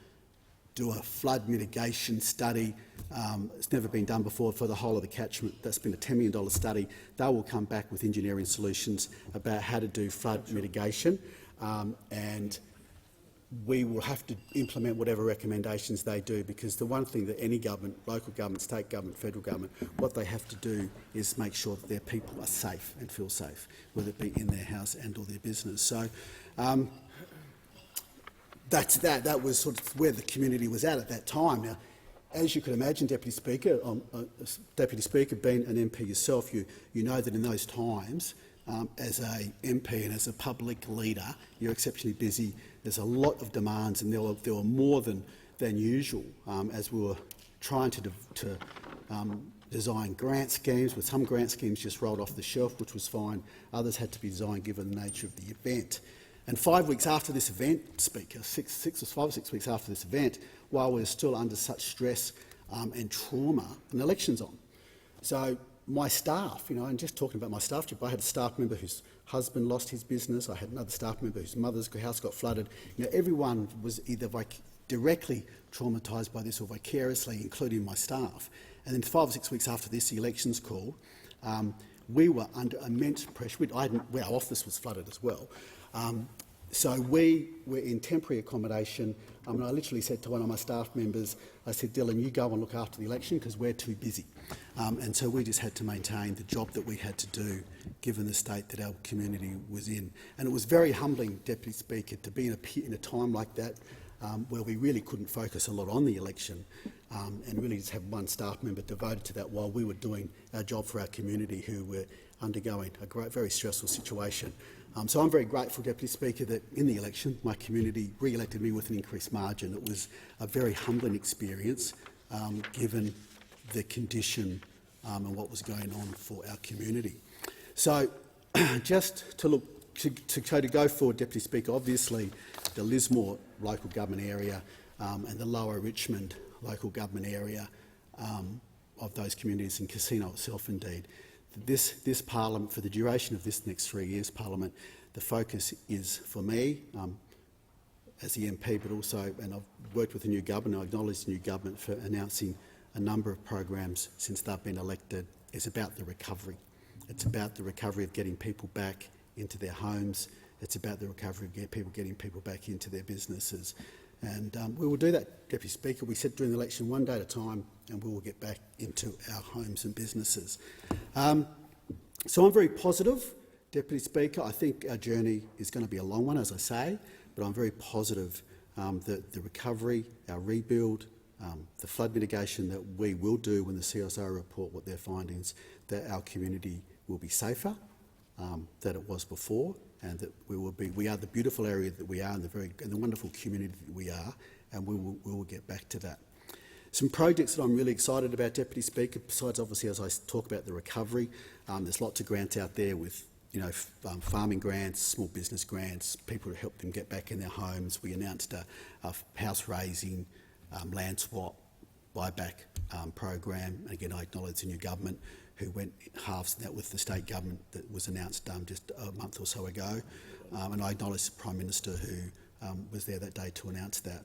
do a flood mitigation study. It's never been done before for the whole of the catchment. That's been a $10 million study. They will come back with engineering solutions about how to do flood mitigation, and we will have to implement whatever recommendations they do, because the one thing that any government, local government, state government, federal government, what they have to do is make sure that their people are safe and feel safe, whether it be in their house and or their business. So that's that. That was sort of where the community was at that time. Now, as you can imagine, Deputy Speaker, being an MP yourself, you know that in those times, as a MP and as a public leader, you're exceptionally busy. There's a lot of demands, and there were more than usual as we were trying to design grant schemes. With some grant schemes just rolled off the shelf, which was fine. Others had to be designed given the nature of the event. And 5 weeks after this event, Speaker, 5 or 6 weeks after this event, while we're still under such stress and trauma, an election's on. So my staff, and just talking about my staff, I had a staff member whose husband lost his business. I had another staff member whose mother's house got flooded. Everyone was either directly traumatised by this or vicariously, including my staff. And then 5 or 6 weeks after this, the elections called. We were under immense pressure. Our office was flooded as well. So we were in temporary accommodation. I literally said to one of my staff members, I said, Dylan, you go and look after the election because we're too busy. And so we just had to maintain the job that we had to do, given the state that our community was in. And it was very humbling, Deputy Speaker, to be in a time like that where we really couldn't focus a lot on the election and really just have one staff member devoted to that while we were doing our job for our community who were undergoing a very stressful situation. So I'm very grateful, Deputy Speaker, that in the election my community re-elected me with an increased margin. It was a very humbling experience given the condition and what was going on for our community. So just to go forward, Deputy Speaker, obviously the Lismore local government area and the Lower Richmond local government area of those communities, and Casino itself indeed. This Parliament, for the duration of this next 3 years, Parliament, the focus is for me as the MP, but also, and I've worked with the new government, I acknowledge the new government for announcing a number of programs since they've been elected, is about the recovery. It's about the recovery of getting people back into their homes. It's about the recovery of getting people back into their businesses. And we will do that, Deputy Speaker. We said during the election, one day at a time, and we will get back into our homes and businesses. So I'm very positive, Deputy Speaker. I think our journey is going to be a long one, as I say, but I'm very positive that the recovery, our rebuild, the flood mitigation that we will do when the CSO report what their findings, that our community will be safer than it was before, and that we are the beautiful area that we are and the wonderful community that we are, and we will get back to that. Some projects that I'm really excited about, Deputy Speaker, besides obviously as I talk about the recovery, there's lots of grants out there with farming grants, small business grants, people to help them get back in their homes. We announced a house raising, land swap, buyback program. And again, I acknowledge the new government who went halves that with the state government that was announced just a month or so ago. And I acknowledge the Prime Minister who was there that day to announce that.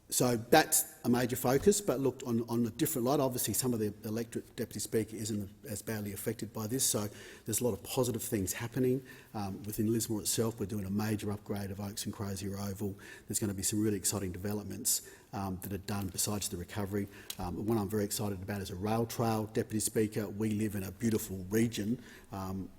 So that's a major focus, but looked on a different light. Obviously, some of the electorate, Deputy Speaker, isn't as badly affected by this, so there's a lot of positive things happening. Within Lismore itself, we're doing a major upgrade of Oaks and Crozier Oval. There's going to be some really exciting developments that are done besides the recovery. One I'm very excited about is a rail trail, Deputy Speaker. We live in a beautiful region,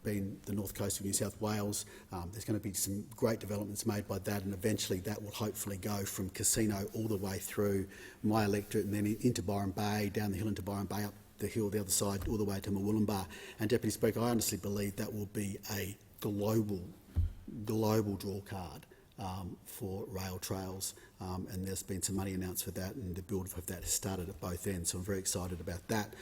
being the north coast of New South Wales. There's going to be some great developments made by that, and eventually that will hopefully go from Casino all the way through my electorate and then into Byron Bay, down the hill into Byron Bay, up the hill the other side, all the way to Murwillumbah. And Deputy Speaker, I honestly believe that will be a global draw card for rail trails, and there's been some money announced for that, and the build of that has started at both ends, so I'm very excited about that.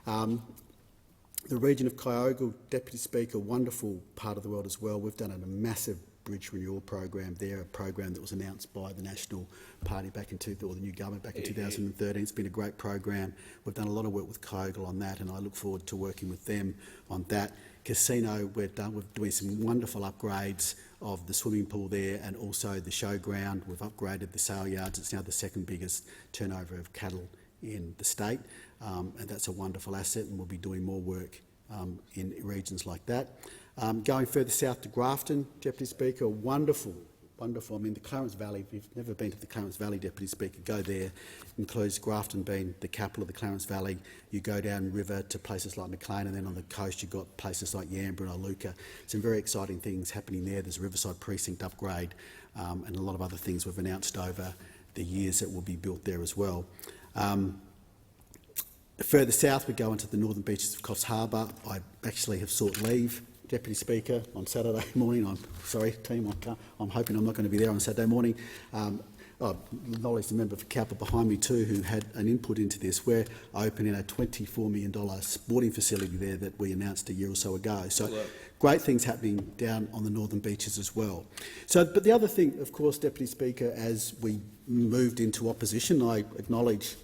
The region of Kyogle, Deputy Speaker, wonderful part of the world as well. We've done a massive bridge renewal program there, a program that was announced by the National Party back in or the new government back in 2013. It's been a great program. We've done a lot of work with Kyogle on that, and I look forward to working with them on that. Casino, we're doing some wonderful upgrades of the swimming pool there and also the showground. We've upgraded the sale yards. It's now the second biggest turnover of cattle in the state, and that's a wonderful asset, and we'll be doing more work in regions like that. Going further south to Grafton, Deputy Speaker, wonderful. I mean, the Clarence Valley, if you've never been to the Clarence Valley, Deputy Speaker, go there. It includes Grafton being the capital of the Clarence Valley. You go down river to places like Maclean, and then on the coast you've got places like Yambara and Iluka. Some very exciting things happening there. There's a Riverside Precinct upgrade and a lot of other things we've announced over the years that will be built there as well. Further south, we go into the northern beaches of Coffs Harbour. I actually have sought leave, Deputy Speaker, on Saturday morning. I'm sorry, team, I'm hoping I'm not going to be there on Saturday morning. I acknowledge the member for Cowper behind me too, who had an input into this. We're opening a $24 million sporting facility there that we announced a year or so ago. So great things happening down on the northern beaches as well. So, but the other thing, of course, Deputy Speaker, as we moved into opposition, I acknowledge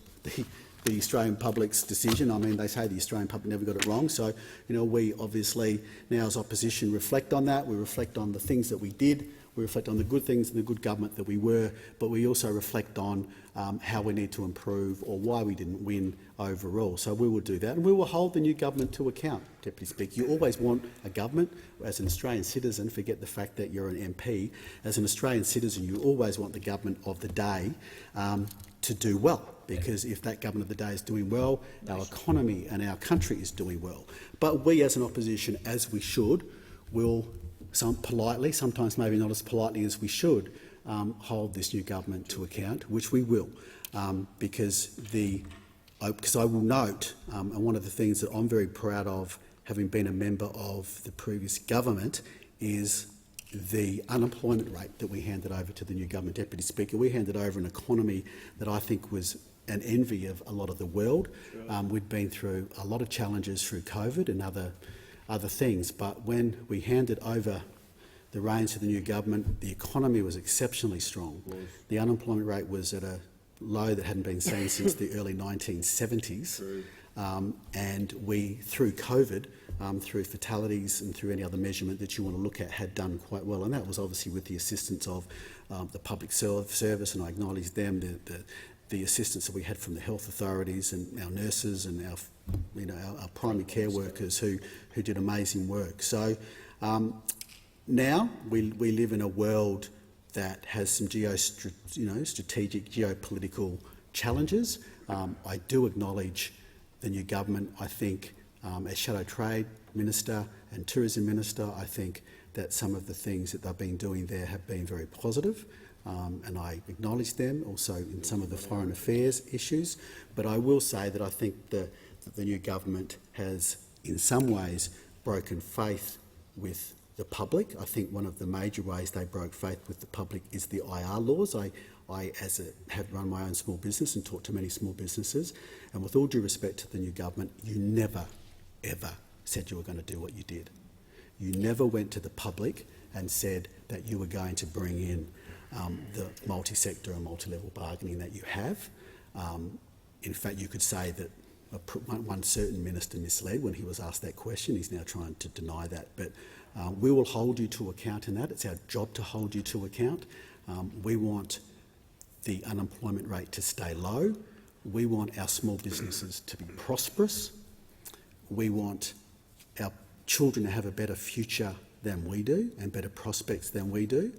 the Australian public's decision. I mean, they say the Australian public never got it wrong. So, we obviously now as opposition reflect on that. We reflect on the things that we did. We reflect on the good things and the good government that we were, but we also reflect on how we need to improve or why we didn't win overall. So we will do that, and we will hold the new government to account, Deputy Speaker. You always want a government, as an Australian citizen, forget the fact that you're an MP, as an Australian citizen you always want the government of the day to do well, because if that government of the day is doing well, our economy and our country is doing well. But we as an opposition, as we should, will politely, sometimes maybe not as politely as we should, hold this new government to account, which we will, because I will note, and one of the things that I'm very proud of, having been a member of the previous government, is the unemployment rate that we handed over to the new government. Deputy Speaker, we handed over an economy that I think was an envy of a lot of the world. We'd been through a lot of challenges through COVID and other things, but when we handed over the reins to the new government, the economy was exceptionally strong. The unemployment rate was at a low that hadn't been seen since the early 1970s, and we, through COVID, through fatalities and through any other measurement that you want to look at, had done quite well, and that was obviously with the assistance of the public service, and I acknowledge them, the assistance that we had from the health authorities and our nurses and our primary care workers who did amazing work. So now we live in a world that has some strategic geopolitical challenges. I do acknowledge the new government. I think as Shadow Trade Minister and Tourism Minister, I think that some of the things that they've been doing there have been very positive. And I acknowledge them also in some of the foreign affairs issues. But I will say that I think that the new government has in some ways broken faith with the public. I think one of the major ways they broke faith with the public is the IR laws. I have run my own small business and talked to many small businesses, and with all due respect to the new government, you never, ever said you were going to do what you did. You never went to the public and said that you were going to bring in the multi-sector and multi-level bargaining that you have. In fact, you could say that one certain minister misled when he was asked that question. He's now trying to deny that. But we will hold you to account in that. It's our job to hold you to account. We want the unemployment rate to stay low. We want our small businesses to be prosperous. We want our children to have a better future than we do and better prospects than we do.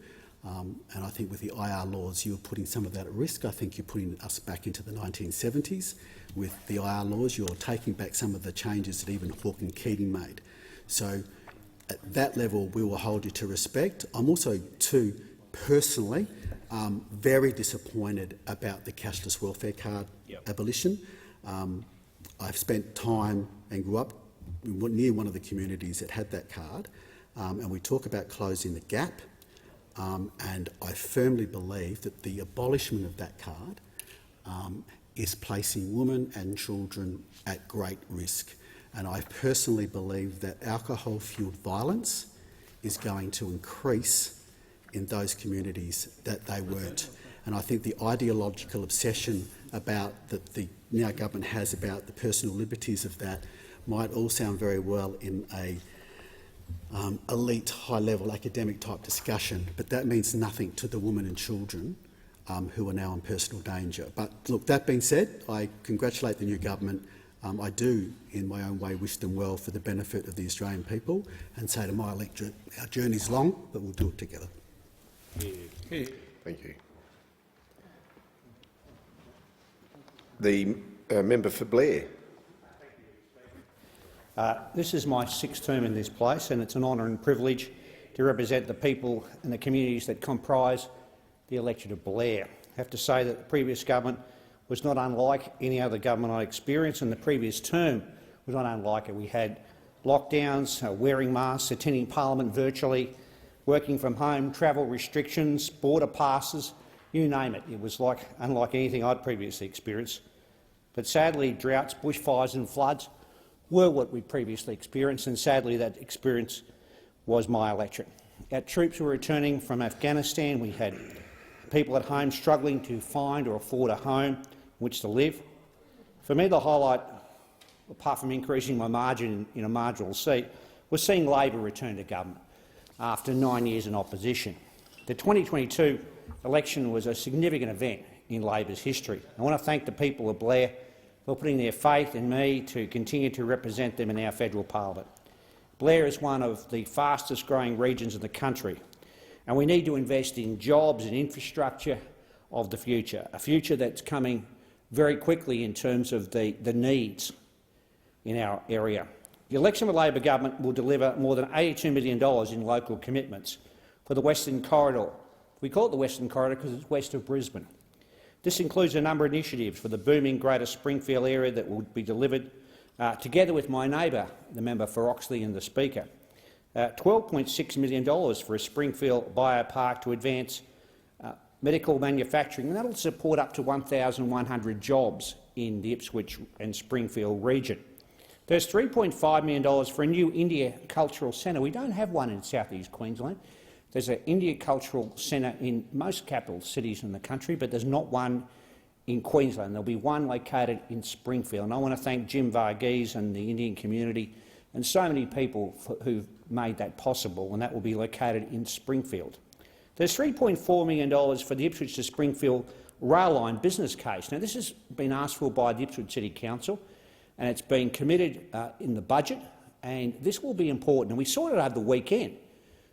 And I think with the IR laws, you're putting some of that at risk. I think you're putting us back into the 1970s. With the IR laws, you're taking back some of the changes that even Hawke and Keating made. So at that level, we will hold you to respect. I'm also, too, personally, very disappointed about the cashless welfare card abolition. I've spent time and grew up near one of the communities that had that card, and we talk about closing the gap. And I firmly believe that the abolishment of that card is placing women and children at great risk. And I personally believe that alcohol-fuelled violence is going to increase in those communities that they weren't. And I think the ideological obsession that the now government has about the personal liberties of that might all sound very well in a elite, high-level academic type discussion, but that means nothing to the women and children who are now in personal danger. But look, that being said, I congratulate the new government. I do, in my own way, wish them well for the benefit of the Australian people, and say to my electorate, our journey's long, but we'll do it together. Thank you. The member for Blair. This is my 6th term in this place, and it's an honour and privilege to represent the people and the communities that comprise the electorate of Blair. I have to say that the previous government was not unlike any other government I experienced, and the previous term was not unlike it. We had lockdowns, wearing masks, attending Parliament virtually, working from home, travel restrictions, border passes, you name it. It was unlike anything I'd previously experienced. But sadly, droughts, bushfires and floods were what we previously experienced, and sadly that experience was my electorate. Our troops were returning from Afghanistan. We had people at home struggling to find or afford a home in which to live. For me, the highlight, apart from increasing my margin in a marginal seat, was seeing Labor return to government after 9 years in opposition. The 2022 election was a significant event in Labor's history. I want to thank the people of Blair for putting their faith in me to continue to represent them in our federal parliament. Blair is one of the fastest-growing regions in the country, and we need to invest in jobs and infrastructure of the future, a future that's coming very quickly in terms of the needs in our area. The election of a Labor government will deliver more than $82 million in local commitments for the Western Corridor. We call it the Western Corridor because it's west of Brisbane. This includes a number of initiatives for the booming Greater Springfield area that will be delivered together with my neighbour, the member for Oxley and the Speaker. $12.6 million for a Springfield biopark to advance medical manufacturing, and that will support up to 1,100 jobs in the Ipswich and Springfield region. There's $3.5 million for a new India Cultural Centre. We don't have one in South East Queensland. There's an India Cultural Centre in most capital cities in the country, but there's not one in Queensland. There'll be one located in Springfield. And I want to thank Jim Varghese and the Indian community and so many people who've made that possible, and that will be located in Springfield. There's $3.4 million for the Ipswich to Springfield rail line business case. Now, this has been asked for by the Ipswich City Council, and it's been committed in the budget, and this will be important. And we saw it over the weekend,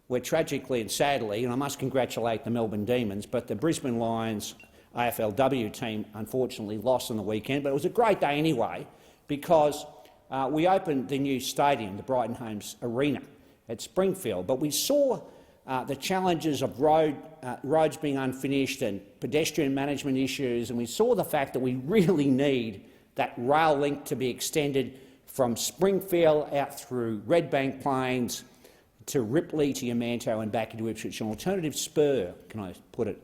where tragically and sadly, and I must congratulate the Melbourne Demons, but the Brisbane Lions AFLW team unfortunately lost on the weekend. But it was a great day anyway, because we opened the new stadium, the Brighton Homes Arena at Springfield, but we saw the challenges of roads being unfinished and pedestrian management issues, and we saw the fact that we really need that rail link to be extended from Springfield out through Redbank Plains to Ripley to Yamanto and back into Ipswich, an alternative spur, can I put it,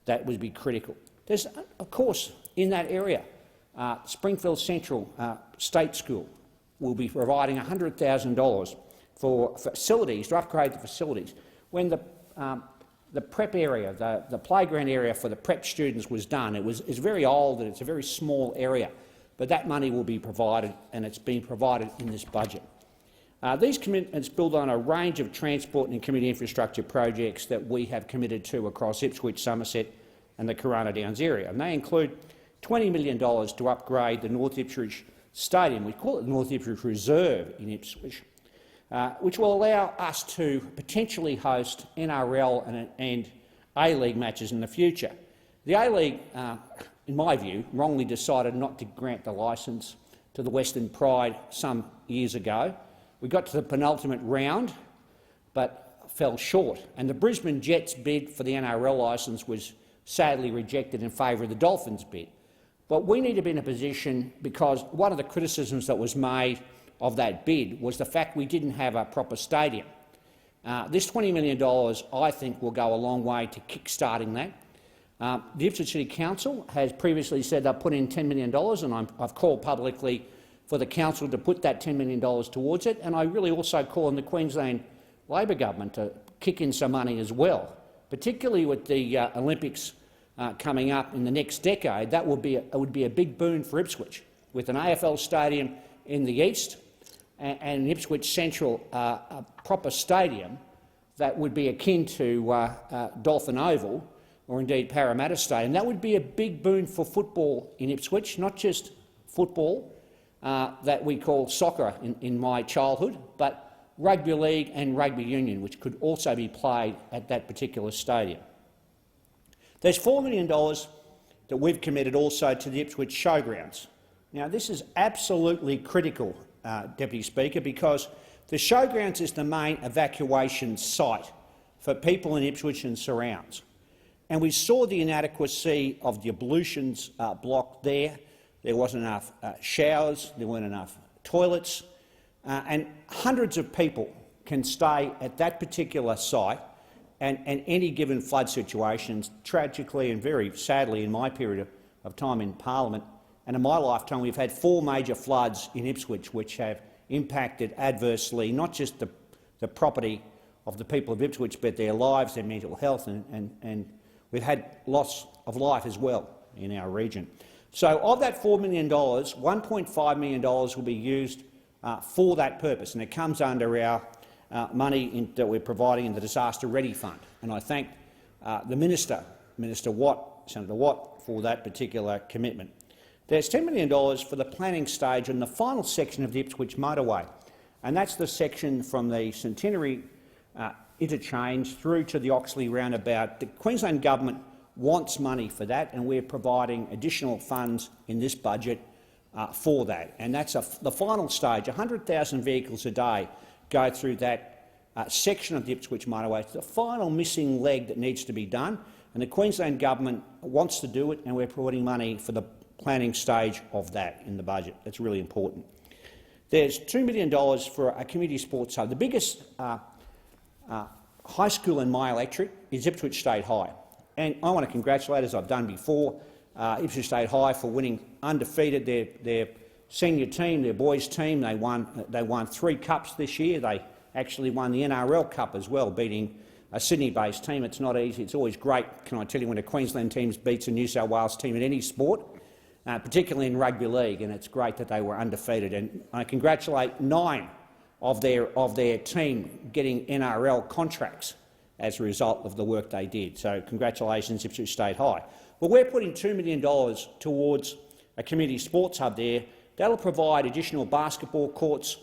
that would be critical. There's, of course, in that area, Springfield Central State School will be providing $100,000 for facilities, to upgrade the facilities. When the prep area, the playground area for the prep students was done, it's very old and it's a very small area, but that money will be provided, and it's been provided in this budget. These commitments build on a range of transport and community infrastructure projects that we have committed to across Ipswich, Somerset and the Corona Downs area, and they include $20 million to upgrade the North Ipswich Stadium. We call it the North Ipswich Reserve in Ipswich, which will allow us to potentially host NRL and A-League matches in the future. The A-League, in my view, wrongly decided not to grant the licence to the Western Pride some years ago. We got to the penultimate round, but fell short, and the Brisbane Jets bid for the NRL licence was sadly rejected in favour of the Dolphins bid. But we need to be in a position, because one of the criticisms that was made of that bid was the fact we didn't have a proper stadium. This $20 million, I think, will go a long way to kick-starting that. The Ipswich City Council has previously said they'll put in $10 million, and I've called publicly for the council to put that $10 million towards it, and I really also call on the Queensland Labor government to kick in some money as well, particularly with the Olympics coming up in the next decade. That would be a big boon for Ipswich, with an AFL stadium in the east and Ipswich Central, a proper stadium that would be akin to Dolphin Oval or indeed Parramatta Stadium. That would be a big boon for football in Ipswich, not just football that we call soccer in my childhood, but rugby league and rugby union, which could also be played at that particular stadium. There's $4 million that we've committed also to the Ipswich Showgrounds. Now, this is absolutely critical, Deputy Speaker, because the Showgrounds is the main evacuation site for people in Ipswich and surrounds. And we saw the inadequacy of the ablutions block there. There wasn't enough showers, there weren't enough toilets, and hundreds of people can stay at that particular site, and any given flood situations, tragically and very sadly in my period of time in Parliament and in my lifetime, we've had 4 major floods in Ipswich which have impacted adversely not just the property of the people of Ipswich, but their lives, their mental health, and we've had loss of life as well in our region. So of that $4 million, $1.5 million will be used for that purpose, and it comes under our money that we're providing in the Disaster Ready Fund. And I thank the Minister, Senator Watt, for that particular commitment. There's $10 million for the planning stage and the final section of the Ipswich motorway, and that's the section from the Centenary interchange through to the Oxley roundabout. The Queensland Government wants money for that, and we're providing additional funds in this budget for that. And that's the final stage. 100,000 vehicles a day go through that section of the Ipswich motorway. It's the final missing leg that needs to be done, and the Queensland Government wants to do it, and we're providing money for the planning stage of that in the budget. That's really important. There's $2 million for a community sports hub. The biggest high school in my electorate is Ipswich State High, and I want to congratulate, as I've done before, Ipswich State High for winning undefeated their senior team, their boys team. They won 3 cups this year. They actually won the NRL Cup as well, beating a Sydney-based team. It's not easy. It's always great, can I tell you, when a Queensland team beats a New South Wales team in any sport, particularly in rugby league, and it's great that they were undefeated. And I congratulate 9 of their team getting NRL contracts as a result of the work they did. So congratulations, Ipswich State High. Well, we're putting $2 million towards a community sports hub there. That'll provide additional basketball courts,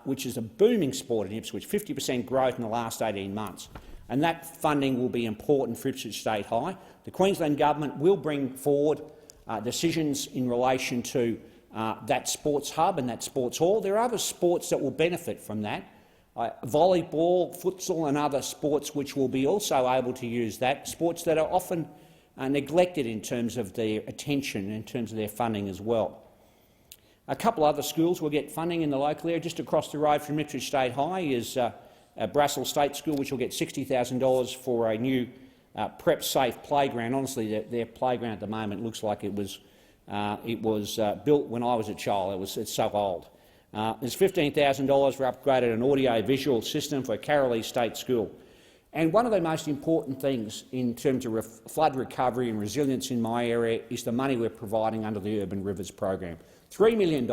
which is a booming sport in Ipswich, 50% growth in the last 18 months. And that funding will be important for Ipswich State High. The Queensland Government will bring forward decisions in relation to that sports hub and that sports hall. There are other sports that will benefit from that, volleyball, futsal and other sports which will be also able to use that, sports that are often neglected in terms of their attention, in terms of their funding as well. A couple other schools will get funding in the local area. Just across the road from Ipswich State High is Brassel State School, which will get $60,000 for a new prep-safe playground. Honestly, their playground at the moment looks like it was built when I was a child. It's so old. There's $15,000 for upgraded an audio-visual system for Carolee State School. And one of the most important things in terms of flood recovery and resilience in my area is the money we're providing under the Urban Rivers program. $3 million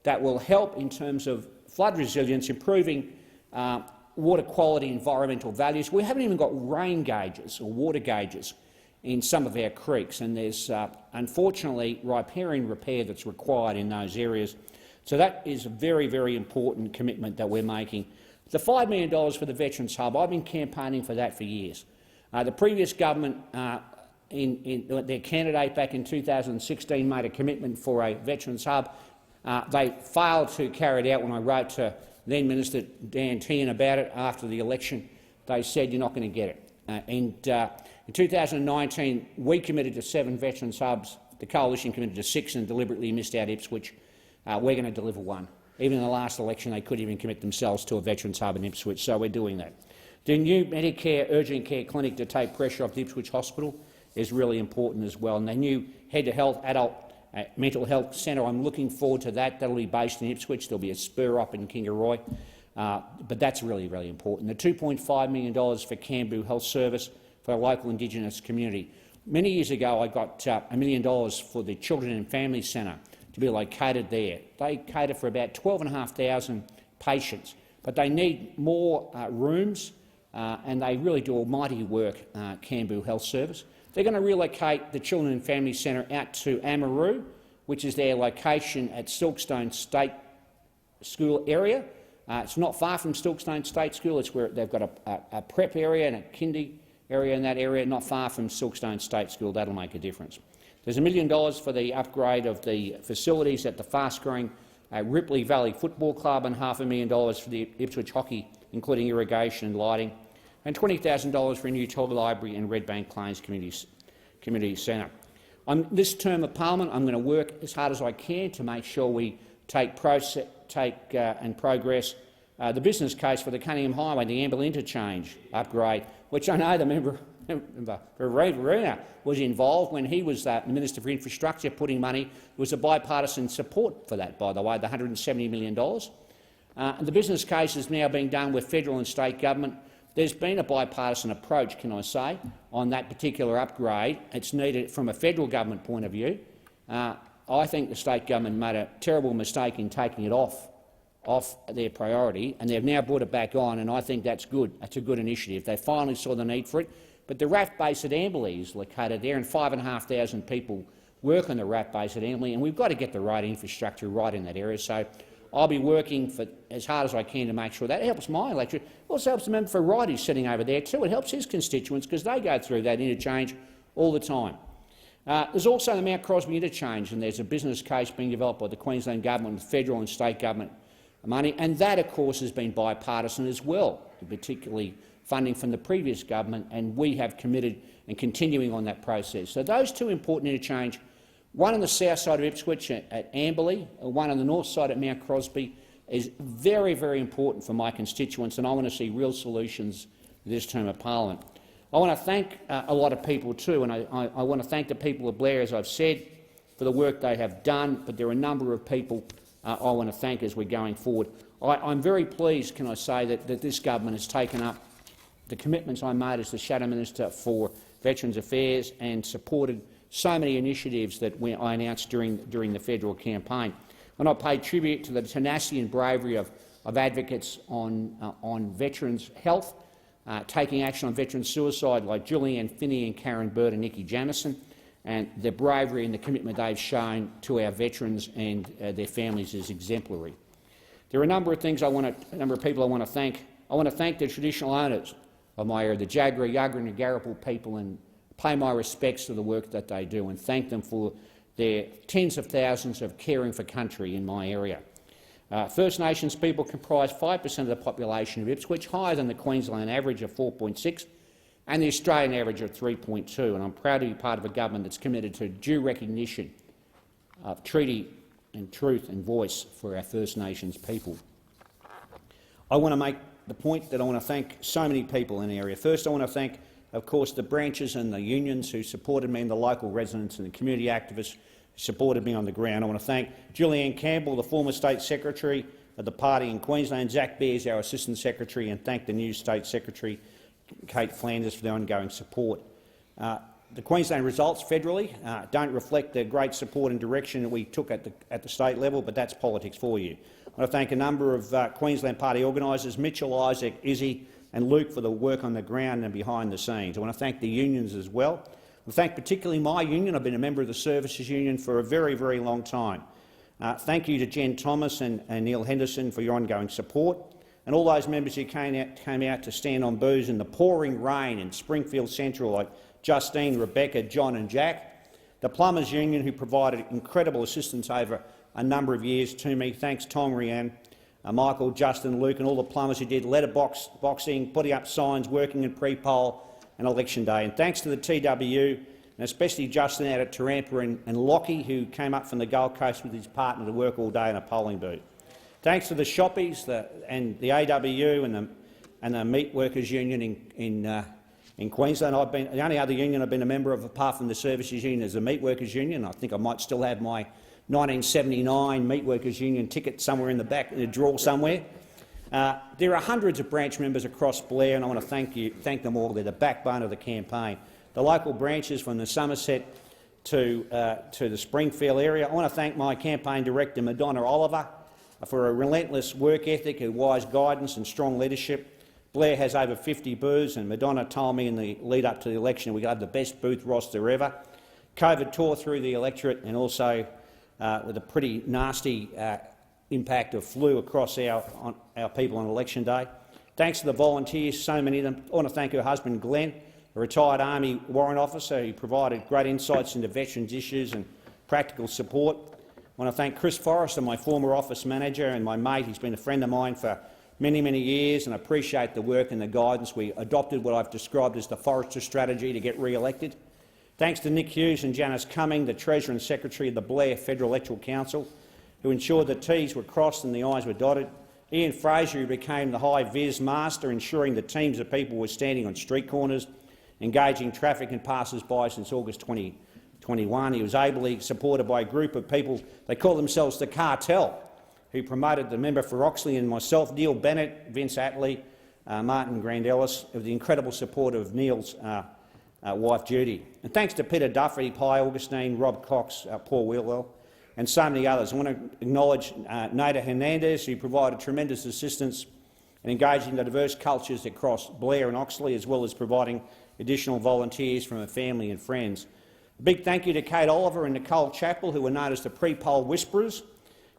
that will help in terms of flood resilience, improving water quality, environmental values. We haven't even got rain gauges or water gauges in some of our creeks, and there's unfortunately riparian repair that's required in those areas. So that is a very, very important commitment that we're making. The $5 million for the Veterans Hub, I've been campaigning for that for years. The previous government, their candidate back in 2016, made a commitment for a Veterans Hub. They failed to carry it out. When I wrote to then Minister Dan Tehan about it after the election, they said, "You're not going to get it." In 2019, we committed to 7 Veterans Hubs. The Coalition committed to 6 and deliberately missed out Ipswich. We're going to deliver 1. Even in the last election, they couldn't even commit themselves to a Veterans Hub in Ipswich, so we're doing that. The new Medicare urgent care clinic to take pressure off the Ipswich Hospital is really important as well. And the new head-to-health adult mental health centre, I'm looking forward to that. That'll be based in Ipswich. There'll be a spur up in Kingaroy, but that's really, really important. The $2.5 million for Cambu Health Service for a local Indigenous community. Many years ago, I got $1 million for the Children and Family Centre to be located there. They cater for about 12,500 patients, but they need more rooms, and they really do almighty work, Cambu Health Service. They're going to relocate the Children and Family Centre out to Amaroo, which is their location at Silkstone State School area. It's not far from Silkstone State School. It's where they've got a prep area and a kindy area in that area, not far from Silkstone State School. That'll make a difference. There's $1 million for the upgrade of the facilities at the fast-growing Ripley Valley Football Club and $500,000 for the Ipswich Hockey, including irrigation and lighting, and $20,000 for a new toy library and Redbank Plains Community Centre. On this term of Parliament, I'm going to work as hard as I can to make sure we and progress the business case for the Cunningham Highway, the Amble Interchange upgrade, which I know the member Verena was involved when he was the Minister for Infrastructure, putting money. There was a bipartisan support for that, by the way, the $170 million. And the business case is now being done with federal and state government. There's been a bipartisan approach, can I say, on that particular upgrade. It's needed from a federal government point of view. I think the state government made a terrible mistake in taking it off their priority, and they've now brought it back on, and I think that's good. That's a good initiative. They finally saw the need for it. But the RAF base at Amberley is located there, and 5,500 people work on the RAF base at Amberley, and we've got to get the right infrastructure right in that area. So I'll be working for as hard as I can to make sure that helps my electorate. It also helps the member for Wright who's sitting over there too. It helps his constituents because they go through that interchange all the time. There's also the Mount Crosby interchange, and there's a business case being developed by the Queensland government with federal and state government money, and that, of course, has been bipartisan as well, particularly funding from the previous government, and we have committed and continuing on that process. So those two important interchange, one on the south side of Ipswich at Amberley, one on the north side at Mount Crosby, is very, very important for my constituents, and I want to see real solutions this term of parliament. I want to thank a lot of people too, and I want to thank the people of Blair, as I've said, for the work they have done, but there are a number of people I want to thank as we're going forward. I'm very pleased, can I say, that this government has taken up the commitments I made as the Shadow Minister for Veterans Affairs and supported so many initiatives that I announced during the federal campaign. And I pay tribute to the tenacity and bravery of advocates on veterans' health, taking action on veteran suicide like Julianne Finney and Karen Bird and Nikki Jamieson, and the bravery and the commitment they've shown to our veterans and their families is exemplary. There are a number of people I want to thank. I want to thank the traditional owners of my area, the Jagera, Yagara and Gariple people, and pay my respects to the work that they do and thank them for their tens of thousands of caring for country in my area. First Nations people comprise 5% of the population of Ipswich, higher than the Queensland average of 4.6 and the Australian average of 3.2, and I'm proud to be part of a government that's committed to due recognition of treaty and truth and voice for our First Nations people. I want to make the point that I want to thank so many people in the area. First, I want to thank, of course, the branches and the unions who supported me, and the local residents and the community activists who supported me on the ground. I want to thank Julianne Campbell, the former State Secretary of the party in Queensland, Zach Beers, our Assistant Secretary, and thank the new State Secretary, Kate Flanders, for their ongoing support. The Queensland results federally don't reflect the great support and direction that we took at the state level, but that's politics for you. I want to thank a number of Queensland party organisers, Mitchell, Isaac, Izzy and Luke, for the work on the ground and behind the scenes. I want to thank the unions as well. I want to thank particularly my union. I've been a member of the Services Union for a very, very long time. Thank you to Jen Thomas and Neil Henderson for your ongoing support, and all those members who came out to stand on booze in the pouring rain in Springfield Central, like Justine, Rebecca, John and Jack. The Plumbers Union, who provided incredible assistance over a number of years to me. Thanks, Tom, Rianne, Michael, Justin, Luke and all the plumbers who did letterboxing, putting up signs, working in pre-poll and election day. And thanks to the TWU, and especially Justin out at Tarampa and Lockie, who came up from the Gold Coast with his partner to work all day in a polling booth. Thanks to the shoppies and the AWU and the Meat Workers Union in Queensland. The only other union I've been a member of, apart from the Services Union, is the Meat Workers Union. I think I might still have my 1979 Meat Workers Union ticket somewhere in the back in a drawer somewhere. There are hundreds of branch members across Blair, and I want to thank them all. They're the backbone of the campaign. The local branches from the Somerset to the Springfield area. I want to thank my campaign director, Madonna Oliver, for a relentless work ethic, her wise guidance and strong leadership. Blair has over 50 booths, and Madonna told me in the lead-up to the election we could have the best booth roster ever. COVID tore through the electorate, and also with a pretty nasty impact of flu across our people on election day. Thanks to the volunteers, so many of them. I want to thank her husband, Glenn, a retired Army warrant officer who provided great insights into veterans' issues and practical support. I want to thank Chris Forrester, my former office manager and my mate. He's been a friend of mine for many, many years, and I appreciate the work and the guidance. We adopted what I've described as the Forrester strategy to get re-elected. Thanks to Nick Hughes and Janice Cumming, the Treasurer and Secretary of the Blair Federal Electoral Council, who ensured that T's were crossed and the I's were dotted. Ian Fraser, who became the high-vis master, ensuring that teams of people were standing on street corners, engaging traffic and passers-by since August 2021. He was ably supported by a group of people, they call themselves the Cartel, who promoted the member for Oxley and myself, Neil Bennett, Vince Attlee, Martin Grandellis, with the incredible support of Neil's wife Judy. And thanks to Peter Duffy, Pi Augustine, Rob Cox, Paul Wheelwell, and so many others. I want to acknowledge Nada Hernandez, who provided tremendous assistance in engaging the diverse cultures across Blair and Oxley, as well as providing additional volunteers from her family and friends. A big thank you to Kate Oliver and Nicole Chappell, who were known as the pre-poll whisperers.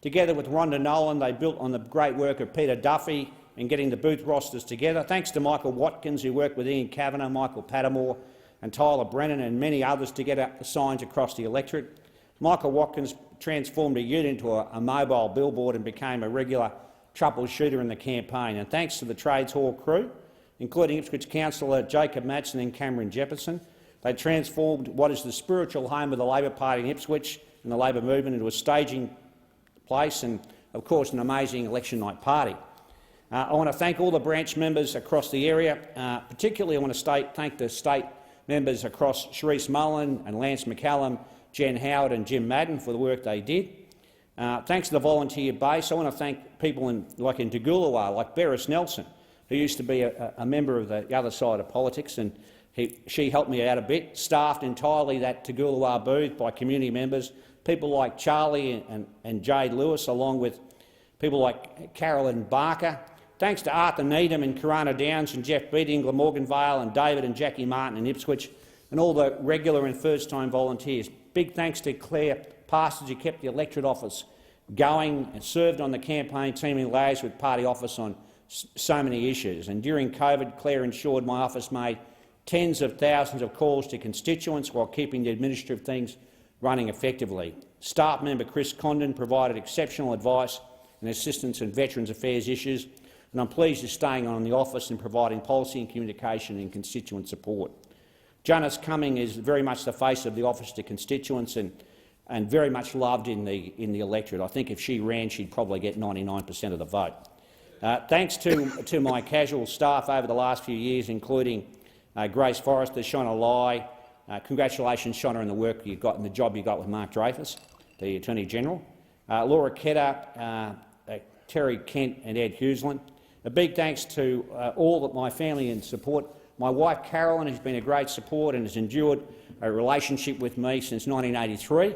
Together with Rhonda Nolan, they built on the great work of Peter Duffy in getting the booth rosters together. Thanks to Michael Watkins, who worked with Ian Kavanagh, Michael Pattermore and Tyler Brennan and many others to get up the signs across the electorate. Michael Watkins transformed a ute into a mobile billboard and became a regular troubleshooter in the campaign. And thanks to the Trades Hall crew, including Ipswich Councillor Jacob Matson and Cameron Jefferson, they transformed what is the spiritual home of the Labor Party in Ipswich and the Labor movement into a staging place and, of course, an amazing election night party. I want to thank all the branch members across the area. Particularly, I want to thank the state members across Sharice Mullen and Lance McCallum, Jen Howard and Jim Madden for the work they did. Thanks to the volunteer base, I want to thank people like in Toogoolawah, like Beres Nelson, who used to be a member of the other side of politics, and she helped me out a bit, staffed entirely that Toogoolawah booth by community members, people like Charlie and Jade Lewis, along with people like Carolyn Barker. Thanks to Arthur Needham and Karana Downs and Jeff Beattie in Glamorgan Vale and David and Jackie Martin in Ipswich and all the regular and first-time volunteers. Big thanks to Claire Parsons, who kept the electorate office going and served on the campaign team in liaison with party office on so many issues. And during COVID, Claire ensured my office made tens of thousands of calls to constituents while keeping the administrative things running effectively. Staff member Chris Condon provided exceptional advice and assistance in Veterans Affairs issues, and I'm pleased to staying on in the office and providing policy and communication and constituent support. Janice Cumming is very much the face of the office to constituents and very much loved in the electorate. I think if she ran, she'd probably get 99% of the vote. Thanks to my casual staff over the last few years, including Grace Forrester, Shona Lai. Congratulations, Shona, on the work you got and the job you got with Mark Dreyfus, the Attorney-General. Laura Kedder, Terry Kent and Ed Hughesland. A big thanks to all of my family and support. My wife Carolyn has been a great support and has endured a relationship with me since 1983,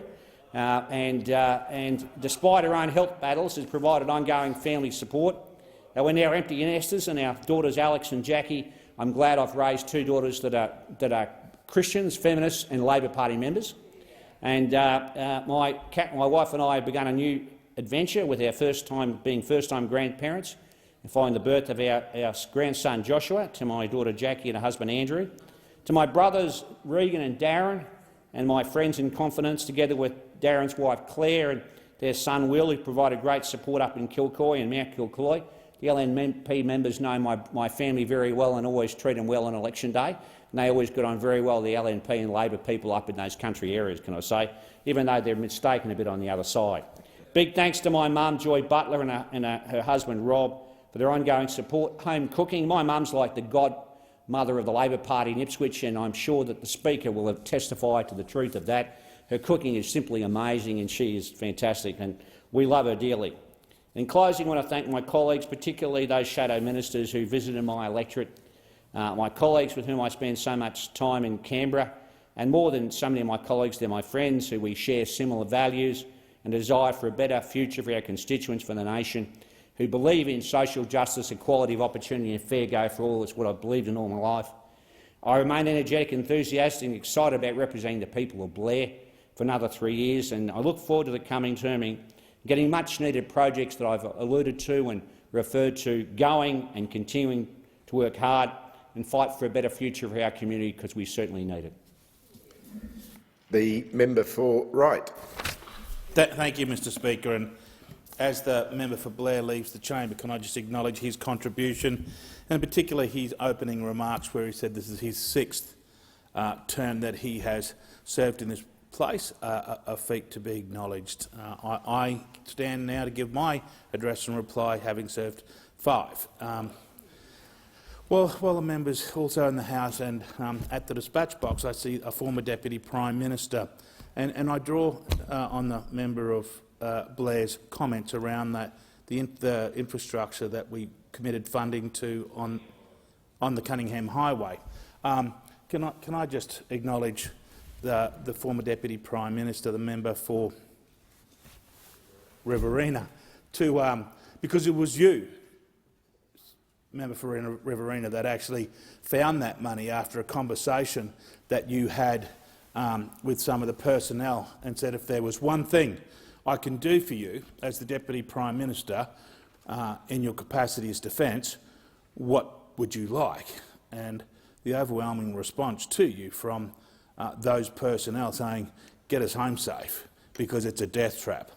and despite her own health battles has provided ongoing family support. We're now empty nesters, and our daughters Alex and Jackie, I'm glad I've raised two daughters that are Christians, feminists and Labor Party members. And my wife and I have begun a new adventure with our first-time grandparents and following the birth of our grandson Joshua, to my daughter Jackie and her husband Andrew, to my brothers Regan and Darren, and my friends in confidence, together with Darren's wife Claire and their son Will, who provided great support up in Kilcoy and Mount Kilcoy. The LNP members know my family very well and always treat them well on election day, and they always get on very well the LNP and Labor people up in those country areas, can I say, even though they're mistaken a bit on the other side. Big thanks to my mum, Joy Butler, and her husband, Rob, for their ongoing support. Home cooking. My mum's like the godmother of the Labor Party in Ipswich, and I'm sure that the Speaker will have testified to the truth of that. Her cooking is simply amazing, and she is fantastic, and we love her dearly. In closing, I want to thank my colleagues, particularly those shadow ministers who visited my electorate, my colleagues with whom I spend so much time in Canberra, and more than so many of my colleagues, they're my friends who we share similar values and desire for a better future for our constituents, for the nation, who believe in social justice, equality of opportunity and fair go for all. It's what I've believed in all my life. I remain energetic, enthusiastic and excited about representing the people of Blair for another 3 years, and I look forward to the coming term and getting much-needed projects that I've alluded to and referred to going and continuing to work hard and fight for a better future for our community, because we certainly need it. The member for Wright. Thank you, Mr Speaker. And as the member for Blair leaves the chamber, can I just acknowledge his contribution, and particularly his opening remarks where he said this is his 6th term that he has served in this place, a feat to be acknowledged. I stand now to give my address and reply, having served 5. Well, the members also in the House and at the dispatch box, I see a former Deputy Prime Minister, and I draw on the member of Blair's comments around the infrastructure that we committed funding to on the Cunningham Highway. Can I just acknowledge the former Deputy Prime Minister, the member for Riverina, because it was you, member for Riverina, that actually found that money after a conversation that you had with some of the personnel, and said, if there was one thing I can do for you as the Deputy Prime Minister in your capacity as defence, what would you like? And the overwhelming response to you from those personnel saying, get us home safe, because it's a death trap.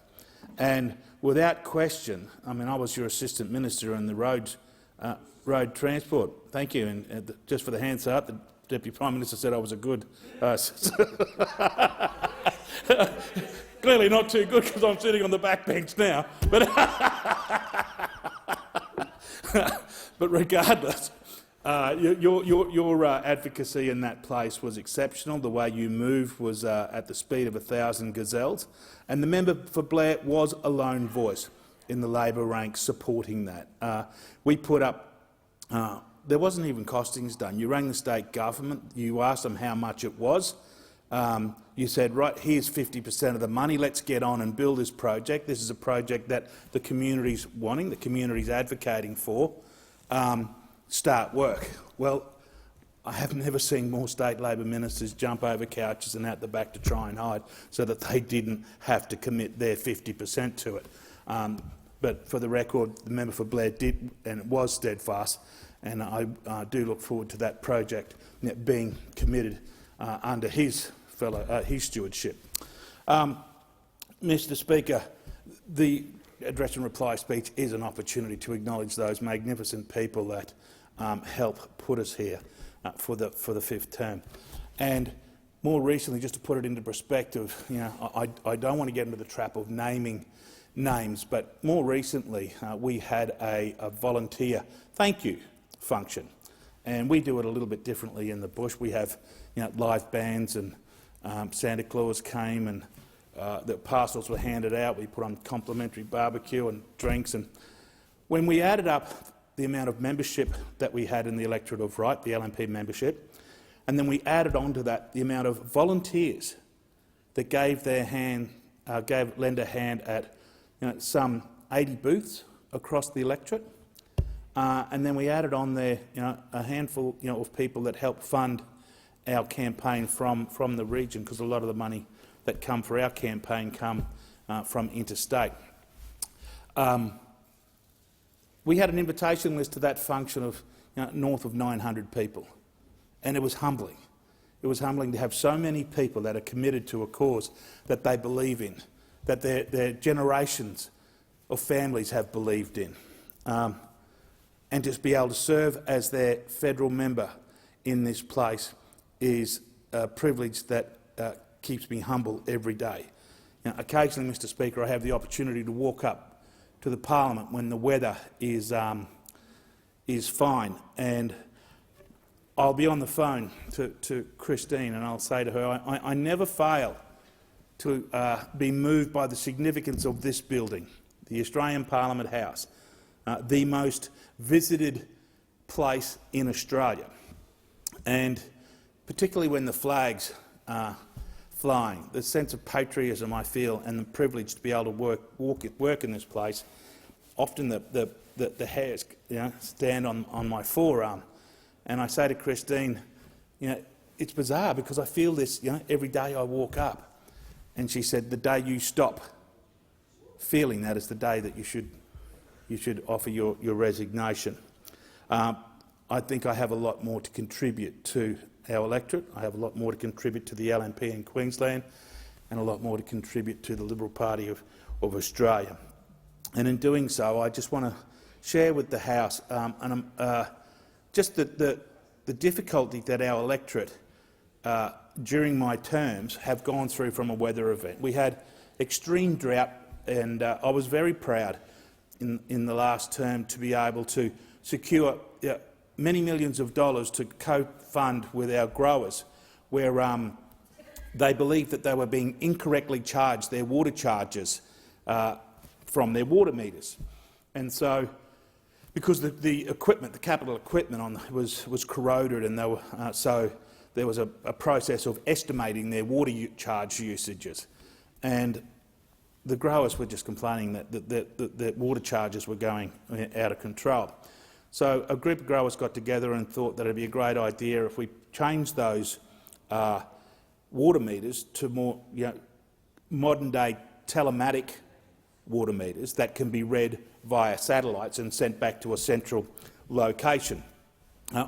And without question, I mean, I was your Assistant Minister in the road transport. Thank you. And just for the hands up, the Deputy Prime Minister said I was a good... Clearly not too good, because I'm sitting on the backbench now. But regardless, your advocacy in that place was exceptional. The way you moved was at the speed of 1,000 gazelles, and the member for Blair was a lone voice in the Labor ranks supporting that. We put up. There wasn't even costings done. You rang the state government. You asked them how much it was. You said, right, here's 50% of the money. Let's get on and build this project. This is a project that the community's wanting, the community's advocating for. Start work. Well, I have never seen more state Labor ministers jump over couches and out the back to try and hide so that they didn't have to commit their 50% to it. But for the record, the member for Blair did, and it was steadfast, and I do look forward to that project being committed under his stewardship. Mr. Speaker, the address and reply speech is an opportunity to acknowledge those magnificent people that help put us here for the fifth term. And more recently, just to put it into perspective, I don't want to get into the trap of naming names, but more recently we had a volunteer thank you function, and we do it a little bit differently in the bush. We have live bands, and Santa Claus came, and the parcels were handed out. We put on complimentary barbecue and drinks, and when we added up the amount of membership that we had in the electorate of right, the LNP membership, and then we added on to that the amount of volunteers that gave lend a hand at some 80 booths across the electorate, and then we added on there a handful of people that helped fund our campaign from the region, because a lot of the money that come for our campaign come from interstate. We had an invitation list to that function of north of 900 people, and it was humbling. It was humbling to have so many people that are committed to a cause that they believe in, that their generations of families have believed in, and just be able to serve as their federal member in this place is a privilege that keeps me humble every day. Occasionally, Mr. Speaker, I have the opportunity to walk up to the Parliament when the weather is fine, and I'll be on the phone to Christine, and I'll say to her, I never fail to be moved by the significance of this building, the Australian Parliament House, the most visited place in Australia, and particularly when the flags are flying, the sense of patriotism I feel, and the privilege to be able to work in this place. Often the hairs stand on my forearm, and I say to Christine, it's bizarre because I feel this every day I walk up. And she said, the day you stop feeling that is the day that you should offer your resignation. I think I have a lot more to contribute to our electorate. I have a lot more to contribute to the LNP in Queensland, and a lot more to contribute to the Liberal Party of Australia. And in doing so, I just want to share with the House just the difficulty that our electorate during my terms have gone through from a weather event. We had extreme drought, and I was very proud in the last term to be able to secure many millions of dollars to co-fund with our growers, where they believed that they were being incorrectly charged their water charges from their water meters. And so, because the equipment, the capital equipment was corroded, and they were, so there was a process of estimating their water charge usages, and the growers were just complaining that water charges were going out of control. So a group of growers got together and thought that it would be a great idea if we changed those water meters to more modern-day telematic water meters that can be read via satellites and sent back to a central location.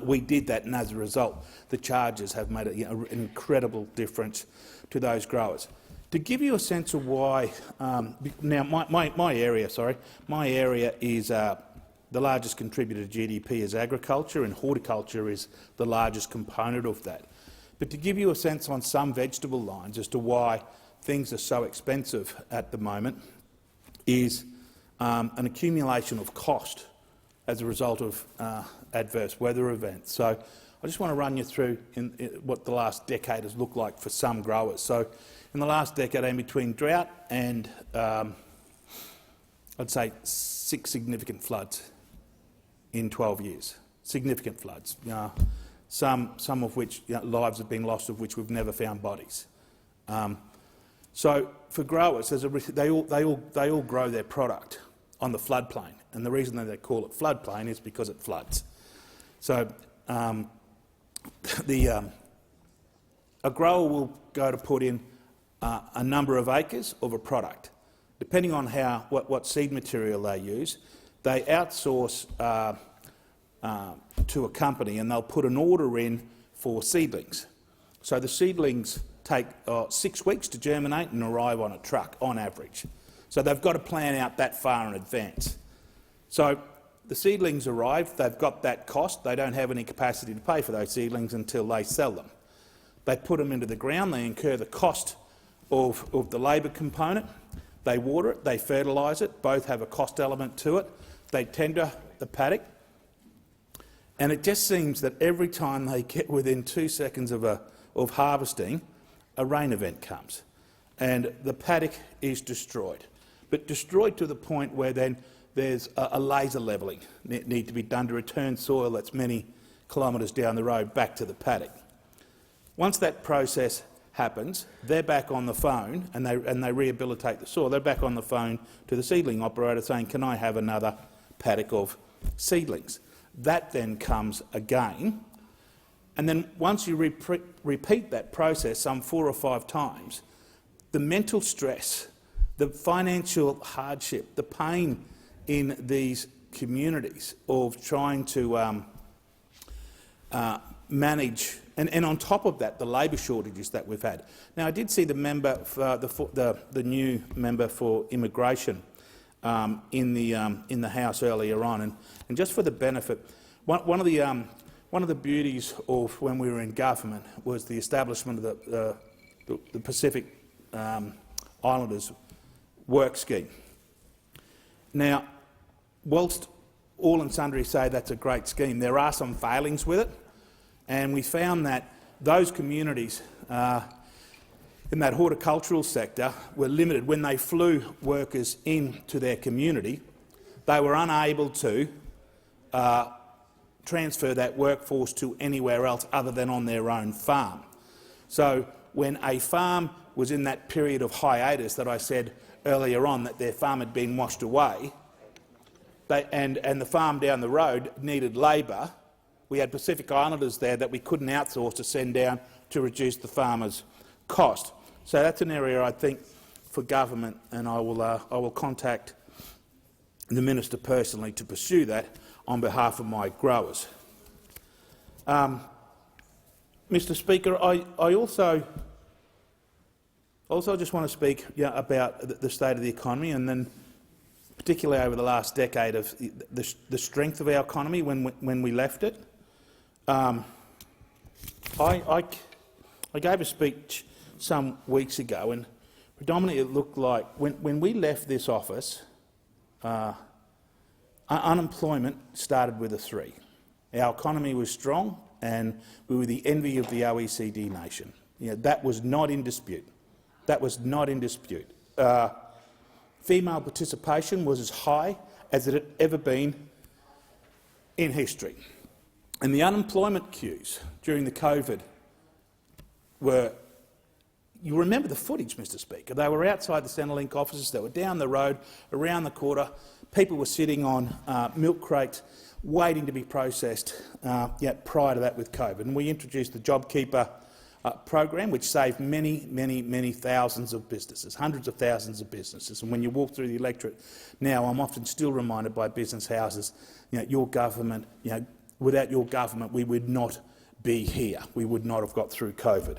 We did that, and as a result, the charges have made an incredible difference to those growers. To give you a sense of why, now my area is the largest contributor to GDP is agriculture, and horticulture is the largest component of that. But to give you a sense on some vegetable lines as to why things are so expensive at the moment is an accumulation of cost as a result of adverse weather events. So I just want to run you through what the last decade has looked like for some growers. So in the last decade, in between drought and I'd say 6 significant floods in 12 years. Significant floods. Some of which lives have been lost, of which we've never found bodies. So for growers, they all grow their product on the floodplain, and the reason that they call it floodplain is because it floods. So a grower will go to put in a number of acres of a product. Depending on what seed material they use, they outsource to a company, and they'll put an order in for seedlings. So the seedlings take 6 weeks to germinate and arrive on a truck on average. So they've got to plan out that far in advance. So the seedlings arrive, they've got that cost, they don't have any capacity to pay for those seedlings until they sell them. They put them into the ground, they incur the cost of the labour component, they water it, they fertilise it, both have a cost element to it, they tender the paddock, and it just seems that every time they get within 2 seconds of harvesting, a rain event comes, and the paddock is destroyed. But destroyed to the point where then there's a laser levelling need to be done to return soil that's many kilometres down the road back to the paddock. Once that process happens, they're back on the phone and they rehabilitate the soil. They're back on the phone to the seedling operator saying, "Can I have another paddock of seedlings?" That then comes again, and then once you repeat that process some 4 or 5 times, the mental stress, the financial hardship, the pain in these communities of trying to manage, and on top of that, the labour shortages that we've had. Now, I did see the member for the new member for immigration in the House earlier on, and just for the benefit, one of the beauties of when we were in government was the establishment of the Pacific Islanders work scheme. Now, whilst all and sundry say that's a great scheme, there are some failings with it, and we found that those communities in that horticultural sector were limited. When they flew workers into their community, they were unable to transfer that workforce to anywhere else other than on their own farm. So when a farm was in that period of hiatus that I said earlier on, that their farm had been washed away, and the farm down the road needed labour, we had Pacific Islanders there that we couldn't outsource to send down to reduce the farmers' cost. So that's an area, I think, for government, and I will contact the minister personally to pursue that on behalf of my growers. Mr. Speaker, I also just want to speak about the state of the economy, and then particularly over the last decade of the strength of our economy when we left it. I gave a speech some weeks ago, and predominantly it looked like when we left this office, unemployment started with a 3. Our economy was strong, and we were the envy of the OECD nation. That was not in dispute. That was not in dispute. Female participation was as high as it had ever been in history. And the unemployment queues during the COVID were, you remember the footage, Mr Speaker. They were outside the Centrelink offices, they were down the road, around the corner. People were sitting on milk crates waiting to be processed prior to that with COVID. And we introduced the JobKeeper program, which saved many thousands of businesses, hundreds of thousands of businesses. And when you walk through the electorate now, I'm often still reminded by business houses, your government, without your government we would not be here. We would not have got through COVID.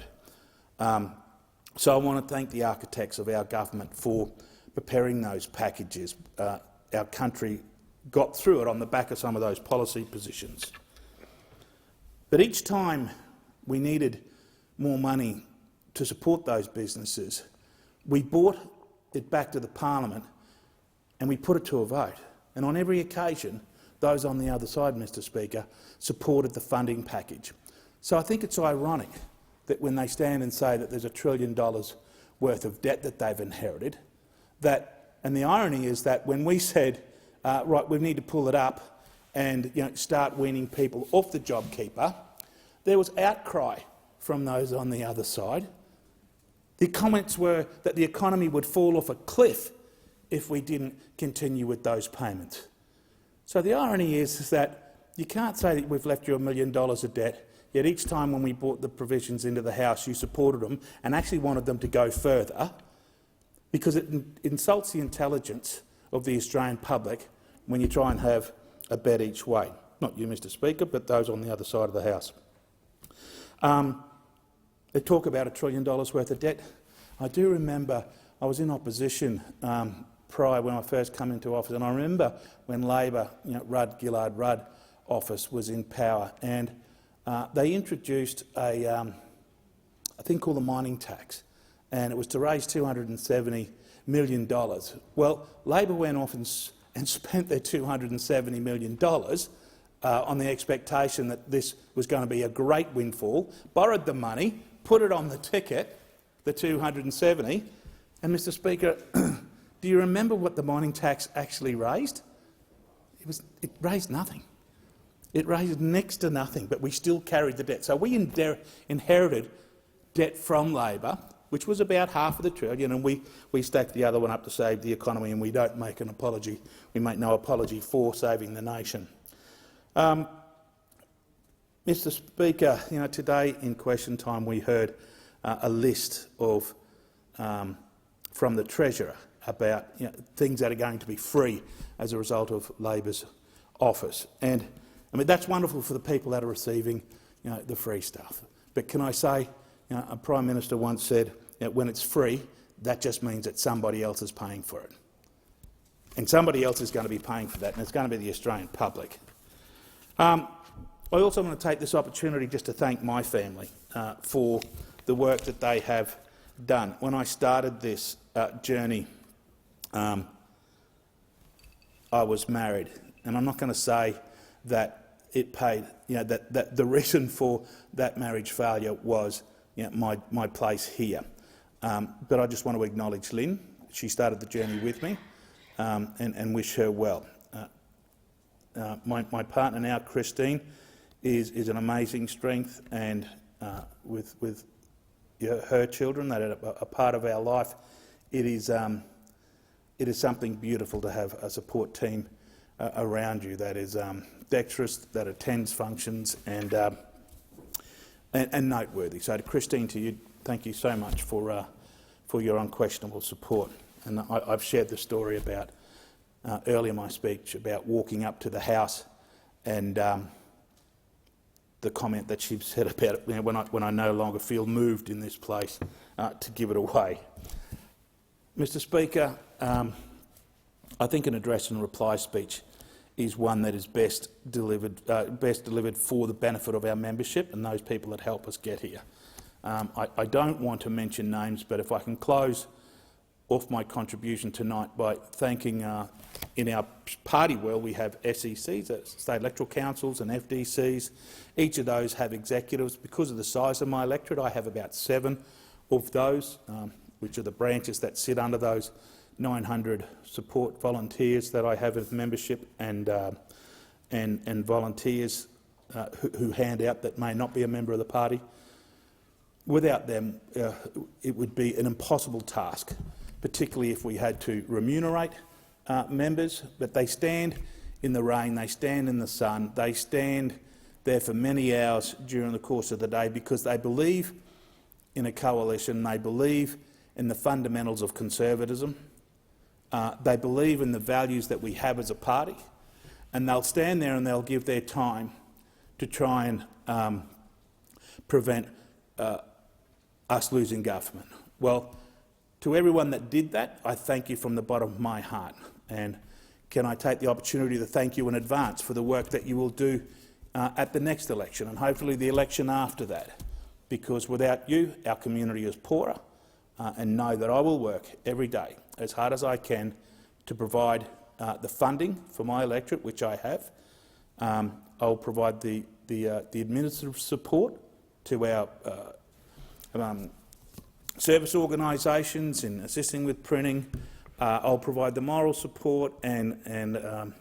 So I want to thank the architects of our government for preparing those packages. Our country got through it on the back of some of those policy positions. But each time we needed more money to support those businesses, we brought it back to the parliament and we put it to a vote. And on every occasion, those on the other side, Mr Speaker, supported the funding package. So I think it's ironic that when they stand and say that there's $1 trillion worth of debt that they've inherited, and the irony is that when we said, right, we need to pull it up and start weaning people off the JobKeeper, there was outcry from those on the other side. The comments were that the economy would fall off a cliff if we didn't continue with those payments. So the irony is that you can't say that we've left you $1 million of debt, yet each time when we brought the provisions into the House you supported them and actually wanted them to go further, because it insults the intelligence of the Australian public when you try and have a bet each way. Not you, Mr Speaker, but those on the other side of the House. They talk about $1 trillion worth of debt. I do remember I was in opposition prior when I first came into office, and I remember when Labor, Gillard-Rudd office was in power, and they introduced a thing called the mining tax, and it was to raise $270 million. Well, Labor went off and spent their $270 million on the expectation that this was going to be a great windfall, borrowed the money, put it on the ticket, the 270, and, Mr Speaker, do you remember what the mining tax actually raised? It raised nothing. It raised next to nothing, but we still carried the debt. So we inherited debt from Labor, which was about half of the trillion, and we stacked the other one up to save the economy, and we don't make an apology. We make no apology for saving the nation. Mr Speaker, today in question time we heard a list of from the Treasurer about things that are going to be free as a result of Labor's office. And I mean, that's wonderful for the people that are receiving the free stuff. But can I say, a Prime Minister once said, when it's free, that just means that somebody else is paying for it. And somebody else is going to be paying for that, and it's going to be the Australian public. I also want to take this opportunity just to thank my family for the work that they have done. When I started this journey, I was married, and I'm not going to say that it paid. That the reason for that marriage failure was my place here. But I just want to acknowledge Lynn. She started the journey with me, and wish her well. My partner now, Christine, is an amazing strength, and with her children that are a part of our life, it is something beautiful to have a support team around you that is dexterous, that attends functions, and noteworthy. So, to Christine, to you, thank you so much for your unquestionable support. And I've shared the story about earlier in my speech about walking up to the House and the comment that she said about when I no longer feel moved in this place to give it away. Mr Speaker, I think an address and reply speech is one that is best delivered for the benefit of our membership and those people that help us get here. I don't want to mention names, but if I can close off my contribution tonight by thanking, in our party world we have SECs, State Electoral Councils, and FDCs. Each of those have executives. Because of the size of my electorate, I have about 7 of those, which are the branches that sit under those 900 support volunteers that I have as membership, and volunteers who hand out that may not be a member of the party. without them, it would be an impossible task, particularly if we had to remunerate members. But they stand in the rain, they stand in the sun, they stand there for many hours during the course of the day because they believe in a coalition, they believe in the fundamentals of conservatism, they believe in the values that we have as a party, and they'll stand there and they'll give their time to try and prevent us losing government. Well, to everyone that did that, I thank you from the bottom of my heart. And can I take the opportunity to thank you in advance for the work that you will do at the next election and hopefully the election after that, because without you, our community is poorer, and know that I will work every day as hard as I can to provide the funding for my electorate, which I have. I'll provide the administrative support to our service organisations in assisting with printing. I'll provide the moral support and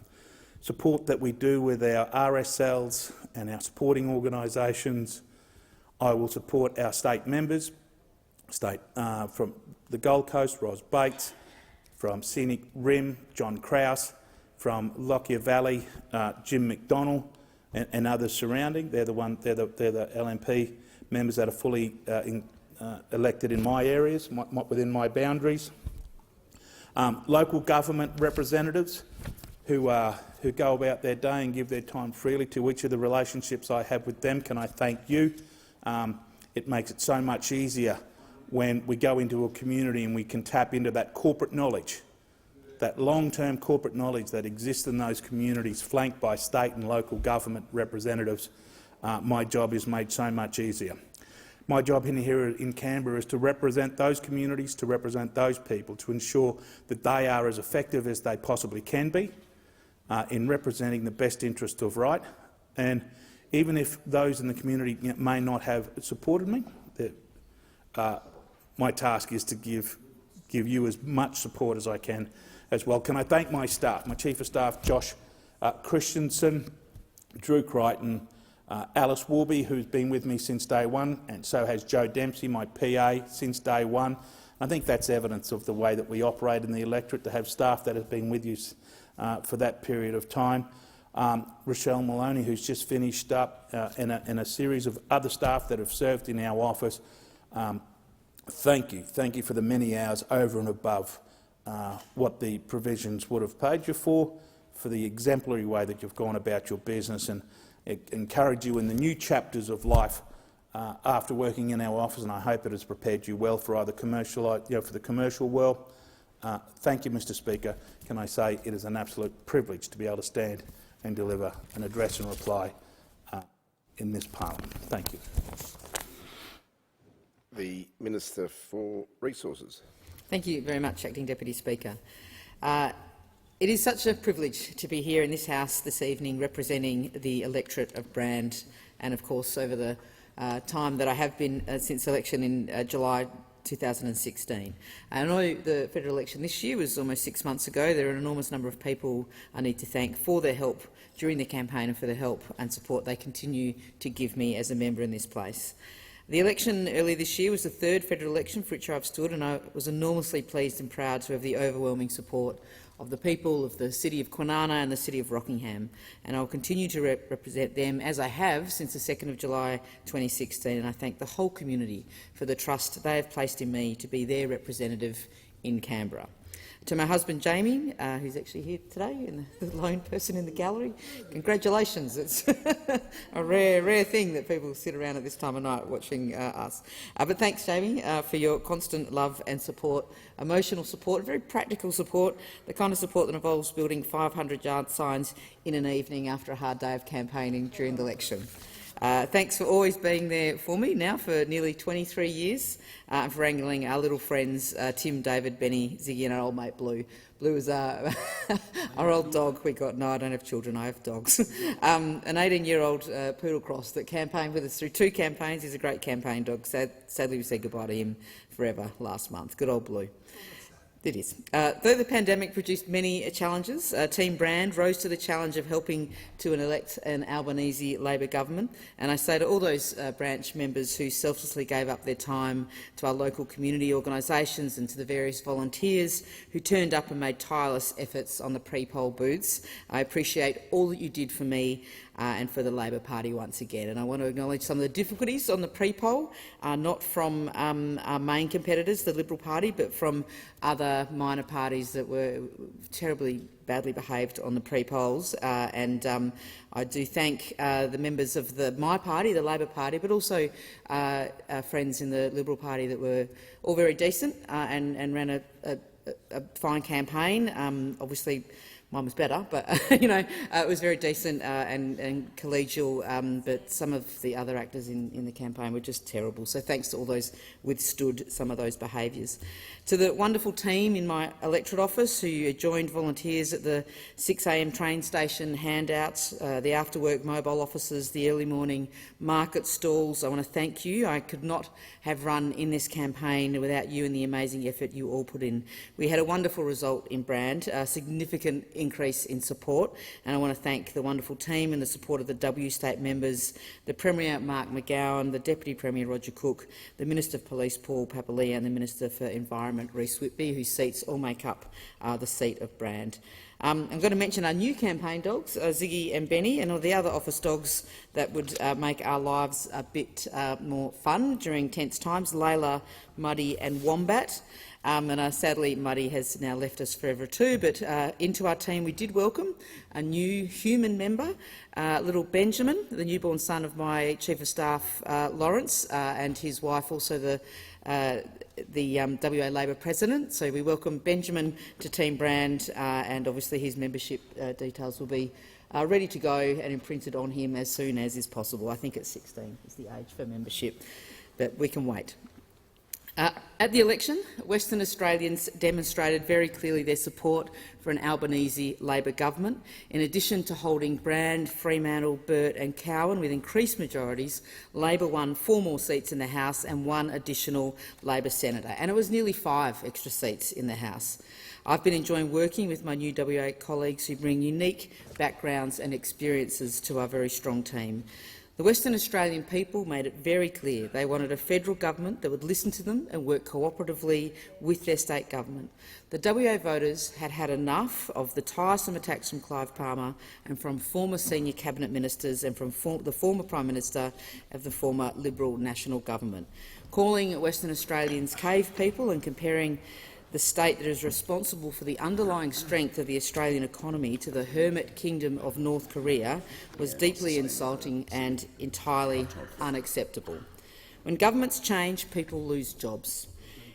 support that we do with our RSLs and our supporting organisations. I will support our state members, from the Gold Coast, Ros Bates, from Scenic Rim, John Krause, from Lockyer Valley, Jim McDonnell, and others surrounding. They're the LNP members that are fully elected in my areas, within my boundaries. Local government representatives who go about their day and give their time freely to each of the relationships I have with them. Can I thank you? It makes it so much easier when we go into a community and we can tap into that corporate knowledge, that long-term corporate knowledge that exists in those communities, flanked by state and local government representatives. My job is made so much easier. My job here in Canberra is to represent those communities, to represent those people, to ensure that they are as effective as they possibly can be in representing the best interest of right. And even if those in the community may not have supported me, my task is to give you as much support as I can as well. Can I thank my staff, my Chief of Staff Josh Christensen, Drew Crichton, Alice Warby, who's been with me since day one, and so has Joe Dempsey, my PA, since day one. I think that's evidence of the way that we operate in the electorate, to have staff that have been with you for that period of time. Rochelle Maloney, who's just finished up, and a series of other staff that have served in our office. Thank you for the many hours over and above what the provisions would have paid you for the exemplary way that you've gone about your business, and encourage you in the new chapters of life after working in our office, and I hope it has prepared you well for either commercial, for the commercial world. Thank you, Mr. Speaker. Can I say it is an absolute privilege to be able to stand and deliver an address and reply in this Parliament. Thank you. The Minister for Resources. Thank you very much, Acting Deputy Speaker. It is such a privilege to be here in this House this evening representing the electorate of Brand, and of course over the time that I have been since election in July 2016. I know the federal election this year was almost 6 months ago. There are an enormous number of people I need to thank for their help during the campaign and for the help and support they continue to give me as a member in this place. The election earlier this year was the third federal election for which I've stood, and I was enormously pleased and proud to have the overwhelming support of the people of the City of Kwinana and the City of Rockingham, and I'll continue to represent them as I have since the 2nd of July 2016, and I thank the whole community for the trust they have placed in me to be their representative in Canberra. To my husband Jamie, who's actually here today, and the lone person in the gallery, congratulations. It's a rare thing that people sit around at this time of night watching us. But thanks, Jamie, for your constant love and support, emotional support, very practical support, the kind of support that involves building 500-yard signs in an evening after a hard day of campaigning during the election. Thanks for always being there for me now for nearly 23 years, and for wrangling our little friends Tim, David, Benny, Ziggy and our old mate Blue. Blue is our old dog we got. No, I don't have children, I have dogs. An 18-year-old poodle cross that campaigned with us through 2 campaigns. He's a great campaign dog. Sadly, we said goodbye to him forever last month. Good old Blue. It is. Though the pandemic produced many challenges, Team Brand rose to the challenge of helping to elect an Albanese Labor government. And I say to all those branch members who selflessly gave up their time, to our local community organisations and to the various volunteers who turned up and made tireless efforts on the pre-poll booths, I appreciate all that you did for me and for the Labor Party once again. And I want to acknowledge some of the difficulties on the pre-poll, not from our main competitors, the Liberal Party, but from other minor parties that were terribly badly behaved on the pre-polls. I do thank the members of my party, the Labor Party, but also our friends in the Liberal Party that were all very decent and ran a fine campaign. Obviously, mine was better, but it was very decent and collegial. But some of the other actors in the campaign were just terrible. So thanks to all those withstood some of those behaviours. To the wonderful team in my electorate office who joined volunteers at the 6 a.m. train station handouts, the after-work mobile offices, the early morning market stalls, I want to thank you. I could not have run in this campaign without you and the amazing effort you all put in. We had a wonderful result in Brand, a significant increase in support, and I want to thank the wonderful team and the support of the W State members, the Premier Mark McGowan, the Deputy Premier Roger Cook, the Minister of Police Paul Papalia and the Minister for Environment Rhys Whitby, whose seats all make up the seat of Brand. I'm going to mention our new campaign dogs, Ziggy and Benny, and all the other office dogs that would make our lives a bit more fun during tense times, Layla, Muddy and Wombat. Sadly, Muddy has now left us forever too, but into our team we did welcome a new human member, little Benjamin, the newborn son of my Chief of Staff, Lawrence, and his wife, also the WA Labor President. So we welcome Benjamin to Team Brand, and obviously his membership details will be ready to go and imprinted on him as soon as is possible. I think it's 16 is the age for membership, but we can wait. At the election, Western Australians demonstrated very clearly their support for an Albanese Labor government. In addition to holding Brand, Fremantle, Burt and Cowan with increased majorities, Labor won 4 more seats in the House and 1 additional Labor senator, and it was nearly 5 extra seats in the House. I've been enjoying working with my new WA colleagues who bring unique backgrounds and experiences to our very strong team. The Western Australian people made it very clear they wanted a federal government that would listen to them and work cooperatively with their state government. The WA voters had had enough of the tiresome attacks from Clive Palmer and from former senior cabinet ministers and from the former Prime Minister of the former Liberal National Government. Calling Western Australians cave people and comparing the state that is responsible for the underlying strength of the Australian economy to the hermit kingdom of North Korea was deeply insulting and entirely unacceptable. When governments change, people lose jobs.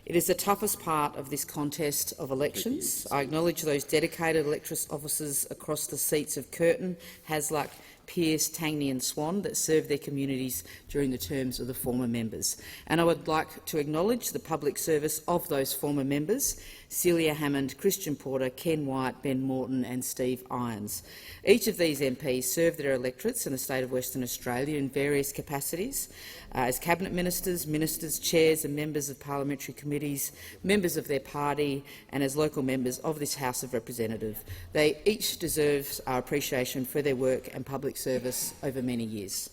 It is the toughest part of this contest of elections. I acknowledge those dedicated electorate officers across the seats of Curtin, Hasluck, Pearce, Tangney and Swan that served their communities during the terms of the former members. And I would like to acknowledge the public service of those former members, Celia Hammond, Christian Porter, Ken White, Ben Morton and Steve Irons. Each of these MPs served their electorates in the state of Western Australia in various capacities, as cabinet ministers, ministers, chairs and members of parliamentary committees, members of their party and as local members of this House of Representatives. They each deserve our appreciation for their work and public service over many years.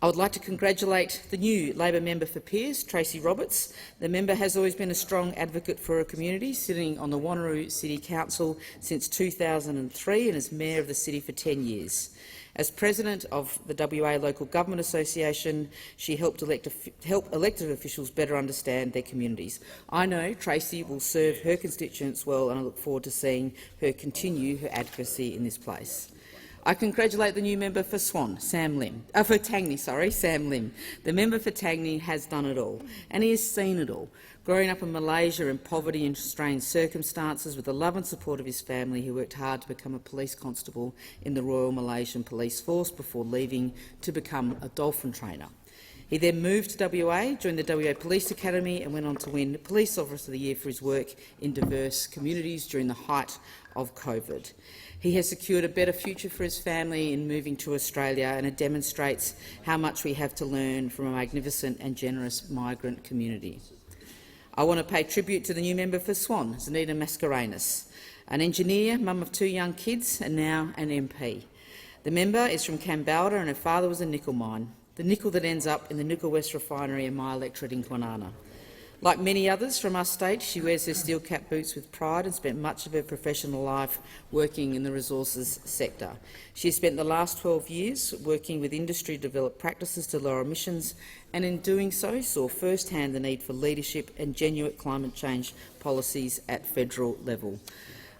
I would like to congratulate the new Labor member for Pearce, Tracy Roberts. The member has always been a strong advocate for her community, sitting on the Wanneroo City Council since 2003 and as Mayor of the city for 10 years. As President of the WA Local Government Association, she helped elected officials better understand their communities. I know Tracy will serve her constituents well, and I look forward to seeing her continue her advocacy in this place. I congratulate the new member for Swan, Sam Lim. For Tangney, sorry, Sam Lim. The member for Tangney has done it all, and he has seen it all. Growing up in Malaysia in poverty and strange circumstances with the love and support of his family, he worked hard to become a police constable in the Royal Malaysian Police Force before leaving to become a dolphin trainer. He then moved to WA, joined the WA Police Academy and went on to win Police Officer of the Year for his work in diverse communities during the height of COVID. He has secured a better future for his family in moving to Australia, and it demonstrates how much we have to learn from a magnificent and generous migrant community. I want to pay tribute to the new member for Swan, Zanita Mascarenhas, an engineer, mum of 2 young kids and now an MP. The member is from Kambalda and her father was a nickel mine, the nickel that ends up in the Nickel West refinery in my electorate in Kwinana. Like many others from our state, she wears her steel-cap boots with pride and spent much of her professional life working in the resources sector. She has spent the last 12 years working with industry to develop practices to lower emissions, and in doing so saw firsthand the need for leadership and genuine climate change policies at federal level.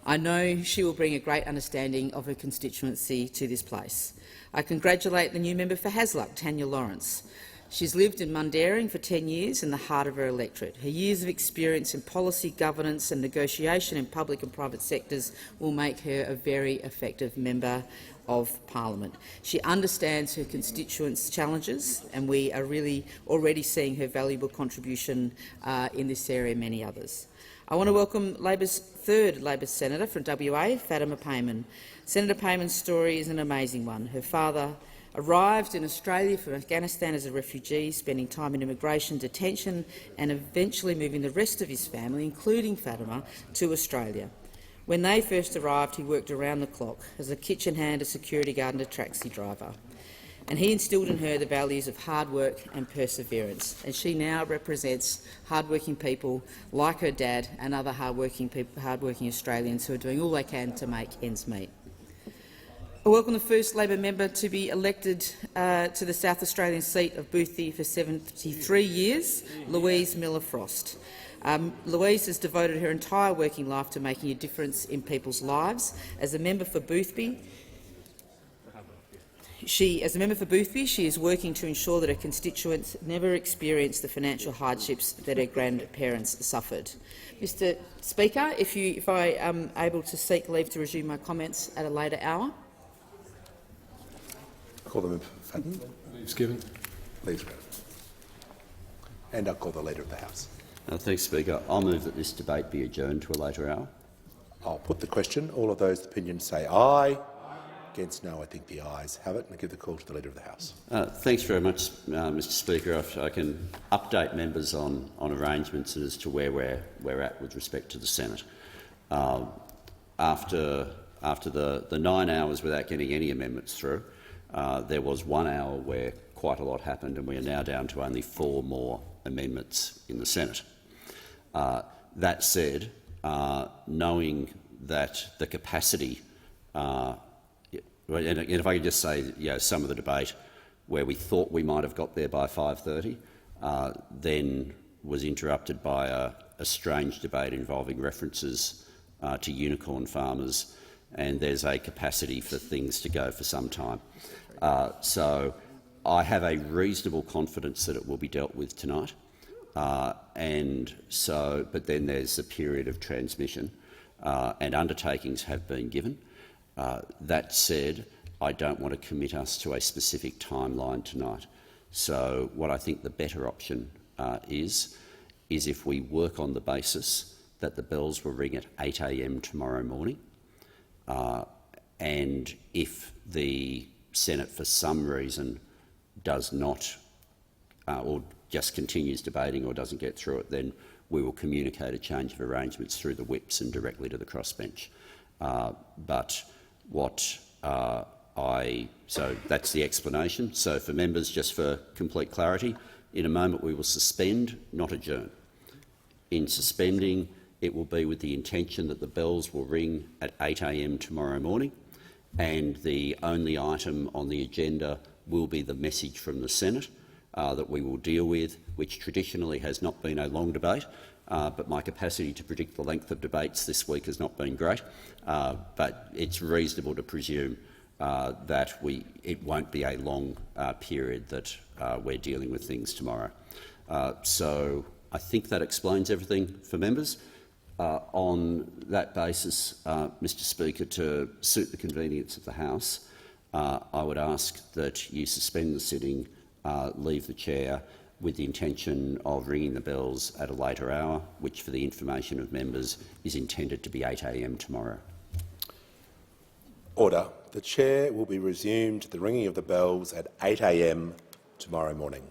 I know she will bring a great understanding of her constituency to this place. I congratulate the new member for Hasluck, Tanya Lawrence. She's lived in Mundaring for 10 years in the heart of her electorate. Her years of experience in policy, governance and negotiation in public and private sectors will make her a very effective member of Parliament. She understands her constituents' challenges, and we are really already seeing her valuable contribution in this area and many others. I want to welcome Labor's third Labor senator from WA, Fatima Payman. Senator Payman's story is an amazing one. Her father arrived in Australia from Afghanistan as a refugee, spending time in immigration detention and eventually moving the rest of his family, including Fatima, to Australia. When they first arrived, he worked around the clock as a kitchen hand, a security guard and a taxi driver. And he instilled in her the values of hard work and perseverance. And she now represents hard-working people like her dad and other hard-working Australians who are doing all they can to make ends meet. I welcome the first Labor member to be elected to the South Australian seat of Boothby for 73 years, Louise Miller-Frost. Louise has devoted her entire working life to making a difference in people's lives. As a member for Boothby, she is working to ensure that her constituents never experience the financial hardships that her grandparents suffered. Mr Speaker, if I am able to seek leave to resume my comments at a later hour. Call the member for Fadden. Leave's given. Leave's granted. And I'll call the Leader of the House. Thanks, Speaker. I'll move that this debate be adjourned to a later hour. I'll put the question. All of those opinions say aye. Against no, I think the ayes have it. And I give the call to the Leader of the House. Thanks very much, Mr Speaker. I can update members on arrangements as to where we're at with respect to the Senate. After the 9 hours without getting any amendments through, there was 1 hour where quite a lot happened, and we are now down to only 4 more amendments in the Senate. That said, knowing that the capacity, and if I could just say, some of the debate where we thought we might have got there by 5:30, then was interrupted by a strange debate involving references to unicorn farmers, and there's a capacity for things to go for some time. So I have a reasonable confidence that it will be dealt with tonight. But then there's a period of transmission, and undertakings have been given. That said, I don't want to commit us to a specific timeline tonight. So what I think the better option is if we work on the basis that the bells will ring at 8 a.m. tomorrow morning, and if the Senate for some reason does not or just continues debating or doesn't get through it, then we will communicate a change of arrangements through the whips and directly to the crossbench. So that's the explanation. So for members, just for complete clarity, in a moment we will suspend, not adjourn. In suspending, it will be with the intention that the bells will ring at 8 a.m. tomorrow morning, and the only item on the agenda will be the message from the Senate that we will deal with, which traditionally has not been a long debate, but my capacity to predict the length of debates this week has not been great. But it's reasonable to presume that it won't be a long period that we're dealing with things tomorrow. So I think that explains everything for members. On that basis, Mr Speaker, to suit the convenience of the House, I would ask that you suspend the sitting, leave the chair, with the intention of ringing the bells at a later hour, which, for the information of members, is intended to be 8 a.m. tomorrow. Order. The chair will be resumed the ringing of the bells at 8 a.m. tomorrow morning.